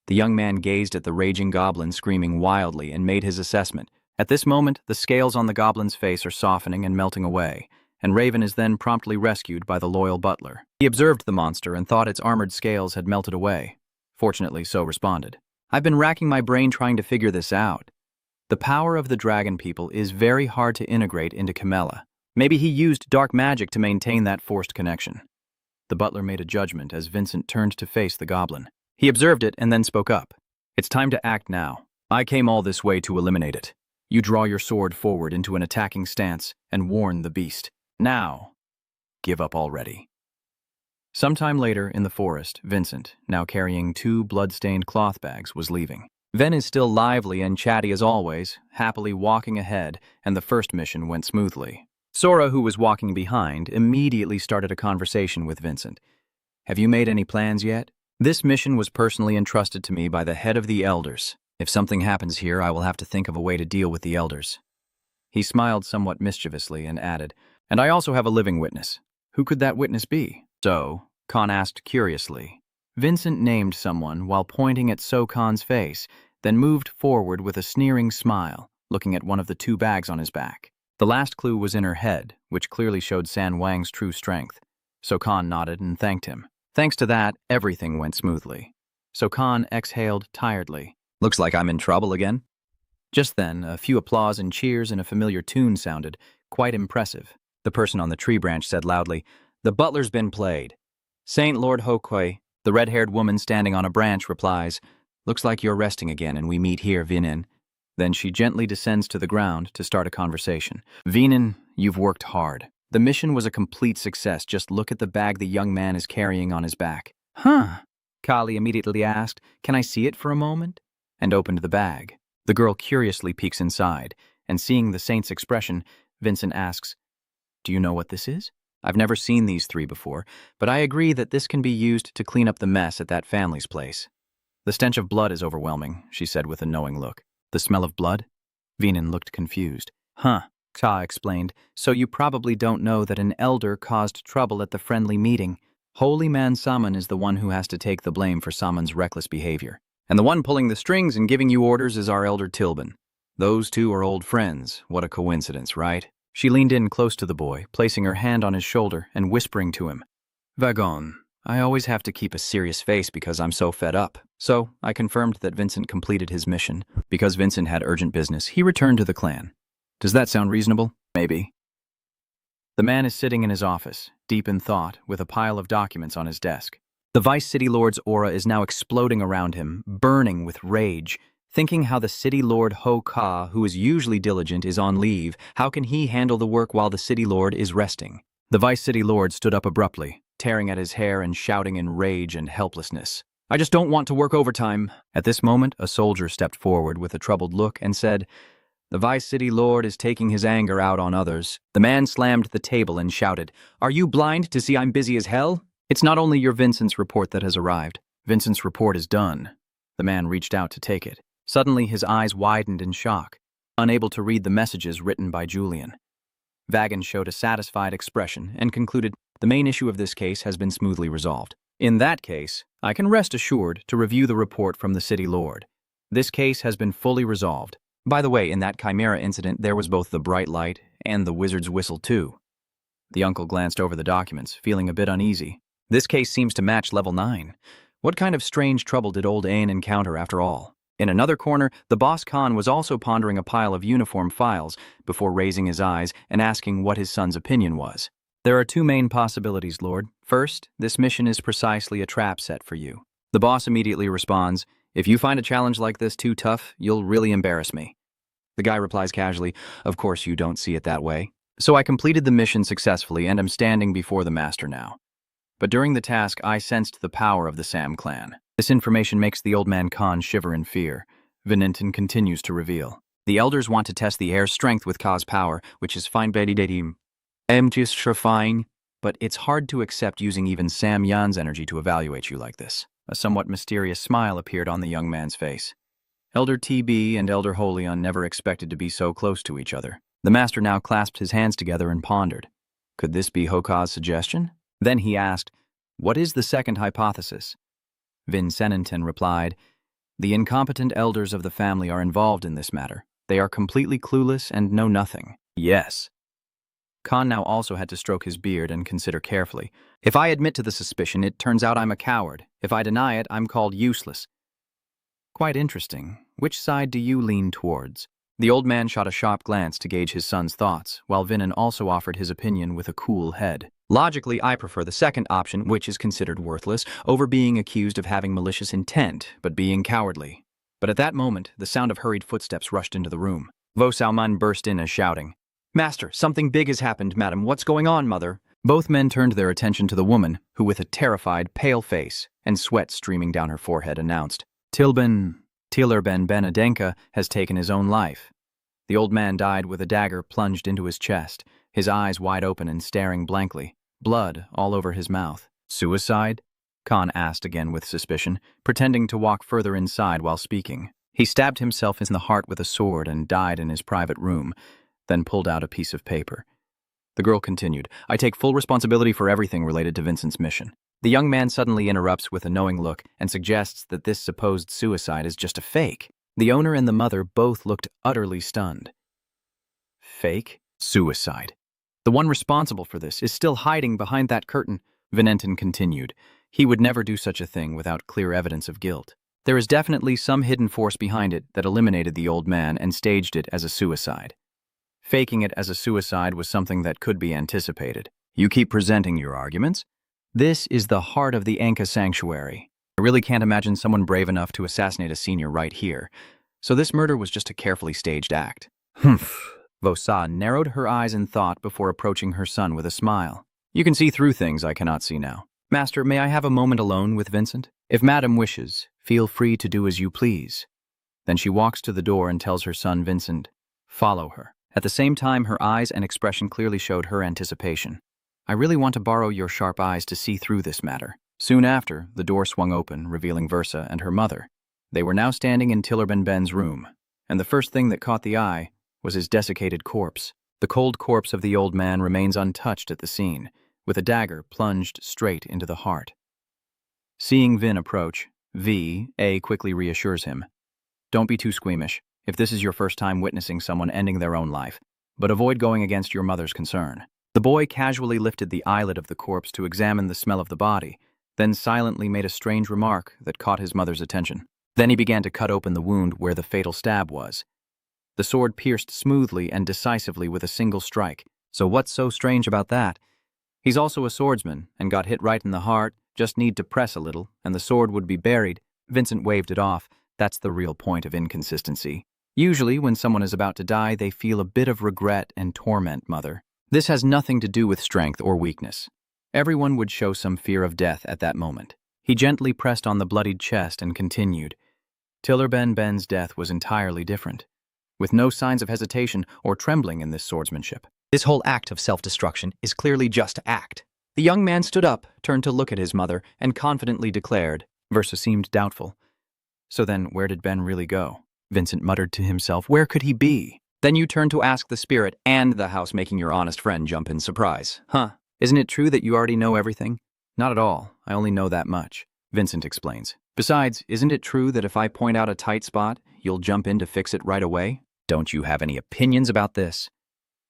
The young man gazed at the raging goblin screaming wildly and made his assessment. At this moment, the scales on the goblin's face are softening and melting away, and Raven is then promptly rescued by the loyal butler. He observed the monster and thought its armored scales had melted away. Fortunately, so responded. I've been racking my brain trying to figure this out. The power of the dragon people is very hard to integrate into Camella. Maybe he used dark magic to maintain that forced connection. The butler made a judgment as Vincent turned to face the goblin. He observed it and then spoke up. It's time to act now. I came all this way to eliminate it. You draw your sword forward into an attacking stance and warn the beast. Now, give up already. Sometime later in the forest, Vincent, now carrying 2 blood-stained cloth bags, was leaving. Ven is still lively and chatty as always, happily walking ahead, and the first mission went smoothly. Sora, who was walking behind, immediately started a conversation with Vincent. Have you made any plans yet? This mission was personally entrusted to me by the head of the elders. If something happens here, I will have to think of a way to deal with the elders. He smiled somewhat mischievously and added, and I also have a living witness. Who could that witness be? So, Khan asked curiously. Vincent named someone while pointing at Khan's face, then moved forward with a sneering smile, looking at one of the 2 bags on his back. The last clue was in her head, which clearly showed San Wang's true strength. So Khan nodded and thanked him. Thanks to that, everything went smoothly. So Khan exhaled tiredly. Looks like I'm in trouble again. Just then, a few applause and cheers and a familiar tune sounded, quite impressive. The person on the tree branch said loudly, The butler's been played. Saint Lord Hokwe, the red-haired woman standing on a branch, replies, Looks like you're resting again and we meet here, Vinin. Then she gently descends to the ground to start a conversation. Vinin, you've worked hard. The mission was a complete success. Just look at the bag the young man is carrying on his back. Huh? Kali immediately asked, Can I see it for a moment? And opened the bag. The girl curiously peeks inside, and seeing the saint's expression, Vincent asks, Do you know what this is? I've never seen these 3 before, but I agree that this can be used to clean up the mess at that family's place. The stench of blood is overwhelming, she said with a knowing look. The smell of blood? Vinin looked confused. Huh, Ka explained, so you probably don't know that an elder caused trouble at the friendly meeting. Holy Man Saman is the one who has to take the blame for Saman's reckless behavior. And the one pulling the strings and giving you orders is our elder Tilban. Those 2 are old friends. What a coincidence, right? She leaned in close to the boy, placing her hand on his shoulder and whispering to him. Vagon, I always have to keep a serious face because I'm so fed up. So, I confirmed that Vincent completed his mission. Because Vincent had urgent business, he returned to the clan. Does that sound reasonable? maybe. The man is sitting in his office, deep in thought, with a pile of documents on his desk. The Vice City Lord's aura is now exploding around him, burning with rage, thinking how the City Lord Ho Ka, who is usually diligent, is on leave. How can he handle the work while the City Lord is resting? The Vice City Lord stood up abruptly, tearing at his hair and shouting in rage and helplessness. I just don't want to work overtime. At this moment, a soldier stepped forward with a troubled look and said, The Vice City Lord is taking his anger out on others. The man slammed the table and shouted, Are you blind to see I'm busy as hell? It's not only your Vincent's report that has arrived. Vincent's report is done. The man reached out to take it. Suddenly, his eyes widened in shock, unable to read the messages written by Julian. Vagan showed a satisfied expression and concluded, The main issue of this case has been smoothly resolved. In that case, I can rest assured to review the report from the City Lord. This case has been fully resolved. By the way, in that Chimera incident, there was both the bright light and the wizard's whistle, too. The uncle glanced over the documents, feeling a bit uneasy. This case seems to match level 9. What kind of strange trouble did old Ain encounter after all? In another corner, the boss Khan was also pondering a pile of uniform files before raising his eyes and asking what his son's opinion was. There are two main possibilities, Lord. First, this mission is precisely a trap set for you. The boss immediately responds, If you find a challenge like this too tough, you'll really embarrass me. The guy replies casually, Of course you don't see it that way. So I completed the mission successfully and am standing before the master now. But during the task, I sensed the power of the Sam clan. This information makes the old man Khan shiver in fear. Vininton continues to reveal. The elders want to test the heir's strength with Ka's power, which is fine but it's hard to accept using even Sam Yan's energy to evaluate you like this. A somewhat mysterious smile appeared on the young man's face. Elder TB and Elder Holion never expected to be so close to each other. The master now clasped his hands together and pondered. Could this be Hoka's suggestion? Then he asked, What is the second hypothesis? Vin Senenton replied, The incompetent elders of the family are involved in this matter. They are completely clueless and know nothing. Yes. Khan now also had to stroke his beard and consider carefully. If I admit to the suspicion, it turns out I'm a coward. If I deny it, I'm called useless. Quite interesting. Which side do you lean towards? The old man shot a sharp glance to gauge his son's thoughts, while Vinan also offered his opinion with a cool head. Logically, I prefer the second option, which is considered worthless, over being accused of having malicious intent, but being cowardly. But at that moment, the sound of hurried footsteps rushed into the room. Vo Salman burst in as shouting, Master, something big has happened, madam. What's going on, mother? Both men turned their attention to the woman, who with a terrified, pale face and sweat streaming down her forehead announced, Tillerben Benedenka has taken his own life. The old man died with a dagger plunged into his chest, his eyes wide open and staring blankly, blood all over his mouth. Suicide? Khan asked again with suspicion, pretending to walk further inside while speaking. He stabbed himself in the heart with a sword and died in his private room, then pulled out a piece of paper. The girl continued, I take full responsibility for everything related to Vincent's mission. The young man suddenly interrupts with a knowing look and suggests that this supposed suicide is just a fake. The owner and the mother both looked utterly stunned. Fake? Suicide. The one responsible for this is still hiding behind that curtain, Venentin continued. He would never do such a thing without clear evidence of guilt. There is definitely some hidden force behind it that eliminated the old man and staged it as a suicide. Faking it as a suicide was something that could be anticipated. You keep presenting your arguments. This is the heart of the Anka sanctuary. I really can't imagine someone brave enough to assassinate a senior right here. So this murder was just a carefully staged act. Humph. Vosa narrowed her eyes in thought before approaching her son with a smile. You can see through things I cannot see now. Master, may I have a moment alone with Vincent? If Madam wishes, feel free to do as you please. Then she walks to the door and tells her son Vincent, follow her. At the same time, her eyes and expression clearly showed her anticipation. I really want to borrow your sharp eyes to see through this matter. Soon after, the door swung open, revealing Versa and her mother. They were now standing in Tillerben Ben's room, and the first thing that caught the eye was his desiccated corpse. The cold corpse of the old man remains untouched at the scene, with a dagger plunged straight into the heart. Seeing Vin approach, V.A. quickly reassures him. Don't be too squeamish, if this is your first time witnessing someone ending their own life, but avoid going against your mother's concern. The boy casually lifted the eyelid of the corpse to examine the smell of the body, then silently made a strange remark that caught his mother's attention. Then he began to cut open the wound where the fatal stab was. The sword pierced smoothly and decisively with a single strike. So what's so strange about that? He's also a swordsman and got hit right in the heart, just need to press a little, and the sword would be buried. Vincent waved it off. That's the real point of inconsistency. Usually, when someone is about to die, they feel a bit of regret and torment, Mother. This has nothing to do with strength or weakness. Everyone would show some fear of death at that moment. He gently pressed on the bloodied chest and continued. Tiller Ben's death was entirely different, with no signs of hesitation or trembling in this swordsmanship. This whole act of self-destruction is clearly just to act. The young man stood up, turned to look at his mother, and confidently declared. Versa seemed doubtful. So then, where did Ben really go? Vincent muttered to himself. Where could he be? Then you turned to ask the spirit and the house, making your honest friend jump in surprise. Huh. Isn't it true that you already know everything? Not at all. I only know that much, Vincent explains. Besides, isn't it true that if I point out a tight spot, you'll jump in to fix it right away? Don't you have any opinions about this?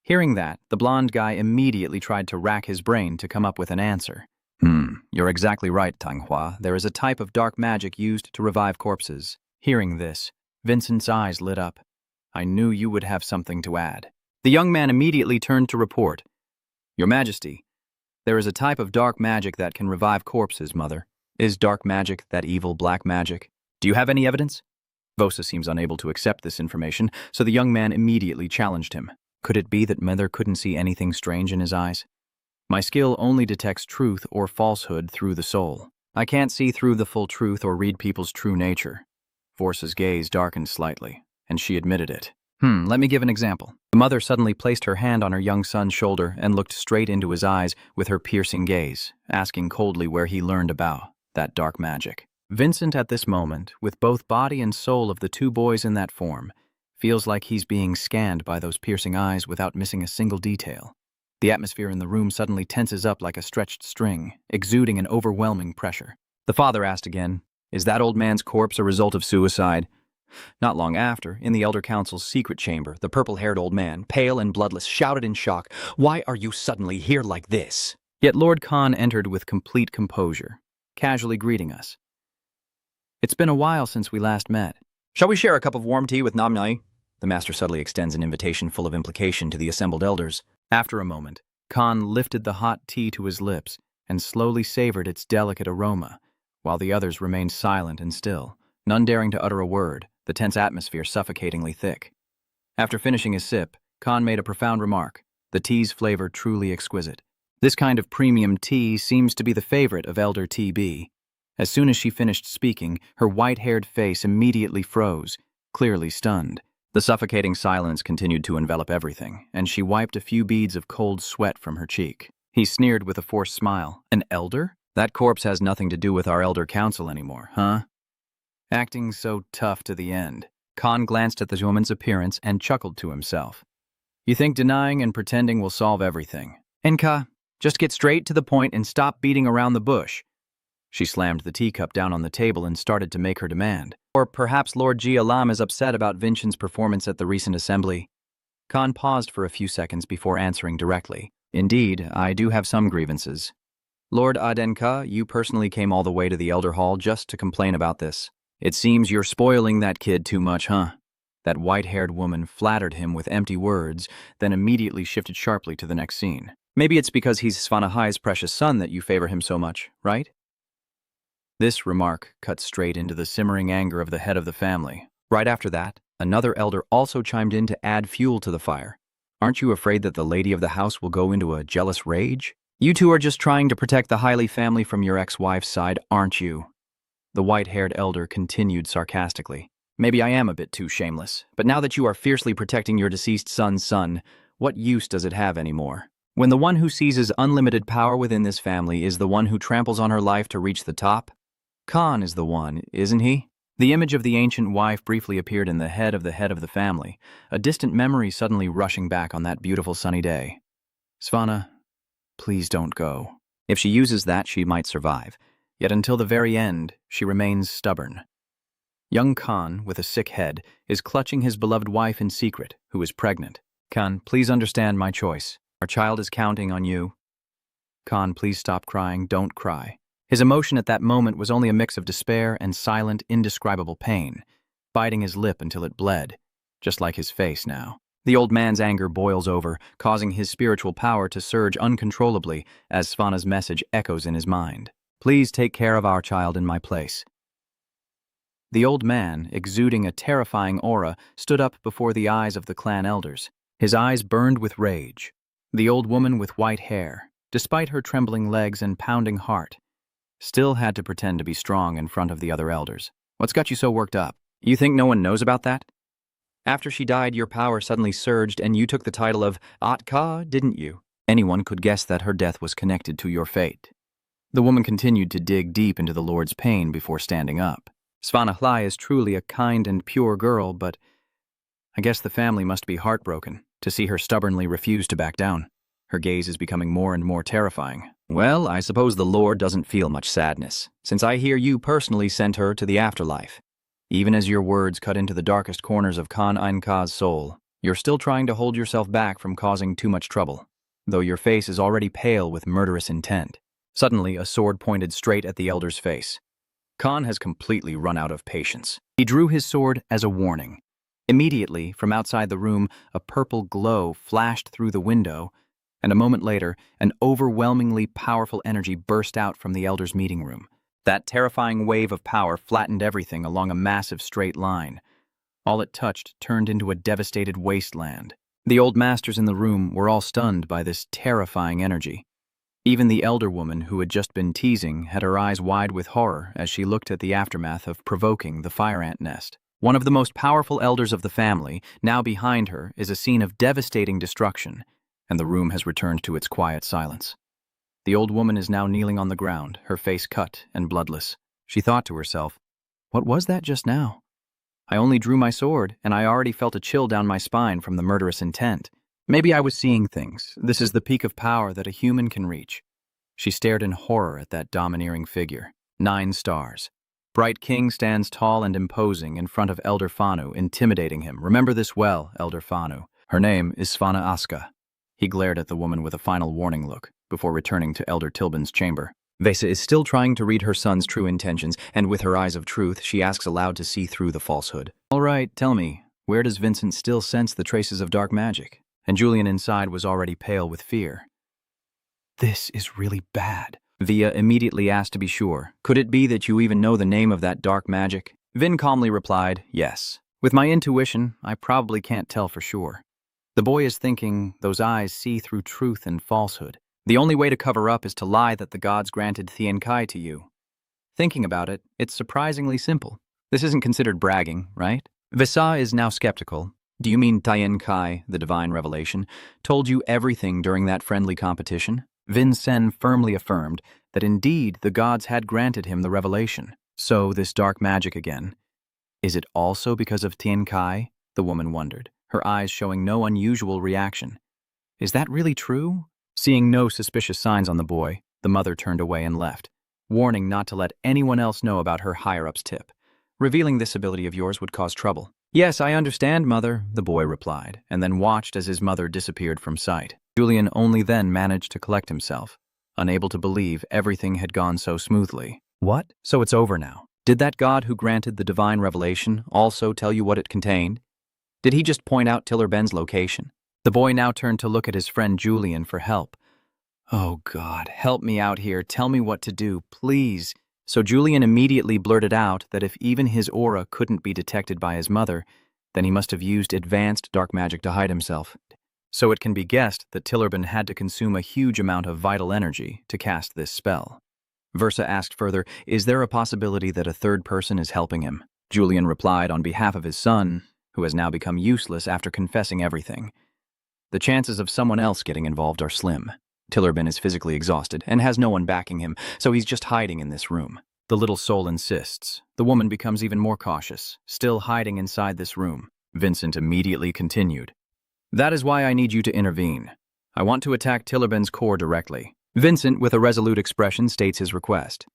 Hearing that, the blonde guy immediately tried to rack his brain to come up with an answer. You're exactly right, Tanghua. There is a type of dark magic used to revive corpses. Hearing this, Vincent's eyes lit up. I knew you would have something to add. The young man immediately turned to report. Your Majesty, there is a type of dark magic that can revive corpses, Mother. Is dark magic that evil black magic? Do you have any evidence? Vosa seems unable to accept this information, so the young man immediately challenged him. Could it be that Mother couldn't see anything strange in his eyes? My skill only detects truth or falsehood through the soul. I can't see through the full truth or read people's true nature. Vorsa's gaze darkened slightly, and she admitted it. Let me give an example. The mother suddenly placed her hand on her young son's shoulder and looked straight into his eyes with her piercing gaze, asking coldly where he learned about that dark magic. Vincent, at this moment, with both body and soul of the two boys in that form, feels like he's being scanned by those piercing eyes without missing a single detail. The atmosphere in the room suddenly tenses up like a stretched string, exuding an overwhelming pressure. The father asked again, is that old man's corpse a result of suicide? Not long after, in the Elder Council's secret chamber, the purple-haired old man, pale and bloodless, shouted in shock, "Why are you suddenly here like this?" Yet Lord Khan entered with complete composure, casually greeting us. It's been a while since we last met. Shall we share a cup of warm tea with Nam Nai? The master subtly extends an invitation full of implication to the assembled elders. After a moment, Khan lifted the hot tea to his lips and slowly savored its delicate aroma, while the others remained silent and still, none daring to utter a word, the tense atmosphere suffocatingly thick. After finishing his sip, Khan made a profound remark, the tea's flavor truly exquisite. This kind of premium tea seems to be the favorite of Elder TB. As soon as she finished speaking, her white-haired face immediately froze, clearly stunned. The suffocating silence continued to envelop everything, and she wiped a few beads of cold sweat from her cheek. He sneered with a forced smile. An elder? That corpse has nothing to do with our Elder Council anymore, huh? Acting so tough to the end. Khan glanced at the woman's appearance and chuckled to himself. You think denying and pretending will solve everything? Enka, just get straight to the point and stop beating around the bush. She slammed the teacup down on the table and started to make her demand. Or perhaps Lord Ji Alam is upset about Vincent's performance at the recent assembly. Khan paused for a few seconds before answering directly. Indeed, I do have some grievances. Lord Adenka, you personally came all the way to the Elder Hall just to complain about this. It seems you're spoiling that kid too much, huh? That white-haired woman flattered him with empty words, then immediately shifted sharply to the next scene. Maybe it's because he's Svanahai's precious son that you favor him so much, right? This remark cut straight into the simmering anger of the head of the family. Right after that, another elder also chimed in to add fuel to the fire. Aren't you afraid that the lady of the house will go into a jealous rage? You two are just trying to protect the Hiley family from your ex-wife's side, aren't you? The white-haired elder continued sarcastically. Maybe I am a bit too shameless, but now that you are fiercely protecting your deceased son's son, what use does it have anymore? When the one who seizes unlimited power within this family is the one who tramples on her life to reach the top? Khan is the one, isn't he? The image of the ancient wife briefly appeared in the head of the family, a distant memory suddenly rushing back on that beautiful sunny day. Svana, please don't go. If she uses that, she might survive. Yet until the very end, she remains stubborn. Young Khan, with a sick head, is clutching his beloved wife in secret, who is pregnant. Khan, please understand my choice. Our child is counting on you. Khan, please stop crying. Don't cry. His emotion at that moment was only a mix of despair and silent, indescribable pain, biting his lip until it bled. just like his face now. The old man's anger boils over, causing his spiritual power to surge uncontrollably as Svana's message echoes in his mind. Please take care of our child in my place. The old man, exuding a terrifying aura, stood up before the eyes of the clan elders. His eyes burned with rage. The old woman with white hair, despite her trembling legs and pounding heart, still had to pretend to be strong in front of the other elders. What's got you so worked up? You think no one knows about that? After she died, your power suddenly surged and you took the title of Atka, didn't you? Anyone could guess that her death was connected to your fate. The woman continued to dig deep into the Lord's pain before standing up. Svanahli is truly a kind and pure girl, but I guess the family must be heartbroken to see her stubbornly refuse to back down. Her gaze is becoming more and more terrifying. Well, I suppose the Lord doesn't feel much sadness, since I hear you personally sent her to the afterlife. Even as your words cut into the darkest corners of Khan Ainka's soul, you're still trying to hold yourself back from causing too much trouble, though your face is already pale with murderous intent. Suddenly, a sword pointed straight at the elder's face. Khan has completely run out of patience. He drew his sword as a warning. Immediately, from outside the room, a purple glow flashed through the window, and a moment later, an overwhelmingly powerful energy burst out from the elder's meeting room. That terrifying wave of power flattened everything along a massive straight line. All it touched turned into a devastated wasteland. The old masters in the room were all stunned by this terrifying energy. Even the elder woman who had just been teasing had her eyes wide with horror as she looked at the aftermath of provoking the fire ant nest. One of the most powerful elders of the family, now behind her, is a scene of devastating destruction, and the room has returned to its quiet silence. The old woman is now kneeling on the ground, her face cut and bloodless. She thought to herself, "What was that just now? I only drew my sword, and I already felt a chill down my spine from the murderous intent. Maybe I was seeing things. This is the peak of power that a human can reach." She stared in horror at that domineering figure. 9 stars. Bright King stands tall and imposing in front of Elder Fanu, intimidating him. Remember this well, Elder Fanu. Her name is Svana Aska. He glared at the woman with a final warning look, before returning to Elder Tilbin's chamber. Vesa is still trying to read her son's true intentions, and with her eyes of truth, she asks aloud to see through the falsehood. "All right, tell me, where does Vincent still sense the traces of dark magic?" And Julian inside was already pale with fear. "This is really bad." Via immediately asked to be sure. "Could it be that you even know the name of that dark magic?" Vin calmly replied, "Yes. With my intuition, I probably can't tell for sure." The boy is thinking, those eyes see through truth and falsehood. The only way to cover up is to lie that the gods granted Thien Kai to you. Thinking about it, it's surprisingly simple. This isn't considered bragging, right? Visa is now skeptical. "Do you mean Thien Kai, the divine revelation, told you everything during that friendly competition?" Vin Sen firmly affirmed that indeed the gods had granted him the revelation. So this dark magic again. Is it also because of Thien Kai? The woman wondered, her eyes showing no unusual reaction. Is that really true? Seeing no suspicious signs on the boy, the mother turned away and left, warning not to let anyone else know about her higher-up's tip. "Revealing this ability of yours would cause trouble." "Yes, I understand, mother," the boy replied, and then watched as his mother disappeared from sight. Julian only then managed to collect himself, unable to believe everything had gone so smoothly. "What? So it's over now. Did that god who granted the divine revelation also tell you what it contained? Did he just point out Tiller Ben's location?" The boy now turned to look at his friend Julian for help. "Oh God, help me out here. Tell me what to do, please." So Julian immediately blurted out that if even his aura couldn't be detected by his mother, then he must have used advanced dark magic to hide himself. So it can be guessed that Tillerben had to consume a huge amount of vital energy to cast this spell. Versa asked further, "Is there a possibility that a third person is helping him?" Julian replied on behalf of his son, who has now become useless after confessing everything. The chances of someone else getting involved are slim. Tillerben is physically exhausted and has no one backing him, so he's just hiding in this room. The little soul insists. The woman becomes even more cautious, still hiding inside this room. Vincent immediately continued, "That is why I need you to intervene. I want to attack Tillerben's core directly." Vincent, with a resolute expression, states his request.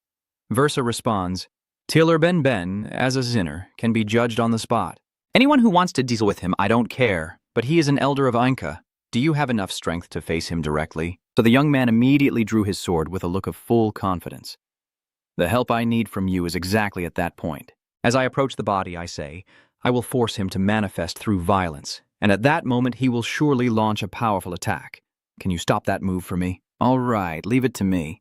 Versa responds, "Tillerben Ben, as a sinner, can be judged on the spot. Anyone who wants to deal with him, I don't care, but he is an elder of Ainka. Do you have enough strength to face him directly?" So the young man immediately drew his sword with a look of full confidence. "The help I need from you is exactly at that point. As I approach the body, I say, I will force him to manifest through violence, and at that moment he will surely launch a powerful attack. Can you stop that move for me? All right, leave it to me.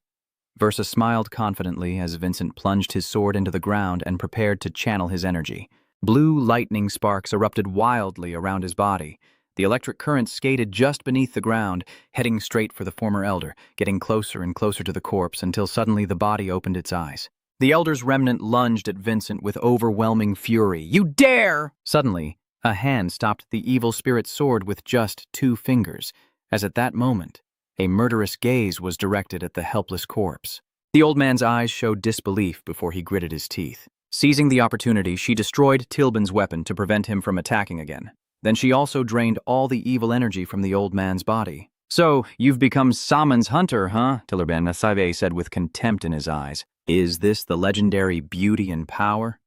Versa smiled confidently as Vincent plunged his sword into the ground and prepared to channel his energy. Blue lightning sparks erupted wildly around his body. The electric current skated just beneath the ground, heading straight for the former elder, getting closer and closer to the corpse until suddenly the body opened its eyes. The elder's remnant lunged at Vincent with overwhelming fury. "You dare!" Suddenly, a hand stopped the evil spirit's sword with just 2 fingers, as at that moment, a murderous gaze was directed at the helpless corpse. The old man's eyes showed disbelief before he gritted his teeth. Seizing the opportunity, she destroyed Tilbin's weapon to prevent him from attacking again. Then she also drained all the evil energy from the old man's body. "So, you've become Saman's hunter, huh?" Tillerben Nasaive said with contempt in his eyes. "Is this the legendary beauty and power?"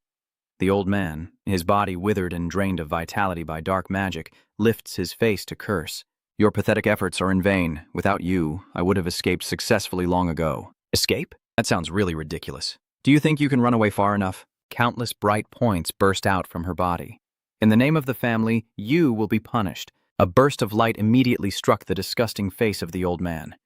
The old man, his body withered and drained of vitality by dark magic, lifts his face to curse. "Your pathetic efforts are in vain. Without you, I would have escaped successfully long ago." "Escape? That sounds really ridiculous. Do you think you can run away far enough?" Countless bright points burst out from her body. "In the name of the family, you will be punished." A burst of light immediately struck the disgusting face of the old man.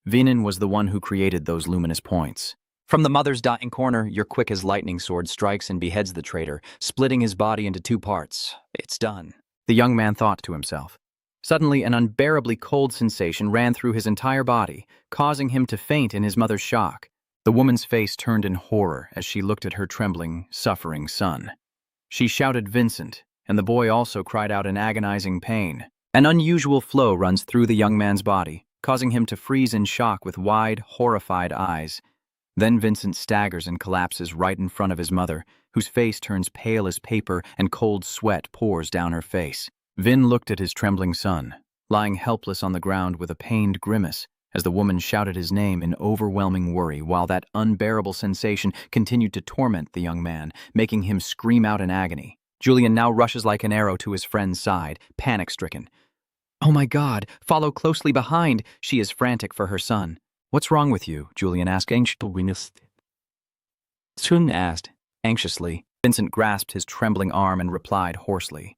Vinen was the one who created those luminous points. From the mother's dying corner, your quick as lightning sword strikes and beheads the traitor, splitting his body into 2 parts. "It's done," the young man thought to himself. Suddenly, an unbearably cold sensation ran through his entire body, causing him to faint in his mother's shock. The woman's face turned in horror as she looked at her trembling, suffering son. She shouted Vincent, and the boy also cried out in agonizing pain. An unusual flow runs through the young man's body, causing him to freeze in shock with wide, horrified eyes. Then Vincent staggers and collapses right in front of his mother, whose face turns pale as paper and cold sweat pours down her face. Vin looked at his trembling son, lying helpless on the ground with a pained grimace, as the woman shouted his name in overwhelming worry while that unbearable sensation continued to torment the young man, making him scream out in agony. Julian now rushes like an arrow to his friend's side, panic-stricken. "Oh my God, follow closely behind!" She is frantic for her son. "What's wrong with you?" Julian asked anxiously. Vincent grasped his trembling arm and replied hoarsely.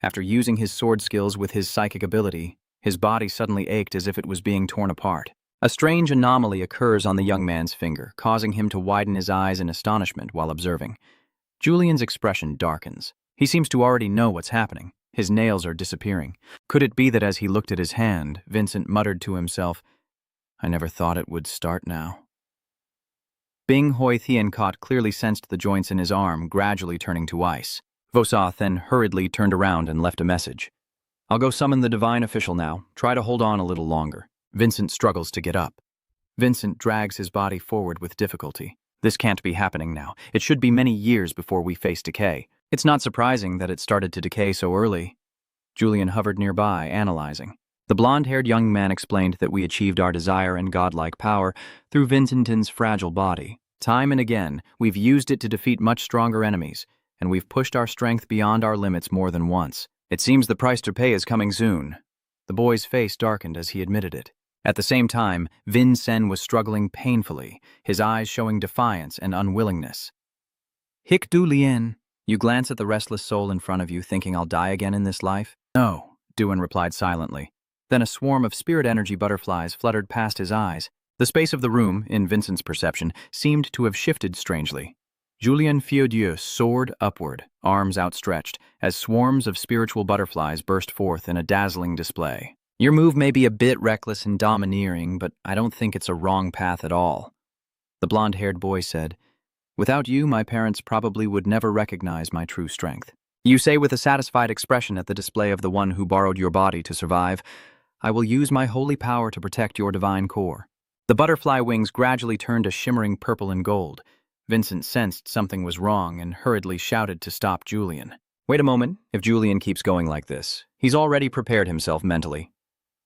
After using his sword skills with his psychic ability, his body suddenly ached as if it was being torn apart. A strange anomaly occurs on the young man's finger, causing him to widen his eyes in astonishment while observing. Julian's expression darkens. He seems to already know what's happening. His nails are disappearing. Could it be that as he looked at his hand, Vincent muttered to himself, "I never thought it would start now." Bing Hoi Thiencott clearly sensed the joints in his arm gradually turning to ice. Vosa then hurriedly turned around and left a message. "I'll go summon the divine official now. Try to hold on a little longer." Vincent struggles to get up. Vincent drags his body forward with difficulty. This can't be happening now. It should be many years before we face decay. It's not surprising that it started to decay so early. Julian hovered nearby, analyzing. The blonde-haired young man explained that we achieved our desire and godlike power through Vincent's fragile body. Time and again, we've used it to defeat much stronger enemies, and we've pushed our strength beyond our limits more than once. It seems the price to pay is coming soon. The boy's face darkened as he admitted it. At the same time, Vin Sen was struggling painfully, his eyes showing defiance and unwillingness. "Hic Du Lien." You glance at the restless soul in front of you, thinking I'll die again in this life? "No," Duan replied silently. Then a swarm of spirit energy butterflies fluttered past his eyes. The space of the room, in Vincent's perception, seemed to have shifted strangely. Julien Fiodieu soared upward, arms outstretched, as swarms of spiritual butterflies burst forth in a dazzling display. "Your move may be a bit reckless and domineering, but I don't think it's a wrong path at all," the blonde-haired boy said. "Without you, my parents probably would never recognize my true strength." You say with a satisfied expression at the display of the one who borrowed your body to survive, "I will use my holy power to protect your divine core." The butterfly wings gradually turned a shimmering purple and gold. Vincent sensed something was wrong and hurriedly shouted to stop Julian. "Wait a moment. If Julian keeps going like this, he's already prepared himself mentally."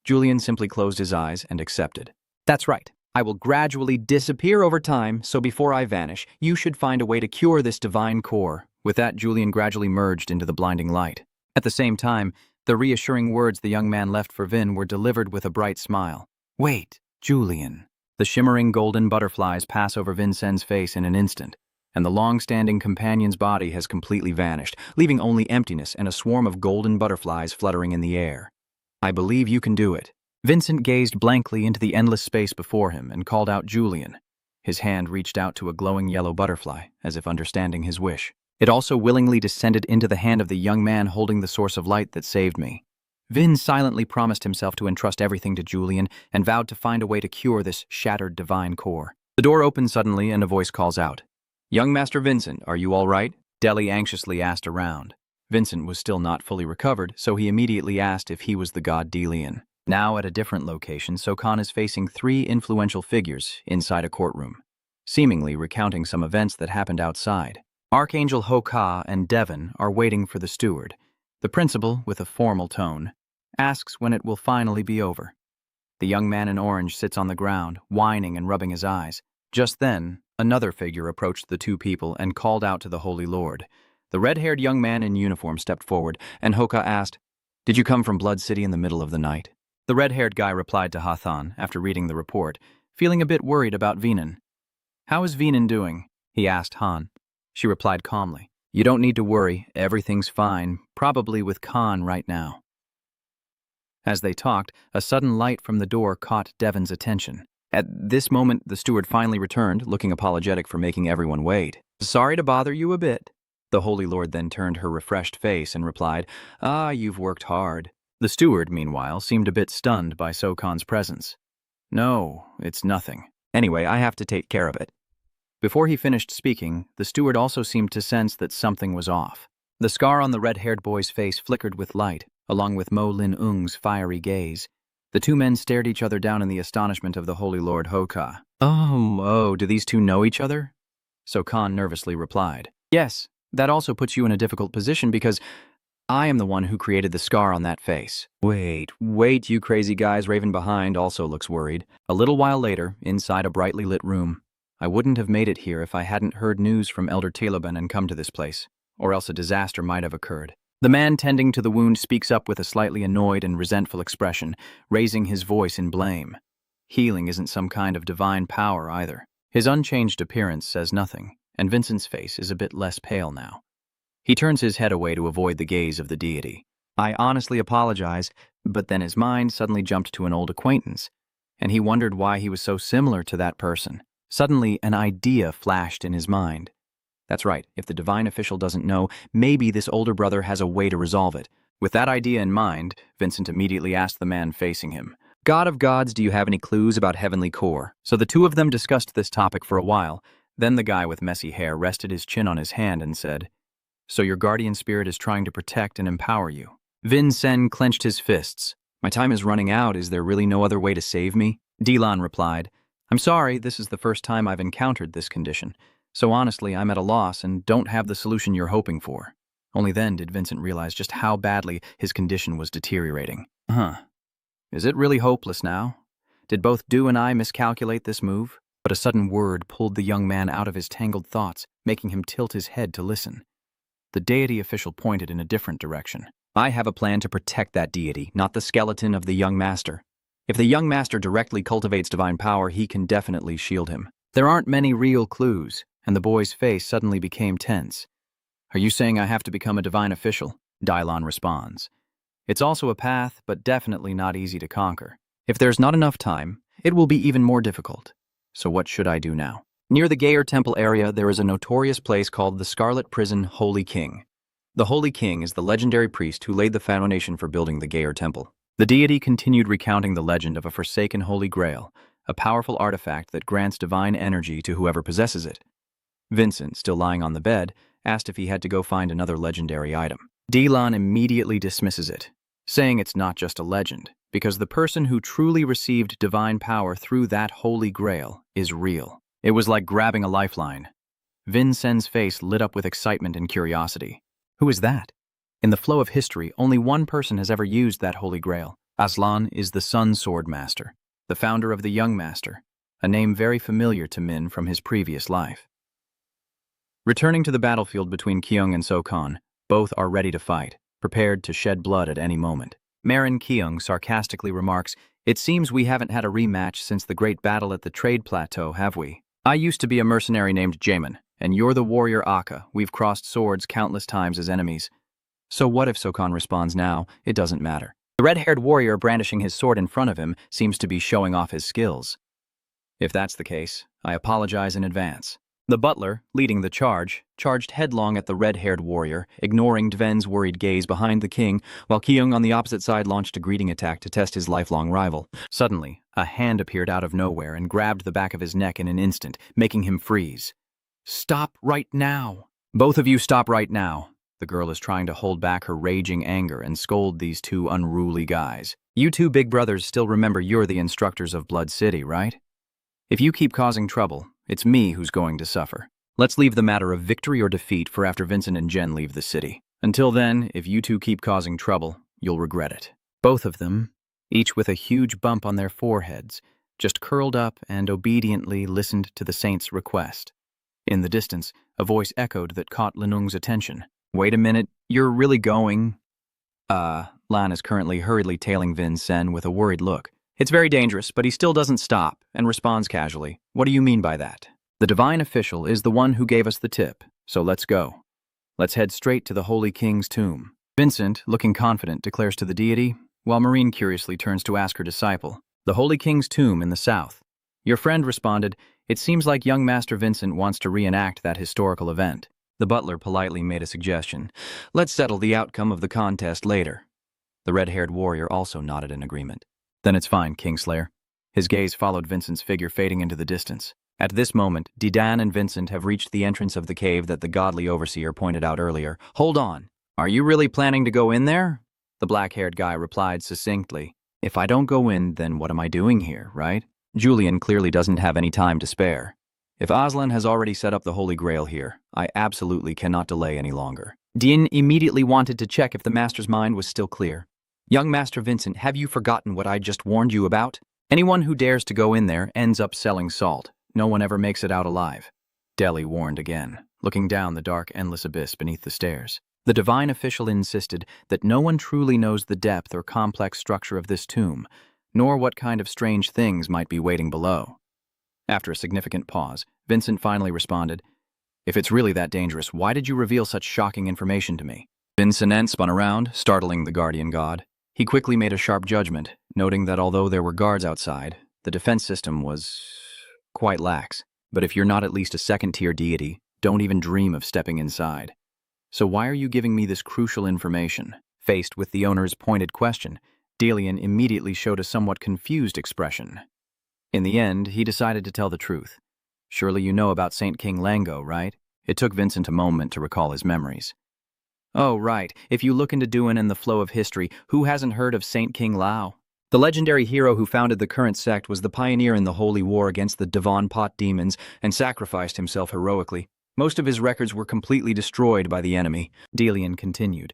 Julian simply closed his eyes and accepted. "That's right. I will gradually disappear over time, so before I vanish, you should find a way to cure this divine core." With that, Julian gradually merged into the blinding light. At the same time, the reassuring words the young man left for Vin were delivered with a bright smile. "Wait, Julian." The shimmering golden butterflies pass over Vincen's face in an instant, and the long-standing companion's body has completely vanished, leaving only emptiness and a swarm of golden butterflies fluttering in the air. I believe you can do it. Vincent gazed blankly into the endless space before him and called out Julian. His hand reached out to a glowing yellow butterfly, as if understanding his wish. It also willingly descended into the hand of the young man holding the source of light that saved me. Vin silently promised himself to entrust everything to Julian and vowed to find a way to cure this shattered divine core. The door opens suddenly and a voice calls out. Young Master Vincent, are you all right? Deli anxiously asked around. Vincent was still not fully recovered, so he immediately asked if he was the god Delian. Now at a different location, Sokhan is facing 3 influential figures inside a courtroom, seemingly recounting some events that happened outside. Archangel Hoka and Devon are waiting for the steward. The principal, with a formal tone, asks when it will finally be over. The young man in orange sits on the ground, whining and rubbing his eyes. Just then, another figure approached the 2 people and called out to the Holy Lord. The red-haired young man in uniform stepped forward, and Hoka asked, "Did you come from Blood City in the middle of the night?" The red-haired guy replied to Hathan after reading the report, feeling a bit worried about Venan. "How is Venan doing?" he asked Han. She replied calmly, "You don't need to worry, everything's fine, probably with Khan right now." As they talked, a sudden light from the door caught Devon's attention. At this moment, the steward finally returned, looking apologetic for making everyone wait. "Sorry to bother you a bit." The Holy Lord then turned her refreshed face and replied, "You've worked hard." The steward, meanwhile, seemed a bit stunned by Sokhan's presence. "No, it's nothing. Anyway, I have to take care of it." Before he finished speaking, the steward also seemed to sense that something was off. The scar on the red-haired boy's face flickered with light, along with Mo Lin Ung's fiery gaze. The 2 men stared each other down in the astonishment of the Holy Lord Hoka. Oh, do these 2 know each other?" Sokhan nervously replied. "Yes, that also puts you in a difficult position because I am the one who created the scar on that face." Wait, you crazy guys." Raven behind also looks worried. A little while later, inside a brightly lit room, "I wouldn't have made it here if I hadn't heard news from Elder Taliban and come to this place, or else a disaster might have occurred." The man tending to the wound speaks up with a slightly annoyed and resentful expression, raising his voice in blame. Healing isn't some kind of divine power either. His unchanged appearance says nothing, and Vincent's face is a bit less pale now. He turns his head away to avoid the gaze of the deity. "I honestly apologize," but then his mind suddenly jumped to an old acquaintance, and he wondered why he was so similar to that person. Suddenly, an idea flashed in his mind. That's right, if the divine official doesn't know, maybe this older brother has a way to resolve it. With that idea in mind, Vincent immediately asked the man facing him, "God of gods, do you have any clues about heavenly core?" So the 2 of them discussed this topic for a while. Then the guy with messy hair rested his chin on his hand and said, "So your guardian spirit is trying to protect and empower you?" Vin Sen clenched his fists. "My time is running out. Is there really no other way to save me?" Dilan replied, "I'm sorry, this is the first time I've encountered this condition. So honestly, I'm at a loss and don't have the solution you're hoping for." Only then did Vincent realize just how badly his condition was deteriorating. Is it really hopeless now? Did both Du and I miscalculate this move? But a sudden word pulled the young man out of his tangled thoughts, making him tilt his head to listen. The deity official pointed in a different direction. "I have a plan to protect that deity, not the skeleton of the young master. If the young master directly cultivates divine power, he can definitely shield him." There aren't many real clues, and the boy's face suddenly became tense. "Are you saying I have to become a divine official?" Dylon responds. "It's also a path, but definitely not easy to conquer. If there's not enough time, it will be even more difficult. So what should I do now?" Near the Gayer Temple area, there is a notorious place called the Scarlet Prison Holy King. The Holy King is the legendary priest who laid the foundation for building the Gayer Temple. The deity continued recounting the legend of a forsaken Holy Grail, a powerful artifact that grants divine energy to whoever possesses it. Vincent, still lying on the bed, asked if he had to go find another legendary item. Dilan immediately dismisses it, saying it's not just a legend, because the person who truly received divine power through that Holy Grail is real. It was like grabbing a lifeline. Vin Sen's face lit up with excitement and curiosity. Who is that? In the flow of history, only one person has ever used that Holy Grail. Aslan is the Sun Sword Master, the founder of the Young Master, a name very familiar to Min from his previous life. Returning to the battlefield between Kyung and Sokhan, both are ready to fight, prepared to shed blood at any moment. Marin Kyung sarcastically remarks, "It seems we haven't had a rematch since the great battle at the trade plateau, have we? I used to be a mercenary named Jamin," And you're the warrior Akka. We've crossed swords countless times as enemies. So what if Sokon responds now? It doesn't matter. The red-haired warrior brandishing his sword in front of him seems to be showing off his skills. If that's the case, I apologize in advance. The butler, leading the charge, charged headlong at the red-haired warrior, ignoring Dven's worried gaze behind the king, while Kyung on the opposite side launched a greeting attack to test his lifelong rival. Suddenly, a hand appeared out of nowhere and grabbed the back of his neck in an instant, making him freeze. "Stop right now! Both of you stop right now!" The girl is trying to hold back her raging anger and scold these two unruly guys. "You two big brothers still remember you're the instructors of Blood City, right? If you keep causing trouble, it's me who's going to suffer. Let's leave the matter of victory or defeat for after Vincent and Jen leave the city. Until then, if you two keep causing trouble, you'll regret it." Both of them, each with a huge bump on their foreheads, just curled up and obediently listened to the saint's request. In the distance, a voice echoed that caught Linung's attention. "Wait a minute, you're really going?" Lan is currently hurriedly tailing Vincent with a worried look. It's very dangerous, but he still doesn't stop and responds casually. "What do you mean by that?" "The divine official is the one who gave us the tip, so let's go. Let's head straight to the Holy King's tomb." Vincent, looking confident, declares to the deity, while Marine curiously turns to ask her disciple, "The Holy King's tomb in the south." Your friend responded, "It seems like young Master Vincent wants to reenact that historical event." The butler politely made a suggestion. "Let's settle the outcome of the contest later." The red-haired warrior also nodded in agreement. "Then it's fine, Kingslayer." His gaze followed Vincent's figure fading into the distance. At this moment, Didan and Vincent have reached the entrance of the cave that the godly overseer pointed out earlier. "Hold on. Are you really planning to go in there?" The black-haired guy replied succinctly. "If I don't go in, then what am I doing here, right?" Julian clearly doesn't have any time to spare. "If Aslan has already set up the Holy Grail here, I absolutely cannot delay any longer." Din immediately wanted to check if the master's mind was still clear. "Young Master Vincent, have you forgotten what I just warned you about? Anyone who dares to go in there ends up selling salt. No one ever makes it out alive." Deli warned again, looking down the dark, endless abyss beneath the stairs. The divine official insisted that no one truly knows the depth or complex structure of this tomb, nor what kind of strange things might be waiting below. After a significant pause, Vincent finally responded, "If it's really that dangerous, why did you reveal such shocking information to me?" Vincent spun around, startling the guardian god. He quickly made a sharp judgment, noting that although there were guards outside, the defense system was quite lax. "But if you're not at least a second-tier deity, don't even dream of stepping inside. So why are you giving me this crucial information?" Faced with the owner's pointed question, Delian immediately showed a somewhat confused expression. In the end, he decided to tell the truth. "Surely you know about Saint King Lango, right?" It took Vincent a moment to recall his memories. "Oh, right. If you look into Duan and the flow of history, who hasn't heard of Saint King Lao? The legendary hero who founded the current sect was the pioneer in the holy war against the Devon Pot demons and sacrificed himself heroically. Most of his records were completely destroyed by the enemy." Delian continued,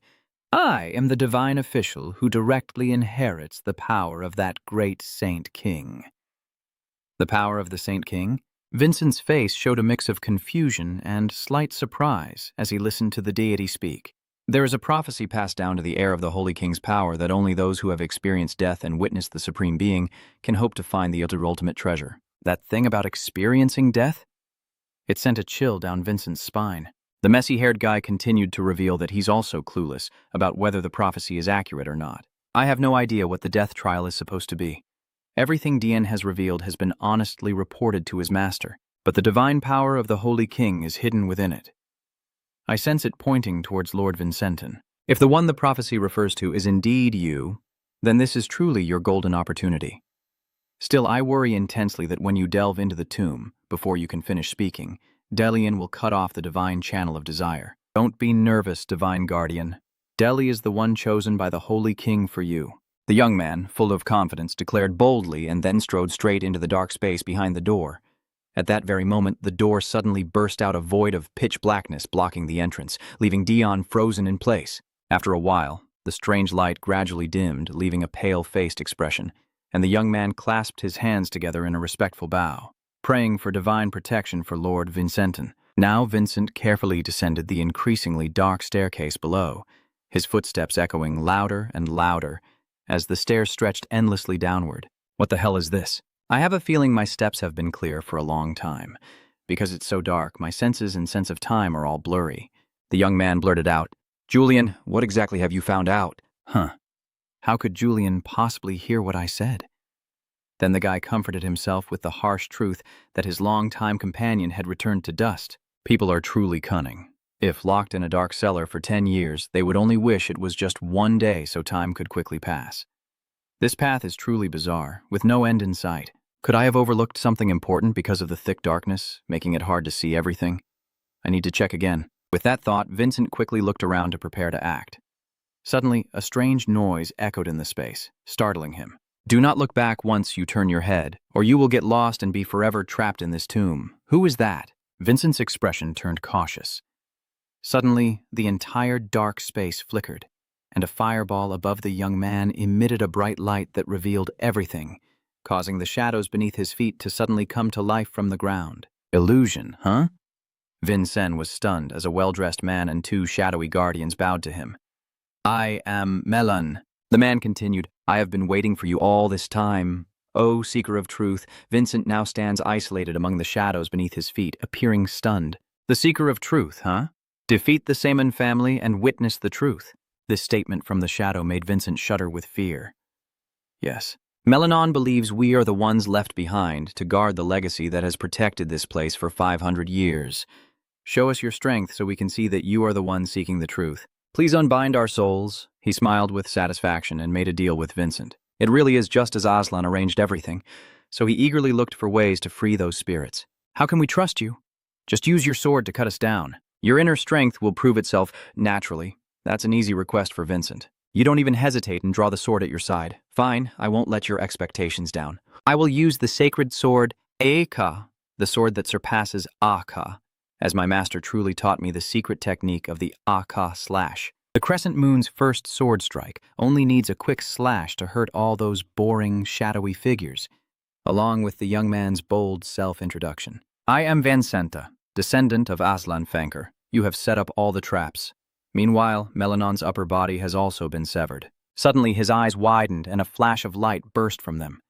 "I am the divine official who directly inherits the power of that great Saint King." The power of the Saint King? Vincent's face showed a mix of confusion and slight surprise as he listened to the deity speak. "There is a prophecy passed down to the heir of the Holy King's power that only those who have experienced death and witnessed the Supreme Being can hope to find the ultimate treasure." That thing about experiencing death? It sent a chill down Vincent's spine. The messy-haired guy continued to reveal that he's also clueless about whether the prophecy is accurate or not. "I have no idea what the death trial is supposed to be. Everything Dian has revealed has been honestly reported to his master, but the divine power of the Holy King is hidden within it. I sense it pointing towards Lord Vincenton. If the one the prophecy refers to is indeed you, then this is truly your golden opportunity. Still, I worry intensely that when you delve into the tomb, before you can finish speaking, Delian will cut off the divine channel of desire. Don't be nervous, divine guardian. Deli is the one chosen by the Holy King for you." The young man, full of confidence, declared boldly and then strode straight into the dark space behind the door. At that very moment, the door suddenly burst out a void of pitch blackness blocking the entrance, leaving Dion frozen in place. After a while, the strange light gradually dimmed, leaving a pale-faced expression, and the young man clasped his hands together in a respectful bow, praying for divine protection for Lord Vincenton. Now Vincent carefully descended the increasingly dark staircase below, his footsteps echoing louder and louder as the stairs stretched endlessly downward. "What the hell is this? I have a feeling my steps have been clear for a long time, Because it's so dark, my senses and sense of time are all blurry. The young man blurted out, "Julian, what exactly have you found out?" Huh. How could Julian possibly hear what I said? Then the guy comforted himself with the harsh truth that his longtime companion had returned to dust. People are truly cunning. If locked in a dark cellar for 10 years, they would only wish it was just one day so time could quickly pass. This path is truly bizarre, with no end in sight. Could I have overlooked something important because of the thick darkness, making it hard to see everything? I need to check again. With that thought, Vincent quickly looked around to prepare to act. Suddenly, a strange noise echoed in the space, startling him. "Do not look back once you turn your head, or you will get lost and be forever trapped in this tomb. Who is that?" Vincent's expression turned cautious. Suddenly, the entire dark space flickered, and a fireball above the young man emitted a bright light that revealed everything, causing the shadows beneath his feet to suddenly come to life from the ground. Illusion, huh? Vincent was stunned as a well-dressed man and two shadowy guardians bowed to him. "I am Melon," the man continued. "I have been waiting for you all this time." Oh, seeker of truth, Vincent now stands isolated among the shadows beneath his feet, appearing stunned. The seeker of truth, huh? Defeat the Saman family and witness the truth. This statement from the shadow made Vincent shudder with fear. Yes, Melanon believes we are the ones left behind to guard the legacy that has protected this place for 500 years. Show us your strength so we can see that you are the one seeking the truth. Please unbind our souls. He smiled with satisfaction and made a deal with Vincent. It really is just as Aslan arranged everything, so he eagerly looked for ways to free those spirits. How can we trust you? Just use your sword to cut us down. Your inner strength will prove itself naturally. That's an easy request for Vincent. You don't even hesitate and draw the sword at your side. Fine, I won't let your expectations down. I will use the sacred sword Aka, the sword that surpasses Aka, as my master truly taught me the secret technique of the Aka slash. The Crescent Moon's first sword strike only needs a quick slash to hurt all those boring, shadowy figures, along with the young man's bold self-introduction. I am Vincenta, descendant of Aslan Fanker. You have set up all the traps. Meanwhile, Melanon's upper body has also been severed. Suddenly, his eyes widened and a flash of light burst from them.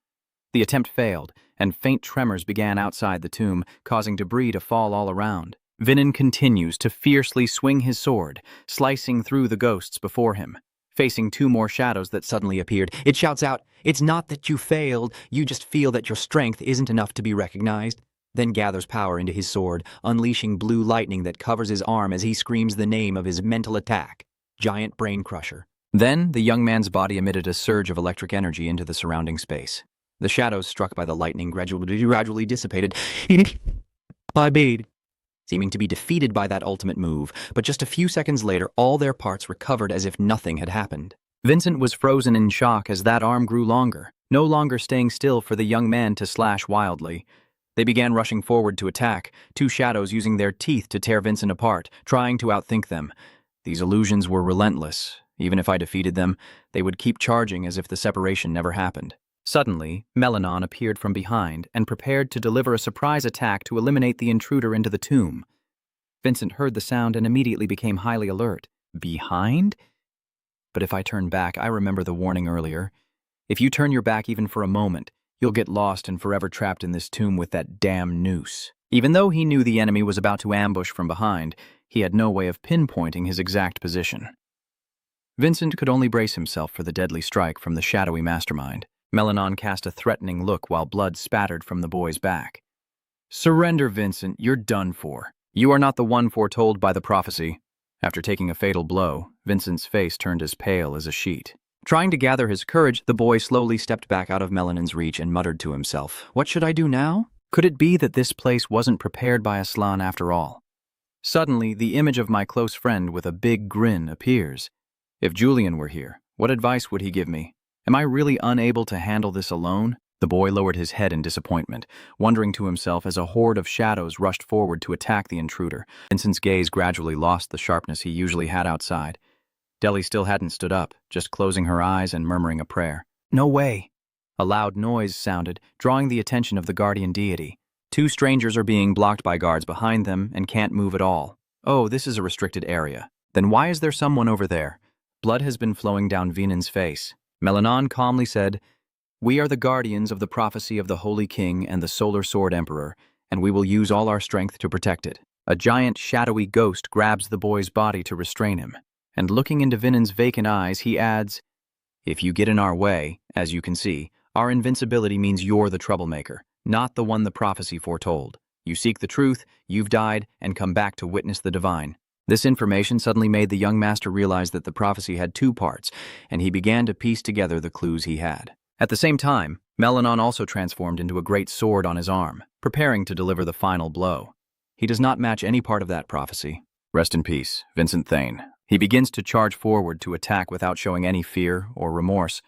The attempt failed, and faint tremors began outside the tomb, causing debris to fall all around. Vinin continues to fiercely swing his sword, slicing through the ghosts before him. Facing two more shadows that suddenly appeared, it shouts out, "It's not that you failed, you just feel that your strength isn't enough to be recognized." Then gathers power into his sword, unleashing blue lightning that covers his arm as he screams the name of his mental attack, Giant Brain Crusher. Then, the young man's body emitted a surge of electric energy into the surrounding space. The shadows struck by the lightning gradually dissipated, seeming to be defeated by that ultimate move, but just a few seconds later, all their parts recovered as if nothing had happened. Vincent was frozen in shock as that arm grew longer, no longer staying still for the young man to slash wildly. They began rushing forward to attack, two shadows using their teeth to tear Vincent apart, trying to outthink them. These illusions were relentless. Even if I defeated them, they would keep charging as if the separation never happened. Suddenly, Melanon appeared from behind and prepared to deliver a surprise attack to eliminate the intruder into the tomb. Vincent heard the sound and immediately became highly alert. Behind? But if I turn back, I remember the warning earlier. If you turn your back even for a moment, you'll get lost and forever trapped in this tomb with that damn noose. Even though he knew the enemy was about to ambush from behind, he had no way of pinpointing his exact position. Vincent could only brace himself for the deadly strike from the shadowy mastermind. Melanon cast a threatening look while blood spattered from the boy's back. "Surrender, Vincent, you're done for. You are not the one foretold by the prophecy." After taking a fatal blow, Vincent's face turned as pale as a sheet. Trying to gather his courage, the boy slowly stepped back out of Melanon's reach and muttered to himself, "What should I do now?" Could it be that this place wasn't prepared by Aslan after all? Suddenly, the image of my close friend with a big grin appears. If Julian were here, what advice would he give me? Am I really unable to handle this alone? The boy lowered his head in disappointment, wondering to himself as a horde of shadows rushed forward to attack the intruder. Vincent's gaze gradually lost the sharpness he usually had outside. Deli still hadn't stood up, just closing her eyes and murmuring a prayer. "No way!" A loud noise sounded, drawing the attention of the guardian deity. Two strangers are being blocked by guards behind them and can't move at all. Oh, this is a restricted area. Then why is there someone over there? Blood has been flowing down Vinan's face. Melanon calmly said, "We are the guardians of the prophecy of the Holy King and the Solar Sword Emperor, and we will use all our strength to protect it. A giant, shadowy ghost grabs the boy's body to restrain him, and looking into Vinen's vacant eyes, he adds, "If you get in our way, as you can see, our invincibility means you're the troublemaker, not the one the prophecy foretold. You seek the truth, you've died, and come back to witness the divine." This information suddenly made the young master realize that the prophecy had two parts, and he began to piece together the clues he had. At the same time, Melanon also transformed into a great sword on his arm, preparing to deliver the final blow. He does not match any part of that prophecy. Rest in peace, Vincent Thane. He begins to charge forward to attack without showing any fear or remorse.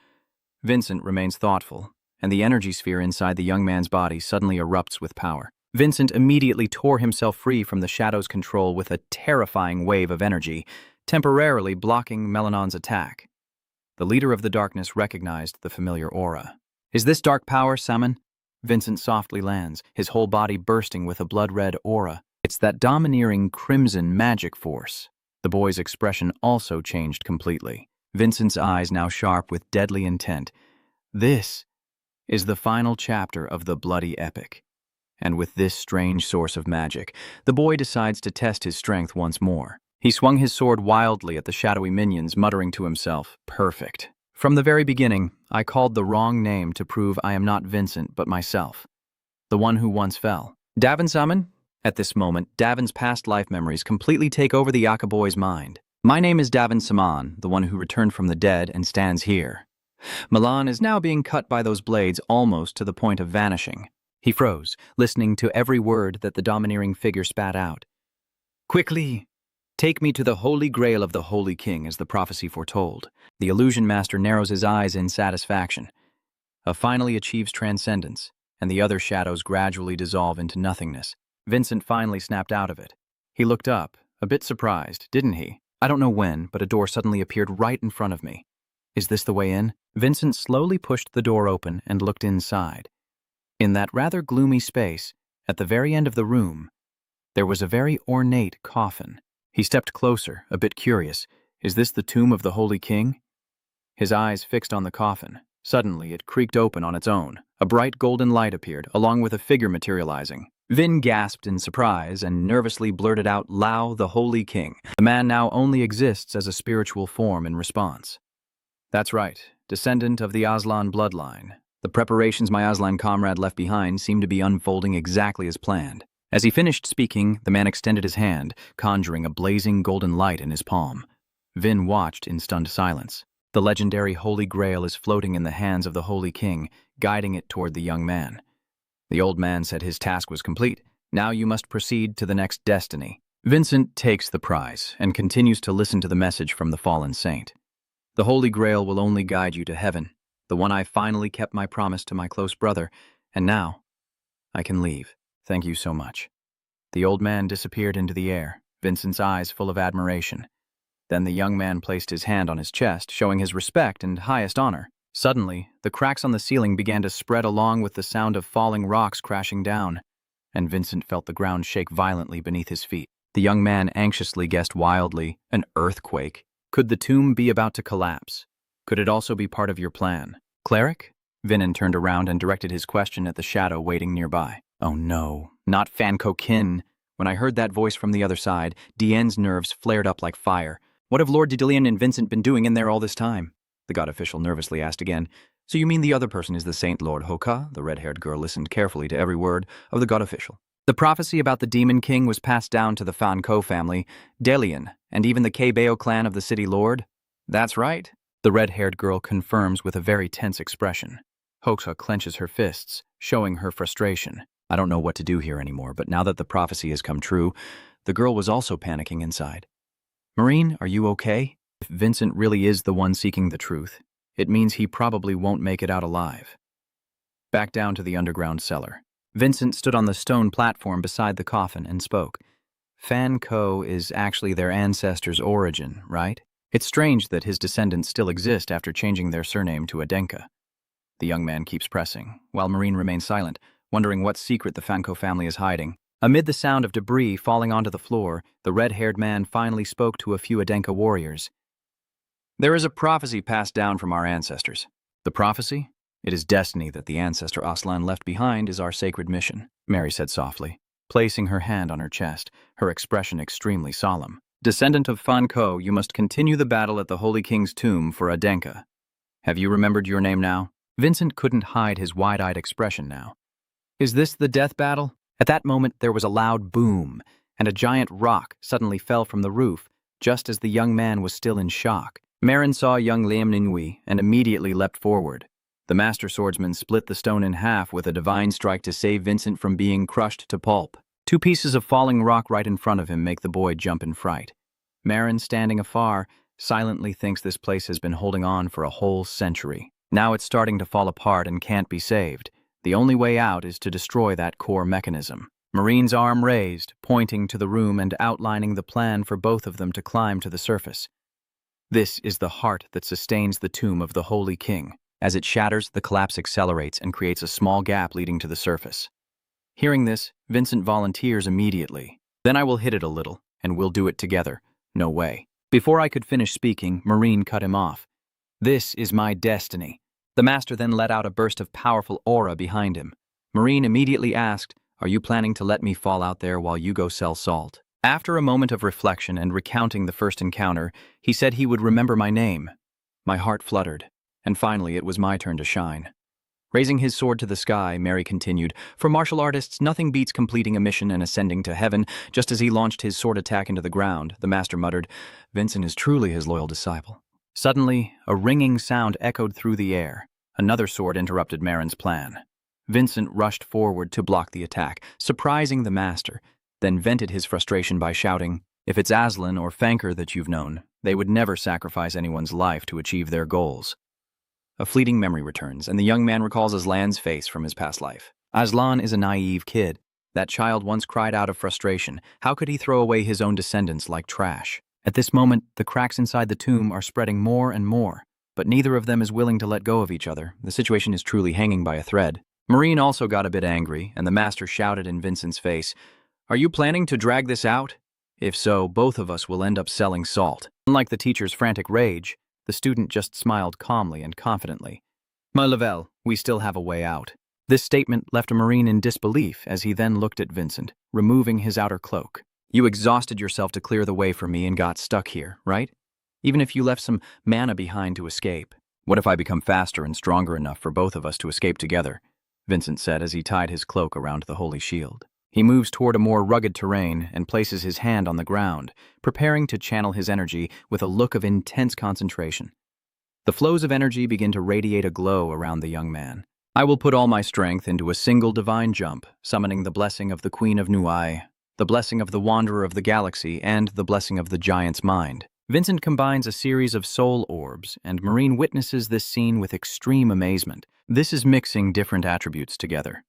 Vincent remains thoughtful, and the energy sphere inside the young man's body suddenly erupts with power. Vincent immediately tore himself free from the shadow's control with a terrifying wave of energy, temporarily blocking Melanon's attack. The leader of the darkness recognized the familiar aura. "Is this dark power, Saman?" Vincent softly lands, his whole body bursting with a blood-red aura. It's that domineering crimson magic force. The boy's expression also changed completely, Vincent's eyes now sharp with deadly intent. This is the final chapter of the bloody epic. And with this strange source of magic, the boy decides to test his strength once more. He swung his sword wildly at the shadowy minions, muttering to himself, "Perfect. From the very beginning, I called the wrong name to prove I am not Vincent but myself, the one who once fell." Davin Saman? At this moment, Davin's past life memories completely take over the Yaka boy's mind. "My name is Davin Saman, the one who returned from the dead and stands here." Milan is now being cut by those blades almost to the point of vanishing. He froze, listening to every word that the domineering figure spat out. "Quickly, take me to the holy grail of the Holy King, as the prophecy foretold." The illusion master narrows his eyes in satisfaction. Finally achieves transcendence, and the other shadows gradually dissolve into nothingness. Vincent finally snapped out of it. He looked up, a bit surprised, didn't he? I don't know when, but a door suddenly appeared right in front of me. Is this the way in? Vincent slowly pushed the door open and looked inside. In that rather gloomy space, at the very end of the room, there was a very ornate coffin. He stepped closer, a bit curious. Is this the tomb of the Holy King? His eyes fixed on the coffin. Suddenly, it creaked open on its own. A bright golden light appeared, along with a figure materializing. Vin gasped in surprise and nervously blurted out, "Lao, the Holy King." The man now only exists as a spiritual form in response. "That's right, descendant of the Aslan bloodline. The preparations my Aslan comrade left behind seem to be unfolding exactly as planned." As he finished speaking, the man extended his hand, conjuring a blazing golden light in his palm. Vin watched in stunned silence. The legendary Holy Grail is floating in the hands of the Holy King, guiding it toward the young man. The old man said his task was complete. Now you must proceed to the next destiny. Vincent takes the prize and continues to listen to the message from the fallen saint. "The Holy Grail will only guide you to heaven. The one I finally kept my promise to my close brother, and now I can leave. Thank you so much." The old man disappeared into the air, Vincent's eyes full of admiration. Then the young man placed his hand on his chest, showing his respect and highest honor. Suddenly, the cracks on the ceiling began to spread along with the sound of falling rocks crashing down, and Vincent felt the ground shake violently beneath his feet. The young man anxiously guessed wildly, "An earthquake? Could the tomb be about to collapse? Could it also be part of your plan? Cleric?" Vinin turned around and directed his question at the shadow waiting nearby. "Oh no, not Fanko Kin." When I heard that voice from the other side, Diane's nerves flared up like fire. "What have Lord Didilian and Vincent been doing in there all this time?" The god official nervously asked again. "So you mean the other person is the Saint Lord Hoka?" The red-haired girl listened carefully to every word of the god official. "The prophecy about the Demon King was passed down to the Fanko family, Delian, and even the Kbeo clan of the City Lord." "That's right," the red-haired girl confirms with a very tense expression. Hoka clenches her fists, showing her frustration. I don't know what to do here anymore, but now that the prophecy has come true, the girl was also panicking inside. "Marine, are you okay?" If Vincent really is the one seeking the truth, it means he probably won't make it out alive. Back down to the underground cellar. Vincent stood on the stone platform beside the coffin and spoke. "Fan Ko is actually their ancestors' origin, right? It's strange that his descendants still exist after changing their surname to Adenka." The young man keeps pressing, while Marine remains silent, wondering what secret the Fanko family is hiding. Amid the sound of debris falling onto the floor, the red-haired man finally spoke to a few Adenka warriors. "There is a prophecy passed down from our ancestors." "The prophecy? It is destiny that the ancestor Aslan left behind is our sacred mission. Mary said softly, placing her hand on her chest, her expression extremely solemn. Descendant of Fan Ko, you must continue the battle at the Holy King's tomb for Adenka. Have you remembered your name now? Vincent couldn't hide his wide-eyed expression now. Is this the death battle? At that moment, there was a loud boom, and a giant rock suddenly fell from the roof, just as the young man was still in shock. Marin saw young Liam Ningui and immediately leapt forward. The master swordsman split the stone in half with a divine strike to save Vincent from being crushed to pulp. 2 pieces of falling rock right in front of him make the boy jump in fright. Marin, standing afar, silently thinks this place has been holding on for a whole century. Now it's starting to fall apart and can't be saved. The only way out is to destroy that core mechanism. Marine's arm raised, pointing to the room and outlining the plan for both of them to climb to the surface. This is the heart that sustains the tomb of the Holy King. As it shatters, the collapse accelerates and creates a small gap leading to the surface. Hearing this, Vincent volunteers immediately. Then I will hit it a little, and we'll do it together. No way. Before I could finish speaking, Marine cut him off. This is my destiny. The master then let out a burst of powerful aura behind him. Marine immediately asked, "Are you planning to let me fall out there while you go sell salt?" After a moment of reflection and recounting the first encounter, he said he would remember my name. My heart fluttered. And finally, it was my turn to shine. Raising his sword to the sky, Mary continued, "For martial artists, nothing beats completing a mission and ascending to heaven." Just as he launched his sword attack into the ground, the master muttered, "Vincent is truly his loyal disciple." Suddenly, a ringing sound echoed through the air. Another sword interrupted Marin's plan. Vincent rushed forward to block the attack, surprising the master, then vented his frustration by shouting, "If it's Aslan or Fanker that you've known, they would never sacrifice anyone's life to achieve their goals." A fleeting memory returns, and the young man recalls Aslan's face from his past life. Aslan is a naive kid. That child once cried out of frustration. How could he throw away his own descendants like trash? At this moment, the cracks inside the tomb are spreading more and more, but neither of them is willing to let go of each other. The situation is truly hanging by a thread. Marine also got a bit angry, and the master shouted in Vincent's face, "Are you planning to drag this out? If so, both of us will end up selling salt." Unlike the teacher's frantic rage, the student just smiled calmly and confidently. "My Lavelle, we still have a way out." This statement left a Marine in disbelief as he then looked at Vincent, removing his outer cloak. "You exhausted yourself to clear the way for me and got stuck here, right? Even if you left some mana behind to escape. What if I become faster and stronger enough for both of us to escape together?" Vincent said as he tied his cloak around the holy shield. He moves toward a more rugged terrain and places his hand on the ground, preparing to channel his energy with a look of intense concentration. The flows of energy begin to radiate a glow around the young man. "I will put all my strength into a single divine jump, summoning the blessing of the Queen of Nuai, the blessing of the Wanderer of the Galaxy, and the blessing of the Giant's Mind." Vincent combines a series of soul orbs, and Marine witnesses this scene with extreme amazement. This is mixing different attributes together.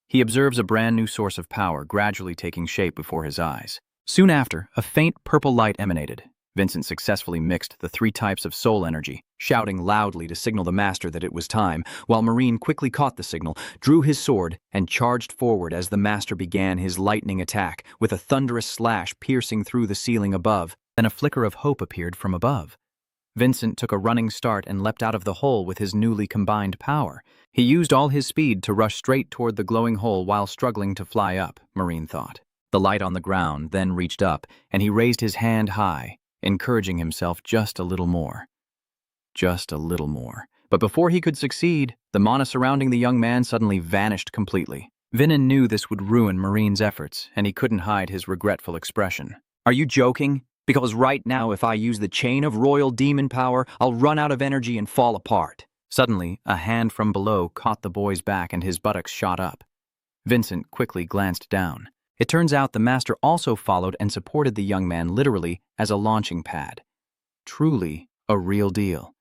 He observes a brand new source of power gradually taking shape before his eyes. Soon after, a faint purple light emanated. Vincent successfully mixed the 3 types of soul energy, shouting loudly to signal the master that it was time, while Marine quickly caught the signal, drew his sword, and charged forward as the master began his lightning attack, with a thunderous slash piercing through the ceiling above. Then a flicker of hope appeared from above. Vincent took a running start and leapt out of the hole with his newly combined power. He used all his speed to rush straight toward the glowing hole while struggling to fly up, Marine thought. The light on the ground then reached up, and he raised his hand high, encouraging himself just a little more. Just a little more. But before he could succeed, the mana surrounding the young man suddenly vanished completely. Vinon knew this would ruin Marine's efforts, and he couldn't hide his regretful expression. "Are you joking? Because right now, if I use the chain of royal demon power, I'll run out of energy and fall apart." Suddenly, a hand from below caught the boy's back and his buttocks shot up. Vincent quickly glanced down. It turns out the master also followed and supported the young man literally as a launching pad. Truly a real deal.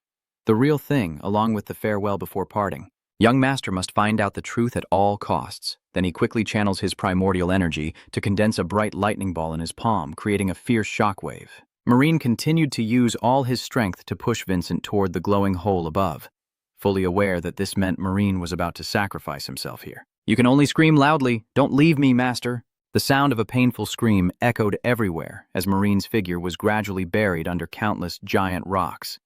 The real thing, along with the farewell before parting. Young master must find out the truth at all costs. Then he quickly channels his primordial energy to condense a bright lightning ball in his palm, creating a fierce shockwave. Marine continued to use all his strength to push Vincent toward the glowing hole above, fully aware that this meant Marine was about to sacrifice himself here. "You can only scream loudly. Don't leave me, master." The sound of a painful scream echoed everywhere as Marine's figure was gradually buried under countless giant rocks.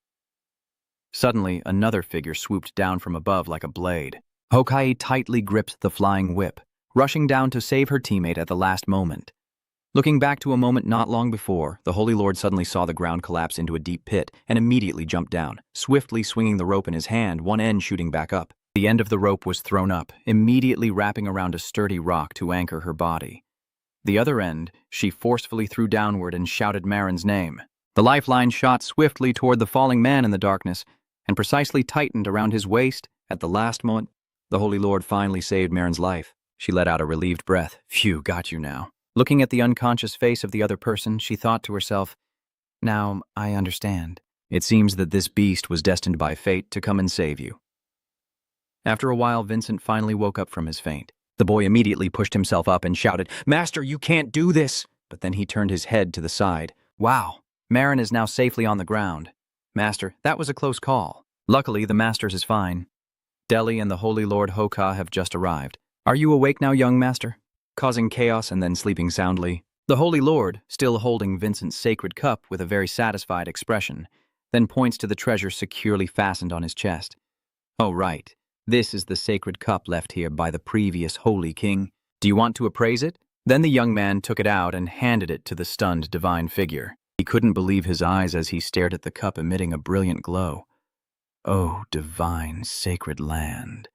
Suddenly, another figure swooped down from above like a blade. Hokai tightly gripped the flying whip, rushing down to save her teammate at the last moment. Looking back to a moment not long before, the Holy Lord suddenly saw the ground collapse into a deep pit and immediately jumped down, swiftly swinging the rope in his hand, one end shooting back up. The end of the rope was thrown up, immediately wrapping around a sturdy rock to anchor her body. The other end she forcefully threw downward and shouted Marin's name. The lifeline shot swiftly toward the falling man in the darkness and precisely tightened around his waist. At the last moment, the Holy Lord finally saved Marin's life. She let out a relieved breath. Phew, got you now. Looking at the unconscious face of the other person, she thought to herself, now I understand. It seems that this beast was destined by fate to come and save you. After a while, Vincent finally woke up from his faint. The boy immediately pushed himself up and shouted, Master, you can't do this! But then he turned his head to the side. Wow, Marin is now safely on the ground. Master, that was a close call. Luckily, the Masters is fine. Deli and the Holy Lord Hoka have just arrived. Are you awake now, young master? Causing chaos and then sleeping soundly. The Holy Lord, still holding Vincent's sacred cup with a very satisfied expression, then points to the treasure securely fastened on his chest. Oh, right. This is the sacred cup left here by the previous Holy King. Do you want to appraise it? Then the young man took it out and handed it to the stunned divine figure. He couldn't believe his eyes as he stared at the cup emitting a brilliant glow. Oh, divine sacred land.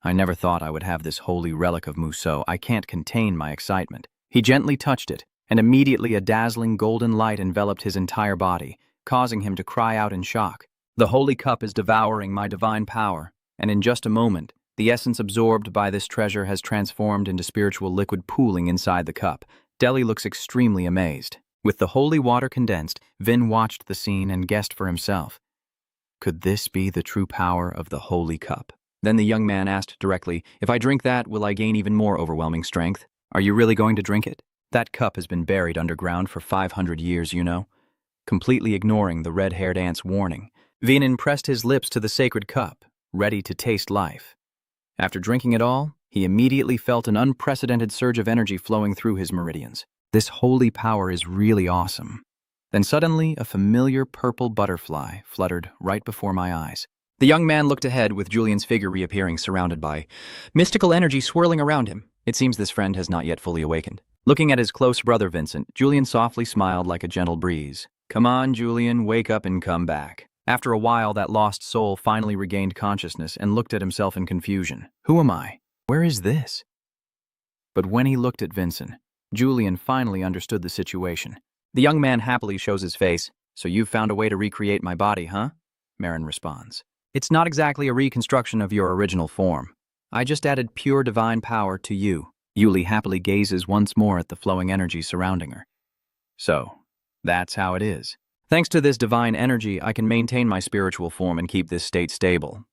I never thought I would have this holy relic of Musou. I can't contain my excitement. He gently touched it, and immediately a dazzling golden light enveloped his entire body, causing him to cry out in shock. The holy cup is devouring my divine power, and in just a moment, the essence absorbed by this treasure has transformed into spiritual liquid pooling inside the cup. Deli looks extremely amazed. With the holy water condensed, Vin watched the scene and guessed for himself. Could this be the true power of the holy cup? Then the young man asked directly, if I drink that, will I gain even more overwhelming strength? Are you really going to drink it? That cup has been buried underground for 500 years, you know. Completely ignoring the red-haired ant's warning, Vin pressed his lips to the sacred cup, ready to taste life. After drinking it all, he immediately felt an unprecedented surge of energy flowing through his meridians. This holy power is really awesome. Then suddenly, a familiar purple butterfly fluttered right before my eyes. The young man looked ahead with Julian's figure reappearing surrounded by mystical energy swirling around him. It seems this friend has not yet fully awakened. Looking at his close brother Vincent, Julian softly smiled like a gentle breeze. Come on, Julian, wake up and come back. After a while, that lost soul finally regained consciousness and looked at himself in confusion. Who am I? Where is this? But when he looked at Vincent, Julian finally understood the situation. The young man happily shows his face. So you've found a way to recreate my body, huh? Marin responds. It's not exactly a reconstruction of your original form. I just added pure divine power to you. Yuli happily gazes once more at the flowing energy surrounding her. So, that's how it is. Thanks to this divine energy, I can maintain my spiritual form and keep this state stable.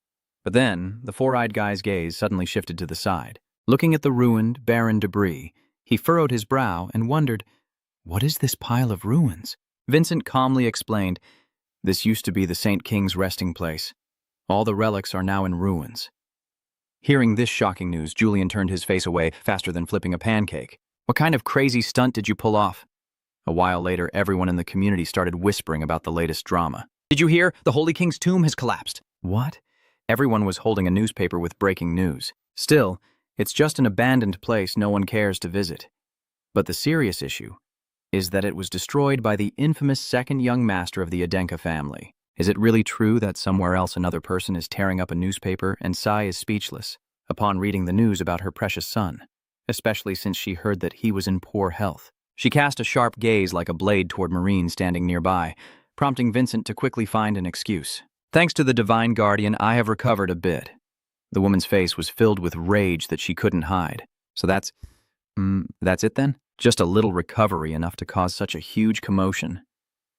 But then, the four-eyed guy's gaze suddenly shifted to the side. Looking at the ruined, barren debris, he furrowed his brow and wondered, what is this pile of ruins? Vincent calmly explained, this used to be the Saint King's resting place. All the relics are now in ruins. Hearing this shocking news, Julian turned his face away faster than flipping a pancake. What kind of crazy stunt did you pull off? A while later, everyone in the community started whispering about the latest drama. Did you hear? The Holy King's tomb has collapsed. What? Everyone was holding a newspaper with breaking news. Still, it's just an abandoned place no one cares to visit. But the serious issue is that it was destroyed by the infamous second young master of the Adenka family. Is it really true that somewhere else another person is tearing up a newspaper and Sai is speechless upon reading the news about her precious son, especially since she heard that he was in poor health? She cast a sharp gaze like a blade toward Marine standing nearby, prompting Vincent to quickly find an excuse. Thanks to the Divine Guardian, I have recovered a bit. The woman's face was filled with rage that she couldn't hide. So that's it then? Just a little recovery enough to cause such a huge commotion.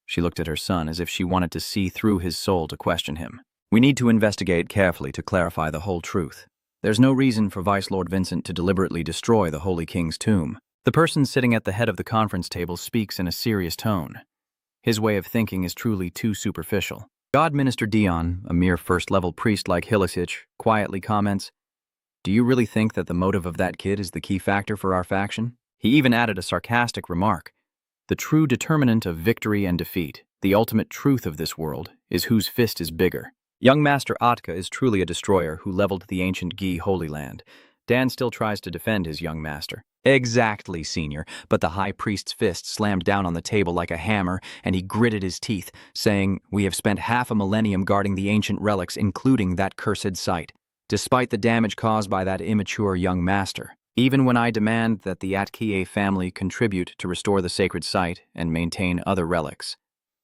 She looked at her son as if she wanted to see through his soul to question him. We need to investigate carefully to clarify the whole truth. There's no reason for Vice Lord Vincent to deliberately destroy the Holy King's tomb. The person sitting at the head of the conference table speaks in a serious tone. His way of thinking is truly too superficial. God Minister Dion, a mere first-level priest like Hilisich, quietly comments, do you really think that the motive of that kid is the key factor for our faction? He even added a sarcastic remark. The true determinant of victory and defeat, the ultimate truth of this world, is whose fist is bigger. Young Master Atka is truly a destroyer who leveled the ancient Gi Holy Land, Dan still tries to defend his young master. Exactly, Senior, but the High Priest's fist slammed down on the table like a hammer, and he gritted his teeth, saying, "We have spent half a millennium guarding the ancient relics, including that cursed site, despite the damage caused by that immature young master. Even when I demand that the Atkie family contribute to restore the sacred site and maintain other relics,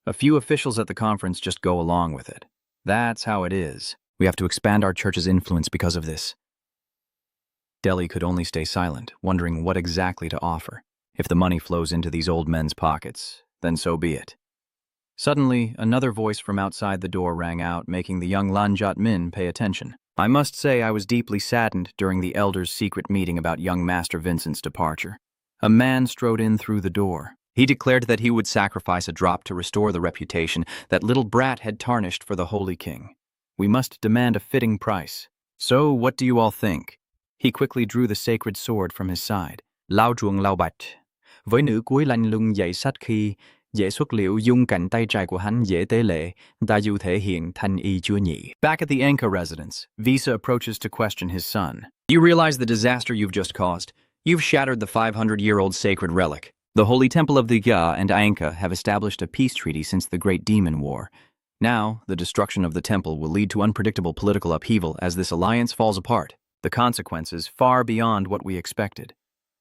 a few officials at the conference just go along with it. That's how it is. We have to expand our church's influence because of this." Delhi could only stay silent, wondering what exactly to offer. If the money flows into these old men's pockets, then so be it. Suddenly, another voice from outside the door rang out, making the young Lanjat Min pay attention. I must say I was deeply saddened during the elders' secret meeting about young Master Vincent's departure. A man strode in through the door. He declared that he would sacrifice a drop to restore the reputation that little brat had tarnished for the Holy King. We must demand a fitting price. So, what do you all think? He quickly drew the sacred sword from his side. Lao chuông lao bạch. Với nữ cuối lạnh lùng dậy sát khi, dễ xuất liệu dung cảnh tay trái của hắn dễ tế lệ, ta dù thể hiện thanh y chúa nhị. Back at the Anka residence, Visa approaches to question his son. You realize the disaster you've just caused? You've shattered the 500-year-old sacred relic. The Holy Temple of the Ya and Anka have established a peace treaty since the Great Demon War. Now, the destruction of the temple will lead to unpredictable political upheaval as this alliance falls apart. The consequences far beyond what we expected.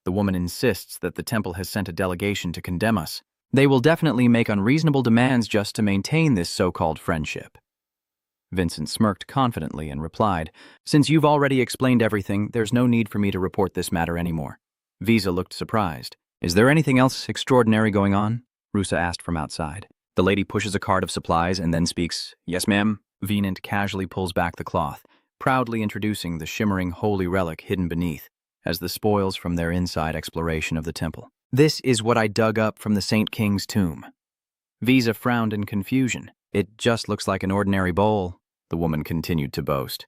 The woman insists that the temple has sent a delegation to condemn us. They will definitely make unreasonable demands just to maintain this so-called friendship. Vincent smirked confidently and replied, "Since you've already explained everything, there's no need for me to report this matter anymore." Visa looked surprised. "Is there anything else extraordinary going on?" Rusa asked from outside. The lady pushes a cart of supplies and then speaks. "Yes, ma'am." Venant casually pulls back the cloth, proudly introducing the shimmering holy relic hidden beneath, as the spoils from their inside exploration of the temple. "This is what I dug up from the Saint King's tomb." Visa frowned in confusion. "It just looks like an ordinary bowl," the woman continued to boast.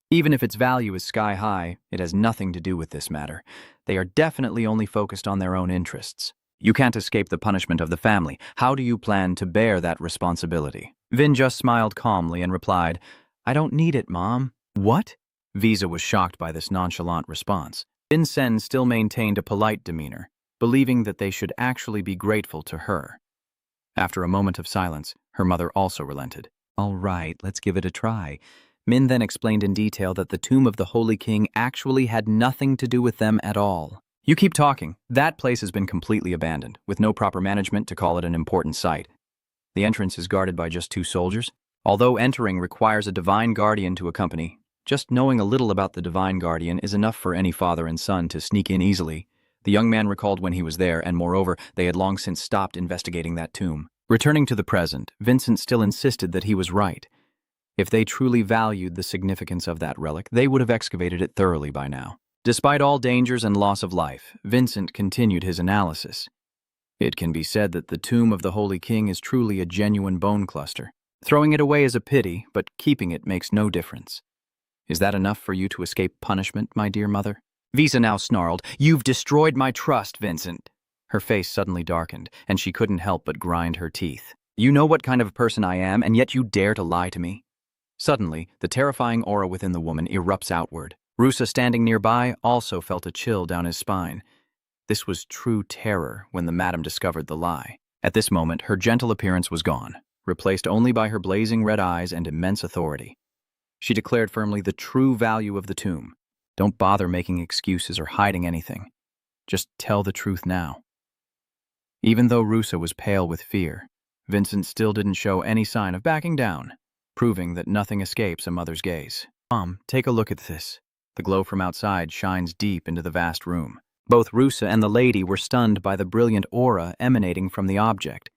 Even if its value is sky high, it has nothing to do with this matter. They are definitely only focused on their own interests. You can't escape the punishment of the family. How do you plan to bear that responsibility?" Vin just smiled calmly and replied, "I don't need it, Mom." "What?" Visa was shocked by this nonchalant response. Vincent still maintained a polite demeanor, believing that they should actually be grateful to her. After a moment of silence, her mother also relented. "All right, let's give it a try." Min then explained in detail that the tomb of the Holy King actually had nothing to do with them at all. "You keep talking. That place has been completely abandoned, with no proper management to call it an important site. The entrance is guarded by just 2 soldiers. Although entering requires a divine guardian to accompany, just knowing a little about the divine guardian is enough for any father and son to sneak in easily." The young man recalled when he was there, and moreover, they had long since stopped investigating that tomb. Returning to the present, Vincent still insisted that he was right. If they truly valued the significance of that relic, they would have excavated it thoroughly by now. Despite all dangers and loss of life, Vincent continued his analysis. It can be said that the tomb of the Holy King is truly a genuine bone cluster. Throwing it away is a pity, but keeping it makes no difference. Is that enough for you to escape punishment, my dear mother? Visa now snarled, "You've destroyed my trust, Vincent." Her face suddenly darkened, and she couldn't help but grind her teeth. "You know what kind of person I am, and yet you dare to lie to me?" Suddenly, the terrifying aura within the woman erupts outward. Rusa, standing nearby, also felt a chill down his spine. This was true terror when the madam discovered the lie. At this moment, her gentle appearance was gone, replaced only by her blazing red eyes and immense authority. She declared firmly the true value of the tomb. "Don't bother making excuses or hiding anything. Just tell the truth now." Even though Rusa was pale with fear, Vincent still didn't show any sign of backing down, proving that nothing escapes a mother's gaze. "Mom, take a look at this." The glow from outside shines deep into the vast room. Both Rusa and the lady were stunned by the brilliant aura emanating from the object.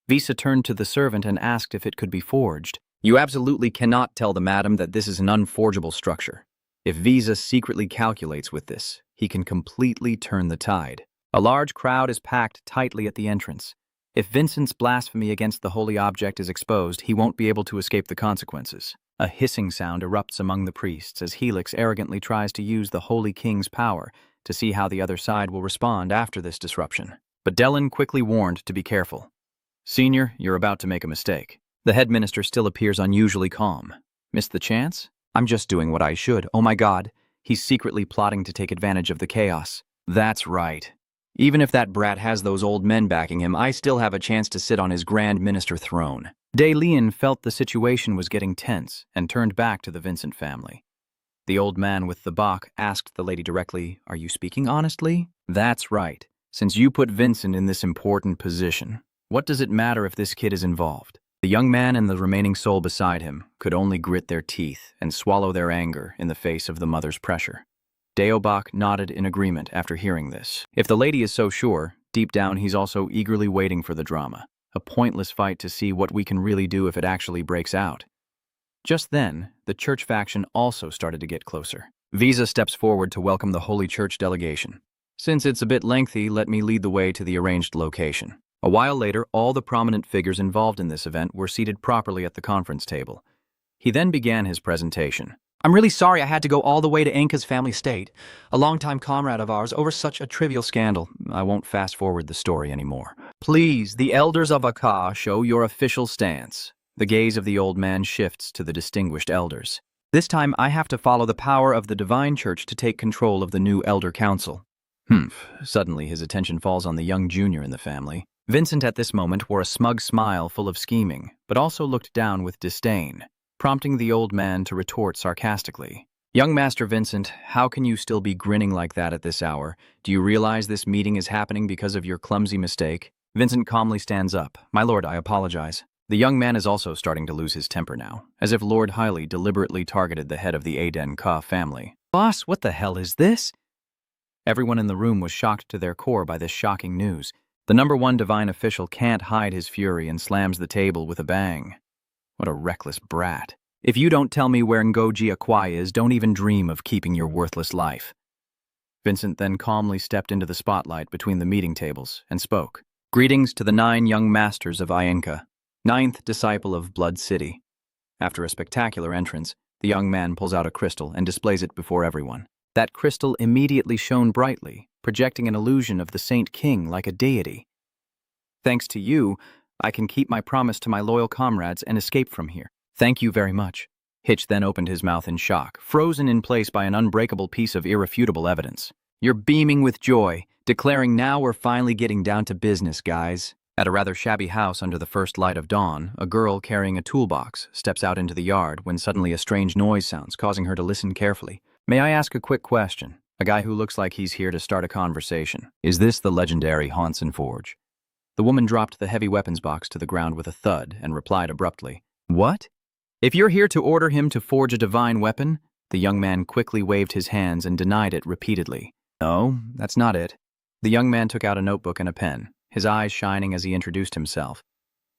Visa turned to the servant and asked if it could be forged. "You absolutely cannot tell the madam that this is an unforgeable structure. If Visa secretly calculates with this, he can completely turn the tide." A large crowd is packed tightly at the entrance. If Vincent's blasphemy against the holy object is exposed, he won't be able to escape the consequences. A hissing sound erupts among the priests as Helix arrogantly tries to use the Holy King's power to see how the other side will respond after this disruption. But Dellen quickly warned to be careful. "Senior, you're about to make a mistake." The head minister still appears unusually calm. "Missed the chance? I'm just doing what I should. Oh my God, He's secretly plotting to take advantage of the chaos. That's right. Even if that brat has those old men backing him, I still have a chance to sit on his Grand Minister throne. De Leon felt the situation was getting tense and turned back to the Vincent family. The old man with the Bach asked the lady directly, "Are you speaking honestly?" "That's right. Since you put Vincent in this important position, what does it matter if this kid is involved?" The young man and the remaining soul beside him could only grit their teeth and swallow their anger in the face of the mother's pressure. Deobach nodded in agreement after hearing this. If the lady is so sure, deep down he's also eagerly waiting for the drama, a pointless fight to see what we can really do if it actually breaks out. Just then, the church faction also started to get closer. Visa steps forward to welcome the Holy Church delegation. Since it's a bit lengthy, let me lead the way to the arranged location. A while later, all the prominent figures involved in this event were seated properly at the conference table. He then began his presentation. "I'm really sorry I had to go all the way to Anka's family estate, a longtime comrade of ours, over such a trivial scandal. I won't fast forward the story anymore. Please, the elders of Aka, show your official stance. The gaze of the old man shifts to the distinguished elders. This time I have to follow the power of the divine church to take control of the new elder council. Suddenly his attention falls on the young junior in the family. Vincent at this moment wore a smug smile full of scheming, but also looked down with disdain, prompting the old man to retort sarcastically. "Young Master Vincent, how can you still be grinning like that at this hour? Do you realize this meeting is happening because of your clumsy mistake?" Vincent calmly stands up. "My lord, I apologize." The young man is also starting to lose his temper now, as if Lord Hiley deliberately targeted the head of the Aden Ka family. "Boss, what the hell is this?" Everyone in the room was shocked to their core by this shocking news. The #1 divine official can't hide his fury and slams the table with a bang. What a reckless brat. "If you don't tell me where Ngoji Akwai is, don't even dream of keeping your worthless life." Vincent then calmly stepped into the spotlight between the meeting tables and spoke. "Greetings to the 9 young masters of Ienka, 9th disciple of Blood City." After a spectacular entrance, the young man pulls out a crystal and displays it before everyone. That crystal immediately shone brightly, projecting an illusion of the Saint King like a deity. "Thanks to you, I can keep my promise to my loyal comrades and escape from here. Thank you very much." Hitch then opened his mouth in shock, frozen in place by an unbreakable piece of irrefutable evidence. "You're beaming with joy, declaring now we're finally getting down to business, guys." At a rather shabby house under the first light of dawn, a girl carrying a toolbox steps out into the yard when suddenly a strange noise sounds, causing her to listen carefully. "May I ask a quick question? A guy who looks like he's here to start a conversation. Is this the legendary Hansen Forge?" The woman dropped the heavy weapons box to the ground with a thud and replied abruptly, "What? If you're here to order him to forge a divine weapon?" The young man quickly waved his hands and denied it repeatedly. "No, that's not it." The young man took out a notebook and a pen, his eyes shining as he introduced himself.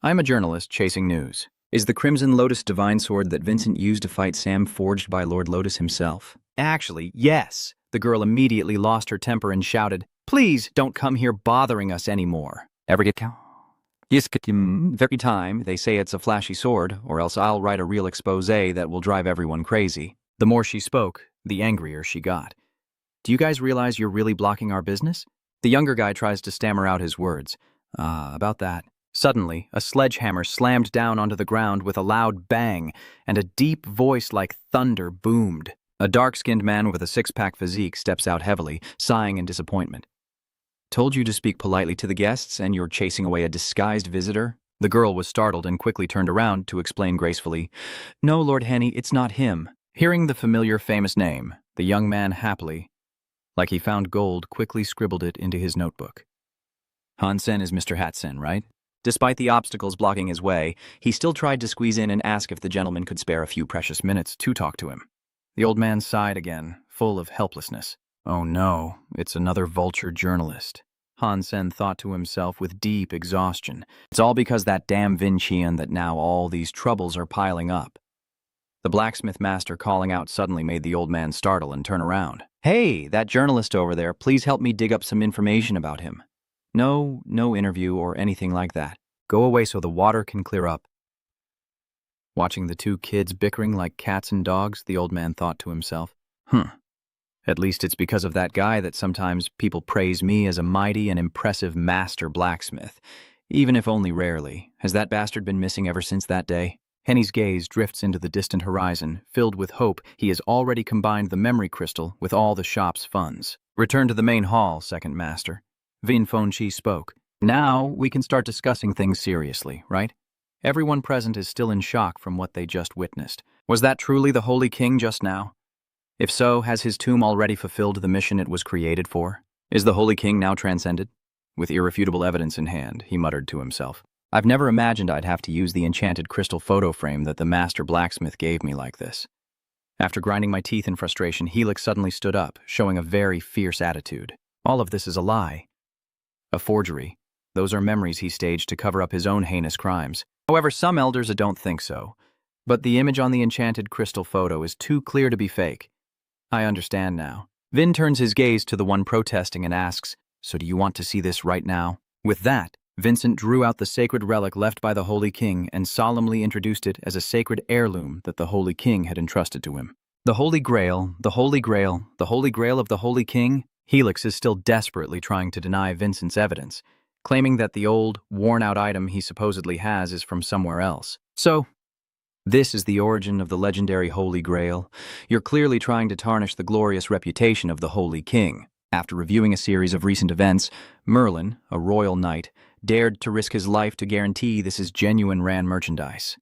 "I'm a journalist chasing news. Is the Crimson Lotus divine sword that Vincent used to fight Sam forged by Lord Lotus himself?" "Actually, yes." The girl immediately lost her temper and shouted, "Please don't come here bothering us anymore." Every time they say it's a flashy sword, or else I'll write a real expose that will drive everyone crazy. The more she spoke, the angrier she got. "Do you guys realize you're really blocking our business?" The younger guy tries to stammer out his words. About that." Suddenly, a sledgehammer slammed down onto the ground with a loud bang, and a deep voice like thunder boomed. A dark-skinned man with a six-pack physique steps out heavily, sighing in disappointment. "Told you to speak politely to the guests, and you're chasing away a disguised visitor?" The girl was startled and quickly turned around to explain gracefully, "No, Lord Henny, it's not him." Hearing the familiar famous name, the young man happily, like he found gold, quickly scribbled it into his notebook. "Hansen is Mr. Hatsen, right?" Despite the obstacles blocking his way, he still tried to squeeze in and ask if the gentleman could spare a few precious minutes to talk to him. The old man sighed again, full of helplessness. "Oh no, it's another vulture journalist." Hansen thought to himself with deep exhaustion. "It's all because that damn Vincian that now all these troubles are piling up." The blacksmith master calling out suddenly made the old man startle and turn around. "Hey, that journalist over there, please help me dig up some information about him." No interview or anything like that. "Go away so the water can clear up." Watching the two kids bickering like cats and dogs, the old man thought to himself, At least it's because of that guy that sometimes people praise me as a mighty and impressive master blacksmith, even if only rarely. Has that bastard been missing ever since that day?" Henny's gaze drifts into the distant horizon, filled with hope. He has already combined the memory crystal with all the shop's funds. Return to the main hall, Second Master. Vin Fonchi spoke. Now we can start discussing things seriously, right? Everyone present is still in shock from what they just witnessed. Was that truly the Holy King just now? If so, has his tomb already fulfilled the mission it was created for? Is the Holy King now transcended? With irrefutable evidence in hand, he muttered to himself. I've never imagined I'd have to use the enchanted crystal photo frame that the master blacksmith gave me like this. After grinding my teeth in frustration, Helix suddenly stood up, showing a very fierce attitude. All of this is a lie. A forgery. Those are memories he staged to cover up his own heinous crimes. However, some elders don't think so. But the image on the enchanted crystal photo is too clear to be fake. I understand now. Vin turns his gaze to the one protesting and asks, so do you want to see this right now? With that, Vincent drew out the sacred relic left by the Holy King and solemnly introduced it as a sacred heirloom that the Holy King had entrusted to him. The Holy Grail, the Holy Grail, the Holy Grail of the Holy King? Helix is still desperately trying to deny Vincent's evidence, claiming that the old, worn-out item he supposedly has is from somewhere else. So, this is the origin of the legendary Holy Grail. You're clearly trying to tarnish the glorious reputation of the Holy King. After reviewing a series of recent events, Merlin, a royal knight, dared to risk his life to guarantee this is genuine Ran merchandise.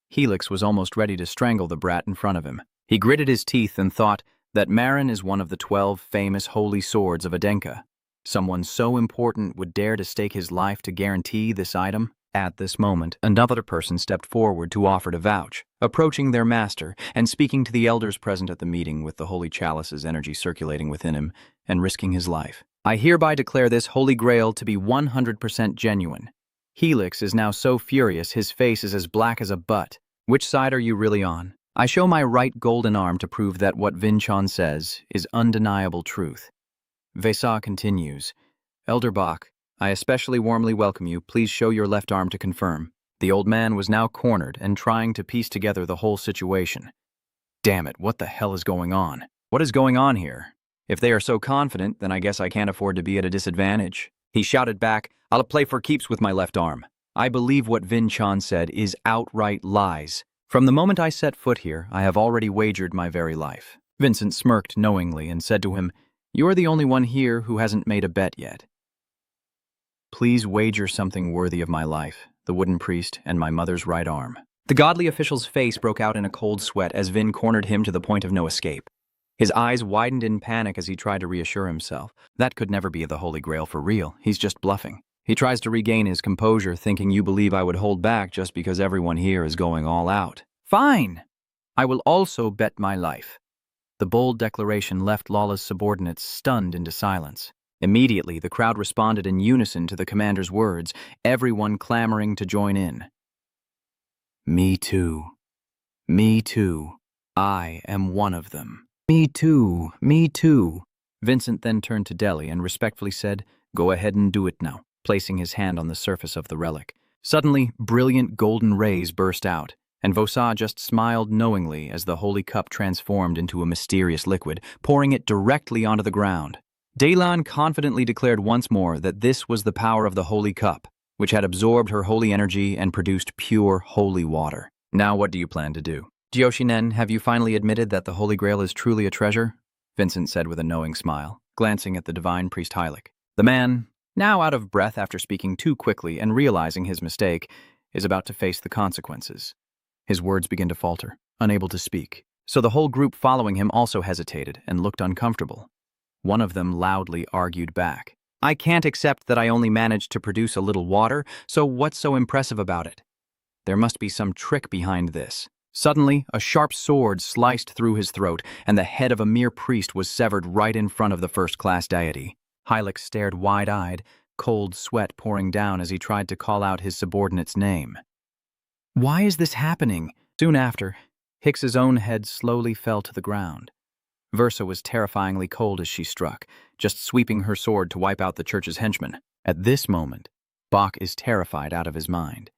Helix was almost ready to strangle the brat in front of him. He gritted his teeth and thought that Marin is one of the 12 famous holy swords of Adenka. Someone so important would dare to stake his life to guarantee this item? At this moment, another person stepped forward to offer to vouch, approaching their master and speaking to the elders present at the meeting with the holy chalice's energy circulating within him and risking his life. I hereby declare this Holy Grail to be 100% genuine. Helix is now so furious his face is as black as a butt. Which side are you really on? I show my right golden arm to prove that what Vinchan says is undeniable truth. Vesa continues, Elder Bach, I especially warmly welcome you. Please show your left arm to confirm. The old man was now cornered and trying to piece together the whole situation. Damn it, what the hell is going on? What is going on here? If they are so confident, then I guess I can't afford to be at a disadvantage. He shouted back, I'll play for keeps with my left arm. I believe what Vin Chan said is outright lies. From the moment I set foot here, I have already wagered my very life. Vincent smirked knowingly and said to him, You are the only one here who hasn't made a bet yet. Please wager something worthy of my life, the wooden priest and my mother's right arm. The godly official's face broke out in a cold sweat as Vin cornered him to the point of no escape. His eyes widened in panic as he tried to reassure himself. That could never be the Holy Grail for real. He's just bluffing. He tries to regain his composure, thinking you believe I would hold back just because everyone here is going all out. Fine! I will also bet my life. The bold declaration left Lala's subordinates stunned into silence. Immediately, the crowd responded in unison to the commander's words, everyone clamoring to join in. Me too. Me too. I am one of them. Me too. Me too. Vincent then turned to Deli and respectfully said, Go ahead and do it now, placing his hand on the surface of the relic. Suddenly, brilliant golden rays burst out, and Vosa just smiled knowingly as the holy cup transformed into a mysterious liquid, pouring it directly onto the ground. Daylan confidently declared once more that this was the power of the holy cup, which had absorbed her holy energy and produced pure holy water. Now what do you plan to do? Jyoshinen, have you finally admitted that the Holy Grail is truly a treasure? Vincent said with a knowing smile, glancing at the divine priest Hylik. The man, now out of breath after speaking too quickly and realizing his mistake, is about to face the consequences. His words begin to falter, unable to speak. So the whole group following him also hesitated and looked uncomfortable. One of them loudly argued back. I can't accept that I only managed to produce a little water, so what's so impressive about it? There must be some trick behind this. Suddenly, a sharp sword sliced through his throat, and the head of a mere priest was severed right in front of the first-class deity. Hylik stared wide-eyed, cold sweat pouring down as he tried to call out his subordinate's name. Why is this happening? Soon after, Hicks's own head slowly fell to the ground. Versa was terrifyingly cold as she struck, just sweeping her sword to wipe out the church's henchmen. At this moment, Bach is terrified out of his mind.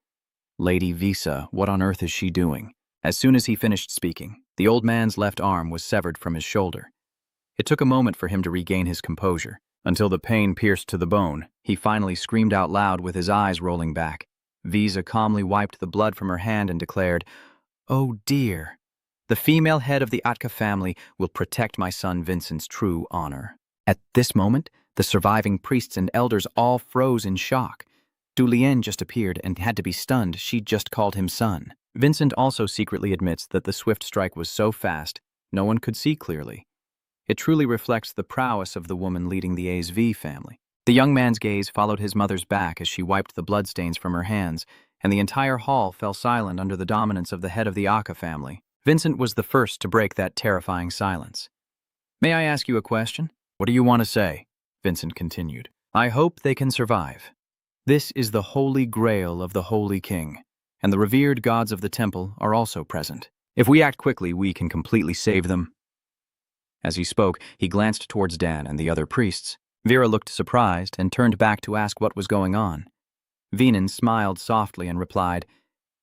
Lady Visa, what on earth is she doing? As soon as he finished speaking, the old man's left arm was severed from his shoulder. It took a moment for him to regain his composure. Until the pain pierced to the bone, he finally screamed out loud with his eyes rolling back. Visa calmly wiped the blood from her hand and declared, "Oh dear. The female head of the Atka family will protect my son Vincent's true honor." At this moment, the surviving priests and elders all froze in shock. Du Lien just appeared and had to be stunned. She'd just called him son. Vincent also secretly admits that the swift strike was so fast, no one could see clearly. It truly reflects the prowess of the woman leading the ASV family. The young man's gaze followed his mother's back as she wiped the bloodstains from her hands, and the entire hall fell silent under the dominance of the head of the Aka family. Vincent was the first to break that terrifying silence. "May I ask you a question?" "What do you want to say?" Vincent continued. "I hope they can survive. This is the holy grail of the Holy King, and the revered gods of the temple are also present. If we act quickly, we can completely save them." As he spoke, he glanced towards Dan and the other priests. Vera looked surprised and turned back to ask what was going on. Venan smiled softly and replied,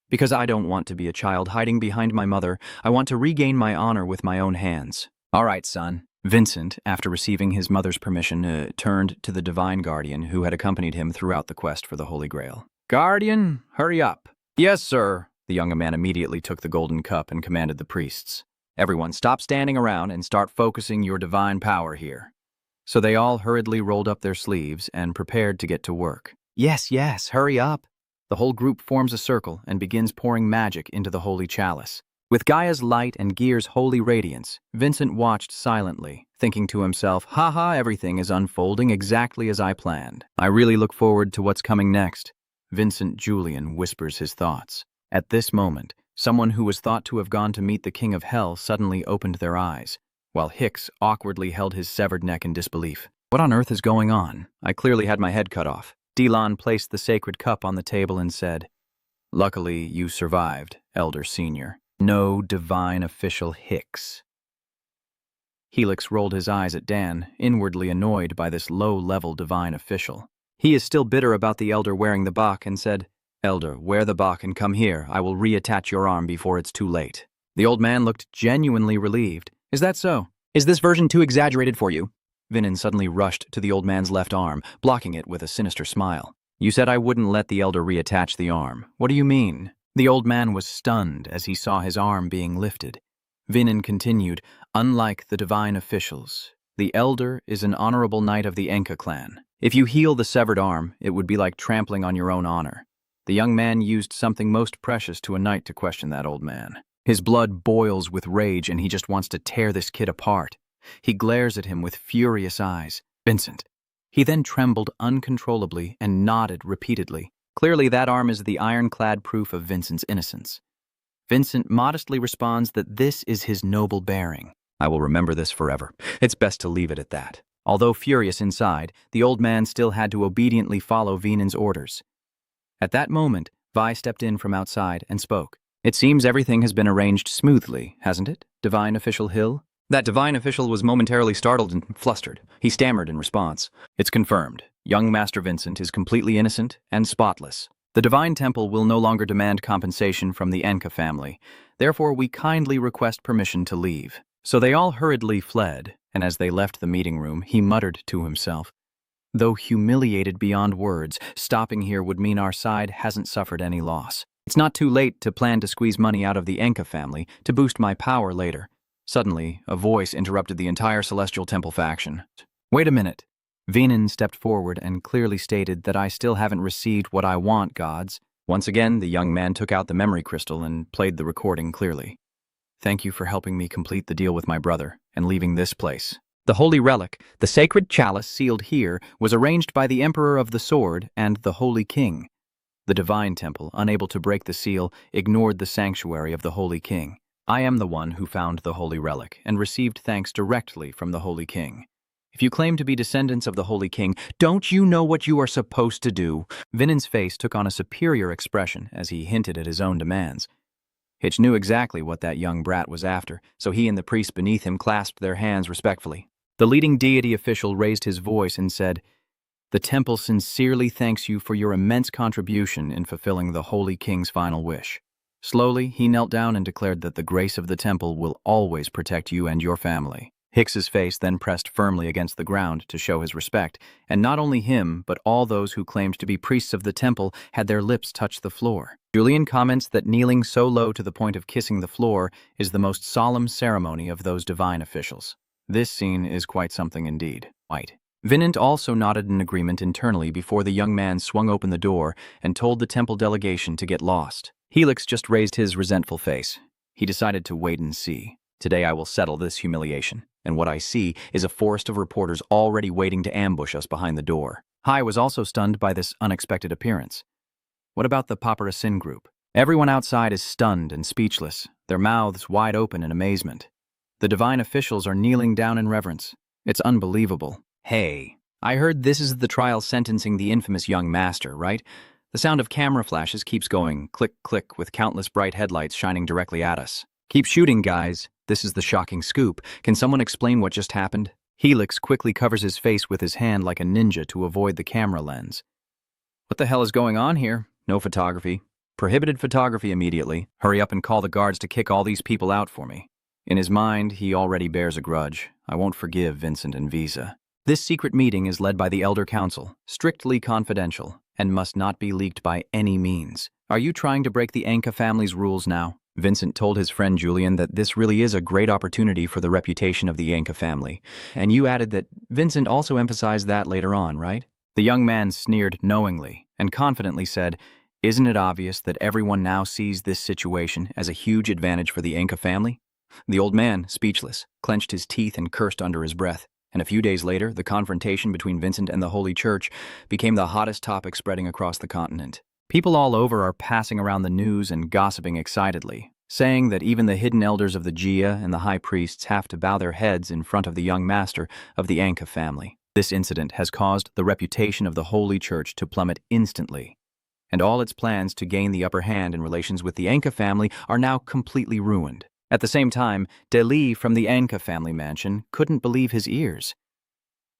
"Because I don't want to be a child hiding behind my mother. I want to regain my honor with my own hands." "All right, son." Vincent, after receiving his mother's permission, turned to the divine guardian who had accompanied him throughout the quest for the Holy Grail. "Guardian, hurry up." "Yes, sir." The young man immediately took the golden cup and commanded the priests. "Everyone, stop standing around and start focusing your divine power here." So they all hurriedly rolled up their sleeves and prepared to get to work. Yes, hurry up. The whole group forms a circle and begins pouring magic into the holy chalice. With Gaia's light and Gear's holy radiance, Vincent watched silently, thinking to himself, "Haha, everything is unfolding exactly as I planned. I really look forward to what's coming next." Vincent Julian whispers his thoughts. At this moment, someone who was thought to have gone to meet the King of Hell suddenly opened their eyes, while Hicks awkwardly held his severed neck in disbelief. What on earth is going on? I clearly had my head cut off. Delon placed the sacred cup on the table and said, "Luckily, you survived, Elder Senior. No divine official Hicks." Helix rolled his eyes at Dan, inwardly annoyed by this low-level divine official. He is still bitter about the elder wearing the bach and said, "Elder, wear the bach and come here. I will reattach your arm before it's too late." The old man looked genuinely relieved. "Is that so? Is this version too exaggerated for you?" Vinan suddenly rushed to the old man's left arm, blocking it with a sinister smile. "You said I wouldn't let the elder reattach the arm. What do you mean?" The old man was stunned as he saw his arm being lifted. Vinan continued, "Unlike the divine officials, the elder is an honorable knight of the Enka clan. If you heal the severed arm, it would be like trampling on your own honor." The young man used something most precious to a knight to question that old man. His blood boils with rage and he just wants to tear this kid apart. He glares at him with furious eyes. "Vincent." He then trembled uncontrollably and nodded repeatedly. Clearly that arm is the ironclad proof of Vincent's innocence. Vincent modestly responds that this is his noble bearing. "I will remember this forever. It's best to leave it at that." Although furious inside, the old man still had to obediently follow Venan's orders. At that moment, Vi stepped in from outside and spoke. "It seems everything has been arranged smoothly, hasn't it, Divine Official Hill?" That divine official was momentarily startled and flustered. He stammered in response. "It's confirmed. Young Master Vincent is completely innocent and spotless. The Divine Temple will no longer demand compensation from the Enka family. Therefore, we kindly request permission to leave." So they all hurriedly fled, and as they left the meeting room, he muttered to himself, "Though humiliated beyond words, stopping here would mean our side hasn't suffered any loss. It's not too late to plan to squeeze money out of the Enka family to boost my power later." Suddenly, a voice interrupted the entire Celestial Temple faction. "Wait a minute." Venan stepped forward and clearly stated that I still haven't received what I want, gods. Once again, the young man took out the memory crystal and played the recording clearly. "Thank you for helping me complete the deal with my brother and leaving this place." The holy relic, the sacred chalice sealed here, was arranged by the Emperor of the Sword and the Holy King. The Divine Temple, unable to break the seal, ignored the sanctuary of the Holy King. I am the one who found the holy relic and received thanks directly from the Holy King. If you claim to be descendants of the Holy King, don't you know what you are supposed to do? Vinan's face took on a superior expression as he hinted at his own demands. Hitch knew exactly what that young brat was after, so he and the priest beneath him clasped their hands respectfully. The leading deity official raised his voice and said, "The temple sincerely thanks you for your immense contribution in fulfilling the Holy King's final wish." Slowly, he knelt down and declared that the grace of the temple will always protect you and your family. Hicks's face then pressed firmly against the ground to show his respect, and not only him, but all those who claimed to be priests of the temple had their lips touch the floor. Julian comments that kneeling so low to the point of kissing the floor is the most solemn ceremony of those divine officials. This scene is quite something indeed. White. Vinant also nodded in agreement internally before the young man swung open the door and told the temple delegation to get lost. Helix just raised his resentful face. He decided to wait and see. Today I will settle this humiliation, and what I see is a forest of reporters already waiting to ambush us behind the door. Hai was also stunned by this unexpected appearance. What about the Paparasin group? Everyone outside is stunned and speechless, their mouths wide open in amazement. The divine officials are kneeling down in reverence. It's unbelievable. Hey, I heard this is the trial sentencing the infamous young master, right? The sound of camera flashes keeps going, click, click, with countless bright headlights shining directly at us. Keep shooting, guys. This is the shocking scoop. Can someone explain what just happened? Helix quickly covers his face with his hand like a ninja to avoid the camera lens. What the hell is going on here? No photography. Prohibited photography immediately. Hurry up and call the guards to kick all these people out for me. In his mind, he already bears a grudge. I won't forgive Vincent and Visa. This secret meeting is led by the Elder Council, strictly confidential, and must not be leaked by any means. Are you trying to break the Anka family's rules now? Vincent told his friend Julian that this really is a great opportunity for the reputation of the Anka family, and you added that Vincent also emphasized that later on, right? The young man sneered knowingly and confidently said, "Isn't it obvious that everyone now sees this situation as a huge advantage for the Anka family?" The old man, speechless, clenched his teeth and cursed under his breath. And a few days later, the confrontation between Vincent and the Holy Church became the hottest topic spreading across the continent. People all over are passing around the news and gossiping excitedly, saying that even the hidden elders of the Jia and the high priests have to bow their heads in front of the young master of the Anka family. This incident has caused the reputation of the Holy Church to plummet instantly, and all its plans to gain the upper hand in relations with the Anka family are now completely ruined. At the same time, Deli from the Anka family mansion couldn't believe his ears.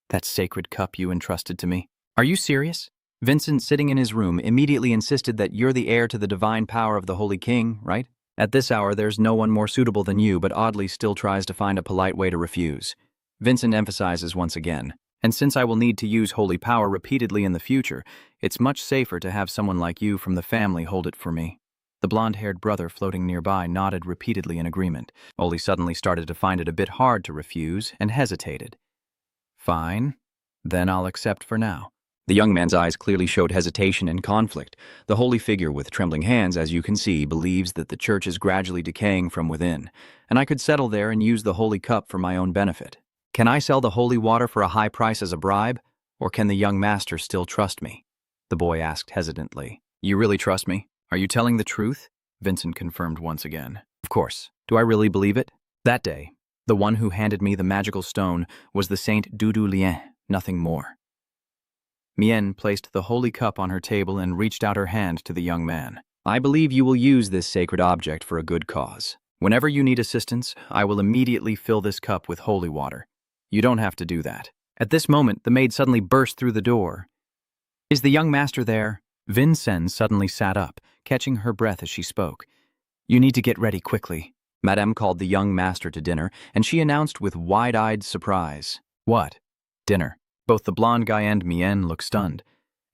That sacred cup you entrusted to me. Are you serious? Vincent, sitting in his room, immediately insisted that you're the heir to the divine power of the Holy King, right? At this hour, there's no one more suitable than you, but oddly still tries to find a polite way to refuse. Vincent emphasizes once again, and since I will need to use holy power repeatedly in the future, it's much safer to have someone like you from the family hold it for me. The blonde-haired brother floating nearby nodded repeatedly in agreement. Oli suddenly started to find it a bit hard to refuse and hesitated. Fine, then I'll accept for now. The young man's eyes clearly showed hesitation and conflict. The holy figure with trembling hands, as you can see, believes that the church is gradually decaying from within, and I could settle there and use the holy cup for my own benefit. Can I sell the holy water for a high price as a bribe, or can the young master still trust me? The boy asked hesitantly. You really trust me? Are you telling the truth? Vincent confirmed once again. Of course. Do I really believe it? That day, the one who handed me the magical stone was the Saint Dudu Lien, nothing more. Mien placed the holy cup on her table and reached out her hand to the young man. I believe you will use this sacred object for a good cause. Whenever you need assistance, I will immediately fill this cup with holy water. You don't have to do that. At this moment, the maid suddenly burst through the door. Is the young master there? Vincent suddenly sat up, catching her breath as she spoke. You need to get ready quickly. Madame called the young master to dinner, and she announced with wide-eyed surprise. What? Dinner. Both the blonde guy and Mien look stunned.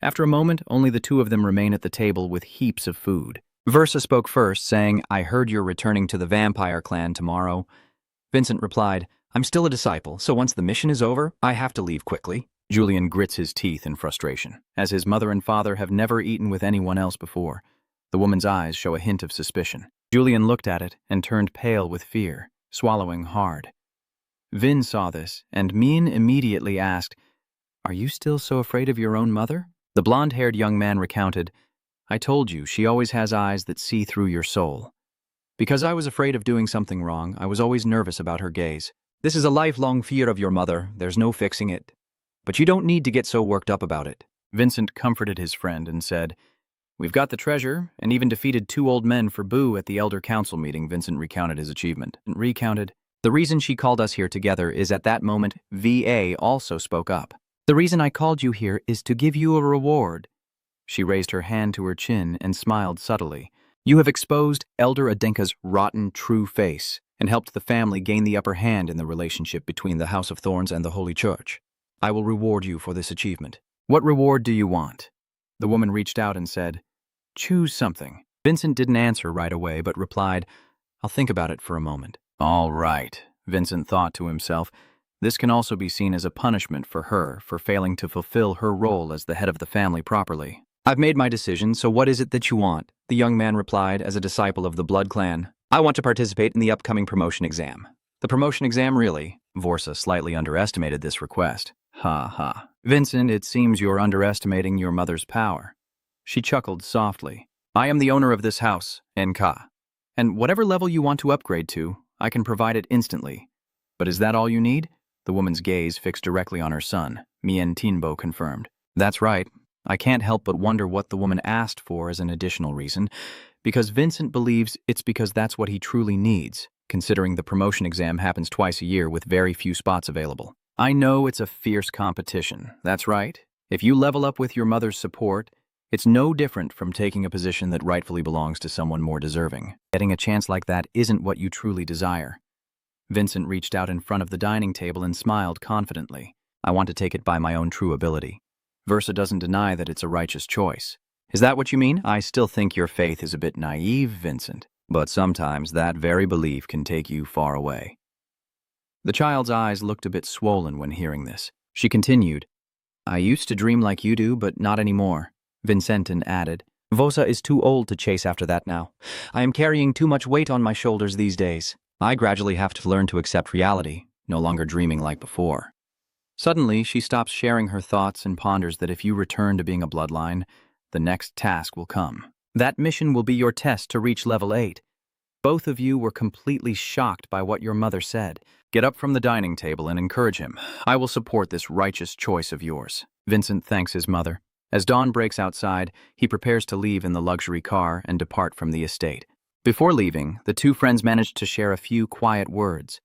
After a moment, only the two of them remain at the table with heaps of food. Versa spoke first, saying, I heard you're returning to the vampire clan tomorrow. Vincent replied, I'm still a disciple, so once the mission is over, I have to leave quickly. Julian grits his teeth in frustration, as his mother and father have never eaten with anyone else before. The woman's eyes show a hint of suspicion. Julian looked at it and turned pale with fear, swallowing hard. Vin saw this, and Mien immediately asked, Are you still so afraid of your own mother? The blonde-haired young man recounted, I told you, she always has eyes that see through your soul. Because I was afraid of doing something wrong, I was always nervous about her gaze. This is a lifelong fear of your mother, there's no fixing it. But you don't need to get so worked up about it. Vincent comforted his friend and said, We've got the treasure, and even defeated 2 old men for Boo at the Elder Council meeting. Vincent recounted his achievement. The reason she called us here together is at that moment, VA also spoke up. The reason I called you here is to give you a reward. She raised her hand to her chin and smiled subtly. You have exposed Elder Adenka's rotten true face, and helped the family gain the upper hand in the relationship between the House of Thorns and the Holy Church. I will reward you for this achievement. What reward do you want? The woman reached out and said, choose something. Vincent didn't answer right away, but replied, I'll think about it for a moment. All right, Vincent thought to himself. This can also be seen as a punishment for her for failing to fulfill her role as the head of the family properly. I've made my decision, so what is it that you want? The young man replied as a disciple of the Blood Clan. I want to participate in the upcoming promotion exam. The promotion exam, really? Vorsa slightly underestimated this request. Ha ha. Vincent, it seems you're underestimating your mother's power. She chuckled softly. I am the owner of this house, Enka. And whatever level you want to upgrade to, I can provide it instantly. But is that all you need? The woman's gaze fixed directly on her son. Mien Tinbo confirmed. That's right. I can't help but wonder what the woman asked for as an additional reason, because Vincent believes it's because that's what he truly needs, considering the promotion exam happens twice a year with very few spots available. I know it's a fierce competition, that's right. If you level up with your mother's support, it's no different from taking a position that rightfully belongs to someone more deserving. Getting a chance like that isn't what you truly desire. Vincent reached out in front of the dining table and smiled confidently. I want to take it by my own true ability. Versa doesn't deny that it's a righteous choice. Is that what you mean? I still think your faith is a bit naive, Vincent. But sometimes that very belief can take you far away. The child's eyes looked a bit swollen when hearing this. She continued, I used to dream like you do, but not anymore. Vincentin added, Vosa is too old to chase after that now. I am carrying too much weight on my shoulders these days. I gradually have to learn to accept reality, no longer dreaming like before. Suddenly, she stops sharing her thoughts and ponders that if you return to being a bloodline, the next task will come. That mission will be your test to reach level 8. Both of you were completely shocked by what your mother said. Get up from the dining table and encourage him. I will support this righteous choice of yours. Vincent thanks his mother. As dawn breaks outside, he prepares to leave in the luxury car and depart from the estate. Before leaving, the two friends managed to share a few quiet words.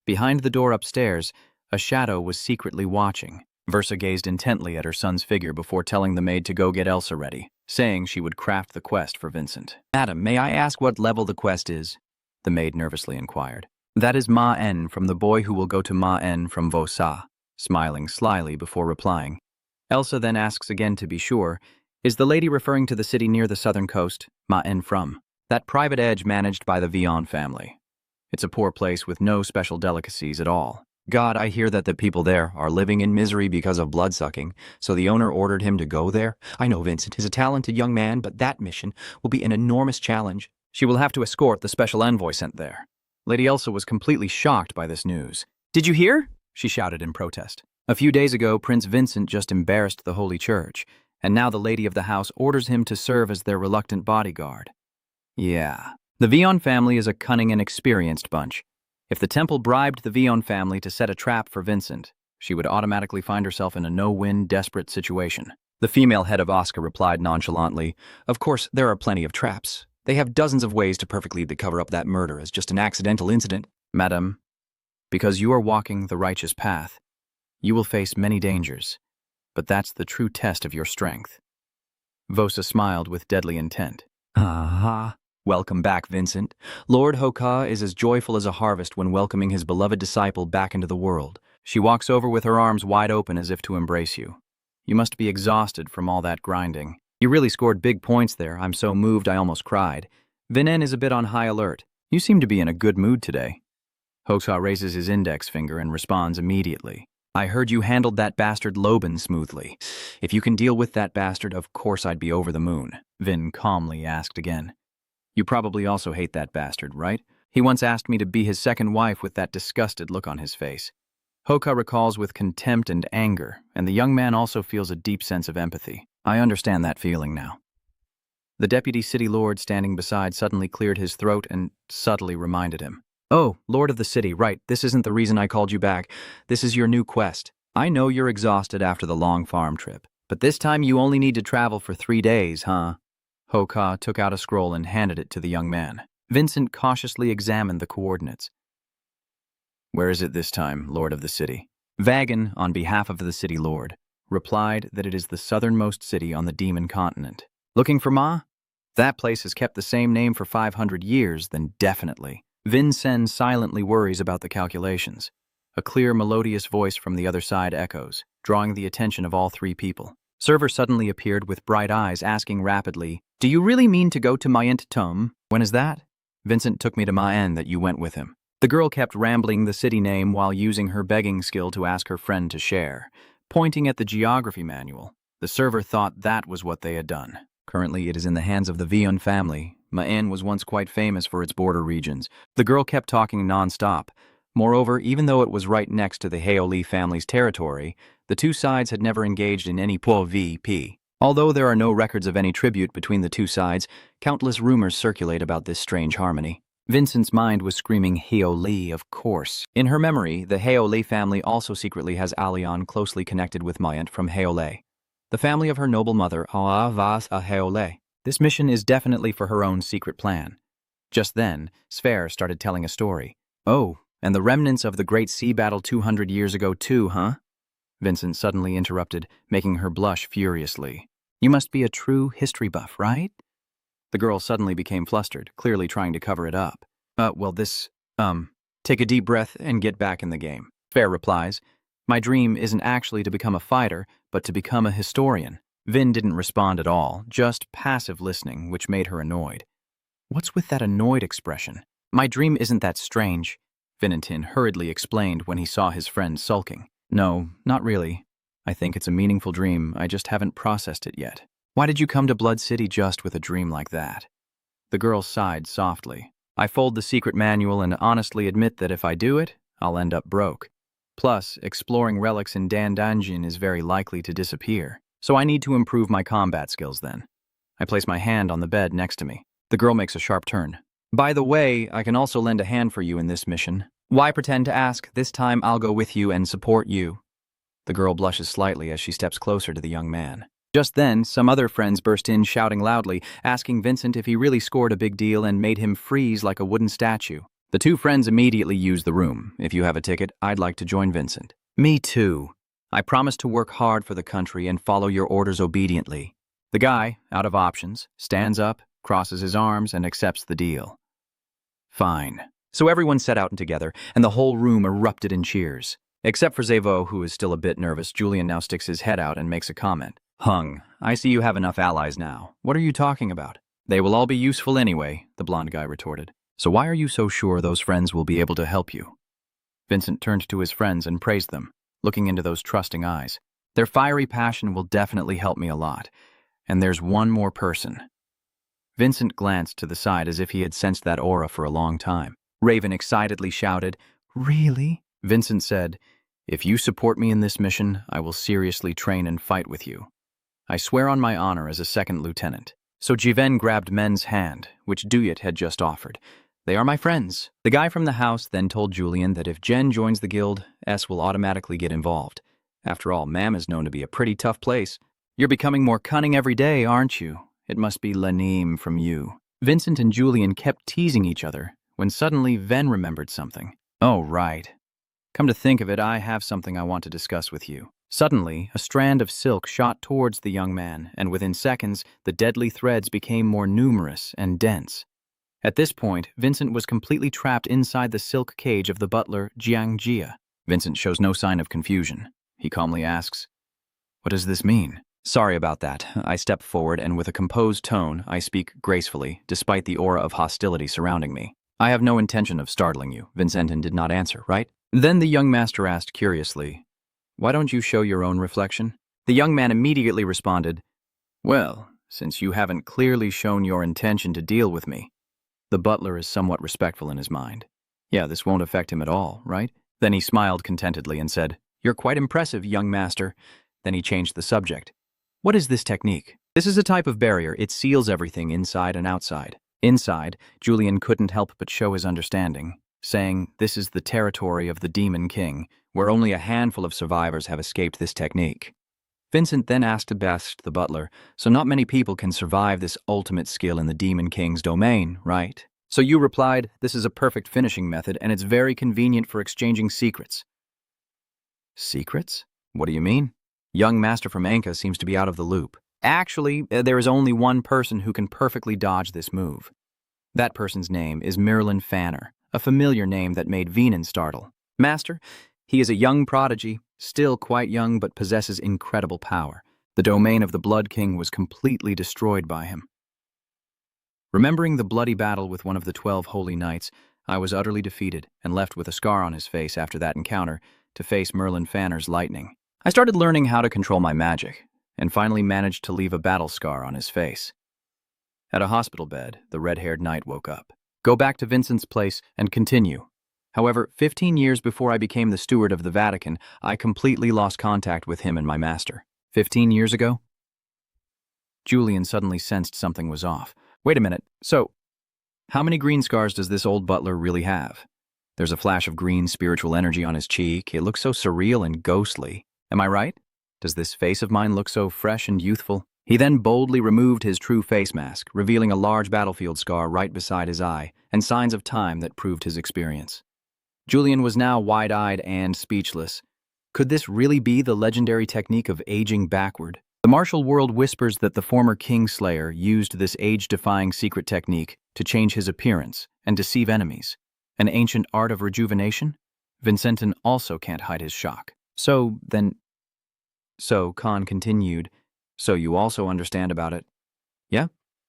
Behind the door upstairs, a shadow was secretly watching. Versa gazed intently at her son's figure before telling the maid to go get Elsa ready, saying she would craft the quest for Vincent. Madam, may I ask what level the quest is? The maid nervously inquired. That is Ma-En from the boy who will go to Ma-En from Vosa, smiling slyly before replying. Elsa then asks again to be sure, is the lady referring to the city near the southern coast, Ma-En from? That private edge managed by the Vion family. It's a poor place with no special delicacies at all. God, I hear that the people there are living in misery because of blood-sucking, so the owner ordered him to go there. I know Vincent is a talented young man, but that mission will be an enormous challenge. She will have to escort the special envoy sent there. Lady Elsa was completely shocked by this news. Did you hear? She shouted in protest. A few days ago, Prince Vincent just embarrassed the Holy Church, and now the lady of the house orders him to serve as their reluctant bodyguard. Yeah, the Vion family is a cunning and experienced bunch. If the temple bribed the Vion family to set a trap for Vincent, she would automatically find herself in a no-win, desperate situation. The female head of Oscar replied nonchalantly, Of course, there are plenty of traps. They have dozens of ways to perfectly cover up that murder as just an accidental incident. Madam, because you are walking the righteous path, you will face many dangers, but that's the true test of your strength. Vosa smiled with deadly intent. Aha. Welcome back, Vincent. Lord Hoka is as joyful as a harvest when welcoming his beloved disciple back into the world. She walks over with her arms wide open as if to embrace you. You must be exhausted from all that grinding. You really scored big points there. I'm so moved I almost cried. Vinen is a bit on high alert. You seem to be in a good mood today. Hoka raises his index finger and responds immediately. I heard you handled that bastard Loban smoothly. If you can deal with that bastard, of course I'd be over the moon. Vin calmly asked again. You probably also hate that bastard, right? He once asked me to be his second wife with that disgusted look on his face. Hoka recalls with contempt and anger, and the young man also feels a deep sense of empathy. I understand that feeling now. The deputy city lord standing beside suddenly cleared his throat and subtly reminded him. Oh, lord of the city, right, this isn't the reason I called you back. This is your new quest. I know you're exhausted after the long farm trip, but this time you only need to travel for 3 days, huh? Hoka took out a scroll and handed it to the young man. Vincent cautiously examined the coordinates. Where is it this time, lord of the city? Vagan, on behalf of the city lord, replied that it is the southernmost city on the demon continent. Looking for Ma? That place has kept the same name for 500 years, then definitely. Vincent silently worries about the calculations. A clear, melodious voice from the other side echoes, drawing the attention of all three people. Server suddenly appeared with bright eyes, asking rapidly, "Do you really mean to go to Mayent Tum? When is that?" "Vincent took me to Mayen that you went with him." The girl kept rambling the city name while using her begging skill to ask her friend to share, pointing at the geography manual. The server thought that was what they had done. Currently, it is in the hands of the Vion family. Mayen was once quite famous for its border regions. The girl kept talking non-stop. Moreover, even though it was right next to the Heoli family's territory, the two sides had never engaged in any PvP. Although there are no records of any tribute between the two sides, countless rumors circulate about this strange harmony. Vincent's mind was screaming Heoli, of course. In her memory, the Heoli family also secretly has Alion closely connected with Mayent from Heole, the family of her noble mother, Vas a Heole. This mission is definitely for her own secret plan. Just then, Sphere started telling a story. "Oh, and the remnants of the great sea battle 200 years ago too, huh?" Vincent suddenly interrupted, making her blush furiously. "You must be a true history buff, right?" The girl suddenly became flustered, clearly trying to cover it up. Take a deep breath and get back in the game." Sphere replies, "My dream isn't actually to become a fighter, but to become a historian." Vin didn't respond at all, just passive listening, which made her annoyed. What's with that annoyed expression? "My dream isn't that strange," Vinintin hurriedly explained when he saw his friend sulking. "No, not really. I think it's a meaningful dream, I just haven't processed it yet." "Why did you come to Blood City just with a dream like that?" The girl sighed softly. "I fold the secret manual and honestly admit that if I do it, I'll end up broke. Plus, exploring relics in Dan Dungeon is very likely to disappear. So I need to improve my combat skills then." I place my hand on the bed next to me. The girl makes a sharp turn. "By the way, I can also lend a hand for you in this mission. Why pretend to ask? This time I'll go with you and support you." The girl blushes slightly as she steps closer to the young man. Just then, some other friends burst in shouting loudly, asking Vincent if he really scored a big deal and made him freeze like a wooden statue. The two friends immediately used the room. "If you have a ticket, I'd like to join Vincent." "Me too. I promise to work hard for the country and follow your orders obediently." The guy, out of options, stands up, crosses his arms, and accepts the deal. Fine. So everyone set out together, and the whole room erupted in cheers. Except for Zevo, who is still a bit nervous, Julian now sticks his head out and makes a comment. "Hung, I see you have enough allies now. What are you talking about?" "They will all be useful anyway," the blonde guy retorted. "So why are you so sure those friends will be able to help you?" Vincent turned to his friends and praised them, looking into those trusting eyes. "Their fiery passion will definitely help me a lot. And there's one more person." Vincent glanced to the side as if he had sensed that aura for a long time. Raven excitedly shouted, "Really?" Vincent said, "If you support me in this mission, I will seriously train and fight with you. I swear on my honor as a second lieutenant." So Jiven grabbed Men's hand, which Duyet had just offered. "They are my friends." The guy from the house then told Julian that if Jen joins the guild, S will automatically get involved. After all, Mam is known to be a pretty tough place. "You're becoming more cunning every day, aren't you? It must be Laneem from you." Vincent and Julian kept teasing each other, when suddenly Ven remembered something. "Oh, right. Come to think of it, I have something I want to discuss with you." Suddenly, a strand of silk shot towards the young man, and within seconds, the deadly threads became more numerous and dense. At this point, Vincent was completely trapped inside the silk cage of the butler, Jiang Jia. Vincent shows no sign of confusion. He calmly asks, "What does this mean?" "Sorry about that." I step forward, and with a composed tone, I speak gracefully, despite the aura of hostility surrounding me. "I have no intention of startling you." Vincentin did not answer, right? Then the young master asked curiously, "Why don't you show your own reflection?" The young man immediately responded, "Well, since you haven't clearly shown your intention to deal with me." The butler is somewhat respectful in his mind. "Yeah, this won't affect him at all, right?" Then he smiled contentedly and said, "You're quite impressive, young master." Then he changed the subject. "What is this technique?" "This is a type of barrier. It seals everything inside and outside." Inside, Julian couldn't help but show his understanding, saying, "This is the territory of the Demon King, where only a handful of survivors have escaped this technique." Vincent then asked Best, the butler, "So not many people can survive this ultimate skill in the Demon King's domain, right?" So you replied, "This is a perfect finishing method, and it's very convenient for exchanging secrets." Secrets? What do you mean? Young master from Anka seems to be out of the loop. Actually, there is only one person who can perfectly dodge this move. That person's name is Merlin Fanner, a familiar name that made Venan startle. Master, he is a young prodigy, still quite young but possesses incredible power. The domain of the Blood King was completely destroyed by him. Remembering the bloody battle with one of the 12 holy knights, I was utterly defeated and left with a scar on his face after that encounter to face Merlin Fanner's lightning. I started learning how to control my magic, and finally managed to leave a battle scar on his face. At a hospital bed, the red-haired knight woke up. Go back to Vincent's place and continue. However, 15 years before I became the steward of the Vatican, I completely lost contact with him and my master. 15 years ago? Julian suddenly sensed something was off. Wait a minute, so, how many green scars does this old butler really have? There's a flash of green spiritual energy on his cheek. It looks so surreal and ghostly. Am I right? Does this face of mine look so fresh and youthful? He then boldly removed his true face mask, revealing a large battlefield scar right beside his eye, and signs of time that proved his experience. Julian was now wide-eyed and speechless. Could this really be the legendary technique of aging backward? The martial world whispers that the former Kingslayer used this age-defying secret technique to change his appearance and deceive enemies. An ancient art of rejuvenation? Vincentin also can't hide his shock. So Khan continued, so you also understand about it? Yeah?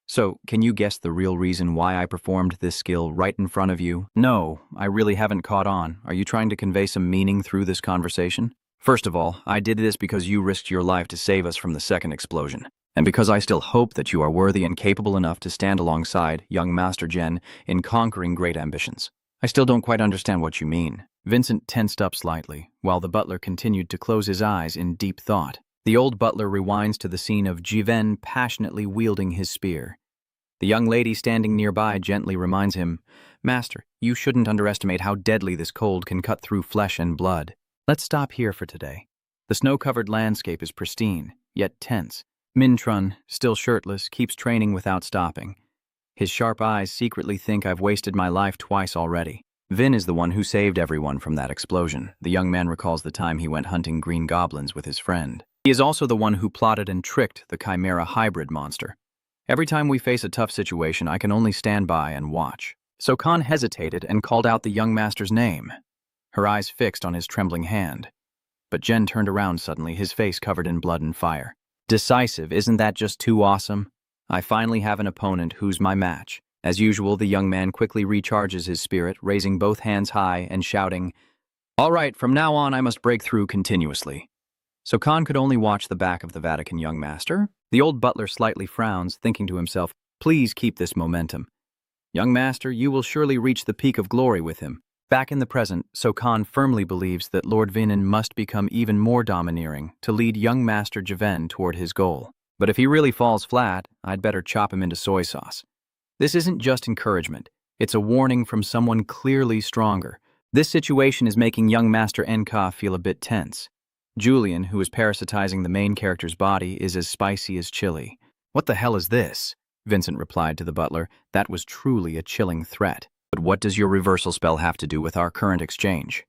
So, can you guess the real reason why I performed this skill right in front of you? No, I really haven't caught on. Are you trying to convey some meaning through this conversation? First of all, I did this because you risked your life to save us from the second explosion, and because I still hope that you are worthy and capable enough to stand alongside young Master Jen in conquering great ambitions. I still don't quite understand what you mean. Vincent tensed up slightly, while the butler continued to close his eyes in deep thought. The old butler rewinds to the scene of Jiven passionately wielding his spear. The young lady standing nearby gently reminds him, Master, you shouldn't underestimate how deadly this cold can cut through flesh and blood. Let's stop here for today. The snow-covered landscape is pristine, yet tense. Mintrun, still shirtless, keeps training without stopping. His sharp eyes secretly think I've wasted my life twice already. Vin is the one who saved everyone from that explosion. The young man recalls the time he went hunting green goblins with his friend. He is also the one who plotted and tricked the Chimera hybrid monster. Every time we face a tough situation, I can only stand by and watch. So Khan hesitated and called out the young master's name, her eyes fixed on his trembling hand. But Jen turned around suddenly, his face covered in blood and fire. Decisive, isn't that just too awesome? I finally have an opponent who's my match. As usual, the young man quickly recharges his spirit, raising both hands high and shouting, All right, from now on I must break through continuously. So Khan could only watch the back of the Vatican young master. The old butler slightly frowns, thinking to himself, Please keep this momentum. Young master, you will surely reach the peak of glory with him. Back in the present, So Khan firmly believes that Lord Vinan must become even more domineering to lead young Master Javen toward his goal. But if he really falls flat, I'd better chop him into soy sauce. This isn't just encouragement. It's a warning from someone clearly stronger. This situation is making young Master Enka feel a bit tense. Julian, who is parasitizing the main character's body, is as spicy as chili. What the hell is this? Vincent replied to the butler. That was truly a chilling threat. But what does your reversal spell have to do with our current exchange?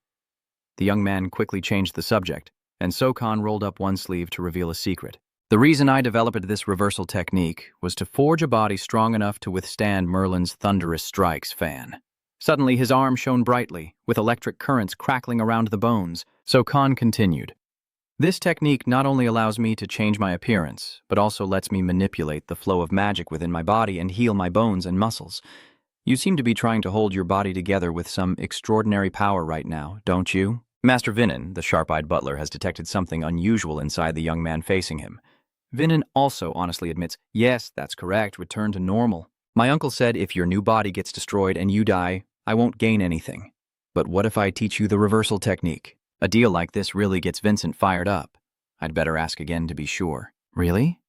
The young man quickly changed the subject, and Sokhan rolled up one sleeve to reveal a secret. The reason I developed this reversal technique was to forge a body strong enough to withstand Merlin's thunderous strikes fan. Suddenly his arm shone brightly, with electric currents crackling around the bones. Sokhan continued. This technique not only allows me to change my appearance, but also lets me manipulate the flow of magic within my body and heal my bones and muscles. You seem to be trying to hold your body together with some extraordinary power right now, don't you? Master Vinan, the sharp-eyed butler, has detected something unusual inside the young man facing him. Vinan also honestly admits, yes, that's correct, return to normal. My uncle said if your new body gets destroyed and you die, I won't gain anything. But what if I teach you the reversal technique? A deal like this really gets Vincent fired up. I'd better ask again to be sure. Really?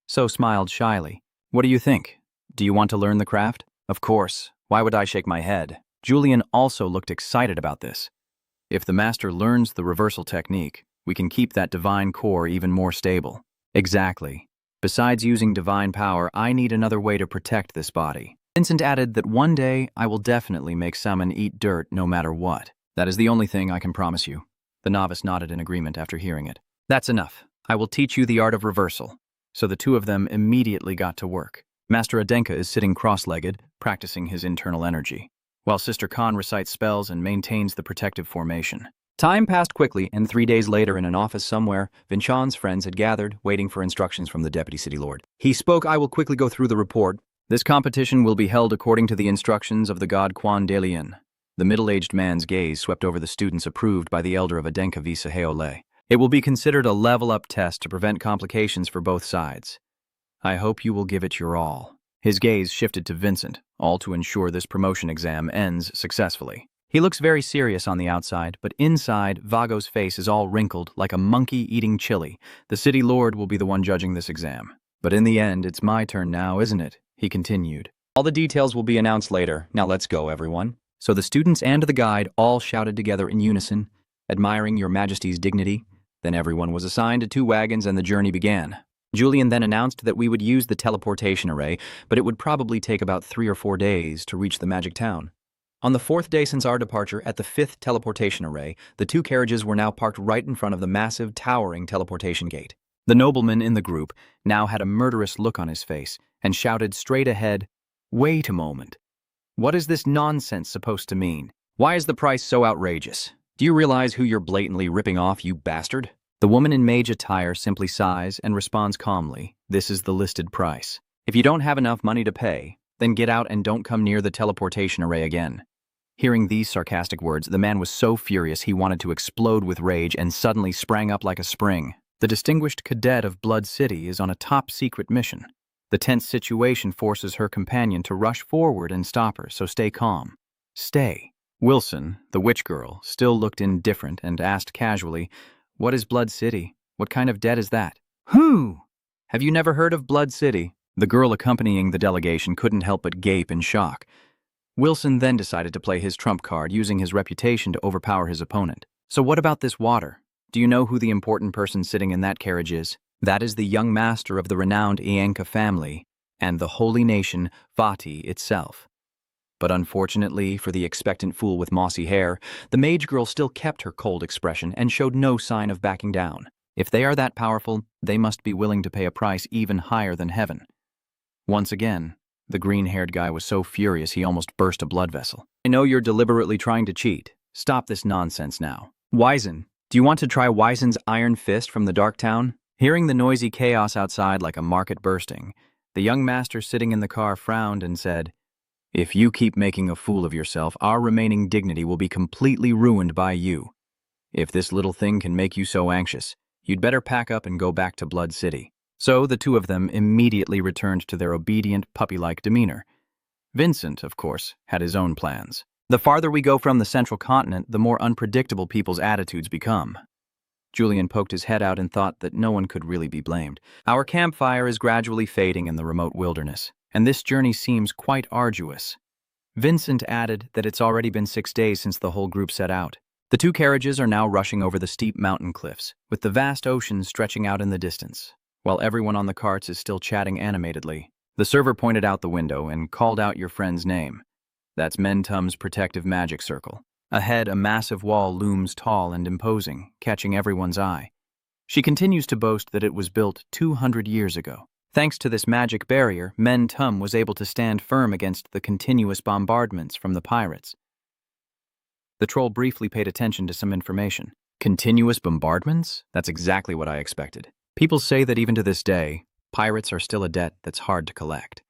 So smiled shyly. What do you think? Do you want to learn the craft? Of course. Why would I shake my head? Julian also looked excited about this. If the master learns the reversal technique, we can keep that divine core even more stable. Exactly. Besides using divine power, I need another way to protect this body. Vincent added that one day I will definitely make Summon eat dirt no matter what. That is the only thing I can promise you. The novice nodded in agreement after hearing it. That's enough. I will teach you the art of reversal. So the two of them immediately got to work. Master Adenka is sitting cross-legged, practicing his internal energy. while Sister Khan recites spells and maintains the protective formation. Time passed quickly, and 3 days later in an office somewhere, Vinchan's friends had gathered, waiting for instructions from the deputy city lord. He spoke, "I will quickly go through the report. This competition will be held according to the instructions of the god Quan Delien." The middle-aged man's gaze swept over the students approved by the elder of Adenka Visa Heole. "It will be considered a level-up test to prevent complications for both sides. I hope you will give it your all." His gaze shifted to Vincent, all to ensure this promotion exam ends successfully. He looks very serious on the outside, but inside, Vago's face is all wrinkled like a monkey eating chili. The city lord will be the one judging this exam. "But in the end, it's my turn now, isn't it?" he continued. "All the details will be announced later. Now let's go, everyone." So the students and the guide all shouted together in unison, "Admiring your majesty's dignity." Then everyone was assigned to 2 wagons and the journey began. Julian then announced that we would use the teleportation array, but it would probably take about 3 or 4 days to reach the magic town. On the 4th day since our departure, at the 5th teleportation array, the 2 carriages were now parked right in front of the massive, towering teleportation gate. The nobleman in the group now had a murderous look on his face and shouted straight ahead, "Wait a moment. What is this nonsense supposed to mean? Why is the price so outrageous? Do you realize who you're blatantly ripping off, you bastard?" The woman in mage attire simply sighs and responds calmly, "This is the listed price. If you don't have enough money to pay, then get out and don't come near the teleportation array again." Hearing these sarcastic words, the man was so furious he wanted to explode with rage and suddenly sprang up like a spring. The distinguished cadet of Blood City is on a top-secret mission. The tense situation forces her companion to rush forward and stop her, so stay calm. Stay. Wilson, the witch girl, still looked indifferent and asked casually, "What is Blood City? What kind of debt is that?" "Who? Have you never heard of Blood City?" The girl accompanying the delegation couldn't help but gape in shock. Wilson then decided to play his trump card, using his reputation to overpower his opponent. "So what about this water? Do you know who the important person sitting in that carriage is? That is the young master of the renowned Ianka family and the holy nation, Vati itself." But unfortunately for the expectant fool with mossy hair, the mage girl still kept her cold expression and showed no sign of backing down. If they are that powerful, they must be willing to pay a price even higher than heaven. Once again, the green-haired guy was so furious he almost burst a blood vessel. "I know you're deliberately trying to cheat. Stop this nonsense now. Wizen, do you want to try Wizen's Iron Fist from the Dark Town?" Hearing the noisy chaos outside like a market bursting, the young master sitting in the car frowned and said, "If you keep making a fool of yourself, our remaining dignity will be completely ruined by you. If this little thing can make you so anxious, you'd better pack up and go back to Blood City." So the 2 of them immediately returned to their obedient, puppy-like demeanor. Vincent, of course, had his own plans. The farther we go from the central continent, the more unpredictable people's attitudes become. Julian poked his head out and thought that no one could really be blamed. Our campfire is gradually fading in the remote wilderness, and this journey seems quite arduous. Vincent added that it's already been 6 days since the whole group set out. The 2 carriages are now rushing over the steep mountain cliffs, with the vast ocean stretching out in the distance, while everyone on the carts is still chatting animatedly. The server pointed out the window and called out your friend's name. That's Mentum's protective magic circle. Ahead, a massive wall looms tall and imposing, catching everyone's eye. She continues to boast that it was built 200 years ago. Thanks to this magic barrier, Mentum was able to stand firm against the continuous bombardments from the pirates. The troll briefly paid attention to some information. Continuous bombardments? That's exactly what I expected. People say that even to this day, pirates are still a debt that's hard to collect.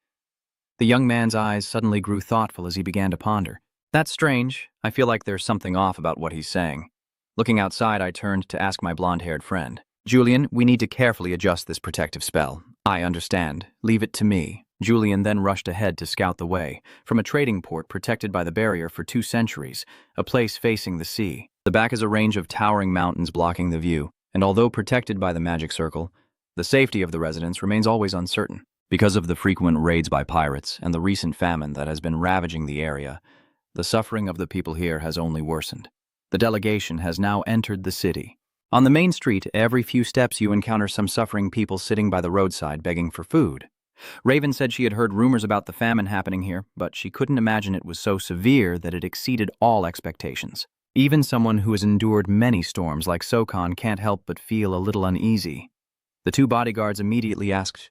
The young man's eyes suddenly grew thoughtful as he began to ponder. That's strange. I feel like there's something off about what he's saying. Looking outside, I turned to ask my blonde-haired friend, "Julian, we need to carefully adjust this protective spell." "I understand. Leave it to me." Julian then rushed ahead to scout the way, from a trading port protected by the barrier for 2 centuries, a place facing the sea. The back is a range of towering mountains blocking the view, and although protected by the magic circle, the safety of the residents remains always uncertain. Because of the frequent raids by pirates and the recent famine that has been ravaging the area, the suffering of the people here has only worsened. The delegation has now entered the city. On the main street, every few steps you encounter some suffering people sitting by the roadside begging for food. Raven said she had heard rumors about the famine happening here, but she couldn't imagine it was so severe that it exceeded all expectations. Even someone who has endured many storms like Sokon can't help but feel a little uneasy. The 2 bodyguards immediately asked,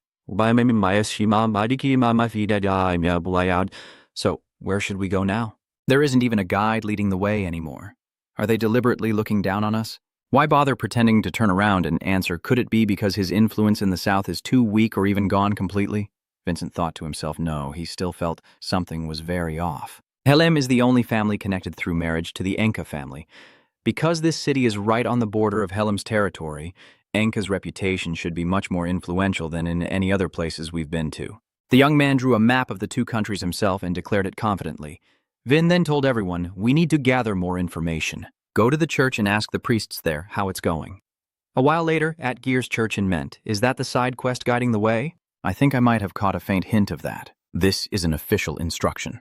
"So, where should we go now?" There isn't even a guide leading the way anymore. Are they deliberately looking down on us? Why bother pretending to turn around and answer? Could it be because his influence in the South is too weak or even gone completely? Vincent thought to himself, no, he still felt something was very off. Helem is the only family connected through marriage to the Enka family. Because this city is right on the border of Helem's territory, Enka's reputation should be much more influential than in any other places we've been to. The young man drew a map of the two countries himself and declared it confidently. Vin then told everyone, we need to gather more information. Go to the church and ask the priests there how it's going. A while later, at Gear's church in Ment, is that the side quest guiding the way? I think I might have caught a faint hint of that. This is an official instruction.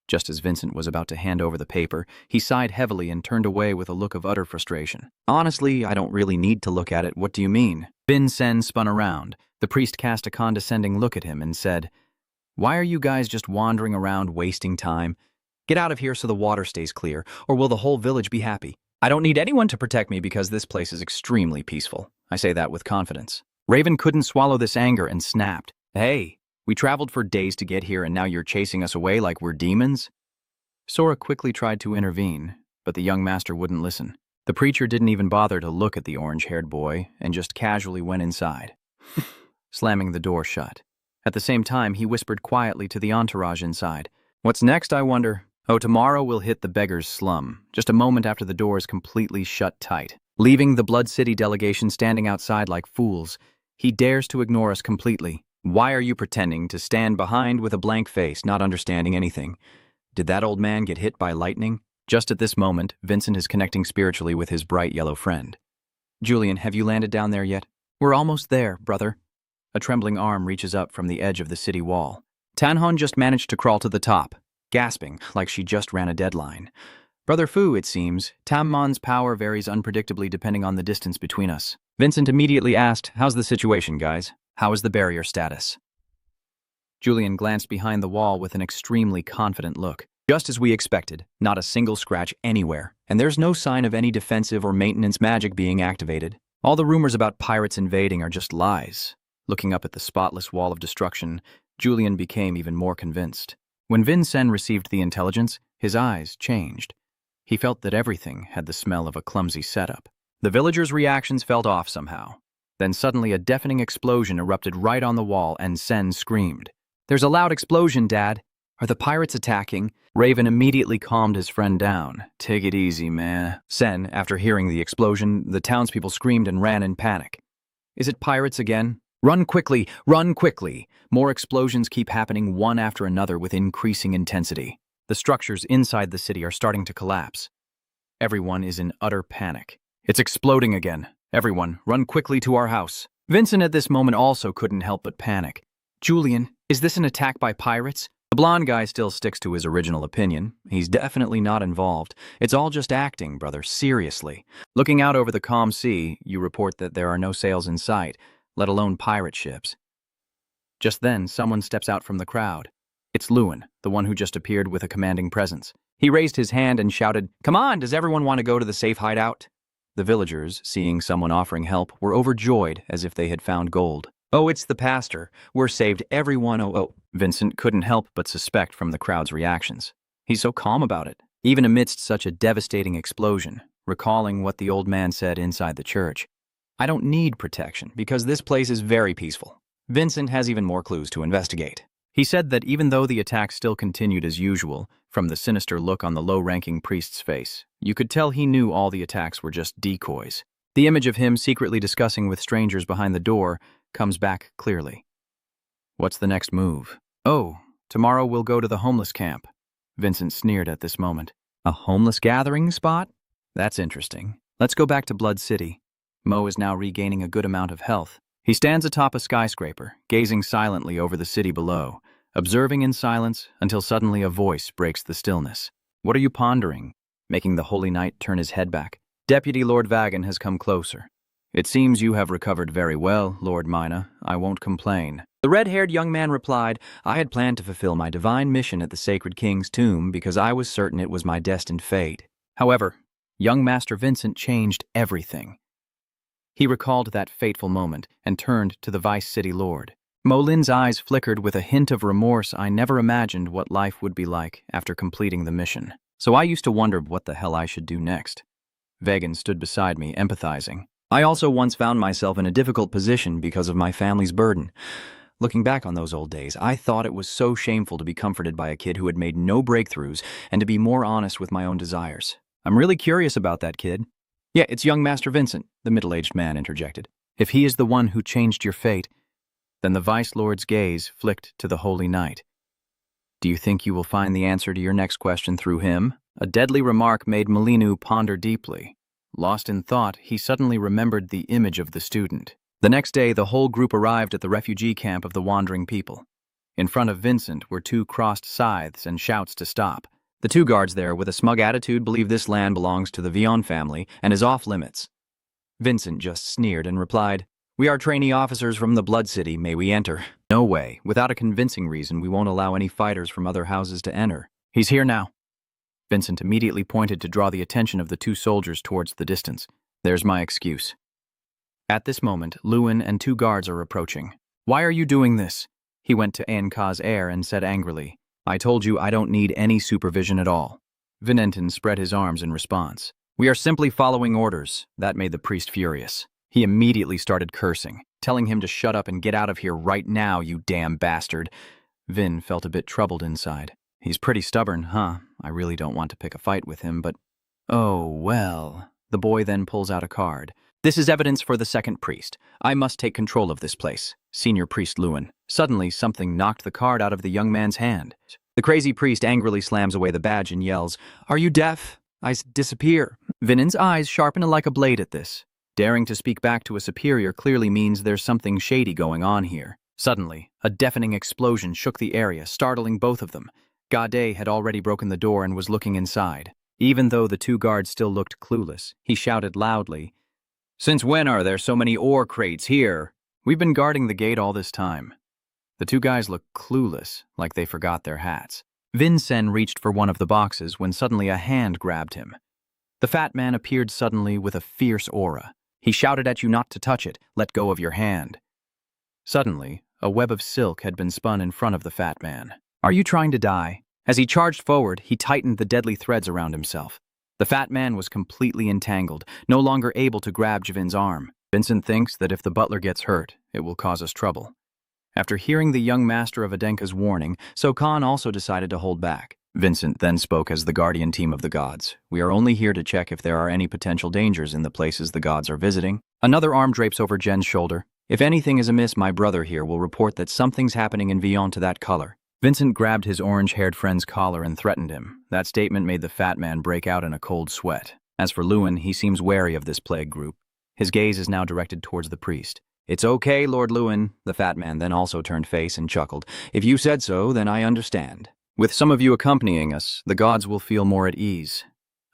Just as Vincent was about to hand over the paper, he sighed heavily and turned away with a look of utter frustration. Honestly, I don't really need to look at it. What do you mean? Bin Sen spun around. The priest cast a condescending look at him and said, why are you guys just wandering around wasting time? Get out of here so the water stays clear, or will the whole village be happy? I don't need anyone to protect me because this place is extremely peaceful. I say that with confidence. Raven couldn't swallow this anger and snapped. Hey, we traveled for days to get here and now you're chasing us away like we're demons? Sora quickly tried to intervene, but the young master wouldn't listen. The preacher didn't even bother to look at the orange-haired boy and just casually went inside, slamming the door shut. At the same time, he whispered quietly to the entourage inside. What's next, I wonder? Oh, tomorrow we'll hit the beggar's slum, just a moment after the doors completely shut tight. Leaving the Blood City delegation standing outside like fools, he dares to ignore us completely. Why are you pretending to stand behind with a blank face, not understanding anything? Did that old man get hit by lightning? Just at this moment, Vincent is connecting spiritually with his bright yellow friend. Julian, have you landed down there yet? We're almost there, brother. A trembling arm reaches up from the edge of the city wall. Tanhon just managed to crawl to the top, gasping like she just ran a deadline. Brother Fu, it seems, Tammon's power varies unpredictably depending on the distance between us. Vincent immediately asked, how's the situation, guys? How is the barrier status? Julian glanced behind the wall with an extremely confident look. Just as we expected, not a single scratch anywhere, and there's no sign of any defensive or maintenance magic being activated. All the rumors about pirates invading are just lies. Looking up at the spotless wall of destruction, Julian became even more convinced. When Vin Sen received the intelligence, his eyes changed. He felt that everything had the smell of a clumsy setup. The villagers' reactions felt off somehow. Then suddenly a deafening explosion erupted right on the wall and Sen screamed. There's a loud explosion, Dad. Are the pirates attacking? Raven immediately calmed his friend down. Take it easy, man. Sen, after hearing the explosion, the townspeople screamed and ran in panic. Is it pirates again? Run quickly! Run quickly! More explosions keep happening one after another with increasing intensity. The structures inside the city are starting to collapse. Everyone is in utter panic. It's exploding again. Everyone, run quickly to our house. Vincent at this moment also couldn't help but panic. Julian, is this an attack by pirates? The blonde guy still sticks to his original opinion. He's definitely not involved. It's all just acting, brother, seriously. Looking out over the calm sea, you report that there are no sails in sight, let alone pirate ships. Just then, someone steps out from the crowd. It's Lewin, the one who just appeared with a commanding presence. He raised his hand and shouted, "Come on, does everyone want to go to the safe hideout?" The villagers, seeing someone offering help, were overjoyed as if they had found gold. Oh, it's the pastor. We're saved, everyone. Oh. Vincent couldn't help but suspect from the crowd's reactions. He's so calm about it, even amidst such a devastating explosion, recalling what the old man said inside the church. I don't need protection because this place is very peaceful. Vincent has even more clues to investigate. He said that even though the attack still continued as usual, from the sinister look on the low-ranking priest's face, you could tell he knew all the attacks were just decoys. The image of him secretly discussing with strangers behind the door comes back clearly. What's the next move? Oh, tomorrow we'll go to the homeless camp. Vincent sneered at this moment. A homeless gathering spot? That's interesting. Let's go back to Blood City. Mo is now regaining a good amount of health. He stands atop a skyscraper, gazing silently over the city below, observing in silence until suddenly a voice breaks the stillness. What are you pondering? Making the Holy Knight turn his head back. Deputy Lord Vagan has come closer. It seems you have recovered very well, Lord Mina. I won't complain. The red-haired young man replied, I had planned to fulfill my divine mission at the Sacred King's tomb because I was certain it was my destined fate. However, young Master Vincent changed everything. He recalled that fateful moment and turned to the Vice City Lord. Molin's eyes flickered with a hint of remorse. I never imagined what life would be like after completing the mission. So I used to wonder what the hell I should do next. Vegan stood beside me, empathizing. I also once found myself in a difficult position because of my family's burden. Looking back on those old days, I thought it was so shameful to be comforted by a kid who had made no breakthroughs and to be more honest with my own desires. I'm really curious about that kid. Yeah, it's young Master Vincent, the middle-aged man interjected. If he is the one who changed your fate, then the Vice Lord's gaze flicked to the Holy Knight. Do you think you will find the answer to your next question through him? A deadly remark made Molinu ponder deeply. Lost in thought, he suddenly remembered the image of the student. The next day, the whole group arrived at the refugee camp of the wandering people. In front of Vincent were 2 crossed scythes and shouts to stop. The 2 guards there, with a smug attitude, believe this land belongs to the Vion family and is off limits. Vincent just sneered and replied, "We are trainee officers from the Blood City. May we enter?" No way. Without a convincing reason, we won't allow any fighters from other houses to enter. He's here now. Vincent immediately pointed to draw the attention of the 2 soldiers towards the distance. There's my excuse. At this moment, Lewin and 2 guards are approaching. Why are you doing this? He went to Anka's heir and said angrily, I told you I don't need any supervision at all. Vinentin spread his arms in response. We are simply following orders. That made the priest furious. He immediately started cursing, telling him to shut up and get out of here right now, you damn bastard. Vin felt a bit troubled inside. He's pretty stubborn, huh? I really don't want to pick a fight with him, but... Oh, well... The boy then pulls out a card. This is evidence for the second priest. I must take control of this place. Senior Priest Lewin. Suddenly, something knocked the card out of the young man's hand. The crazy priest angrily slams away the badge and yells, Are you deaf? I disappear. Vinen's eyes sharpen like a blade at this. Daring to speak back to a superior clearly means there's something shady going on here. Suddenly, a deafening explosion shook the area, startling both of them. Gade had already broken the door and was looking inside. Even though the 2 guards still looked clueless, he shouted loudly, Since when are there so many ore crates here? We've been guarding the gate all this time. The 2 guys looked clueless, like they forgot their hats. Vincent reached for one of the boxes when suddenly a hand grabbed him. The fat man appeared suddenly with a fierce aura. He shouted at you not to touch it. Let go of your hand. Suddenly, a web of silk had been spun in front of the fat man. Are you trying to die? As he charged forward, he tightened the deadly threads around himself. The fat man was completely entangled, no longer able to grab Javin's arm. Vincent thinks that if the butler gets hurt, it will cause us trouble. After hearing the young master of Adenka's warning, Sokan also decided to hold back. Vincent then spoke as the guardian team of the gods. We are only here to check if there are any potential dangers in the places the gods are visiting. Another arm drapes over Jen's shoulder. If anything is amiss, my brother here will report that something's happening in Vion to that color. Vincent grabbed his orange-haired friend's collar and threatened him. That statement made the fat man break out in a cold sweat. As for Lewin, he seems wary of this plague group. His gaze is now directed towards the priest. It's okay, Lord Lewin. The fat man then also turned face and chuckled. If you said so, then I understand. With some of you accompanying us, the gods will feel more at ease.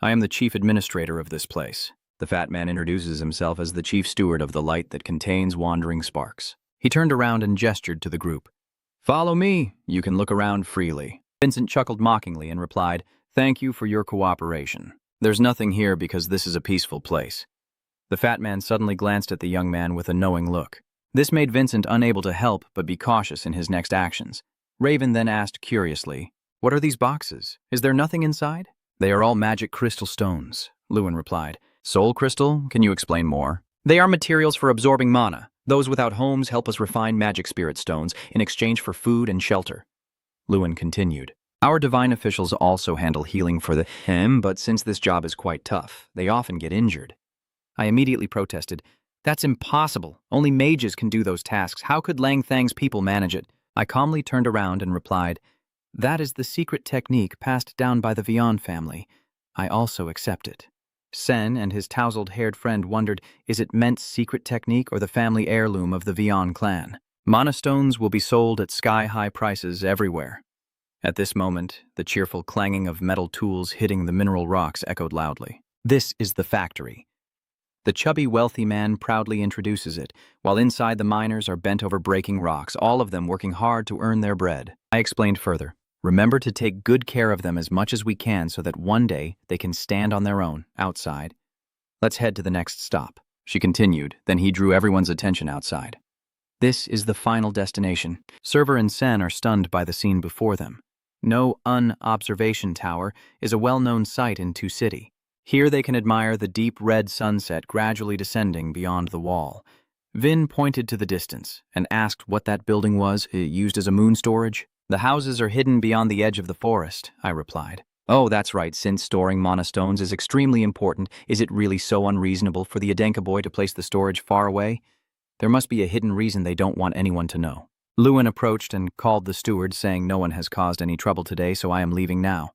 I am the chief administrator of this place. The fat man introduces himself as the chief steward of the light that contains wandering sparks. He turned around and gestured to the group. Follow me. You can look around freely. Vincent chuckled mockingly and replied, Thank you for your cooperation. There's nothing here because this is a peaceful place. The fat man suddenly glanced at the young man with a knowing look. This made Vincent unable to help but be cautious in his next actions. Raven then asked curiously, What are these boxes? Is there nothing inside? They are all magic crystal stones, Lewin replied. Soul crystal? Can you explain more? They are materials for absorbing mana. Those without homes help us refine magic spirit stones in exchange for food and shelter. Lewin continued. Our divine officials also handle healing for him, but since this job is quite tough, they often get injured. I immediately protested. That's impossible. Only mages can do those tasks. How could Lang Thang's people manage it? I calmly turned around and replied, That is the secret technique passed down by the Vion family. I also accept it. Sen and his tousled-haired friend wondered, is it Ment's secret technique or the family heirloom of the Vion clan? Mana stones will be sold at sky-high prices everywhere. At this moment, the cheerful clanging of metal tools hitting the mineral rocks echoed loudly. This is the factory. The chubby, wealthy man proudly introduces it, while inside the miners are bent over breaking rocks, all of them working hard to earn their bread. I explained further. Remember to take good care of them as much as we can so that one day they can stand on their own, outside. Let's head to the next stop. She continued, then he drew everyone's attention outside. This is the final destination. Server and Sen are stunned by the scene before them. No observation tower is a well-known sight in Tu City. Here they can admire the deep red sunset gradually descending beyond the wall. Vin pointed to the distance and asked what that building was, used as a moon storage. The houses are hidden beyond the edge of the forest, I replied. Oh, that's right, since storing monastones is extremely important, is it really so unreasonable for the Adenka boy to place the storage far away? There must be a hidden reason they don't want anyone to know. Lewin approached and called the steward, saying no one has caused any trouble today, so I am leaving now.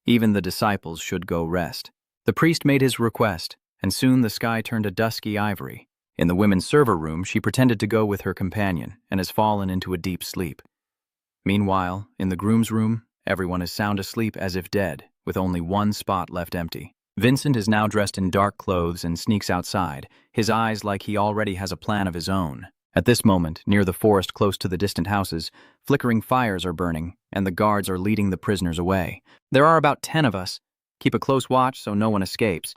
Even the disciples should go rest. The priest made his request, and soon the sky turned a dusky ivory. In the women's server room, she pretended to go with her companion and has fallen into a deep sleep. Meanwhile, in the groom's room, everyone is sound asleep as if dead, with only one spot left empty. Vincent is now dressed in dark clothes and sneaks outside, his eyes like he already has a plan of his own. At this moment, near the forest close to the distant houses, flickering fires are burning, and the guards are leading the prisoners away. There are about 10 of us. Keep a close watch so no one escapes.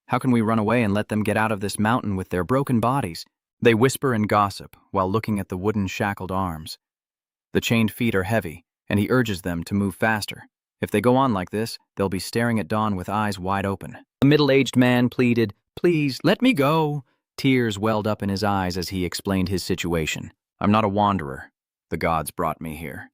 How can we run away and let them get out of this mountain with their broken bodies? They whisper and gossip while looking at the wooden shackled arms. The chained feet are heavy, and he urges them to move faster. If they go on like this, they'll be staring at dawn with eyes wide open. A middle-aged man pleaded, "Please, let me go." Tears welled up in his eyes as he explained his situation. "I'm not a wanderer. The gods brought me here.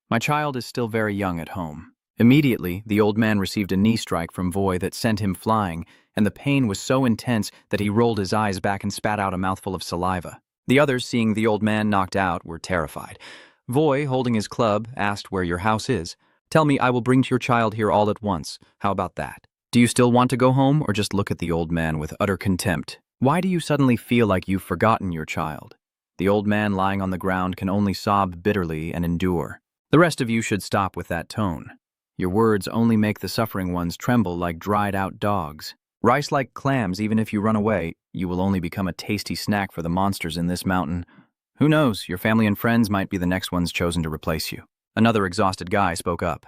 My child is still very young at home." Immediately, the old man received a knee strike from Voy that sent him flying, and the pain was so intense that he rolled his eyes back and spat out a mouthful of saliva. The others, seeing the old man knocked out, were terrified. Voy, holding his club, asked where your house is. "Tell me, I will bring your child here all at once. How about that? Do you still want to go home, or just look at the old man with utter contempt? Why do you suddenly feel like you've forgotten your child?" The old man lying on the ground can only sob bitterly and endure. "The rest of you should stop with that tone. Your words only make the suffering ones tremble like dried-out dogs. Rice like clams, even if you run away, you will only become a tasty snack for the monsters in this mountain. Who knows, your family and friends might be the next ones chosen to replace you." Another exhausted guy spoke up.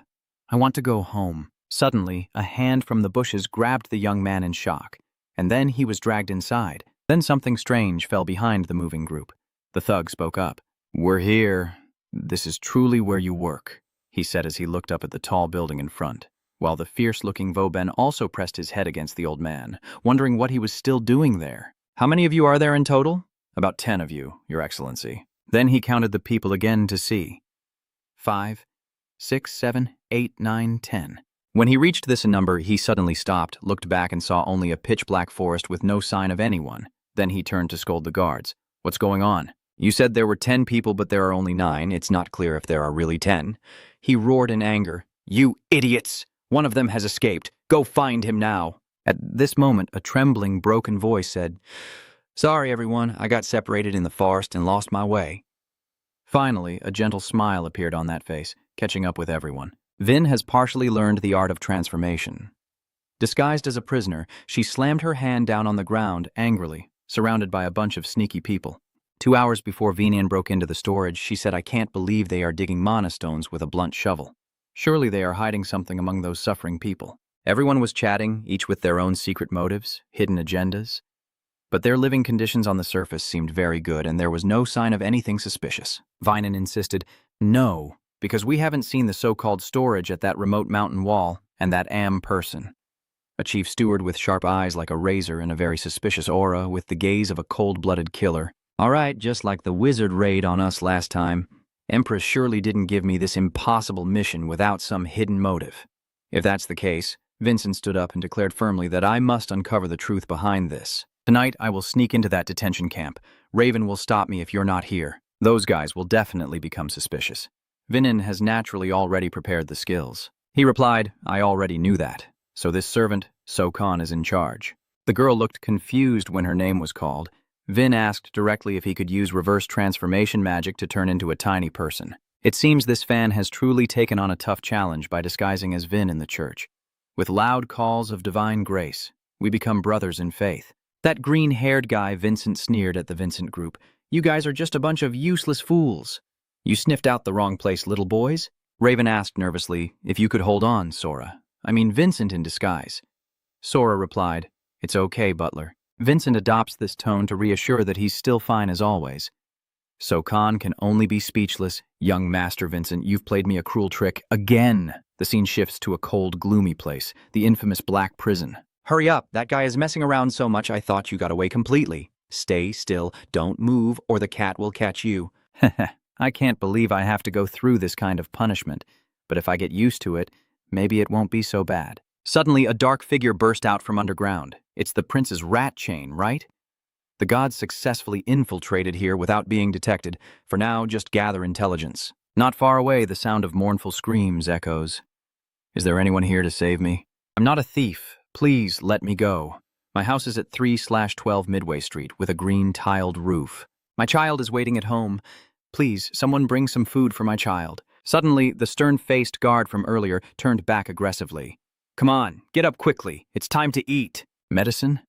"I want to go home." Suddenly, a hand from the bushes grabbed the young man in shock, and then he was dragged inside. Then something strange fell behind the moving group. The thug spoke up. "We're here. This is truly where you work," he said as he looked up at the tall building in front, while the fierce-looking Vauban also pressed his head against the old man, wondering what he was still doing there. "How many of you are there in total?" "About 10 of you, Your Excellency." Then he counted the people again to see. 5, 6, 7, 8, 9, 10. When he reached this number, he suddenly stopped, looked back and saw only a pitch-black forest with no sign of anyone. Then he turned to scold the guards. "What's going on? You said there were 10 people, but there are only 9. It's not clear if there are really 10. He roared in anger. "You idiots! One of them has escaped. Go find him now." At this moment, a trembling, broken voice said, "Sorry, everyone. I got separated in the forest and lost my way." Finally, a gentle smile appeared on that face, catching up with everyone. Vin has partially learned the art of transformation. Disguised as a prisoner, she slammed her hand down on the ground angrily, surrounded by a bunch of sneaky people. 2 hours before Vinian broke into the storage, she said, "I can't believe they are digging monastones with a blunt shovel. Surely they are hiding something among those suffering people." Everyone was chatting, each with their own secret motives, hidden agendas. But their living conditions on the surface seemed very good, and there was no sign of anything suspicious. Vinan insisted, "No, because we haven't seen the so-called storage at that remote mountain wall and that person." A chief steward with sharp eyes like a razor and a very suspicious aura with the gaze of a cold-blooded killer. "All right, just like the wizard raid on us last time. Empress surely didn't give me this impossible mission without some hidden motive." If that's the case, Vincent stood up and declared firmly that I must uncover the truth behind this. "Tonight, I will sneak into that detention camp. Raven will stop me if you're not here. Those guys will definitely become suspicious. Vinin has naturally already prepared the skills." He replied, "I already knew that. So this servant, Sokon, is in charge." The girl looked confused when her name was called. Vin asked directly if he could use reverse transformation magic to turn into a tiny person. It seems this fan has truly taken on a tough challenge by disguising as Vin in the church. With loud calls of divine grace, we become brothers in faith. "That green-haired guy," Vincent sneered at the Vincent group. "You guys are just a bunch of useless fools." "You sniffed out the wrong place, little boys?" Raven asked nervously, "If you could hold on, Sora. I mean Vincent in disguise." Sora replied, "It's okay, Butler." Vincent adopts this tone to reassure that he's still fine as always. So Khan can only be speechless. Young Master Vincent, you've played me a cruel trick again. The scene shifts to a cold, gloomy place, the infamous Black Prison. Hurry up, that guy is messing around so much I thought you got away completely. Stay still, don't move, or the cat will catch you. I can't believe I have to go through this kind of punishment, but if I get used to it, maybe it won't be so bad. Suddenly, a dark figure burst out from underground. It's the prince's rat chain, right? The gods successfully infiltrated here without being detected. For now, just gather intelligence. Not far away, the sound of mournful screams echoes. Is there anyone here to save me? I'm not a thief. Please let me go. My house is at 3/12 Midway Street with a green tiled roof. My child is waiting at home. Please, someone bring some food for my child. Suddenly, the stern-faced guard from earlier turned back aggressively. Come on, get up quickly. It's time to eat. Medicine?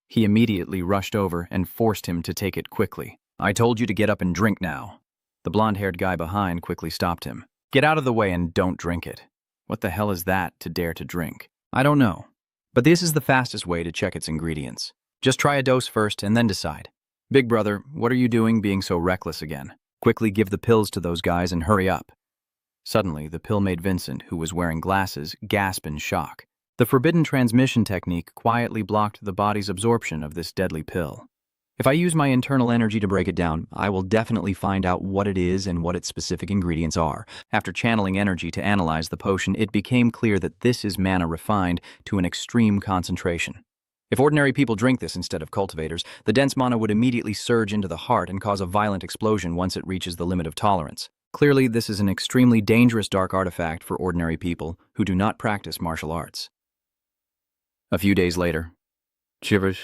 He immediately rushed over and forced him to take it quickly. I told you to get up and drink now. The blonde-haired guy behind quickly stopped him. Get out of the way and don't drink it. What the hell is that to dare to drink? I don't know. But this is the fastest way to check its ingredients. Just try a dose first and then decide. Big brother, what are you doing being so reckless again? Quickly give the pills to those guys and hurry up. Suddenly, the pill made Vincent, who was wearing glasses, gasp in shock. The forbidden transmission technique quietly blocked the body's absorption of this deadly pill. If I use my internal energy to break it down, I will definitely find out what it is and what its specific ingredients are. After channeling energy to analyze the potion, it became clear that this is mana refined to an extreme concentration. If ordinary people drink this instead of cultivators, the dense mana would immediately surge into the heart and cause a violent explosion once it reaches the limit of tolerance. Clearly, this is an extremely dangerous dark artifact for ordinary people who do not practice martial arts. A few days later, shivers.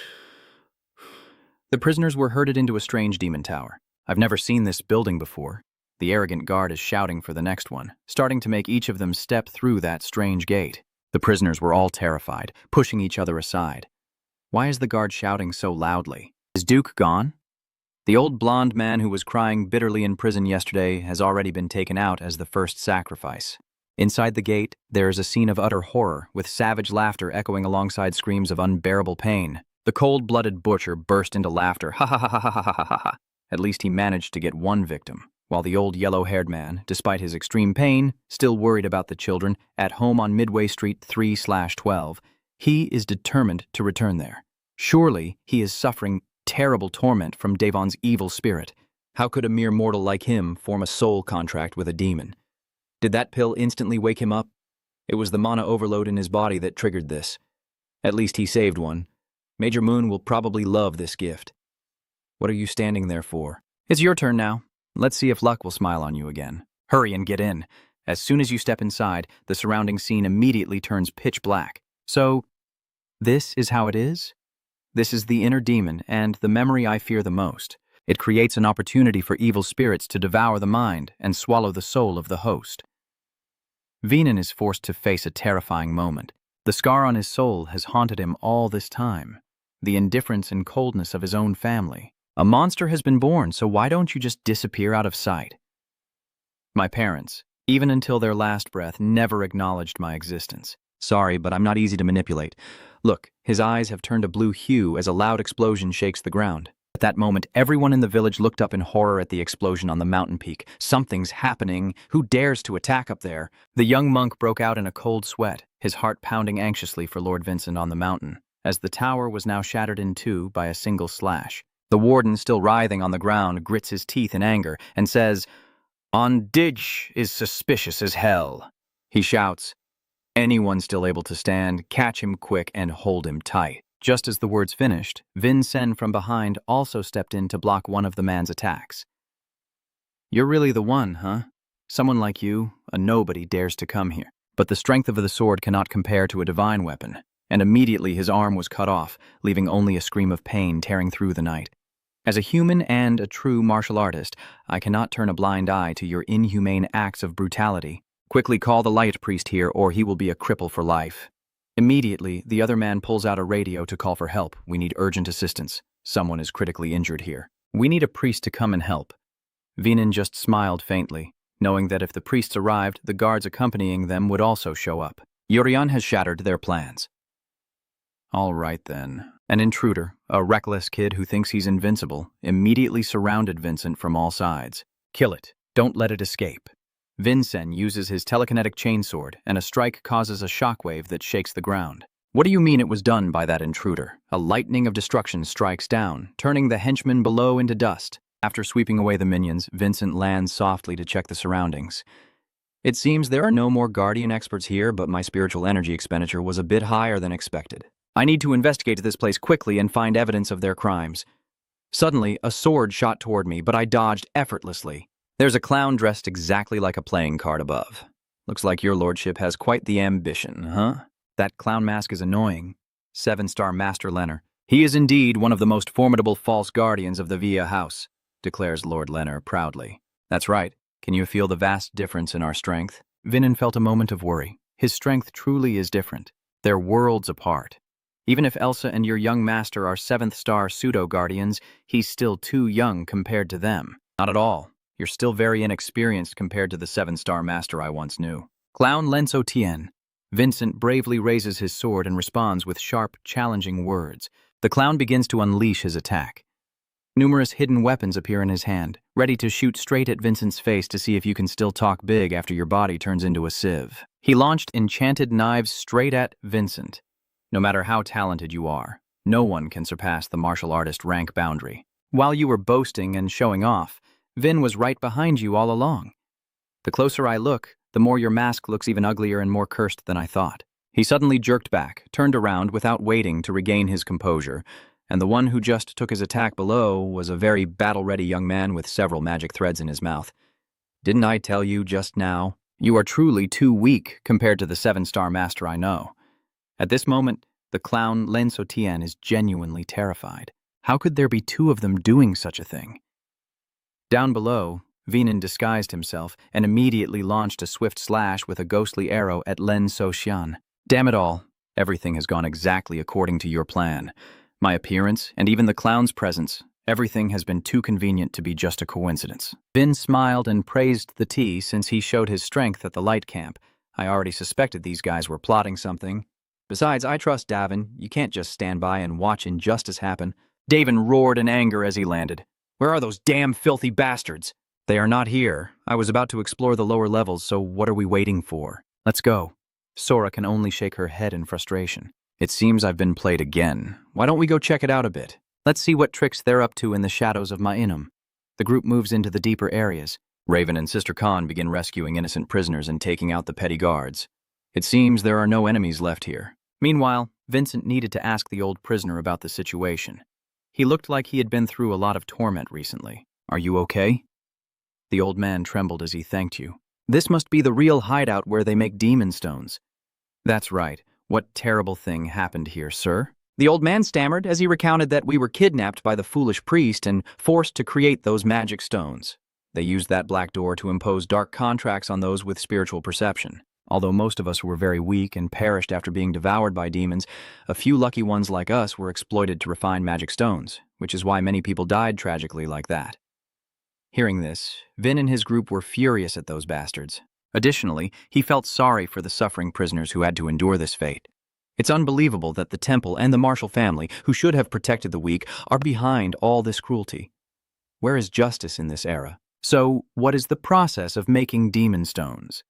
The prisoners were herded into a strange demon tower. I've never seen this building before. The arrogant guard is shouting for the next one, starting to make each of them step through that strange gate. The prisoners were all terrified, pushing each other aside. Why is the guard shouting so loudly? Is Duke gone? The old blonde man who was crying bitterly in prison yesterday has already been taken out as the first sacrifice. Inside the gate, there is a scene of utter horror, with savage laughter echoing alongside screams of unbearable pain. The cold-blooded butcher burst into laughter. Ha ha ha ha ha ha ha ha. At least he managed to get one victim, while the old yellow-haired man, despite his extreme pain, still worried about the children, at home on Midway Street 3/12, he is determined to return there. Surely he is suffering terrible torment from Devon's evil spirit. How could a mere mortal like him form a soul contract with a demon? Did that pill instantly wake him up? It was the mana overload in his body that triggered this. At least he saved one. Major Moon will probably love this gift. What are you standing there for? It's your turn now. Let's see if luck will smile on you again. Hurry and get in. As soon as you step inside, the surrounding scene immediately turns pitch black. So, this is how it is? This is the inner demon and the memory I fear the most. It creates an opportunity for evil spirits to devour the mind and swallow the soul of the host. Venan is forced to face a terrifying moment. The scar on his soul has haunted him all this time. The indifference and coldness of his own family. A monster has been born, so why don't you just disappear out of sight? My parents, even until their last breath, never acknowledged my existence. Sorry, but I'm not easy to manipulate. Look, his eyes have turned a blue hue as a loud explosion shakes the ground. At that moment, everyone in the village looked up in horror at the explosion on the mountain peak. Something's happening. Who dares to attack up there? The young monk broke out in a cold sweat, his heart pounding anxiously for Lord Vincent on the mountain, as the tower was now shattered in two by a single slash. The warden, still writhing on the ground, grits his teeth in anger and says, "On Didge is suspicious as hell." He shouts, "Anyone still able to stand, catch him quick and hold him tight." Just as the words finished, Vin Sen from behind also stepped in to block one of the man's attacks. "You're really the one, huh? Someone like you, a nobody, dares to come here." But the strength of the sword cannot compare to a divine weapon, and immediately his arm was cut off, leaving only a scream of pain tearing through the night. As a human and a true martial artist, I cannot turn a blind eye to your inhumane acts of brutality. Quickly call the light priest here, or he will be a cripple for life. Immediately, the other man pulls out a radio to call for help. We need urgent assistance. Someone is critically injured here. We need a priest to come and help. Venan just smiled faintly, knowing that if the priests arrived, the guards accompanying them would also show up. Yorian has shattered their plans. All right then. An intruder, a reckless kid who thinks he's invincible, immediately surrounded Vincent from all sides. Kill it. Don't let it escape. Vincent uses his telekinetic chainsword, and a strike causes a shockwave that shakes the ground. What do you mean it was done by that intruder? A lightning of destruction strikes down, turning the henchmen below into dust. After sweeping away the minions, Vincent lands softly to check the surroundings. It seems there are no more Guardian experts here, but my spiritual energy expenditure was a bit higher than expected. I need to investigate this place quickly and find evidence of their crimes. Suddenly, a sword shot toward me, but I dodged effortlessly. There's a clown dressed exactly like a playing card above. Looks like your lordship has quite the ambition, huh? That clown mask is annoying. 7-star Master Lenner. He is indeed one of the most formidable false guardians of the Via House, declares Lord Lenner proudly. That's right. Can you feel the vast difference in our strength? Vinon felt a moment of worry. His strength truly is different. They're worlds apart. Even if Elsa and your young master are 7th-star pseudo-guardians, he's still too young compared to them. Not at all. You're still very inexperienced compared to the 7-star master I once knew. Clown Lenso Tien. Vincent bravely raises his sword and responds with sharp, challenging words. The clown begins to unleash his attack. Numerous hidden weapons appear in his hand, ready to shoot straight at Vincent's face to see if you can still talk big after your body turns into a sieve. He launched enchanted knives straight at Vincent. No matter how talented you are, no one can surpass the martial artist rank boundary. While you were boasting and showing off, Vin was right behind you all along. The closer I look, the more your mask looks even uglier and more cursed than I thought. He suddenly jerked back, turned around without waiting to regain his composure, and the one who just took his attack below was a very battle-ready young man with several magic threads in his mouth. Didn't I tell you just now? You are truly too weak compared to the 7-star master I know. At this moment, the clown Lenso Tien is genuinely terrified. How could there be two of them doing such a thing? Down below, Vinon disguised himself and immediately launched a swift slash with a ghostly arrow at Len So-xian. Damn it all, everything has gone exactly according to your plan. My appearance, and even the clown's presence, everything has been too convenient to be just a coincidence. Vin smiled and praised the tea since he showed his strength at the light camp. I already suspected these guys were plotting something. Besides, I trust Davin. You can't just stand by and watch injustice happen. Davin roared in anger as he landed. Where are those damn filthy bastards? They are not here. I was about to explore the lower levels, so what are we waiting for? Let's go. Sora can only shake her head in frustration. It seems I've been played again. Why don't we go check it out a bit? Let's see what tricks they're up to in the shadows of Ma'inum. The group moves into the deeper areas. Raven and Sister Khan begin rescuing innocent prisoners and taking out the petty guards. It seems there are no enemies left here. Meanwhile, Vincent needed to ask the old prisoner about the situation. He looked like he had been through a lot of torment recently. Are you okay? The old man trembled as he thanked you. This must be the real hideout where they make demon stones. That's right. What terrible thing happened here, sir? The old man stammered as he recounted that we were kidnapped by the foolish priest and forced to create those magic stones. They used that black door to impose dark contracts on those with spiritual perception. Although most of us were very weak and perished after being devoured by demons, a few lucky ones like us were exploited to refine magic stones, which is why many people died tragically like that. Hearing this, Vin and his group were furious at those bastards. Additionally, he felt sorry for the suffering prisoners who had to endure this fate. It's unbelievable that the temple and the Marshall family, who should have protected the weak, are behind all this cruelty. Where is justice in this era? So, what is the process of making demon stones?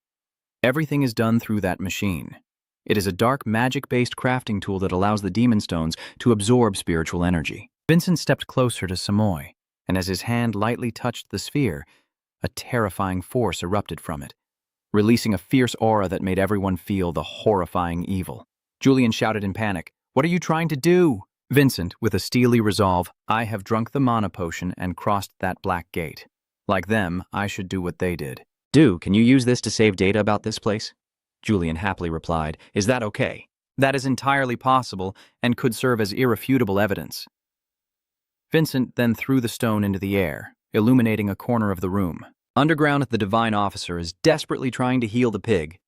Everything is done through that machine. It is a dark magic-based crafting tool that allows the demon stones to absorb spiritual energy. Vincent stepped closer to Samoy, and as his hand lightly touched the sphere, a terrifying force erupted from it, releasing a fierce aura that made everyone feel the horrifying evil. Julian shouted in panic, "What are you trying to do?" Vincent, with a steely resolve, "I have drunk the mana potion and crossed that black gate. Like them, I should do what they did." Can you use this to save data about this place? Julian happily replied, "Is that okay?" That is entirely possible and could serve as irrefutable evidence. Vincent then threw the stone into the air, illuminating a corner of the room. Underground, the divine officer is desperately trying to heal the pig.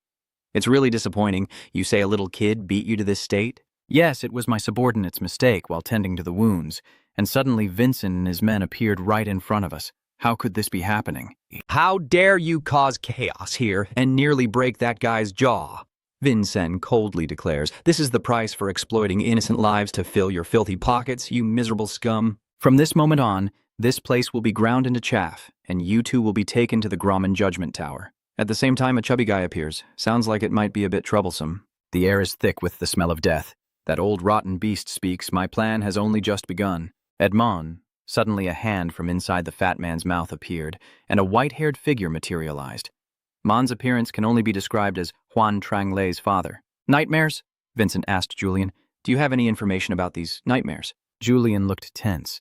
It's really disappointing. You say a little kid beat you to this state? Yes, it was my subordinate's mistake while tending to the wounds, and suddenly Vincent and his men appeared right in front of us. How could this be happening? How dare you cause chaos here and nearly break that guy's jaw? Vincent coldly declares, "This is the price for exploiting innocent lives to fill your filthy pockets, you miserable scum." From this moment on, this place will be ground into chaff, and you two will be taken to the Grauman Judgment Tower. At the same time, a chubby guy appears. Sounds like it might be a bit troublesome. The air is thick with the smell of death. That old rotten beast speaks, my plan has only just begun. Edmond, suddenly a hand from inside the fat man's mouth appeared, and a white-haired figure materialized. Mon's appearance can only be described as Huan Tranglei's father. "Nightmares?" Vincent asked Julian. Do you have any information about these nightmares? Julian looked tense.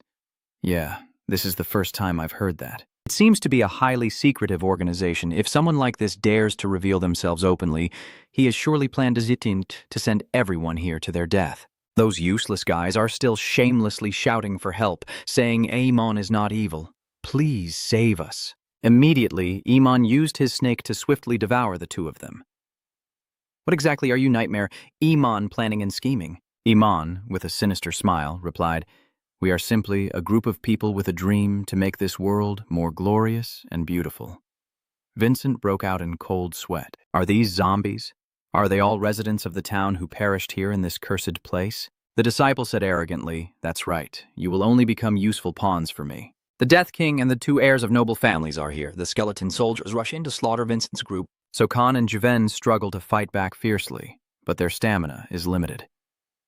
Yeah, this is the first time I've heard that. It seems to be a highly secretive organization. If someone like this dares to reveal themselves openly, he has surely planned to send everyone here to their death. Those useless guys are still shamelessly shouting for help, saying Amon is not evil. Please save us. Immediately, Amon used his snake to swiftly devour the two of them. What exactly are you, Nightmare, Amon, planning and scheming? Amon, with a sinister smile, replied, "We are simply a group of people with a dream to make this world more glorious and beautiful." Vincent broke out in cold sweat. Are these zombies? Are they all residents of the town who perished here in this cursed place? The disciple said arrogantly, "That's right. You will only become useful pawns for me. The Death King and the two heirs of noble families are here." The skeleton soldiers rush in to slaughter Vincent's group. So Khan and Juven struggle to fight back fiercely, but their stamina is limited.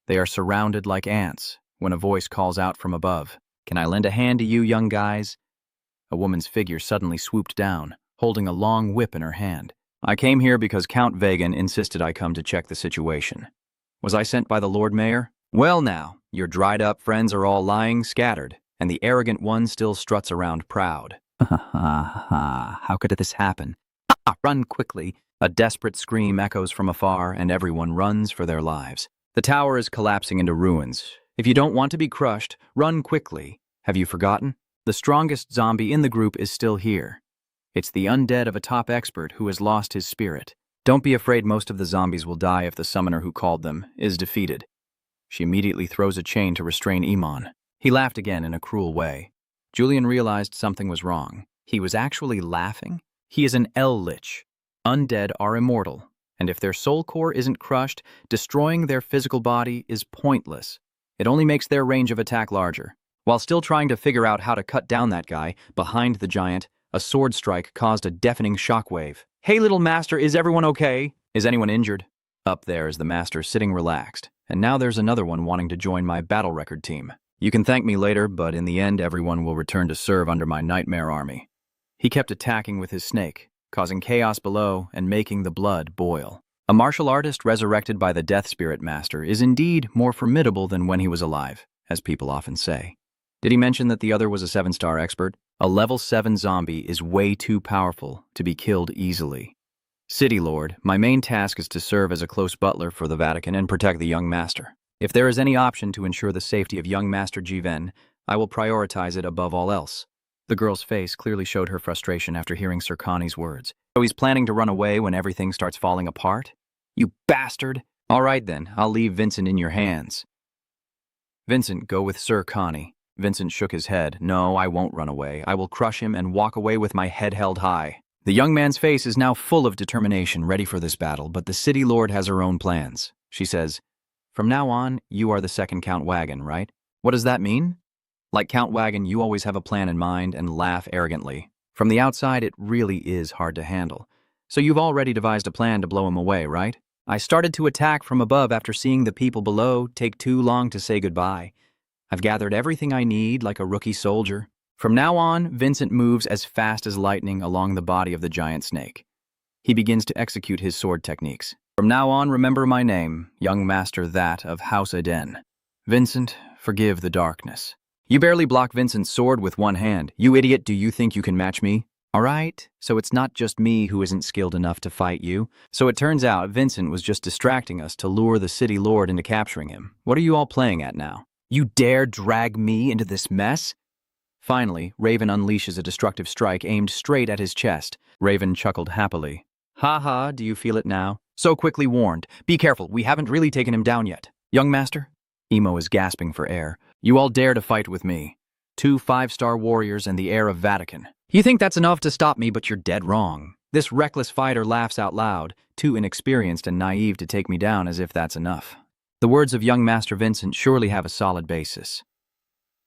They are surrounded like ants when a voice calls out from above, "Can I lend a hand to you, young guys?" A woman's figure suddenly swooped down, holding a long whip in her hand. "I came here because Count Vagan insisted I come to check the situation." Was I sent by the Lord Mayor? Well now, your dried-up friends are all lying scattered, and the arrogant one still struts around proud. How could this happen? Run quickly. A desperate scream echoes from afar, and everyone runs for their lives. The tower is collapsing into ruins. If you don't want to be crushed, run quickly. Have you forgotten? The strongest zombie in the group is still here. It's the undead of a top expert who has lost his spirit. Don't be afraid, most of the zombies will die if the summoner who called them is defeated. She immediately throws a chain to restrain Amon. He laughed again in a cruel way. Julian realized something was wrong. He was actually laughing. He is an L-Lich. Undead are immortal, and if their soul core isn't crushed, destroying their physical body is pointless. It only makes their range of attack larger. While still trying to figure out how to cut down that guy, behind the giant, a sword strike caused a deafening shockwave. "Hey, little master, is everyone okay?" Is anyone injured? Up there is the master sitting relaxed, and now there's another one wanting to join my battle record team. You can thank me later, but in the end, everyone will return to serve under my nightmare army. He kept attacking with his snake, causing chaos below and making the blood boil. A martial artist resurrected by the Death Spirit Master is indeed more formidable than when he was alive, as people often say. Did he mention that the other was a 7-star expert? A level 7 zombie is way too powerful to be killed easily. City Lord, my main task is to serve as a close butler for the Vatican and protect the young master. If there is any option to ensure the safety of young Master Jiven, I will prioritize it above all else. The girl's face clearly showed her frustration after hearing Sir Connie's words. So he's planning to run away when everything starts falling apart? You bastard! All right then, I'll leave Vincent in your hands. Vincent, go with Sir Connie. Vincent shook his head. No, I won't run away. I will crush him and walk away with my head held high. The young man's face is now full of determination, ready for this battle, but the City Lord has her own plans. She says, "From now on, you are the second Count Wagon, right?" What does that mean? Like Count Wagon, you always have a plan in mind and laugh arrogantly. From the outside, it really is hard to handle. So you've already devised a plan to blow him away, right? I started to attack from above after seeing the people below take too long to say goodbye. I've gathered everything I need like a rookie soldier. From now on, Vincent moves as fast as lightning along the body of the giant snake. He begins to execute his sword techniques. From now on, remember my name, young master that of House Eden. Vincent, forgive the darkness. You barely block Vincent's sword with one hand. You idiot, do you think you can match me? All right, so it's not just me who isn't skilled enough to fight you. So it turns out Vincent was just distracting us to lure the City Lord into capturing him. What are you all playing at now? You dare drag me into this mess? Finally, Raven unleashes a destructive strike aimed straight at his chest. Raven chuckled happily. Ha ha, do you feel it now? So quickly warned. Be careful, we haven't really taken him down yet. Young master? Emo is gasping for air. You all dare to fight with me. 2 5-star warriors and the heir of Vatican. You think that's enough to stop me, but you're dead wrong. This reckless fighter laughs out loud, too inexperienced and naive to take me down as if that's enough. The words of young Master Vincent surely have a solid basis.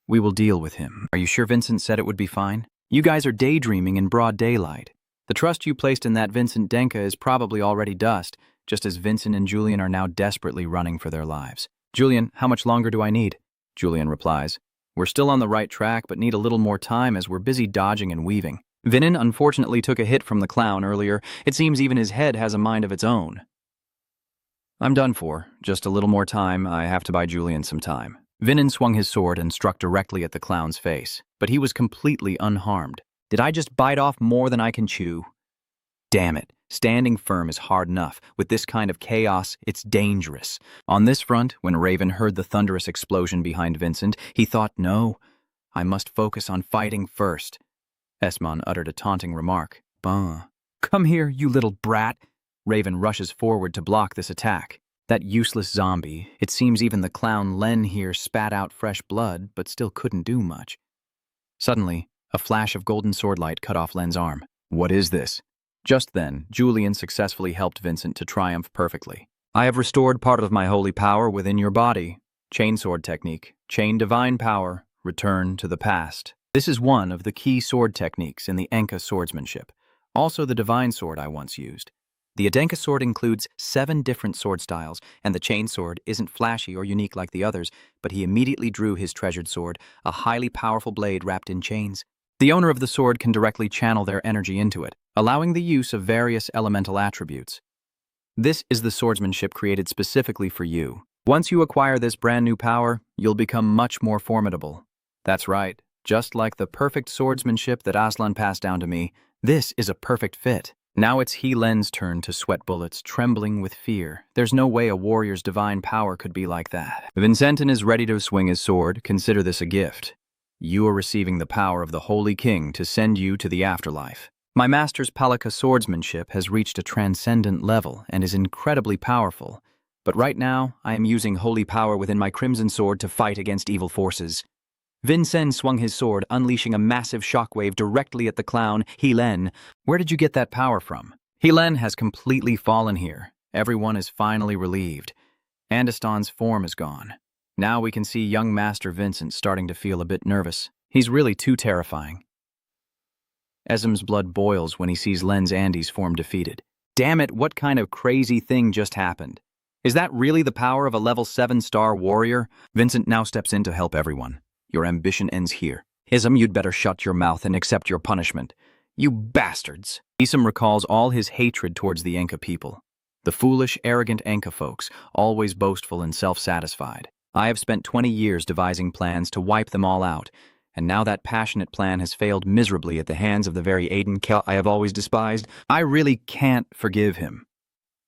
We will deal with him. Are you sure Vincent said it would be fine? You guys are daydreaming in broad daylight. The trust you placed in that Vincent Denka is probably already dust, just as Vincent and Julian are now desperately running for their lives. Julian, how much longer do I need? Julian replies. We're still on the right track, but need a little more time as we're busy dodging and weaving. Vinin unfortunately took a hit from the clown earlier. It seems even his head has a mind of its own. I'm done for. Just a little more time. I have to buy Julian some time. Vinin swung his sword and struck directly at the clown's face, but he was completely unharmed. Did I just bite off more than I can chew? Damn it. Standing firm is hard enough. With this kind of chaos, it's dangerous. On this front, when Raven heard the thunderous explosion behind Vincent, he thought, no, I must focus on fighting first. Esmond uttered a taunting remark. Bah. Come here, you little brat. Raven rushes forward to block this attack. That useless zombie. It seems even the clown Len here spat out fresh blood, but still couldn't do much. Suddenly, a flash of golden swordlight cut off Len's arm. What is this? Just then, Julian successfully helped Vincent to triumph perfectly. I have restored part of my holy power within your body. Chainsword technique. Chain divine power. Return to the past. This is one of the key sword techniques in the Enka swordsmanship. Also the divine sword I once used. The Adenka sword includes 7 different sword styles, and the chainsword isn't flashy or unique like the others, but he immediately drew his treasured sword, a highly powerful blade wrapped in chains. The owner of the sword can directly channel their energy into it, allowing the use of various elemental attributes. This is the swordsmanship created specifically for you. Once you acquire this brand new power, you'll become much more formidable. That's right, just like the perfect swordsmanship that Aslan passed down to me, this is a perfect fit. Now it's He Len's turn to sweat bullets, trembling with fear. There's no way a warrior's divine power could be like that. Vincentin is ready to swing his sword. Consider this a gift. You are receiving the power of the Holy King to send you to the afterlife. My master's Palika swordsmanship has reached a transcendent level and is incredibly powerful. But right now, I am using holy power within my crimson sword to fight against evil forces. Vincent swung his sword, unleashing a massive shockwave directly at the clown, He Len. Where did you get that power from? He Len has completely fallen here. Everyone is finally relieved. Andeston's form is gone. Now we can see young Master Vincent starting to feel a bit nervous. He's really too terrifying. Esm's blood boils when he sees Len's Andy's form defeated. Damn it, what kind of crazy thing just happened? Is that really the power of a level 7-star warrior? Vincent now steps in to help everyone. Your ambition ends here. Ism, you'd better shut your mouth and accept your punishment. You bastards. Ism recalls all his hatred towards the Enka people. The foolish, arrogant Enka folks, always boastful and self-satisfied. I have spent 20 years devising plans to wipe them all out, and now that passionate plan has failed miserably at the hands of the very Aiden Kel I have always despised. I really can't forgive him.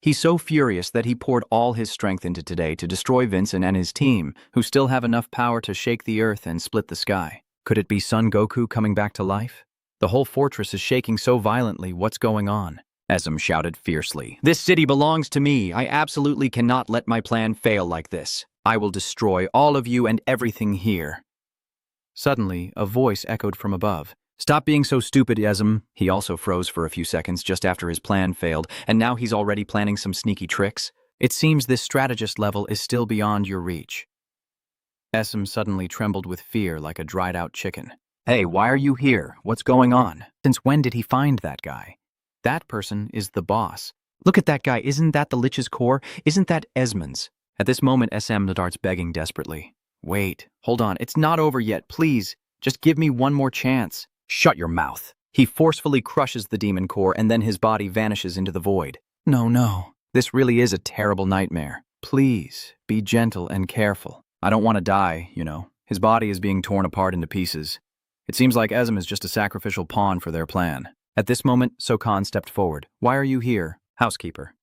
He's so furious that he poured all his strength into today to destroy Vincent and his team, who still have enough power to shake the earth and split the sky. Could it be Son Goku coming back to life? The whole fortress is shaking so violently. What's going on? Esm shouted fiercely. This city belongs to me. I absolutely cannot let my plan fail like this. I will destroy all of you and everything here. Suddenly, a voice echoed from above. Stop being so stupid, Esm. He also froze for a few seconds just after his plan failed, and now he's already planning some sneaky tricks. It seems this strategist level is still beyond your reach. Esm suddenly trembled with fear like a dried-out chicken. Hey, why are you here? What's going on? Since when did he find that guy? That person is the boss. Look at that guy. Isn't that the Lich's core? Isn't that Esmond's? At this moment, SM starts begging desperately. Wait, hold on. It's not over yet. Please, just give me one more chance. Shut your mouth. He forcefully crushes the demon core and then his body vanishes into the void. No. This really is a terrible nightmare. Please, be gentle and careful. I don't want to die, you know. His body is being torn apart into pieces. It seems like Esm is just a sacrificial pawn for their plan. At this moment, Sokan stepped forward. Why are you here? Housekeeper.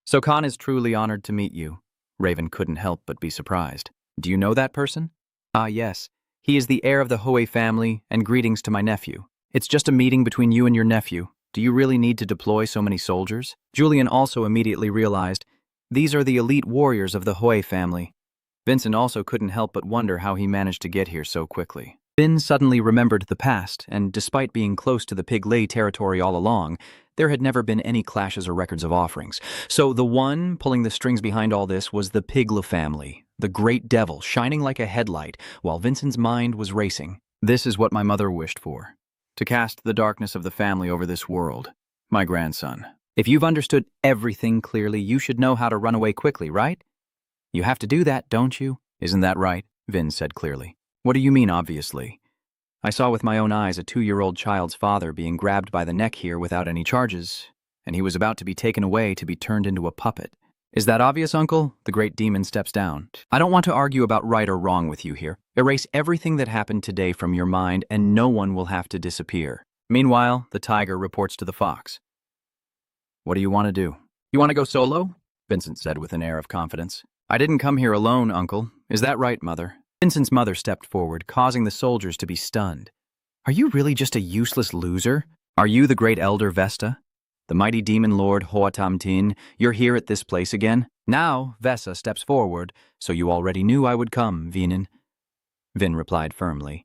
Sokan is truly honored to meet you. Raven couldn't help but be surprised. Do you know that person? Ah, yes. He is the heir of the Hoei family, and greetings to my nephew. It's just a meeting between you and your nephew. Do you really need to deploy so many soldiers? Julian also immediately realized, these are the elite warriors of the Hoei family. Vincent also couldn't help but wonder how he managed to get here so quickly. Vin suddenly remembered the past, and despite being close to the Pig-Lay territory all along, there had never been any clashes or records of offerings. So the one pulling the strings behind all this was the Pigla family, the great devil shining like a headlight while Vincent's mind was racing. This is what my mother wished for, to cast the darkness of the family over this world, my grandson. If you've understood everything clearly, you should know how to run away quickly, right? You have to do that, don't you? Isn't that right? Vin said clearly. What do you mean, obviously? I saw with my own eyes a 2-year-old child's father being grabbed by the neck here without any charges, and he was about to be taken away to be turned into a puppet. Is that obvious, Uncle? The great demon steps down. I don't want to argue about right or wrong with you here. Erase everything that happened today from your mind, and no one will have to disappear. Meanwhile, the tiger reports to the fox. What do you want to do? You want to go solo? Vincent said with an air of confidence. I didn't come here alone, Uncle. Is that right, Mother? Vincent's mother stepped forward, causing the soldiers to be stunned. Are you really just a useless loser? Are you the great elder Vesta? The mighty demon lord Hoatamtin, you're here at this place again? Now, Vesa steps forward. So you already knew I would come, Vinin. Vin replied firmly.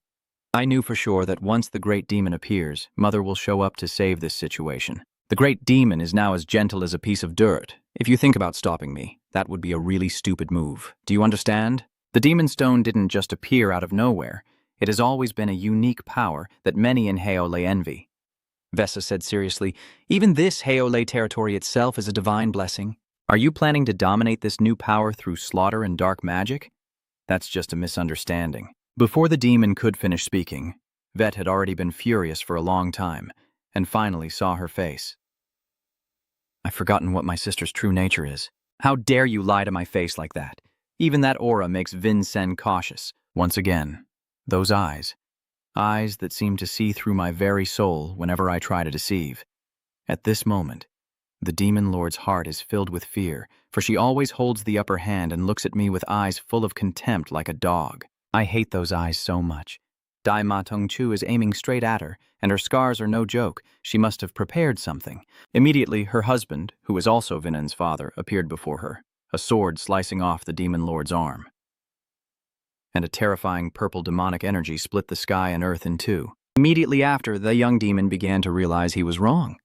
I knew for sure that once the great demon appears, Mother will show up to save this situation. The great demon is now as gentle as a piece of dirt. If you think about stopping me, that would be a really stupid move. Do you understand? The demon stone didn't just appear out of nowhere. It has always been a unique power that many in Heole envy. Vesa said seriously, even this Heole territory itself is a divine blessing. Are you planning to dominate this new power through slaughter and dark magic? That's just a misunderstanding. Before the demon could finish speaking, Vet had already been furious for a long time, and finally saw her face. I've forgotten what my sister's true nature is. How dare you lie to my face like that? Even that aura makes Vincent cautious. Once again, those eyes that seem to see through my very soul whenever I try to deceive. At this moment, the demon lord's heart is filled with fear, for she always holds the upper hand and looks at me with eyes full of contempt like a dog. I hate those eyes so much. Dai Ma Tong Chu is aiming straight at her, and her scars are no joke. She must have prepared something. Immediately, her husband, who is also Vinen's father, appeared before her, a sword slicing off the demon lord's arm. And a terrifying purple demonic energy split the sky and earth in two. Immediately after, the young demon began to realize he was wrong.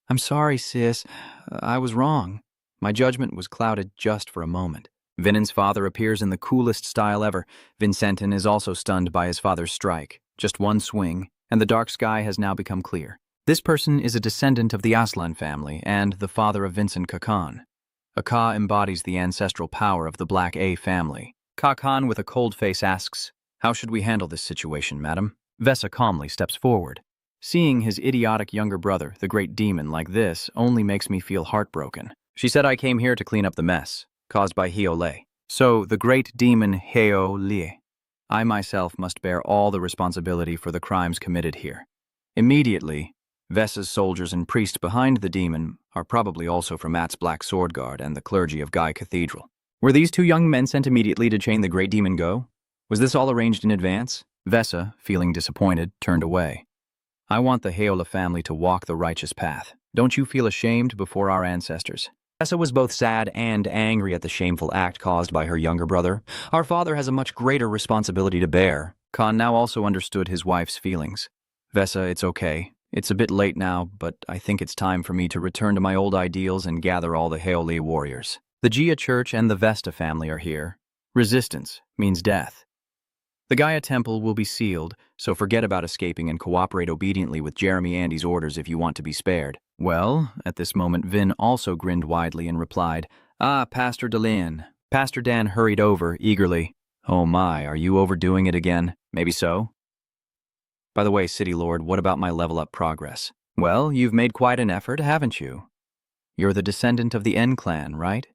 I'm sorry, sis. I was wrong. My judgment was clouded just for a moment. Vinen's father appears in the coolest style ever. Vincentin is also stunned by his father's strike. Just one swing, and the dark sky has now become clear. This person is a descendant of the Aslan family and the father of Vincent Kakan. A Ka embodies the ancestral power of the Black A family. Kakan with a cold face asks, "How should we handle this situation, madam?" Vesa calmly steps forward. Seeing his idiotic younger brother, the great demon, like this only makes me feel heartbroken. She said I came here to clean up the mess caused by Heole. So, the great demon Heole. I myself must bear all the responsibility for the crimes committed here. Immediately, Vesa's soldiers and priests behind the demon are probably also from At's Black Sword Guard and the clergy of Guy Cathedral. Were these two young men sent immediately to chain the great demon go? Was this all arranged in advance? Vesa, feeling disappointed, turned away. I want the Heole family to walk the righteous path. Don't you feel ashamed before our ancestors? Vesa was both sad and angry at the shameful act caused by her younger brother. Our father has a much greater responsibility to bear. Khan now also understood his wife's feelings. Vesa, it's okay. It's a bit late now, but I think it's time for me to return to my old ideals and gather all the Heole warriors. The Jia Church and the Vesta family are here. Resistance means death. The Gaia Temple will be sealed, so forget about escaping and cooperate obediently with Jeremy Andy's orders if you want to be spared. Well, at this moment, Vin also grinned widely and replied, "Ah, Pastor Delan." Pastor Dan hurried over, eagerly. Oh my, are you overdoing it again? Maybe so. By the way, City Lord, what about my level-up progress? Well, you've made quite an effort, haven't you? You're the descendant of the N clan, right?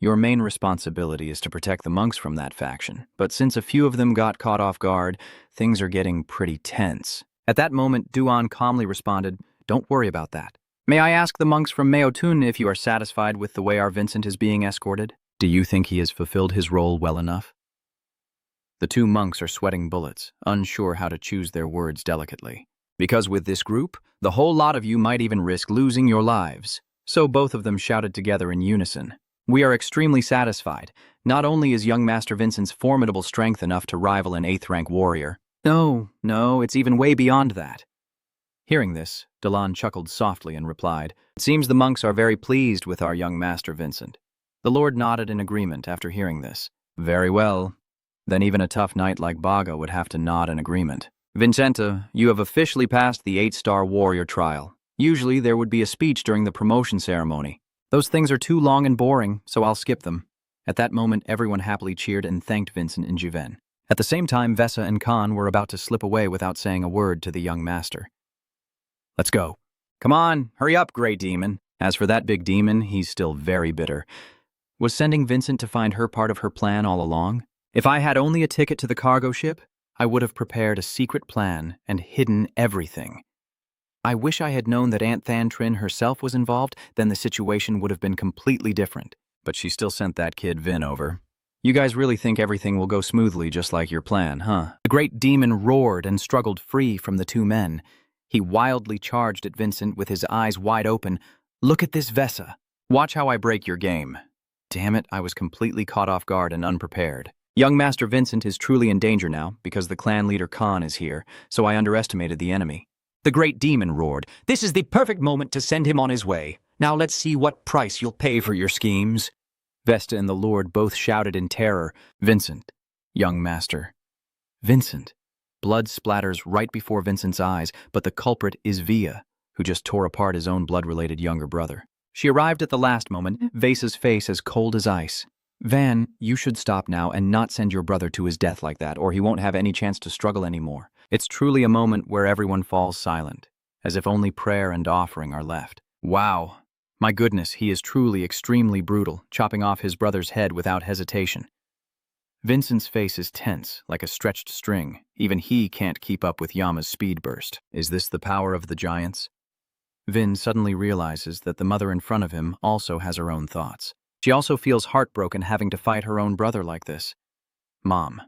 Your main responsibility is to protect the monks from that faction, but since a few of them got caught off guard, things are getting pretty tense. At that moment, Duan calmly responded, "Don't worry about that. May I ask the monks from Meotun if you are satisfied with the way our Vincent is being escorted? Do you think he has fulfilled his role well enough?" The two monks are sweating bullets, unsure how to choose their words delicately. Because with this group, the whole lot of you might even risk losing your lives. So both of them shouted together in unison. We are extremely satisfied. Not only is young Master Vincent's formidable strength enough to rival an 8th-rank warrior, No, it's even way beyond that. Hearing this, Delan chuckled softly and replied, "It seems the monks are very pleased with our young master Vincent." The Lord nodded in agreement after hearing this. "Very well. Then even a tough knight like Baga would have to nod in agreement. Vincenta, you have officially passed the 8-star warrior trial. Usually there would be a speech during the promotion ceremony. Those things are too long and boring, so I'll skip them." At that moment, everyone happily cheered and thanked Vincent and Juven. At the same time, Vesa and Khan were about to slip away without saying a word to the young master. "Let's go." "Come on, hurry up, Grey Demon." As for that big demon, he's still very bitter. Was sending Vincent to find her part of her plan all along? If I had only a ticket to the cargo ship, I would have prepared a secret plan and hidden everything. I wish I had known that Aunt Thantrin herself was involved, then the situation would have been completely different. But she still sent that kid Vin over. You guys really think everything will go smoothly just like your plan, huh? The great demon roared and struggled free from the two men. He wildly charged at Vincent with his eyes wide open. "Look at this Vesa. Watch how I break your game." Damn it, I was completely caught off guard and unprepared. Young Master Vincent is truly in danger now because the clan leader Khan is here, so I underestimated the enemy. The great demon roared, "This is the perfect moment to send him on his way. Now let's see what price you'll pay for your schemes." Vesta and the Lord both shouted in terror, "Vincent, young master, Vincent." Blood splatters right before Vincent's eyes, but the culprit is Via, who just tore apart his own blood-related younger brother. She arrived at the last moment, Vasa's face as cold as ice. "Van, you should stop now and not send your brother to his death like that, or he won't have any chance to struggle anymore." It's truly a moment where everyone falls silent, as if only prayer and offering are left. Wow. My goodness, he is truly extremely brutal, chopping off his brother's head without hesitation. Vincent's face is tense, like a stretched string. Even he can't keep up with Yama's speed burst. Is this the power of the giants? Vin suddenly realizes that the mother in front of him also has her own thoughts. She also feels heartbroken having to fight her own brother like this. "Mom,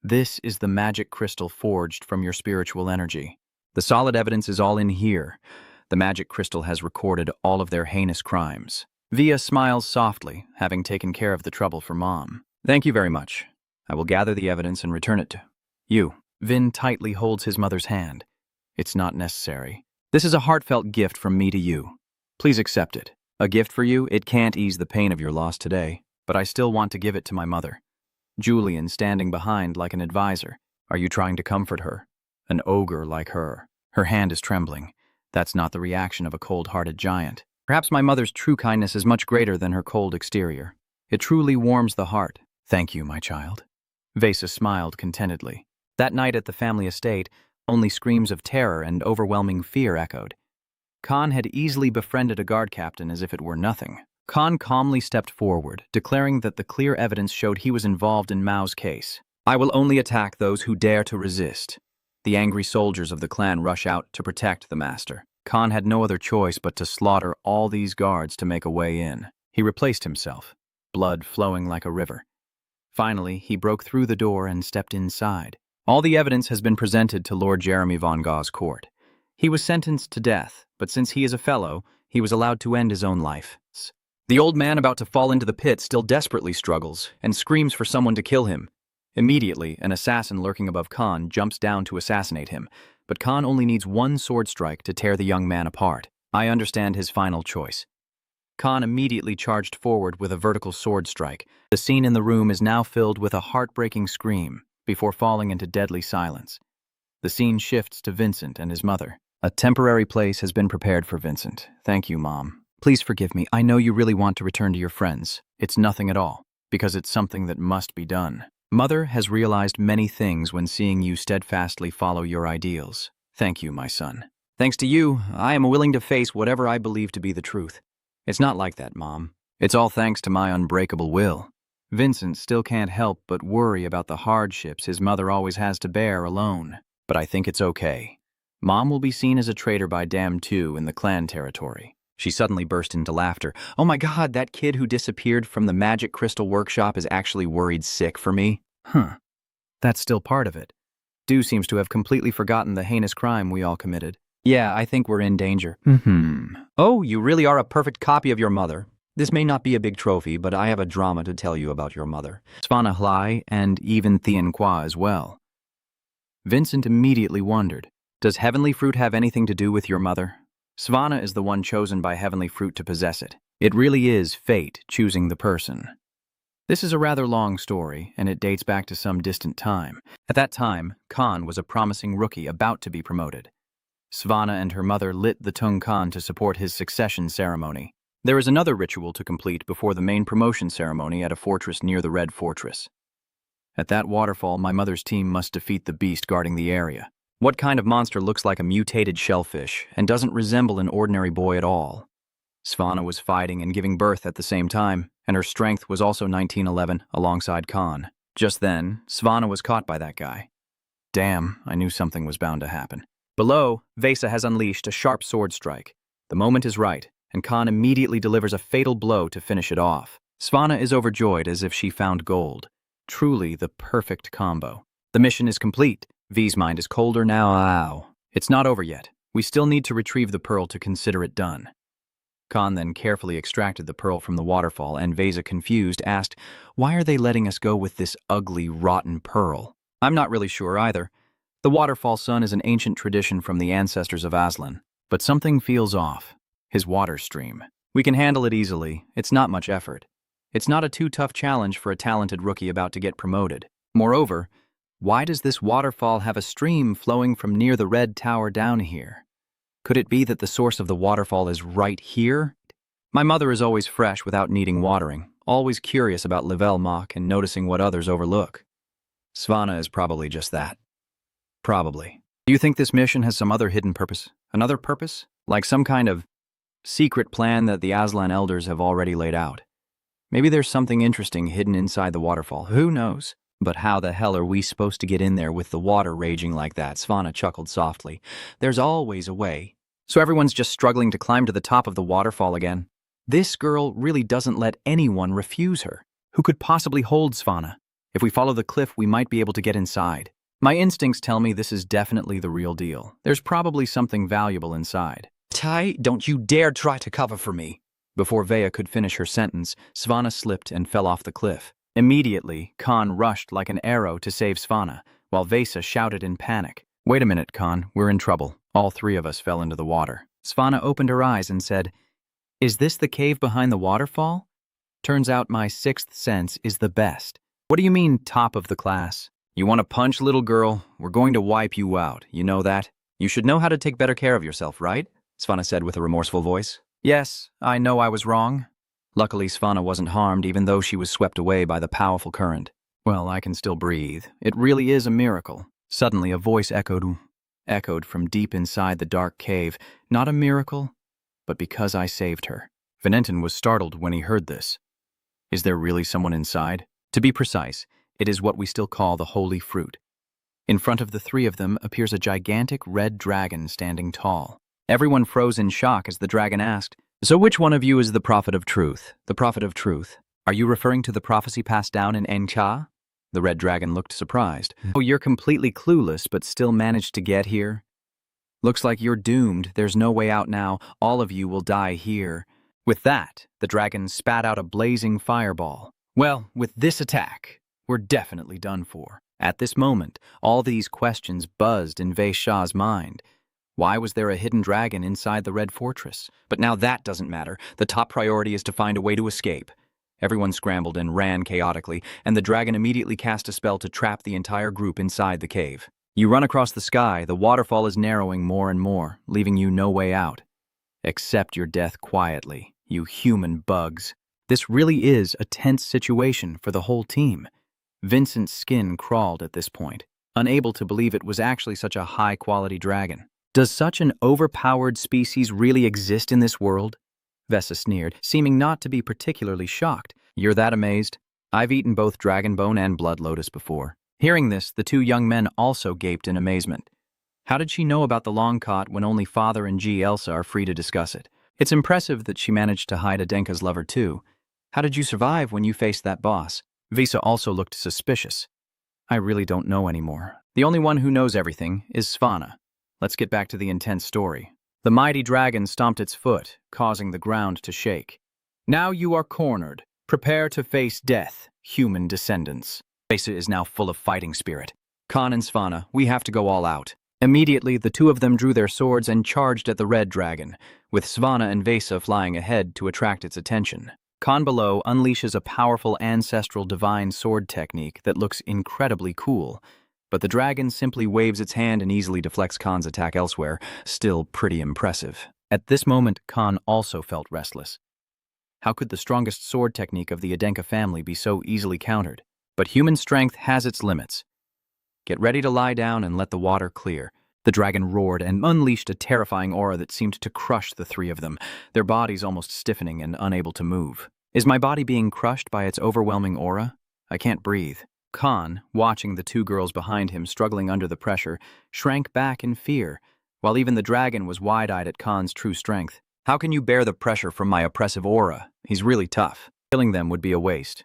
this is the magic crystal forged from your spiritual energy. The solid evidence is all in here. The magic crystal has recorded all of their heinous crimes." Via smiles softly, having taken care of the trouble for Mom. "Thank you very much. I will gather the evidence and return it to you." Vin tightly holds his mother's hand. "It's not necessary. This is a heartfelt gift from me to you. Please accept it. A gift for you, it can't ease the pain of your loss today, but I still want to give it to my mother." Julian standing behind like an advisor. "Are you trying to comfort her? An ogre like her." Her hand is trembling. That's not the reaction of a cold-hearted giant. Perhaps my mother's true kindness is much greater than her cold exterior. It truly warms the heart. "Thank you, my child." Vesa smiled contentedly. That night at the family estate, only screams of terror and overwhelming fear echoed. Khan had easily befriended a guard captain as if it were nothing. Khan calmly stepped forward, declaring that the clear evidence showed he was involved in Mao's case. "I will only attack those who dare to resist." The angry soldiers of the clan rush out to protect the master. Khan had no other choice but to slaughter all these guards to make a way in. He replaced himself, blood flowing like a river. Finally, he broke through the door and stepped inside. All the evidence has been presented to Lord Jeremy von Gaugh's court. He was sentenced to death, but since he is a fellow, he was allowed to end his own life. The old man about to fall into the pit still desperately struggles and screams for someone to kill him. Immediately, an assassin lurking above Khan jumps down to assassinate him, but Khan only needs one sword strike to tear the young man apart. I understand his final choice. Khan immediately charged forward with a vertical sword strike. The scene in the room is now filled with a heartbreaking scream before falling into deadly silence. The scene shifts to Vincent and his mother. "A temporary place has been prepared for Vincent. Thank you, Mom. Please forgive me. I know you really want to return to your friends. It's nothing at all, because it's something that must be done. Mother has realized many things when seeing you steadfastly follow your ideals. Thank you, my son." "Thanks to you, I am willing to face whatever I believe to be the truth." "It's not like that, Mom. It's all thanks to my unbreakable will." Vincent still can't help but worry about the hardships his mother always has to bear alone. But I think it's okay. Mom will be seen as a traitor by Dam 2 in the clan territory. She suddenly burst into laughter. "Oh my God, that kid who disappeared from the magic crystal workshop is actually worried sick for me." That's still part of it. Du seems to have completely forgotten the heinous crime we all committed. "Yeah, I think we're in danger." "Oh, you really are a perfect copy of your mother. This may not be a big trophy, but I have a drama to tell you about your mother." Svana Hlai and even Thien Kwa as well. Vincent immediately wondered, does heavenly fruit have anything to do with your mother? Svana is the one chosen by heavenly fruit to possess it. It really is fate choosing the person. This is a rather long story, and it dates back to some distant time. At that time, Khan was a promising rookie about to be promoted. Svana and her mother lit the Tung Khan to support his succession ceremony. There is another ritual to complete before the main promotion ceremony at a fortress near the Red Fortress. At that waterfall, my mother's team must defeat the beast guarding the area. What kind of monster looks like a mutated shellfish and doesn't resemble an ordinary boy at all? Svana was fighting and giving birth at the same time, and her strength was also 1911 alongside Khan. Just then, Svana was caught by that guy. Damn, I knew something was bound to happen. Below, Vesa has unleashed a sharp sword strike. The moment is right, and Khan immediately delivers a fatal blow to finish it off. Svana is overjoyed as if she found gold. Truly the perfect combo. The mission is complete. V's mind is colder now. Ow. It's not over yet. We still need to retrieve the pearl to consider it done. Khan then carefully extracted the pearl from the waterfall, and Vesa, confused, asked, why are they letting us go with this ugly, rotten pearl? I'm not really sure either. The waterfall sun is an ancient tradition from the ancestors of Aslan, but something feels off. His water stream. We can handle it easily. It's not much effort. It's not a too tough challenge for a talented rookie about to get promoted. Moreover, why does this waterfall have a stream flowing from near the red tower down here? Could it be that the source of the waterfall is right here? My mother is always fresh without needing watering, always curious about Level Mach and noticing what others overlook. Svana is probably just that. Probably. Do you think this mission has some other hidden purpose? Another purpose? Like some kind of secret plan that the Aslan elders have already laid out? Maybe there's something interesting hidden inside the waterfall. Who knows? But how the hell are we supposed to get in there with the water raging like that? Svana chuckled softly. There's always a way. So everyone's just struggling to climb to the top of the waterfall again. This girl really doesn't let anyone refuse her. Who could possibly hold Svana? If we follow the cliff, we might be able to get inside. My instincts tell me this is definitely the real deal. There's probably something valuable inside. Tai, don't you dare try to cover for me. Before Vea could finish her sentence, Svana slipped and fell off the cliff. Immediately, Khan rushed like an arrow to save Svana, while Vesa shouted in panic. Wait a minute, Khan, we're in trouble. All three of us fell into the water. Svana opened her eyes and said, is this the cave behind the waterfall? Turns out my sixth sense is the best. What do you mean, top of the class? You want to punch, little girl? We're going to wipe you out, you know that? You should know how to take better care of yourself, right? Svana said with a remorseful voice. Yes, I know I was wrong. Luckily, Svana wasn't harmed, even though she was swept away by the powerful current. Well, I can still breathe. It really is a miracle. Suddenly, a voice echoed from deep inside the dark cave. Not a miracle, but because I saved her. Venentin was startled when he heard this. Is there really someone inside? To be precise, it is what we still call the holy fruit. In front of the three of them appears a gigantic red dragon standing tall. Everyone froze in shock as the dragon asked, so which one of you is the prophet of truth? The prophet of truth. Are you referring to the prophecy passed down in Encha? The red dragon looked surprised. Oh, you're completely clueless but still managed to get here? Looks like you're doomed. There's no way out now. All of you will die here. With that, the dragon spat out a blazing fireball. Well, with this attack, we're definitely done for. At this moment, all these questions buzzed in Wei Sha's mind. Why was there a hidden dragon inside the Red Fortress? But now that doesn't matter. The top priority is to find a way to escape. Everyone scrambled and ran chaotically, and the dragon immediately cast a spell to trap the entire group inside the cave. You run across the sky, the waterfall is narrowing more and more, leaving you no way out. Accept your death quietly, you human bugs. This really is a tense situation for the whole team. Vincent's skin crawled at this point, unable to believe it was actually such a high-quality dragon. Does such an overpowered species really exist in this world? Vesa sneered, seeming not to be particularly shocked. You're that amazed? I've eaten both dragon bone and blood lotus before. Hearing this, the two young men also gaped in amazement. How did she know about the long cot when only Father and G. Elsa are free to discuss it? It's impressive that she managed to hide Adenka's lover too. How did you survive when you faced that boss? Vesa also looked suspicious. I really don't know anymore. The only one who knows everything is Svana. Let's get back to the intense story. The mighty dragon stomped its foot, causing the ground to shake. Now you are cornered. Prepare to face death, human descendants. Vesa is now full of fighting spirit. Khan and Svanna, we have to go all out. Immediately, the two of them drew their swords and charged at the red dragon, with Svanna and Vesa flying ahead to attract its attention. Khan below unleashes a powerful ancestral divine sword technique that looks incredibly cool, but the dragon simply waves its hand and easily deflects Khan's attack elsewhere, still pretty impressive. At this moment, Khan also felt restless. How could the strongest sword technique of the Adenka family be so easily countered? But human strength has its limits. Get ready to lie down and let the water clear. The dragon roared and unleashed a terrifying aura that seemed to crush the three of them, their bodies almost stiffening and unable to move. Is my body being crushed by its overwhelming aura? I can't breathe. Khan, watching the two girls behind him struggling under the pressure, shrank back in fear, while even the dragon was wide-eyed at Khan's true strength. How can you bear the pressure from my oppressive aura? He's really tough. Killing them would be a waste.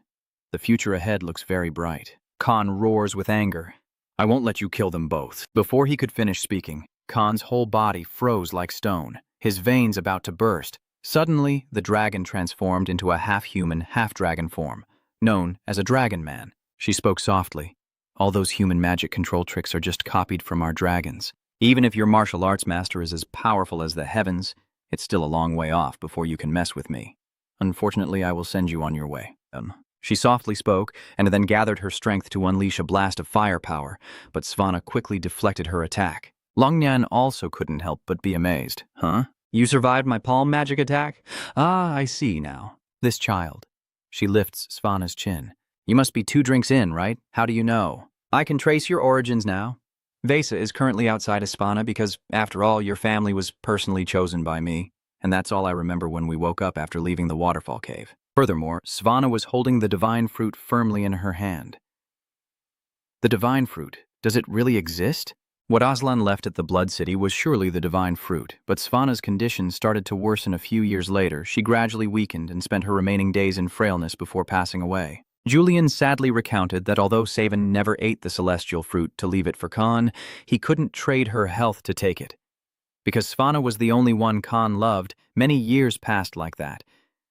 The future ahead looks very bright. Khan roars with anger. I won't let you kill them both. Before he could finish speaking, Khan's whole body froze like stone, his veins about to burst. Suddenly, the dragon transformed into a half-human, half-dragon form, known as a dragon man. She spoke softly. All those human magic control tricks are just copied from our dragons. Even if your martial arts master is as powerful as the heavens, it's still a long way off before you can mess with me. Unfortunately, I will send you on your way. She softly spoke, and then gathered her strength to unleash a blast of firepower, but Svanna quickly deflected her attack. Longnyan also couldn't help but be amazed. Huh? You survived my palm magic attack? Ah, I see now. This child. She lifts Svanna's chin. You must be 2 drinks in, right? How do you know? I can trace your origins now. Vesa is currently outside of Svanna because, after all, your family was personally chosen by me, and that's all I remember when we woke up after leaving the waterfall cave. Furthermore, Svanna was holding the divine fruit firmly in her hand. The divine fruit, does it really exist? What Aslan left at the Blood City was surely the divine fruit, but Svanna's condition started to worsen a few years later. She gradually weakened and spent her remaining days in frailness before passing away. Julian sadly recounted that although Savan never ate the celestial fruit to leave it for Khan, he couldn't trade her health to take it. Because Svanna was the only one Khan loved, many years passed like that,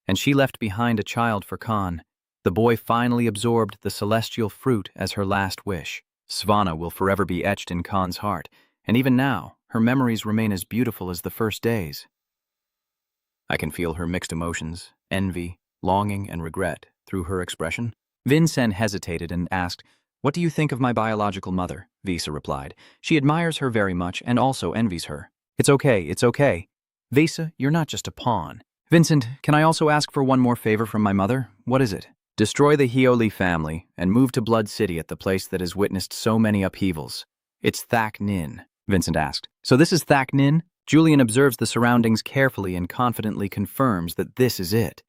and she left behind a child for Khan. The boy finally absorbed the celestial fruit as her last wish. Svanna will forever be etched in Khan's heart, and even now, her memories remain as beautiful as the first days. I can feel her mixed emotions, envy, longing, and regret, through her expression. Vincent hesitated and asked, What do you think of my biological mother? Vesa replied. She admires her very much and also envies her. It's okay. Vesa, you're not just a pawn. Vincent, can I also ask for one more favor from my mother? What is it? Destroy the Heoli family and move to Blood City at the place that has witnessed so many upheavals. It's Thak Nin, Vincent asked. So this is Thak Nin? Julian observes the surroundings carefully and confidently confirms that this is it.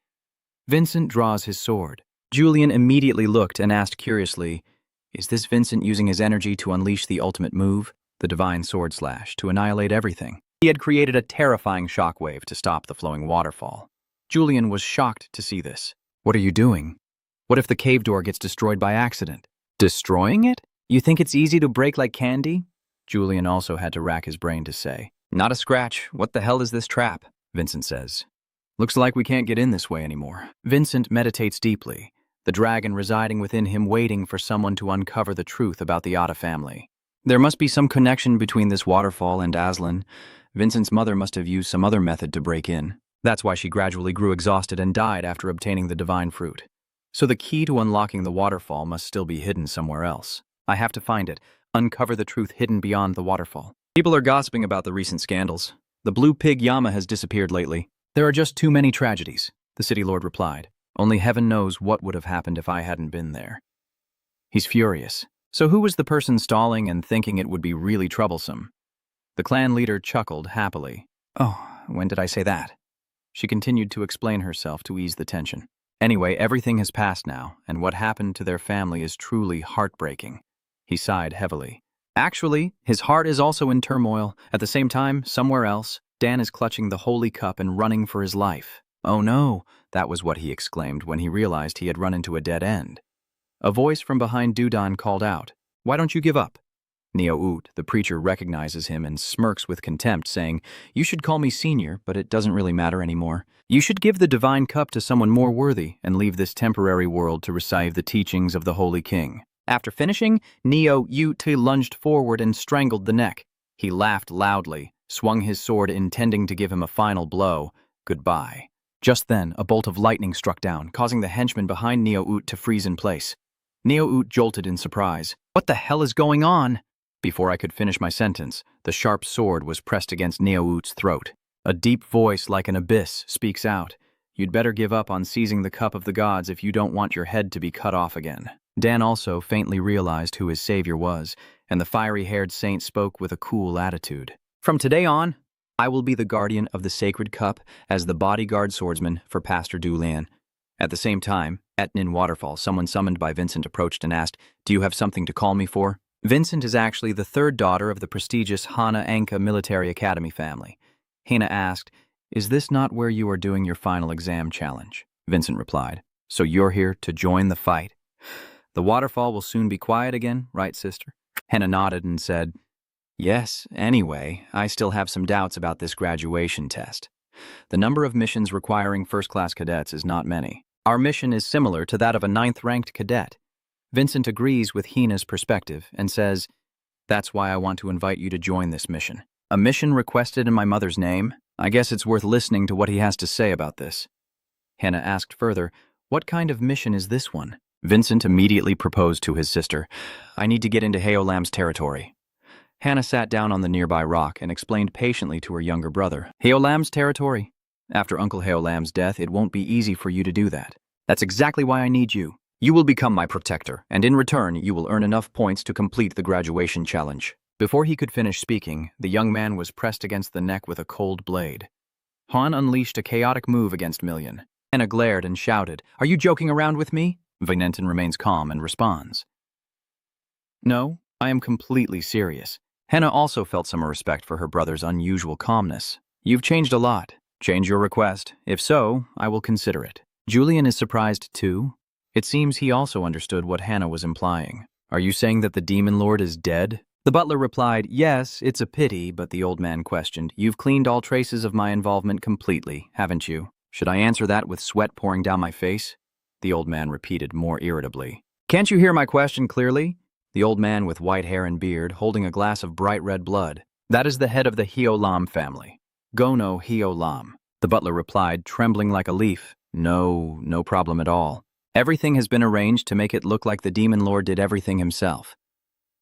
Vincent draws his sword. Julian immediately looked and asked curiously, Is this Vincent using his energy to unleash the ultimate move, the divine sword slash, to annihilate everything? He had created a terrifying shockwave to stop the flowing waterfall. Julian was shocked to see this. What are you doing? What if the cave door gets destroyed by accident? Destroying it? You think it's easy to break like candy? Julian also had to rack his brain to say. Not a scratch. What the hell is this trap? Vincent says. Looks like we can't get in this way anymore. Vincent meditates deeply, the dragon residing within him waiting for someone to uncover the truth about the Atta family. There must be some connection between this waterfall and Aslan. Vincent's mother must have used some other method to break in. That's why she gradually grew exhausted and died after obtaining the divine fruit. So the key to unlocking the waterfall must still be hidden somewhere else. I have to find it, uncover the truth hidden beyond the waterfall. People are gossiping about the recent scandals. The blue pig Yama has disappeared lately. There are just too many tragedies, the city lord replied. Only heaven knows what would have happened if I hadn't been there. He's furious. So who was the person stalling and thinking it would be really troublesome? The clan leader chuckled happily. Oh, when did I say that? She continued to explain herself to ease the tension. Anyway, everything has passed now, and what happened to their family is truly heartbreaking. He sighed heavily. Actually, his heart is also in turmoil. At the same time, somewhere else, Dan is clutching the holy cup and running for his life. Oh no, that was what he exclaimed when he realized he had run into a dead end. A voice from behind Dudan called out, Why don't you give up? Neo-Ut, the preacher, recognizes him and smirks with contempt, saying, You should call me senior, but it doesn't really matter anymore. You should give the divine cup to someone more worthy and leave this temporary world to receive the teachings of the Holy King. After finishing, Neo Ute lunged forward and strangled the neck. He laughed loudly, swung his sword intending to give him a final blow. Goodbye. Just then, a bolt of lightning struck down, causing the henchman behind Neo Ute to freeze in place. Neo Ute jolted in surprise. What the hell is going on? Before I could finish my sentence, the sharp sword was pressed against Neo Ute's throat. A deep voice like an abyss speaks out. You'd better give up on seizing the cup of the gods if you don't want your head to be cut off again. Dan also faintly realized who his savior was, and the fiery-haired saint spoke with a cool attitude. From today on, I will be the guardian of the sacred cup as the bodyguard swordsman for Pastor Dulan. At the same time, at Nin Waterfall, someone summoned by Vincent approached and asked, "Do you have something to call me for?" Vincent is actually the third daughter of the prestigious Hana Anka Military Academy family. Hana asked, "Is this not where you are doing your final exam challenge?" Vincent replied, "So you're here to join the fight? The waterfall will soon be quiet again, right, sister?" Hana nodded and said, "Yes, anyway, I still have some doubts about this graduation test. The number of missions requiring first-class cadets is not many. Our mission is similar to that of a 9th-ranked cadet." Vincent agrees with Hina's perspective and says, "That's why I want to invite you to join this mission." A mission requested in my mother's name? I guess it's worth listening to what he has to say about this. Hana asked further, "What kind of mission is this one?" Vincent immediately proposed to his sister, "I need to get into Heolam's territory." Hana sat down on the nearby rock and explained patiently to her younger brother, "Heolam's territory? After Uncle Heolam's death, it won't be easy for you to do that. That's exactly why I need you. You will become my protector, and in return, you will earn enough points to complete the graduation challenge." Before he could finish speaking, the young man was pressed against the neck with a cold blade. Han unleashed a chaotic move against Million. Hana glared and shouted, "Are you joking around with me?" Vignenton remains calm and responds, "No, I am completely serious." Hana also felt some respect for her brother's unusual calmness. "You've changed a lot. Change your request. If so, I will consider it." Julian is surprised too. It seems he also understood what Hana was implying. "Are you saying that the Demon Lord is dead?" The butler replied, "Yes, it's a pity," but the old man questioned, "You've cleaned all traces of my involvement completely, haven't you? Should I answer that with sweat pouring down my face?" The old man repeated more irritably. "Can't you hear my question clearly?" The old man with white hair and beard, holding a glass of bright red blood. "That is the head of the Hiolam family. Gono Hiolam." The butler replied, trembling like a leaf, No problem at all. Everything has been arranged to make it look like the Demon Lord did everything himself.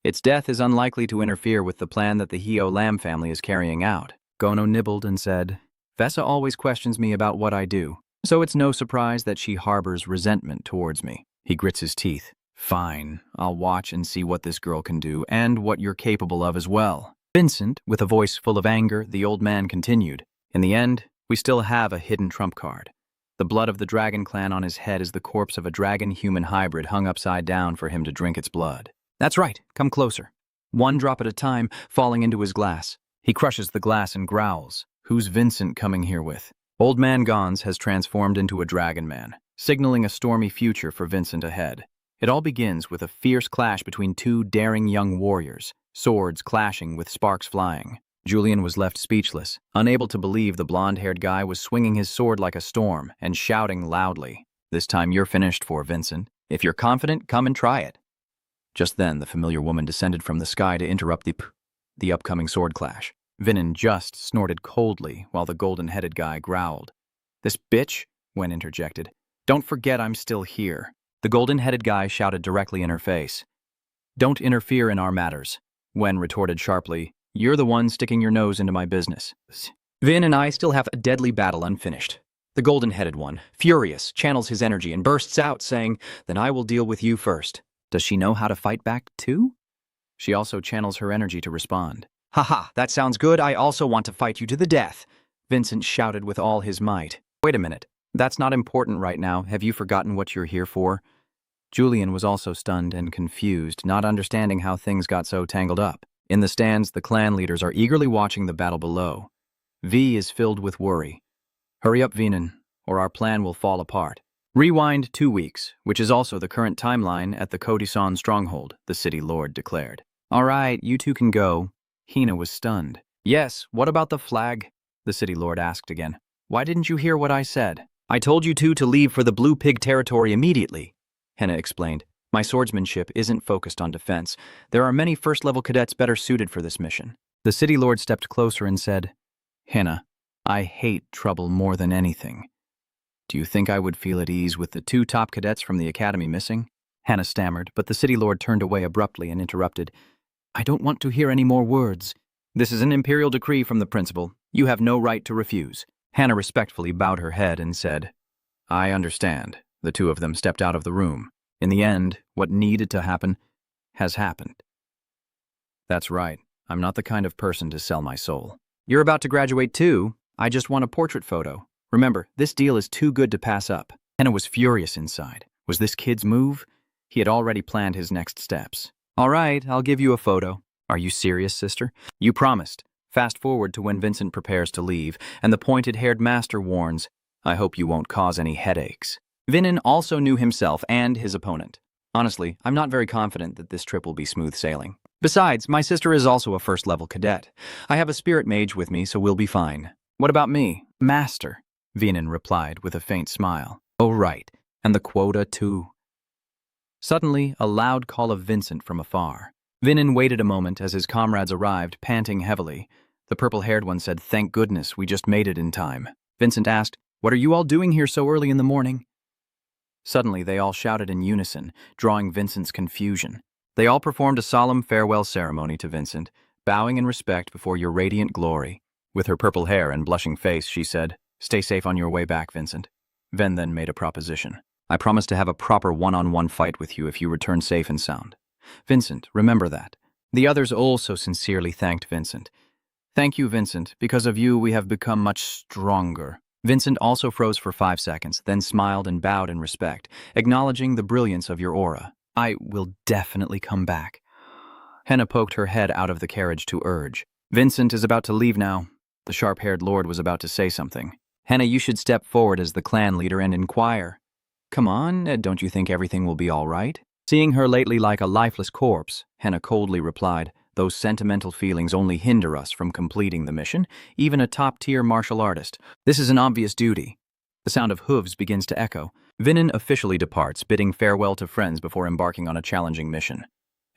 Its death is unlikely to interfere with the plan that the Hiolam family is carrying out." Gono nibbled and said, "Vessa always questions me about what I do, so it's no surprise that she harbors resentment towards me." He grits his teeth. "Fine, I'll watch and see what this girl can do, and what you're capable of as well." Vincent, with a voice full of anger, the old man continued, "In the end, we still have a hidden trump card. The blood of the Dragon Clan on his head is the corpse of a dragon-human hybrid hung upside down for him to drink its blood. That's right, come closer." One drop at a time, falling into his glass. He crushes the glass and growls. "Who's Vincent coming here with?" Old Man Gons has transformed into a dragon man, signaling a stormy future for Vincent ahead. It all begins with a fierce clash between two daring young warriors, swords clashing with sparks flying. Julian was left speechless, unable to believe the blonde-haired guy was swinging his sword like a storm and shouting loudly, "This time you're finished for, Vincent. If you're confident, come and try it." Just then, the familiar woman descended from the sky to interrupt the upcoming sword clash. Vinin just snorted coldly while the golden-headed guy growled. "This bitch," Wen interjected. "Don't forget I'm still here." The golden-headed guy shouted directly in her face. "Don't interfere in our matters," Wen retorted sharply. "You're the one sticking your nose into my business." Vin and I still have a deadly battle unfinished. The golden-headed one, furious, channels his energy and bursts out, saying, "Then I will deal with you first." Does she know how to fight back, too? She also channels her energy to respond. "Haha, that sounds good. I also want to fight you to the death," Vincent shouted with all his might. "Wait a minute. That's not important right now. Have you forgotten what you're here for?" Julian was also stunned and confused, not understanding how things got so tangled up. In the stands, the clan leaders are eagerly watching the battle below. V is filled with worry. "Hurry up, Venan, or our plan will fall apart." Rewind 2 weeks, which is also the current timeline at the Kodisan stronghold, the city lord declared. "All right, you two can go." Hina was stunned. "Yes, what about the flag?" the city lord asked again. "Why didn't you hear what I said?" "I told you two to leave for the Blue Pig territory immediately," Hina explained. My swordsmanship isn't focused on defense. There are many first-level cadets better suited for this mission. The city lord stepped closer and said, Hannah, I hate trouble more than anything. Do you think I would feel at ease with the 2 top cadets from the academy missing? Hannah stammered, but the city lord turned away abruptly and interrupted. I don't want to hear any more words. This is an imperial decree from the principal. You have no right to refuse. Hannah respectfully bowed her head and said, I understand. The 2 of them stepped out of the room. In the end, what needed to happen has happened. That's right. I'm not the kind of person to sell my soul. You're about to graduate too. I just want a portrait photo. Remember, this deal is too good to pass up. Hannah was furious inside. Was this kid's move? He had already planned his next steps. All right, I'll give you a photo. Are you serious, sister? You promised. Fast forward to when Vincent prepares to leave, and the pointed-haired master warns, I hope you won't cause any headaches. Vinin also knew himself and his opponent. Honestly, I'm not very confident that this trip will be smooth sailing. Besides, my sister is also a first-level cadet. I have a spirit mage with me, so we'll be fine. What about me? Master, Vinin replied with a faint smile. Oh, right, and the quota too. Suddenly, a loud call of Vincent from afar. Vinin waited a moment as his comrades arrived, panting heavily. The purple-haired one said, Thank goodness, we just made it in time. Vincent asked, What are you all doing here so early in the morning? Suddenly, they all shouted in unison, drawing Vincent's confusion. They all performed a solemn farewell ceremony to Vincent, bowing in respect before your radiant glory. With her purple hair and blushing face, she said, Stay safe on your way back, Vincent. Ven then made a proposition. I promise to have a proper one-on-one fight with you if you return safe and sound. Vincent, remember that. The others also sincerely thanked Vincent. Thank you, Vincent. Because of you, we have become much stronger. Vincent also froze for 5 seconds, then smiled and bowed in respect, acknowledging the brilliance of your aura. I will definitely come back. Hannah poked her head out of the carriage to urge. Vincent is about to leave now. The sharp-haired lord was about to say something. Hannah, you should step forward as the clan leader and inquire. Come on, don't you think everything will be all right? Seeing her lately like a lifeless corpse, Hannah coldly replied, Those sentimental feelings only hinder us from completing the mission, even a top-tier martial artist. This is an obvious duty. The sound of hooves begins to echo. Vinin officially departs, bidding farewell to friends before embarking on a challenging mission.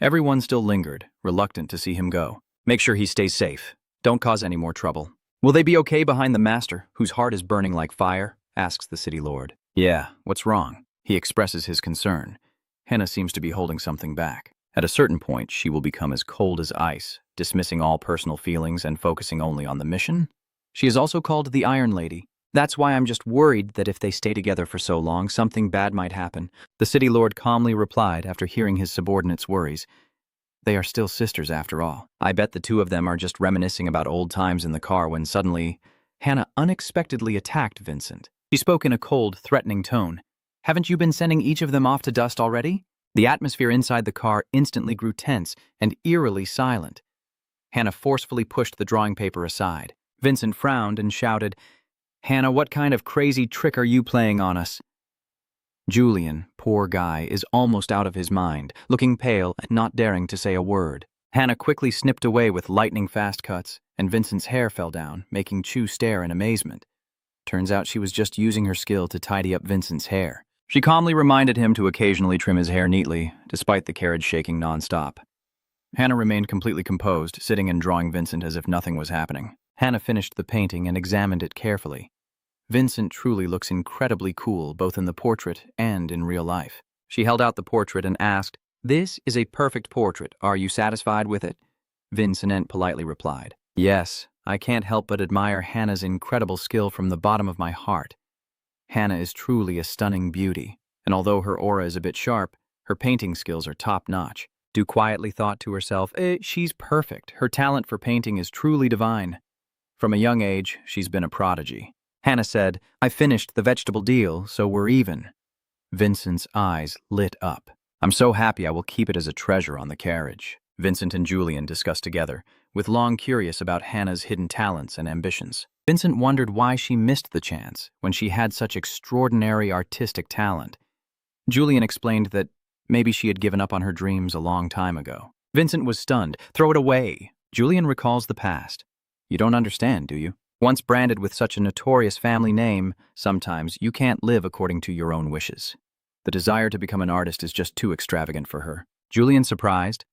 Everyone still lingered, reluctant to see him go. Make sure he stays safe. Don't cause any more trouble. Will they be okay behind the master, whose heart is burning like fire? Asks the city lord. Yeah, what's wrong? He expresses his concern. Hannah seems to be holding something back. At a certain point, she will become as cold as ice, dismissing all personal feelings and focusing only on the mission. She is also called the Iron Lady. That's why I'm just worried that if they stay together for so long, something bad might happen. The city lord calmly replied after hearing his subordinate's worries. They are still sisters after all. I bet the 2 of them are just reminiscing about old times in the car when suddenly, Hannah unexpectedly attacked Vincent. She spoke in a cold, threatening tone. Haven't you been sending each of them off to dust already? The atmosphere inside the car instantly grew tense and eerily silent. Hannah forcefully pushed the drawing paper aside. Vincent frowned and shouted, Hannah, what kind of crazy trick are you playing on us? Julian, poor guy, is almost out of his mind, looking pale and not daring to say a word. Hannah quickly snipped away with lightning-fast cuts, and Vincent's hair fell down, making Chu stare in amazement. Turns out she was just using her skill to tidy up Vincent's hair. She calmly reminded him to occasionally trim his hair neatly, despite the carriage shaking non-stop. Hannah remained completely composed, sitting and drawing Vincent as if nothing was happening. Hannah finished the painting and examined it carefully. Vincent truly looks incredibly cool, both in the portrait and in real life. She held out the portrait and asked, This is a perfect portrait. Are you satisfied with it? Vincent politely replied, Yes, I can't help but admire Hannah's incredible skill from the bottom of my heart. Hannah is truly a stunning beauty, and although her aura is a bit sharp, her painting skills are top-notch. Du quietly thought to herself, she's perfect. Her talent for painting is truly divine. From a young age, she's been a prodigy. Hannah said, I finished the vegetable deal, so we're even. Vincent's eyes lit up. I'm so happy I will keep it as a treasure on the carriage. Vincent and Julian discussed together, with Long curious about Hannah's hidden talents and ambitions. Vincent wondered why she missed the chance when she had such extraordinary artistic talent. Julian explained that maybe she had given up on her dreams a long time ago. Vincent was stunned. Throw it away. Julian recalls the past. You don't understand, do you? Once branded with such a notorious family name, sometimes you can't live according to your own wishes. The desire to become an artist is just too extravagant for her. Julian surprised.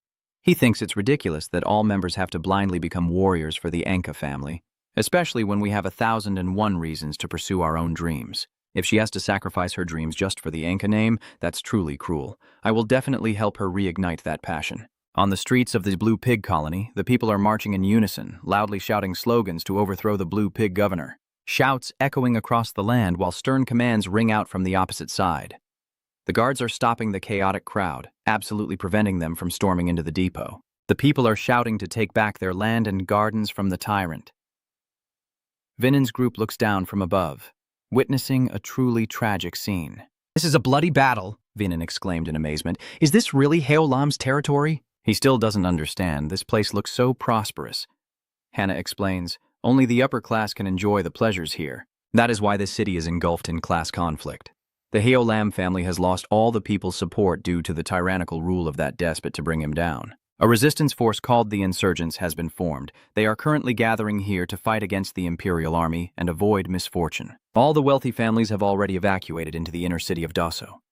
He thinks it's ridiculous that all members have to blindly become warriors for the Anka family, especially when we have 1,001 reasons to pursue our own dreams. If she has to sacrifice her dreams just for the Anka name, that's truly cruel. I will definitely help her reignite that passion. On the streets of the Blue Pig Colony, the people are marching in unison, loudly shouting slogans to overthrow the Blue Pig governor. Shouts echoing across the land while stern commands ring out from the opposite side. The guards are stopping the chaotic crowd, absolutely preventing them from storming into the depot. The people are shouting to take back their land and gardens from the tyrant. Vinen's group looks down from above, witnessing a truly tragic scene. "This is a bloody battle," Vinen exclaimed in amazement. "Is this really Haolam's territory?" He still doesn't understand. This place looks so prosperous. Hannah explains, only the upper class can enjoy the pleasures here. That is why this city is engulfed in class conflict. The Haolam family has lost all the people's support due to the tyrannical rule of that despot to bring him down. A resistance force called the Insurgents has been formed. They are currently gathering here to fight against the Imperial Army and avoid misfortune. All the wealthy families have already evacuated into the inner city of Dasso.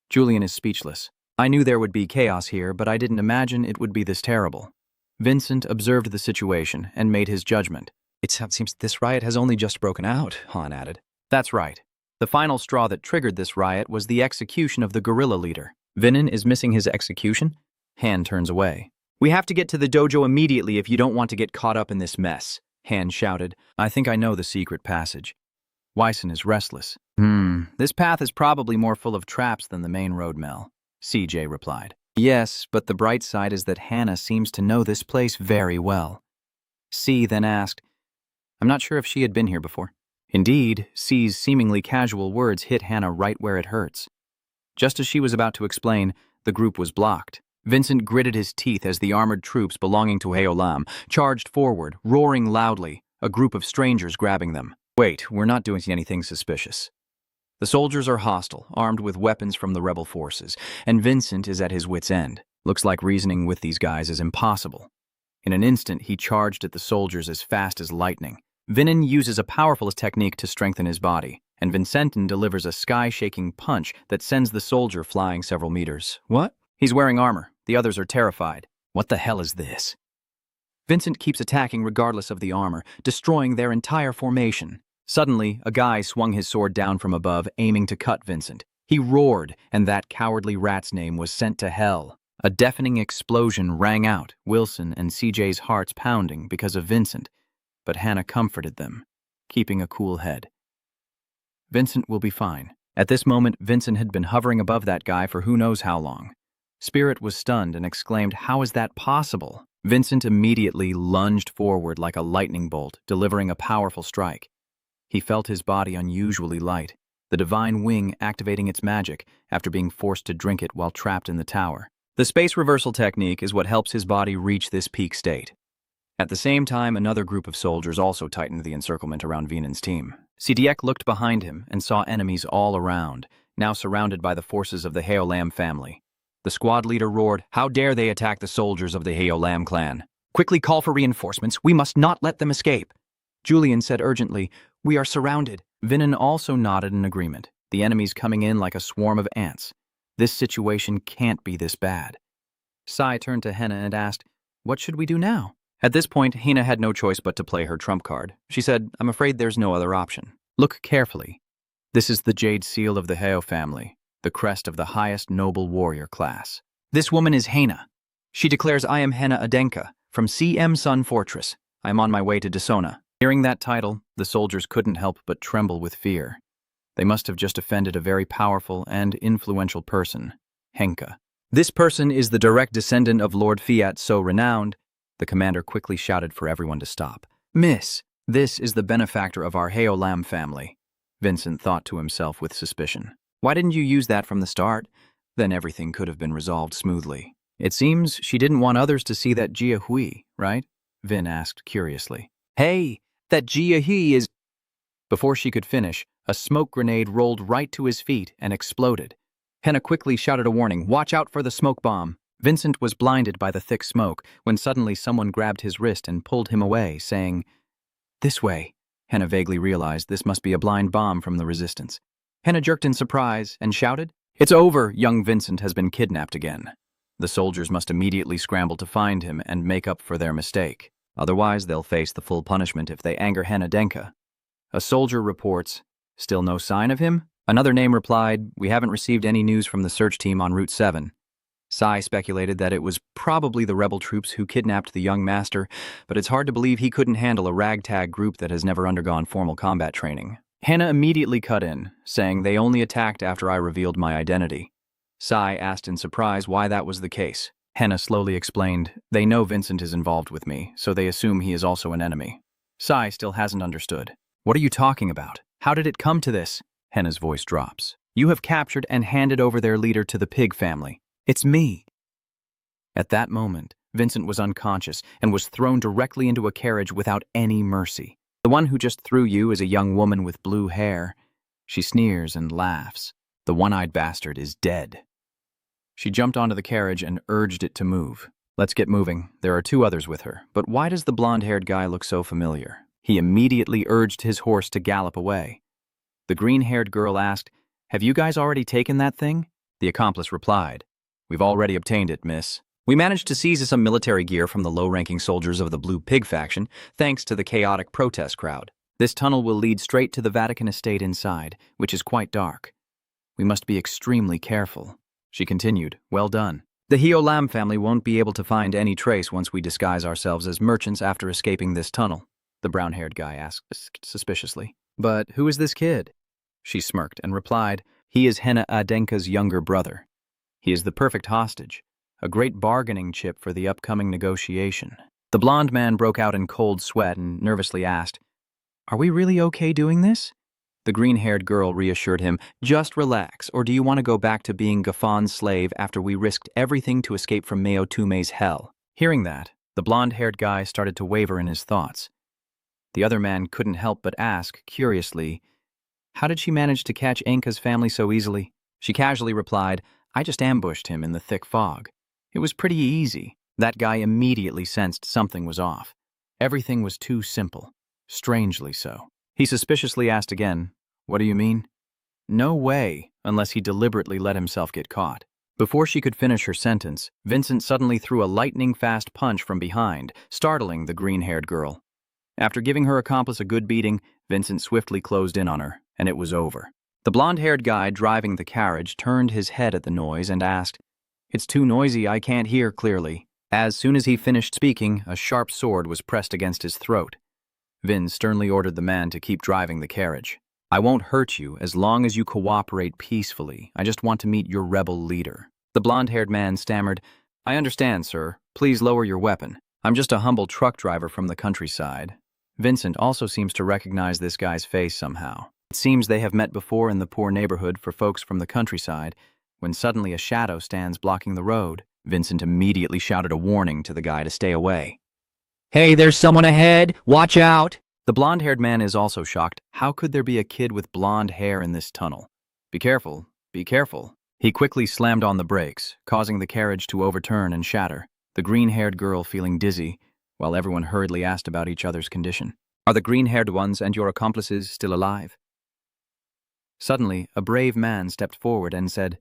Julian is speechless. I knew there would be chaos here, but I didn't imagine it would be this terrible. Vincent observed the situation and made his judgment. "It seems this riot has only just broken out," Han added. That's right. The final straw that triggered this riot was the execution of the guerrilla leader. Vinen is missing his execution? Han turns away. "We have to get to the dojo immediately if you don't want to get caught up in this mess," Han shouted. I think I know the secret passage. Wyson is restless. This path is probably more full of traps than the main road, Mel, CJ replied. Yes, but the bright side is that Hannah seems to know this place very well. C then asked, I'm not sure if she had been here before. Indeed, C's seemingly casual words hit Hannah right where it hurts. Just as she was about to explain, the group was blocked. Vincent gritted his teeth as the armored troops belonging to Haolam charged forward, roaring loudly, a group of strangers grabbing them. Wait, we're not doing anything suspicious. The soldiers are hostile, armed with weapons from the rebel forces, and Vincent is at his wit's end. Looks like reasoning with these guys is impossible. In an instant, he charged at the soldiers as fast as lightning. Vinen uses a powerful technique to strengthen his body, and Vincentin delivers a sky-shaking punch that sends the soldier flying several meters. What? He's wearing armor. The others are terrified. What the hell is this? Vincent keeps attacking regardless of the armor, destroying their entire formation. Suddenly, a guy swung his sword down from above, aiming to cut Vincent. He roared, and that cowardly rat's name was sent to hell. A deafening explosion rang out, Wilson and CJ's hearts pounding because of Vincent, but Hannah comforted them, keeping a cool head. Vincent will be fine. At this moment, Vincent had been hovering above that guy for who knows how long. Spirit was stunned and exclaimed, "How is that possible?" Vincent immediately lunged forward like a lightning bolt, delivering a powerful strike. He felt his body unusually light, the divine wing activating its magic after being forced to drink it while trapped in the tower. The space reversal technique is what helps his body reach this peak state. At the same time, another group of soldiers also tightened the encirclement around Vinen's team. Sidiek looked behind him and saw enemies all around, now surrounded by the forces of the Haolam family. The squad leader roared, "How dare they attack the soldiers of the Haolam clan? Quickly call for reinforcements. We must not let them escape." Julian said urgently, "We are surrounded." Vinen also nodded in agreement, the enemies coming in like a swarm of ants. This situation can't be this bad. Sai turned to Henna and asked, "What should we do now?" At this point, Hina had no choice but to play her trump card. She said, "I'm afraid there's no other option. Look carefully. This is the jade seal of the Heo family, the crest of the highest noble warrior class. This woman is Hena. She declares I am Henna Adenka, from CM Sun Fortress. I am on my way to Desona." Hearing that title, the soldiers couldn't help but tremble with fear. They must have just offended a very powerful and influential person, Henka. "This person is the direct descendant of Lord Fiat so renowned." The commander quickly shouted for everyone to stop. "Miss, this is the benefactor of our Haolam family." Vincent thought to himself with suspicion. "Why didn't you use that from the start? Then everything could have been resolved smoothly." "It seems she didn't want others to see that Jia Hui, right?" Vin asked curiously. "Hey, that Jia Hui is—" Before she could finish, a smoke grenade rolled right to his feet and exploded. Henna quickly shouted a warning, "Watch out for the smoke bomb." Vincent was blinded by the thick smoke when suddenly someone grabbed his wrist and pulled him away, saying, "This way." Henna vaguely realized this must be a blind bomb from the resistance. Henna jerked in surprise and shouted, "It's over, young Vincent has been kidnapped again." The soldiers must immediately scramble to find him and make up for their mistake. Otherwise, they'll face the full punishment if they anger Denka. A soldier reports, "Still no sign of him?" Another name replied, "We haven't received any news from the search team on Route 7. Sai speculated that it was probably the rebel troops who kidnapped the young master, but it's hard to believe he couldn't handle a ragtag group that has never undergone formal combat training. Hannah immediately cut in, saying they only attacked after I revealed my identity. Sai asked in surprise why that was the case. Hannah slowly explained, "They know Vincent is involved with me, so they assume he is also an enemy." Sai still hasn't understood. "What are you talking about? How did it come to this?" Hannah's voice drops. "You have captured and handed over their leader to the pig family. It's me." At that moment, Vincent was unconscious and was thrown directly into a carriage without any mercy. "The one who just threw you is a young woman with blue hair." She sneers and laughs. "The one-eyed bastard is dead." She jumped onto the carriage and urged it to move. "Let's get moving. There are 2 others with her." But why does the blonde-haired guy look so familiar? He immediately urged his horse to gallop away. The green-haired girl asked, "Have you guys already taken that thing?" The accomplice replied, "We've already obtained it, miss. We managed to seize some military gear from the low-ranking soldiers of the Blue Pig faction, thanks to the chaotic protest crowd. This tunnel will lead straight to the Vatican estate inside, which is quite dark. We must be extremely careful." She continued, "Well done. The Hio Lam family won't be able to find any trace once we disguise ourselves as merchants after escaping this tunnel," the brown-haired guy asked suspiciously. "But who is this kid?" She smirked and replied, "He is Henna Adenka's younger brother. He is the perfect hostage, a great bargaining chip for the upcoming negotiation." The blonde man broke out in cold sweat and nervously asked, "Are we really okay doing this?" The green-haired girl reassured him, "Just relax, or do you want to go back to being Gafon's slave after we risked everything to escape from Meo Tume's hell?" Hearing that, the blonde-haired guy started to waver in his thoughts. The other man couldn't help but ask, curiously, "How did she manage to catch Enka's family so easily?" She casually replied, "I just ambushed him in the thick fog. It was pretty easy." That guy immediately sensed something was off. Everything was too simple, strangely so. He suspiciously asked again, "What do you mean?" "No way, unless he deliberately let himself get caught." Before she could finish her sentence, Vincent suddenly threw a lightning-fast punch from behind, startling the green-haired girl. After giving her accomplice a good beating, Vincent swiftly closed in on her, and it was over. The blonde-haired guy driving the carriage turned his head at the noise and asked, "It's too noisy, I can't hear clearly." As soon as he finished speaking, a sharp sword was pressed against his throat. Vin sternly ordered the man to keep driving the carriage. "I won't hurt you as long as you cooperate peacefully. I just want to meet your rebel leader." The blonde-haired man stammered, "I understand, sir. Please lower your weapon. I'm just a humble truck driver from the countryside." Vincent also seems to recognize this guy's face somehow. It seems they have met before in the poor neighborhood for folks from the countryside, when suddenly a shadow stands blocking the road. Vincent immediately shouted a warning to the guy to stay away. "Hey, there's someone ahead! Watch out!" The blonde-haired man is also shocked. How could there be a kid with blonde hair in this tunnel? "Be careful, be careful." He quickly slammed on the brakes, causing the carriage to overturn and shatter, the green-haired girl feeling dizzy, while everyone hurriedly asked about each other's condition. "Are the green-haired ones and your accomplices still alive?" Suddenly, a brave man stepped forward and said,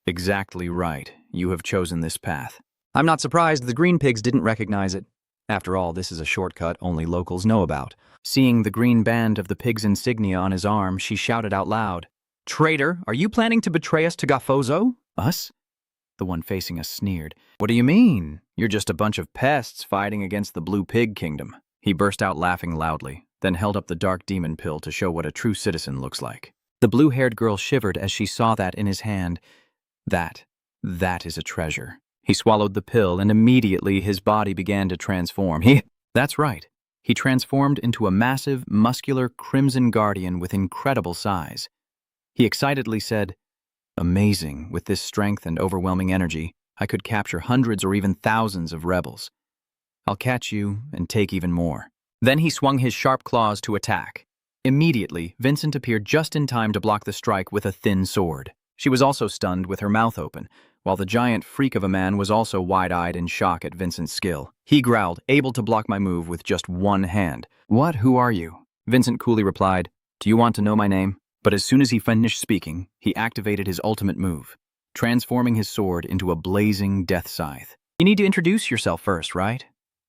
"Exactly right. You have chosen this path." I'm not surprised the green pigs didn't recognize it. After all, this is a shortcut only locals know about. Seeing the green band of the pig's insignia on his arm, she shouted out loud, "Traitor, are you planning to betray us to Gafozo?" "Us?" The one facing us sneered. "What do you mean? You're just a bunch of pests fighting against the Blue Pig Kingdom." He burst out laughing loudly, then held up the dark demon pill to show what a true citizen looks like. The blue-haired girl shivered as she saw that in his hand. That is a treasure. He swallowed the pill, and immediately his body began to transform. That's right. He transformed into a massive, muscular crimson guardian with incredible size. He excitedly said, "Amazing, with this strength and overwhelming energy, I could capture hundreds or even thousands of rebels. I'll catch you and take even more." Then he swung his sharp claws to attack. Immediately, Vincent appeared just in time to block the strike with a thin sword. She was also stunned with her mouth open, while the giant freak of a man was also wide-eyed in shock at Vincent's skill. He growled, able to block my move with just one hand. "What? Who are you?" Vincent coolly replied, "Do you want to know my name?" But as soon as he finished speaking, he activated his ultimate move, transforming his sword into a blazing death scythe. You need to introduce yourself first, right?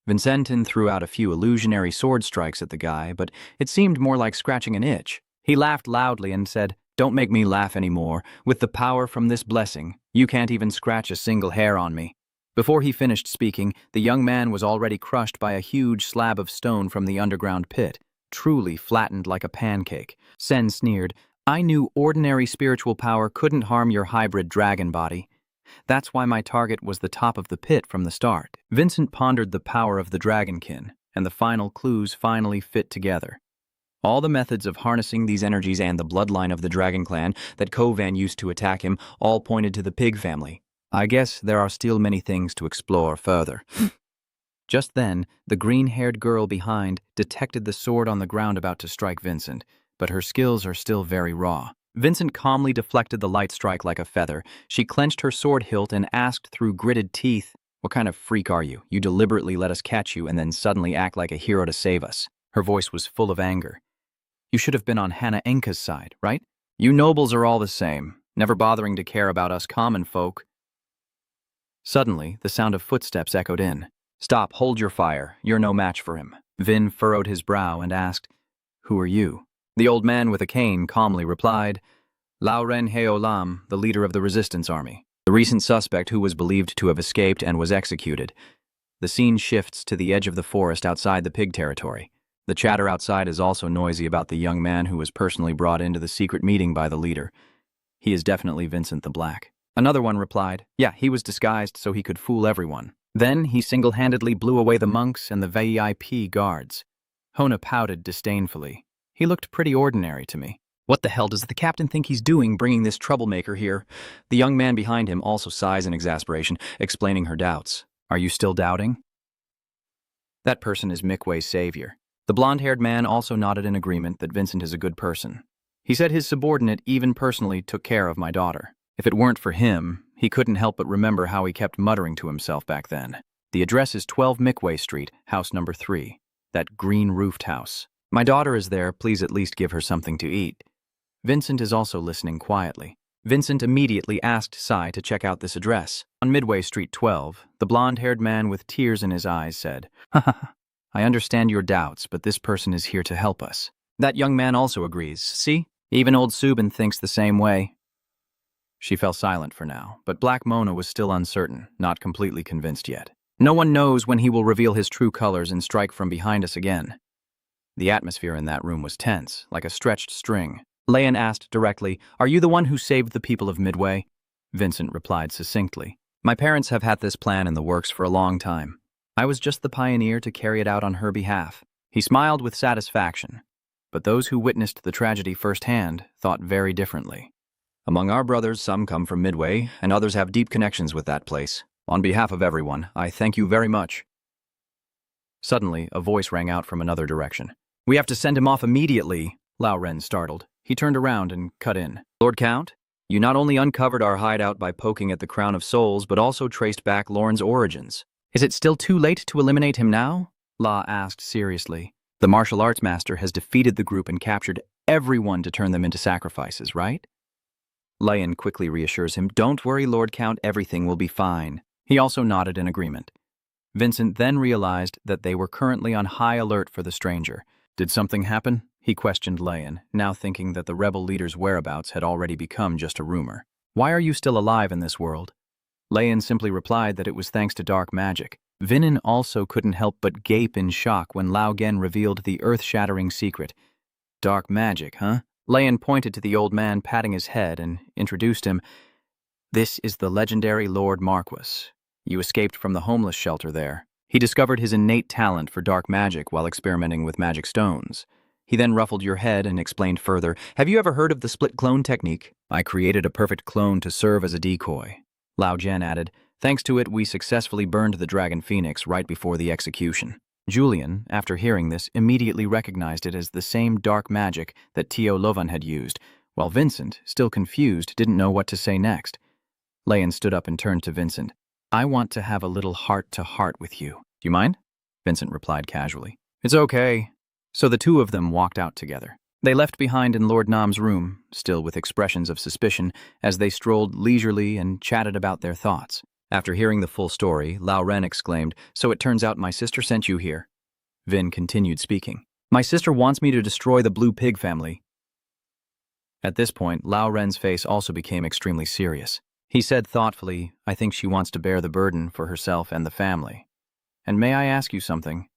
Vincentin threw out a few illusionary sword strikes at the guy, but it seemed more like scratching an itch. He laughed loudly and said, "Don't make me laugh anymore. With the power from this blessing, you can't even scratch a single hair on me." Before he finished speaking, the young man was already crushed by a huge slab of stone from the underground pit, truly flattened like a pancake. Sen sneered, "I knew ordinary spiritual power couldn't harm your hybrid dragon body. That's why my target was the top of the pit from the start." Vincent pondered the power of the dragonkin, and the final clues finally fit together. All the methods of harnessing these energies and the bloodline of the dragon clan that Kovan used to attack him all pointed to the pig family. I guess there are still many things to explore further. Just then, the green-haired girl behind detected the sword on the ground about to strike Vincent, but her skills are still very raw. Vincent calmly deflected the light strike like a feather. She clenched her sword hilt and asked through gritted teeth, "What kind of freak are you? You deliberately let us catch you and then suddenly act like a hero to save us." Her voice was full of anger. "You should have been on Hannah Enka's side, right? You nobles are all the same, never bothering to care about us common folk." Suddenly, the sound of footsteps echoed in. "Stop, hold your fire. You're no match for him." Vin furrowed his brow and asked, "Who are you?" The old man with a cane calmly replied, "Lauren Heolam, the leader of the resistance army, the recent suspect who was believed to have escaped and was executed." The scene shifts to the edge of the forest outside the pig territory. The chatter outside is also noisy about the young man who was personally brought into the secret meeting by the leader. "He is definitely Vincent the Black." Another one replied, "Yeah, he was disguised so he could fool everyone. Then he single-handedly blew away the monks and the VIP guards." Hona pouted disdainfully. "He looked pretty ordinary to me." "What the hell does the captain think he's doing bringing this troublemaker here?" The young man behind him also sighs in exasperation, explaining her doubts. "Are you still doubting?" "That person is Mikway's savior." The blonde-haired man also nodded in agreement that Vincent is a good person. "He said his subordinate even personally took care of my daughter. If it weren't for him, he couldn't help but remember how he kept muttering to himself back then. The address is 12 Mikway Street, house number 3, that green-roofed house. My daughter is there, please at least give her something to eat." Vincent is also listening quietly. Vincent immediately asked Sai to check out this address. On Midway Street 12, the blonde-haired man with tears in his eyes said, "Ha, I understand your doubts, but this person is here to help us." That young man also agrees. "See? Even old Subin thinks the same way." She fell silent for now, but Black Mona was still uncertain, not completely convinced yet. "No one knows when he will reveal his true colors and strike from behind us again." The atmosphere in that room was tense, like a stretched string. Leon asked directly, "Are you the one who saved the people of Midway?" Vincent replied succinctly, "My parents have had this plan in the works for a long time. I was just the pioneer to carry it out on her behalf." He smiled with satisfaction, but those who witnessed the tragedy firsthand thought very differently. "Among our brothers, some come from Midway, and others have deep connections with that place. On behalf of everyone, I thank you very much." Suddenly, a voice rang out from another direction. "We have to send him off immediately," Lao Ren startled. He turned around and cut in. "Lord Count, you not only uncovered our hideout by poking at the Crown of Souls, but also traced back Lauren's origins." "Is it still too late to eliminate him now?" La asked seriously. "The martial arts master has defeated the group and captured everyone to turn them into sacrifices, right?" Leon quickly reassures him, "Don't worry, Lord Count, everything will be fine." He also nodded in agreement. Vincent then realized that they were currently on high alert for the stranger. "Did something happen?" he questioned Leon, now thinking that the rebel leader's whereabouts had already become just a rumor. "Why are you still alive in this world?" Leon simply replied that it was thanks to dark magic. Vinin also couldn't help but gape in shock when Lao Gen revealed the earth-shattering secret. "Dark magic, huh?" Leon pointed to the old man patting his head and introduced him. "This is the legendary Lord Marquis. You escaped from the homeless shelter there. He discovered his innate talent for dark magic while experimenting with magic stones. He then ruffled your head and explained further, have you ever heard of the split clone technique? I created a perfect clone to serve as a decoy." Lao Gen added, "Thanks to it, we successfully burned the Dragon Phoenix right before the execution." Julian, after hearing this, immediately recognized it as the same dark magic that Tio Lovan had used, while Vincent, still confused, didn't know what to say next. Leon stood up and turned to Vincent. "I want to have a little heart-to-heart with you. Do you mind?" Vincent replied casually. "It's okay." So the two of them walked out together. They left behind in Lord Nam's room, still with expressions of suspicion, as they strolled leisurely and chatted about their thoughts. After hearing the full story, Lao Ren exclaimed, "So it turns out my sister sent you here." Vin continued speaking. "My sister wants me to destroy the Blue Pig family." At this point, Lao Ren's face also became extremely serious. He said thoughtfully, "I think she wants to bear the burden for herself and the family. And may I ask you something,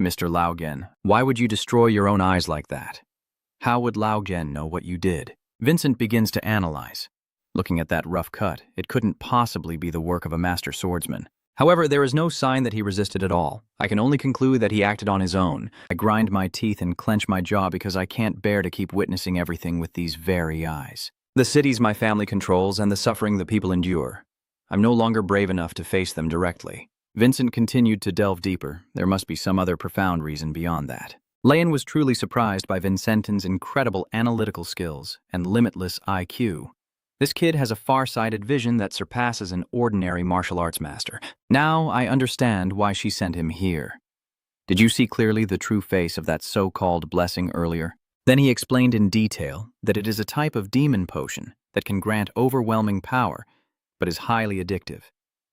Mr. Lao Gen? Why would you destroy your own eyes like that? How would Lao Gen know what you did?" Vincent begins to analyze. Looking at that rough cut, it couldn't possibly be the work of a master swordsman. However, there is no sign that he resisted at all. I can only conclude that he acted on his own. I grind my teeth and clench my jaw because I can't bear to keep witnessing everything with these very eyes. The cities my family controls and the suffering the people endure. I'm no longer brave enough to face them directly. Vincent continued to delve deeper. There must be some other profound reason beyond that. Leon was truly surprised by Vincentin's incredible analytical skills and limitless IQ. This kid has a far-sighted vision that surpasses an ordinary martial arts master. Now I understand why she sent him here. Did you see clearly the true face of that so-called blessing earlier? Then he explained in detail that it is a type of demon potion that can grant overwhelming power, but is highly addictive.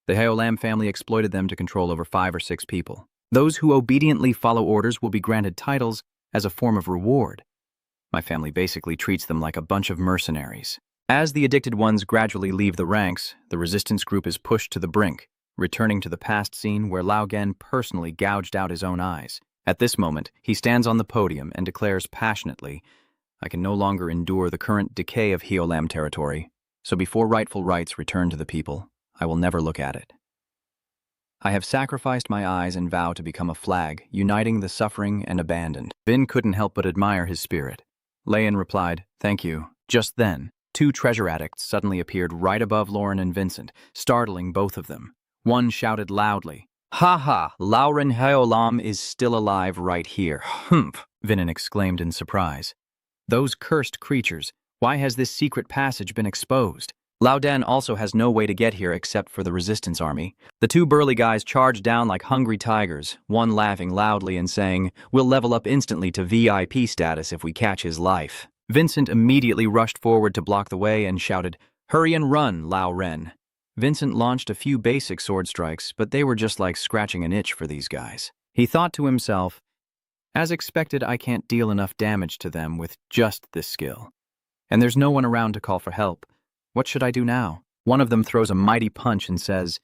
The Haolam family exploited them to control over 5 or 6 people. Those who obediently follow orders will be granted titles as a form of reward. My family basically treats them like a bunch of mercenaries. As the addicted ones gradually leave the ranks, the resistance group is pushed to the brink, returning to the past scene where Lao Gen personally gouged out his own eyes. At this moment, he stands on the podium and declares passionately, "I can no longer endure the current decay of Haolam territory, so before rightful rights return to the people, I will never look at it. I have sacrificed my eyes and vow to become a flag, uniting the suffering and abandoned." Vin couldn't help but admire his spirit. Leon replied, "Thank you." Just then, 2 treasure addicts suddenly appeared right above Lauren and Vincent, startling both of them. One shouted loudly, "Ha ha, Lauren Haolam is still alive right here. Humph," Vinin exclaimed in surprise. "Those cursed creatures, why has this secret passage been exposed?" Lao Dan also has no way to get here except for the resistance army. The 2 burly guys charged down like hungry tigers, one laughing loudly and saying, "We'll level up instantly to VIP status if we catch his life." Vincent immediately rushed forward to block the way and shouted, "Hurry and run, Lao Ren." Vincent launched a few basic sword strikes, but they were just like scratching an itch for these guys. He thought to himself, "As expected, I can't deal enough damage to them with just this skill. And there's no one around to call for help. What should I do now?" One of them throws a mighty punch and says,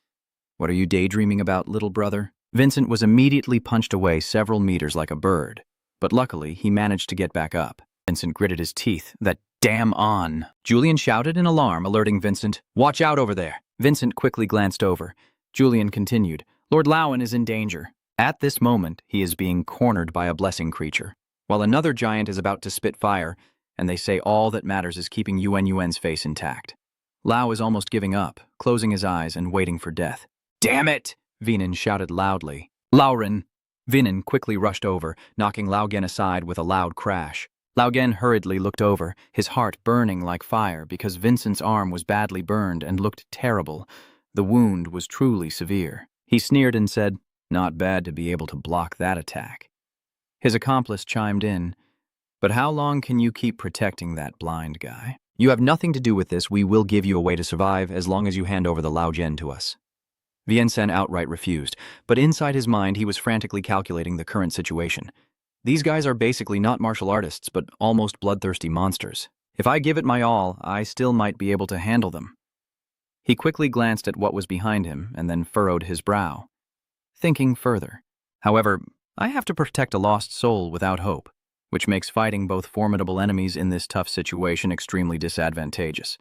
"What are you daydreaming about, little brother?" Vincent was immediately punched away several meters like a bird, but luckily he managed to get back up. Vincent gritted his teeth. "That damn on!" Julian shouted in alarm, alerting Vincent, "Watch out over there!" Vincent quickly glanced over. Julian continued, "Lord Lowen is in danger. At this moment, he is being cornered by a blessing creature, while another giant is about to spit fire, and they say all that matters is keeping Yuen's face intact." Lao is almost giving up, closing his eyes and waiting for death. "Damn it!" Vinin shouted loudly. "Lauren!" Vinin quickly rushed over, knocking Lao Gen aside with a loud crash. Lao Gen hurriedly looked over, his heart burning like fire because Vincent's arm was badly burned and looked terrible. The wound was truly severe. He sneered and said, "Not bad to be able to block that attack." His accomplice chimed in, "But how long can you keep protecting that blind guy?" "You have nothing to do with this. We will give you a way to survive as long as you hand over the Lao Gen to us." Viensen outright refused, but inside his mind he was frantically calculating the current situation. These guys are basically not martial artists, but almost bloodthirsty monsters. If I give it my all, I still might be able to handle them. He quickly glanced at what was behind him and then furrowed his brow, thinking further. However, I have to protect a lost soul without hope, which makes fighting both formidable enemies in this tough situation extremely disadvantageous.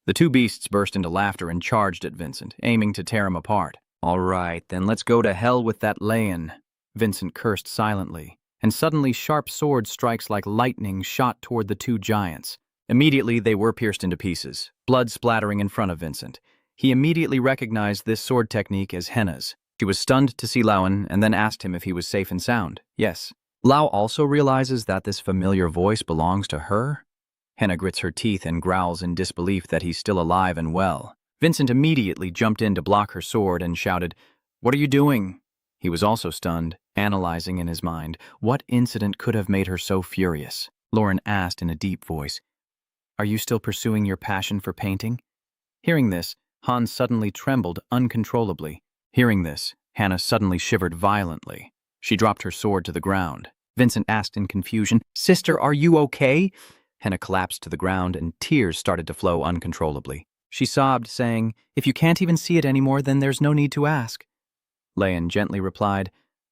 The 2 beasts burst into laughter and charged at Vincent, aiming to tear him apart. "All right, then let's go to hell with that Leon," Vincent cursed silently, and suddenly sharp sword strikes like lightning shot toward the 2 giants. Immediately they were pierced into pieces, blood splattering in front of Vincent. He immediately recognized this sword technique as Henna's. She was stunned to see Lowen and then asked him if he was safe and sound. Yes. Lao also realizes that this familiar voice belongs to her. Henna grits her teeth and growls in disbelief that he's still alive and well. Vincent immediately jumped in to block her sword and shouted, "What are you doing?" He was also stunned, analyzing in his mind what incident could have made her so furious. Lauren asked in a deep voice. Are you still pursuing your passion for painting? Hearing this, Hans suddenly trembled uncontrollably. Hearing this, Hannah suddenly shivered violently. She dropped her sword to the ground. Vincent asked in confusion, Sister, are you okay? Hannah collapsed to the ground and tears started to flow uncontrollably. She sobbed, saying, If you can't even see it anymore, then there's no need to ask. Leon gently replied,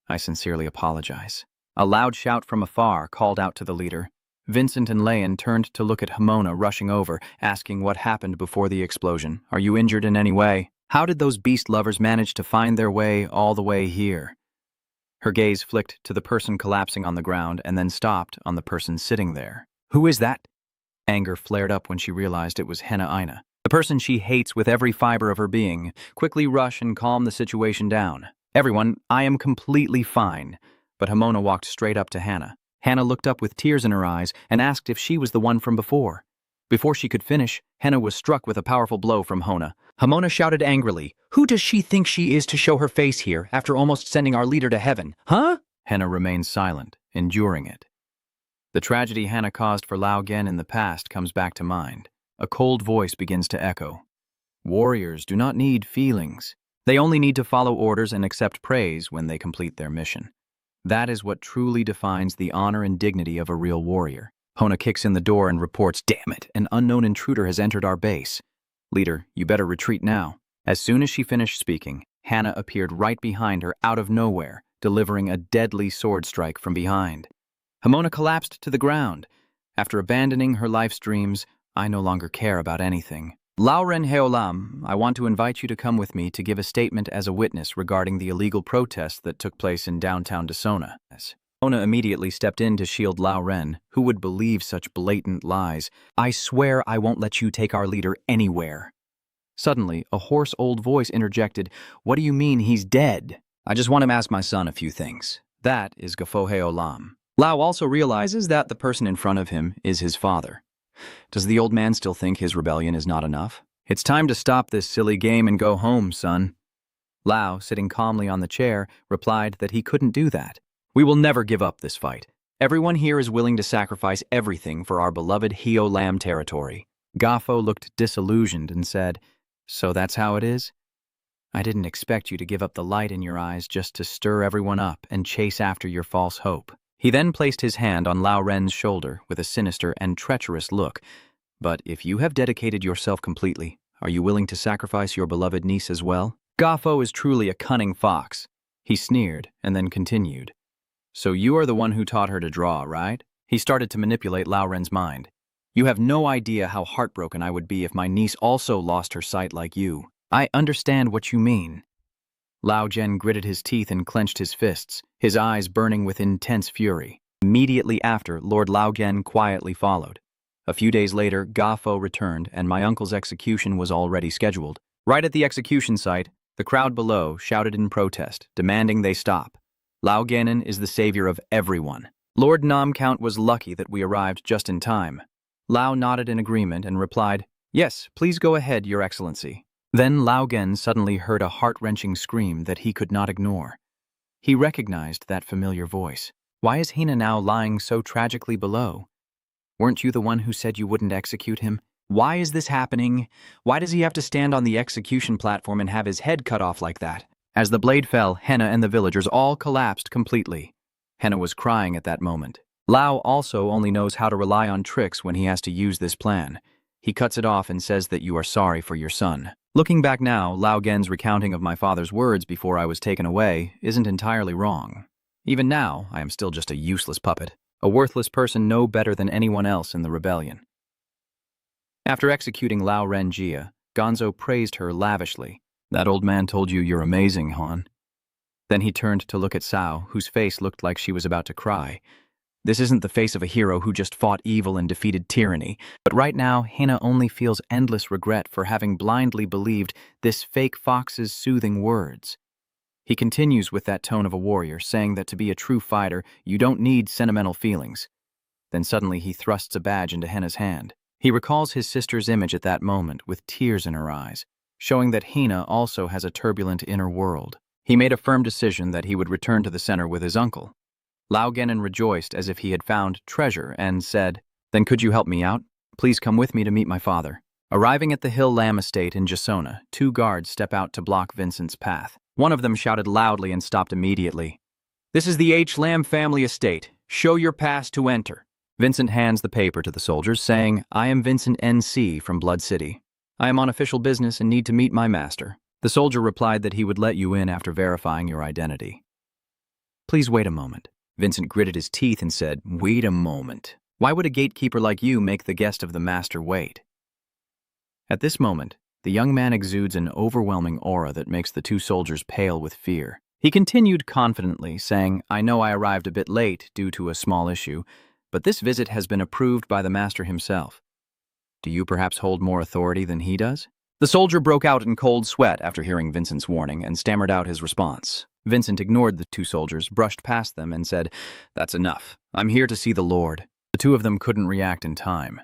I sincerely apologize. A loud shout from afar called out to the leader. Vincent and Leon turned to look at Hamona rushing over, asking what happened before the explosion. Are you injured in any way? How did those beast lovers manage to find their way all the way here? Her gaze flicked to the person collapsing on the ground and then stopped on the person sitting there. Who is that? Anger flared up when she realized it was Henna Aina, the person she hates with every fiber of her being. Quickly rush and calm the situation down. Everyone, I am completely fine. But Hamona walked straight up to Hannah. Hannah looked up with tears in her eyes and asked if she was the one from before. Before she could finish, Hannah was struck with a powerful blow from Hona. Hamona shouted angrily, Who does she think she is to show her face here after almost sending our leader to heaven, huh? Hannah remained silent, enduring it. The tragedy Hannah caused for Lao Gen in the past comes back to mind. A cold voice begins to echo. Warriors do not need feelings. They only need to follow orders and accept praise when they complete their mission. That is what truly defines the honor and dignity of a real warrior. Hona kicks in the door and reports, Damn it, an unknown intruder has entered our base. Leader, you better retreat now. As soon as she finished speaking, Hannah appeared right behind her out of nowhere, delivering a deadly sword strike from behind. Hamona collapsed to the ground. After abandoning her life's dreams, I no longer care about anything. Lauren Heolam, I want to invite you to come with me to give a statement as a witness regarding the illegal protest that took place in downtown Desona. Ona immediately stepped in to shield Lao Ren, who would believe such blatant lies. I swear I won't let you take our leader anywhere. Suddenly, a hoarse old voice interjected, What do you mean he's dead? I just want to ask my son a few things. That is Gafohe Olam. Lao also realizes that the person in front of him is his father. Does the old man still think his rebellion is not enough? It's time to stop this silly game and go home, son. Lao, sitting calmly on the chair, replied that he couldn't do that. We will never give up this fight. Everyone here is willing to sacrifice everything for our beloved Heo Lam territory. Gafo looked disillusioned and said, So that's how it is? I didn't expect you to give up the light in your eyes just to stir everyone up and chase after your false hope. He then placed his hand on Lao Ren's shoulder with a sinister and treacherous look. But if you have dedicated yourself completely, are you willing to sacrifice your beloved niece as well? Gafo is truly a cunning fox. He sneered and then continued. So you are the one who taught her to draw, right? He started to manipulate Lao Ren's mind. You have no idea how heartbroken I would be if my niece also lost her sight like you. I understand what you mean. Lao Gen gritted his teeth and clenched his fists, his eyes burning with intense fury. Immediately after, Lord Lao Gen quietly followed. A few days later, Gafo returned and my uncle's execution was already scheduled. Right at the execution site, the crowd below shouted in protest, demanding they stop. Lao Genin is the savior of everyone. Lord Nam Count was lucky that we arrived just in time. Lao nodded in agreement and replied, Yes, please go ahead, Your Excellency. Then Lao Gen suddenly heard a heart-wrenching scream that he could not ignore. He recognized that familiar voice. Why is Hina now lying so tragically below? Weren't you the one who said you wouldn't execute him? Why is this happening? Why does he have to stand on the execution platform and have his head cut off like that? As the blade fell, Henna and the villagers all collapsed completely. Henna was crying at that moment. Lao also only knows how to rely on tricks when he has to use this plan. He cuts it off and says that you are sorry for your son. Looking back now, Lao Gen's recounting of my father's words before I was taken away isn't entirely wrong. Even now, I am still just a useless puppet, a worthless person no better than anyone else in the rebellion. After executing Lao Ren Jia, Gonzo praised her lavishly. That old man told you you're amazing, Han. Then he turned to look at Sao, whose face looked like she was about to cry. This isn't the face of a hero who just fought evil and defeated tyranny, but right now, Hina only feels endless regret for having blindly believed this fake fox's soothing words. He continues with that tone of a warrior, saying that to be a true fighter, you don't need sentimental feelings. Then suddenly he thrusts a badge into Hina's hand. He recalls his sister's image at that moment with tears in her eyes, showing that Hina also has a turbulent inner world. He made a firm decision that he would return to the center with his uncle. Lao Genin rejoiced as if he had found treasure and said, "Then could you help me out? Please come with me to meet my father." Arriving at the Hill Lamb estate in Jasona, 2 guards step out to block Vincent's path. One of them shouted loudly and stopped immediately. "This is the H. Lamb family estate. Show your pass to enter." Vincent hands the paper to the soldiers, saying, "I am Vincent N.C. from Blood City. I am on official business and need to meet my master." The soldier replied that he would let you in after verifying your identity. "Please wait a moment." Vincent gritted his teeth and said, "Wait a moment. Why would a gatekeeper like you make the guest of the master wait?" At this moment, the young man exudes an overwhelming aura that makes the 2 soldiers pale with fear. He continued confidently, saying, "I know I arrived a bit late due to a small issue, but this visit has been approved by the master himself. Do you perhaps hold more authority than he does?" The soldier broke out in cold sweat after hearing Vincent's warning and stammered out his response. Vincent ignored the 2 soldiers, brushed past them, and said, "That's enough. I'm here to see the Lord." The 2 of them couldn't react in time.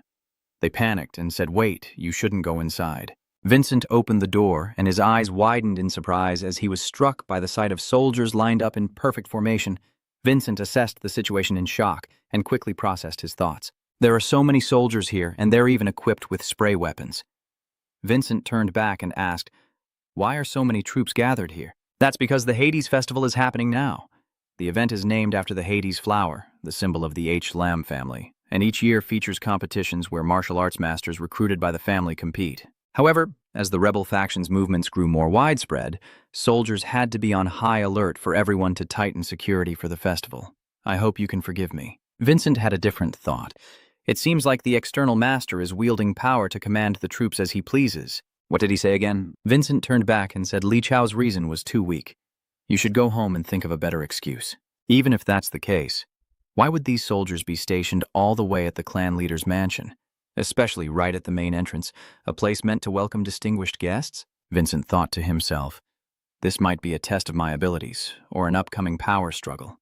They panicked and said, "Wait, you shouldn't go inside." Vincent opened the door, and his eyes widened in surprise as he was struck by the sight of soldiers lined up in perfect formation. Vincent assessed the situation in shock and quickly processed his thoughts. There are so many soldiers here, and they're even equipped with spray weapons. Vincent turned back and asked, "Why are so many troops gathered here?" "That's because the Hades festival is happening now. The event is named after the Hades flower, the symbol of the H. Lamb family, and each year features competitions where martial arts masters recruited by the family compete. However, as the rebel faction's movements grew more widespread, soldiers had to be on high alert for everyone to tighten security for the festival. I hope you can forgive me." Vincent had a different thought. It seems like the external master is wielding power to command the troops as he pleases. What did he say again? Vincent turned back and said Li Chao's reason was too weak. You should go home and think of a better excuse. Even if that's the case, why would these soldiers be stationed all the way at the clan leader's mansion? Especially right at the main entrance, a place meant to welcome distinguished guests? Vincent thought to himself, this might be a test of my abilities, or an upcoming power struggle.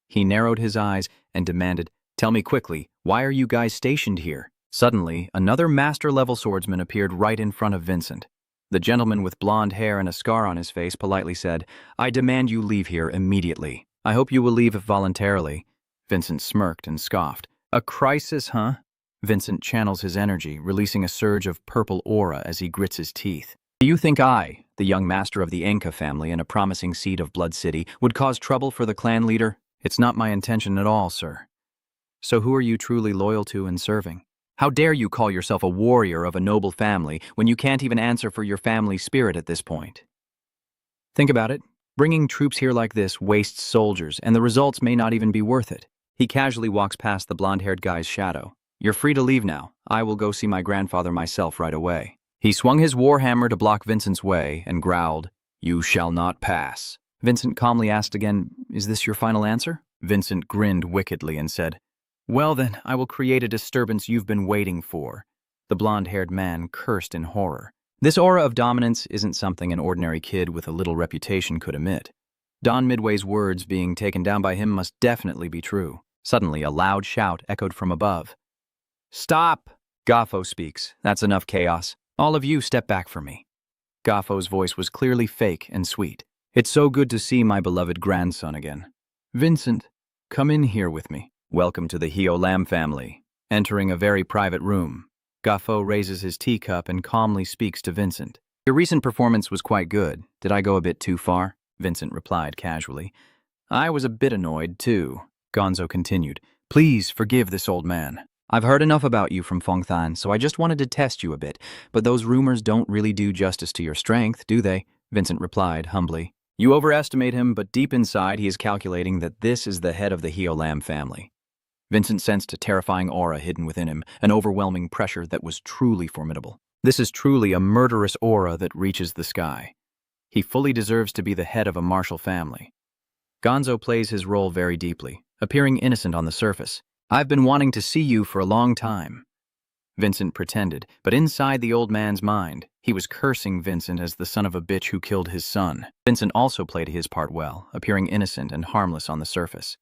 He narrowed his eyes and demanded, "Tell me quickly, why are you guys stationed here?" Suddenly, another master-level swordsman appeared right in front of Vincent. The gentleman with blonde hair and a scar on his face politely said, "I demand you leave here immediately." "I hope you will leave voluntarily." Vincent smirked and scoffed. "A crisis, huh?" Vincent channels his energy, releasing a surge of purple aura as he grits his teeth. "Do you think I, the young master of the Enka family and a promising seed of Blood City, would cause trouble for the clan leader?" "It's not my intention at all, sir." "So who are you truly loyal to and serving?" "How dare you call yourself a warrior of a noble family when you can't even answer for your family's spirit at this point?" "Think about it. Bringing troops here like this wastes soldiers, and the results may not even be worth it." He casually walks past the blonde-haired guy's shadow. "You're free to leave now. I will go see my grandfather myself right away." He swung his warhammer to block Vincent's way and growled, "You shall not pass." Vincent calmly asked again, "Is this your final answer?" Vincent grinned wickedly and said, "Well then, I will create a disturbance you've been waiting for." The blonde-haired man cursed in horror. This aura of dominance isn't something an ordinary kid with a little reputation could emit. Don Midway's words being taken down by him must definitely be true. Suddenly, a loud shout echoed from above. "Stop! Gafo speaks. That's enough chaos. All of you step back from me." Gafo's voice was clearly fake and sweet. "It's so good to see my beloved grandson again. Vincent, come in here with me." "Welcome to the Hio Lamb family." Entering a very private room, Gafo raises his teacup and calmly speaks to Vincent. "Your recent performance was quite good. Did I go a bit too far?" Vincent replied casually. "I was a bit annoyed, too." Gonzo continued, "Please forgive this old man. I've heard enough about you from Fengthan, so I just wanted to test you a bit, but those rumors don't really do justice to your strength, do they?" Vincent replied humbly. "You overestimate him, but deep inside he is calculating that this is the head of the Hio Lamb family." Vincent sensed a terrifying aura hidden within him, an overwhelming pressure that was truly formidable. This is truly a murderous aura that reaches the sky. He fully deserves to be the head of a martial family. Gonzo plays his role very deeply, appearing innocent on the surface. "I've been wanting to see you for a long time." Vincent pretended, but inside the old man's mind, he was cursing Vincent as the son of a bitch who killed his son. Vincent also played his part well, appearing innocent and harmless on the surface.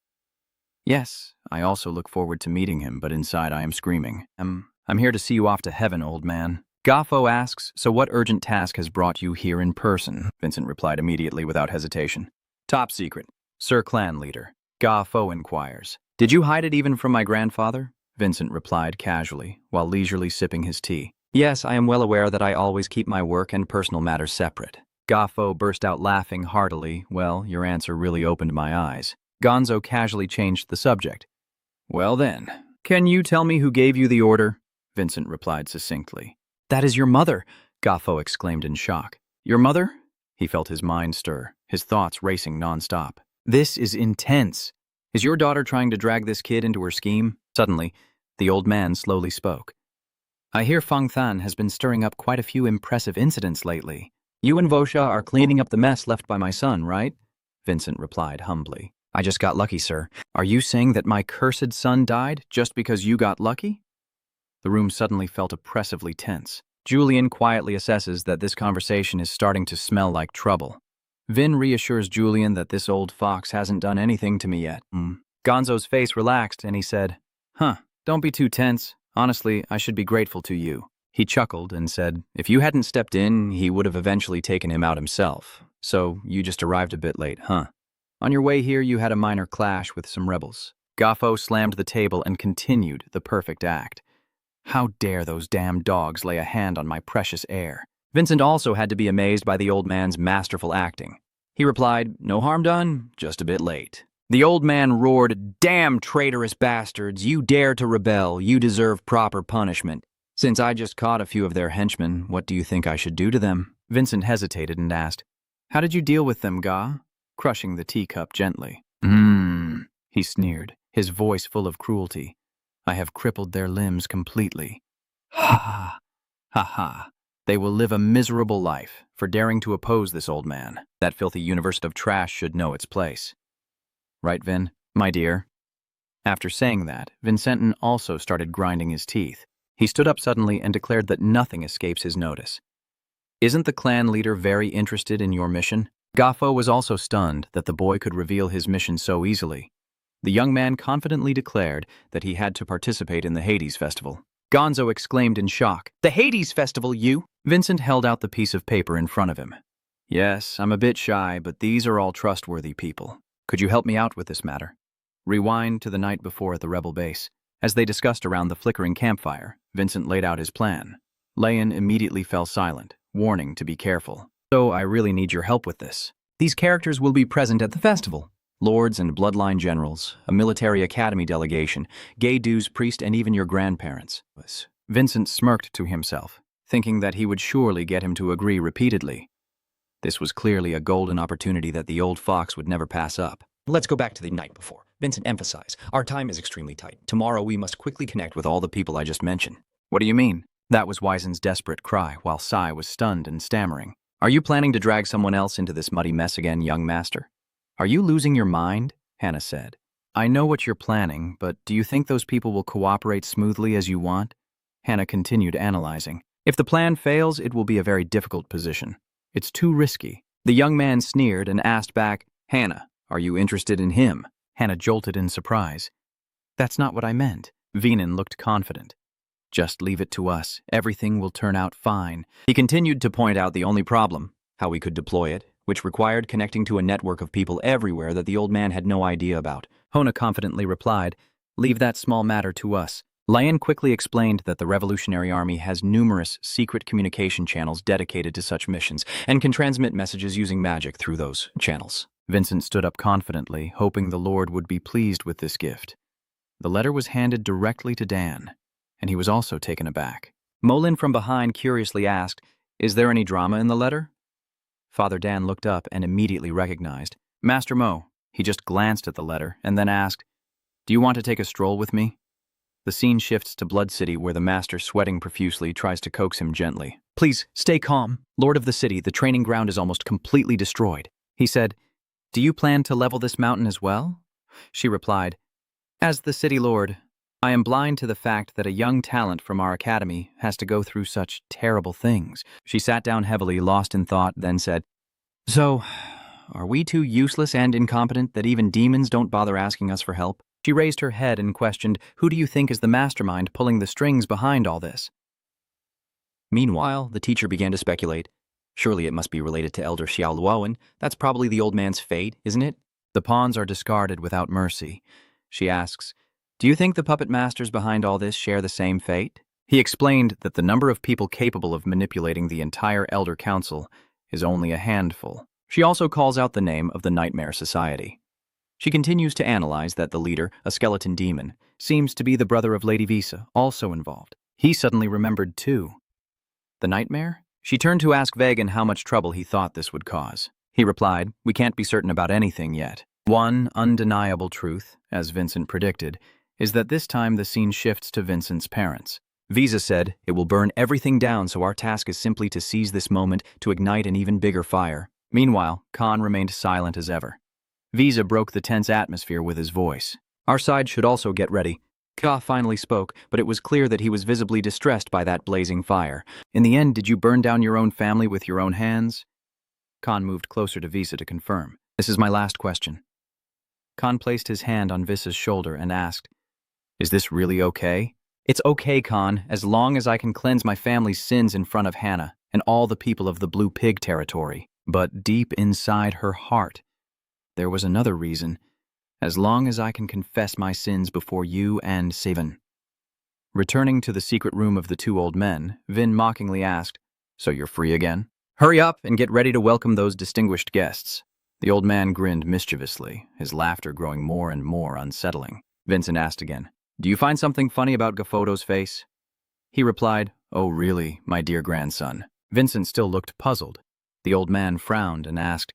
"Yes, I also look forward to meeting him, but inside I am screaming. I'm here to see you off to heaven, old man." Gafo asks, "So what urgent task has brought you here in person?" Vincent replied immediately without hesitation. "Top secret. Sir Clan Leader." Ga Fo inquires. Did you hide it even from my grandfather? Vincent replied casually, while leisurely sipping his tea. Yes, I am well aware that I always keep my work and personal matters separate. Ga Fo burst out laughing heartily. Well, your answer really opened my eyes. Gonzo casually changed the subject. Well then, can you tell me who gave you the order? Vincent replied succinctly. That is your mother, Ga Fo exclaimed in shock. Your mother? He felt his mind stir, his thoughts racing nonstop. This is intense. Is your daughter trying to drag this kid into her scheme? Suddenly, the old man slowly spoke. I hear Fang Than has been stirring up quite a few impressive incidents lately. You and Vosha are cleaning up the mess left by my son, right? Vincent replied humbly. I just got lucky, sir. Are you saying that my cursed son died just because you got lucky? The room suddenly felt oppressively tense. Julian quietly assesses that this conversation is starting to smell like trouble. Vin reassures Julian that this old fox hasn't done anything to me yet. Gonzo's face relaxed and he said, don't be too tense. Honestly, I should be grateful to you. He chuckled and said, if you hadn't stepped in, he would have eventually taken him out himself. So you just arrived a bit late, huh? On your way here, you had a minor clash with some rebels. Ga Fo slammed the table and continued the perfect act. How dare those damn dogs lay a hand on my precious heir? Vincent also had to be amazed by the old man's masterful acting. He replied, no harm done, just a bit late. The old man roared, damn traitorous bastards, you dare to rebel, you deserve proper punishment. Since I just caught a few of their henchmen, what do you think I should do to them? Vincent hesitated and asked, how did you deal with them, Ga? Crushing the teacup gently. He sneered, his voice full of cruelty. I have crippled their limbs completely. Ha ha. They will live a miserable life for daring to oppose this old man. That filthy universe of trash should know its place. Right, Vin? My dear? After saying that, Vincenton also started grinding his teeth. He stood up suddenly and declared that nothing escapes his notice. Isn't the clan leader very interested in your mission? Ga Fo was also stunned that the boy could reveal his mission so easily. The young man confidently declared that he had to participate in the Hades Festival. Gonzo exclaimed in shock, the Hades Festival, you? Vincent held out the piece of paper in front of him. Yes, I'm a bit shy, but these are all trustworthy people. Could you help me out with this matter? Rewind to the night before at the rebel base. As they discussed around the flickering campfire, Vincent laid out his plan. Leon immediately fell silent, warning to be careful. So I really need your help with this. These characters will be present at the festival. Lords and bloodline generals, a military academy delegation, gay dues priest, and even your grandparents. Vincent smirked to himself, thinking that he would surely get him to agree repeatedly. This was clearly a golden opportunity that the old fox would never pass up. Let's go back to the night before. Vincent emphasized, our time is extremely tight. Tomorrow we must quickly connect with all the people I just mentioned. What do you mean? That was Wizen's desperate cry, while Sai was stunned and stammering. Are you planning to drag someone else into this muddy mess again, young master? Are you losing your mind? Hannah said. I know what you're planning, but do you think those people will cooperate smoothly as you want? Hannah continued analyzing. If the plan fails, it will be a very difficult position. It's too risky. The young man sneered and asked back, Hannah, are you interested in him? Hannah jolted in surprise. That's not what I meant. Venan looked confident. Just leave it to us. Everything will turn out fine. He continued to point out the only problem, how we could deploy it, which required connecting to a network of people everywhere that the old man had no idea about. Hona confidently replied, leave that small matter to us. Lion quickly explained that the Revolutionary Army has numerous secret communication channels dedicated to such missions and can transmit messages using magic through those channels. Vincent stood up confidently, hoping the Lord would be pleased with this gift. The letter was handed directly to Dan, and he was also taken aback. Molin from behind curiously asked, is there any drama in the letter? Father Dan looked up and immediately recognized. Master Mo. He just glanced at the letter and then asked, do you want to take a stroll with me? The scene shifts to Blood City, where the master, sweating profusely, tries to coax him gently. Please, stay calm. Lord of the city, the training ground is almost completely destroyed. He said, do you plan to level this mountain as well? She replied, as the city lord, I am blind to the fact that a young talent from our academy has to go through such terrible things. She sat down heavily, lost in thought, then said, so, are we too useless and incompetent that even demons don't bother asking us for help? She raised her head and questioned, who do you think is the mastermind pulling the strings behind all this? Meanwhile, the teacher began to speculate. Surely it must be related to Elder Xiao Luowen. That's probably the old man's fate, isn't it? The pawns are discarded without mercy. She asks, "Do you think the puppet masters behind all this share the same fate?" He explained that the number of people capable of manipulating the entire Elder Council is only a handful. She also calls out the name of the Nightmare Society. She continues to analyze that the leader, a skeleton demon, seems to be the brother of Lady Visa, also involved. He suddenly remembered too. The nightmare? She turned to ask Vagan how much trouble he thought this would cause. He replied, "We can't be certain about anything yet." One undeniable truth, as Vincent predicted, is that this time the scene shifts to Vincent's parents. Visa said, "It will burn everything down, so our task is simply to seize this moment to ignite an even bigger fire." Meanwhile, Khan remained silent as ever. Visa broke the tense atmosphere with his voice. "Our side should also get ready." Ka finally spoke, but it was clear that he was visibly distressed by that blazing fire. "In the end, did you burn down your own family with your own hands?" Khan moved closer to Visa to confirm. "This is my last question." Khan placed his hand on Visa's shoulder and asked, "Is this really okay?" "It's okay, Khan, as long as I can cleanse my family's sins in front of Hannah and all the people of the Blue Pig territory." But deep inside her heart, there was another reason. "As long as I can confess my sins before you and Seven." Returning to the secret room of the two old men, Vin mockingly asked, "So you're free again? Hurry up and get ready to welcome those distinguished guests." The old man grinned mischievously, his laughter growing more and more unsettling. Vincent asked again, "Do you find something funny about Gafoto's face?" He replied, "Oh really, my dear grandson." Vincent still looked puzzled. The old man frowned and asked,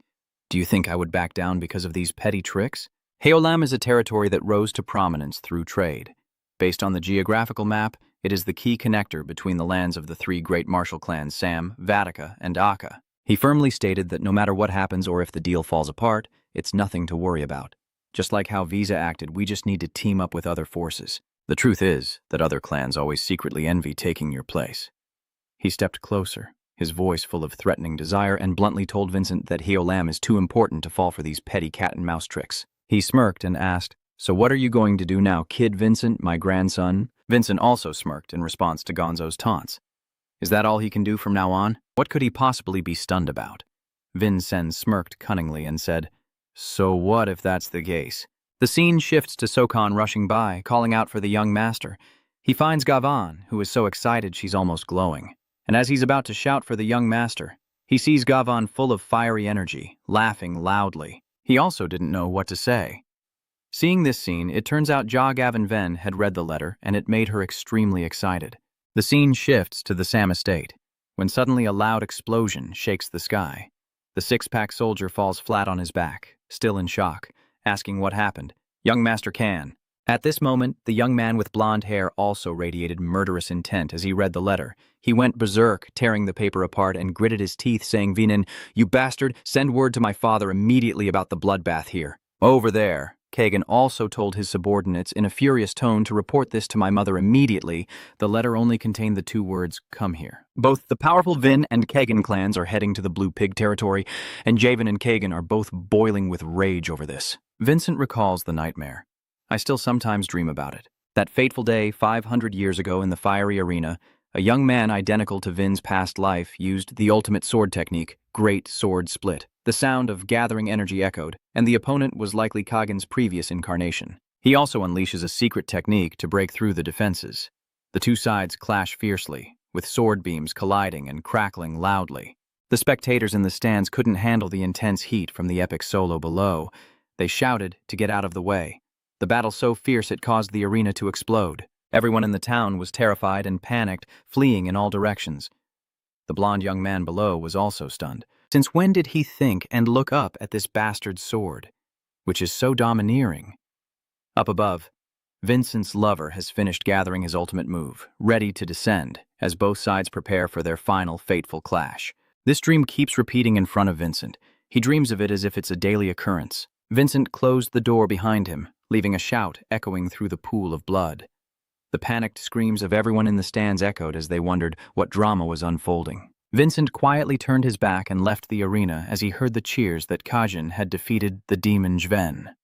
"Do you think I would back down because of these petty tricks?" Heolam is a territory that rose to prominence through trade. Based on the geographical map, it is the key connector between the lands of the three great martial clans Sam, Vatica, and Akka. He firmly stated that no matter what happens or if the deal falls apart, it's nothing to worry about. Just like how Visa acted, we just need to team up with other forces. The truth is that other clans always secretly envy taking your place. He stepped closer, his voice full of threatening desire, and bluntly told Vincent that Heolam is too important to fall for these petty cat-and-mouse tricks. He smirked and asked, "So what are you going to do now, Kid Vincent, my grandson?" Vincent also smirked in response to Gonzo's taunts. Is that all he can do from now on? What could he possibly be stunned about? Vincent smirked cunningly and said, "So what if that's the case?" The scene shifts to Sokon rushing by, calling out for the young master. He finds Gavan, who is so excited she's almost glowing. And as he's about to shout for the young master, he sees Gavan full of fiery energy, laughing loudly. He also didn't know what to say. Seeing this scene, it turns out Ja Gavin Ven had read the letter, and it made her extremely excited. The scene shifts to the Sam estate, when suddenly a loud explosion shakes the sky. The six-pack soldier falls flat on his back, still in shock, asking what happened. "Young Master Khan." At this moment, the young man with blonde hair also radiated murderous intent as he read the letter. He went berserk, tearing the paper apart and gritted his teeth, saying, "Vinen, you bastard, send word to my father immediately about the bloodbath here." "Over there." Kagan also told his subordinates in a furious tone to report this to my mother immediately. The letter only contained the two words, "Come here." Both the powerful Vin and Kagan clans are heading to the Blue Pig territory, and Javen and Kagan are both boiling with rage over this. Vincent recalls the nightmare. I still sometimes dream about it. That fateful day 500 years ago in the fiery arena, a young man identical to Vin's past life used the ultimate sword technique, Great Sword Split. The sound of gathering energy echoed, and the opponent was likely Kagan's previous incarnation. He also unleashes a secret technique to break through the defenses. The two sides clash fiercely, with sword beams colliding and crackling loudly. The spectators in the stands couldn't handle the intense heat from the epic solo below. They shouted to get out of the way. The battle so fierce it caused the arena to explode. Everyone in the town was terrified and panicked, fleeing in all directions. The blond young man below was also stunned. Since when did he think and look up at this bastard sword, which is so domineering? Up above, Vincent's lover has finished gathering his ultimate move, ready to descend, as both sides prepare for their final fateful clash. This dream keeps repeating in front of Vincent. He dreams of it as if it's a daily occurrence. Vincent closed the door behind him, leaving a shout echoing through the pool of blood. The panicked screams of everyone in the stands echoed as they wondered what drama was unfolding. Vincent quietly turned his back and left the arena as he heard the cheers that Kajin had defeated the demon Jven.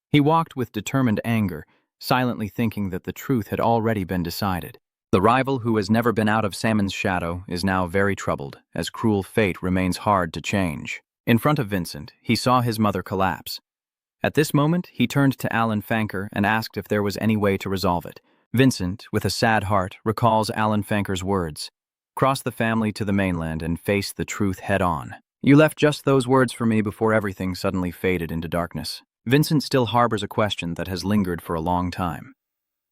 He walked with determined anger, silently thinking that the truth had already been decided. The rival who has never been out of Salmon's shadow is now very troubled, as cruel fate remains hard to change. In front of Vincent, he saw his mother collapse. At this moment, he turned to Alan Fanker and asked if there was any way to resolve it. Vincent, with a sad heart, recalls Alan Fanker's words. Cross the family to the mainland and face the truth head-on. You left just those words for me before everything suddenly faded into darkness. Vincent still harbors a question that has lingered for a long time.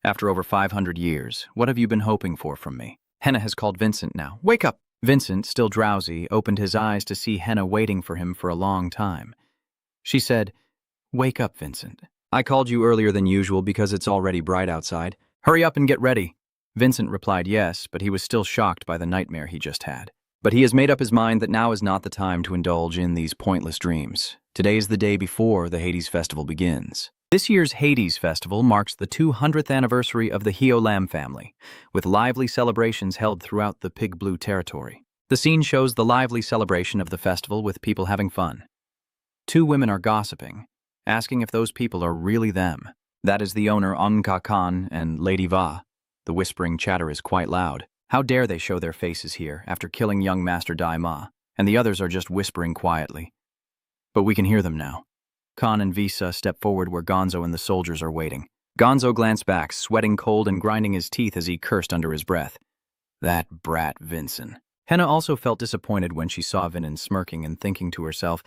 After over 500 years, what have you been hoping for from me? Henna has called Vincent now. Wake up! Vincent, still drowsy, opened his eyes to see Henna waiting for him for a long time. She said, "Wake up, Vincent. I called you earlier than usual because it's already bright outside. Hurry up and get ready." Vincent replied yes, but he was still shocked by the nightmare he just had. But he has made up his mind that now is not the time to indulge in these pointless dreams. Today is the day before the Hades Festival begins. This year's Hades Festival marks the 200th anniversary of the Hiolam family, with lively celebrations held throughout the Pig Blue territory. The scene shows the lively celebration of the festival with people having fun. Two women are gossiping, asking if those people are really them. That is the owner Onka Khan and Lady Va. The whispering chatter is quite loud. How dare they show their faces here after killing young Master Dai Ma, and the others are just whispering quietly. But we can hear them now. Khan and Visa step forward where Gonzo and the soldiers are waiting. Gonzo glanced back, sweating cold and grinding his teeth as he cursed under his breath. That brat Vincent. Henna also felt disappointed when she saw Vincent smirking and thinking to herself,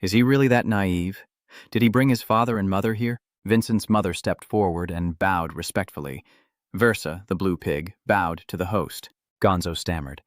is he really that naive? Did he bring his father and mother here? Vincent's mother stepped forward and bowed respectfully. Versa, the blue pig, bowed to the host. Gonzo stammered.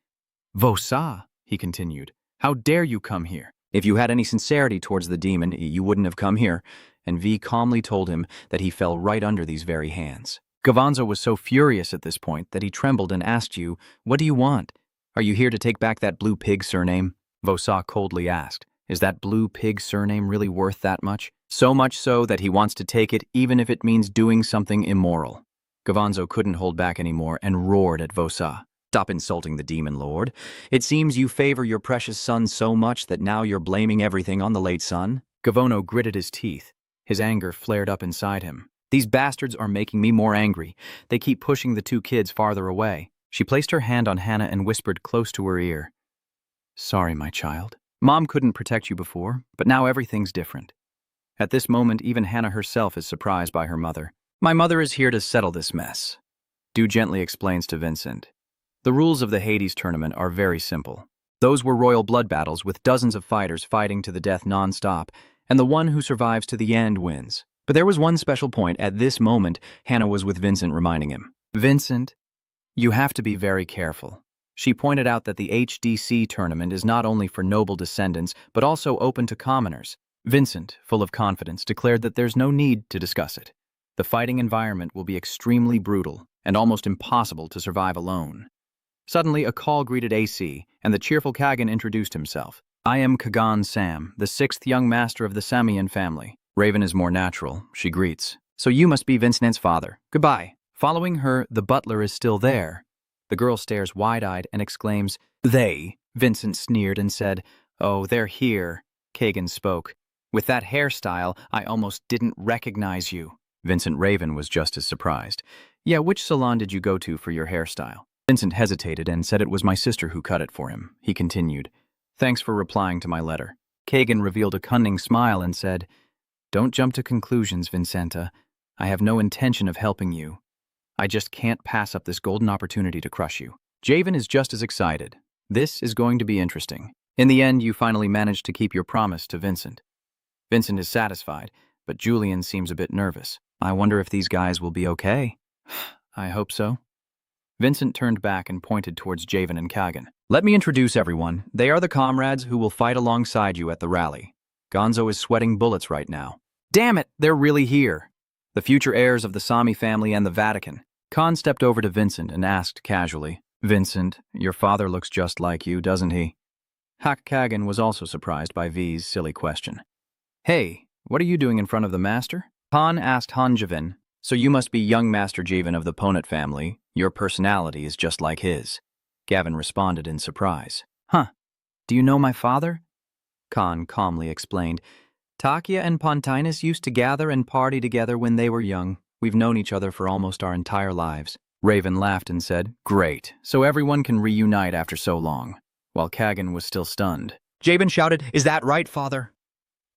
"Vosa," he continued, "how dare you come here?" If you had any sincerity towards the demon, you wouldn't have come here. And V calmly told him that he fell right under these very hands. Gavanzo was so furious at this point that he trembled and asked you, "What do you want? Are you here to take back that blue pig surname?" Vosa coldly asked, "Is that blue pig surname really worth that much?" So much so that he wants to take it even if it means doing something immoral. Gavanzo couldn't hold back anymore and roared at Vosa. Stop insulting the demon lord. It seems you favor your precious son so much that now you're blaming everything on the late son. Gavono gritted his teeth. His anger flared up inside him. These bastards are making me more angry. They keep pushing the two kids farther away. She placed her hand on Hannah and whispered close to her ear. "Sorry, my child. Mom couldn't protect you before, but now everything's different." At this moment, even Hannah herself is surprised by her mother. "My mother is here to settle this mess," Du gently explains to Vincent. The rules of the Hades tournament are very simple. Those were royal blood battles with dozens of fighters fighting to the death non-stop, and the one who survives to the end wins. But there was one special point. At this moment, Hannah was with Vincent, reminding him. "Vincent, you have to be very careful." She pointed out that the HDC tournament is not only for noble descendants, but also open to commoners. Vincent, full of confidence, declared that there's no need to discuss it. The fighting environment will be extremely brutal and almost impossible to survive alone. Suddenly, a call greeted AC, and the cheerful Kagan introduced himself. "I am Kagan Sam, the 6th young master of the Samian family." Raven is more natural, she greets. "So you must be Vincent's father. Goodbye." Following her, the butler is still there. The girl stares wide-eyed and exclaims, "They?" Vincent sneered and said, "Oh, they're here." Kagan spoke. "With that hairstyle, I almost didn't recognize you." Vincent Raven was just as surprised. "Yeah, which salon did you go to for your hairstyle?" Vincent hesitated and said it was my sister who cut it for him. He continued, "Thanks for replying to my letter." Kagan revealed a cunning smile and said, "Don't jump to conclusions, Vincenta. I have no intention of helping you. I just can't pass up this golden opportunity to crush you." Javen is just as excited. "This is going to be interesting. In the end, you finally managed to keep your promise to Vincent." Vincent is satisfied, but Julian seems a bit nervous. "I wonder if these guys will be okay." "I hope so." Vincent turned back and pointed towards Javen and Kagan. "Let me introduce everyone. They are the comrades who will fight alongside you at the rally. Gonzo is sweating bullets right now." "Damn it, they're really here. The future heirs of the Sami family and the Vatican." Khan stepped over to Vincent and asked casually, "Vincent, your father looks just like you, doesn't he?" Hak Kagan was also surprised by V's silly question. "Hey, what are you doing in front of the master?" Khan asked Han Javen, "So you must be young Master Javen of the Ponit family. Your personality is just like his." Gavin responded in surprise. "Huh, do you know my father?" Khan calmly explained, "Takia and Pontinus used to gather and party together when they were young. We've known each other for almost our entire lives." Raven laughed and said, "Great, so everyone can reunite after so long," while Kagan was still stunned. Javen shouted, "Is that right, father?"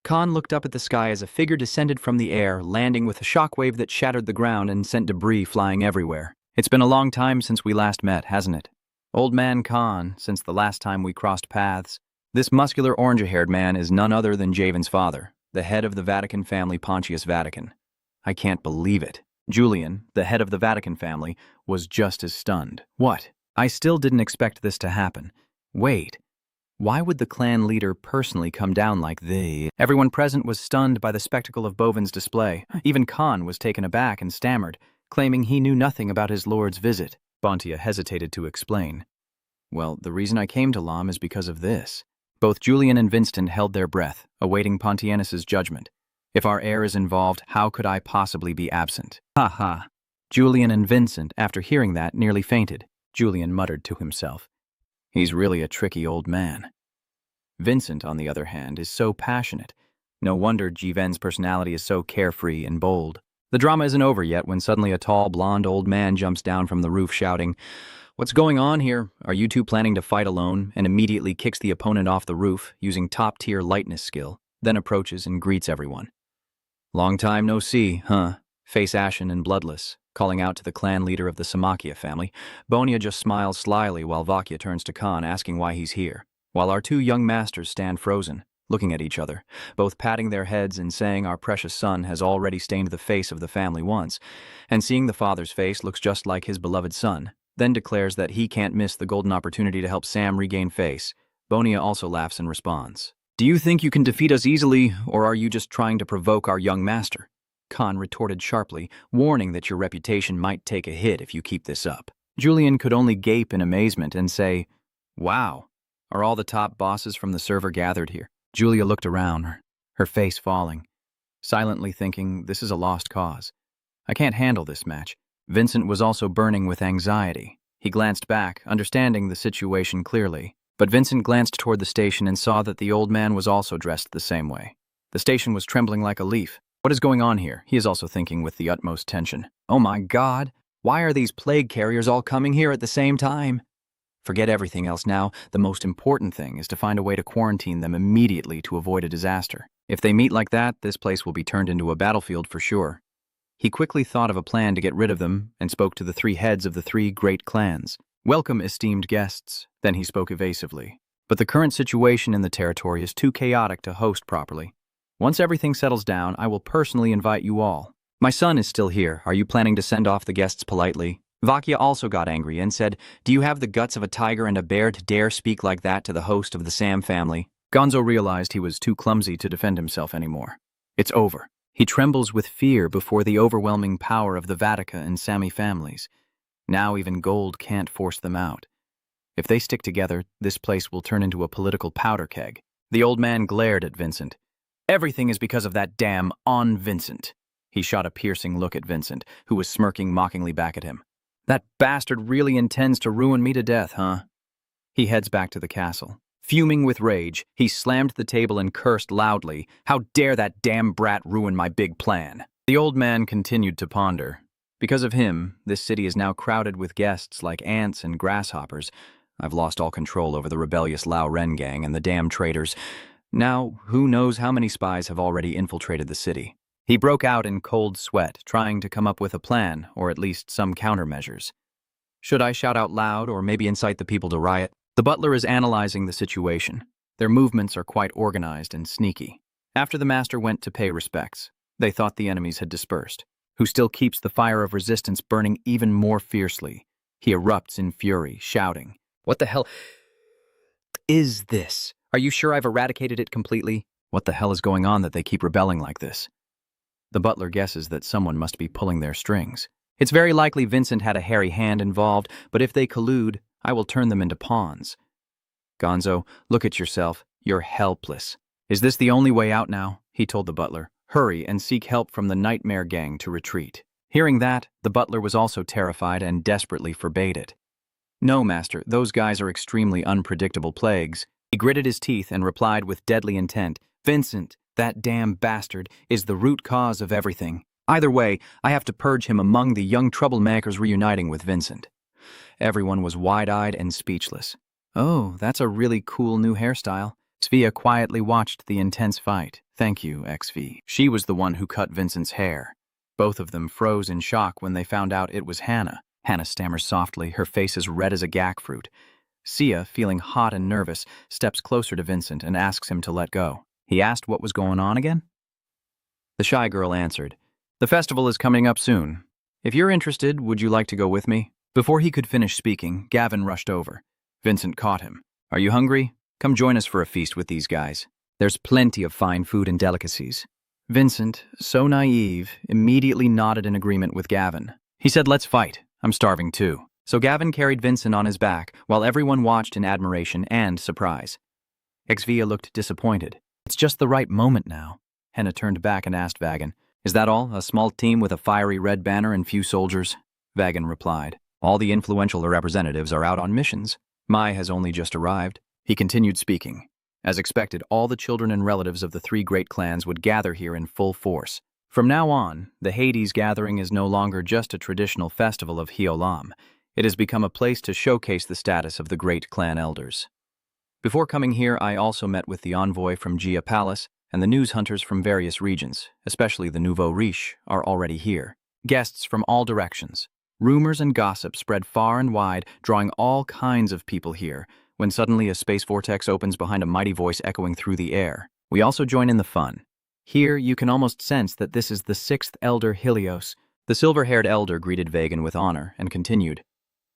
Khan looked up at the sky as a figure descended from the air, landing with a shockwave that shattered the ground and sent debris flying everywhere. It's been a long time since we last met, hasn't it? Old man Khan, since the last time we crossed paths. This muscular orange-haired man is none other than Javen's father, the head of the Vatican family, Pontius Vatican. I can't believe it. Julian, the head of the Vatican family, was just as stunned. What? I still didn't expect this to happen. Wait. Why would the clan leader personally come down like this? Everyone present was stunned by the spectacle of Bovin's display. Even Khan was taken aback and stammered, claiming he knew nothing about his lord's visit. Bontia hesitated to explain. Well, the reason I came to Lam is because of this. Both Julian and Vincent held their breath, awaiting Pontianus's judgment. If our heir is involved, how could I possibly be absent? Ha ha. Julian and Vincent, after hearing that, nearly fainted. Julian muttered to himself. He's really a tricky old man. Vincent, on the other hand, is so passionate. No wonder Jiven's personality is so carefree and bold. The drama isn't over yet when suddenly a tall, blonde old man jumps down from the roof shouting, "What's going on here? Are you two planning to fight alone?" and immediately kicks the opponent off the roof using top-tier lightness skill, then approaches and greets everyone. Long time no see, huh? Face ashen and bloodless, calling out to the clan leader of the Samakya family. Bonia just smiles slyly while Vakya turns to Khan asking why he's here, while our two young masters stand frozen, looking at each other, both patting their heads and saying our precious son has already stained the face of the family once, and seeing the father's face looks just like his beloved son, then declares that he can't miss the golden opportunity to help Sam regain face. Bonia also laughs and responds. Do you think you can defeat us easily, or are you just trying to provoke our young master? Khan retorted sharply, warning that your reputation might take a hit if you keep this up. Julian could only gape in amazement and say, Wow, are all the top bosses from the server gathered here? Julia looked around, her face falling, silently thinking, this is a lost cause. I can't handle this match. Vincent was also burning with anxiety. He glanced back, understanding the situation clearly. But Vincent glanced toward the station and saw that the old man was also dressed the same way. The station was trembling like a leaf. What is going on here? He is also thinking with the utmost tension. Oh my God, why are these plague carriers all coming here at the same time? Forget everything else now. The most important thing is to find a way to quarantine them immediately to avoid a disaster. If they meet like that, this place will be turned into a battlefield for sure. He quickly thought of a plan to get rid of them and spoke to the three heads of the three great clans. Welcome, esteemed guests. Then he spoke evasively. But the current situation in the territory is too chaotic to host properly. Once everything settles down, I will personally invite you all. My son is still here. Are you planning to send off the guests politely? Vakya also got angry and said, Do you have the guts of a tiger and a bear to dare speak like that to the host of the Sam family? Gonzo realized he was too clumsy to defend himself anymore. It's over. He trembles with fear before the overwhelming power of the Vatica and Sami families. Now even gold can't force them out. If they stick together, this place will turn into a political powder keg. The old man glared at Vincent. Everything is because of that damn on Vincent. He shot a piercing look at Vincent, who was smirking mockingly back at him. That bastard really intends to ruin me to death, huh? He heads back to the castle. Fuming with rage, he slammed the table and cursed loudly. How dare that damn brat ruin my big plan? The old man continued to ponder. Because of him, this city is now crowded with guests like ants and grasshoppers. I've lost all control over the rebellious Lao Ren gang and the damn traitors. Now, who knows how many spies have already infiltrated the city? He broke out in cold sweat, trying to come up with a plan, or at least some countermeasures. Should I shout out loud, or maybe incite the people to riot? The butler is analyzing the situation. Their movements are quite organized and sneaky. After the master went to pay respects, they thought the enemies had dispersed. Who still keeps the fire of resistance burning even more fiercely. He erupts in fury, shouting, What the hell is this? Are you sure I've eradicated it completely? What the hell is going on that they keep rebelling like this? The butler guesses that someone must be pulling their strings. It's very likely Vincent had a hairy hand involved, but if they collude, I will turn them into pawns. Gonzo, look at yourself. You're helpless. Is this the only way out now? He told the butler. Hurry and seek help from the Nightmare Gang to retreat. Hearing that, the butler was also terrified and desperately forbade it. No, master, those guys are extremely unpredictable plagues. He gritted his teeth and replied with deadly intent, Vincent, that damn bastard, is the root cause of everything. Either way, I have to purge him among the young troublemakers reuniting with Vincent. Everyone was wide-eyed and speechless. Oh, that's a really cool new hairstyle. Svea quietly watched the intense fight. Thank you, XV. She was the one who cut Vincent's hair. Both of them froze in shock when they found out it was Hannah. Hannah stammers softly, her face as red as a gack fruit. Sia, feeling hot and nervous, steps closer to Vincent and asks him to let go. He asked what was going on again? The shy girl answered, The festival is coming up soon. If you're interested, would you like to go with me? Before he could finish speaking, Gavin rushed over. Vincent caught him. Are you hungry? Come join us for a feast with these guys. There's plenty of fine food and delicacies. Vincent, so naive, immediately nodded in agreement with Gavin. He said, let's fight. I'm starving too. So Gavin carried Vincent on his back, while everyone watched in admiration and surprise. Xvia looked disappointed. It's just the right moment now. Henna turned back and asked Vagan, Is that all? A small team with a fiery red banner and few soldiers? Vagan replied, All the influential representatives are out on missions. Mai has only just arrived. He continued speaking. As expected, all the children and relatives of the three great clans would gather here in full force. From now on, the Hades gathering is no longer just a traditional festival of Hiolam. It has become a place to showcase the status of the great clan elders. Before coming here, I also met with the envoy from Gia Palace, and the news hunters from various regions, especially the Nouveau Riche, are already here. Guests from all directions. Rumors and gossip spread far and wide, drawing all kinds of people here, when suddenly a space vortex opens behind a mighty voice echoing through the air. We also join in the fun. Here, you can almost sense that this is the sixth elder Helios. The silver-haired elder greeted Vagan with honor and continued,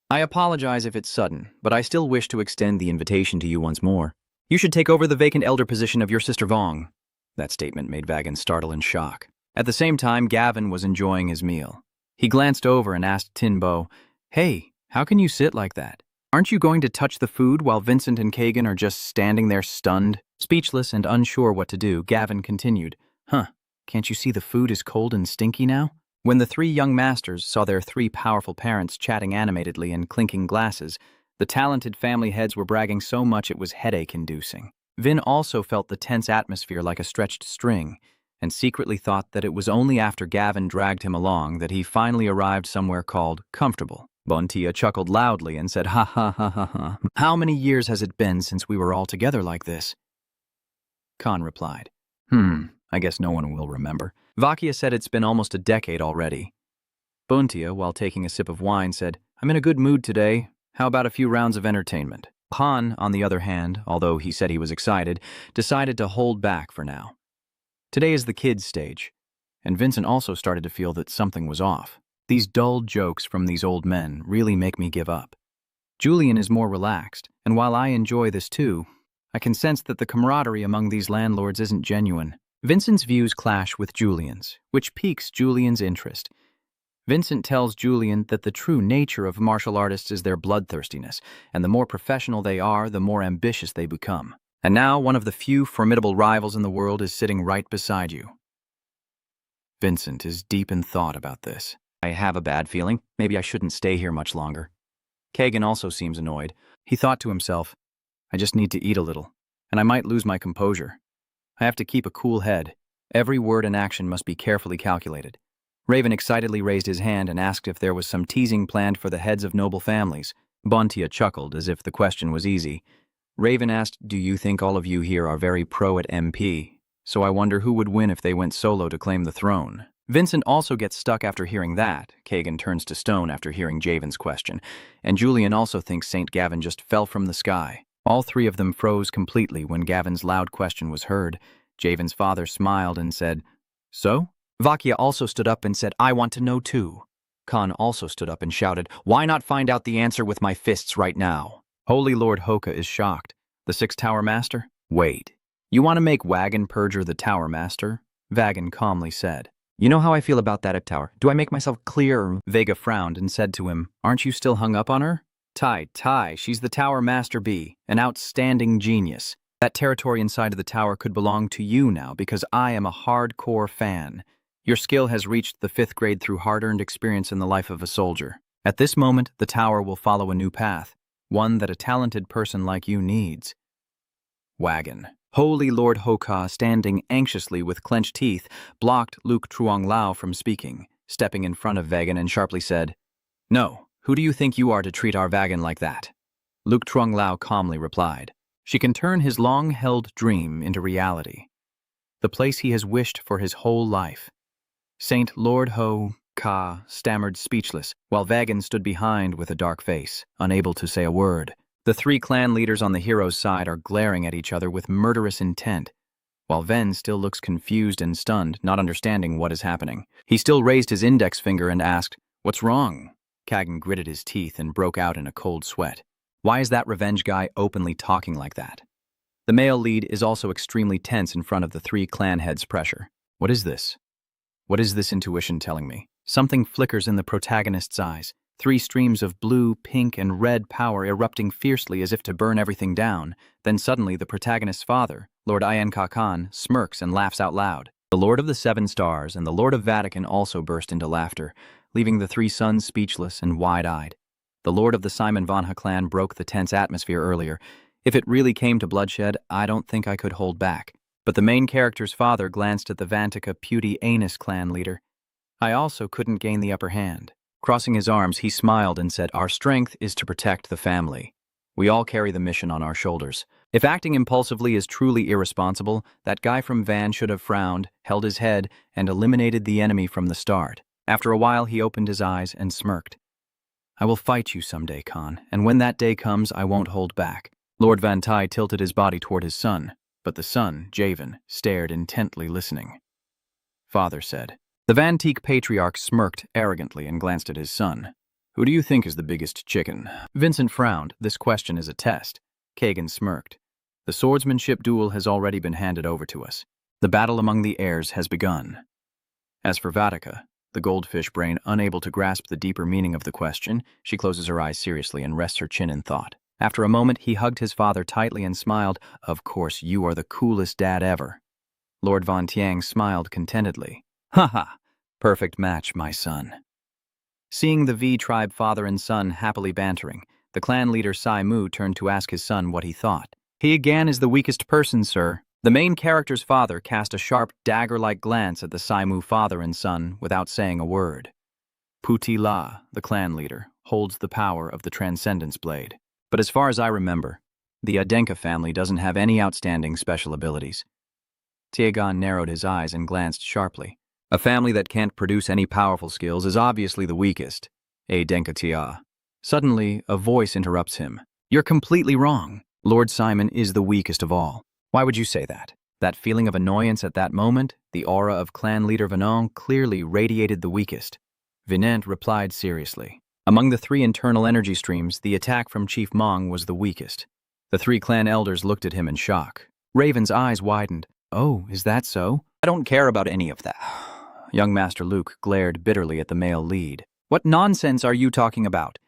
I apologize if it's sudden, but I still wish to extend the invitation to you once more. You should take over the vacant elder position of your sister Vong. That statement made Vagan startle in shock. At the same time, Gavin was enjoying his meal. He glanced over and asked Tinbo, Hey, how can you sit like that? Aren't you going to touch the food while Vincent and Kagan are just standing there stunned? Speechless and unsure what to do, Gavin continued, Can't you see the food is cold and stinky now? When the three young masters saw their three powerful parents chatting animatedly and clinking glasses, the talented family heads were bragging so much it was headache-inducing. Vin also felt the tense atmosphere like a stretched string, and secretly thought that it was only after Gavin dragged him along that he finally arrived somewhere called comfortable. Bontia chuckled loudly and said, Ha ha ha ha ha. How many years has it been since we were all together like this? Khan replied, I guess no one will remember. Vakia said it's been almost a decade already. Bontia, while taking a sip of wine, said, I'm in a good mood today. How about a few rounds of entertainment? Han, on the other hand, although he said he was excited, decided to hold back for now. Today is the kids' stage, and Vincent also started to feel that something was off. These dull jokes from these old men really make me give up. Julian is more relaxed, and while I enjoy this too, I can sense that the camaraderie among these landlords isn't genuine. Vincent's views clash with Julian's, which piques Julian's interest. Vincent tells Julian that the true nature of martial artists is their bloodthirstiness, and the more professional they are, the more ambitious they become. And now one of the few formidable rivals in the world is sitting right beside you. Vincent is deep in thought about this. I have a bad feeling. Maybe I shouldn't stay here much longer. Kagan also seems annoyed. He thought to himself, I just need to eat a little, and I might lose my composure. I have to keep a cool head. Every word and action must be carefully calculated. Raven excitedly raised his hand and asked if there was some teasing planned for the heads of noble families. Bontia chuckled as if the question was easy. Raven asked, Do you think all of you here are very pro at MP? So I wonder who would win if they went solo to claim the throne. Vincent also gets stuck after hearing that. Kagan turns to stone after hearing Javen's question. And Julian also thinks St. Gavin just fell from the sky. All three of them froze completely when Gavin's loud question was heard. Javen's father smiled and said, So? Vakia also stood up and said, I want to know too. Khan also stood up and shouted, Why not find out the answer with my fists right now? Holy Lord Hoka is shocked. The Sixth Tower Master? Wait. You want to make Wagon perjure the Tower Master? Vagan calmly said. You know how I feel about that at Tower. Do I make myself clear? Vega frowned and said to him, Aren't you still hung up on her? Tai, she's the Tower Master Bee, an outstanding genius. That territory inside of the tower could belong to you now because I am a hardcore fan. Your skill has reached the 5th grade through hard-earned experience in the life of a soldier. At this moment, the tower will follow a new path, one that a talented person like you needs. Wagon. Holy Lord Hoka, standing anxiously with clenched teeth, blocked Luke Truong Lao from speaking, stepping in front of Vagan and sharply said, No, who do you think you are to treat our Vagan like that? Luke Truong Lao calmly replied, She can turn his long-held dream into reality. The place he has wished for his whole life. Saint Lord Ka stammered speechless, while Vagan stood behind with a dark face, unable to say a word. The three clan leaders on the hero's side are glaring at each other with murderous intent, while Ven still looks confused and stunned, not understanding what is happening. He still raised his index finger and asked, "What's wrong?" Kagan gritted his teeth and broke out in a cold sweat. Why is that revenge guy openly talking like that? The male lead is also extremely tense in front of the three clan heads' pressure. What is this? What is this intuition telling me? Something flickers in the protagonist's eyes, three streams of blue, pink, and red power erupting fiercely as if to burn everything down. Then suddenly the protagonist's father, Lord Khan, smirks and laughs out loud. The Lord of the Seven Stars and the Lord of Vatican also burst into laughter, leaving the three sons speechless and wide-eyed. The Lord of the Simon Vanha clan broke the tense atmosphere earlier. If it really came to bloodshed, I don't think I could hold back. But the main character's father glanced at the Vantica Puti Anus clan leader. I also couldn't gain the upper hand. Crossing his arms, he smiled and said, "Our strength is to protect the family. We all carry the mission on our shoulders. If acting impulsively is truly irresponsible, that guy from Van should have frowned, held his head, and eliminated the enemy from the start." After a while, he opened his eyes and smirked. "I will fight you someday, Khan, and when that day comes, I won't hold back." Lord Van Tai tilted his body toward his son, but the son, Javen, stared intently listening. Father said. The Vantique patriarch smirked arrogantly and glanced at his son. "Who do you think is the biggest chicken?" Vincent frowned. This question is a test. Kagan smirked. "The swordsmanship duel has already been handed over to us. The battle among the heirs has begun." As for Vatica, the goldfish brain unable to grasp the deeper meaning of the question, she closes her eyes seriously and rests her chin in thought. After a moment, he hugged his father tightly and smiled. "Of course, you are the coolest dad ever." Lord Von Tiang smiled contentedly. "Ha ha! Perfect match, my son." Seeing the V-tribe father and son happily bantering, the clan leader Sai Mu turned to ask his son what he thought. "He again is the weakest person, sir." The main character's father cast a sharp, dagger-like glance at the Sai Mu father and son without saying a word. Puti La, the clan leader, holds the power of the Transcendence Blade. But as far as I remember, the Adenka family doesn't have any outstanding special abilities. Tiegan narrowed his eyes and glanced sharply. A family that can't produce any powerful skills is obviously the weakest. Adenka Tia. Suddenly, a voice interrupts him. "You're completely wrong. Lord Simon is the weakest of all." Why would you say that? That feeling of annoyance at that moment, the aura of clan leader Venant clearly radiated the weakest. Vinant replied seriously. Among the three internal energy streams, the attack from Chief Mong was the weakest. The three clan elders looked at him in shock. Raven's eyes widened. "Oh, is that so? I don't care about any of that." Young Master Luke glared bitterly at the male lead. "What nonsense are you talking about?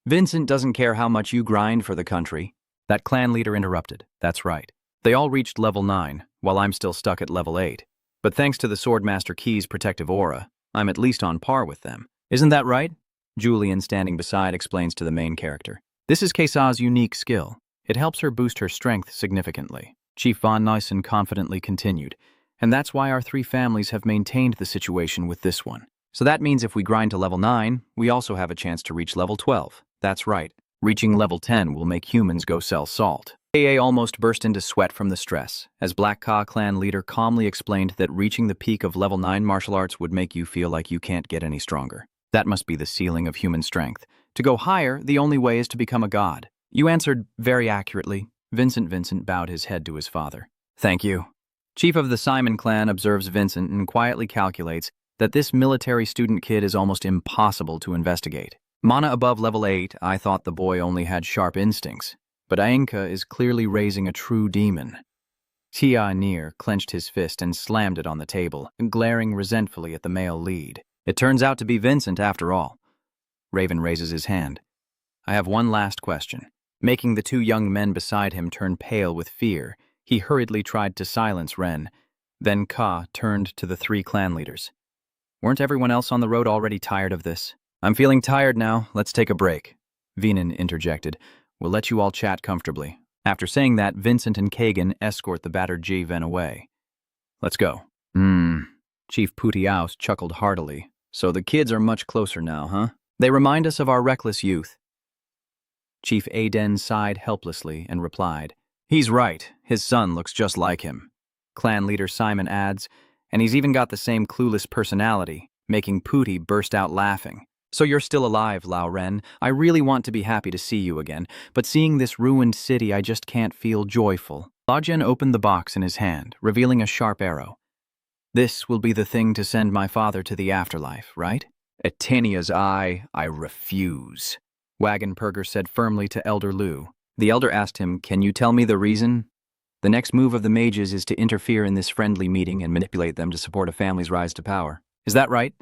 Vincent doesn't care how much you grind for the country." That clan leader interrupted. "That's right. They all reached level 9, while I'm still stuck at level 8. But thanks to the Swordmaster Key's protective aura, I'm at least on par with them. Isn't that right?" Julian, standing beside, explains to the main character. "This is Kesa's unique skill. It helps her boost her strength significantly." Chief Von Nyssen confidently continued. "And that's why our three families have maintained the situation with this one. So that means if we grind to level 9, we also have a chance to reach level 12. That's right. Reaching level 10 will make humans go sell salt." AA almost burst into sweat from the stress, as Black Ka clan leader calmly explained that reaching the peak of level 9 martial arts would make you feel like you can't get any stronger. That must be the ceiling of human strength. To go higher, the only way is to become a god. You answered very accurately. Vincent bowed his head to his father. "Thank you." Chief of the Simon clan observes Vincent and quietly calculates that this military student kid is almost impossible to investigate. Mana above level 8, I thought the boy only had sharp instincts, but Ainka is clearly raising a true demon. Tia Nir clenched his fist and slammed it on the table, glaring resentfully at the male lead. It turns out to be Vincent after all. Raven raises his hand. "I have one last question." Making the two young men beside him turn pale with fear, he hurriedly tried to silence Ren. Then Ka turned to the three clan leaders. "Weren't everyone else on the road already tired of this?" "I'm feeling tired now. Let's take a break." Venan interjected. "We'll let you all chat comfortably." After saying that, Vincent and Kagan escort the battered Ven away. "Let's go." Chief Putiaus chuckled heartily. "So the kids are much closer now, huh? They remind us of our reckless youth." Chief Aden sighed helplessly and replied, He's right. His son looks just like him. Clan leader Simon adds, and he's even got the same clueless personality, making Pooty burst out laughing. So you're still alive, Lao Ren. I really want to be happy to see you again, but seeing this ruined city, I just can't feel joyful. Lao Jian opened the box in his hand, revealing a sharp arrow. This will be the thing to send my father to the afterlife, right? At Tania's eye, I refuse, Wagon Perger said firmly to Elder Lu. The elder asked him, "Can you tell me the reason?" The next move of the mages is to interfere in this friendly meeting and manipulate them to support a family's rise to power. Is that right?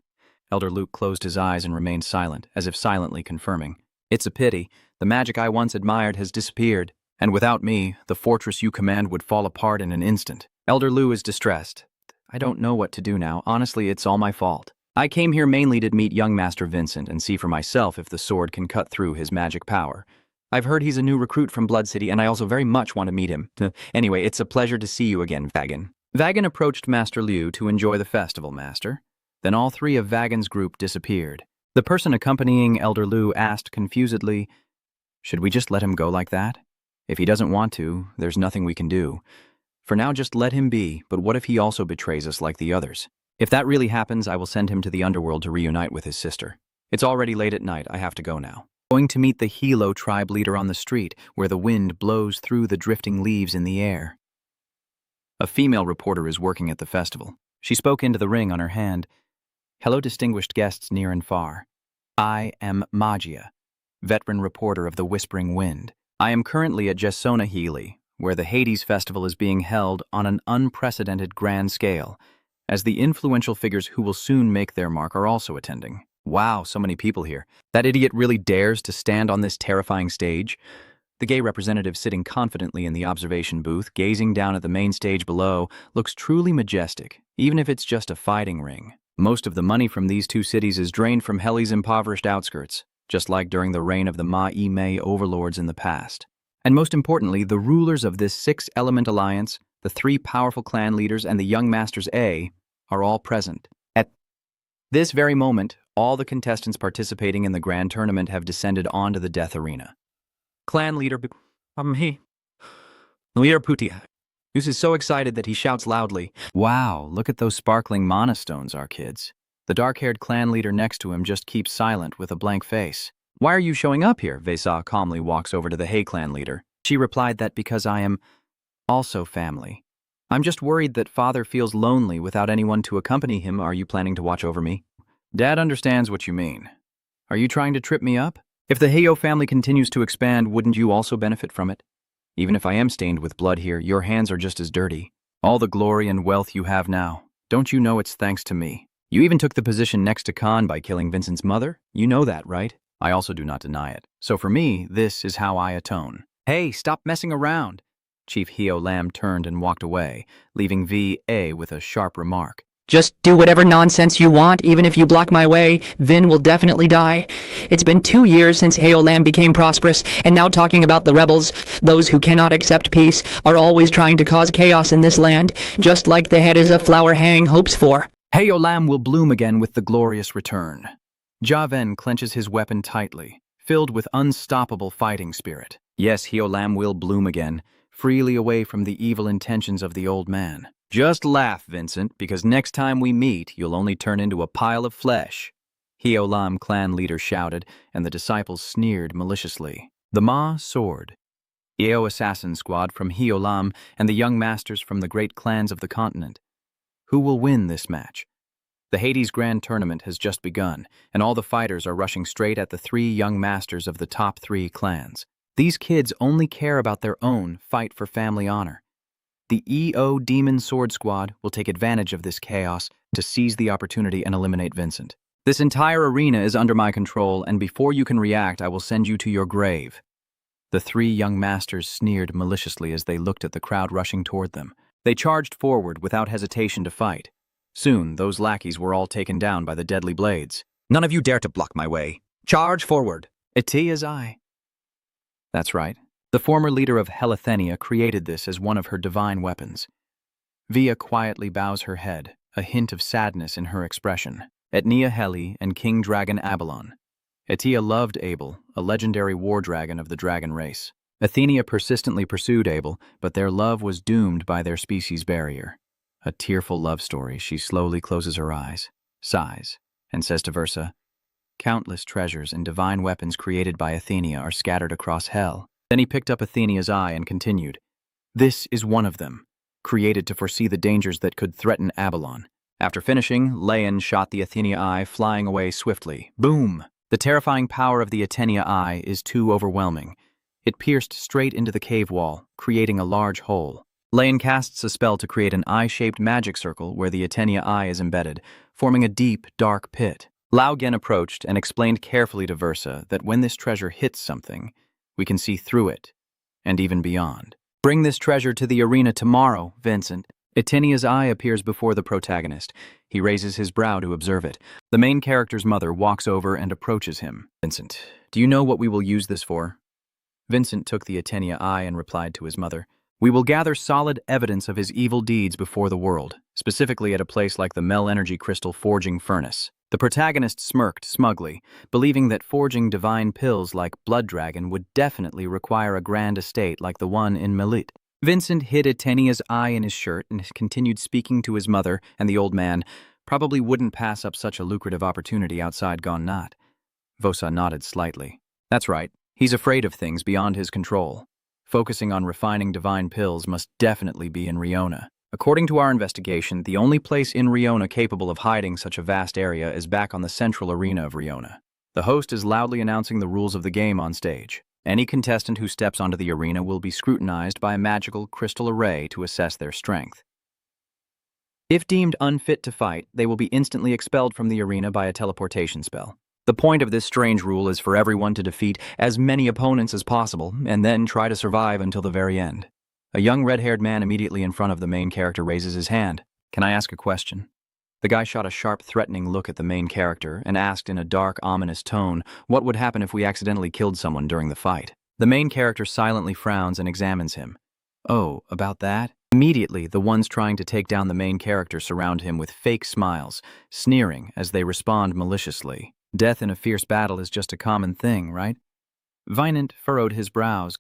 Elder Luke closed his eyes and remained silent, as if silently confirming. It's a pity. The magic I once admired has disappeared, and without me, the fortress you command would fall apart in an instant. Elder Lu is distressed. I don't know what to do now. Honestly, it's all my fault. I came here mainly to meet young Master Vincent and see for myself if the sword can cut through his magic power. I've heard he's a new recruit from Blood City, and I also very much want to meet him. Anyway, it's a pleasure to see you again, Vagan. Vagan approached Master Liu to enjoy the festival, Master. Then all three of Vagan's group disappeared. The person accompanying Elder Lu asked confusedly, "Should we just let him go like that? If he doesn't want to, there's nothing we can do. For now, just let him be, but what if he also betrays us like the others? If that really happens, I will send him to the underworld to reunite with his sister. It's already late at night. I have to go now." Going to meet the Hilo tribe leader on the street, where the wind blows through the drifting leaves in the air. A female reporter is working at the festival. She spoke into the ring on her hand. "Hello, distinguished guests near and far. I am Magia, veteran reporter of the Whispering Wind. I am currently at Jessona Healy, where the Hades Festival is being held on an unprecedented grand scale, as the influential figures who will soon make their mark are also attending. Wow, so many people here. That idiot really dares to stand on this terrifying stage?" The gay representative sitting confidently in the observation booth, gazing down at the main stage below, looks truly majestic, even if it's just a fighting ring. Most of the money from these two cities is drained from Heli's impoverished outskirts, just like during the reign of the Ma-I-Mei overlords in the past. And most importantly, the rulers of this six-element alliance, the three powerful clan leaders, and the young Masters A, are all present. At this very moment, all the contestants participating in the grand tournament have descended onto the death arena. Clan leader Leader Putia. Yus is so excited that he shouts loudly, "Wow, look at those sparkling mana stones, our kids." The dark-haired clan leader next to him just keeps silent with a blank face. "Why are you showing up here?" Vesa calmly walks over to the Hay clan leader. She replied that because I am also family. I'm just worried that father feels lonely without anyone to accompany him. Are you planning to watch over me? Dad understands what you mean. Are you trying to trip me up? If the Heyo family continues to expand, wouldn't you also benefit from it? Even if I am stained with blood here, your hands are just as dirty. All the glory and wealth you have now, don't you know it's thanks to me? You even took the position next to Khan by killing Vincent's mother? You know that, right? I also do not deny it. So for me, this is how I atone. Hey, stop messing around. Chief Heo Lam turned and walked away, leaving V.A. with a sharp remark. Just do whatever nonsense you want, even if you block my way. Vin will definitely die. It's been 2 years since Heolam became prosperous, and now talking about the rebels, those who cannot accept peace, are always trying to cause chaos in this land, just like the head is a flower Hang hopes for. Heolam will bloom again with the glorious return. Javen clenches his weapon tightly, filled with unstoppable fighting spirit. Yes, Heolam will bloom again, freely away from the evil intentions of the old man. Just laugh, Vincent, because next time we meet, you'll only turn into a pile of flesh. Heolam clan leader shouted, and the disciples sneered maliciously. The Ma soared. Eo assassin squad from Heolam and the young masters from the great clans of the continent. Who will win this match? The Hades Grand Tournament has just begun, and all the fighters are rushing straight at the 3 young masters of the top 3 clans. These kids only care about their own fight for family honor. The EO Demon Sword Squad will take advantage of this chaos to seize the opportunity and eliminate Vincent. This entire arena is under my control, and before you can react, I will send you to your grave. The 3 young masters sneered maliciously as they looked at the crowd rushing toward them. They charged forward without hesitation to fight. Soon, those lackeys were all taken down by the deadly blades. None of you dare to block my way. Charge forward. Itia's eye. That's right. The former leader of Helithenia created this as one of her divine weapons. Via quietly bows her head, a hint of sadness in her expression. Etnia Heli and King Dragon Abalon. Etia loved Abel, a legendary war dragon of the dragon race. Athenia persistently pursued Abel, but their love was doomed by their species barrier. A tearful love story, she slowly closes her eyes, sighs, and says to Versa, "Countless treasures and divine weapons created by Athenia are scattered across hell." Then he picked up Athenia's eye and continued, "This is one of them, created to foresee the dangers that could threaten Avalon." After finishing, Laon shot the Athenia eye, flying away swiftly. Boom! The terrifying power of the Athenia eye is too overwhelming. It pierced straight into the cave wall, creating a large hole. Laon casts a spell to create an eye-shaped magic circle where the Athenia eye is embedded, forming a deep, dark pit. Lao Gen approached and explained carefully to Versa that when this treasure hits something, we can see through it, and even beyond. "Bring this treasure to the arena tomorrow, Vincent." Athenia's eye appears before the protagonist. He raises his brow to observe it. The main character's mother walks over and approaches him. "Vincent, do you know what we will use this for?" Vincent took the Athenia eye and replied to his mother, "We will gather solid evidence of his evil deeds before the world, specifically at a place like the Mel Energy Crystal Forging Furnace." The protagonist smirked smugly, believing that forging divine pills like Blood Dragon would definitely require a grand estate like the one in Melit. Vincent hid Athenia's eye in his shirt and continued speaking to his mother, and the old man probably wouldn't pass up such a lucrative opportunity outside Gone Not. Vosa nodded slightly. "That's right. He's afraid of things beyond his control. Focusing on refining divine pills must definitely be in Riona. According to our investigation, the only place in Riona capable of hiding such a vast area is back on the central arena of Riona. The host is loudly announcing the rules of the game on stage. Any contestant who steps onto the arena will be scrutinized by a magical crystal array to assess their strength. If deemed unfit to fight, they will be instantly expelled from the arena by a teleportation spell. The point of this strange rule is for everyone to defeat as many opponents as possible and then try to survive until the very end. A young red-haired man immediately in front of the main character raises his hand. "Can I ask a question?" The guy shot a sharp, threatening look at the main character and asked in a dark, ominous tone what would happen if we accidentally killed someone during the fight. The main character silently frowns and examines him. "Oh, about that?" Immediately, the ones trying to take down the main character surround him with fake smiles, sneering as they respond maliciously. Death in a fierce battle is just a common thing, right? Vinant furrowed his brows,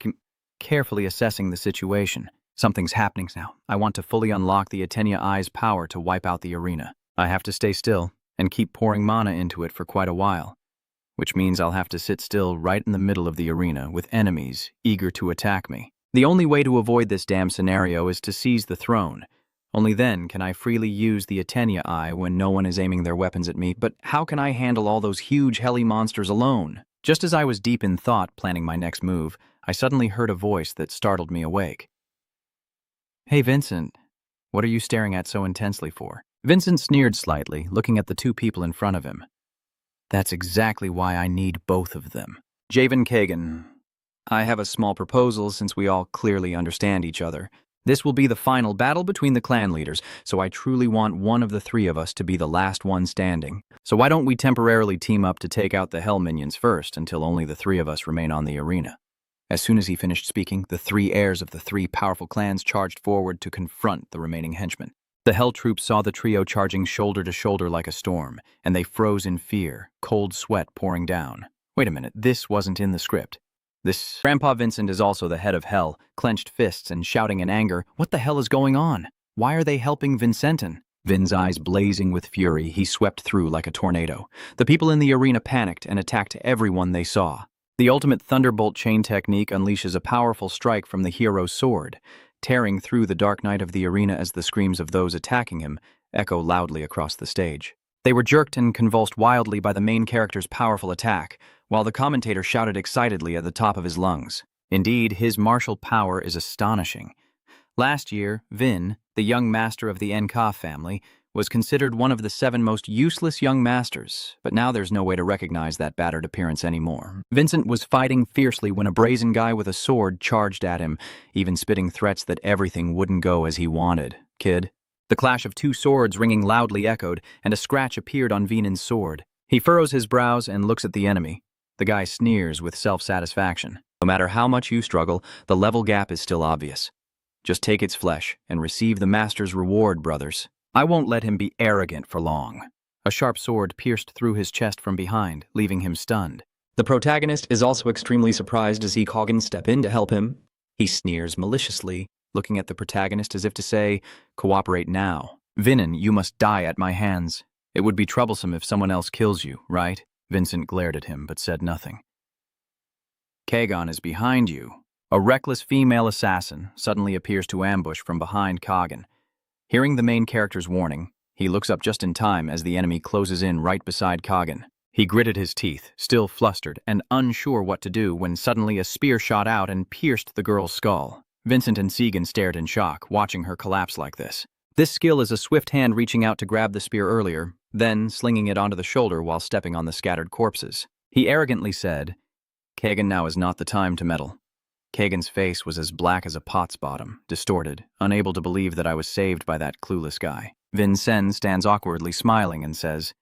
carefully assessing the situation. "Something's happening now. I want to fully unlock the Athenia Eye's power to wipe out the arena. I have to stay still and keep pouring mana into it for quite a while, which means I'll have to sit still right in the middle of the arena with enemies eager to attack me. The only way to avoid this damn scenario is to seize the throne. Only then can I freely use the Athenia Eye when no one is aiming their weapons at me, but how can I handle all those huge helly monsters alone?" Just as I was deep in thought planning my next move, I suddenly heard a voice that startled me awake. "Hey, Vincent, what are you staring at so intensely for?" Vincent sneered slightly, looking at the two people in front of him. "That's exactly why I need both of them." "Javen Kagan, I have a small proposal since we all clearly understand each other. This will be the final battle between the clan leaders, so I truly want one of the three of us to be the last one standing. So why don't we temporarily team up to take out the Hell Minions first until only the three of us remain on the arena?" As soon as he finished speaking, the three heirs of the three powerful clans charged forward to confront the remaining henchmen. The Hell troops saw the trio charging shoulder to shoulder like a storm, and they froze in fear, cold sweat pouring down. Wait a minute, this wasn't in the script. Grandpa Vincent is also the head of Hell, clenched fists and shouting in anger, "What the hell is going on? Why are they helping Vincenton?" Vin's eyes blazing with fury, he swept through like a tornado. The people in the arena panicked and attacked everyone they saw. The ultimate Thunderbolt chain technique unleashes a powerful strike from the hero's sword, tearing through the dark night of the arena as the screams of those attacking him echo loudly across the stage. They were jerked and convulsed wildly by the main character's powerful attack, while the commentator shouted excitedly at the top of his lungs. Indeed, his martial power is astonishing. Last year, Vin, the young master of the Enka family, was considered one of the 7 most useless young masters, but now there's no way to recognize that battered appearance anymore. Vincent was fighting fiercely when a brazen guy with a sword charged at him, even spitting threats that everything wouldn't go as he wanted. "Kid." The clash of 2 swords ringing loudly echoed, and a scratch appeared on Vinan's sword. He furrows his brows and looks at the enemy. The guy sneers with self-satisfaction. "No matter how much you struggle, the level gap is still obvious. Just take its flesh and receive the master's reward, brothers." "I won't let him be arrogant for long." A sharp sword pierced through his chest from behind, leaving him stunned. The protagonist is also extremely surprised to see Kagan step in to help him. He sneers maliciously, looking at the protagonist as if to say, "Cooperate now." Vinin, you must die at my hands. It would be troublesome if someone else kills you, right? Vincent glared at him, but said nothing. Kagan is behind you. A reckless female assassin suddenly appears to ambush from behind Kagan. Hearing the main character's warning, he looks up just in time as the enemy closes in right beside Kagan. He gritted his teeth, still flustered and unsure what to do when suddenly a spear shot out and pierced the girl's skull. Vincent and Segan stared in shock, watching her collapse like this. This skill is a swift hand reaching out to grab the spear earlier, then slinging it onto the shoulder while stepping on the scattered corpses. He arrogantly said, "Kagan, now is not the time to meddle." Kagan's face was as black as a pot's bottom, distorted, unable to believe that I was saved by that clueless guy. Vincent stands awkwardly smiling and says,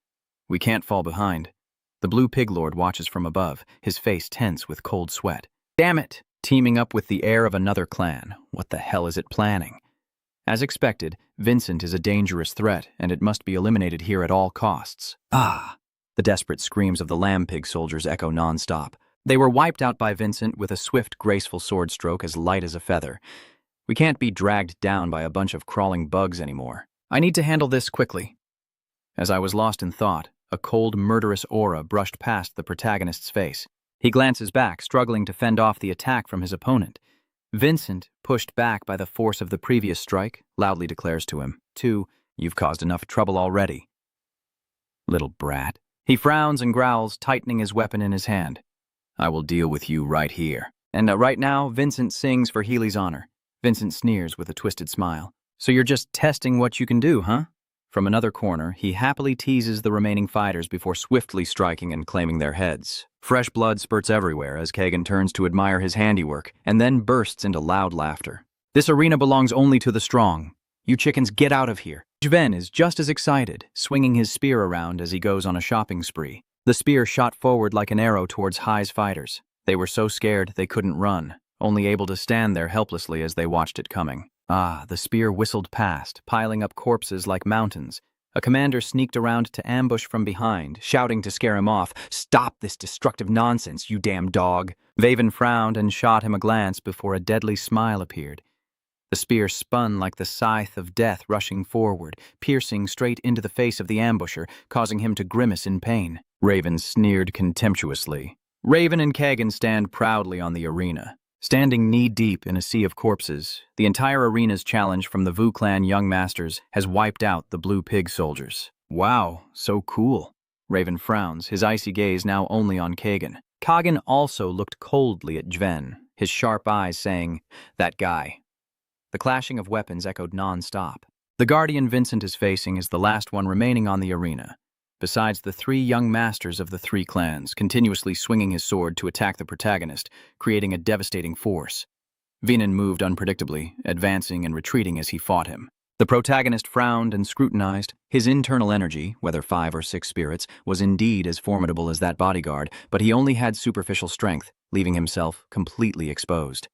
"We can't fall behind." The blue pig lord watches from above, his face tense with cold sweat. Damn it! Teaming up with the heir of another clan. What the hell is it planning? As expected, Vincent is a dangerous threat, and it must be eliminated here at all costs. Ah! The desperate screams of the lamb pig soldiers echo non-stop. They were wiped out by Vincent with a swift, graceful sword stroke as light as a feather. We can't be dragged down by a bunch of crawling bugs anymore. I need to handle this quickly. As I was lost in thought, a cold, murderous aura brushed past the protagonist's face. He glances back, struggling to fend off the attack from his opponent. Vincent, pushed back by the force of the previous strike, loudly declares to him, "You've caused enough trouble already." Little brat. He frowns and growls, tightening his weapon in his hand. "I will deal with you right here." And right now, Vincent sings for Healy's honor. Vincent sneers with a twisted smile. "So you're just testing what you can do, huh?" From another corner, he happily teases the remaining fighters before swiftly striking and claiming their heads. Fresh blood spurts everywhere as Kagan turns to admire his handiwork and then bursts into loud laughter. "This arena belongs only to the strong. You chickens get out of here." Jven is just as excited, swinging his spear around as he goes on a shopping spree. The spear shot forward like an arrow towards Hai's fighters. They were so scared they couldn't run, only able to stand there helplessly as they watched it coming. The spear whistled past, piling up corpses like mountains. A commander sneaked around to ambush from behind, shouting to scare him off, "Stop this destructive nonsense, you damn dog." Vaven frowned and shot him a glance before a deadly smile appeared. The spear spun like the scythe of death rushing forward, piercing straight into the face of the ambusher, causing him to grimace in pain. Raven sneered contemptuously. Raven and Kagan stand proudly on the arena. Standing knee-deep in a sea of corpses, the entire arena's challenge from the Vu clan young masters has wiped out the blue pig soldiers. "Wow, so cool." Raven frowns, his icy gaze now only on Kagan. Kagan also looked coldly at Jven, his sharp eyes saying, "That guy." The clashing of weapons echoed non-stop. The guardian Vincent is facing is the last one remaining on the arena, besides the three young masters of the three clans, continuously swinging his sword to attack the protagonist, creating a devastating force. Vinin moved unpredictably, advancing and retreating as he fought him. The protagonist frowned and scrutinized. His internal energy, whether 5 or 6 spirits, was indeed as formidable as that bodyguard, but he only had superficial strength, leaving himself completely exposed.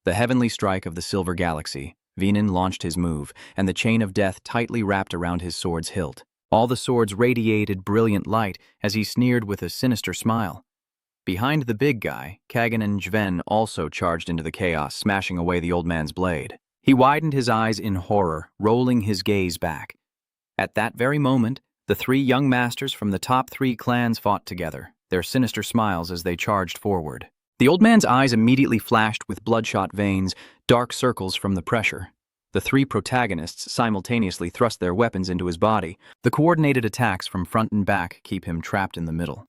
The heavenly strike of the Silver Galaxy, Vinin launched his move, and the chain of death tightly wrapped around his sword's hilt. All the swords radiated brilliant light as he sneered with a sinister smile. Behind the big guy, Kagan and Jven also charged into the chaos, smashing away the old man's blade. He widened his eyes in horror, rolling his gaze back. At that very moment, the 3 young masters from the top 3 clans fought together, their sinister smiles as they charged forward. The old man's eyes immediately flashed with bloodshot veins, dark circles from the pressure. The 3 protagonists simultaneously thrust their weapons into his body. The coordinated attacks from front and back keep him trapped in the middle.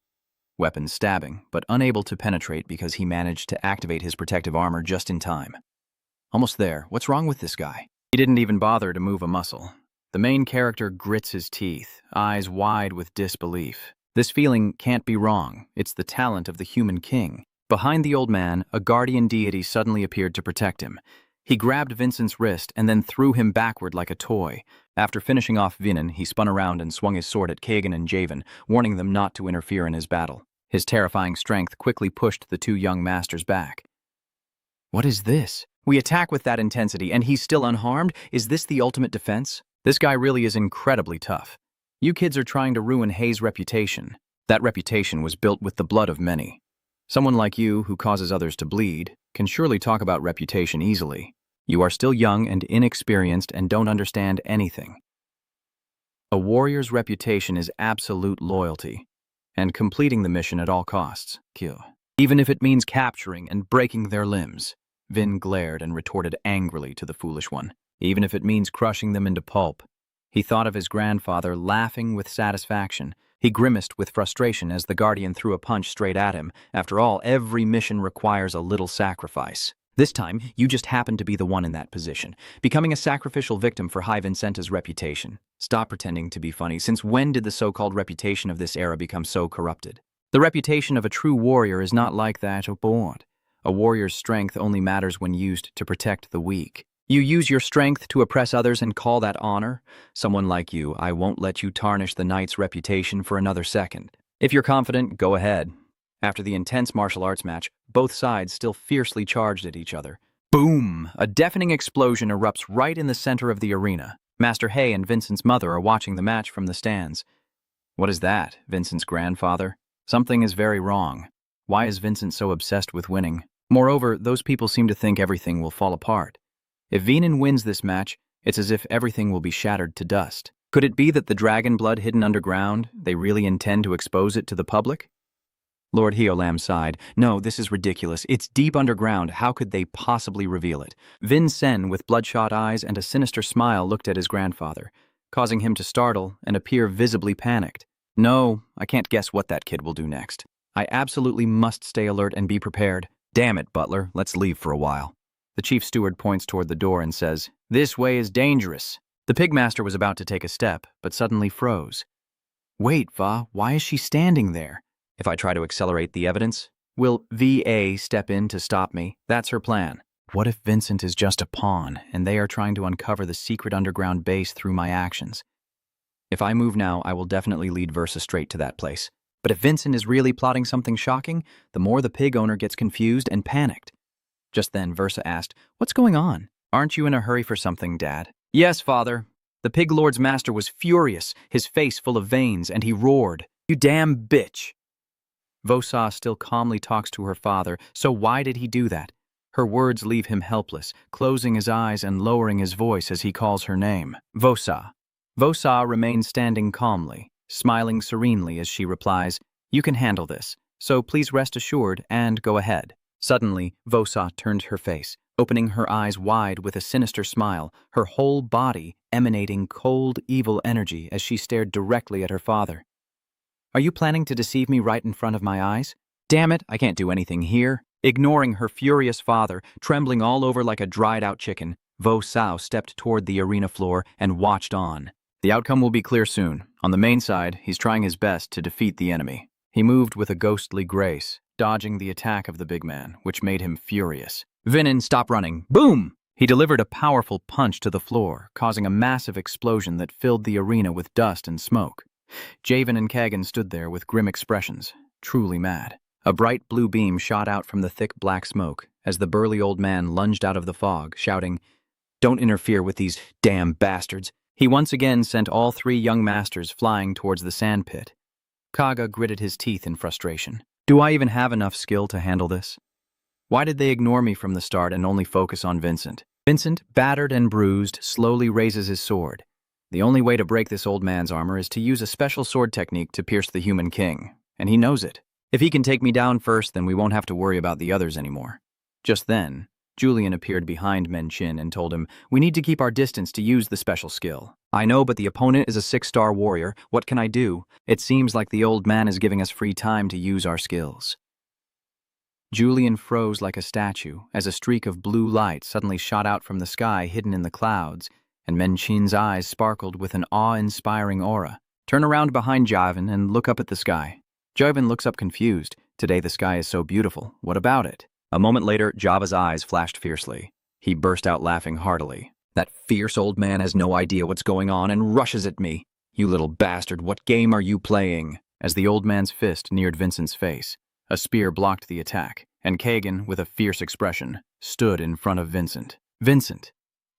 Weapons stabbing, but unable to penetrate because he managed to activate his protective armor just in time. Almost there. What's wrong with this guy? He didn't even bother to move a muscle. The main character grits his teeth, eyes wide with disbelief. This feeling can't be wrong. It's the talent of the human king. Behind the old man, a guardian deity suddenly appeared to protect him. He grabbed Vincent's wrist and then threw him backward like a toy. After finishing off Vinin, he spun around and swung his sword at Kagan and Javen, warning them not to interfere in his battle. His terrifying strength quickly pushed the 2 young masters back. What is this? We attack with that intensity and he's still unharmed? Is this the ultimate defense? This guy really is incredibly tough. You kids are trying to ruin Hay's reputation. That reputation was built with the blood of many. Someone like you, who causes others to bleed, can surely talk about reputation easily. You are still young and inexperienced and don't understand anything. A warrior's reputation is absolute loyalty, and completing the mission at all costs, kill. Even if it means capturing and breaking their limbs. Vin glared and retorted angrily to the foolish one. Even if it means crushing them into pulp. He thought of his grandfather, laughing with satisfaction. He grimaced with frustration as the Guardian threw a punch straight at him. After all, every mission requires a little sacrifice. This time, you just happened to be the one in that position, becoming a sacrificial victim for High Vincenta's reputation. Stop pretending to be funny. Since when did the so-called reputation of this era become so corrupted? The reputation of a true warrior is not like that of Bord. A warrior's strength only matters when used to protect the weak. You use your strength to oppress others and call that honor? Someone like you, I won't let you tarnish the knight's reputation for another second. If you're confident, go ahead. After the intense martial arts match, both sides still fiercely charged at each other. Boom! A deafening explosion erupts right in the center of the arena. Master Hay and Vincent's mother are watching the match from the stands. What is that, Vincent's grandfather? Something is very wrong. Why is Vincent so obsessed with winning? Moreover, those people seem to think everything will fall apart. If Venin wins this match, it's as if everything will be shattered to dust. Could it be that the dragon blood hidden underground, they really intend to expose it to the public? Lord Hiolam sighed. No, this is ridiculous. It's deep underground. How could they possibly reveal it? Vin Sen, with bloodshot eyes and a sinister smile, looked at his grandfather, causing him to startle and appear visibly panicked. No, I can't guess what that kid will do next. I absolutely must stay alert and be prepared. Damn it, Butler. Let's leave for a while. The chief steward points toward the door and says, "This way is dangerous." The pigmaster was about to take a step, but suddenly froze. Wait, Va, why is she standing there? If I try to accelerate the evidence, will VA step in to stop me? That's her plan. What if Vincent is just a pawn, and they are trying to uncover the secret underground base through my actions? If I move now, I will definitely lead Versa straight to that place. But if Vincent is really plotting something shocking, the more the pig owner gets confused and panicked. Just then, Versa asked, "What's going on? Aren't you in a hurry for something, Dad?" "Yes, Father." The pig lord's master was furious, his face full of veins, and he roared, "You damn bitch!" Vosa still calmly talks to her father, so why did he do that? Her words leave him helpless, closing his eyes and lowering his voice as he calls her name. Vosa. Vosa remains standing calmly, smiling serenely as she replies, "You can handle this, so please rest assured and go ahead." Suddenly, Vosa turned her face, opening her eyes wide with a sinister smile, her whole body emanating cold, evil energy as she stared directly at her father. "Are you planning to deceive me right in front of my eyes? Damn it, I can't do anything here." Ignoring her furious father, trembling all over like a dried-out chicken, Vo Sao stepped toward the arena floor and watched on. The outcome will be clear soon. On the main side, he's trying his best to defeat the enemy. He moved with a ghostly grace, dodging the attack of the big man, which made him furious. "Vinin, stop running." Boom! He delivered a powerful punch to the floor, causing a massive explosion that filled the arena with dust and smoke. Javen and Kagan stood there with grim expressions, truly mad. A bright blue beam shot out from the thick black smoke as the burly old man lunged out of the fog, shouting, "Don't interfere with these damn bastards." He once again sent all three young masters flying towards the sandpit. Kaga gritted his teeth in frustration. Do I even have enough skill to handle this? Why did they ignore me from the start and only focus on Vincent? Vincent, battered and bruised, slowly raises his sword. The only way to break this old man's armor is to use a special sword technique to pierce the human king, and he knows it. If he can take me down first, then we won't have to worry about the others anymore. Just then, Julian appeared behind Menchin and told him, "We need to keep our distance to use the special skill." "I know, but the opponent is a 6-star warrior. What can I do? It seems like the old man is giving us free time to use our skills." Julian froze like a statue as a streak of blue light suddenly shot out from the sky hidden in the clouds, and Menchin's eyes sparkled with an awe-inspiring aura. "Turn around behind Javan and look up at the sky." Javan looks up confused. Today the sky is so beautiful. What about it? A moment later, Java's eyes flashed fiercely. He burst out laughing heartily. "That fierce old man has no idea what's going on and rushes at me. You little bastard, what game are you playing?" As the old man's fist neared Vincent's face, a spear blocked the attack, and Kagan, with a fierce expression, stood in front of Vincent. "Vincent,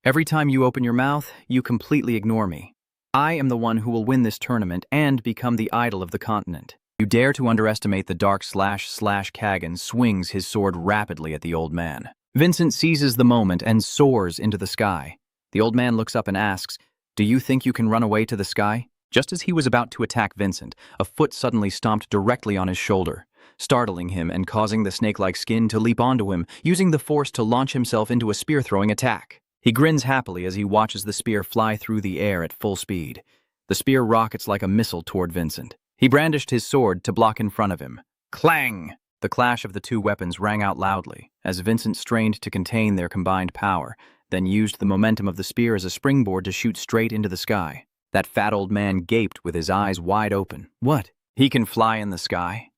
every time you open your mouth, you completely ignore me. I am the one who will win this tournament and become the idol of the continent. You dare to underestimate the dark slash Kagan swings his sword rapidly at the old man. Vincent seizes the moment and soars into the sky. The old man looks up and asks, "Do you think you can run away to the sky?" Just as he was about to attack Vincent, a foot suddenly stomped directly on his shoulder, startling him and causing the snake-like skin to leap onto him, using the force to launch himself into a spear-throwing attack. He grins happily as he watches the spear fly through the air at full speed. The spear rockets like a missile toward Vincent. He brandished his sword to block in front of him. Clang! The clash of the two weapons rang out loudly as Vincent strained to contain their combined power, then used the momentum of the spear as a springboard to shoot straight into the sky. That fat old man gaped with his eyes wide open. What? He can fly in the sky?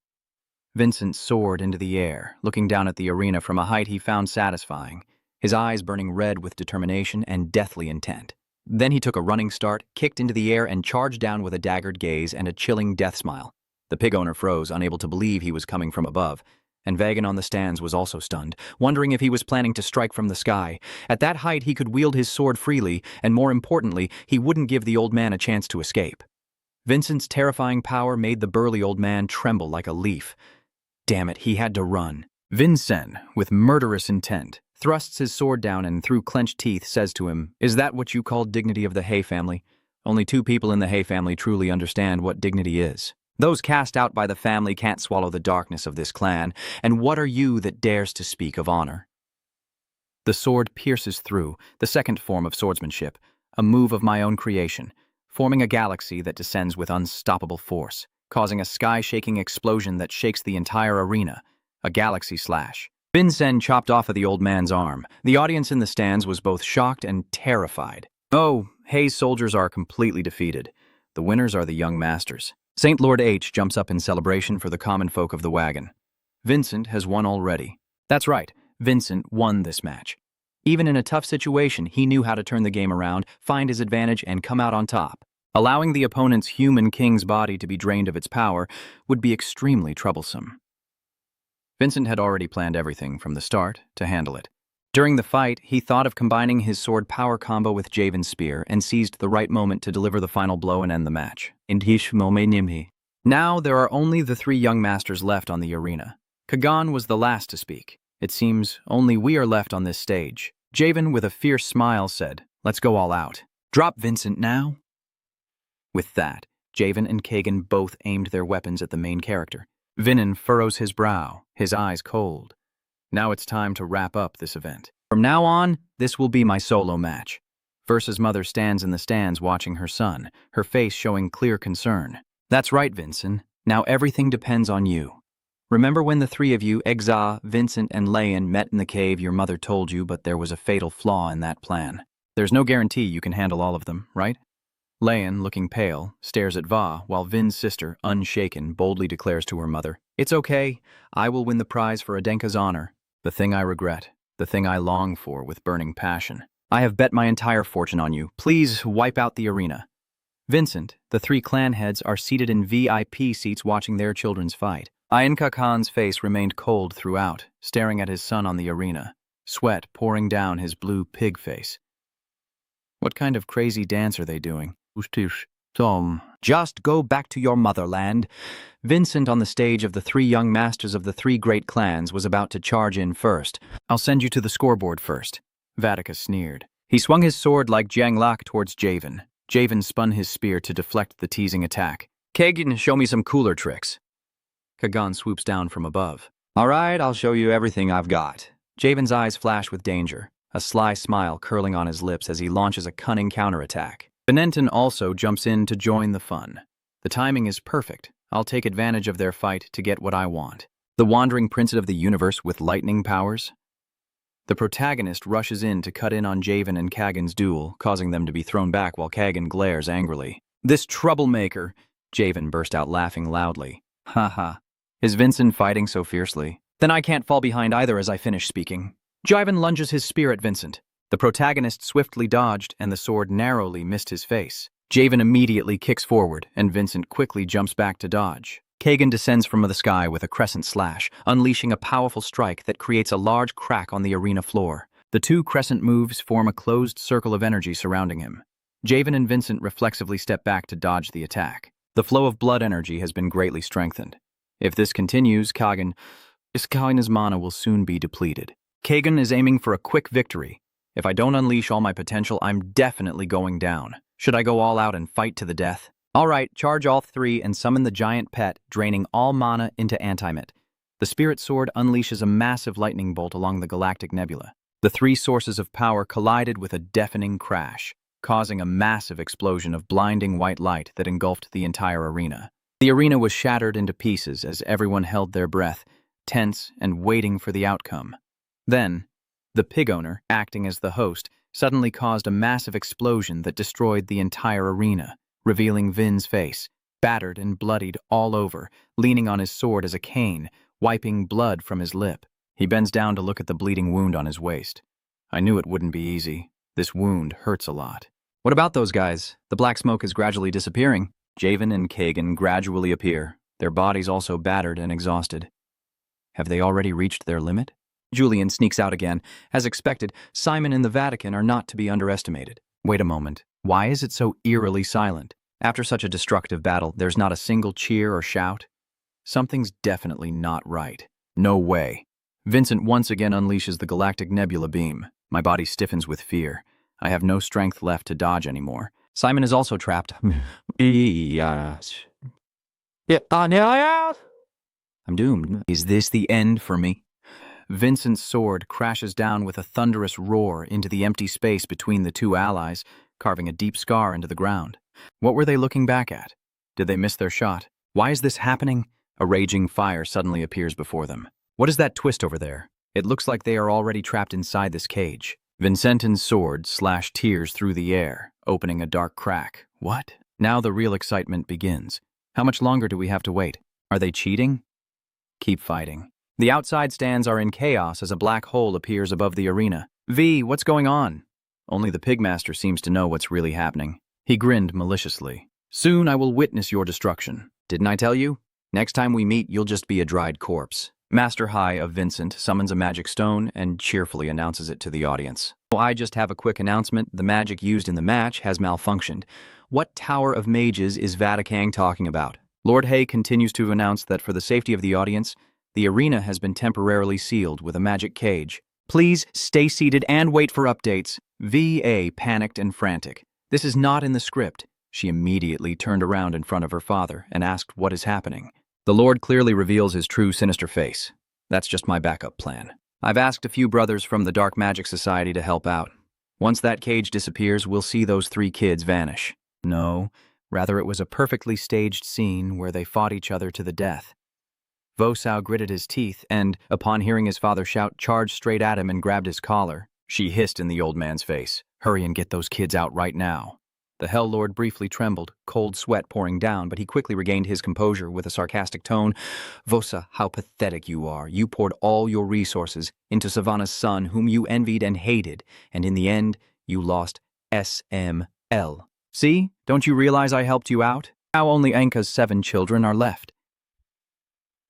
Vincent soared into the air, looking down at the arena from a height he found satisfying, his eyes burning red with determination and deathly intent. Then he took a running start, kicked into the air, and charged down with a daggered gaze and a chilling death smile. The pig owner froze, unable to believe he was coming from above, and Vagan on the stands was also stunned, wondering if he was planning to strike from the sky. At that height, he could wield his sword freely, and more importantly, he wouldn't give the old man a chance to escape. Vincent's terrifying power made the burly old man tremble like a leaf. Damn it, he had to run. Vincent, with murderous intent, thrusts his sword down and through clenched teeth says to him, "Is that what you call dignity of the Hay family? Only 2 people in the Hay family truly understand what dignity is. Those cast out by the family can't swallow the darkness of this clan, and what are you that dares to speak of honor?" The sword pierces through, the second form of swordsmanship, a move of my own creation, forming a galaxy that descends with unstoppable force, causing a sky-shaking explosion that shakes the entire arena, a galaxy slash. Vincent chopped off of the old man's arm. The audience in the stands was both shocked and terrified. Oh, Hay's soldiers are completely defeated. The winners are the young masters. St. Lord H jumps up in celebration for the common folk of the wagon. Vincent has won already. That's right, Vincent won this match. Even in a tough situation, he knew how to turn the game around, find his advantage, and come out on top. Allowing the opponent's human king's body to be drained of its power would be extremely troublesome. Vincent had already planned everything from the start to handle it. During the fight, he thought of combining his sword power combo with Javen's spear and seized the right moment to deliver the final blow and end the match. Now there are only the 3 young masters left on the arena. Kagan was the last to speak. It seems only we are left on this stage. Javen, with a fierce smile, said, "Let's go all out. Drop Vincent now." With that, Javen and Kagan both aimed their weapons at the main character. Vinan furrows his brow, his eyes cold. Now it's time to wrap up this event. From now on, this will be my solo match. Versa's mother stands in the stands watching her son, her face showing clear concern. That's right, Vincent. Now everything depends on you. Remember when the 3 of you, Egza, Vincent, and Leon, met in the cave your mother told you, but there was a fatal flaw in that plan. There's no guarantee you can handle all of them, right? Leon, looking pale, stares at Va, while Vin's sister, unshaken, boldly declares to her mother, "It's okay. I will win the prize for Adenka's honor. The thing I regret, the thing I long for with burning passion. I have bet my entire fortune on you. Please wipe out the arena." Vincent, the 3 clan heads are seated in VIP seats watching their children's fight. Ainka Khan's face remained cold throughout, staring at his son on the arena, sweat pouring down his blue pig face. What kind of crazy dance are they doing? Tom. Just go back to your motherland. Vincent, on the stage of the 3 young masters of the 3 great clans, was about to charge in first. "I'll send you to the scoreboard first," Vatica sneered. He swung his sword like Jiang Lak towards Javen. Javen spun his spear to deflect the teasing attack. "Kagan, show me some cooler tricks." Kagan swoops down from above. "All right, I'll show you everything I've got." Javen's eyes flash with danger, a sly smile curling on his lips as he launches a cunning counterattack. Benenton also jumps in to join the fun. The timing is perfect. I'll take advantage of their fight to get what I want. The wandering prince of the universe with lightning powers? The protagonist rushes in to cut in on Javen and Kagan's duel, causing them to be thrown back while Kagan glares angrily. "This troublemaker!" Javen burst out laughing loudly. "Ha ha. Is Vincent fighting so fiercely? Then I can't fall behind either as I finish speaking." Javen lunges his spear at Vincent. The protagonist swiftly dodged, and the sword narrowly missed his face. Javen immediately kicks forward, and Vincent quickly jumps back to dodge. Kagan descends from the sky with a crescent slash, unleashing a powerful strike that creates a large crack on the arena floor. The 2 crescent moves form a closed circle of energy surrounding him. Javen and Vincent reflexively step back to dodge the attack. The The flow of blood energy has been greatly strengthened. If this continues, Kagen's mana will soon be depleted. Kagen is aiming for a quick victory. If I don't unleash all my potential, I'm definitely going down. Should I go all out and fight to the death? All right, charge all three and summon the giant pet, draining all mana into Antimate. The Spirit Sword unleashes a massive lightning bolt along the galactic nebula. The three sources of power collided with a deafening crash, causing a massive explosion of blinding white light that engulfed the entire arena. The arena was shattered into pieces as everyone held their breath, tense and waiting for the outcome. Then, the pig owner, acting as the host, suddenly caused a massive explosion that destroyed the entire arena, revealing Vin's face, battered and bloodied all over, leaning on his sword as a cane, wiping blood from his lip. He bends down to look at the bleeding wound on his waist. I knew it wouldn't be easy. This wound hurts a lot. What about those guys? The black smoke is gradually disappearing. Javen and Kagen gradually appear, their bodies also battered and exhausted. Have they already reached their limit? Julian sneaks out again. As expected, Simon and the Vatican are not to be underestimated. Wait a moment. Why is it so eerily silent? After such a destructive battle, there's not a single cheer or shout. Something's definitely not right. No way. Vincent once again unleashes the galactic nebula beam. My body stiffens with fear. I have no strength left to dodge anymore. Simon is also trapped. I'm doomed. Is this the end for me? Vincent's sword crashes down with a thunderous roar into the empty space between the two allies, carving a deep scar into the ground. What were they looking back at? Did they miss their shot? Why is this happening? A raging fire suddenly appears before them. What is that twist over there? It looks like they are already trapped inside this cage. Vincentin's sword slashed tears through the air, opening a dark crack. What? Now the real excitement begins. How much longer do we have to wait? Are they cheating? Keep fighting. The outside stands are in chaos as a black hole appears above the arena. V, what's going on? Only the Pigmaster seems to know what's really happening. He grinned maliciously. Soon I will witness your destruction. Didn't I tell you? Next time we meet, you'll just be a dried corpse. Master High of Vincent summons a magic stone and cheerfully announces it to the audience. Oh, I just have a quick announcement. The magic used in the match has malfunctioned. What Tower of Mages is Vatican talking about? Lord Hay continues to announce that for the safety of the audience, the arena has been temporarily sealed with a magic cage. Please stay seated and wait for updates. VA panicked and frantic. This is not in the script. She immediately turned around in front of her father and asked what is happening. The Lord clearly reveals his true sinister face. That's just my backup plan. I've asked a few brothers from the Dark Magic Society to help out. Once that cage disappears, we'll see those three kids vanish. No, rather it was a perfectly staged scene where they fought each other to the death. Vosau gritted his teeth and, upon hearing his father shout, charged straight at him and grabbed his collar. She hissed in the old man's face. Hurry and get those kids out right now. The Hell Lord briefly trembled, cold sweat pouring down, but he quickly regained his composure with a sarcastic tone. Vosa, how pathetic you are. You poured all your resources into Savannah's son, whom you envied and hated, and in the end, you lost SML. See? Don't you realize I helped you out? Now only Anka's 7 children are left.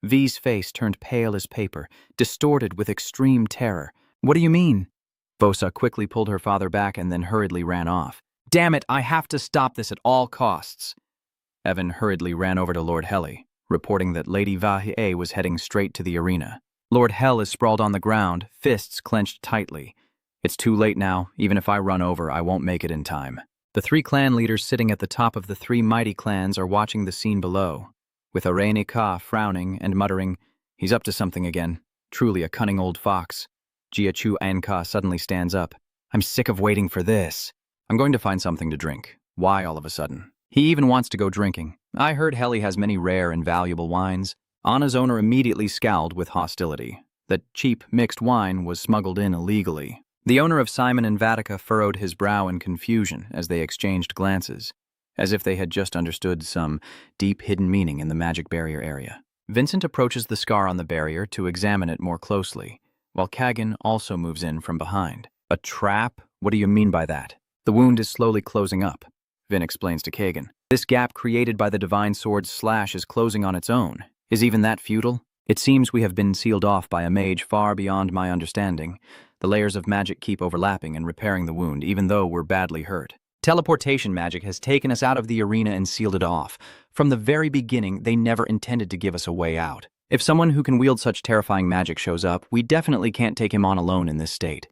V's face turned pale as paper, distorted with extreme terror. What do you mean? Vosa quickly pulled her father back and then hurriedly ran off. Damn it, I have to stop this at all costs. Evan hurriedly ran over to Lord Helly, reporting that Lady Vahie was heading straight to the arena. Lord Hell is sprawled on the ground, fists clenched tightly. It's too late now. Even if I run over, I won't make it in time. The 3 clan leaders sitting at the top of the 3 mighty clans are watching the scene below, with Arenika frowning and muttering, he's up to something again. Truly a cunning old fox. Jiachu Anka suddenly stands up. I'm sick of waiting for this. I'm going to find something to drink. Why all of a sudden? He even wants to go drinking. I heard Helly has many rare and valuable wines. Anna's owner immediately scowled with hostility. That cheap mixed wine was smuggled in illegally. The owner of Simon and Vatica furrowed his brow in confusion as they exchanged glances, as if they had just understood some deep hidden meaning in the magic barrier area. Vincent approaches the scar on the barrier to examine it more closely, while Kagan also moves in from behind. A trap? What do you mean by that? The wound is slowly closing up, Vin explains to Kagan. This gap created by the divine sword's slash is closing on its own. Is even that futile? It seems we have been sealed off by a mage far beyond my understanding. The layers of magic keep overlapping and repairing the wound, even though we're badly hurt. Teleportation magic has taken us out of the arena and sealed it off. From the very beginning, they never intended to give us a way out. If someone who can wield such terrifying magic shows up, we definitely can't take him on alone in this state.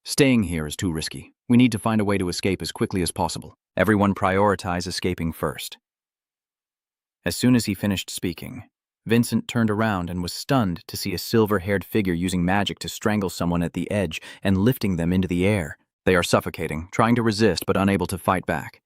Staying here is too risky. We need to find a way to escape as quickly as possible. Everyone prioritize escaping first. As soon as he finished speaking, Vincent turned around and was stunned to see a silver-haired figure using magic to strangle someone at the edge and lifting them into the air. They are suffocating, trying to resist but unable to fight back.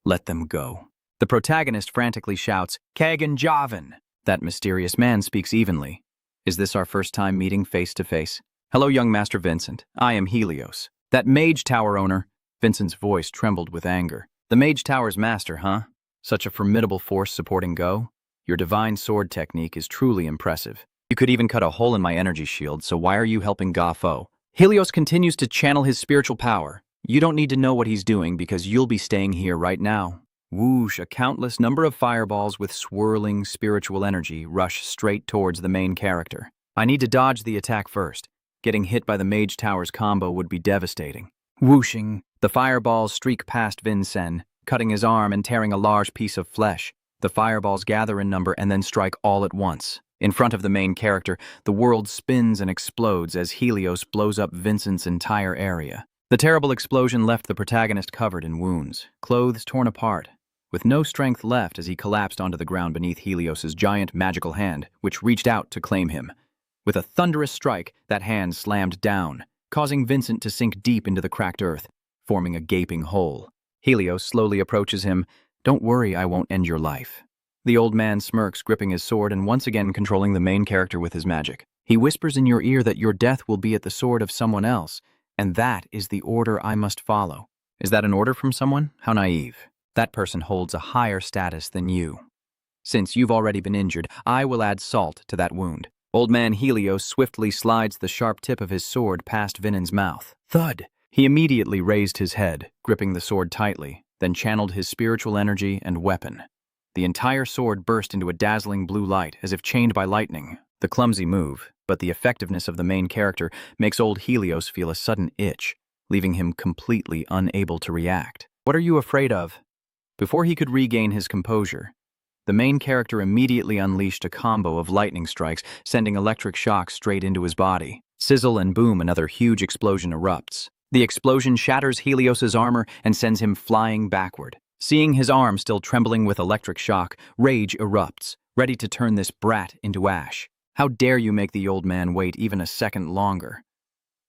Let them go. The protagonist frantically shouts, Kagan Javan! That mysterious man speaks evenly. Is this our first time meeting face to face? Hello, young Master Vincent. I am Helios. That Mage Tower owner. Vincent's voice trembled with anger. The Mage Tower's master, huh? Such a formidable force supporting Go? Your divine sword technique is truly impressive. You could even cut a hole in my energy shield, so why are you helping Gafo? Helios continues to channel his spiritual power. You don't need to know what he's doing because you'll be staying here right now. Whoosh, a countless number of fireballs with swirling spiritual energy rush straight towards the main character. I need to dodge the attack first. Getting hit by the Mage Tower's combo would be devastating. Whooshing, the fireballs streak past Vincent, cutting his arm and tearing a large piece of flesh. The fireballs gather in number and then strike all at once. In front of the main character, the world spins and explodes as Helios blows up Vincent's entire area. The terrible explosion left the protagonist covered in wounds, clothes torn apart, with no strength left as he collapsed onto the ground beneath Helios's giant magical hand, which reached out to claim him. With a thunderous strike, that hand slammed down, causing Vincent to sink deep into the cracked earth, forming a gaping hole. Helios slowly approaches him. Don't worry, I won't end your life. The old man smirks, gripping his sword and once again controlling the main character with his magic. He whispers in your ear that your death will be at the sword of someone else, and that is the order I must follow. Is that an order from someone? How naive. That person holds a higher status than you. Since you've already been injured, I will add salt to that wound. Old man Helios swiftly slides the sharp tip of his sword past Vinen's mouth. Thud! He immediately raised his head, gripping the sword tightly, then channeled his spiritual energy and weapon. The entire sword burst into a dazzling blue light, as if chained by lightning. The clumsy move, but the effectiveness of the main character makes old Helios feel a sudden itch, leaving him completely unable to react. What are you afraid of? Before he could regain his composure, the main character immediately unleashed a combo of lightning strikes, sending electric shocks straight into his body. Sizzle and boom, another huge explosion erupts. The explosion shatters Helios's armor and sends him flying backward. Seeing his arm still trembling with electric shock, rage erupts, ready to turn this brat into ash. How dare you make the old man wait even a second longer?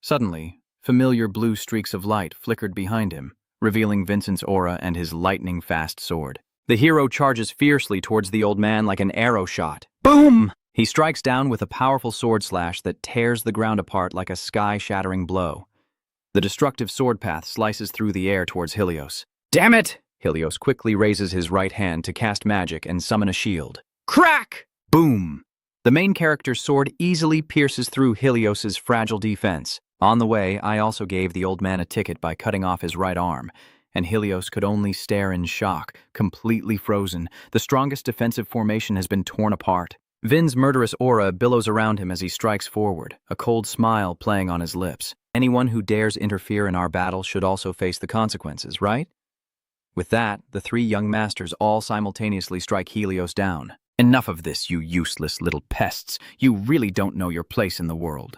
Suddenly, familiar blue streaks of light flickered behind him, revealing Vincent's aura and his lightning-fast sword. The hero charges fiercely towards the old man like an arrow shot. Boom! He strikes down with a powerful sword slash that tears the ground apart like a sky-shattering blow. The destructive sword path slices through the air towards Helios. Damn it! Helios quickly raises his right hand to cast magic and summon a shield. Crack! Boom! The main character's sword easily pierces through Helios's fragile defense. On the way, I also gave the old man a ticket by cutting off his right arm, and Helios could only stare in shock, completely frozen. The strongest defensive formation has been torn apart. Vin's murderous aura billows around him as he strikes forward, a cold smile playing on his lips. Anyone who dares interfere in our battle should also face the consequences, right? With that, the three young masters all simultaneously strike Helios down. Enough of this, you useless little pests. You really don't know your place in the world.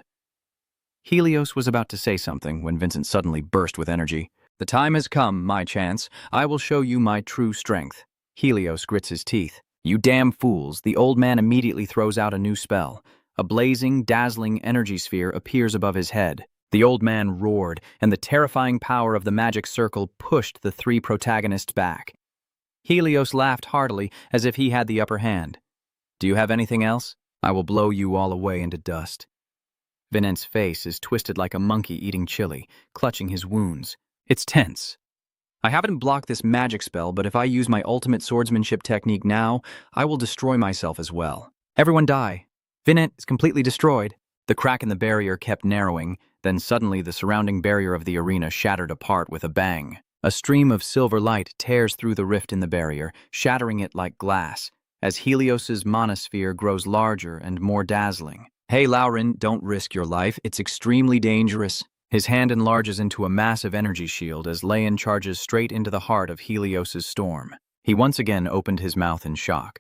Helios was about to say something when Vincent suddenly burst with energy. The time has come, my chance. I will show you my true strength. Helios grits his teeth. You damn fools. The old man immediately throws out a new spell. A blazing, dazzling energy sphere appears above his head. The old man roared, and the terrifying power of the magic circle pushed the three protagonists back. Helios laughed heartily, as if he had the upper hand. Do you have anything else? I will blow you all away into dust. Vinent's face is twisted like a monkey eating chili, clutching his wounds. It's tense. I haven't blocked this magic spell, but if I use my ultimate swordsmanship technique now, I will destroy myself as well. Everyone die. Vinent is completely destroyed. The crack in the barrier kept narrowing, then suddenly the surrounding barrier of the arena shattered apart with a bang. A stream of silver light tears through the rift in the barrier, shattering it like glass, as Helios's monosphere grows larger and more dazzling. Hey, Lauren, don't risk your life. It's extremely dangerous. His hand enlarges into a massive energy shield as Leon charges straight into the heart of Helios's storm. He once again opened his mouth in shock.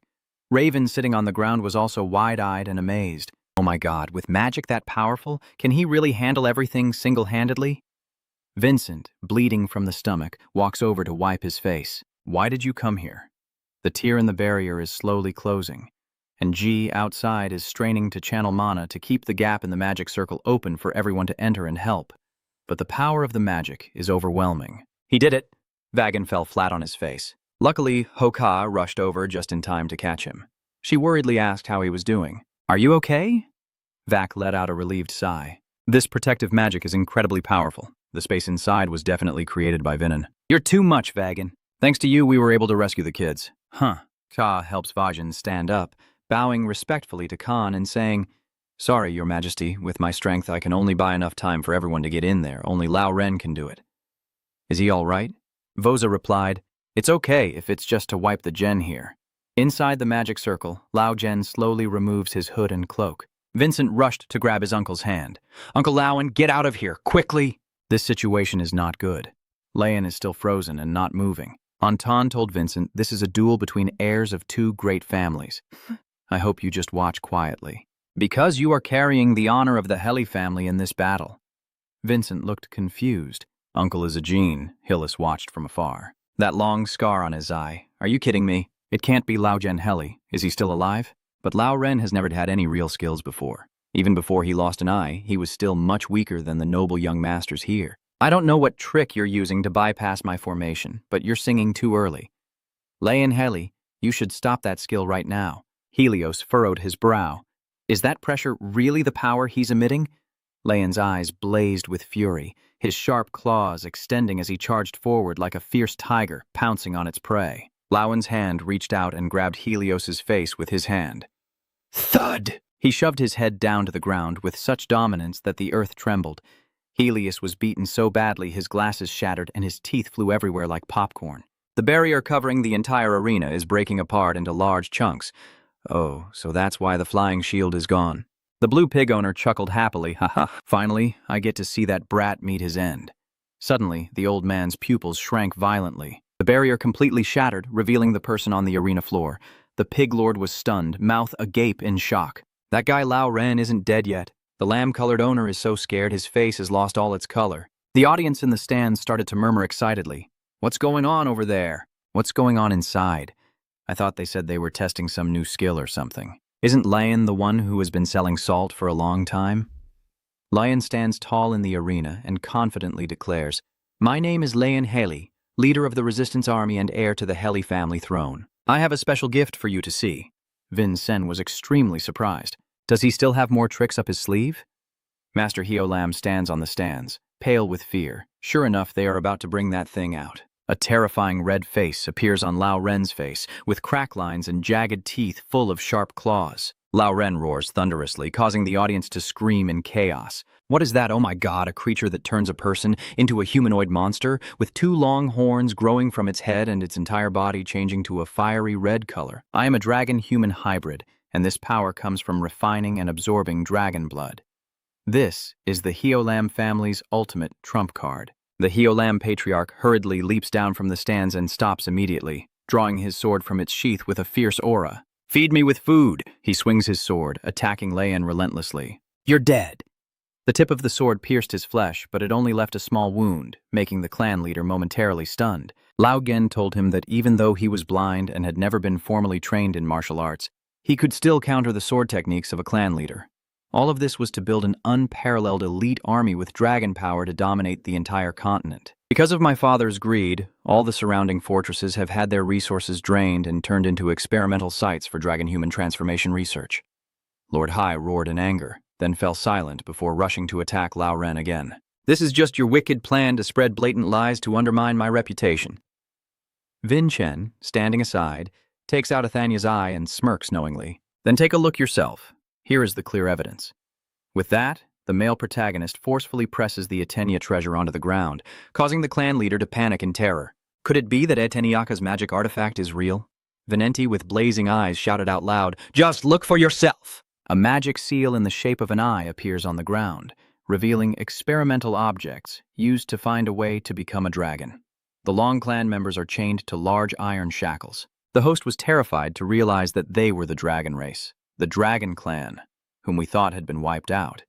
Raven, sitting on the ground, was also wide-eyed and amazed. Oh my god, with magic that powerful, can he really handle everything single-handedly? Vincent, bleeding from the stomach, walks over to wipe his face. Why did you come here? The tear in the barrier is slowly closing, and G outside is straining to channel mana to keep the gap in the magic circle open for everyone to enter and help. But the power of the magic is overwhelming. He did it! Vagan fell flat on his face. Luckily, Hoka rushed over just in time to catch him. She worriedly asked how he was doing. Are you okay? Vac let out a relieved sigh. This protective magic is incredibly powerful. The space inside was definitely created by Vinin. You're too much, Vagan. Thanks to you, we were able to rescue the kids. Huh. Ka helps Vajan stand up, bowing respectfully to Khan and saying, Sorry, Your Majesty, with my strength I can only buy enough time for everyone to get in there. Only Lao Ren can do it. Is he all right? Voza replied, It's okay if it's just to wipe the gen here. Inside the magic circle, Lao Gen slowly removes his hood and cloak. Vincent rushed to grab his uncle's hand. Uncle Laowen, get out of here, quickly! This situation is not good. Leon is still frozen and not moving. Anton told Vincent this is a duel between heirs of two great families. I hope you just watch quietly. Because you are carrying the honor of the Heli family in this battle. Vincent looked confused. Uncle is a gene, Hillis watched from afar. That long scar on his eye. Are you kidding me? It can't be Lao Gen Heli. Is he still alive? But Lao Ren has never had any real skills before. Even before he lost an eye, he was still much weaker than the noble young masters here. I don't know what trick you're using to bypass my formation, but you're singing too early. Leon Heli, you should stop that skill right now. Helios furrowed his brow. Is that pressure really the power he's emitting? Leon's eyes blazed with fury, his sharp claws extending as he charged forward like a fierce tiger pouncing on its prey. Laowen's hand reached out and grabbed Helios's face with his hand. Thud! He shoved his head down to the ground with such dominance that the earth trembled. Helios was beaten so badly his glasses shattered and his teeth flew everywhere like popcorn. The barrier covering the entire arena is breaking apart into large chunks. Oh, so that's why the flying shield is gone. The blue pig owner chuckled happily. Haha, finally, I get to see that brat meet his end. Suddenly, the old man's pupils shrank violently. The barrier completely shattered, revealing the person on the arena floor. The pig lord was stunned, mouth agape in shock. That guy Lao Ren isn't dead yet. The lamb-colored owner is so scared his face has lost all its color. The audience in the stands started to murmur excitedly. What's going on over there? What's going on inside? I thought they said they were testing some new skill or something. Isn't Lion the one who has been selling salt for a long time? Lion stands tall in the arena and confidently declares, My name is Leon Heli, leader of the Resistance Army and heir to the Heli family throne. I have a special gift for you to see. Vin Sen was extremely surprised. Does he still have more tricks up his sleeve? Master Hiolam stands on the stands, pale with fear. Sure enough, they are about to bring that thing out. A terrifying red face appears on Lao Ren's face, with crack lines and jagged teeth full of sharp claws. Lao Ren roars thunderously, causing the audience to scream in chaos. What is that? Oh my god, a creature that turns a person into a humanoid monster, with two long horns growing from its head and its entire body changing to a fiery red color. I am a dragon-human hybrid, and this power comes from refining and absorbing dragon blood. This is the Hiolam family's ultimate trump card. The Hiolam patriarch hurriedly leaps down from the stands and stops immediately, drawing his sword from its sheath with a fierce aura. Feed me with food! He swings his sword, attacking Leon relentlessly. You're dead! The tip of the sword pierced his flesh, but it only left a small wound, making the clan leader momentarily stunned. Lao Gen told him that even though he was blind and had never been formally trained in martial arts, he could still counter the sword techniques of a clan leader. All of this was to build an unparalleled elite army with dragon power to dominate the entire continent. Because of my father's greed, all the surrounding fortresses have had their resources drained and turned into experimental sites for dragon-human transformation research. Lord Hai roared in anger, then fell silent before rushing to attack Lao Ren again. This is just your wicked plan to spread blatant lies to undermine my reputation. Vin Chen, standing aside, takes out Athanya's eye and smirks knowingly. Then take a look yourself. Here is the clear evidence. With that, the male protagonist forcefully presses the Atenya treasure onto the ground, causing the clan leader to panic in terror. Could it be that Atenyaka's magic artifact is real? Venenti, with blazing eyes, shouted out loud, Just look for yourself! A magic seal in the shape of an eye appears on the ground, revealing experimental objects used to find a way to become a dragon. The Long clan members are chained to large iron shackles. The host was terrified to realize that they were the dragon race, the dragon clan, whom we thought had been wiped out.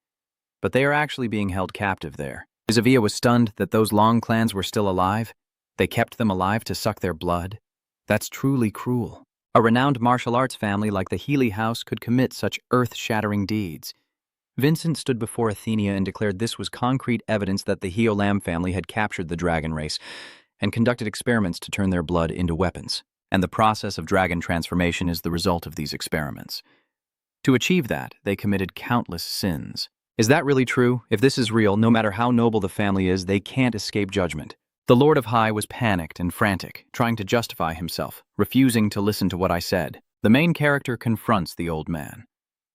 But they are actually being held captive there. Zavia was stunned that those Long clans were still alive. They kept them alive to suck their blood. That's truly cruel. A renowned martial arts family like the Healy House could commit such earth-shattering deeds. Vincent stood before Athenia and declared this was concrete evidence that the Heolam family had captured the dragon race and conducted experiments to turn their blood into weapons. And the process of dragon transformation is the result of these experiments. To achieve that, they committed countless sins. Is that really true? If this is real, no matter how noble the family is, they can't escape judgment. The Lord of High was panicked and frantic, trying to justify himself, refusing to listen to what I said. The main character confronts the old man.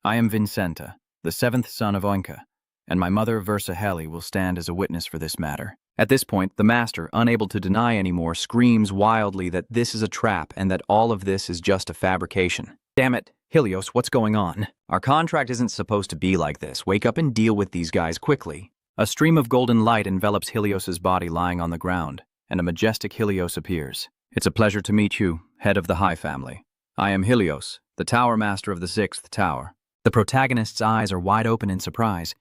I am Vincenta, the seventh son of Oinka, and my mother Versa Heli will stand as a witness for this matter. At this point, the master, unable to deny anymore, screams wildly that this is a trap and that all of this is just a fabrication. Damn it, Helios, what's going on? Our contract isn't supposed to be like this. Wake up and deal with these guys quickly. A stream of golden light envelops Helios's body lying on the ground, and a majestic Helios appears. It's a pleasure to meet you, head of the High family. I am Helios, the Tower Master of the Sixth Tower. The protagonist's eyes are wide open in surprise.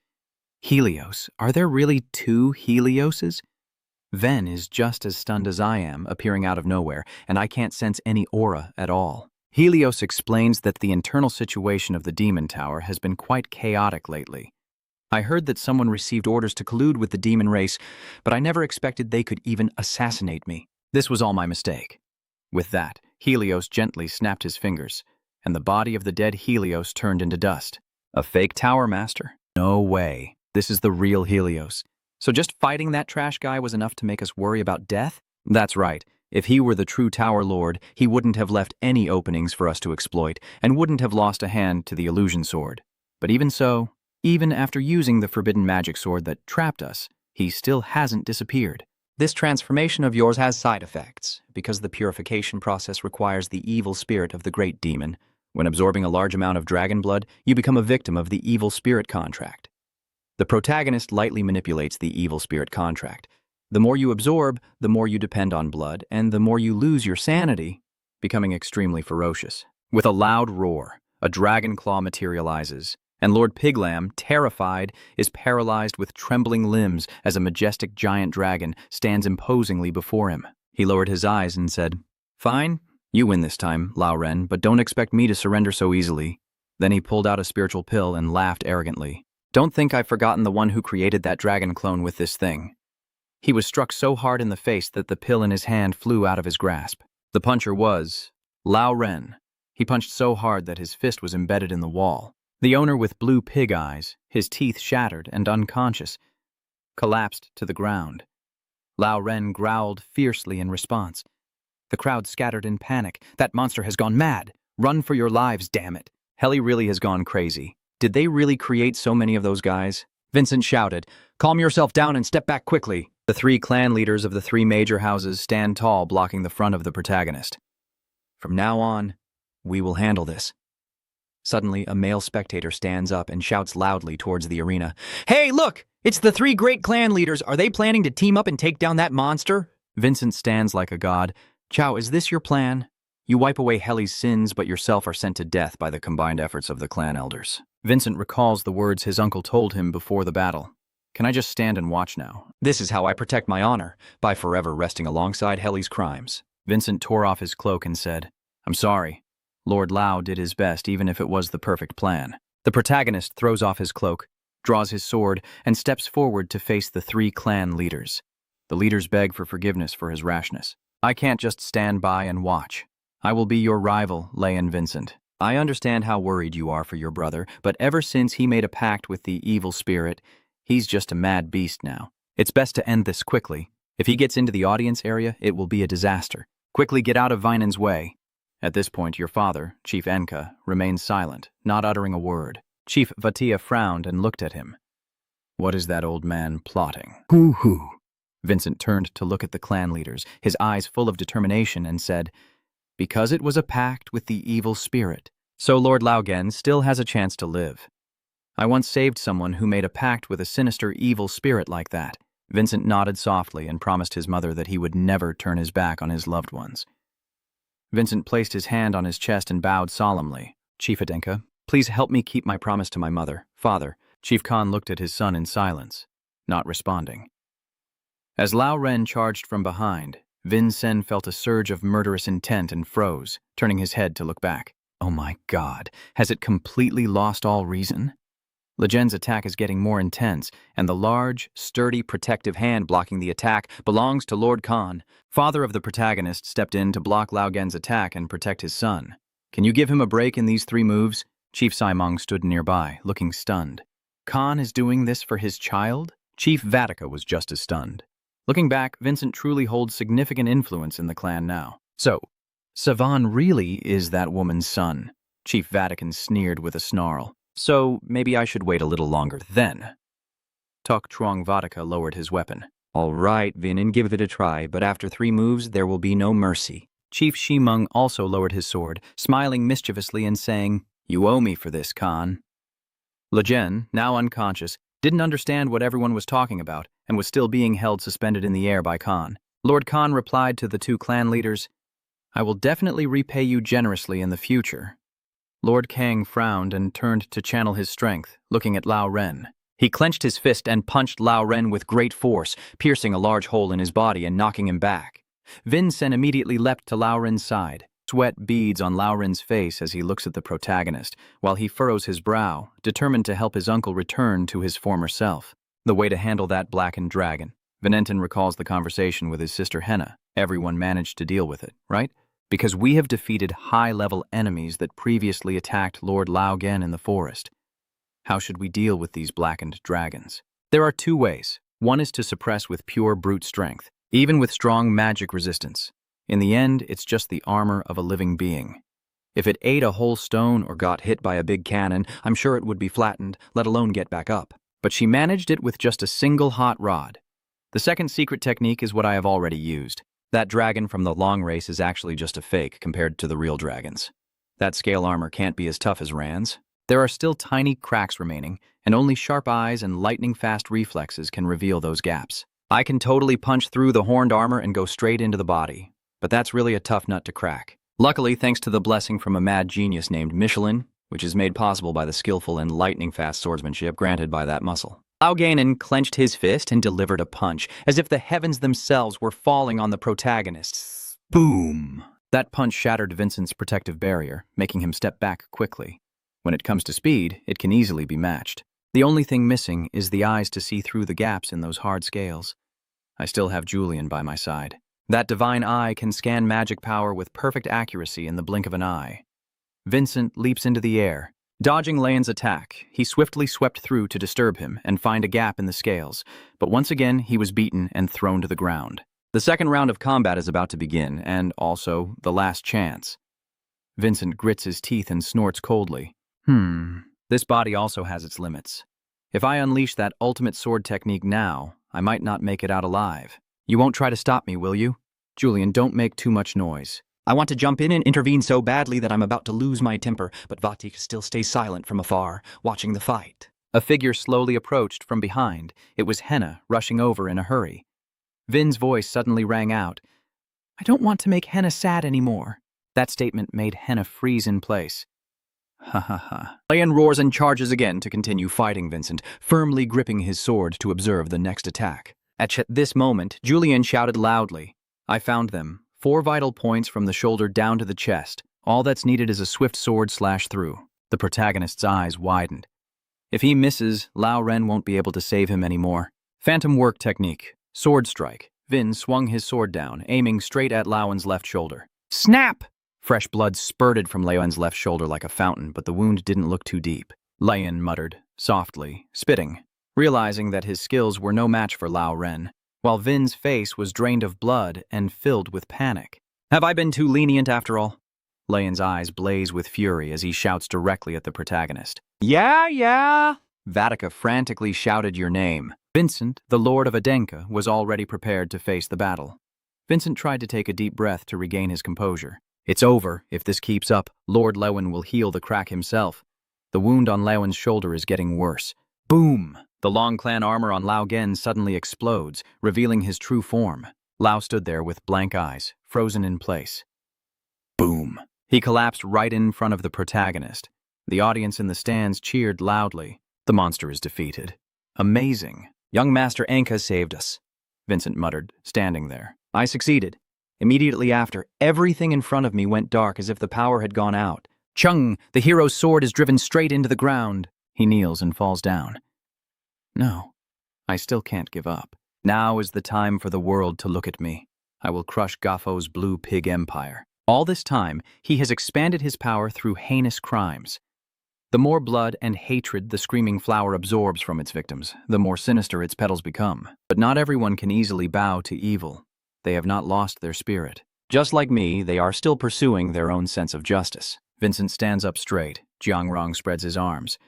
Helios? Are there really two Helioses? Ven is just as stunned as I am, appearing out of nowhere, and I can't sense any aura at all. Helios explains that the internal situation of the Demon Tower has been quite chaotic lately. I heard that someone received orders to collude with the demon race, but I never expected they could even assassinate me. This was all my mistake. With that, Helios gently snapped his fingers, and the body of the dead Helios turned into dust. A fake Tower Master? No way. This is the real Helios. So just fighting that trash guy was enough to make us worry about death? That's right. If he were the true Tower Lord, he wouldn't have left any openings for us to exploit, and wouldn't have lost a hand to the illusion sword. But even so, even after using the forbidden magic sword that trapped us, he still hasn't disappeared. This transformation of yours has side effects, because the purification process requires the evil spirit of the great demon. When absorbing a large amount of dragon blood, you become a victim of the evil spirit contract. The protagonist lightly manipulates the evil spirit contract. The more you absorb, the more you depend on blood, and the more you lose your sanity, becoming extremely ferocious. With a loud roar, a dragon claw materializes, and Lord Piglam, terrified, is paralyzed with trembling limbs as a majestic giant dragon stands imposingly before him. He lowered his eyes and said, "Fine, you win this time, Lao Ren, but don't expect me to surrender so easily." Then he pulled out a spiritual pill and laughed arrogantly. Don't think I've forgotten the one who created that dragon clone with this thing. He was struck so hard in the face that the pill in his hand flew out of his grasp. The puncher was Lao Ren. He punched so hard that his fist was embedded in the wall. The owner with blue pig eyes, his teeth shattered and unconscious, collapsed to the ground. Lao Ren growled fiercely in response. The crowd scattered in panic. That monster has gone mad. Run for your lives, damn it. Heli really has gone crazy. Did they really create so many of those guys? Vincent shouted, "Calm yourself down and step back quickly." The three clan leaders of the three major houses stand tall, blocking the front of the protagonist. From now on, we will handle this. Suddenly, a male spectator stands up and shouts loudly towards the arena. "Hey, look! It's the three great clan leaders. Are they planning to team up and take down that monster?" Vincent stands like a god. "Chow, is this your plan? You wipe away Heli's sins, but yourself are sent to death by the combined efforts of the clan elders." Vincent recalls the words his uncle told him before the battle. "Can I just stand and watch now?" "This is how I protect my honor, by forever resting alongside Heli's crimes." Vincent tore off his cloak and said, "I'm sorry. Lord Lao did his best, even if it was the perfect plan." The protagonist throws off his cloak, draws his sword, and steps forward to face the three clan leaders. The leaders beg for forgiveness for his rashness. "I can't just stand by and watch. I will be your rival, Leon Vincent. I understand how worried you are for your brother, but ever since he made a pact with the evil spirit, he's just a mad beast now. It's best to end this quickly. If he gets into the audience area, it will be a disaster. Quickly get out of Vinan's way." At this point, your father, Chief Enka, remained silent, not uttering a word. Chief Vatia frowned and looked at him. "What is that old man plotting?" "Hoo-hoo." Vincent turned to look at the clan leaders, his eyes full of determination, and said, "Because it was a pact with the evil spirit, so Lord Laogen still has a chance to live. I once saved someone who made a pact with a sinister, evil spirit like that. Vincent nodded softly and promised his mother that he would never turn his back on his loved ones. Vincent placed his hand on his chest and bowed solemnly. Chief Adenka, please help me keep my promise to my mother, father. Chief Khan looked at his son in silence, not responding. As Lao Ren charged from behind, Vin Sen felt a surge of murderous intent and froze, turning his head to look back. Oh my God, has it completely lost all reason? Legen's attack is getting more intense, and the large, sturdy, protective hand blocking the attack belongs to Lord Khan. Father of the protagonist stepped in to block Lao Gen's attack and protect his son. Can you give him a break in these 3 moves? Chief Saimong stood nearby, looking stunned. Khan is doing this for his child? Chief Vatica was just as stunned. Looking back, Vincent truly holds significant influence in the clan now. So, Savan really is that woman's son. Chief Vatican sneered with a snarl. So, maybe I should wait a little longer then. Tok Truong Vatica lowered his weapon. All right, Vin, and give it a try, but after 3 moves, there will be no mercy. Chief Shimeng also lowered his sword, smiling mischievously and saying, You owe me for this, Khan. Legen, now unconscious, didn't understand what everyone was talking about and was still being held suspended in the air by Khan. Lord Khan replied to the 2 clan leaders, I will definitely repay you generously in the future. Lord Kang frowned and turned to channel his strength, looking at Lao Ren. He clenched his fist and punched Lao Ren with great force, piercing a large hole in his body and knocking him back. Vin Sen immediately leapt to Lao Ren's side. Sweat beads on Lao Ren's face as he looks at the protagonist, while he furrows his brow, determined to help his uncle return to his former self. The way to handle that blackened dragon. Venentin recalls the conversation with his sister Henna. Everyone managed to deal with it, right? Because we have defeated high-level enemies that previously attacked Lord Lao Gen in the forest. How should we deal with these blackened dragons? There are 2 ways. One is to suppress with pure brute strength, even with strong magic resistance. In the end, it's just the armor of a living being. If it ate a whole stone or got hit by a big cannon, I'm sure it would be flattened, let alone get back up. But she managed it with just a single hot rod. The second secret technique is what I have already used. That dragon from the long race is actually just a fake compared to the real dragons. That scale armor can't be as tough as Rand's. There are still tiny cracks remaining, and only sharp eyes and lightning-fast reflexes can reveal those gaps. I can totally punch through the horned armor and go straight into the body, but that's really a tough nut to crack. Luckily, thanks to the blessing from a mad genius named Michelin, which is made possible by the skillful and lightning-fast swordsmanship granted by that muscle. Lao Ganon clenched his fist and delivered a punch, as if the heavens themselves were falling on the protagonists. Boom! That punch shattered Vincent's protective barrier, making him step back quickly. When it comes to speed, it can easily be matched. The only thing missing is the eyes to see through the gaps in those hard scales. I still have Julian by my side. That divine eye can scan magic power with perfect accuracy in the blink of an eye. Vincent leaps into the air. Dodging Layan's attack, he swiftly swept through to disturb him and find a gap in the scales, but once again he was beaten and thrown to the ground. The second round of combat is about to begin, and also the last chance. Vincent grits his teeth and snorts coldly. This body also has its limits. If I unleash that ultimate sword technique now, I might not make it out alive. You won't try to stop me, will you? Julian, don't make too much noise. I want to jump in and intervene so badly that I'm about to lose my temper, but Vatik still stays silent from afar, watching the fight. A figure slowly approached from behind. It was Henna, rushing over in a hurry. Vin's voice suddenly rang out. I don't want to make Henna sad anymore. That statement made Henna freeze in place. Ha ha ha. Layan roars and charges again to continue fighting Vincent, firmly gripping his sword to observe the next attack. At this moment, Julian shouted loudly. I found them. 4 vital points from the shoulder down to the chest. All that's needed is a swift sword slash through. The protagonist's eyes widened. If he misses, Lao Ren won't be able to save him anymore. Phantom work technique. Sword strike. Vin swung his sword down, aiming straight at Laowen's left shoulder. Snap! Fresh blood spurted from Laowen's left shoulder like a fountain, but the wound didn't look too deep. Laowen muttered, softly, spitting, realizing that his skills were no match for Lao Ren, while Vin's face was drained of blood and filled with panic. Have I been too lenient after all? Laowen's eyes blaze with fury as he shouts directly at the protagonist. Yeah. Vatica frantically shouted your name. Vincent, the Lord of Adenka, was already prepared to face the battle. Vincent tried to take a deep breath to regain his composure. It's over. If this keeps up, Lord Lewin will heal the crack himself. The wound on Lauen's shoulder is getting worse. Boom! The Long Clan armor on Lao Gen suddenly explodes, revealing his true form. Lao stood there with blank eyes, frozen in place. Boom! He collapsed right in front of the protagonist. The audience in the stands cheered loudly. The monster is defeated. Amazing. Young Master Anka saved us, Vincent muttered, standing there. I succeeded. Immediately after, everything in front of me went dark as if the power had gone out. Chung, the hero's sword is driven straight into the ground. He kneels and falls down. No, I still can't give up. Now is the time for the world to look at me. I will crush Gafo's blue pig empire. All this time, he has expanded his power through heinous crimes. The more blood and hatred the screaming flower absorbs from its victims, the more sinister its petals become. But not everyone can easily bow to evil. They have not lost their spirit. Just like me, they are still pursuing their own sense of justice. Vincent stands up straight. Jiangrong spreads his arms.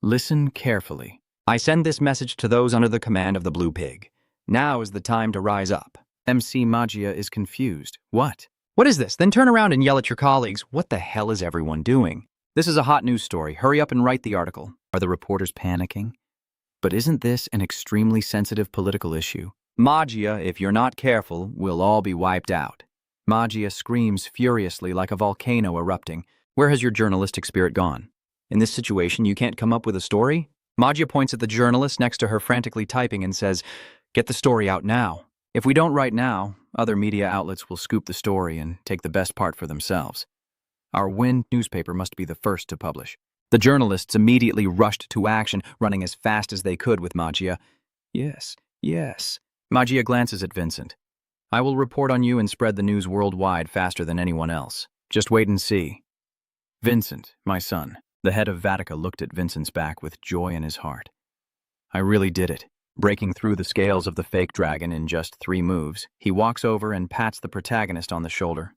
Listen carefully. I send this message to those under the command of the Blue Pig. Now is the time to rise up. MC Magia is confused. What? What is this? Then turn around and yell at your colleagues. What the hell is everyone doing? This is a hot news story. Hurry up and write the article. Are the reporters panicking? But isn't this an extremely sensitive political issue? Magia, if you're not careful, We'll all be wiped out. Magia screams furiously like a volcano erupting. Where has your journalistic spirit gone? in this situation you can't come up with a story? Magia points at the journalist next to her frantically typing and says, "Get the story out now." If we don't write now, other media outlets will scoop the story and take the best part for themselves. Our Wind newspaper must be the first to publish. The journalists immediately rushed to action, running as fast as they could with Magia. Yes. Magia glances at Vincent. I will report on you and spread the news worldwide faster than anyone else. Just wait and see. Vincent, my son. The head of Vatica looked at Vincent's back with joy in his heart. I really did it. Breaking through the scales of the fake dragon in just 3 moves, he walks over and pats the protagonist on the shoulder.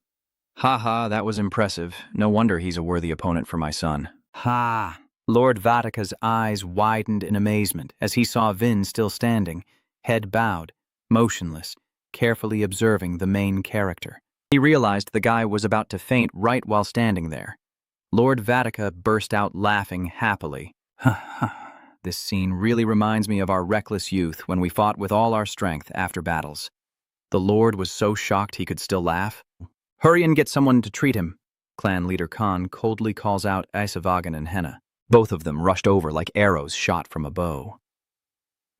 Ha, that was impressive. No wonder he's a worthy opponent for my son. Ha! Lord Vatica's eyes widened in amazement as he saw Vin still standing, head bowed, motionless, carefully observing the main character. He realized the guy was about to faint right while standing there. Lord Vatica burst out laughing happily. This scene really reminds me of our reckless youth when we fought with all our strength after battles. The Lord was so shocked he could still laugh. Hurry and get someone to treat him. Clan leader Khan coldly calls out Isavagan and Henna. Both of them rushed over like arrows shot from a bow.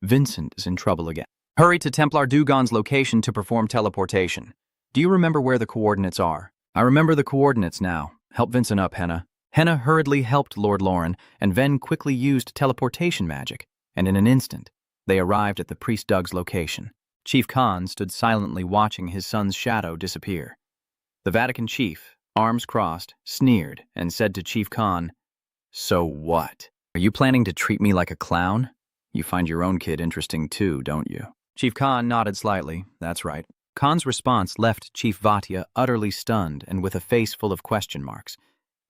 Vincent is in trouble again. Hurry to Templar Dugon's location to perform teleportation. Do you remember where the coordinates are? I remember the coordinates now. Help Vincent up, Henna. Henna hurriedly helped Lord Lauren, and Ven quickly used teleportation magic, and in an instant, they arrived at the priest Doug's location. Chief Khan stood silently watching his son's shadow disappear. The Vatican chief, arms crossed, sneered, and said to Chief Khan, "So what? Are you planning to treat me like a clown? You find your own kid interesting too, don't you?" Chief Khan nodded slightly. That's right. Khan's response left Chief Vatia utterly stunned and with a face full of question marks.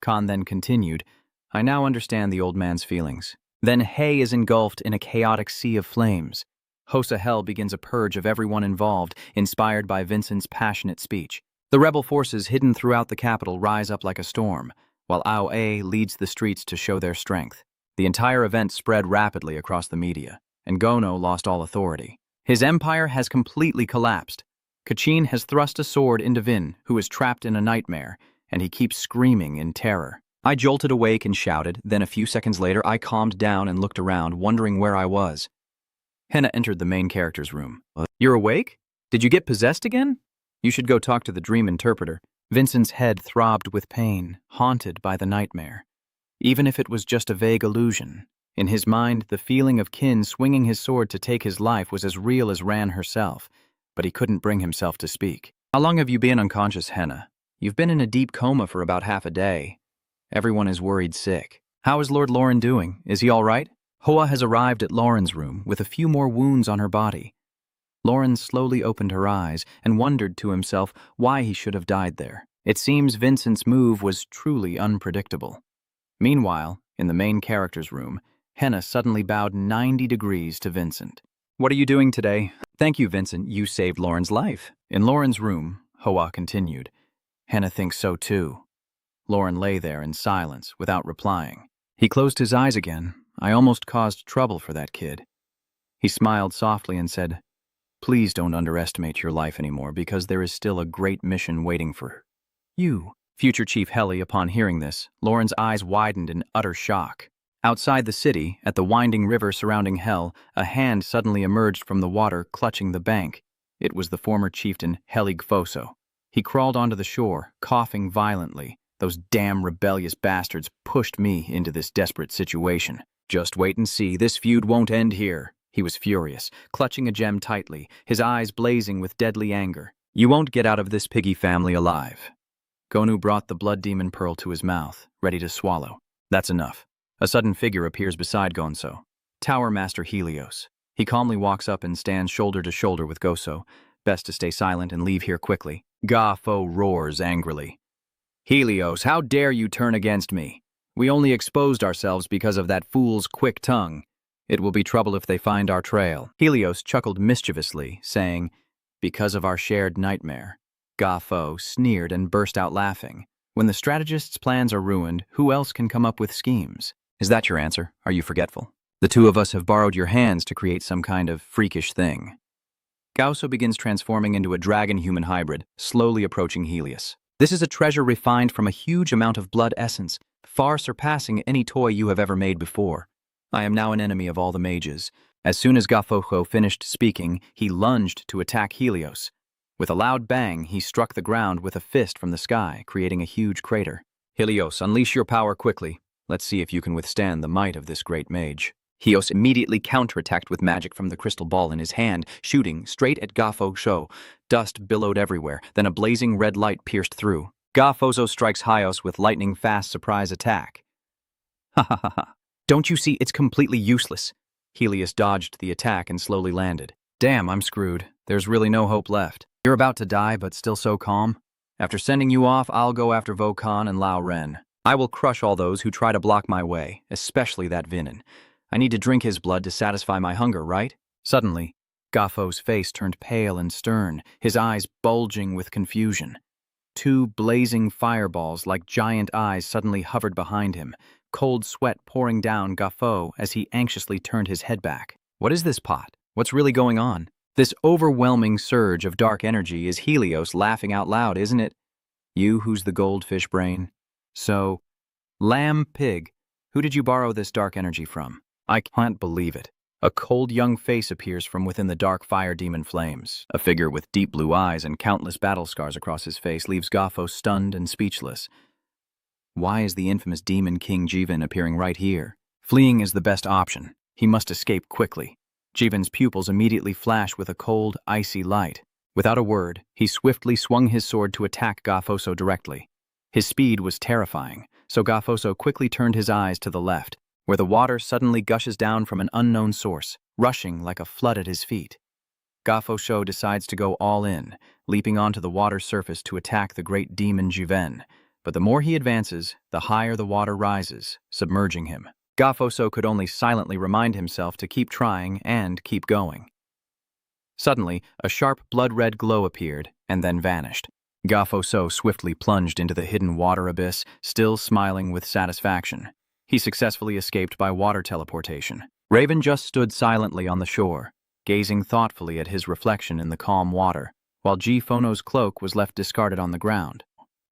Khan then continued, "I now understand the old man's feelings." Then Hay is engulfed in a chaotic sea of flames. Hosa Hell begins a purge of everyone involved, inspired by Vincent's passionate speech. The rebel forces hidden throughout the capital rise up like a storm, while Ao A leads the streets to show their strength. The entire event spread rapidly across the media, and Gono lost all authority. His empire has completely collapsed. Kachin has thrust a sword into Vin, who is trapped in a nightmare, and he keeps screaming in terror. I jolted awake and shouted, then a few seconds later I calmed down and looked around, wondering where I was. Henna entered the main character's room. You're awake? Did you get possessed again? You should go talk to the dream interpreter. Vincent's head throbbed with pain, haunted by the nightmare. Even if it was just a vague illusion, in his mind the feeling of Kin swinging his sword to take his life was as real as Ran herself, but he couldn't bring himself to speak. How long have you been unconscious, Henna? You've been in a deep coma for about half a day. Everyone is worried sick. How is Lord Lauren doing? Is he all right? Hoa has arrived at Lauren's room with a few more wounds on her body. Lauren slowly opened her eyes and wondered to himself why he should have died there. It seems Vincent's move was truly unpredictable. Meanwhile, in the main character's room, Henna suddenly bowed 90 degrees to Vincent. What are you doing today? Thank you, Vincent. You saved Lauren's life. In Lauren's room, Hoa continued. Henna thinks so too. Lauren lay there in silence without replying. He closed his eyes again. I almost caused trouble for that kid. He smiled softly and said, "Please don't underestimate your life anymore, because there is still a great mission waiting for you." Future Chief Helly, upon hearing this, Lauren's eyes widened in utter shock. Outside the city, at the winding river surrounding Hell, a hand suddenly emerged from the water, clutching the bank. It was the former chieftain Heligfoso. He crawled onto the shore, coughing violently. Those damn rebellious bastards pushed me into this desperate situation. "Just wait and see, this feud won't end here." He was furious, clutching a gem tightly, his eyes blazing with deadly anger. "You won't get out of this piggy family alive." Gonu brought the blood demon pearl to his mouth, ready to swallow. That's enough. A sudden figure appears beside Gonso. Tower Master Helios. He calmly walks up and stands shoulder to shoulder with Goso. Best to stay silent and leave here quickly. Gafo roars angrily. "Helios, how dare you turn against me? We only exposed ourselves because of that fool's quick tongue. It will be trouble if they find our trail." Helios chuckled mischievously, saying, "Because of our shared nightmare." Gafo sneered and burst out laughing. When the strategist's plans are ruined, who else can come up with schemes? "Is that your answer? Are you forgetful? The two of us have borrowed your hands to create some kind of freakish thing." Gauso begins transforming into a dragon-human hybrid, slowly approaching Helios. "This is a treasure refined from a huge amount of blood essence, far surpassing any toy you have ever made before. I am now an enemy of all the mages." As soon as Gafoho finished speaking, he lunged to attack Helios. With a loud bang, he struck the ground with a fist from the sky, creating a huge crater. "Helios, unleash your power quickly. Let's see if you can withstand the might of this great mage." Helios immediately counterattacked with magic from the crystal ball in his hand, shooting straight at Gafo. Dust billowed everywhere, then a blazing red light pierced through. Gafozo strikes Hyos with lightning-fast surprise attack. "Ha ha ha ha. Don't you see it's completely useless?" Helios dodged the attack and slowly landed. "Damn, I'm screwed. There's really no hope left. You're about to die, but still so calm. After sending you off, I'll go after Vokan and Lao Ren. I will crush all those who try to block my way, especially that Vinin. I need to drink his blood to satisfy my hunger, right?" Suddenly, Gafo's face turned pale and stern, his eyes bulging with confusion. Two blazing fireballs like giant eyes suddenly hovered behind him, cold sweat pouring down Gafo as he anxiously turned his head back. What is this pot? What's really going on? This overwhelming surge of dark energy is Helios laughing out loud, isn't it? You who's the goldfish brain. So, Lamb Pig, who did you borrow this dark energy from? I can't believe it. A cold young face appears from within the dark fire demon flames. A figure with deep blue eyes and countless battle scars across his face leaves Gafo stunned and speechless. Why is the infamous demon King Jivan appearing right here? Fleeing is the best option. He must escape quickly. Jivan's pupils immediately flash with a cold, icy light. Without a word, he swiftly swung his sword to attack Gafoso directly. His speed was terrifying, so Gafoso quickly turned his eyes to the left, where the water suddenly gushes down from an unknown source, rushing like a flood at his feet. Gafo decides to go all in, leaping onto the water surface to attack the great demon Jiven. But the more he advances, the higher the water rises, submerging him. Gafo could only silently remind himself to keep trying and keep going. Suddenly, a sharp blood-red glow appeared and then vanished. Gafo swiftly plunged into the hidden water abyss, still smiling with satisfaction. He successfully escaped by water teleportation. Raven just stood silently on the shore, gazing thoughtfully at his reflection in the calm water, while G-Phono's cloak was left discarded on the ground.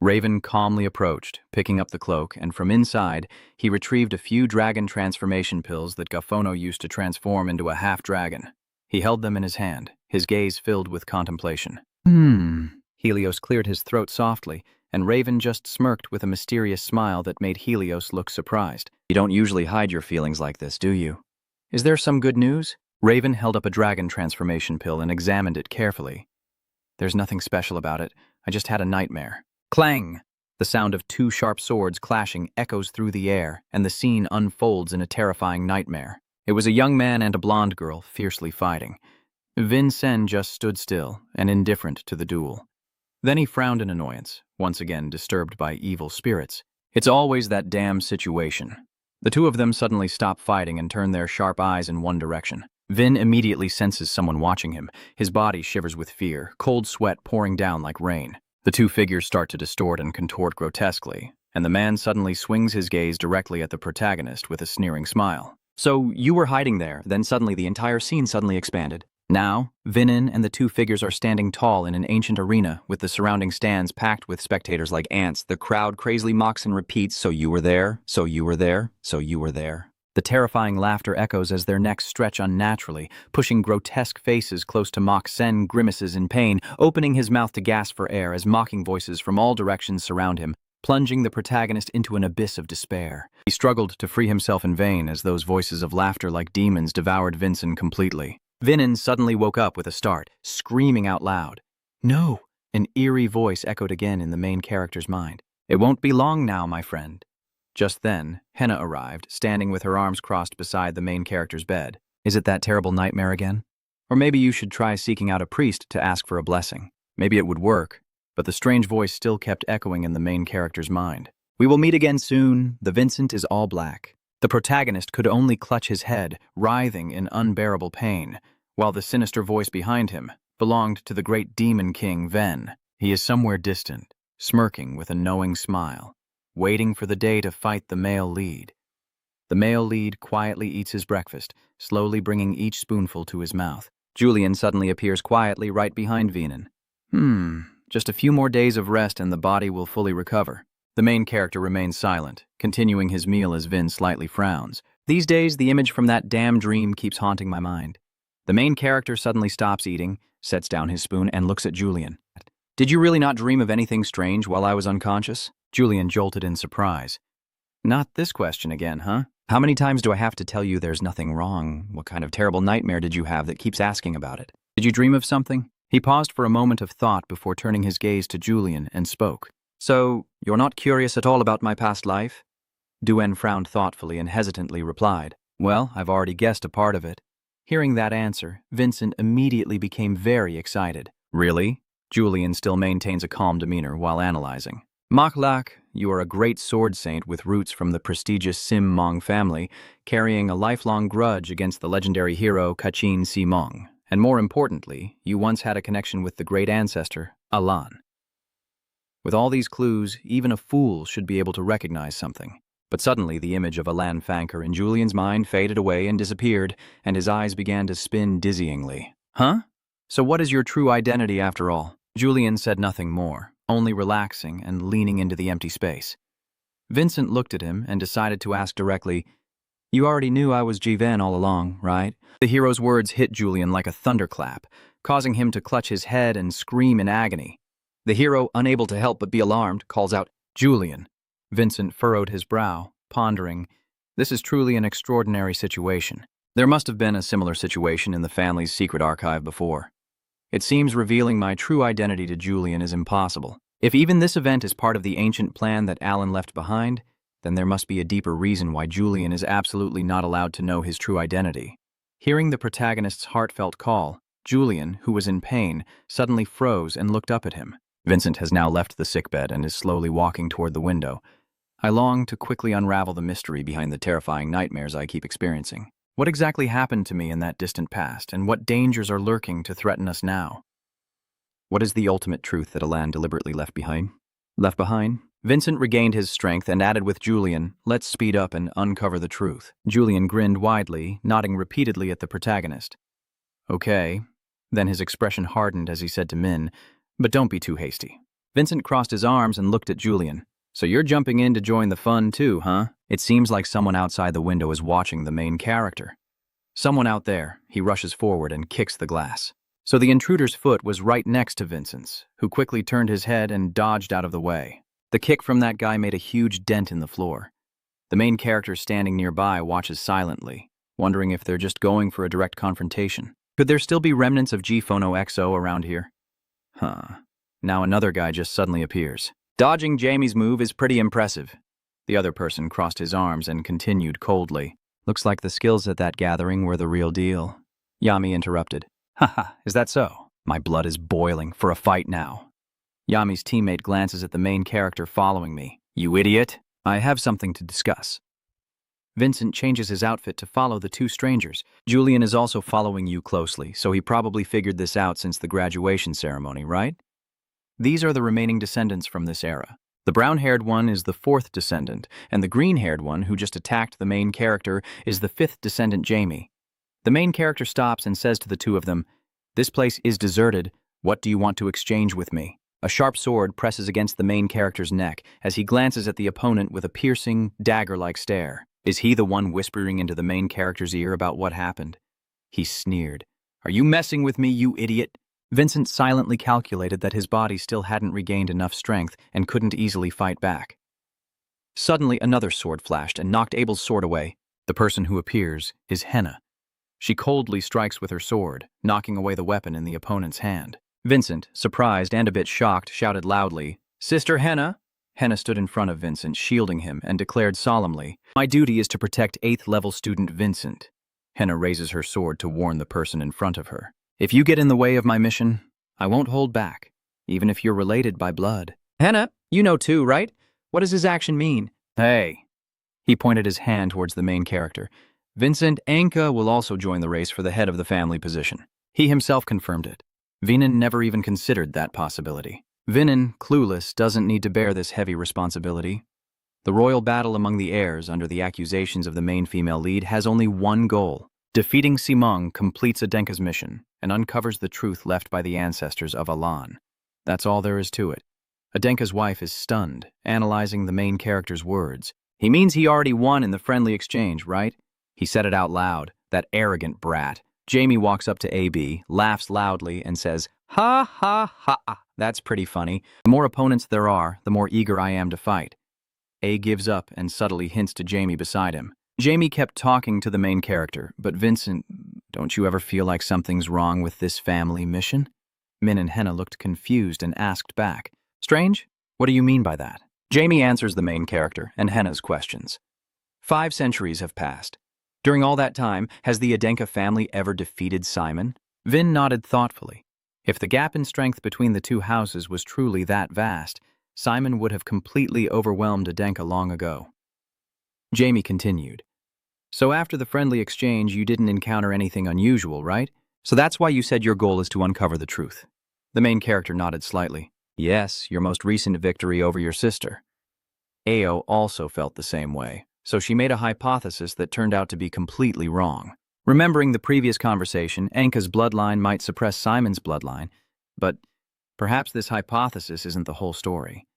Raven calmly approached, picking up the cloak, and from inside, he retrieved a few dragon transformation pills that Gafono used to transform into a half-dragon. He held them in his hand, his gaze filled with contemplation. Helios cleared his throat softly, and Raven just smirked with a mysterious smile that made Helios look surprised. "You don't usually hide your feelings like this, do you? Is there some good news?" Raven held up a dragon transformation pill and examined it carefully. "There's nothing special about it. I just had a nightmare." Clang! The sound of two sharp swords clashing echoes through the air, and the scene unfolds in a terrifying nightmare. It was a young man and a blonde girl fiercely fighting. Vin Sen just stood still and indifferent to the duel. Then he frowned in annoyance, once again disturbed by evil spirits. It's always that damn situation. The two of them suddenly stop fighting and turn their sharp eyes in one direction. Vin immediately senses someone watching him. His body shivers with fear, cold sweat pouring down like rain. The two figures start to distort and contort grotesquely. and the man suddenly swings his gaze directly at the protagonist with a sneering smile. So you were hiding there, then suddenly the entire scene suddenly expanded. Now, Vinin and the two figures are standing tall in an ancient arena with the surrounding stands packed with spectators like ants. The crowd crazily mocks and repeats, so you were there, so you were there, so you were there. The terrifying laughter echoes as their necks stretch unnaturally, pushing grotesque faces close to Mok Sen grimaces in pain, opening his mouth to gasp for air as mocking voices from all directions surround him, plunging the protagonist into an abyss of despair. He struggled to free himself in vain as those voices of laughter like demons devoured Vincent completely. Vinin suddenly woke up with a start, screaming out loud. "No!" An eerie voice echoed again in the main character's mind. "It won't be long now, my friend." Just then, Henna arrived, standing with her arms crossed beside the main character's bed. "Is it that terrible nightmare again? Or maybe you should try seeking out a priest to ask for a blessing. Maybe it would work." But the strange voice still kept echoing in the main character's mind. "We will meet again soon. The Vincent is all black." The protagonist could only clutch his head, writhing in unbearable pain, while the sinister voice behind him belonged to the great demon king Ven. He is somewhere distant, smirking with a knowing smile, waiting for the day to fight the male lead. The male lead quietly eats his breakfast, slowly bringing each spoonful to his mouth. Julian suddenly appears quietly right behind Vinin. Just a few more days of rest and the body will fully recover." The main character remains silent, continuing his meal as Vin slightly frowns. These days, the image from that damn dream keeps haunting my mind. The main character suddenly stops eating, sets down his spoon, and looks at Julian. "Did you really not dream of anything strange while I was unconscious?" Julian jolted in surprise. "Not this question again, huh?" How many times do I have to tell you there's nothing wrong? What kind of terrible nightmare did you have that keeps asking about it? "Did you dream of something?" He paused for a moment of thought before turning his gaze to Julian and spoke. So, you're not curious at all about my past life? Duen frowned thoughtfully and hesitantly replied. "Well, I've already guessed a part of it." Hearing that answer, Vincent immediately became very excited. "Really?" Julian still maintains a calm demeanor while analyzing. "Mak Lak, you are a great sword saint with roots from the prestigious Sim Mong family, carrying a lifelong grudge against the legendary hero Kachin Si Mong. And more importantly, you once had a connection with the great ancestor, Alan. With all these clues, even a fool should be able to recognize something." But suddenly the image of Alan Fanker in Julian's mind faded away and disappeared, and his eyes began to spin dizzyingly. "Huh? So what is your true identity after all?" Julian said nothing more, only relaxing and leaning into the empty space. Vincent looked at him and decided to ask directly, "You already knew I was Jivan all along, right?" The hero's words hit Julian like a thunderclap, causing him to clutch his head and scream in agony. The hero, unable to help but be alarmed, calls out, "Julian." Vincent furrowed his brow, pondering, this is truly an extraordinary situation. There must have been a similar situation in the family's secret archive before. It seems revealing my true identity to Julian is impossible. If even this event is part of the ancient plan that Alan left behind, then there must be a deeper reason why Julian is absolutely not allowed to know his true identity. Hearing the protagonist's heartfelt call, Julian, who was in pain, suddenly froze and looked up at him. Vincent has now left the sickbed and is slowly walking toward the window. I long to quickly unravel the mystery behind the terrifying nightmares I keep experiencing. What exactly happened to me in that distant past, and what dangers are lurking to threaten us now? What is the ultimate truth that Alan deliberately left behind? Left behind? Vincent regained his strength and added with Julian, "Let's speed up and uncover the truth." Julian grinned widely, nodding repeatedly at the protagonist. "Okay." Then his expression hardened as he said to Min, "But don't be too hasty." Vincent crossed his arms and looked at Julian. "So you're jumping in to join the fun too, huh?" It seems like someone outside the window is watching the main character. Someone out there. He rushes forward and kicks the glass. So the intruder's foot was right next to Vincent's, who quickly turned his head and dodged out of the way. The kick from that guy made a huge dent in the floor. The main character standing nearby watches silently, wondering if they're just going for a direct confrontation. Could there still be remnants of G-Phono XO around here? Now another guy just suddenly appears. "Dodging Jamie's move is pretty impressive." The other person crossed his arms and continued coldly. "Looks like the skills at that gathering were the real deal." Yami interrupted. "Haha, is that so? My blood is boiling for a fight now." Yami's teammate glances at the main character following me. "You idiot. I have something to discuss." Vincent changes his outfit to follow the two strangers. Julian is also following you closely, so he probably figured this out since the graduation ceremony, right? These are the remaining descendants from this era. The brown-haired one is the fourth descendant, and the green-haired one, who just attacked the main character, is the fifth descendant, Jamie. The main character stops and says to the two of them, "This place is deserted. What do you want to exchange with me?" A sharp sword presses against the main character's neck as he glances at the opponent with a piercing, dagger-like stare. Is he the one whispering into the main character's ear about what happened? He sneered. "Are you messing with me, you idiot?" Vincent silently calculated that his body still hadn't regained enough strength and couldn't easily fight back. Suddenly, another sword flashed and knocked Abel's sword away. The person who appears is Henna. She coldly strikes with her sword, knocking away the weapon in the opponent's hand. Vincent, surprised and a bit shocked, shouted loudly, "Sister Henna?" Henna stood in front of Vincent, shielding him, and declared solemnly, "My duty is to protect 8th level student Vincent." Henna raises her sword to warn the person in front of her. "If you get in the way of my mission, I won't hold back, even if you're related by blood." Henna, you know too, right? What does his action mean? Hey. He pointed his hand towards the main character. Vincent Anka will also join the race for the head of the family position. He himself confirmed it. Vinan never even considered that possibility. Vinan, clueless, doesn't need to bear this heavy responsibility. The royal battle among the heirs under the accusations of the main female lead has only one goal. Defeating Simong completes Adenka's mission and uncovers the truth left by the ancestors of Alan. That's all there is to it. Adenka's wife is stunned, analyzing the main character's words. He means he already won in the friendly exchange, right? He said it out loud, that arrogant brat. Jamie walks up to AB, laughs loudly, and says, "Ha ha ha, that's pretty funny. The more opponents there are, the more eager I am to fight." A gives up and subtly hints to Jamie beside him. Jamie kept talking to the main character, but Vincent, "Don't you ever feel like something's wrong with this family mission?" Min and Henna looked confused and asked back, "Strange? What do you mean by that?" Jamie answers the main character and Henna's questions. 5 centuries have passed. During all that time, has the Adenka family ever defeated Simon? Vin nodded thoughtfully. If the gap in strength between the two houses was truly that vast, Simon would have completely overwhelmed Adenka long ago. Jamie continued. "So after the friendly exchange, you didn't encounter anything unusual, right? So that's why you said your goal is to uncover the truth." The main character nodded slightly. "Yes, your most recent victory over your sister." Ao also felt the same way, so she made a hypothesis that turned out to be completely wrong. Remembering the previous conversation, Anka's bloodline might suppress Simon's bloodline, but perhaps this hypothesis isn't the whole story.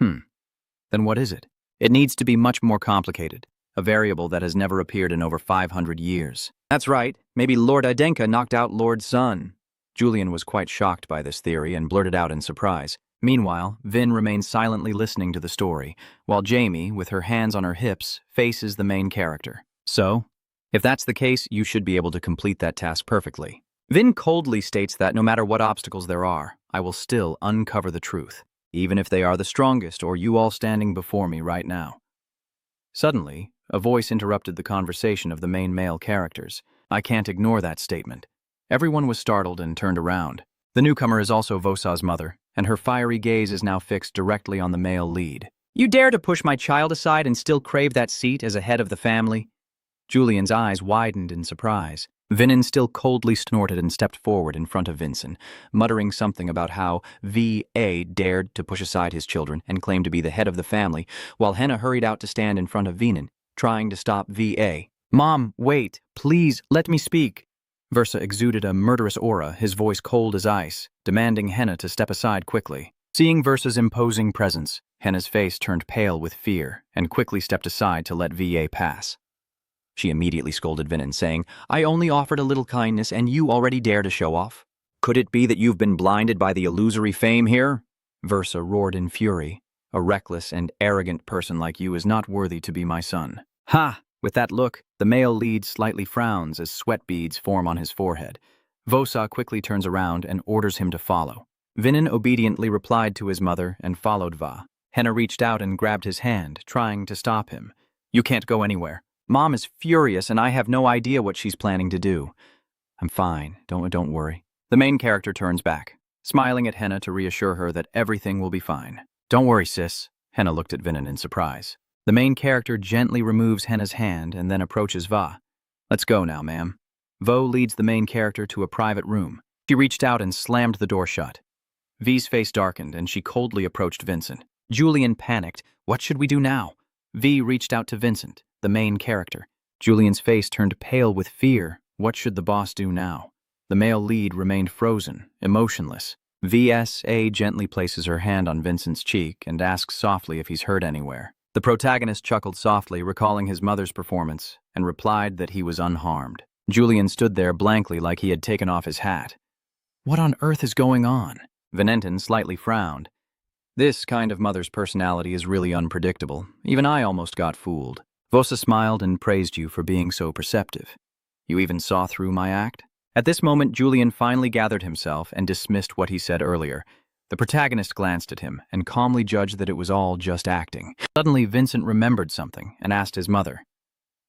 Then what is it? It needs to be much more complicated, a variable that has never appeared in over 500 years. That's right, maybe Lord Adenka knocked out Lord Sun. Julian was quite shocked by this theory and blurted out in surprise. Meanwhile, Vin remains silently listening to the story, while Jamie, with her hands on her hips, faces the main character. So, if that's the case, you should be able to complete that task perfectly. Vin coldly states that no matter what obstacles there are, I will still uncover the truth, even if they are the strongest or you all standing before me right now. Suddenly, a voice interrupted the conversation of the main male characters. I can't ignore that statement. Everyone was startled and turned around. The newcomer is also Vosa's mother, and her fiery gaze is now fixed directly on the male lead. "You dare to push my child aside and still crave that seat as a head of the family?" Julian's eyes widened in surprise. Vinan still coldly snorted and stepped forward in front of Vincent, muttering something about how V.A. dared to push aside his children and claim to be the head of the family, while Henna hurried out to stand in front of Vinan, trying to stop V.A. "Mom, wait, please, let me speak." Versa exuded a murderous aura, his voice cold as ice, demanding Henna to step aside quickly. Seeing Versa's imposing presence, Henna's face turned pale with fear and quickly stepped aside to let V.A. pass. She immediately scolded Vinan, saying, "I only offered a little kindness and you already dare to show off? Could it be that you've been blinded by the illusory fame here?" Versa roared in fury. "A reckless and arrogant person like you is not worthy to be my son." "Ha!" With that look, the male lead slightly frowns as sweat beads form on his forehead. Vosa quickly turns around and orders him to follow. Vinan obediently replied to his mother and followed Va. Henna reached out and grabbed his hand, trying to stop him. "You can't go anywhere. Mom is furious and I have no idea what she's planning to do." "I'm fine, don't worry." The main character turns back, smiling at Henna to reassure her that everything will be fine. "Don't worry, sis." Henna looked at Vinan in surprise. The main character gently removes Henna's hand and then approaches Va. "Let's go now, ma'am." Vo leads the main character to a private room. She reached out and slammed the door shut. V's face darkened and she coldly approached Vincent. Julian panicked. What should we do now? V reached out to Vincent, the main character. Julian's face turned pale with fear. What should the boss do now? The male lead remained frozen, emotionless. VSA gently places her hand on Vincent's cheek and asks softly if he's hurt anywhere. The protagonist chuckled softly, recalling his mother's performance, and replied that he was unharmed. Julian stood there blankly like he had taken off his hat. What on earth is going on? Venentin slightly frowned. This kind of mother's personality is really unpredictable. Even I almost got fooled. Vosa smiled and praised you for being so perceptive. You even saw through my act? At this moment, Julian finally gathered himself and dismissed what he said earlier. The protagonist glanced at him and calmly judged that it was all just acting. Suddenly, Vincent remembered something and asked his mother.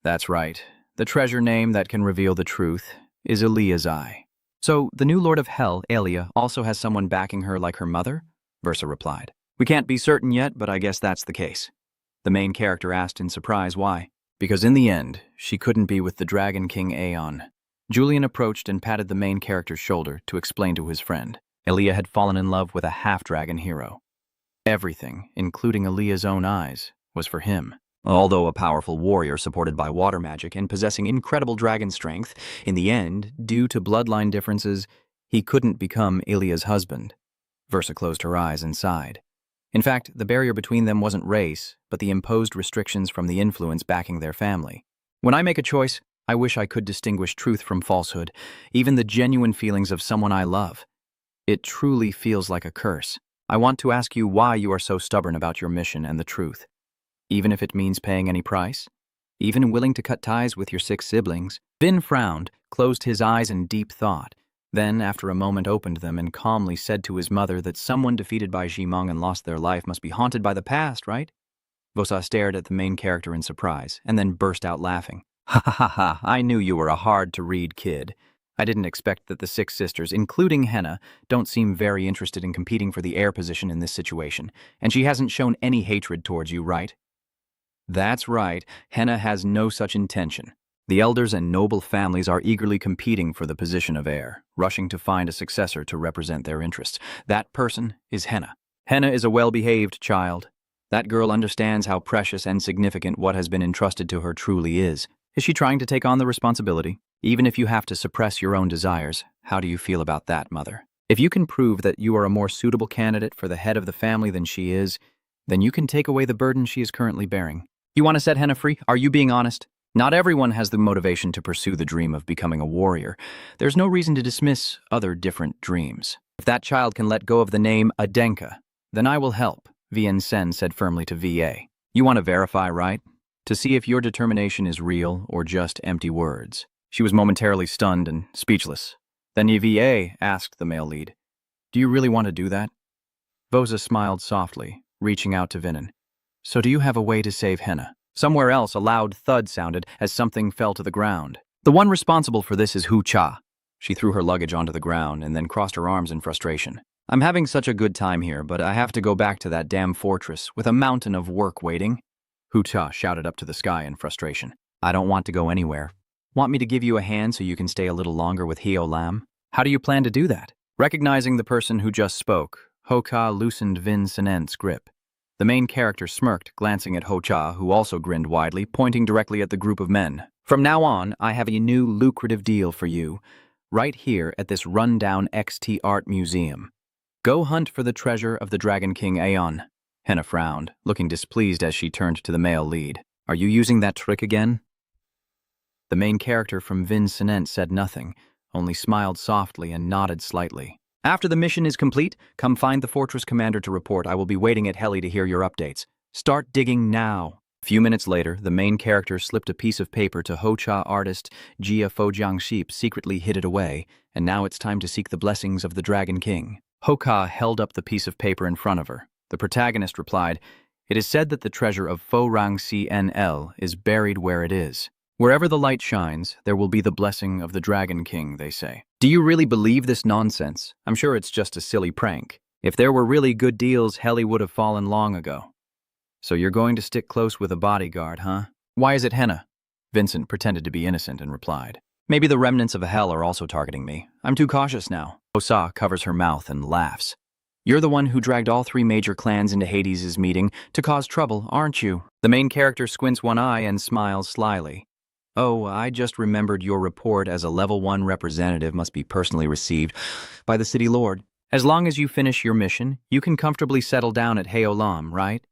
That's right. The treasure name that can reveal the truth is Elia's eye. So, the new Lord of Hell, Elia, also has someone backing her like her mother? Versa replied. We can't be certain yet, but I guess that's the case. The main character asked in surprise why. Because in the end, she couldn't be with the Dragon King Aeon. Julian approached and patted the main character's shoulder to explain to his friend. Elia had fallen in love with a half-dragon hero. Everything, including Elia's own eyes, was for him. Although a powerful warrior supported by water magic and possessing incredible dragon strength, in the end, Due to bloodline differences, he couldn't become Elia's husband. Versa closed her eyes and sighed. In fact, the barrier between them wasn't race, but the imposed restrictions from the influence backing their family. When I make a choice, I wish I could distinguish truth from falsehood, even the genuine feelings of someone I love. It truly feels like a curse. I want to ask you why you are so stubborn about your mission and the truth. Even if it means paying any price? Even willing to cut ties with your 6 siblings? Vin frowned, closed his eyes in deep thought. Then, after a moment, opened them and calmly said to his mother that someone defeated by Jimong and lost their life must be haunted by the past, right? Vosa stared at the main character in surprise, and then burst out laughing. Ha ha ha ha, I knew you were a hard-to-read kid. I didn't expect that the 6 sisters, including Henna, don't seem very interested in competing for the heir position in this situation, and she hasn't shown any hatred towards you, right? That's right, Henna has no such intention. The elders and noble families are eagerly competing for the position of heir, rushing to find a successor to represent their interests. That person is Henna. Henna is a well-behaved child. That girl understands how precious and significant what has been entrusted to her truly is. Is she trying to take on the responsibility? Even if you have to suppress your own desires, how do you feel about that, mother? If you can prove that you are a more suitable candidate for the head of the family than she is, then you can take away the burden she is currently bearing. You want to set Henna free? Are you being honest? Not everyone has the motivation to pursue the dream of becoming a warrior. There's no reason to dismiss other different dreams. If that child can let go of the name Adenka, then I will help, Vien Sen said firmly to VA. You want to verify, right? To see if your determination is real or just empty words. She was momentarily stunned and speechless. Then VA asked the male lead, Do you really want to do that? Vosa smiled softly, reaching out to Vinin. So do you have a way to save Henna? Somewhere else, a loud thud sounded as something fell to the ground. The one responsible for this is Hu Cha. She threw her luggage onto the ground and then crossed her arms in frustration. I'm having such a good time here, but I have to go back to that damn fortress with a mountain of work waiting. Hu Cha shouted up to the sky in frustration. I don't want to go anywhere. Want me to give you a hand so you can stay a little longer with Heo Lam? How do you plan to do that? Recognizing the person who just spoke, Ho Ka loosened Vin Senen's grip. The main character smirked, glancing at Ho Cha, who also grinned widely, pointing directly at the group of men. From now on, I have a new lucrative deal for you, right here at this rundown XT art museum. Go hunt for the treasure of the Dragon King Aeon. Henna frowned, looking displeased as she turned to the male lead. Are you using that trick again? The main character from Vin Senent said nothing, only smiled softly and nodded slightly. After the mission is complete, come find the fortress commander to report. I will be waiting at Heli to hear your updates. Start digging now. A few minutes later, the main character slipped a piece of paper to Ho Cha artist Jia Fojiang Sheep, secretly hid it away, and now it's time to seek the blessings of the Dragon King. Ho Ka held up the piece of paper in front of her. The protagonist replied, It is said that the treasure of Fo Rang CNL is buried where it is. Wherever the light shines, there will be the blessing of the Dragon King, they say. Do you really believe this nonsense? I'm sure it's just a silly prank. If there were really good deals, Heli would have fallen long ago. So you're going to stick close with a bodyguard, huh? Why is it Henna? Vincent pretended to be innocent and replied. Maybe the remnants of hell are also targeting me. I'm too cautious now. Osa covers her mouth and laughs. You're the one who dragged all 3 major clans into Hades' meeting to cause trouble, aren't you? The main character squints one eye and smiles slyly. Oh, I just remembered your report as a level 1 representative must be personally received by the city lord. As long as you finish your mission, you can comfortably settle down at Heolam, right?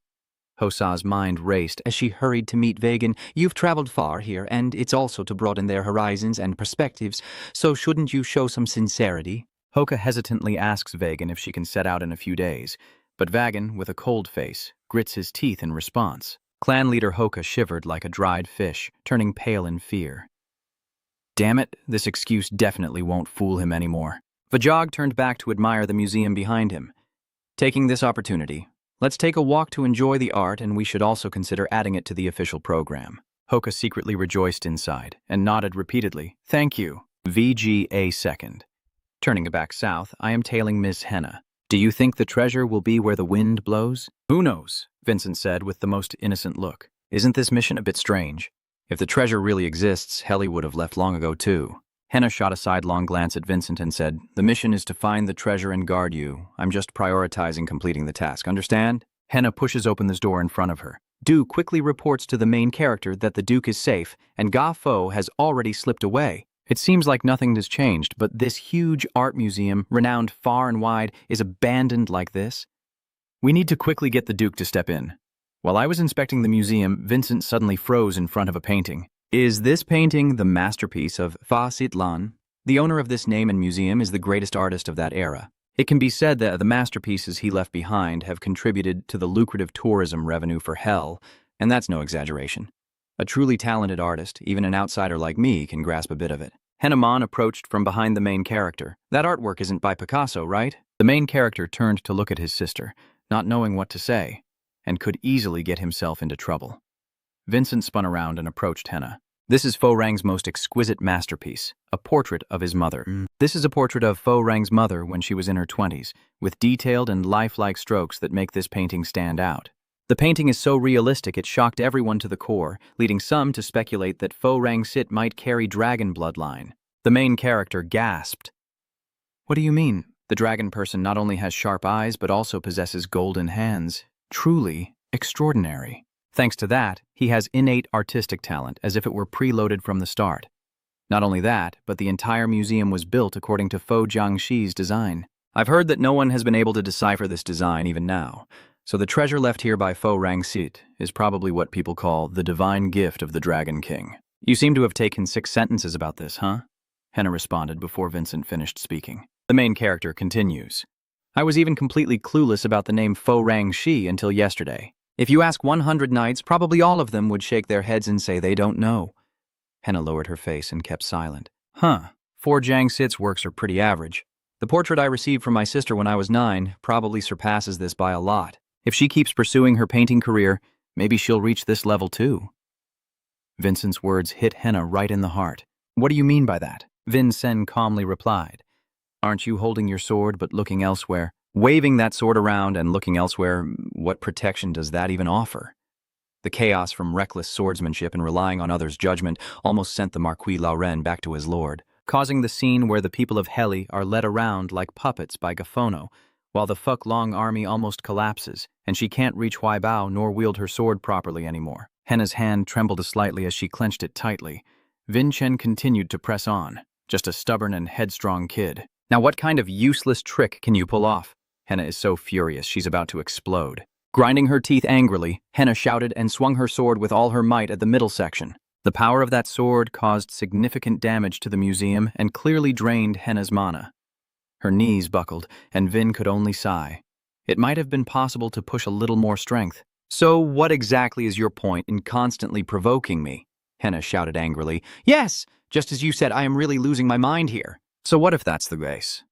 Hosa's mind raced as she hurried to meet Vagan. You've traveled far here, and it's also to broaden their horizons and perspectives, so shouldn't you show some sincerity? Hoka hesitantly asks Vagan if she can set out in a few days, but Vagan, with a cold face, grits his teeth in response. Clan leader Hoka shivered like a dried fish, turning pale in fear. Damn it, this excuse definitely won't fool him anymore. Vajog turned back to admire the museum behind him. Taking this opportunity, let's take a walk to enjoy the art, and we should also consider adding it to the official program. Hoka secretly rejoiced inside and nodded repeatedly. Thank you. VGA second. Turning back south, I am tailing Miss Henna. Do you think the treasure will be where the wind blows? Who knows, Vincent said with the most innocent look. Isn't this mission a bit strange? If the treasure really exists, Helly would have left long ago too. Henna shot a sidelong glance at Vincent and said, The mission is to find the treasure and guard you. I'm just prioritizing completing the task, understand? Henna pushes open this door in front of her. Du quickly reports to the main character that the Duke is safe, and Ga Fo has already slipped away. It seems like nothing has changed, but this huge art museum, renowned far and wide, is abandoned like this. We need to quickly get the Duke to step in. While I was inspecting the museum, Vincent suddenly froze in front of a painting. Is this painting the masterpiece of Fa Sit Lan? The owner of this name and museum is the greatest artist of that era. It can be said that the masterpieces he left behind have contributed to the lucrative tourism revenue for Hell, and that's no exaggeration. A truly talented artist, even an outsider like me, can grasp a bit of it. Henneman approached from behind the main character. That artwork isn't by Picasso, right? The main character turned to look at his sister, not knowing what to say, and could easily get himself into trouble. Vincent spun around and approached Henna. This is Fo Rang's most exquisite masterpiece, a portrait of his mother. This is a portrait of Fo Rang's mother when she was in her 20s, with detailed and lifelike strokes that make this painting stand out. The painting is so realistic it shocked everyone to the core, leading some to speculate that Fo Rang Sit might carry dragon bloodline. The main character gasped. What do you mean? The dragon person not only has sharp eyes but also possesses golden hands. Truly extraordinary. Thanks to that, he has innate artistic talent, as if it were preloaded from the start. Not only that, but the entire museum was built according to Fo Jiangxi's design. I've heard that no one has been able to decipher this design even now. So the treasure left here by Fo Rang Sit is probably what people call the divine gift of the Dragon King. You seem to have taken 6 sentences about this, huh? Henna responded before Vincent finished speaking. The main character continues. I was even completely clueless about the name Fo Rang Shi until yesterday. If you ask 100 knights, probably all of them would shake their heads and say they don't know. Henna lowered her face and kept silent. Huh. Fo Jiang Sit's works are pretty average. The portrait I received from my sister when I was 9 probably surpasses this by a lot. If she keeps pursuing her painting career, maybe she'll reach this level too. Vincent's words hit Henna right in the heart. What do you mean by that? Vin Sen calmly replied. Aren't you holding your sword but looking elsewhere? Waving that sword around and looking elsewhere, what protection does that even offer? The chaos from reckless swordsmanship and relying on others' judgment almost sent the Marquis Lauren back to his lord, causing the scene where the people of Heli are led around like puppets by Gafono, while the Fuck Long army almost collapses, and she can't reach Huaibao nor wield her sword properly anymore. Henna's hand trembled slightly as she clenched it tightly. Vin Chen continued to press on, just a stubborn and headstrong kid. Now what kind of useless trick can you pull off? Henna is so furious she's about to explode. Grinding her teeth angrily, Henna shouted and swung her sword with all her might at the middle section. The power of that sword caused significant damage to the museum and clearly drained Henna's mana. Her knees buckled, and Vin could only sigh. It might have been possible to push a little more strength. So what exactly is your point in constantly provoking me? Henna shouted angrily. Yes, just as you said, I am really losing my mind here. So what if that's the case?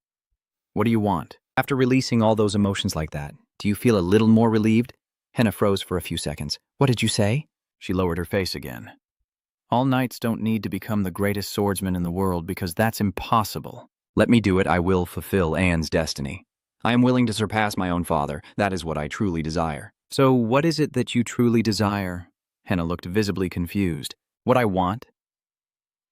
What do you want? After releasing all those emotions like that, do you feel a little more relieved? Henna froze for a few seconds. What did you say? She lowered her face again. All knights don't need to become the greatest swordsman in the world because that's impossible. Let me do it, I will fulfill Anne's destiny. I am willing to surpass my own father. That is what I truly desire. So what is it that you truly desire? Henna looked visibly confused. What I want?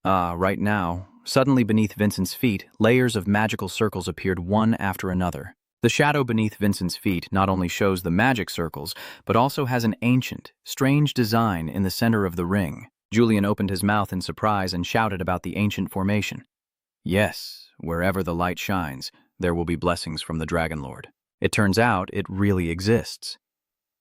Right now, suddenly beneath Vincent's feet, layers of magical circles appeared one after another. The shadow beneath Vincent's feet not only shows the magic circles, but also has an ancient, strange design in the center of the ring. Julian opened his mouth in surprise and shouted about the ancient formation. Yes, wherever the light shines, there will be blessings from the Dragon Lord. It turns out it really exists.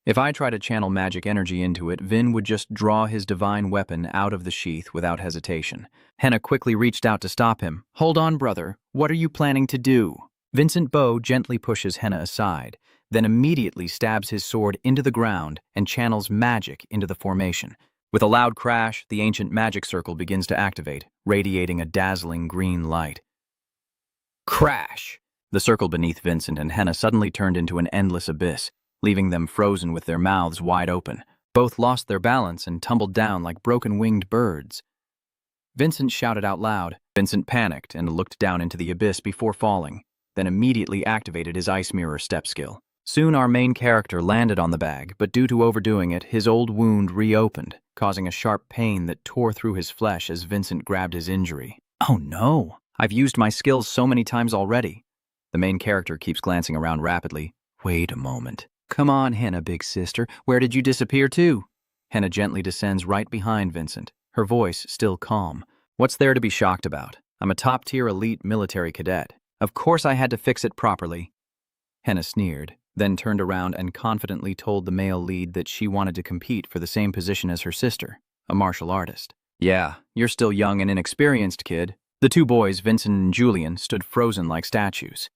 If I try to channel magic energy into it, Vin would just draw his divine weapon out of the sheath without hesitation. Henna quickly reached out to stop him. Hold on, brother. What are you planning to do? Vincent Bow gently pushes Henna aside, then immediately stabs his sword into the ground and channels magic into the formation. With a loud crash, the ancient magic circle begins to activate, radiating a dazzling green light. Crash! The circle beneath Vincent and Henna suddenly turned into an endless abyss, leaving them frozen with their mouths wide open. Both lost their balance and tumbled down like broken-winged birds. Vincent shouted out loud. Vincent panicked and looked down into the abyss before falling, then immediately activated his ice mirror step skill. Soon our main character landed on the bag, but due to overdoing it, his old wound reopened, causing a sharp pain that tore through his flesh as Vincent grabbed his injury. Oh no! I've used my skills so many times already. The main character keeps glancing around rapidly. Wait a moment. Come on, Henna, big sister. Where did you disappear to? Henna gently descends right behind Vincent, her voice still calm. What's there to be shocked about? I'm a top-tier elite military cadet. Of course I had to fix it properly. Henna sneered, then turned around and confidently told the male lead that she wanted to compete for the same position as her sister, a martial artist. Yeah, you're still young and inexperienced, kid. The two boys, Vincent and Julian, stood frozen like statues.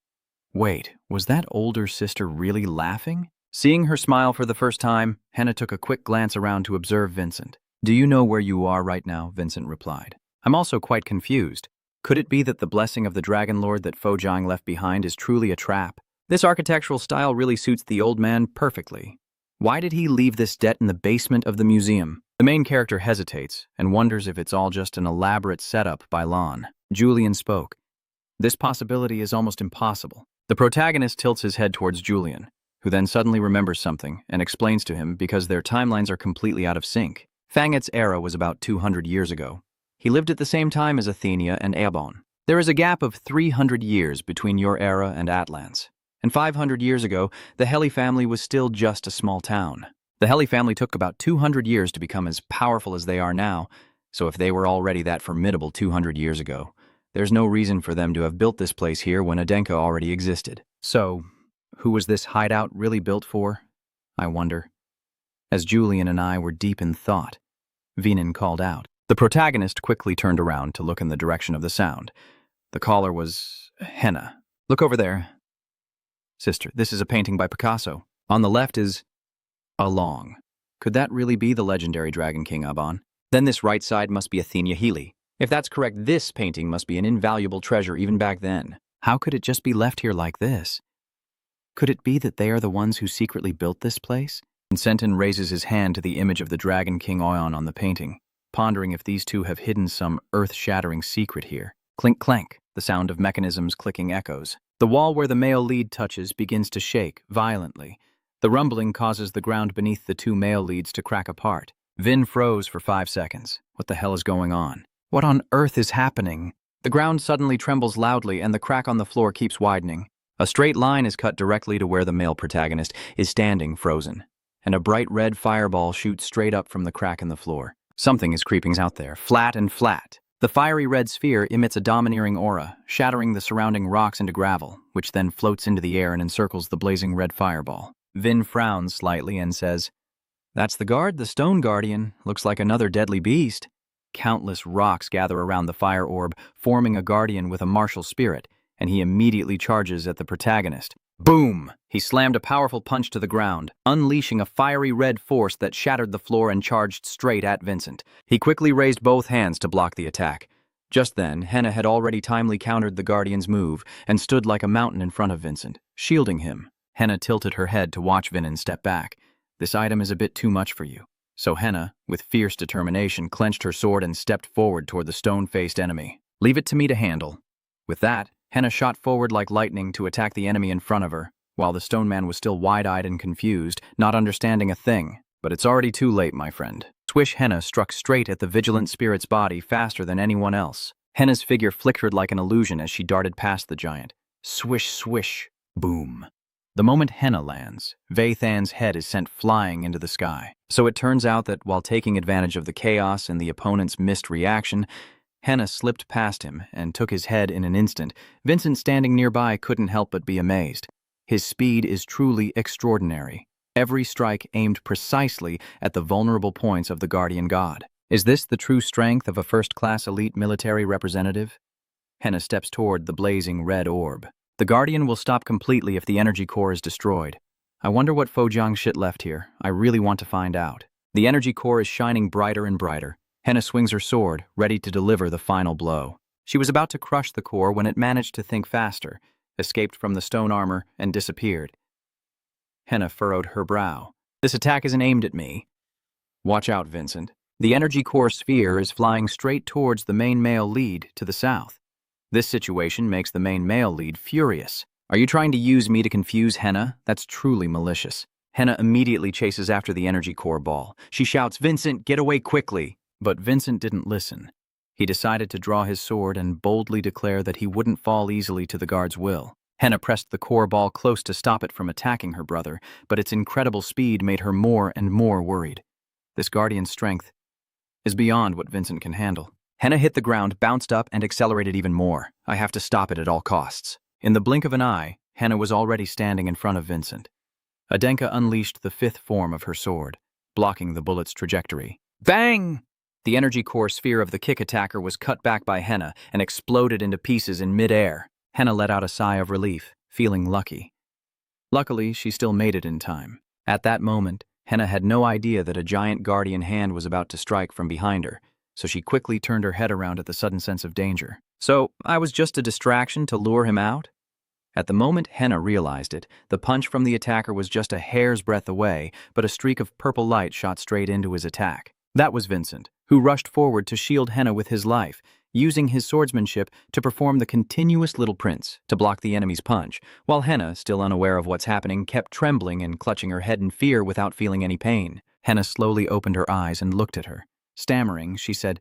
Wait, was that older sister really laughing? Seeing her smile for the first time, Henna took a quick glance around to observe Vincent. Do you know where you are right now? Vincent replied. I'm also quite confused. Could it be that the blessing of the Dragon Lord that Fojang left behind is truly a trap? This architectural style really suits the old man perfectly. Why did he leave this debt in the basement of the museum? The main character hesitates and wonders if it's all just an elaborate setup by Lon. Julian spoke. This possibility is almost impossible. The protagonist tilts his head towards Julian, who then suddenly remembers something and explains to him because their timelines are completely out of sync. Fangit's era was about 200 years ago. He lived at the same time as Athenia and Eobon. There is a gap of 300 years between your era and Atlant's. And 500 years ago, the Helly family was still just a small town. The Helly family took about 200 years to become as powerful as they are now, so if they were already that formidable 200 years ago, there's no reason for them to have built this place here when Adenka already existed. So, who was this hideout really built for? I wonder. As Julian and I were deep in thought, Venan called out. The protagonist quickly turned around to look in the direction of the sound. The caller was Henna. Look over there. Sister, this is a painting by Picasso. On the left is Along. Could that really be the legendary Dragon King Aban? Then this right side must be Athenia Healy. If that's correct, this painting must be an invaluable treasure even back then. How could it just be left here like this? Could it be that they are the ones who secretly built this place? Vincenten raises his hand to the image of the Dragon King Oyon on the painting, pondering if these two have hidden some earth-shattering secret here. Clink clank, the sound of mechanisms clicking echoes. The wall where the male lead touches begins to shake violently. The rumbling causes the ground beneath the two male leads to crack apart. Vin froze for 5 seconds. What the hell is going on? What on earth is happening? The ground suddenly trembles loudly and the crack on the floor keeps widening. A straight line is cut directly to where the male protagonist is standing frozen, and a bright red fireball shoots straight up from the crack in the floor. Something is creeping out there, flat and flat. The fiery red sphere emits a domineering aura, shattering the surrounding rocks into gravel, which then floats into the air and encircles the blazing red fireball. Vin frowns slightly and says, "That's the guard, the stone guardian. Looks like another deadly beast." Countless rocks gather around the fire orb, forming a guardian with a martial spirit, and he immediately charges at the protagonist. Boom! He slammed a powerful punch to the ground, unleashing a fiery red force that shattered the floor and charged straight at Vincent. He quickly raised both hands to block the attack. Just then, Henna had already timely countered the Guardian's move and stood like a mountain in front of Vincent, shielding him. Henna tilted her head to watch Vinan step back. This item is a bit too much for you. So Henna, with fierce determination, clenched her sword and stepped forward toward the stone-faced enemy. Leave it to me to handle. With that, Henna shot forward like lightning to attack the enemy in front of her, while the stone man was still wide-eyed and confused, not understanding a thing. But it's already too late, my friend. Swish Henna struck straight at the vigilant spirit's body faster than anyone else. Henna's figure flickered like an illusion as she darted past the giant. Swish, swish, boom. The moment Henna lands, Vaithan's head is sent flying into the sky. So it turns out that while taking advantage of the chaos and the opponent's missed reaction, Henna slipped past him and took his head in an instant. Vincent, standing nearby, couldn't help but be amazed. His speed is truly extraordinary. Every strike aimed precisely at the vulnerable points of the guardian god. Is this the true strength of a first-class elite military representative? Henna steps toward the blazing red orb. The guardian will stop completely if the energy core is destroyed. I wonder what Fojiang shit left here. I really want to find out. The energy core is shining brighter and brighter. Henna swings her sword, ready to deliver the final blow. She was about to crush the core when it managed to think faster, escaped from the stone armor, and disappeared. Henna furrowed her brow. This attack isn't aimed at me. Watch out, Vincent. The energy core sphere is flying straight towards the main male lead to the south. This situation makes the main male lead furious. Are you trying to use me to confuse Henna? That's truly malicious. Henna immediately chases after the energy core ball. She shouts, "Vincent, get away quickly!" But Vincent didn't listen. He decided to draw his sword and boldly declare that he wouldn't fall easily to the guard's will. Henna pressed the core ball close to stop it from attacking her brother, but its incredible speed made her more and more worried. This guardian's strength is beyond what Vincent can handle. Henna hit the ground, bounced up, and accelerated even more. I have to stop it at all costs. In the blink of an eye, Henna was already standing in front of Vincent. Adenka unleashed the fifth form of her sword, blocking the bullet's trajectory. Bang! The energy core sphere of the kick attacker was cut back by Henna and exploded into pieces in mid-air. Henna let out a sigh of relief, feeling lucky. Luckily, she still made it in time. At that moment, Henna had no idea that a giant guardian hand was about to strike from behind her, so she quickly turned her head around at the sudden sense of danger. So, I was just a distraction to lure him out? At the moment Henna realized it, the punch from the attacker was just a hair's breadth away, but a streak of purple light shot straight into his attack. That was Vincent, who rushed forward to shield Henna with his life, using his swordsmanship to perform the continuous little prince to block the enemy's punch, while Henna, still unaware of what's happening, kept trembling and clutching her head in fear without feeling any pain. Henna slowly opened her eyes and looked at her. Stammering, she said,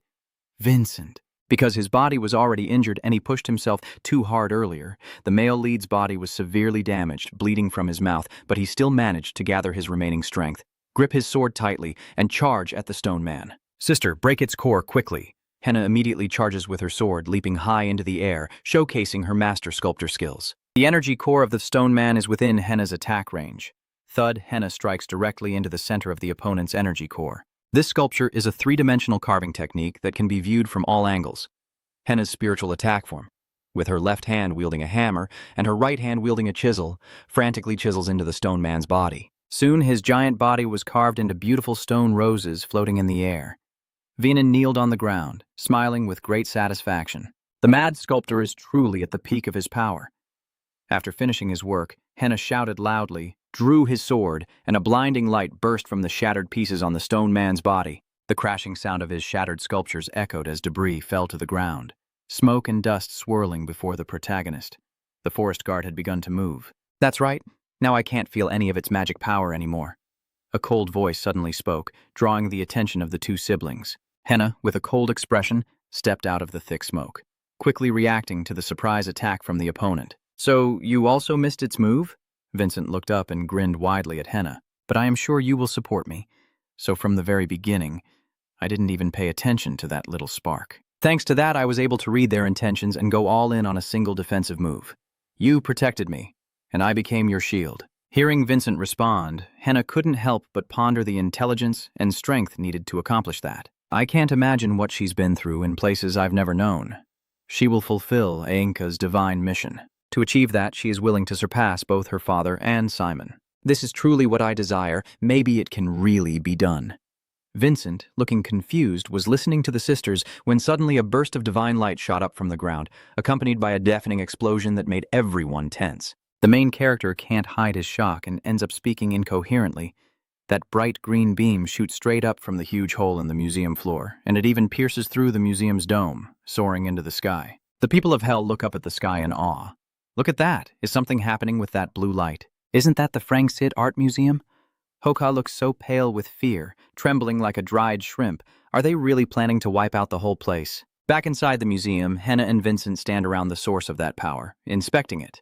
"Vincent." Because his body was already injured and he pushed himself too hard earlier, the male lead's body was severely damaged, bleeding from his mouth, but he still managed to gather his remaining strength, grip his sword tightly, and charge at the stone man. "Sister, break its core quickly." Henna immediately charges with her sword, leaping high into the air, showcasing her master sculptor skills. The energy core of the stone man is within Henna's attack range. Thud, Henna strikes directly into the center of the opponent's energy core. This sculpture is a three-dimensional carving technique that can be viewed from all angles. Henna's spiritual attack form, with her left hand wielding a hammer and her right hand wielding a chisel, frantically chisels into the stone man's body. Soon his giant body was carved into beautiful stone roses floating in the air. Venan kneeled on the ground, smiling with great satisfaction. The mad sculptor is truly at the peak of his power. After finishing his work, Henna shouted loudly, drew his sword, and a blinding light burst from the shattered pieces on the stone man's body. The crashing sound of his shattered sculptures echoed as debris fell to the ground, smoke and dust swirling before the protagonist. The forest guard had begun to move. "That's right. Now I can't feel any of its magic power anymore." A cold voice suddenly spoke, drawing the attention of the two siblings. Henna, with a cold expression, stepped out of the thick smoke, quickly reacting to the surprise attack from the opponent. "So, you also missed its move?" Vincent looked up and grinned widely at Henna. "But I am sure you will support me. So from the very beginning, I didn't even pay attention to that little spark. Thanks to that, I was able to read their intentions and go all in on a single defensive move. You protected me, and I became your shield." Hearing Vincent respond, Henna couldn't help but ponder the intelligence and strength needed to accomplish that. "I can't imagine what she's been through in places I've never known. She will fulfill Ainka's divine mission. To achieve that, she is willing to surpass both her father and Simon. This is truly what I desire. Maybe it can really be done." Vincent, looking confused, was listening to the sisters when suddenly a burst of divine light shot up from the ground, accompanied by a deafening explosion that made everyone tense. The main character can't hide his shock and ends up speaking incoherently. That bright green beam shoots straight up from the huge hole in the museum floor, and it even pierces through the museum's dome, soaring into the sky. The people of Hell look up at the sky in awe. "Look at that. Is something happening with that blue light? Isn't that the Frank Sid Art Museum?" Hoka looks so pale with fear, trembling like a dried shrimp. Are they really planning to wipe out the whole place? Back inside the museum, Henna and Vincent stand around the source of that power, inspecting it.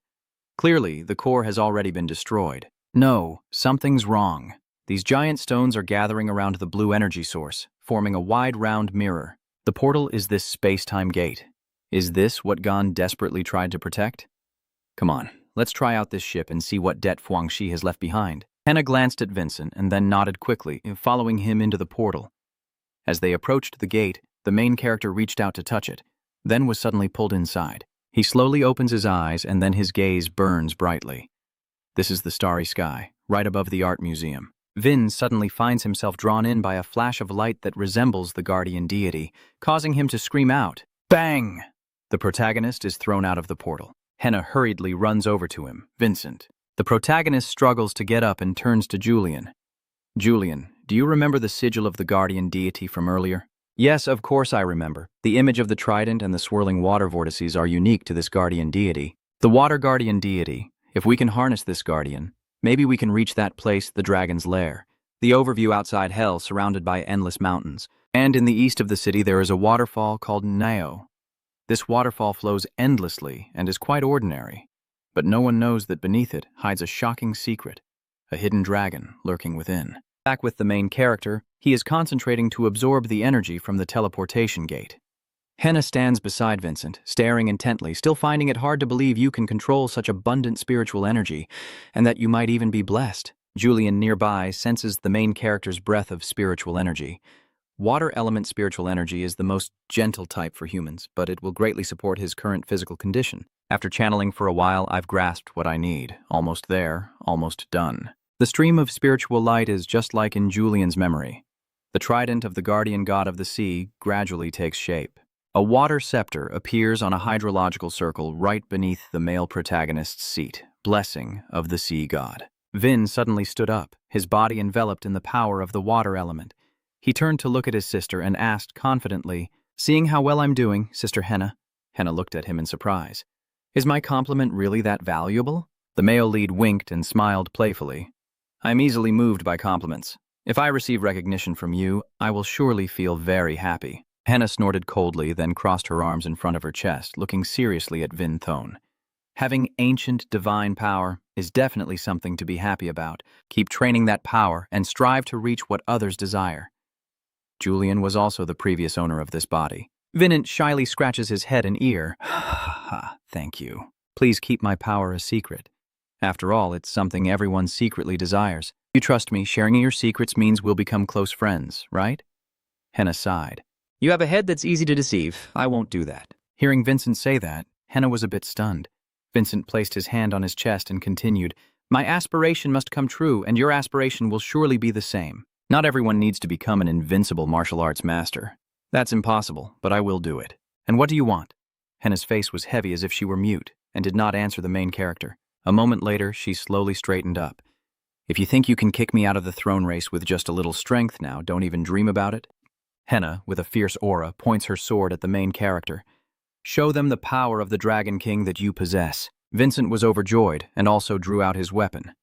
Clearly, the core has already been destroyed. No, something's wrong. These giant stones are gathering around the blue energy source, forming a wide round mirror. The portal is this space-time gate. Is this what Gon desperately tried to protect? Come on, let's try out this ship and see what Det Fuangxi has left behind. Henna glanced at Vincent and then nodded quickly, following him into the portal. As they approached the gate, the main character reached out to touch it, then was suddenly pulled inside. He slowly opens his eyes and then his gaze burns brightly. This is the starry sky, right above the art museum. Vin suddenly finds himself drawn in by a flash of light that resembles the guardian deity, causing him to scream out, "Bang!" The protagonist is thrown out of the portal. Henna hurriedly runs over to him, Vincent. The protagonist struggles to get up and turns to Julian. "Julian, do you remember the sigil of the guardian deity from earlier?" "Yes, of course I remember. The image of the trident and the swirling water vortices are unique to this guardian deity." "The water guardian deity. If we can harness this guardian, maybe we can reach that place, the dragon's lair. The overview outside hell surrounded by endless mountains. And in the east of the city there is a waterfall called Nao. This waterfall flows endlessly and is quite ordinary. But no one knows that beneath it hides a shocking secret, a hidden dragon lurking within." Back with the main character, he is concentrating to absorb the energy from the teleportation gate. Henna stands beside Vincent, staring intently, still finding it hard to believe you can control such abundant spiritual energy, and that you might even be blessed. Julian nearby senses the main character's breath of spiritual energy. Water element spiritual energy is the most gentle type for humans, but it will greatly support his current physical condition. After channeling for a while, I've grasped what I need. Almost there, almost done. The stream of spiritual light is just like in Julian's memory. The trident of the guardian god of the sea gradually takes shape. A water scepter appears on a hydrological circle right beneath the male protagonist's seat, blessing of the sea god. Vin suddenly stood up, his body enveloped in the power of the water element. He turned to look at his sister and asked confidently, "Seeing how well I'm doing, Sister Henna?" Henna looked at him in surprise. "Is my compliment really that valuable?" The male lead winked and smiled playfully. "I'm easily moved by compliments. If I receive recognition from you, I will surely feel very happy." Henna snorted coldly, then crossed her arms in front of her chest, looking seriously at Vin Thone. "Having ancient divine power is definitely something to be happy about. Keep training that power and strive to reach what others desire." Julian was also the previous owner of this body. Vincent shyly scratches his head and ear. "Thank you. Please keep my power a secret. After all, it's something everyone secretly desires. You trust me, sharing your secrets means we'll become close friends, right?" Henna sighed. "You have a head that's easy to deceive. I won't do that." Hearing Vincent say that, Henna was a bit stunned. Vincent placed his hand on his chest and continued, "My aspiration must come true, and your aspiration will surely be the same. Not everyone needs to become an invincible martial arts master. That's impossible, but I will do it. And what do you want?" Henna's face was heavy as if she were mute, and did not answer the main character. A moment later, she slowly straightened up. "If you think you can kick me out of the throne race with just a little strength now, don't even dream about it." Henna, with a fierce aura, points her sword at the main character. "Show them the power of the Dragon King that you possess." Vincent was overjoyed and also drew out his weapon.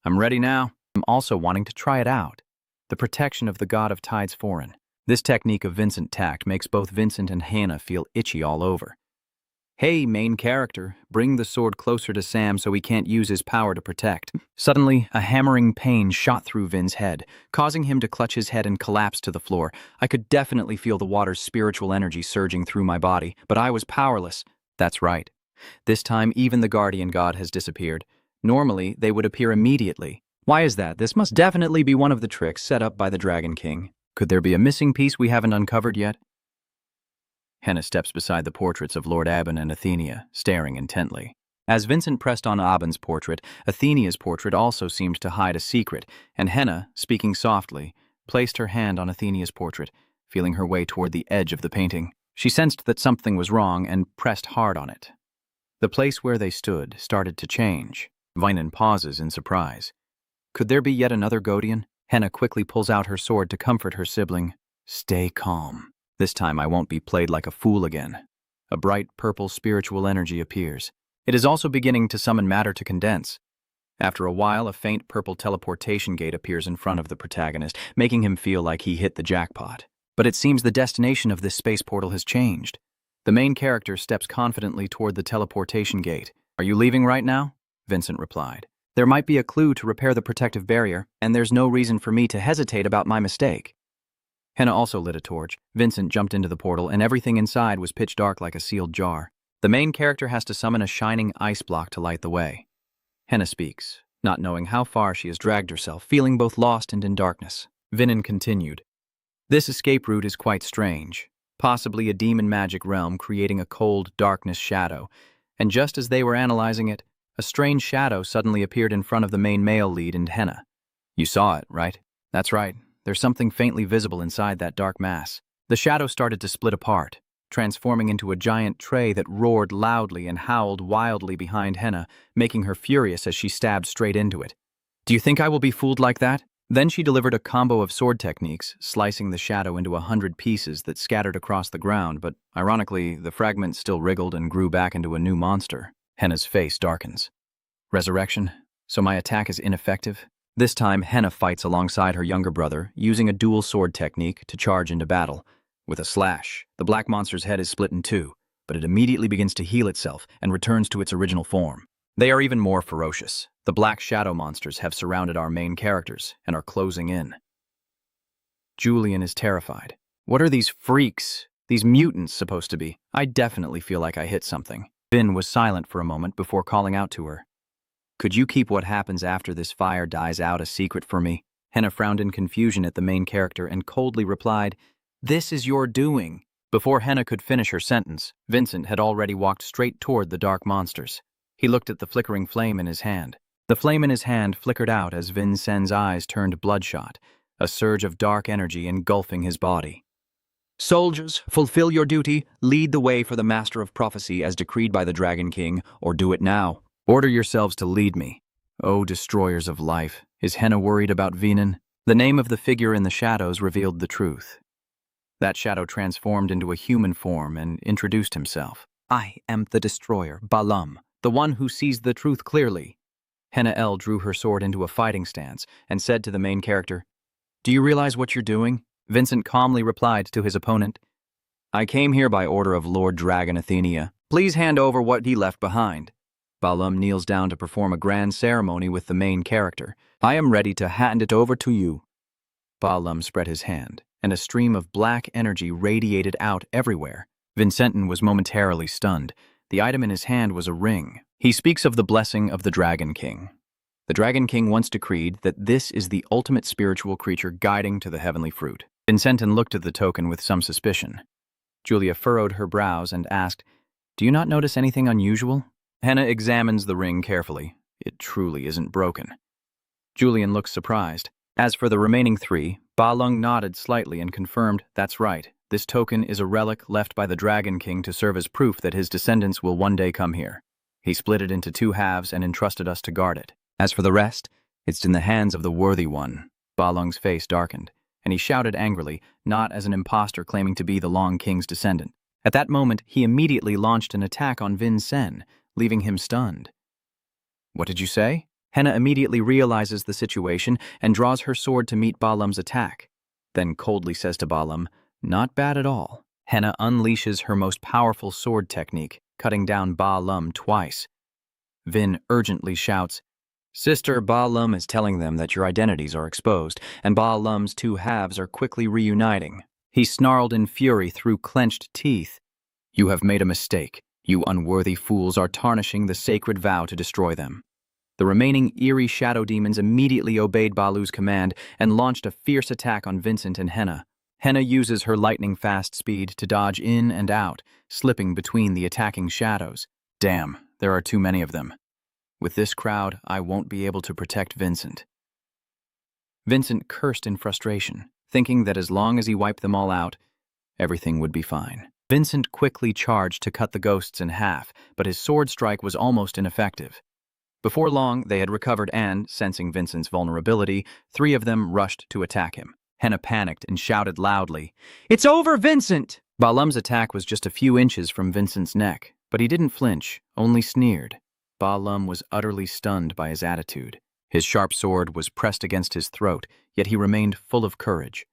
"I'm ready now. I'm also wanting to try it out. The protection of the god of tides foreign." This technique of Vincent tact makes both Vincent and Henna feel itchy all over. "Hey, main character, bring the sword closer to Sam so he can't use his power to protect." Suddenly, a hammering pain shot through Vin's head, causing him to clutch his head and collapse to the floor. I could definitely feel the water's spiritual energy surging through my body, but I was powerless. That's right. This time, even the guardian god has disappeared. Normally, they would appear immediately. Why is that? This must definitely be one of the tricks set up by the Dragon King. Could there be a missing piece we haven't uncovered yet? Henna steps beside the portraits of Lord Aben and Athenia, staring intently. As Vincent pressed on Aben's portrait, Athenia's portrait also seemed to hide a secret, and Henna, speaking softly, placed her hand on Athenia's portrait, feeling her way toward the edge of the painting. She sensed that something was wrong and pressed hard on it. The place where they stood started to change. Vinan pauses in surprise. Could there be yet another Godian? Henna quickly pulls out her sword to comfort her sibling. "Stay calm. This time I won't be played like a fool again." A bright purple spiritual energy appears. It is also beginning to summon matter to condense. After a while, a faint purple teleportation gate appears in front of the protagonist, making him feel like he hit the jackpot. But it seems the destination of this space portal has changed. The main character steps confidently toward the teleportation gate. "Are you leaving right now?" Vincent replied. There might be a clue to repair the protective barrier, and there's no reason for me to hesitate about my mistake. Henna also lit a torch. Vincent jumped into the portal, and everything inside was pitch dark like a sealed jar. The main character has to summon a shining ice block to light the way. Henna speaks, not knowing how far she has dragged herself, feeling both lost and in darkness. Vinan continued. This escape route is quite strange, possibly a demon magic realm creating a cold darkness shadow, and just as they were analyzing it, a strange shadow suddenly appeared in front of the main male lead and Henna. You saw it, right? That's right. There's something faintly visible inside that dark mass. The shadow started to split apart, transforming into a giant tray that roared loudly and howled wildly behind Henna, making her furious as she stabbed straight into it. Do you think I will be fooled like that? Then she delivered a combo of sword techniques, slicing the shadow into 100 pieces that scattered across the ground, but ironically, the fragments still wriggled and grew back into a new monster. Henna's face darkens. Resurrection? So my attack is ineffective? This time, Henna fights alongside her younger brother, using a dual sword technique to charge into battle. With a slash, the black monster's head is split in two, but it immediately begins to heal itself and returns to its original form. They are even more ferocious. The black shadow monsters have surrounded our main characters and are closing in. Julian is terrified. What are these freaks, these mutants supposed to be? I definitely feel like I hit something. Vin was silent for a moment before calling out to her. Could you keep what happens after this fire dies out a secret for me? Henna frowned in confusion at the main character and coldly replied, This is your doing. Before Henna could finish her sentence, Vincent had already walked straight toward the dark monsters. He looked at the flickering flame in his hand. The flame in his hand flickered out as Vincent's eyes turned bloodshot, a surge of dark energy engulfing his body. Soldiers, fulfill your duty, lead the way for the Master of Prophecy as decreed by the Dragon King, or do it now. Order yourselves to lead me. O destroyers of life, is Henna worried about Venan? The name of the figure in the shadows revealed the truth. That shadow transformed into a human form and introduced himself. I am the destroyer, Balam, the one who sees the truth clearly. Henna L drew her sword into a fighting stance and said to the main character, Do you realize what you're doing? Vincent calmly replied to his opponent, I came here by order of Lord Dragon Athenia. Please hand over what he left behind. Balam kneels down to perform a grand ceremony with the main character. I am ready to hand it over to you. Balam spread his hand, and a stream of black energy radiated out everywhere. Vincentin was momentarily stunned. The item in his hand was a ring. He speaks of the blessing of the Dragon King. The Dragon King once decreed that this is the ultimate spiritual creature guiding to the heavenly fruit. Vincentin looked at the token with some suspicion. Julia furrowed her brows and asked, Do you not notice anything unusual? Henna examines the ring carefully. It truly isn't broken. Julian looks surprised. As for the remaining three, Ba Lung nodded slightly and confirmed, That's right. This token is a relic left by the Dragon King to serve as proof that his descendants will one day come here. He split it into 2 halves and entrusted us to guard it. As for the rest, it's in the hands of the worthy one. Ba Lung's face darkened, and he shouted angrily, not as an impostor claiming to be the Long King's descendant. At that moment, he immediately launched an attack on Vin Sen, leaving him stunned. What did you say? Henna immediately realizes the situation and draws her sword to meet Ba Lum's attack, then coldly says to Ba Lum, Not bad at all. Henna unleashes her most powerful sword technique, cutting down Ba Lum twice. Vin urgently shouts, Sister, Ba Lum is telling them that your identities are exposed, and Ba Lum's 2 halves are quickly reuniting. He snarled in fury through clenched teeth. You have made a mistake. You unworthy fools are tarnishing the sacred vow to destroy them. The remaining eerie shadow demons immediately obeyed Balu's command and launched a fierce attack on Vincent and Henna. Henna uses her lightning-fast speed to dodge in and out, slipping between the attacking shadows. Damn, there are too many of them. With this crowd, I won't be able to protect Vincent. Vincent cursed in frustration, thinking that as long as he wiped them all out, everything would be fine. Vincent quickly charged to cut the ghosts in half, but his sword strike was almost ineffective. Before long, they had recovered and, sensing Vincent's vulnerability, 3 of them rushed to attack him. Henna panicked and shouted loudly, It's over, Vincent! Ba Lum's attack was just a few inches from Vincent's neck, but he didn't flinch, only sneered. Ba Lum was utterly stunned by his attitude. His sharp sword was pressed against his throat, yet he remained full of courage.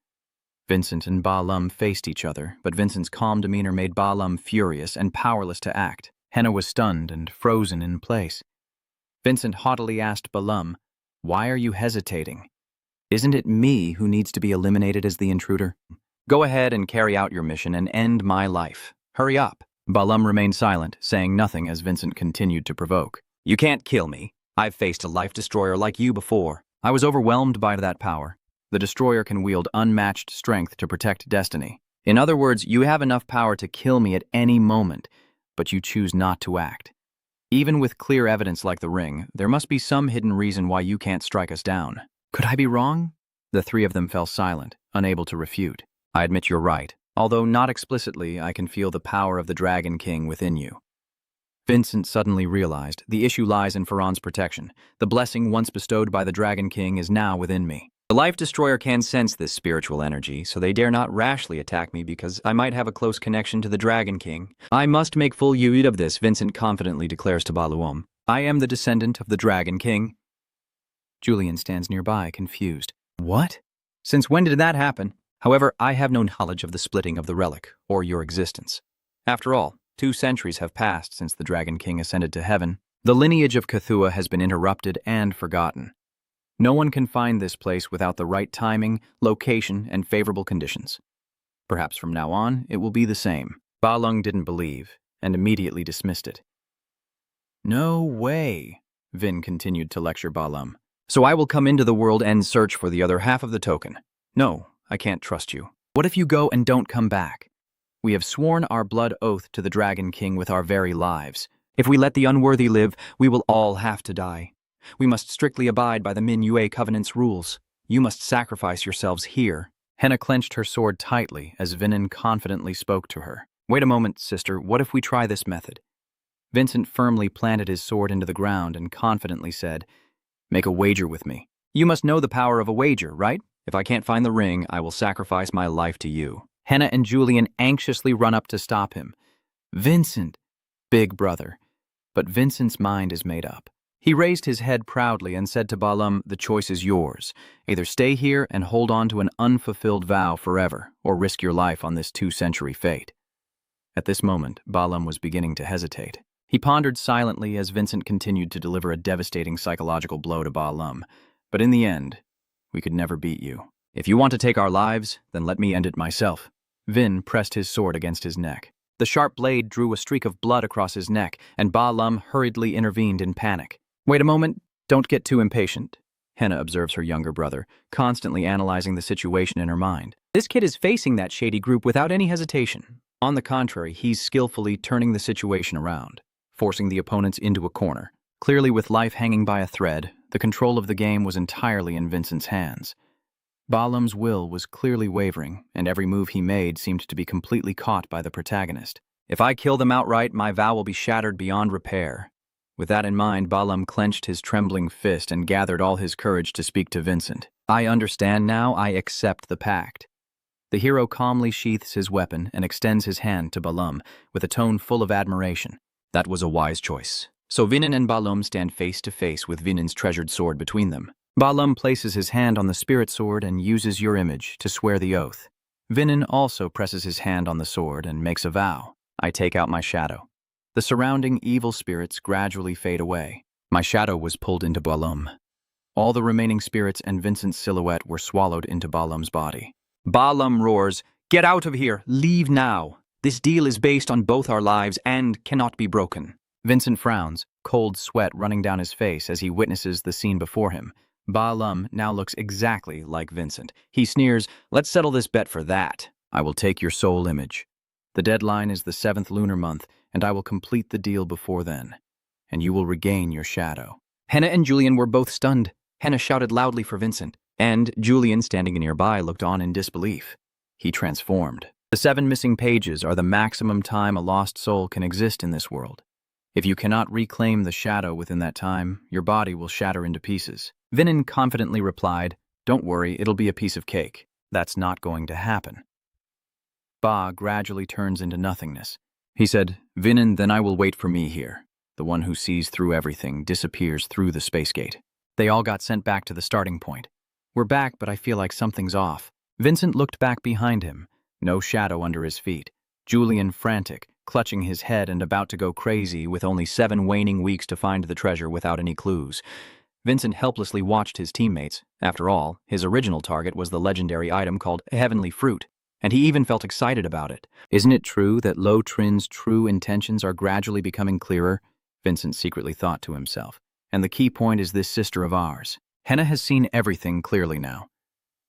Vincent and Ba Lum faced each other, but Vincent's calm demeanor made Ba Lum furious and powerless to act. Henna was stunned and frozen in place. Vincent haughtily asked Balum, "Why are you hesitating? Isn't it me who needs to be eliminated as the intruder?" Go ahead and carry out your mission and end my life. Hurry up. Balum remained silent, saying nothing as Vincent continued to provoke. You can't kill me. I've faced a life destroyer like you before. I was overwhelmed by that power. The destroyer can wield unmatched strength to protect destiny. In other words, you have enough power to kill me at any moment, but you choose not to act. Even with clear evidence like the ring, there must be some hidden reason why you can't strike us down. Could I be wrong? The three of them fell silent, unable to refute. I admit you're right. Although not explicitly, I can feel the power of the Dragon King within you. Vincent suddenly realized the issue lies in Ferran's protection. The blessing once bestowed by the Dragon King is now within me. The Life Destroyer can sense this spiritual energy, so they dare not rashly attack me because I might have a close connection to the Dragon King. I must make full use of this, Vincent confidently declares to Balum. I am the descendant of the Dragon King. Julian stands nearby, confused. What? Since when did that happen? However, I have no knowledge of the splitting of the relic, or your existence. After all, 2 centuries have passed since the Dragon King ascended to heaven. The lineage of Cthulhu has been interrupted and forgotten. No one can find this place without the right timing, location, and favorable conditions. Perhaps from now on, it will be the same. Ba Lung didn't believe, and immediately dismissed it. No way, Vin continued to lecture Ba Lum. So I will come into the world and search for the other half of the token. No, I can't trust you. What if you go and don't come back? We have sworn our blood oath to the Dragon King with our very lives. If we let the unworthy live, we will all have to die. We must strictly abide by the Min Yue Covenant's rules. You must sacrifice yourselves here. Henna clenched her sword tightly as Vinin confidently spoke to her. Wait a moment, sister, what if we try this method? Vincent firmly planted his sword into the ground and confidently said, Make a wager with me. You must know the power of a wager, right? If I can't find the ring, I will sacrifice my life to you. Henna and Julian anxiously run up to stop him. Vincent, big brother. But Vincent's mind is made up. He raised his head proudly and said to Balum, the choice is yours. Either stay here and hold on to an unfulfilled vow forever, or risk your life on this 2-century fate. At this moment, Balum was beginning to hesitate. He pondered silently as Vincent continued to deliver a devastating psychological blow to Balum. But in the end, we could never beat you. If you want to take our lives, then let me end it myself. Vin pressed his sword against his neck. The sharp blade drew a streak of blood across his neck, and Balum hurriedly intervened in panic. Wait a moment, don't get too impatient. Henna observes her younger brother, constantly analyzing the situation in her mind. This kid is facing that shady group without any hesitation. On the contrary, he's skillfully turning the situation around, forcing the opponents into a corner. Clearly with life hanging by a thread, the control of the game was entirely in Vincent's hands. Balum's will was clearly wavering, and every move he made seemed to be completely caught by the protagonist. If I kill them outright, my vow will be shattered beyond repair. With that in mind, Balum clenched his trembling fist and gathered all his courage to speak to Vincent. I understand now, I accept the pact. The hero calmly sheaths his weapon and extends his hand to Balum with a tone full of admiration. That was a wise choice. So Vinin and Balum stand face to face with Vinin's treasured sword between them. Balum places his hand on the spirit sword and uses your image to swear the oath. Vinin also presses his hand on the sword and makes a vow. I take out my shadow. The surrounding evil spirits gradually fade away. My shadow was pulled into Balum. All the remaining spirits and Vincent's silhouette were swallowed into Balum's body. Balum roars, Get out of here! Leave now! This deal is based on both our lives and cannot be broken. Vincent frowns, cold sweat running down his face as he witnesses the scene before him. Balum now looks exactly like Vincent. He sneers, Let's settle this bet for that. I will take your soul image. The deadline is the 7th lunar month, and I will complete the deal before then, and you will regain your shadow. Henna and Julian were both stunned. Henna shouted loudly for Vincent, and Julian, standing nearby, looked on in disbelief. He transformed. The 7 missing pages are the maximum time a lost soul can exist in this world. If you cannot reclaim the shadow within that time, your body will shatter into pieces. Vinin confidently replied, Don't worry, it'll be a piece of cake. That's not going to happen. Ba gradually turns into nothingness. He said, Vinin, then I will wait for me here. The one who sees through everything disappears through the space gate. They all got sent back to the starting point. We're back, but I feel like something's off. Vincent looked back behind him. No shadow under his feet. Julian frantic, clutching his head and about to go crazy with only 7 waning weeks to find the treasure without any clues. Vincent helplessly watched his teammates. After all, his original target was the legendary item called Heavenly Fruit, and he even felt excited about it. Isn't it true that Lo Trin's true intentions are gradually becoming clearer? Vincent secretly thought to himself. And the key point is this sister of ours. Henna has seen everything clearly now.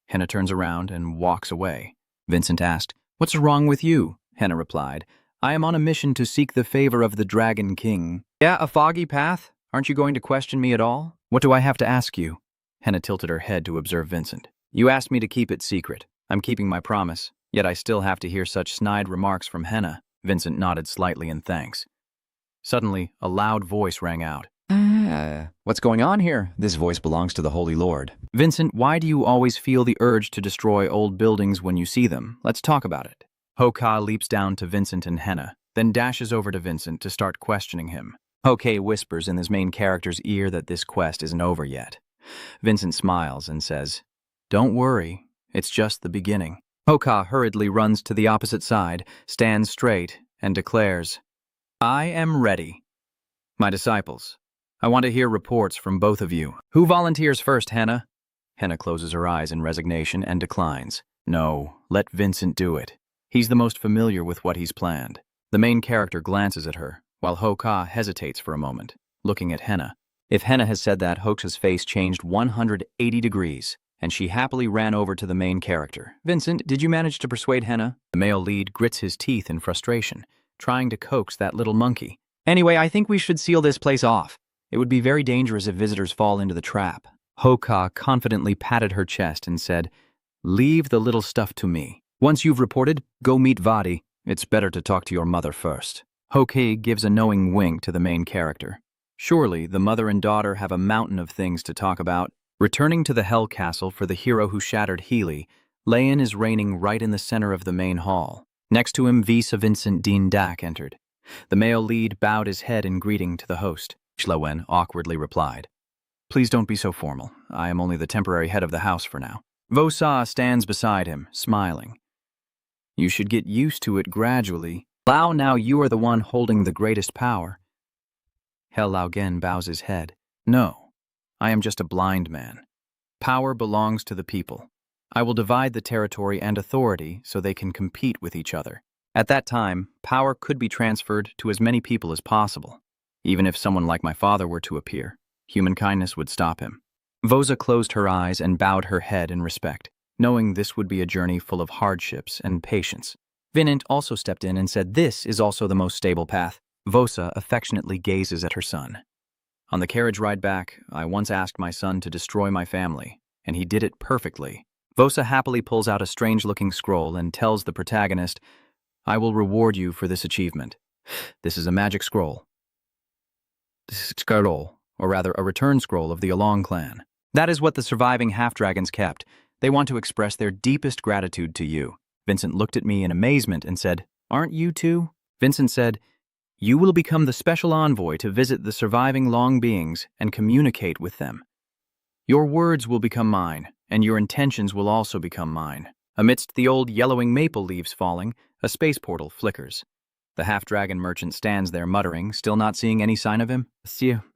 Henna turns around and walks away. Vincent asked, "What's wrong with you?" Henna replied, "I am on a mission to seek the favor of the Dragon King." "Yeah, a foggy path? Aren't you going to question me at all?" "What do I have to ask you?" Henna tilted her head to observe Vincent. "You asked me to keep it secret. I'm keeping my promise, yet I still have to hear such snide remarks from Henna." Vincent nodded slightly in thanks. Suddenly, a loud voice rang out. What's going on here? This voice belongs to the Holy Lord. "Vincent, why do you always feel the urge to destroy old buildings when you see them? Let's talk about it." Ho-Ka leaps down to Vincent and Henna, then dashes over to Vincent to start questioning him. Ho-Ka whispers in his main character's ear that this quest isn't over yet. Vincent smiles and says, "Don't worry, it's just the beginning." Ho-Ka hurriedly runs to the opposite side, stands straight, and declares, "I am ready. My disciples, I want to hear reports from both of you. Who volunteers first, Henna?" Henna closes her eyes in resignation and declines. "No, let Vincent do it. He's the most familiar with what he's planned." The main character glances at her, while Ho-Ka hesitates for a moment, looking at Henna. If Henna has said that, Hoka's face changed 180 degrees, and she happily ran over to the main character. "Vincent, did you manage to persuade Henna?" The male lead grits his teeth in frustration, trying to coax that little monkey. "Anyway, I think we should seal this place off. It would be very dangerous if visitors fall into the trap." Ho-Ka confidently patted her chest and said, "Leave the little stuff to me. Once you've reported, go meet Vadi. "It's better to talk to your mother first." Ho-Ka gives a knowing wink to the main character. Surely the mother and daughter have a mountain of things to talk about. Returning to the Hell Castle for the hero who shattered Healy, Layan is reigning right in the center of the main hall. Next to him, Vincent Dean Dak entered. The male lead bowed his head in greeting to the host. Shlowen awkwardly replied, "Please don't be so formal. I am only the temporary head of the house for now." Vosa stands beside him, smiling. "You should get used to it gradually. Lao, now you are the one holding the greatest power." Hel Laogen bows his head. "No, I am just a blind man. Power belongs to the people. I will divide the territory and authority so they can compete with each other. At that time, power could be transferred to as many people as possible. Even if someone like my father were to appear, human kindness would stop him." Vosa closed her eyes and bowed her head in respect, knowing this would be a journey full of hardships and patience. Vinant also stepped in and said this is also the most stable path. Vosa affectionately gazes at her son. "On the carriage ride back, I once asked my son to destroy my family, and he did it perfectly." Vosa happily pulls out a strange-looking scroll and tells the protagonist, "I will reward you for this achievement. This is a magic scroll. Or rather a return scroll of the Along clan. That is what the surviving half-dragons kept. They want to express their deepest gratitude to you." Vincent looked at me in amazement and said, "Aren't you too?" Vincent said, "You will become the special envoy to visit the surviving Long beings and communicate with them. Your words will become mine, and your intentions will also become mine." Amidst the old yellowing maple leaves falling, a space portal flickers. The half-dragon merchant stands there muttering, still not seeing any sign of him.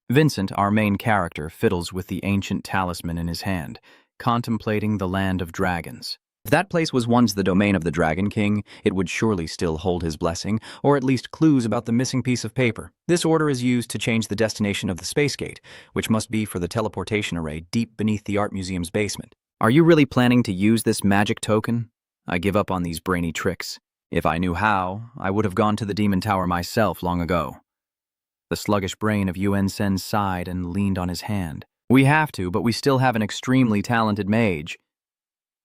Vincent, our main character, fiddles with the ancient talisman in his hand, contemplating the land of dragons. If that place was once the domain of the Dragon King, it would surely still hold his blessing, or at least clues about the missing piece of paper. This order is used to change the destination of the space gate, which must be for the teleportation array deep beneath the art museum's basement. "Are you really planning to use this magic token? I give up on these brainy tricks. If I knew how, I would have gone to the Demon Tower myself long ago." The sluggish brain of Yuen Sen sighed and leaned on his hand. "We have to, but we still have an extremely talented mage."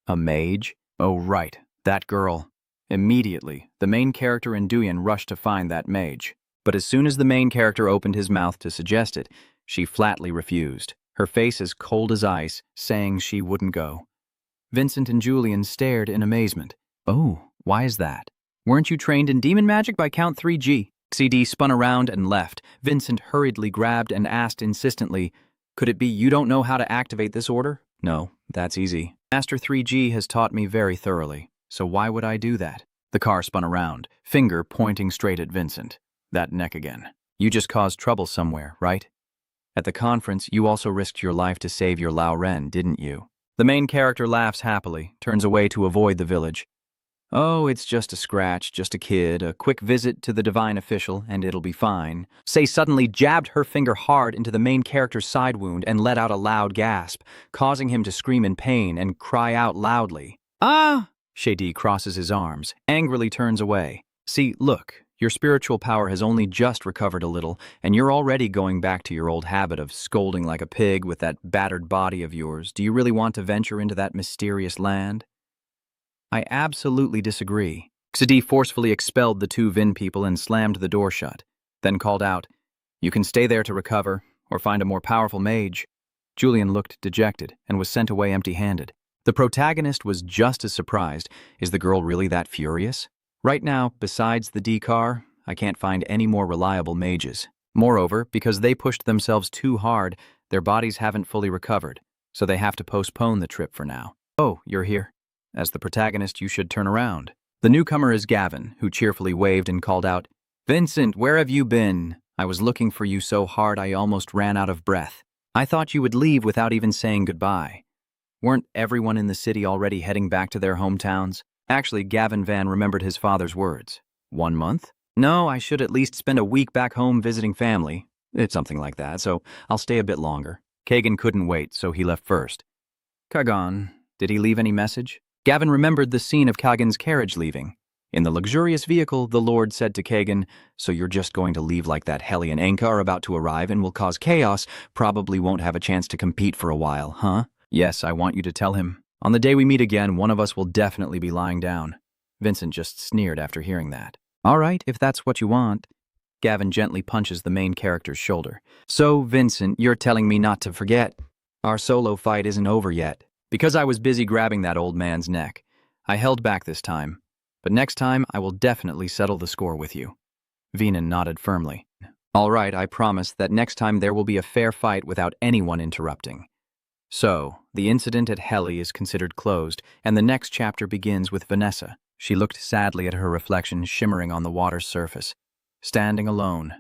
"A mage? Oh, right, that girl." Immediately, the main character and Duyan rushed to find that mage. But as soon as the main character opened his mouth to suggest it, she flatly refused, her face as cold as ice, saying she wouldn't go. Vincent and Julian stared in amazement. "Oh, why is that? Weren't you trained in demon magic by Count 3G? CD spun around and left. Vincent hurriedly grabbed and asked insistently, "Could it be you don't know how to activate this order?" "No, that's easy. Master 3G has taught me very thoroughly, so why would I do that?" The car spun around, finger pointing straight at Vincent. That neck again. You just caused trouble somewhere, right? At the conference, you also risked your life to save your Lao Ren, didn't you? The main character laughs happily, turns away to avoid the village. Oh, it's just a scratch, just a kid, a quick visit to the divine official, and it'll be fine. Say suddenly jabbed her finger hard into the main character's side wound and let out a loud gasp, causing him to scream in pain and cry out loudly. Ah! Shadi crosses his arms, angrily turns away. See, look, your spiritual power has only just recovered a little, and you're already going back to your old habit of scolding like a pig with that battered body of yours. Do you really want to venture into that mysterious land? I absolutely disagree. Xadi forcefully expelled the two Vin people and slammed the door shut, then called out, You can stay there to recover, or find a more powerful mage. Julian looked dejected and was sent away empty-handed. The protagonist was just as surprised. Is the girl really that furious? Right now, besides the D car, I can't find any more reliable mages. Moreover, because they pushed themselves too hard, their bodies haven't fully recovered, so they have to postpone the trip for now. Oh, you're here. As the protagonist, you should turn around. The newcomer is Gavin, who cheerfully waved and called out, Vincent, where have you been? I was looking for you so hard I almost ran out of breath. I thought you would leave without even saying goodbye. Weren't everyone in the city already heading back to their hometowns? Actually, Gavin Van remembered his father's words. 1 month? No, I should at least spend a week back home visiting family. It's something like that, so I'll stay a bit longer. Kagan couldn't wait, so he left first. Kagan, did he leave any message? Gavin remembered the scene of Kagan's carriage leaving. In the luxurious vehicle, the Lord said to Kagan, So you're just going to leave like that Hellion Anka are about to arrive and will cause chaos, probably won't have a chance to compete for a while, huh? Yes, I want you to tell him. On the day we meet again, one of us will definitely be lying down. Vincent just sneered after hearing that. All right, if that's what you want. Gavin gently punches the main character's shoulder. So, Vincent, you're telling me not to forget. Our solo fight isn't over yet. Because I was busy grabbing that old man's neck, I held back this time. But next time, I will definitely settle the score with you. Venan nodded firmly. All right, I promise that next time there will be a fair fight without anyone interrupting. So, the incident at Helly is considered closed, and the next chapter begins with Vanessa. She looked sadly at her reflection shimmering on the water's surface, standing alone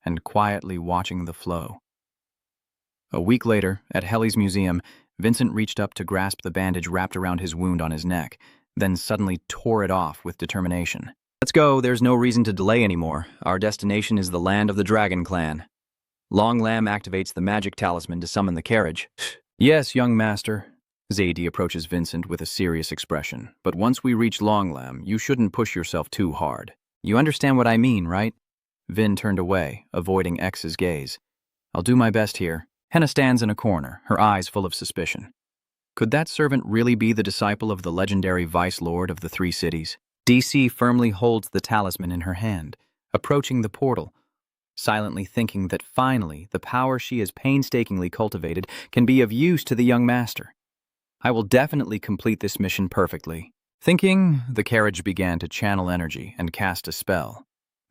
and quietly watching the flow. A week later, at Helly's museum, Vincent reached up to grasp the bandage wrapped around his wound on his neck, then suddenly tore it off with determination. Let's go, there's no reason to delay anymore. Our destination is the land of the Dragon Clan. Long Lamb activates the magic talisman to summon the carriage. Yes, young master. Zadie approaches Vincent with a serious expression. But once we reach Long Lamb, you shouldn't push yourself too hard. You understand what I mean, right? Vin turned away, avoiding X's gaze. I'll do my best here. Henna stands in a corner, her eyes full of suspicion. Could that servant really be the disciple of the legendary Vice Lord of the Three Cities? DC firmly holds the talisman in her hand, approaching the portal, silently thinking that finally the power she has painstakingly cultivated can be of use to the young master. I will definitely complete this mission perfectly. Thinking, the carriage began to channel energy and cast a spell.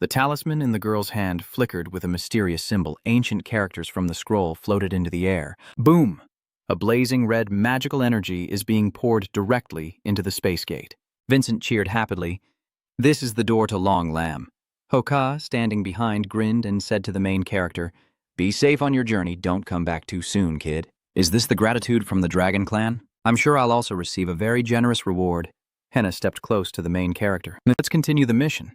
The talisman in the girl's hand flickered with a mysterious symbol. Ancient characters from the scroll floated into the air. Boom! A blazing red magical energy is being poured directly into the space gate. Vincent cheered happily. This is the door to Long Lamb. Hoka, standing behind, grinned and said to the main character, Be safe on your journey, don't come back too soon, kid. Is this the gratitude from the Dragon Clan? I'm sure I'll also receive a very generous reward. Henna stepped close to the main character. Let's continue the mission.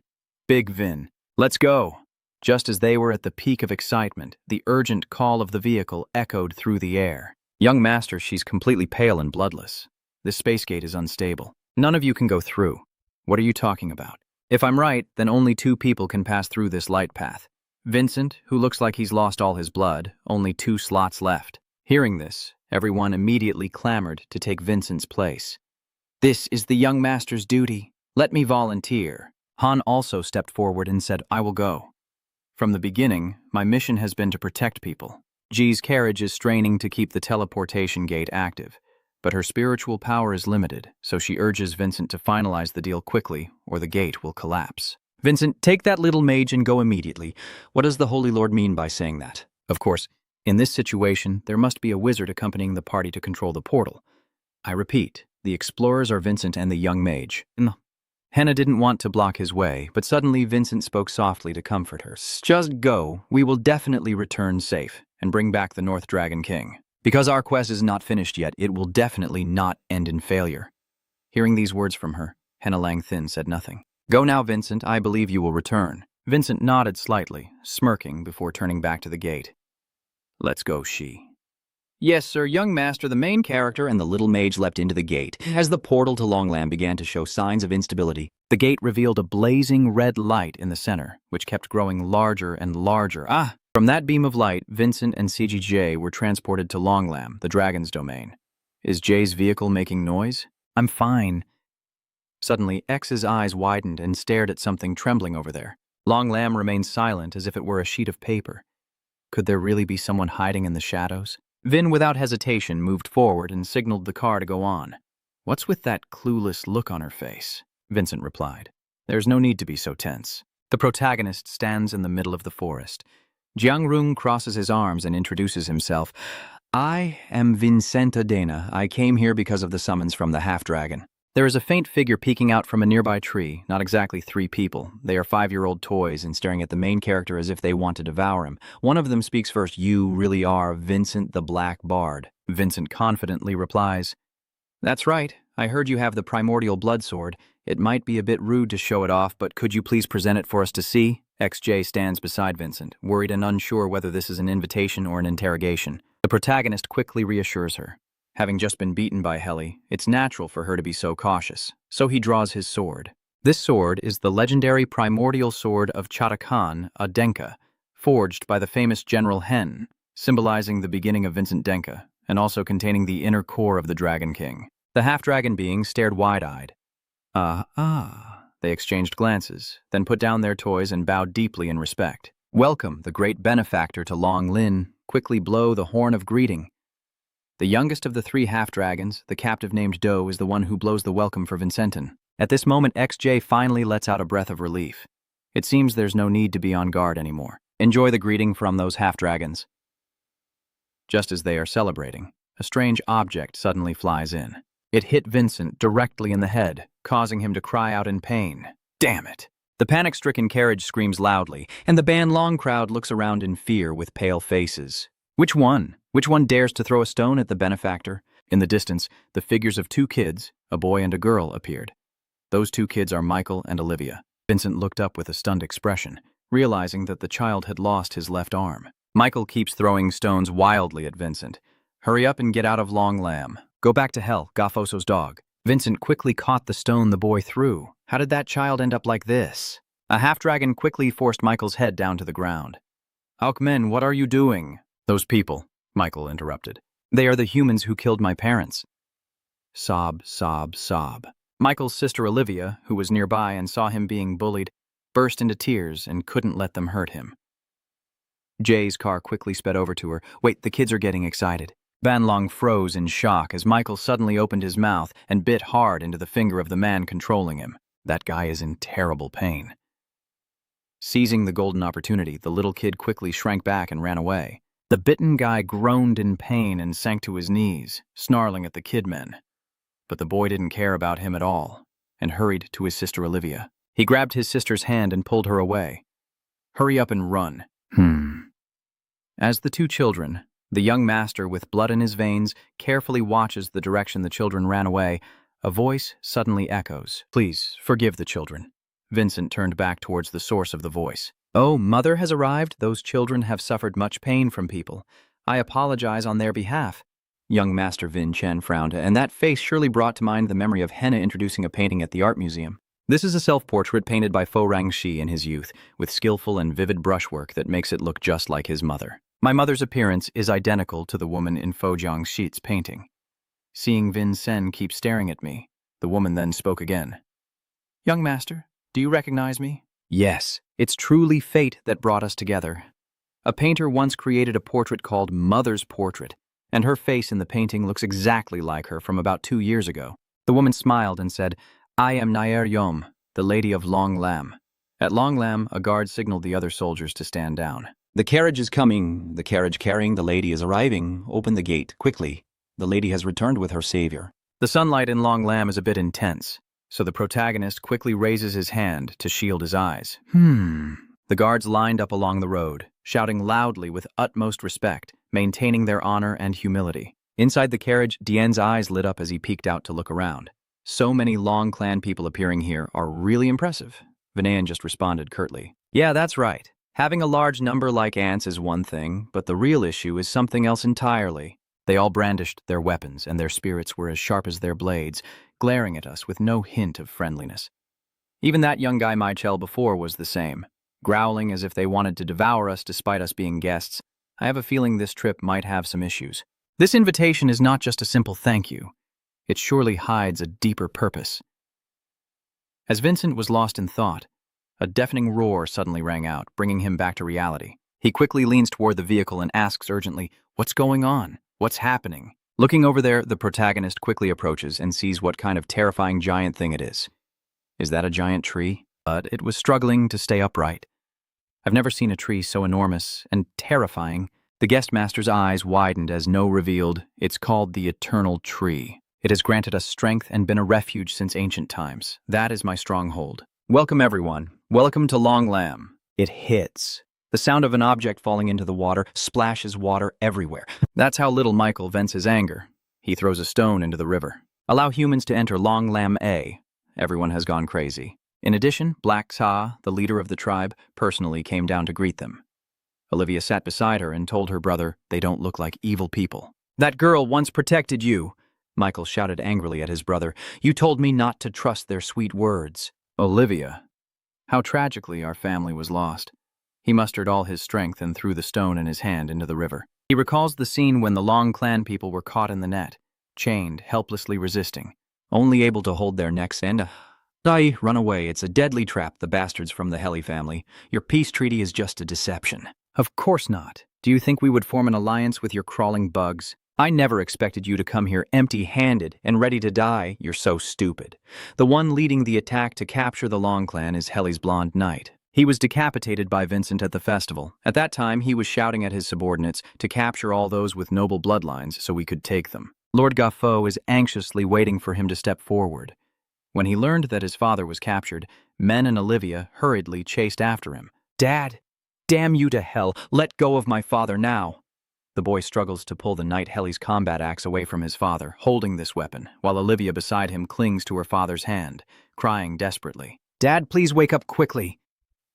Big Vin. Let's go. Just as they were at the peak of excitement, the urgent call of the vehicle echoed through the air. Young master, she's completely pale and bloodless. This space gate is unstable. None of you can go through. What are you talking about? If I'm right, then only 2 people can pass through this light path. Vincent, who looks like he's lost all his blood, only 2 slots left. Hearing this, everyone immediately clamored to take Vincent's place. This is the young master's duty. Let me volunteer. Han also stepped forward and said, I will go. From the beginning, my mission has been to protect people. Ji's carriage is straining to keep the teleportation gate active, but her spiritual power is limited, so she urges Vincent to finalize the deal quickly, or the gate will collapse. Vincent, take that little mage and go immediately. What does the Holy Lord mean by saying that? Of course, in this situation, there must be a wizard accompanying the party to control the portal. I repeat, the explorers are Vincent and the young mage. Henna didn't want to block his way, but suddenly Vincent spoke softly to comfort her. Just go. We will definitely return safe and bring back the North Dragon King. Because our quest is not finished yet, it will definitely not end in failure. Hearing these words from her, Henna Langthin said nothing. Go now, Vincent. I believe you will return. Vincent nodded slightly, smirking before turning back to the gate. Let's go, she. Yes, sir, young master, the main character, and the little mage leapt into the gate as the portal to Longland began to show signs of instability. The gate revealed a blazing red light in the center, which kept growing larger and larger. From that beam of light, Vincent and CGJ were transported to Longlam, the dragon's domain. Is Jay's vehicle making noise? I'm fine. Suddenly, X's eyes widened and stared at something trembling over there. Longlam remained silent as if it were a sheet of paper. Could there really be someone hiding in the shadows? Vin, without hesitation, moved forward and signaled the car to go on. What's with that clueless look on her face? Vincent replied. There's no need to be so tense. The protagonist stands in the middle of the forest. Jiang Rung crosses his arms and introduces himself. I am Vincent Adena. I came here because of the summons from the half-dragon. There is a faint figure peeking out from a nearby tree, not exactly 3 people. They are 5-year-old toys and staring at the main character as if they want to devour him. One of them speaks first. You really are Vincent the Black Bard. Vincent confidently replies, That's right. I heard you have the primordial blood sword. It might be a bit rude to show it off, but could you please present it for us to see? XJ stands beside Vincent, worried and unsure whether this is an invitation or an interrogation. The protagonist quickly reassures her. Having just been beaten by Heli, it's natural for her to be so cautious, so he draws his sword. This sword is the legendary primordial sword of Chatakan, a Denka, forged by the famous General Hen, symbolizing the beginning of Vincent Denka, and also containing the inner core of the Dragon King. The half-dragon being stared wide-eyed. They exchanged glances, then put down their toys and bowed deeply in respect. Welcome, the great benefactor to Long Lin. Quickly blow the horn of greeting. The youngest of the 3 half-dragons, the captive named Do, is the one who blows the welcome for Vincenton. At this moment, XJ finally lets out a breath of relief. It seems there's no need to be on guard anymore. Enjoy the greeting from those half-dragons. Just as they are celebrating, a strange object suddenly flies in. It hit Vincent directly in the head, causing him to cry out in pain. Damn it! The panic-stricken carriage screams loudly, and the Banlong crowd looks around in fear with pale faces. Which one? Which one dares to throw a stone at the benefactor? In the distance, the figures of 2 kids, a boy and a girl, appeared. Those 2 kids are Michael and Olivia. Vincent looked up with a stunned expression, realizing that the child had lost his left arm. Michael keeps throwing stones wildly at Vincent. Hurry up and get out of Long Lam. Go back to hell, Gafoso's dog. Vincent quickly caught the stone the boy threw. How did that child end up like this? A half-dragon quickly forced Michael's head down to the ground. Aukmen, what are you doing? Those people, Michael interrupted. They are the humans who killed my parents. Sob, sob, sob. Michael's sister Olivia, who was nearby and saw him being bullied, burst into tears and couldn't let them hurt him. Jay's car quickly sped over to her. Wait, the kids are getting excited. Banlong froze in shock as Michael suddenly opened his mouth and bit hard into the finger of the man controlling him. That guy is in terrible pain. Seizing the golden opportunity, the little kid quickly shrank back and ran away. The bitten guy groaned in pain and sank to his knees, snarling at the kidmen. But the boy didn't care about him at all, and hurried to his sister Olivia. He grabbed his sister's hand and pulled her away. Hurry up and run. As the 2 children, the young master with blood in his veins, carefully watches the direction the children ran away, a voice suddenly echoes. Please, forgive the children. Vincent turned back towards the source of the voice. Oh, Mother has arrived. Those children have suffered much pain from people. I apologize on their behalf. Young Master Vin Chen frowned, and that face surely brought to mind the memory of Henna introducing a painting at the art museum. This is a self-portrait painted by Fo Rangxi in his youth, with skillful and vivid brushwork that makes it look just like his mother. My mother's appearance is identical to the woman in Fo Jiangxi's painting. Seeing Vin Sen keep staring at me, the woman then spoke again. Young Master, do you recognize me? Yes, it's truly fate that brought us together. A painter once created a portrait called Mother's Portrait, and her face in the painting looks exactly like her from about 2 years ago. The woman smiled and said, I am Nair Yom, the Lady of Long Lam. At Long Lam, a guard signaled the other soldiers to stand down. The carriage is coming. The carriage carrying the lady is arriving. Open the gate, quickly. The lady has returned with her savior. The sunlight in Long Lam is a bit intense. so the protagonist quickly raises his hand to shield his eyes. The guards lined up along the road, shouting loudly with utmost respect, maintaining their honor and humility. Inside the carriage, Dian's eyes lit up as he peeked out to look around. So many Long Clan people appearing here are really impressive. Vinayan just responded curtly. Yeah, that's right. Having a large number like ants is one thing, but the real issue is something else entirely. They all brandished their weapons, and their spirits were as sharp as their blades, glaring at us with no hint of friendliness. Even that young guy Michel before was the same, growling as if they wanted to devour us despite us being guests. I have a feeling this trip might have some issues. This invitation is not just a simple thank you. It surely hides a deeper purpose. As Vincent was lost in thought, a deafening roar suddenly rang out, bringing him back to reality. He quickly leans toward the vehicle and asks urgently, "What's going on? What's happening?" Looking over there, the protagonist quickly approaches and sees what kind of terrifying giant thing it is. Is that a giant tree? But it was struggling to stay upright. I've never seen a tree so enormous and terrifying. The guest master's eyes widened as No revealed, "It's called the Eternal Tree. It has granted us strength and been a refuge since ancient times. That is my stronghold. Welcome, everyone. Welcome to Long Lam." It hits. The sound of an object falling into the water splashes water everywhere. That's how little Michael vents his anger. He throws a stone into the river. Allow humans to enter Long Lam A. Everyone has gone crazy. In addition, Black Sa, the leader of the tribe, personally came down to greet them. Olivia sat beside her and told her brother, "They don't look like evil people." "That girl once protected you," Michael shouted angrily at his brother. "You told me not to trust their sweet words." Olivia. How tragically our family was lost. He mustered all his strength and threw the stone in his hand into the river. He recalls the scene when the Long Clan people were caught in the net, chained, helplessly resisting, only able to hold their necks and die. Run away. It's a deadly trap, the bastards from the Helly family. Your peace treaty is just a deception. Of course not. Do you think we would form an alliance with your crawling bugs? I never expected you to come here empty-handed and ready to die. You're so stupid. The one leading the attack to capture the Long Clan is Helly's blonde knight. He was decapitated by Vincent at the festival. At that time, he was shouting at his subordinates to capture all those with noble bloodlines so we could take them. Lord Gaffo is anxiously waiting for him to step forward. When he learned that his father was captured, Men and Olivia hurriedly chased after him. "Dad, damn you to hell, let go of my father now." The boy struggles to pull the knight Helly's combat axe away from his father, holding this weapon, while Olivia beside him clings to her father's hand, crying desperately. "Dad, please wake up quickly."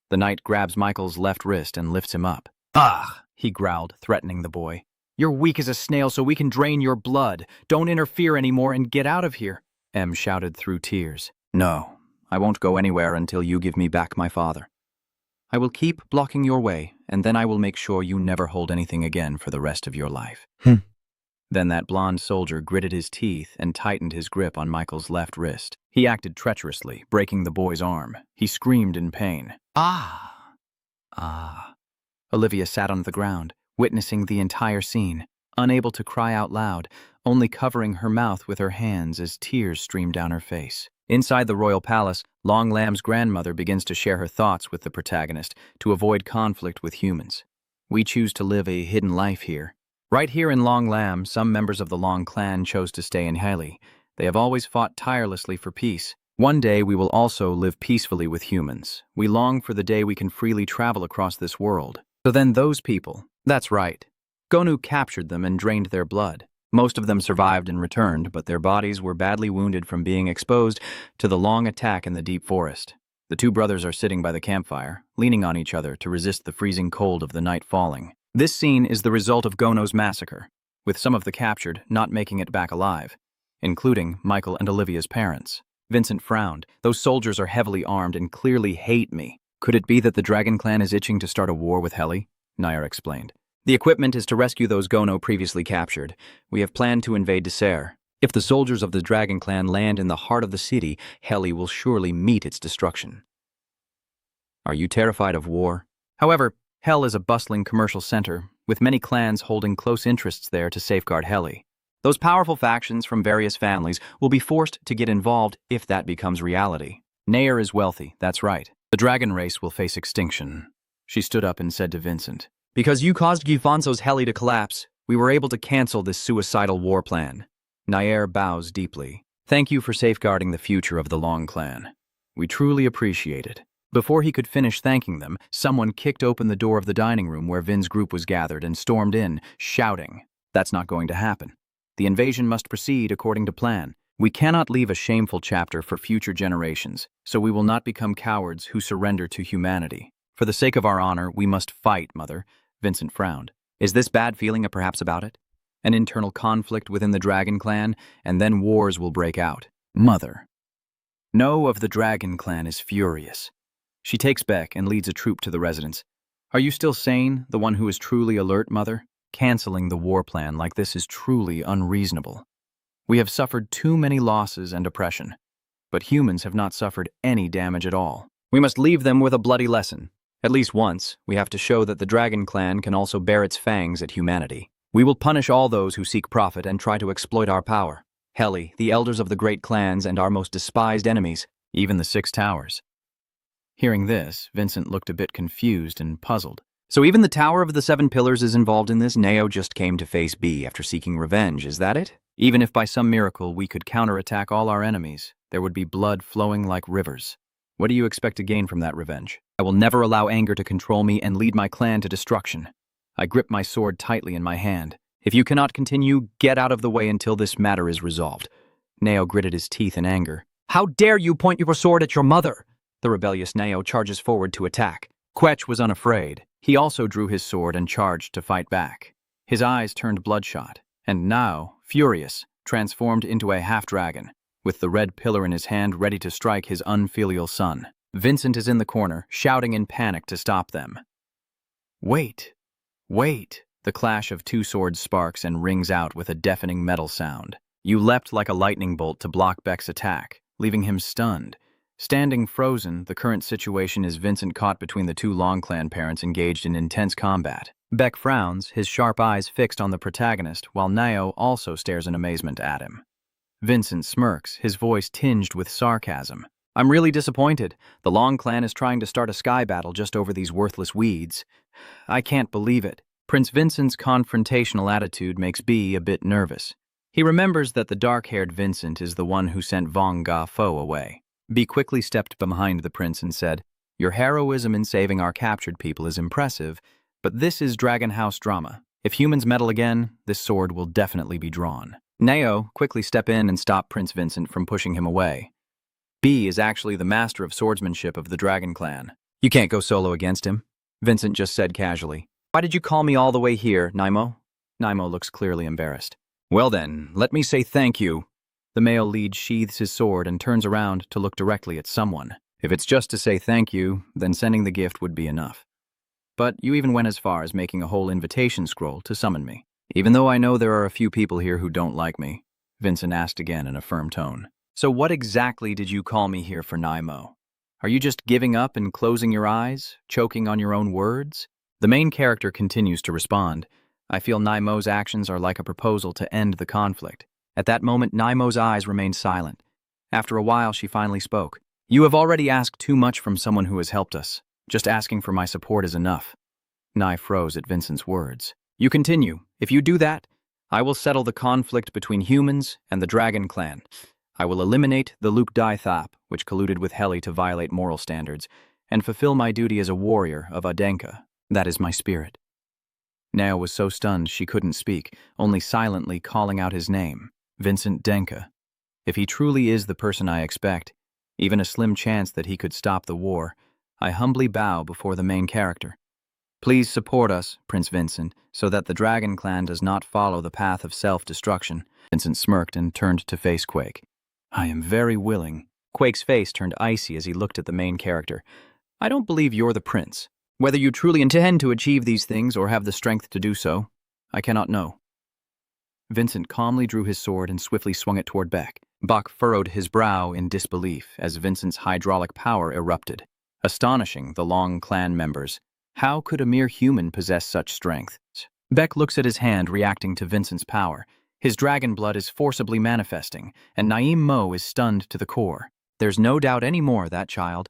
The knight grabs Michael's left wrist and lifts him up. "Ugh," he growled, threatening the boy. "You're weak as a snail, so we can drain your blood. Don't interfere anymore and get out of here," M shouted through tears. "No, I won't go anywhere until you give me back my father. I will keep blocking your way, and then I will make sure you never hold anything again for the rest of your life." Then that blonde soldier gritted his teeth and tightened his grip on Michael's left wrist. He acted treacherously, breaking the boy's arm. He screamed in pain. Ah! Olivia sat on the ground, witnessing the entire scene, unable to cry out loud, only covering her mouth with her hands as tears streamed down her face. Inside the royal palace, Long Lam's grandmother begins to share her thoughts with the protagonist to avoid conflict with humans. "We choose to live a hidden life here. Right here in Long Lam, some members of the Long Clan chose to stay in Helly. They have always fought tirelessly for peace. One day we will also live peacefully with humans. We long for the day we can freely travel across this world." So then those people, that's right. Gonu captured them and drained their blood. Most of them survived and returned, but their bodies were badly wounded from being exposed to the long attack in the deep forest. The two brothers are sitting by the campfire, leaning on each other to resist the freezing cold of the night falling. This scene is the result of Gono's massacre, with some of the captured not making it back alive, including Michael and Olivia's parents. Vincent frowned. "Those soldiers are heavily armed and clearly hate me." "Could it be that the Dragon Clan is itching to start a war with Helly?" Nair explained. "The equipment is to rescue those Gono previously captured. We have planned to invade Desert. If the soldiers of the Dragon Clan land in the heart of the city, Helly will surely meet its destruction." "Are you terrified of war?" However, Hell is a bustling commercial center, with many clans holding close interests there to safeguard Helly. Those powerful factions from various families will be forced to get involved if that becomes reality. Nair is wealthy, that's right. The dragon race will face extinction. She stood up and said to Vincent, "Because you caused Gifonso's Helly to collapse, we were able to cancel this suicidal war plan." Nair bows deeply. Thank you for safeguarding the future of the Long Clan. We truly appreciate it. Before he could finish thanking them, someone kicked open the door of the dining room where Vin's group was gathered and stormed in, shouting, "That's not going to happen. The invasion must proceed according to plan. We cannot leave a shameful chapter for future generations, so we will not become cowards who surrender to humanity. For the sake of our honor, we must fight, Mother." Vincent frowned. Is this bad feeling perhaps about it? An internal conflict within the Dragon Clan, and then wars will break out. Mother. No of the Dragon Clan is furious. She takes Beck and leads a troop to the residence. Are you still sane, the one who is truly alert, Mother? Canceling the war plan like this is truly unreasonable. We have suffered too many losses and oppression, but humans have not suffered any damage at all. We must leave them with a bloody lesson. At least once, we have to show that the Dragon Clan can also bear its fangs at humanity. We will punish all those who seek profit and try to exploit our power. Heli, the elders of the great clans and our most despised enemies, even the Six Towers. Hearing this, Vincent looked a bit confused and puzzled. So even the Tower of the Seven Pillars is involved in this? Neo just came to face B after seeking revenge, is that it? Even if by some miracle we could counterattack all our enemies, there would be blood flowing like rivers. What do you expect to gain from that revenge? I will never allow anger to control me and lead my clan to destruction. I grip my sword tightly in my hand. If you cannot continue, get out of the way until this matter is resolved. Neo gritted his teeth in anger. How dare you point your sword at your mother? The rebellious Neo charges forward to attack. Quetch was unafraid. He also drew his sword and charged to fight back. His eyes turned bloodshot, and now, furious, transformed into a half-dragon, with the red pillar in his hand ready to strike his unfilial son. Vincent is in the corner, shouting in panic to stop them. Wait. Wait. The clash of two swords sparks and rings out with a deafening metal sound. You leapt like a lightning bolt to block Beck's attack, leaving him stunned. Standing frozen, the current situation is Vincent caught between the two Long Clan parents engaged in intense combat. Beck frowns, his sharp eyes fixed on the protagonist, while Neo also stares in amazement at him. Vincent smirks, his voice tinged with sarcasm. I'm really disappointed. The Long Clan is trying to start a sky battle just over these worthless weeds. I can't believe it. Prince Vincent's confrontational attitude makes B a bit nervous. He remembers that the dark-haired Vincent is the one who sent Vong Ga Fo away. B quickly stepped behind the prince and said, Your heroism in saving our captured people is impressive, but this is Dragon House drama. If humans meddle again, this sword will definitely be drawn. Neo quickly step in and stop Prince Vincent from pushing him away. B is actually the master of swordsmanship of the Dragon Clan. You can't go solo against him, Vincent just said casually. Why did you call me all the way here, Naimo? Naimo looks clearly embarrassed. Well then, let me say thank you. The male lead sheathes his sword and turns around to look directly at someone. If it's just to say thank you, then sending the gift would be enough. But you even went as far as making a whole invitation scroll to summon me. Even though I know there are a few people here who don't like me, Vincent asked again in a firm tone. So what exactly did you call me here for, Naimo? Are you just giving up and closing your eyes, choking on your own words? The main character continues to respond. I feel Naimo's actions are like a proposal to end the conflict. At that moment, Naimo's eyes remained silent. After a while, she finally spoke. You have already asked too much from someone who has helped us. Just asking for my support is enough. Nai froze at Vincent's words. You continue. If you do that, I will settle the conflict between humans and the Dragon Clan. I will eliminate the Luke Dai Thap, which colluded with Heli to violate moral standards, and fulfill my duty as a warrior of Adenka. That is my spirit. Nao was so stunned she couldn't speak, only silently calling out his name. Vincent Denka. If he truly is the person I expect, even a slim chance that he could stop the war, I humbly bow before the main character. Please support us, Prince Vincent, so that the Dragon Clan does not follow the path of self-destruction. Vincent smirked and turned to face Quake. I am very willing. Quake's face turned icy as he looked at the main character. I don't believe you're the prince. Whether you truly intend to achieve these things or have the strength to do so, I cannot know. Vincent calmly drew his sword and swiftly swung it toward Beck. Bach furrowed his brow in disbelief as Vincent's hydraulic power erupted, astonishing the Long Clan members. How could a mere human possess such strength? Beck looks at his hand reacting to Vincent's power. His dragon blood is forcibly manifesting, and Naeem Mo is stunned to the core. There's no doubt anymore that child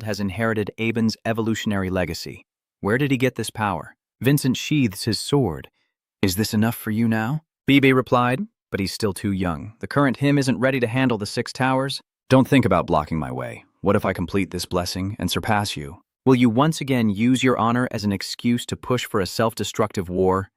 has inherited Aben's evolutionary legacy. Where did he get this power? Vincent sheathes his sword. Is this enough for you now? BB replied, but he's still too young. The current him isn't ready to handle the 6 towers. Don't think about blocking my way. What if I complete this blessing and surpass you? Will you once again use your honor as an excuse to push for a self-destructive war?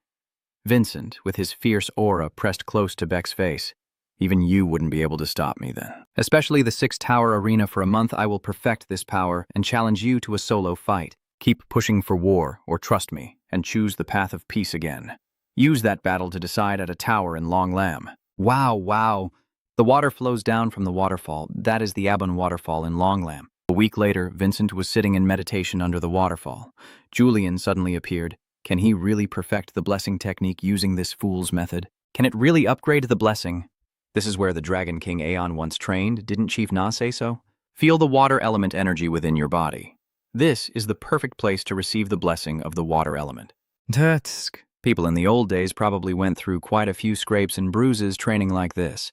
Vincent, with his fierce aura, pressed close to Beck's face. Even you wouldn't be able to stop me then. Especially the 6-tower arena. For a month I will perfect this power and challenge you to a solo fight. Keep pushing for war, or trust me, and choose the path of peace again. Use that battle to decide at a tower in Long Lam. Wow. The water flows down from the waterfall. That is the Abun waterfall in Long Lam. A week later, Vincent was sitting in meditation under the waterfall. Julian suddenly appeared. Can he really perfect the blessing technique using this fool's method? Can it really upgrade the blessing? This is where the Dragon King Aeon once trained, didn't Chief Na say so? Feel the water element energy within your body. This is the perfect place to receive the blessing of the water element. Tutsk. People in the old days probably went through quite a few scrapes and bruises training like this.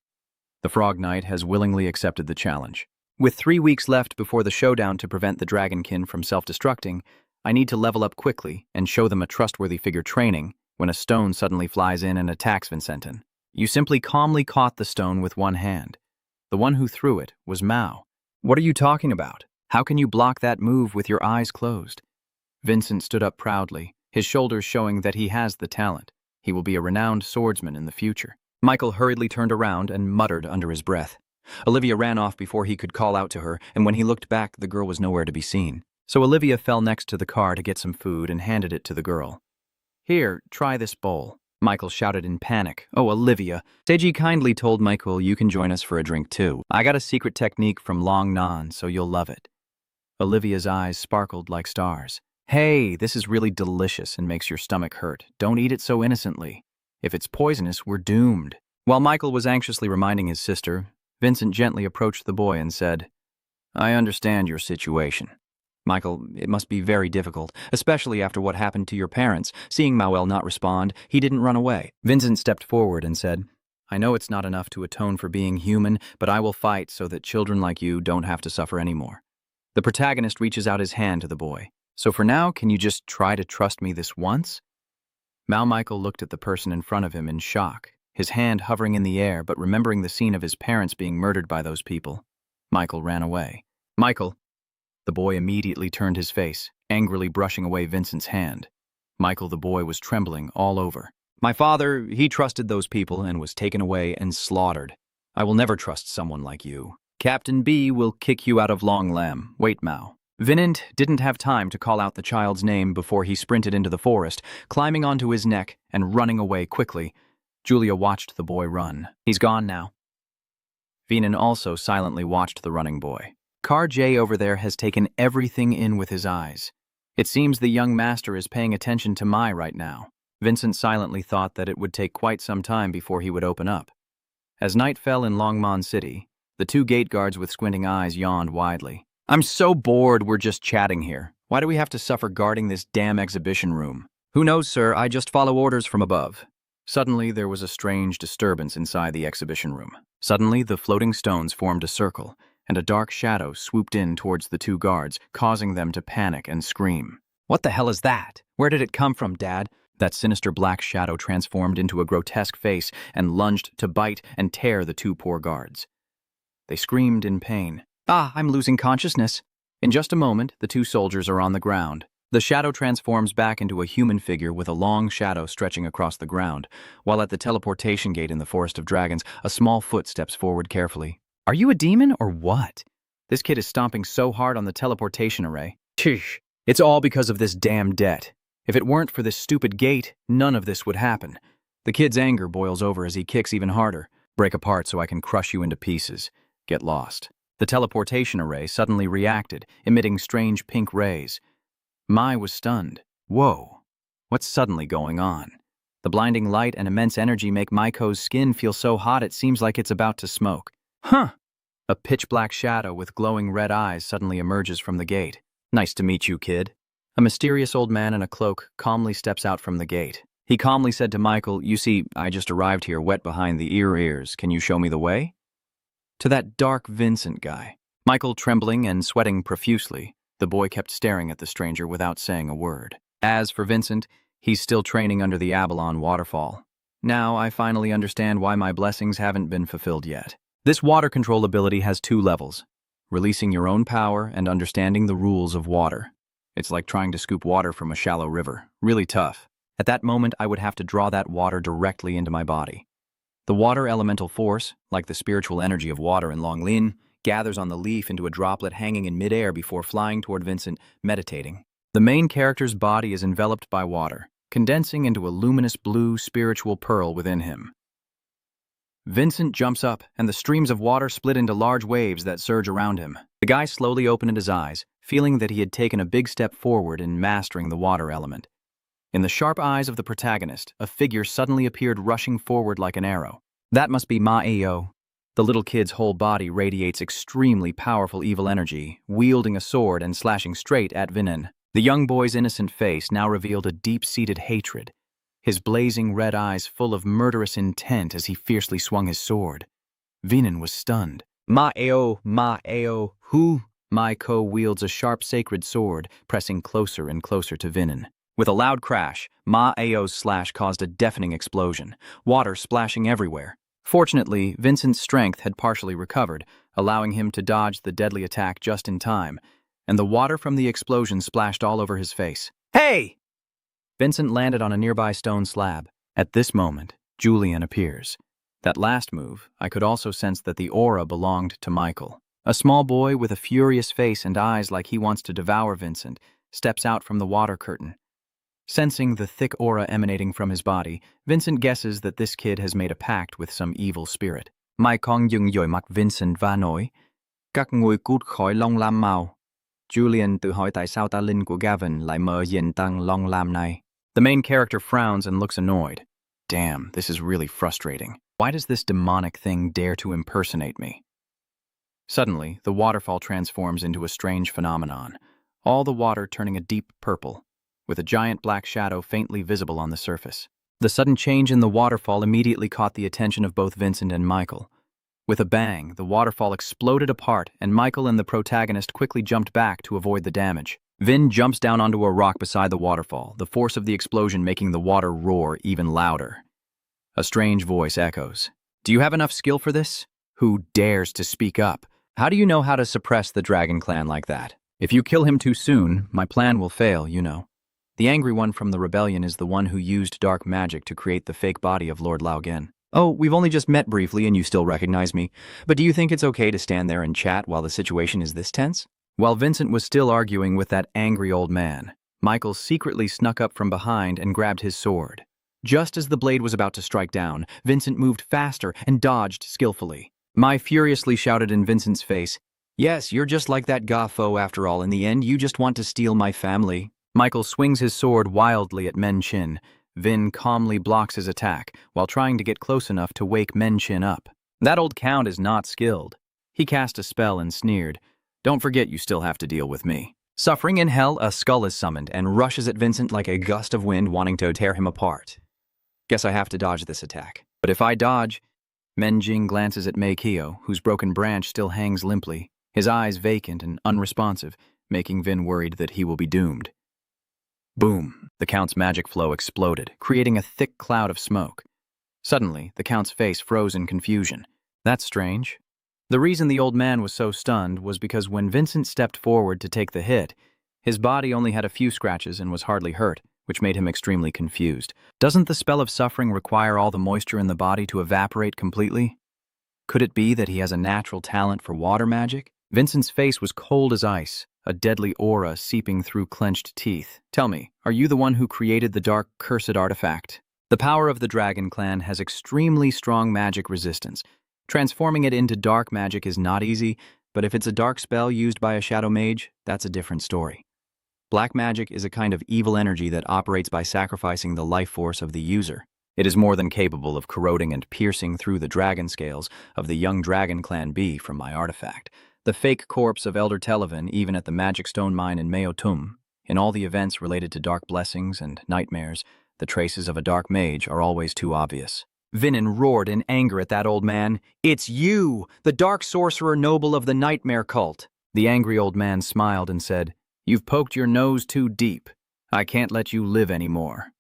The Frog Knight has willingly accepted the challenge. With 3 weeks left before the showdown to prevent the Dragonkin from self-destructing, I need to level up quickly and show them a trustworthy figure training when a stone suddenly flies in and attacks Vincentin. You simply calmly caught the stone with one hand. The one who threw it was Mao. What are you talking about? How can you block that move with your eyes closed? Vincent stood up proudly, his shoulders showing that he has the talent. He will be a renowned swordsman in the future. Michael hurriedly turned around and muttered under his breath. Olivia ran off before he could call out to her, and when he looked back, the girl was nowhere to be seen. So Olivia fell next to the car to get some food and handed it to the girl. Here, try this bowl. Michael shouted in panic. Oh, Olivia. Seiji kindly told Michael, you can join us for a drink too. I got a secret technique from Long Nan, so you'll love it. Olivia's eyes sparkled like stars. Hey, this is really delicious and makes your stomach hurt. Don't eat it so innocently. If it's poisonous, we're doomed. While Michael was anxiously reminding his sister, Vincent gently approached the boy and said, I understand your situation. Michael, it must be very difficult, especially after what happened to your parents. Seeing Mauel not respond, he didn't run away. Vincent stepped forward and said, I know it's not enough to atone for being human, but I will fight so that children like you don't have to suffer anymore. The protagonist reaches out his hand to the boy. So for now, can you just try to trust me this once? Michael looked at the person in front of him in shock, his hand hovering in the air, but remembering the scene of his parents being murdered by those people. Michael ran away. Michael! The boy immediately turned his face, angrily brushing away Vincent's hand. Michael the boy was trembling all over. My father, he trusted those people and was taken away and slaughtered. I will never trust someone like you. Captain B will kick you out of Long Lam. Wait, Mao. Vinant didn't have time to call out the child's name before he sprinted into the forest, climbing onto his neck and running away quickly. Julia watched the boy run. He's gone now. Venan also silently watched the running boy. Car J over there has taken everything in with his eyes. It seems the young master is paying attention to Mai right now. Vincent silently thought that it would take quite some time before he would open up. As night fell in Longmon City, the 2 gate guards with squinting eyes yawned widely. I'm so bored we're just chatting here. Why do we have to suffer guarding this damn exhibition room? Who knows, sir, I just follow orders from above. Suddenly there was a strange disturbance inside the exhibition room. Suddenly the floating stones formed a circle, and a dark shadow swooped in towards the 2 guards, causing them to panic and scream. What the hell is that? Where did it come from, Dad? That sinister black shadow transformed into a grotesque face and lunged to bite and tear the 2 poor guards. They screamed in pain. Ah, I'm losing consciousness. In just a moment, the 2 soldiers are on the ground. The shadow transforms back into a human figure with a long shadow stretching across the ground, while at the teleportation gate in the Forest of Dragons, a small foot steps forward carefully. Are you a demon or what? This kid is stomping so hard on the teleportation array. Tish, it's all because of this damn debt. If it weren't for this stupid gate, none of this would happen. The kid's anger boils over as he kicks even harder. Break apart so I can crush you into pieces. Get lost. The teleportation array suddenly reacted, emitting strange pink rays. Mai was stunned. Whoa, what's suddenly going on? The blinding light and immense energy make Maiko's skin feel so hot it seems like it's about to smoke. Huh! A pitch-black shadow with glowing red eyes suddenly emerges from the gate. Nice to meet you, kid. A mysterious old man in a cloak calmly steps out from the gate. He calmly said to Michael, you see, I just arrived here wet behind the ears. Can you show me the way? To that dark Vincent guy. Michael trembling and sweating profusely, the boy kept staring at the stranger without saying a word. As for Vincent, he's still training under the Abalon waterfall. Now I finally understand why my blessings haven't been fulfilled yet. This water control ability has 2 levels: releasing your own power and understanding the rules of water. It's like trying to scoop water from a shallow river. Really tough. At that moment, I would have to draw that water directly into my body. The water elemental force, like the spiritual energy of water in Longlin, gathers on the leaf into a droplet hanging in midair before flying toward Vincent, meditating. The main character's body is enveloped by water, condensing into a luminous blue spiritual pearl within him. Vincent jumps up, and the streams of water split into large waves that surge around him. The guy slowly opened his eyes, feeling that he had taken a big step forward in mastering the water element. In the sharp eyes of the protagonist, a figure suddenly appeared rushing forward like an arrow. That must be Ma-Eo. The little kid's whole body radiates extremely powerful evil energy, wielding a sword and slashing straight at Vinen. The young boy's innocent face now revealed a deep-seated hatred, his blazing red eyes full of murderous intent as he fiercely swung his sword. Vinen was stunned. Ma-Eo, Ma-Eo, who? Maiko wields a sharp sacred sword, pressing closer and closer to Vinen. With a loud crash, Ma-Eo's slash caused a deafening explosion, water splashing everywhere. Fortunately, Vincent's strength had partially recovered, allowing him to dodge the deadly attack just in time, and the water from the explosion splashed all over his face. Hey! Vincent landed on a nearby stone slab. At this moment, Julian appears. That last move, I could also sense that the aura belonged to Michael. A small boy with a furious face and eyes like he wants to devour Vincent steps out from the water curtain. Sensing the thick aura emanating from his body, Vincent guesses that this kid has made a pact with some evil spirit. Mai con dừng dội mặt Vincent và nói, các ngươi cút khỏi Long Lam mau. Julian tự hỏi tại sao ta linh của Gavin lại mở diện tăng Long Lam này. The main character frowns and looks annoyed. Damn, this is really frustrating. Why does this demonic thing dare to impersonate me? Suddenly, the waterfall transforms into a strange phenomenon, all the water turning a deep purple, with a giant black shadow faintly visible on the surface. The sudden change in the waterfall immediately caught the attention of both Vincent and Michael. With a bang, the waterfall exploded apart, and Michael and the protagonist quickly jumped back to avoid the damage. Vin jumps down onto a rock beside the waterfall, the force of the explosion making the water roar even louder. A strange voice echoes. Do you have enough skill for this? Who dares to speak up? How do you know how to suppress the Dragon Clan like that? If you kill him too soon, my plan will fail, you know. The angry one from the rebellion is the one who used dark magic to create the fake body of Lord Laogen. Oh, we've only just met briefly and you still recognize me. But do you think it's okay to stand there and chat while the situation is this tense? While Vincent was still arguing with that angry old man, Michael secretly snuck up from behind and grabbed his sword. Just as the blade was about to strike down, Vincent moved faster and dodged skillfully. Mai furiously shouted in Vincent's face, "Yes, you're just like that Gafo after all. In the end, you just want to steal my family." Michael swings his sword wildly at Men Chin. Vin calmly blocks his attack while trying to get close enough to wake Men Chin up. That old count is not skilled. He cast a spell and sneered, "Don't forget you still have to deal with me." Suffering in hell, a skull is summoned and rushes at Vincent like a gust of wind wanting to tear him apart. Guess I have to dodge this attack. But if I dodge... Men Jing glances at Mei Kyo, whose broken branch still hangs limply, his eyes vacant and unresponsive, making Vin worried that he will be doomed. Boom! The Count's magic flow exploded, creating a thick cloud of smoke. Suddenly, the Count's face froze in confusion. That's strange. The reason the old man was so stunned was because when Vincent stepped forward to take the hit, his body only had a few scratches and was hardly hurt, which made him extremely confused. Doesn't the spell of suffering require all the moisture in the body to evaporate completely? Could it be that he has a natural talent for water magic? Vincent's face was cold as ice, a deadly aura seeping through clenched teeth. Tell me, are you the one who created the dark, cursed artifact? The power of the Dragon Clan has extremely strong magic resistance. Transforming it into dark magic is not easy, but if it's a dark spell used by a shadow mage, that's a different story. Black magic is a kind of evil energy that operates by sacrificing the life force of the user. It is more than capable of corroding and piercing through the dragon scales of the young Dragon Clan B from my artifact. The fake corpse of Elder Televin, even at the Magic Stone Mine in Maotum. In all the events related to dark blessings and nightmares, the traces of a dark mage are always too obvious. Vinin roared in anger at that old man. "It's you, the dark sorcerer noble of the nightmare cult." The angry old man smiled and said, "You've poked your nose too deep. I can't let you live anymore."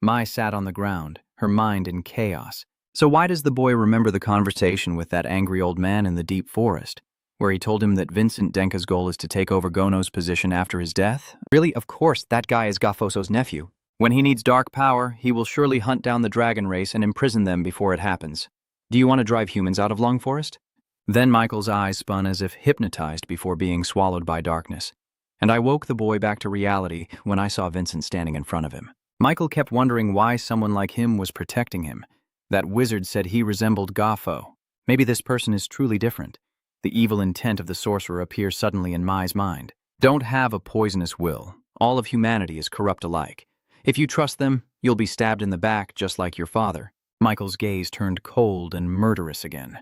Mai sat on the ground, her mind in chaos. So why does the boy remember the conversation with that angry old man in the deep forest, where he told him that Vincent Denka's goal is to take over Gono's position after his death? Really, of course, that guy is Gafoso's nephew. When he needs dark power, he will surely hunt down the dragon race and imprison them before it happens. Do you want to drive humans out of Long Forest? Then Michael's eyes spun as if hypnotized before being swallowed by darkness, and I woke the boy back to reality when I saw Vincent standing in front of him. Michael kept wondering why someone like him was protecting him. That wizard said he resembled Gafo. Maybe this person is truly different. The evil intent of the sorcerer appears suddenly in Mai's mind. Don't have a poisonous will. All of humanity is corrupt alike. If you trust them, you'll be stabbed in the back just like your father. Michael's gaze turned cold and murderous again.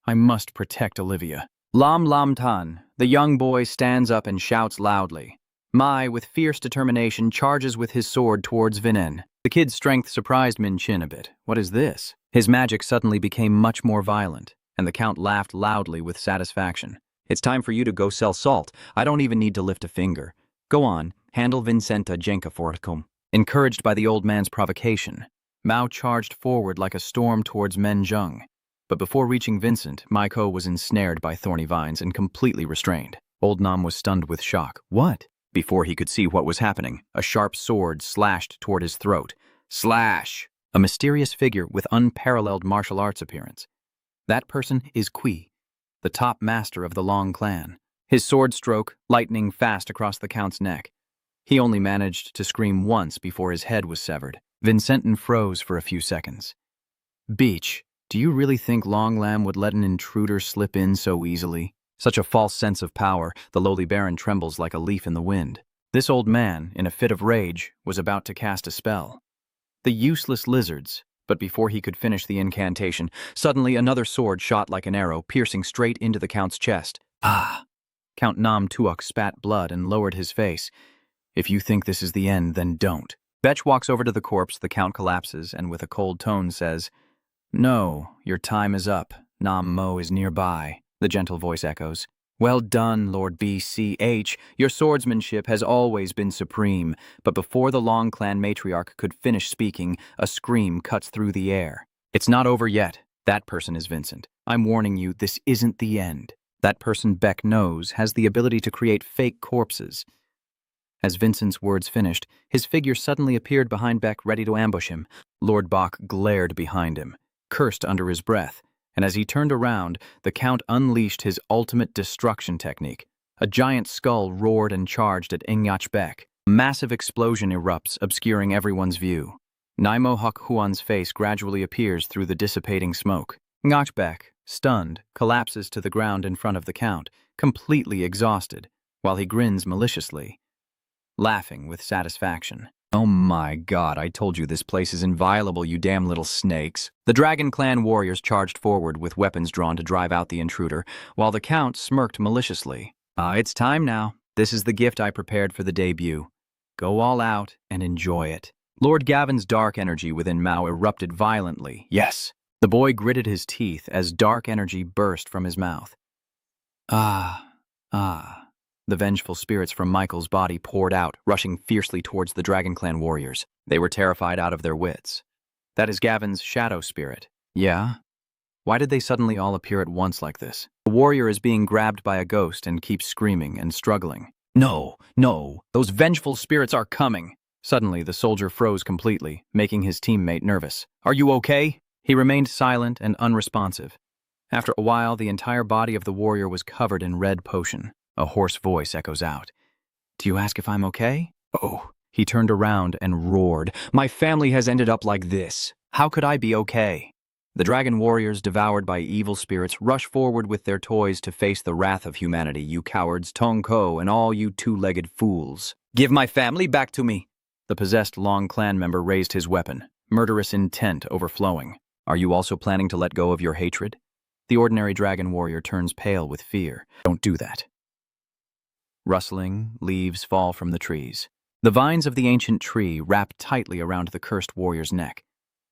I must protect Olivia. Lam Lam Tan, the young boy stands up and shouts loudly. Mai, with fierce determination, charges with his sword towards Vinen. The kid's strength surprised Min Chin a bit. What is this? His magic suddenly became much more violent, and the Count laughed loudly with satisfaction. It's time for you to go sell salt. I don't even need to lift a finger. Go on, handle Vincenta Jenka Fortcom. Encouraged by the old man's provocation, Mao charged forward like a storm towards Men Zheng. But before reaching Vincent, Maiko was ensnared by thorny vines and completely restrained. Old Nam was stunned with shock. What? Before he could see what was happening, a sharp sword slashed toward his throat. Slash! A mysterious figure with unparalleled martial arts appearance. That person is Kui, the top master of the Long clan. His sword stroke, lightning fast across the Count's neck. He only managed to scream once before his head was severed. Vincenton froze for a few seconds. Beach, do you really think Long Lam would let an intruder slip in so easily? Such a false sense of power, the lowly baron trembles like a leaf in the wind. This old man, in a fit of rage, was about to cast a spell. The useless lizards, but before he could finish the incantation, suddenly another sword shot like an arrow, piercing straight into the Count's chest. Ah! Count Nam Tuok spat blood and lowered his face. If you think this is the end, then don't. Betch walks over to the corpse, the Count collapses, and with a cold tone says, No, your time is up. Nam Mo is nearby. The gentle voice echoes. Well done, Lord B.C.H. Your swordsmanship has always been supreme, but before the Long Clan matriarch could finish speaking, a scream cuts through the air. It's not over yet. That person is Vincent. I'm warning you, this isn't the end. That person Beck knows has the ability to create fake corpses. As Vincent's words finished, his figure suddenly appeared behind Beck, ready to ambush him. Lord Bach glared behind him, cursed under his breath, and as he turned around, the Count unleashed his ultimate destruction technique. A giant skull roared and charged at Ingyach Beck. A massive explosion erupts, obscuring everyone's view. Naimo Huk Huan's face gradually appears through the dissipating smoke. Ingyach Beck, stunned, collapses to the ground in front of the Count, completely exhausted, while he grins maliciously, laughing with satisfaction. Oh my god, I told you this place is inviolable, you damn little snakes. The Dragon Clan warriors charged forward with weapons drawn to drive out the intruder, while the Count smirked maliciously. It's time now. This is the gift I prepared for the debut. Go all out and enjoy it. Lord Gavin's dark energy within Mao erupted violently. Yes. The boy gritted his teeth as dark energy burst from his mouth. Ah. The vengeful spirits from Michael's body poured out, rushing fiercely towards the Dragon Clan warriors. They were terrified out of their wits. That is Gavin's shadow spirit. Yeah? Why did they suddenly all appear at once like this? The warrior is being grabbed by a ghost and keeps screaming and struggling. No, those vengeful spirits are coming. Suddenly, the soldier froze completely, making his teammate nervous. Are you okay? He remained silent and unresponsive. After a while, the entire body of the warrior was covered in red potion. A hoarse voice echoes out. Do you ask if I'm okay? Oh. He turned around and roared. My family has ended up like this. How could I be okay? The dragon warriors, devoured by evil spirits, rush forward with their toys to face the wrath of humanity, you cowards, Tong Ko, and all you two-legged fools. Give my family back to me. The possessed Long Clan member raised his weapon, murderous intent overflowing. Are you also planning to let go of your hatred? The ordinary dragon warrior turns pale with fear. Don't do that. Rustling, leaves fall from the trees. The vines of the ancient tree wrap tightly around the cursed warrior's neck.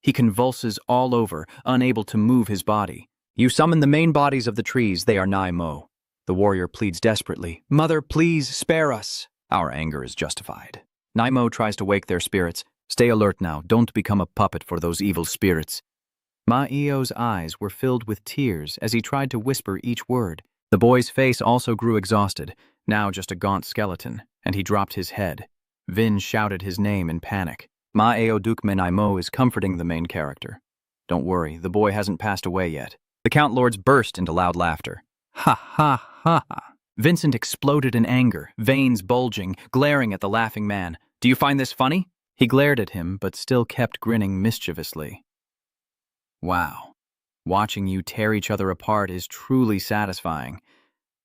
He convulses all over, unable to move his body. You summon the main bodies of the trees, they are Nai Mo. The warrior pleads desperately. Mother, please spare us. Our anger is justified. Nai Mo tries to wake their spirits, Stay alert now, don't become a puppet for those evil spirits. Ma-Eo's eyes were filled with tears as he tried to whisper each word. The boy's face also grew exhausted, now just a gaunt skeleton, and he dropped his head. Vin shouted his name in panic. Ma-Eo Dukmen is comforting the main character. Don't worry, the boy hasn't passed away yet. The Count Lords burst into loud laughter. Ha ha ha ha. Vincent exploded in anger, veins bulging, glaring at the laughing man. Do you find this funny? He glared at him, but still kept grinning mischievously. Wow. Watching you tear each other apart is truly satisfying.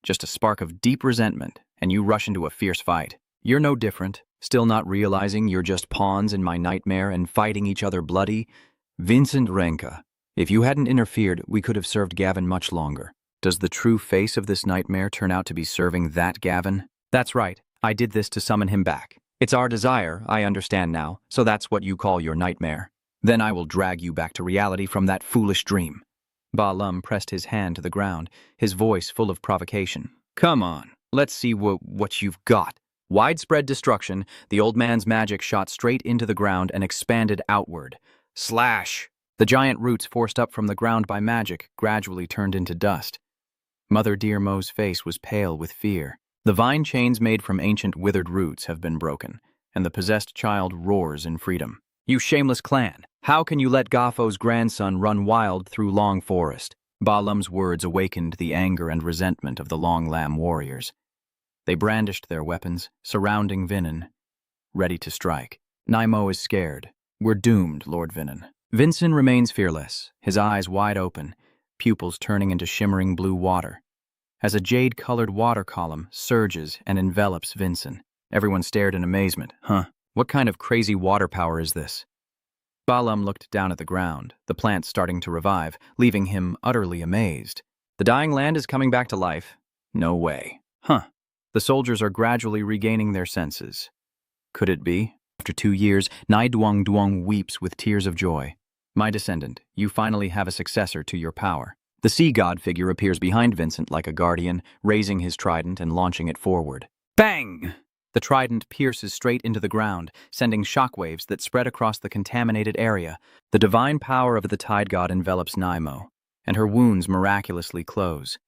Just a spark of deep resentment, and you rush into a fierce fight. You're no different, still not realizing you're just pawns in my nightmare and fighting each other bloody. Vincent Renka, if you hadn't interfered, we could have served Gavin much longer. Does the true face of this nightmare turn out to be serving that Gavin? That's right, I did this to summon him back. It's our desire, I understand now, so that's what you call your nightmare. Then I will drag you back to reality from that foolish dream. Ba Lum pressed his hand to the ground, his voice full of provocation. Come on, let's see what you've got. Widespread destruction, the old man's magic shot straight into the ground and expanded outward. Slash! The giant roots forced up from the ground by magic gradually turned into dust. Mother Dear Mo's face was pale with fear. The vine chains made from ancient withered roots have been broken, and the possessed child roars in freedom. You shameless clan! How can you let Gafo's grandson run wild through Long Forest? Ba Lum's words awakened the anger and resentment of the Long Lamb warriors. They brandished their weapons, surrounding Vinin, ready to strike. Naimo is scared. We're doomed, Lord Vinin. Vincent remains fearless, his eyes wide open, pupils turning into shimmering blue water. As a jade-colored water column surges and envelops Vincent, everyone stared in amazement. What kind of crazy water power is this? Ba Lum looked down at the ground, the plant starting to revive, leaving him utterly amazed. The dying land is coming back to life? No way. The soldiers are gradually regaining their senses. Could it be? After 2 years, Nai Duong Duong weeps with tears of joy. My descendant, you finally have a successor to your power. The sea god figure appears behind Vincent like a guardian, raising his trident and launching it forward. Bang! The trident pierces straight into the ground, sending shockwaves that spread across the contaminated area. The divine power of the tide god envelops Naimo, and her wounds miraculously close.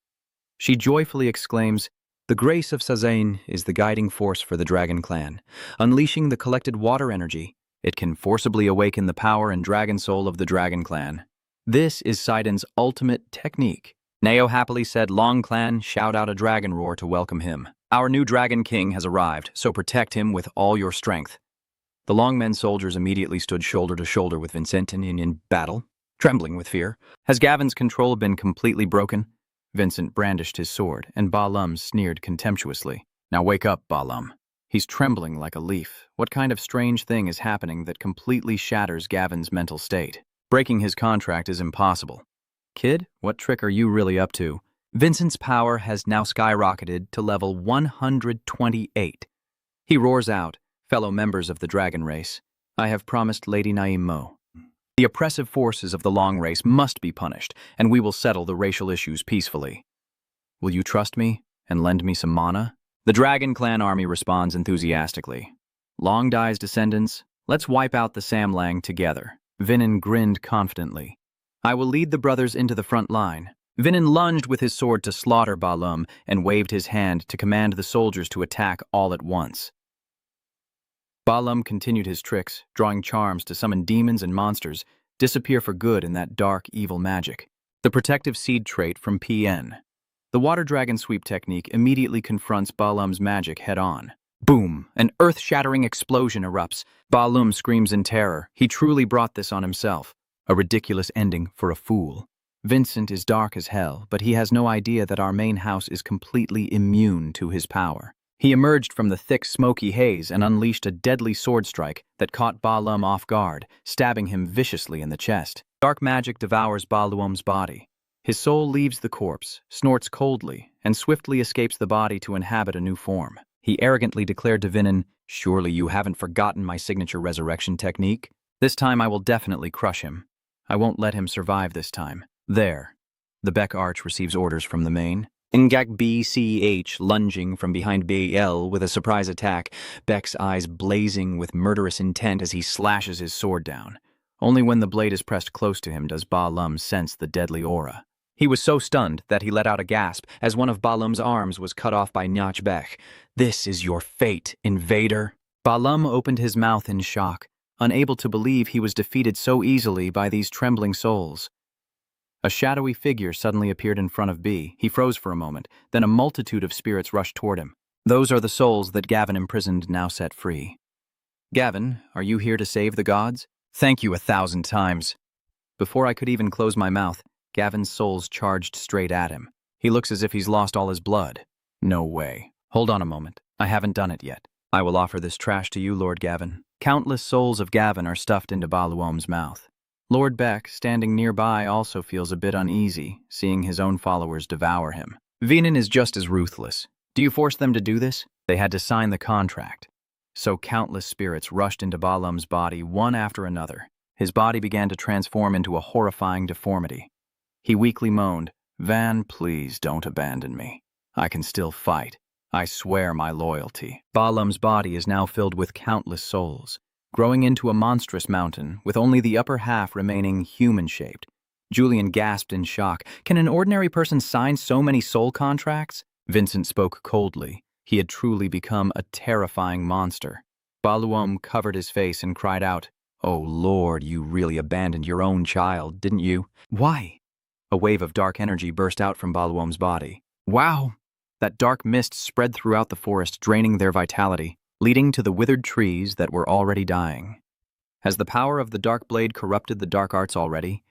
She joyfully exclaims, "The grace of Sazain is the guiding force for the Dragon Clan. Unleashing the collected water energy, it can forcibly awaken the power and dragon soul of the Dragon Clan. This is Sidon's ultimate technique." Nao happily said, "Long Clan, shout out a dragon roar to welcome him. Our new Dragon King has arrived, so protect him with all your strength." The Longmen soldiers immediately stood shoulder to shoulder with Vincent in battle, trembling with fear. Has Gavin's control been completely broken? Vincent brandished his sword, and Ba Lum sneered contemptuously. Now wake up, Ba Lum. He's trembling like a leaf. What kind of strange thing is happening that completely shatters Gavin's mental state? Breaking his contract is impossible. Kid, what trick are you really up to? Vincent's power has now skyrocketed to level 128. He roars out, "Fellow members of the dragon race, I have promised Lady Naimo. The oppressive forces of the Long race must be punished, and we will settle the racial issues peacefully. Will you trust me and lend me some mana?" The Dragon Clan army responds enthusiastically. Long Dai's descendants, let's wipe out the Samlang together. Vinin grinned confidently. I will lead the brothers into the front line. Vinin lunged with his sword to slaughter Ba Lum and waved his hand to command the soldiers to attack all at once. Ba Lum continued his tricks, drawing charms to summon demons and monsters, disappear for good in that dark, evil magic. The protective seed trait from PN. The water dragon sweep technique immediately confronts Ba Lum's magic head-on. Boom! An earth-shattering explosion erupts. Ba Lum screams in terror. He truly brought this on himself. A ridiculous ending for a fool. Vincent is dark as hell, but he has no idea that our main house is completely immune to his power. He emerged from the thick, smoky haze and unleashed a deadly sword strike that caught Ba Lum off guard, stabbing him viciously in the chest. Dark magic devours Ba Lum's body. His soul leaves the corpse, snorts coldly, and swiftly escapes the body to inhabit a new form. He arrogantly declared to Vinin, "Surely you haven't forgotten my signature resurrection technique? This time I will definitely crush him. I won't let him survive this time." There. The Beck Arch receives orders from the main. Ngak BCH lunging from behind BL with a surprise attack, Beck's eyes blazing with murderous intent as he Slashes his sword down. Only when the blade is pressed close to him does Ba Lum sense the deadly aura. He was so stunned that he let out a gasp as one of Ba Lum's arms was cut off by Nyach Beck. "This is your fate, invader." Ba Lum opened his mouth in shock, unable to believe he was defeated so easily by these trembling souls. A shadowy figure suddenly appeared in front of B. He froze for a moment, then a multitude of spirits rushed toward him. Those are the souls that Gavin imprisoned, now set free. Gavin, are you here to save the gods? Thank you 1,000 times. Before I could even close my mouth, Gavin's souls charged straight at him. He looks as if he's lost all his blood. No way. Hold on a moment. I haven't done it yet. I will offer this trash to you, Lord Gavin. Countless souls of Gavin are stuffed into Ba Luom's mouth. Lord Beck, standing nearby, also feels a bit uneasy, seeing his own followers devour him. Venin is just as ruthless. Do you force them to do this? They had to sign the contract. So countless spirits rushed into Ba Lum's body, one after another. His body began to transform into a horrifying deformity. He weakly moaned, "Van, please don't abandon me. I can still fight. I swear my loyalty." Ba Lum's body is now filled with countless souls, growing into a monstrous mountain, with only the upper half remaining human-shaped. Julian gasped in shock. Can an ordinary person sign so many soul contracts? Vincent spoke coldly. He had truly become a terrifying monster. Ba Luom covered his face and cried out, "Oh Lord, you really abandoned your own child, didn't you?" "Why?" A wave of dark energy burst out from Ba Luom's body. Wow! That dark mist spread throughout the forest, draining their vitality, leading to the withered trees that were already dying. Has the power of the dark blade corrupted the dark arts already?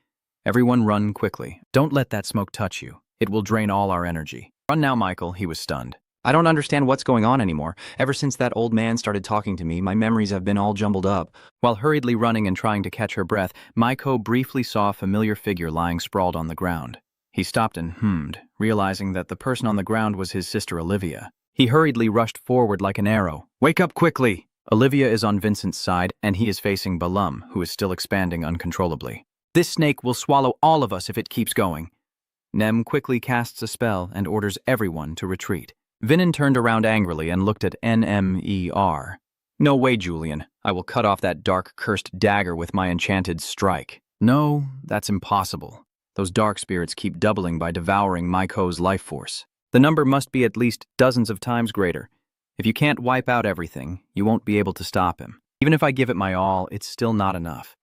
Everyone run quickly. Don't let that smoke touch you. It will drain all our energy. Run now, Michael. He was stunned. I don't understand what's going on anymore. Ever since that old man started talking to me, my memories have been all jumbled up. While hurriedly running and trying to catch her breath, Maiko briefly saw a familiar figure lying sprawled on the ground. He stopped and hummed, realizing that the person on the ground was his sister Olivia. He hurriedly rushed forward like an arrow. "Wake up quickly!" Olivia is on Vincent's side, and he is facing Ba Lum, who is still expanding uncontrollably. "This snake will swallow all of us if it keeps going." Nem quickly casts a spell and orders everyone to retreat. Vinin turned around angrily and looked at NMER. "No way, Julian. I will cut off that dark, cursed dagger with my enchanted strike." "No, that's impossible. Those dark spirits keep doubling by devouring Maiko's life force. The number must be at least dozens of times greater. If you can't wipe out everything, you won't be able to stop him. Even if I give it my all, it's still not enough.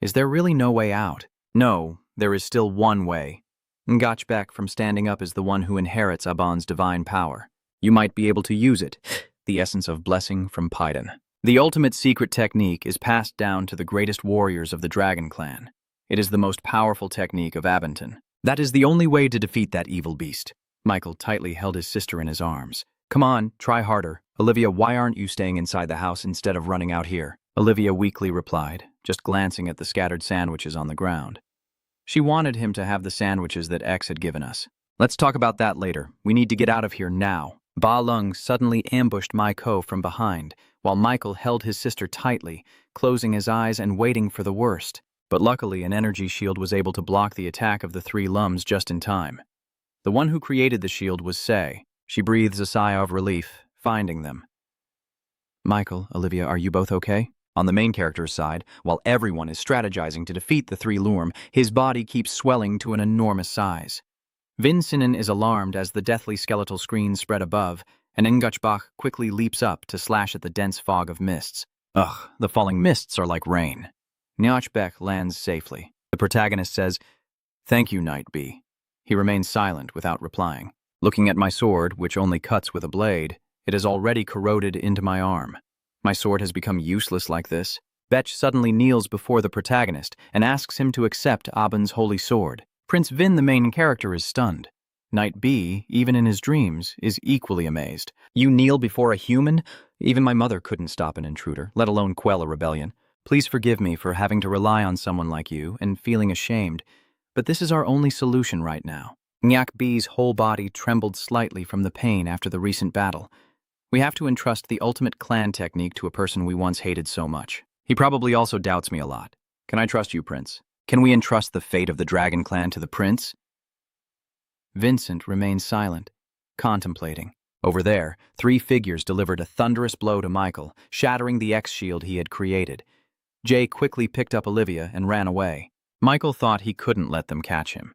Is there really no way out?" "No, there is still one way. Ngachbek from standing up is the one who inherits Aban's divine power. You might be able to use it, the essence of blessing from Paidan. The ultimate secret technique is passed down to the greatest warriors of the Dragon Clan. It is the most powerful technique of Abanton. That is the only way to defeat that evil beast." Michael tightly held his sister in his arms. "Come on, try harder. Olivia, why aren't you staying inside the house instead of running out here?" Olivia weakly replied, just glancing at the scattered sandwiches on the ground. She wanted him to have the sandwiches that X had given us. "Let's talk about that later. We need to get out of here now." Ba Lung suddenly ambushed Maiko from behind, while Michael held his sister tightly, closing his eyes and waiting for the worst. But luckily, an energy shield was able to block the attack of the three Lums just in time. The one who created the shield was Sei. She breathes a sigh of relief, finding them. "Michael, Olivia, are you both okay?" On the main character's side, while everyone is strategizing to defeat the three Lurm, his body keeps swelling to an enormous size. Vincinen is alarmed as the deathly skeletal screens spread above, and Ngachbach quickly leaps up to slash at the dense fog of mists. Ugh, the falling mists are like rain. Nyachbek lands safely. The protagonist says, "Thank you, Knight B." He remains silent without replying. Looking at my sword, which only cuts with a blade, it has already corroded into my arm. My sword has become useless like this. Betch suddenly kneels before the protagonist and asks him to accept Aben's holy sword. Prince Vin, the main character, is stunned. Knight B, even in his dreams, is equally amazed. "You kneel before a human? Even my mother couldn't stop an intruder, let alone quell a rebellion. Please forgive me for having to rely on someone like you and feeling ashamed, but this is our only solution right now." Nyak B's whole body trembled slightly from the pain after the recent battle. We have to entrust the ultimate clan technique to a person we once hated so much. He probably also doubts me a lot. Can I trust you, Prince? Can we entrust the fate of the Dragon Clan to the Prince? Vincent remained silent, contemplating. Over there, 3 figures delivered a thunderous blow to Michael, shattering the X-shield he had created. Jay quickly picked up Olivia and ran away. Michael thought he couldn't let them catch him.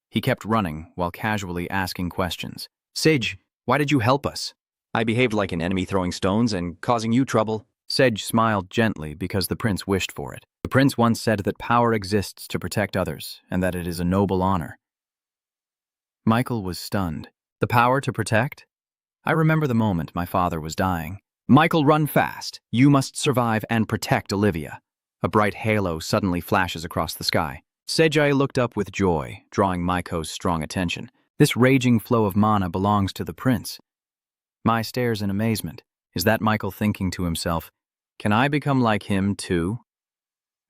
He kept running while casually asking questions. "Sage, why did you help us?" I behaved like an enemy throwing stones and causing you trouble. Sage smiled gently because the prince wished for it. The prince once said that power exists to protect others and that it is a noble honor. Michael was stunned. The power to protect? I remember the moment my father was dying. "Michael, run fast. You must survive and protect Olivia." A bright halo suddenly flashes across the sky. Sejai looked up with joy, drawing Maiko's strong attention. This raging flow of mana belongs to the prince. Mai stares in amazement. Is that Michael thinking to himself, "Can I become like him too?"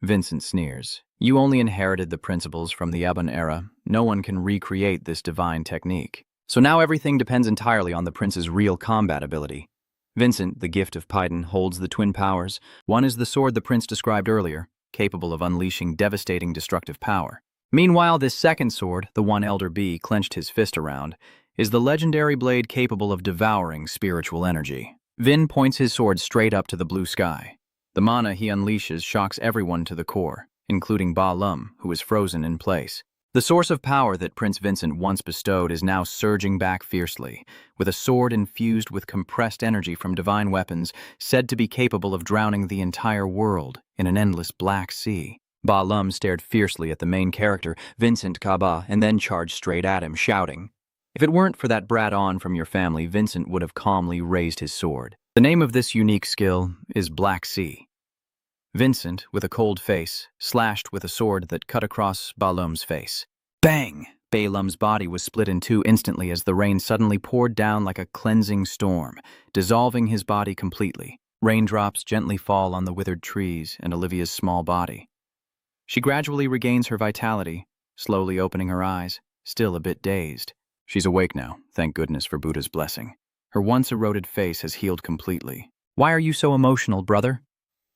Vincent sneers. "You only inherited the principles from the Ebon era. No one can recreate this divine technique. So now everything depends entirely on the prince's real combat ability." Vincent, the gift of Python, holds the twin powers. One is the sword the prince described earlier, capable of unleashing devastating destructive power. Meanwhile, this second sword, the one Elder B clenched his fist around, is the legendary blade capable of devouring spiritual energy. Vin points his sword straight up to the blue sky. The mana he unleashes shocks everyone to the core, including Ba Lum, who is frozen in place. The source of power that Prince Vincent once bestowed is now surging back fiercely, with a sword infused with compressed energy from divine weapons said to be capable of drowning the entire world in an endless black sea. Ba Lum stared fiercely at the main character, Vincent Kaba, and then charged straight at him, shouting. If it weren't for that brat on from your family, Vincent would have calmly raised his sword. The name of this unique skill is Black Sea. Vincent, with a cold face, slashed with a sword that cut across Ba Lum's face. Bang! Ba Lum's body was split in two instantly as the rain suddenly poured down like a cleansing storm, dissolving his body completely. Raindrops gently fall on the withered trees and Olivia's small body. She gradually regains her vitality, slowly opening her eyes, still a bit dazed. She's awake now, thank goodness for Buddha's blessing. Her once eroded face has healed completely. "Why are you so emotional, brother?"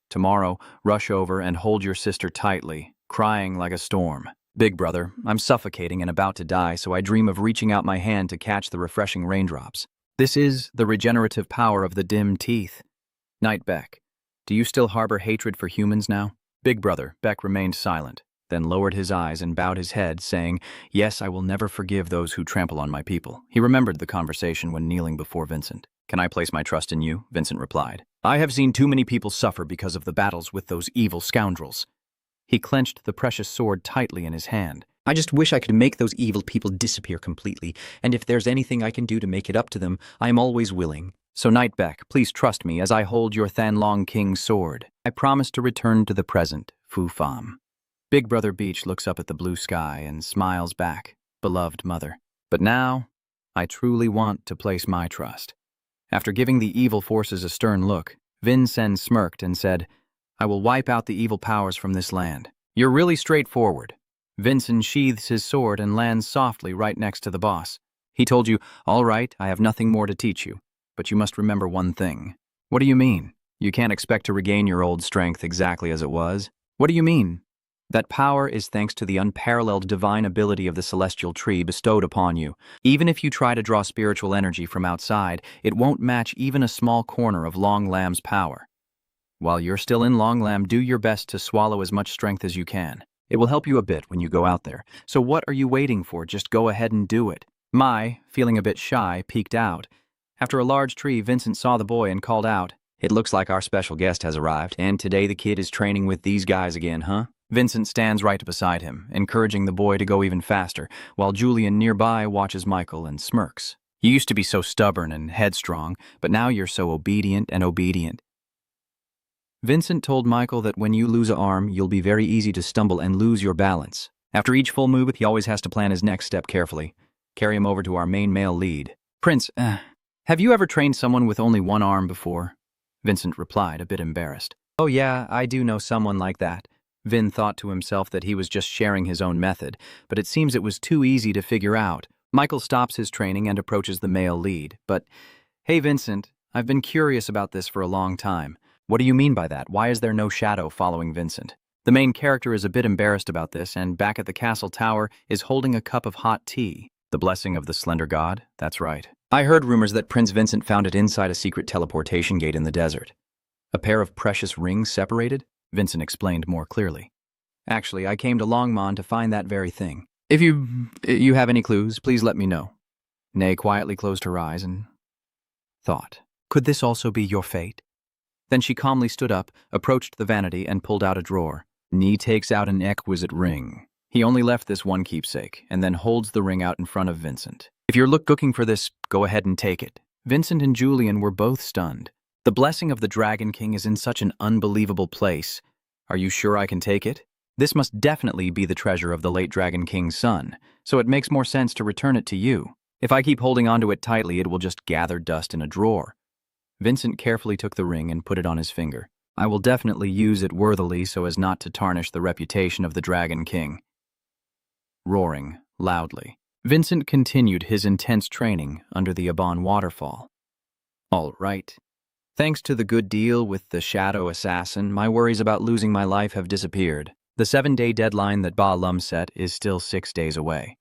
"Tomorrow, rush over and hold your sister tightly, crying like a storm." "Big brother, I'm suffocating and about to die, so I dream of reaching out my hand to catch the refreshing raindrops." This is the regenerative power of the dim teeth. Night Beck, do you still harbor hatred for humans now? Big brother, Beck remained silent, then lowered his eyes and bowed his head, saying, "Yes, I will never forgive those who trample on my people." He remembered the conversation when kneeling before Vincent. "Can I place my trust in you?" Vincent replied. "I have seen too many people suffer because of the battles with those evil scoundrels." He clenched the precious sword tightly in his hand. I just wish I could make those evil people disappear completely, and if there's anything I can do to make it up to them, I am always willing. "So Nightbeck, please trust me as I hold your Thanlong King's sword. I promise to return to the present, Fu Fam." Big Brother Beach looks up at the blue sky and smiles back, "Beloved mother. But now, I truly want to place my trust." After giving the evil forces a stern look, Vin Sen smirked and said, "I will wipe out the evil powers from this land." "You're really straightforward." Vincent sheathes his sword and lands softly right next to the boss. He told you, "All right, I have nothing more to teach you, but you must remember one thing." "What do you mean?" You can't expect to regain your old strength exactly as it was. "What do you mean?" That power is thanks to the unparalleled divine ability of the celestial tree bestowed upon you. Even if you try to draw spiritual energy from outside, it won't match even a small corner of Long Lamb's power. While you're still in Long Lamb, do your best to swallow as much strength as you can. It will help you a bit when you go out there. So what are you waiting for? Just go ahead and do it. Mai, feeling a bit shy, peeked out. After a large tree, Vincent saw the boy and called out, "It looks like our special guest has arrived, and today the kid is training with these guys again, huh?" Vincent stands right beside him, encouraging the boy to go even faster, while Julian nearby watches Michael and smirks. "You used to be so stubborn and headstrong, but now you're so obedient. Vincent told Michael that when you lose an arm, you'll be very easy to stumble and lose your balance. After each full move, he always has to plan his next step carefully. Carry him over to our main male lead. "Prince, have you ever trained someone with only one arm before?" Vincent replied, a bit embarrassed. "Oh yeah, I do know someone like that." Vin thought to himself that he was just sharing his own method, but it seems it was too easy to figure out. Michael stops his training and approaches the male lead. "But, hey Vincent, I've been curious about this for a long time. What do you mean by that? Why is there no shadow following Vincent?" The main character is a bit embarrassed about this, and back at the castle tower is holding a cup of hot tea. The The blessing of the slender god? That's right. I heard rumors that Prince Vincent found it inside a secret teleportation gate in the desert. A pair of precious rings separated? Vincent explained more clearly. Actually, I came to Longmon to find that very thing. If you have any clues, please let me know. Nay quietly closed her eyes and thought. Could this also be your fate? Then she calmly stood up, approached the vanity, and pulled out a drawer. Nee takes out an exquisite ring. He only left this one keepsake, and then holds the ring out in front of Vincent. If you're looking for this, go ahead and take it. Vincent and Julian were both stunned. The blessing of the Dragon King is in such an unbelievable place. Are you sure I can take it? This must definitely be the treasure of the late Dragon King's son, so it makes more sense to return it to you. If I keep holding onto it tightly, it will just gather dust in a drawer. Vincent carefully took the ring and put it on his finger. I will definitely use it worthily so as not to tarnish the reputation of the Dragon King. Roaring loudly, Vincent continued his intense training under the Abon waterfall. All right. Thanks to the good deal with the Shadow Assassin, my worries about losing my life have disappeared. The 7-day deadline that Ba Lum set is still 6 days away.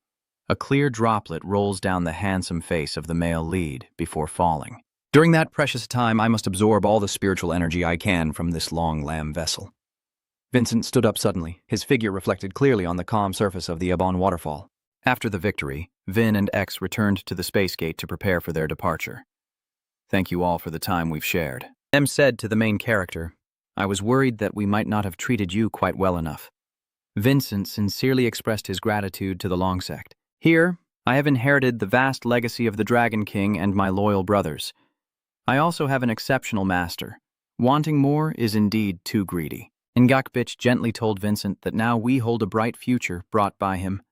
A clear droplet rolls down the handsome face of the male lead before falling. During that precious time, I must absorb all the spiritual energy I can from this long lamb vessel. Vincent stood up suddenly, his figure reflected clearly on the calm surface of the Abon waterfall. After the victory, Vin and X returned to the space gate to prepare for their departure. Thank you all for the time we've shared. M said to the main character, I was worried that we might not have treated you quite well enough. Vincent sincerely expressed his gratitude to the Long Sect. Here, I have inherited the vast legacy of the Dragon King and my loyal brothers. I also have an exceptional master. Wanting more is indeed too greedy. Ngakbich gently told Vincent that now we hold a bright future brought by him.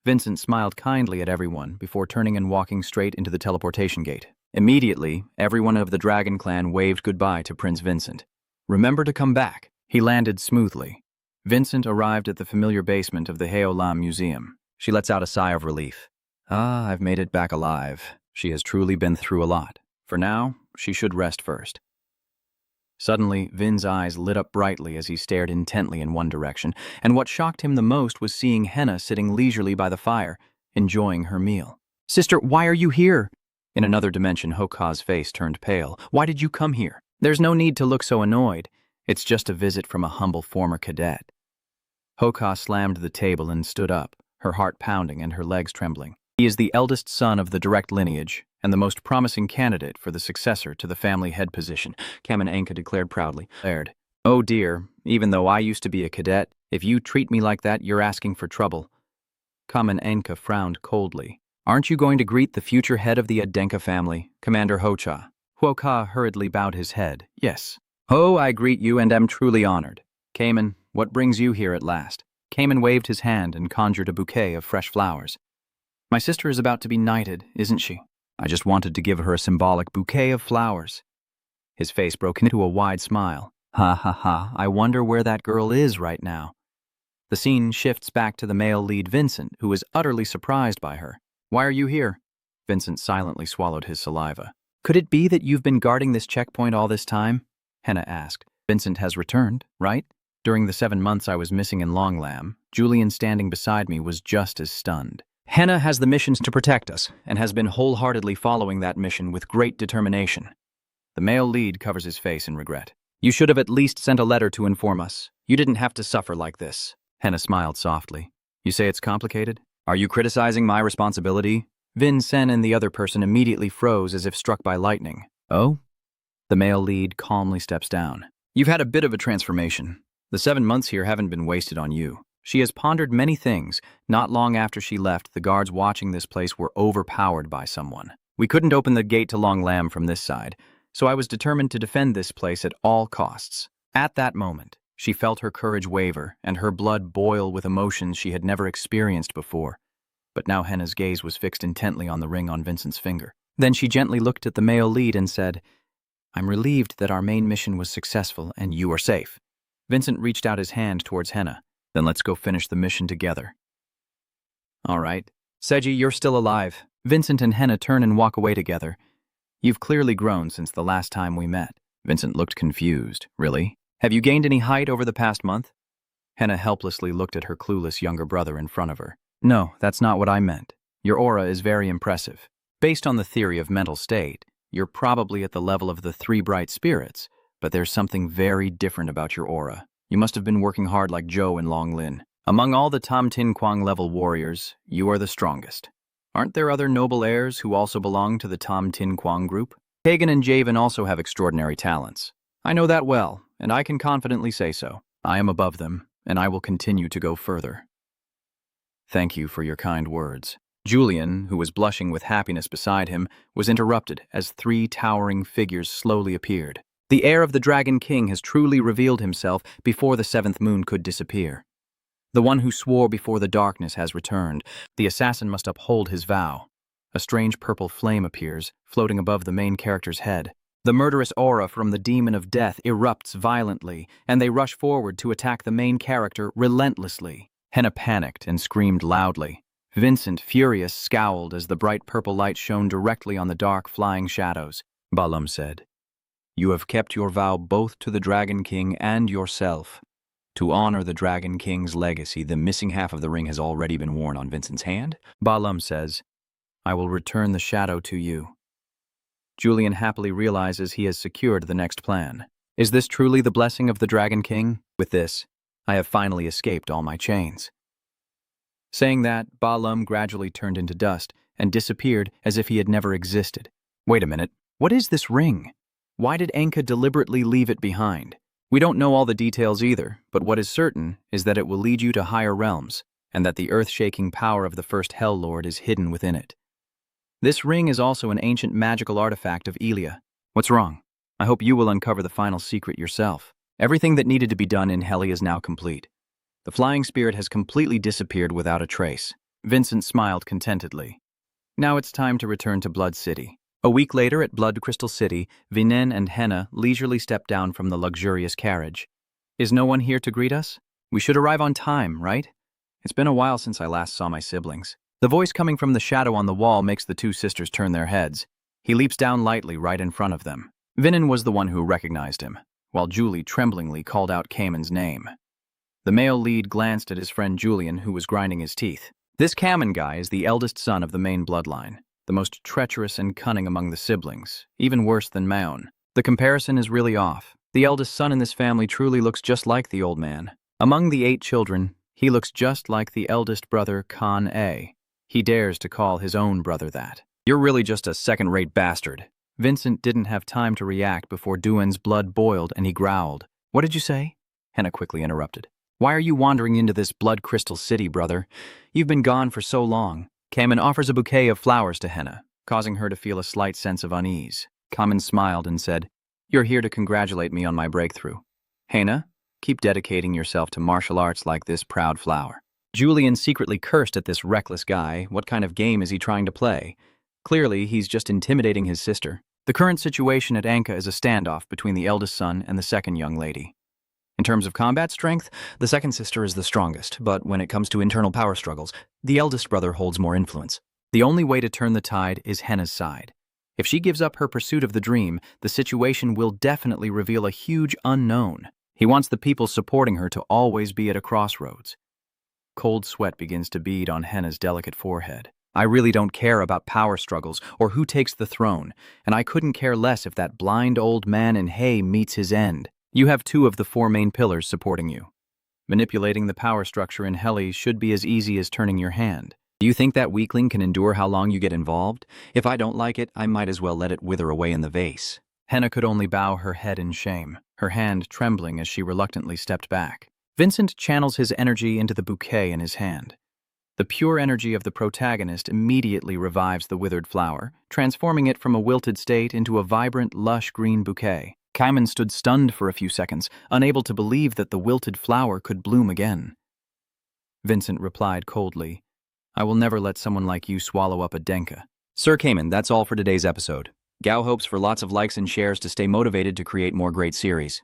Vincent smiled kindly at everyone before turning and walking straight into the teleportation gate. Immediately, everyone of the Dragon Clan waved goodbye to Prince Vincent. Remember to come back. He landed smoothly. Vincent arrived at the familiar basement of the Heolam Museum. She lets out a sigh of relief. I've made it back alive. She has truly been through a lot. For now, she should rest first. Suddenly, Vin's eyes lit up brightly as he stared intently in one direction, and what shocked him the most was seeing Henna sitting leisurely by the fire, enjoying her meal. Sister, why are you here? In another dimension, Hoka's face turned pale. Why did you come here? There's no need to look so annoyed. It's just a visit from a humble former cadet. Hoka slammed the table and stood up, her heart pounding and her legs trembling. He is the eldest son of the direct lineage, and the most promising candidate for the successor to the family head position, Kamen Anka declared proudly. Oh dear, even though I used to be a cadet, if you treat me like that, you're asking for trouble. Kamen Anka frowned coldly. Aren't you going to greet the future head of the Adenka family, Commander Hocha? Huoka hurriedly bowed his head. Yes. Oh, I greet you and am truly honored. Kamen, what brings you here at last? Kamen waved his hand and conjured a bouquet of fresh flowers. My sister is about to be knighted, isn't she? I just wanted to give her a symbolic bouquet of flowers. His face broke into a wide smile. Ha ha ha, I wonder where that girl is right now. The scene shifts back to the male lead Vincent, who is utterly surprised by her. Why are you here? Vincent silently swallowed his saliva. Could it be that you've been guarding this checkpoint all this time? Henna asked. Vincent has returned, right? During the 7 months I was missing in Longlam, Julian standing beside me was just as stunned. Henna has the missions to protect us, and has been wholeheartedly following that mission with great determination. The male lead covers his face in regret. You should have at least sent a letter to inform us. You didn't have to suffer like this. Henna smiled softly. You say it's complicated? Are you criticizing my responsibility? Vin Sen and the other person immediately froze as if struck by lightning. Oh? The male lead calmly steps down. You've had a bit of a transformation. The 7 months here haven't been wasted on you. She has pondered many things. Not long after she left, the guards watching this place were overpowered by someone. We couldn't open the gate to Long Lam from this side, so I was determined to defend this place at all costs. At that moment, she felt her courage waver and her blood boil with emotions she had never experienced before. But now Henna's gaze was fixed intently on the ring on Vincent's finger. Then she gently looked at the male lead and said, I'm relieved that our main mission was successful and you are safe. Vincent reached out his hand towards Henna. Then let's go finish the mission together. All right. Seiji, you're still alive. Vincent and Henna turn and walk away together. You've clearly grown since the last time we met. Vincent looked confused. Really? Have you gained any height over the past month? Henna helplessly looked at her clueless younger brother in front of her. No, that's not what I meant. Your aura is very impressive. Based on the theory of mental state, you're probably at the level of the three bright spirits, but there's something very different about your aura. You must have been working hard like Zhou and Long Lin. Among all the Tam Tin Kwang level warriors, you are the strongest. Aren't there other noble heirs who also belong to the Tam Tin Kwang group? Kagan and Javen also have extraordinary talents. I know that well, and I can confidently say so. I am above them, and I will continue to go further. Thank you for your kind words. Julian, who was blushing with happiness beside him, was interrupted as three towering figures slowly appeared. The heir of the Dragon King has truly revealed himself before the seventh moon could disappear. The one who swore before the darkness has returned. The assassin must uphold his vow. A strange purple flame appears, floating above the main character's head. The murderous aura from the demon of death erupts violently, and they rush forward to attack the main character relentlessly. Henna panicked and screamed loudly. Vincent, furious, scowled as the bright purple light shone directly on the dark, flying shadows. Balum said, "You have kept your vow both to the Dragon King and yourself. To honor the Dragon King's legacy, the missing half of the ring has already been worn on Vincent's hand." Balum says, "I will return the shadow to you." Julian happily realizes he has secured the next plan. Is this truly the blessing of the Dragon King? With this, I have finally escaped all my chains. Saying that, Balum gradually turned into dust and disappeared as if he had never existed. Wait a minute, what is this ring? Why did Enka deliberately leave it behind? We don't know all the details either, but what is certain is that it will lead you to higher realms, and that the earth-shaking power of the first Hell Lord is hidden within it. This ring is also an ancient magical artifact of Elia. What's wrong? I hope you will uncover the final secret yourself. Everything that needed to be done in Heli is now complete. The flying spirit has completely disappeared without a trace. Vincent smiled contentedly. Now it's time to return to Blood City. A week later at Blood Crystal City, Vinen and Henna leisurely stepped down from the luxurious carriage. Is no one here to greet us? We should arrive on time, right? It's been a while since I last saw my siblings. The voice coming from the shadow on the wall makes the two sisters turn their heads. He leaps down lightly right in front of them. Vinen was the one who recognized him, while Julie tremblingly called out Cayman's name. The male lead glanced at his friend Julian, who was grinding his teeth. This Cayman guy is the eldest son of the main bloodline, the most treacherous and cunning among the siblings, even worse than Maon. The comparison is really off. The eldest son in this family truly looks just like the old man. Among the 8 children, he looks just like the eldest brother, Khan A. He dares to call his own brother that. You're really just a second-rate bastard. Vincent didn't have time to react before Duan's blood boiled and he growled. What did you say? Henna quickly interrupted. Why are you wandering into this Blood Crystal City, brother? You've been gone for so long. Kamen offers a bouquet of flowers to Henna, causing her to feel a slight sense of unease. Kamen smiled and said, You're here to congratulate me on my breakthrough. Henna, keep dedicating yourself to martial arts like this proud flower. Julian secretly cursed at this reckless guy. What kind of game is he trying to play? Clearly, he's just intimidating his sister. The current situation at Anka is a standoff between the eldest son and the second young lady. In terms of combat strength, the second sister is the strongest, but when it comes to internal power struggles, the eldest brother holds more influence. The only way to turn the tide is Henna's side. If she gives up her pursuit of the dream, the situation will definitely reveal a huge unknown. He wants the people supporting her to always be at a crossroads. Cold sweat begins to bead on Henna's delicate forehead. I really don't care about power struggles or who takes the throne, and I couldn't care less if that blind old man in hay meets his end. You have 2 of the 4 main pillars supporting you. Manipulating the power structure in Heli should be as easy as turning your hand. Do you think that weakling can endure how long you get involved? If I don't like it, I might as well let it wither away in the vase. Henna could only bow her head in shame, her hand trembling as she reluctantly stepped back. Vincent channels his energy into the bouquet in his hand. The pure energy of the protagonist immediately revives the withered flower, transforming it from a wilted state into a vibrant, lush green bouquet. Kaiman stood stunned for a few seconds, unable to believe that the wilted flower could bloom again. Vincent replied coldly, I will never let someone like you swallow up a denka. Sir Cayman, that's all for today's episode. Gao hopes for lots of likes and shares to stay motivated to create more great series.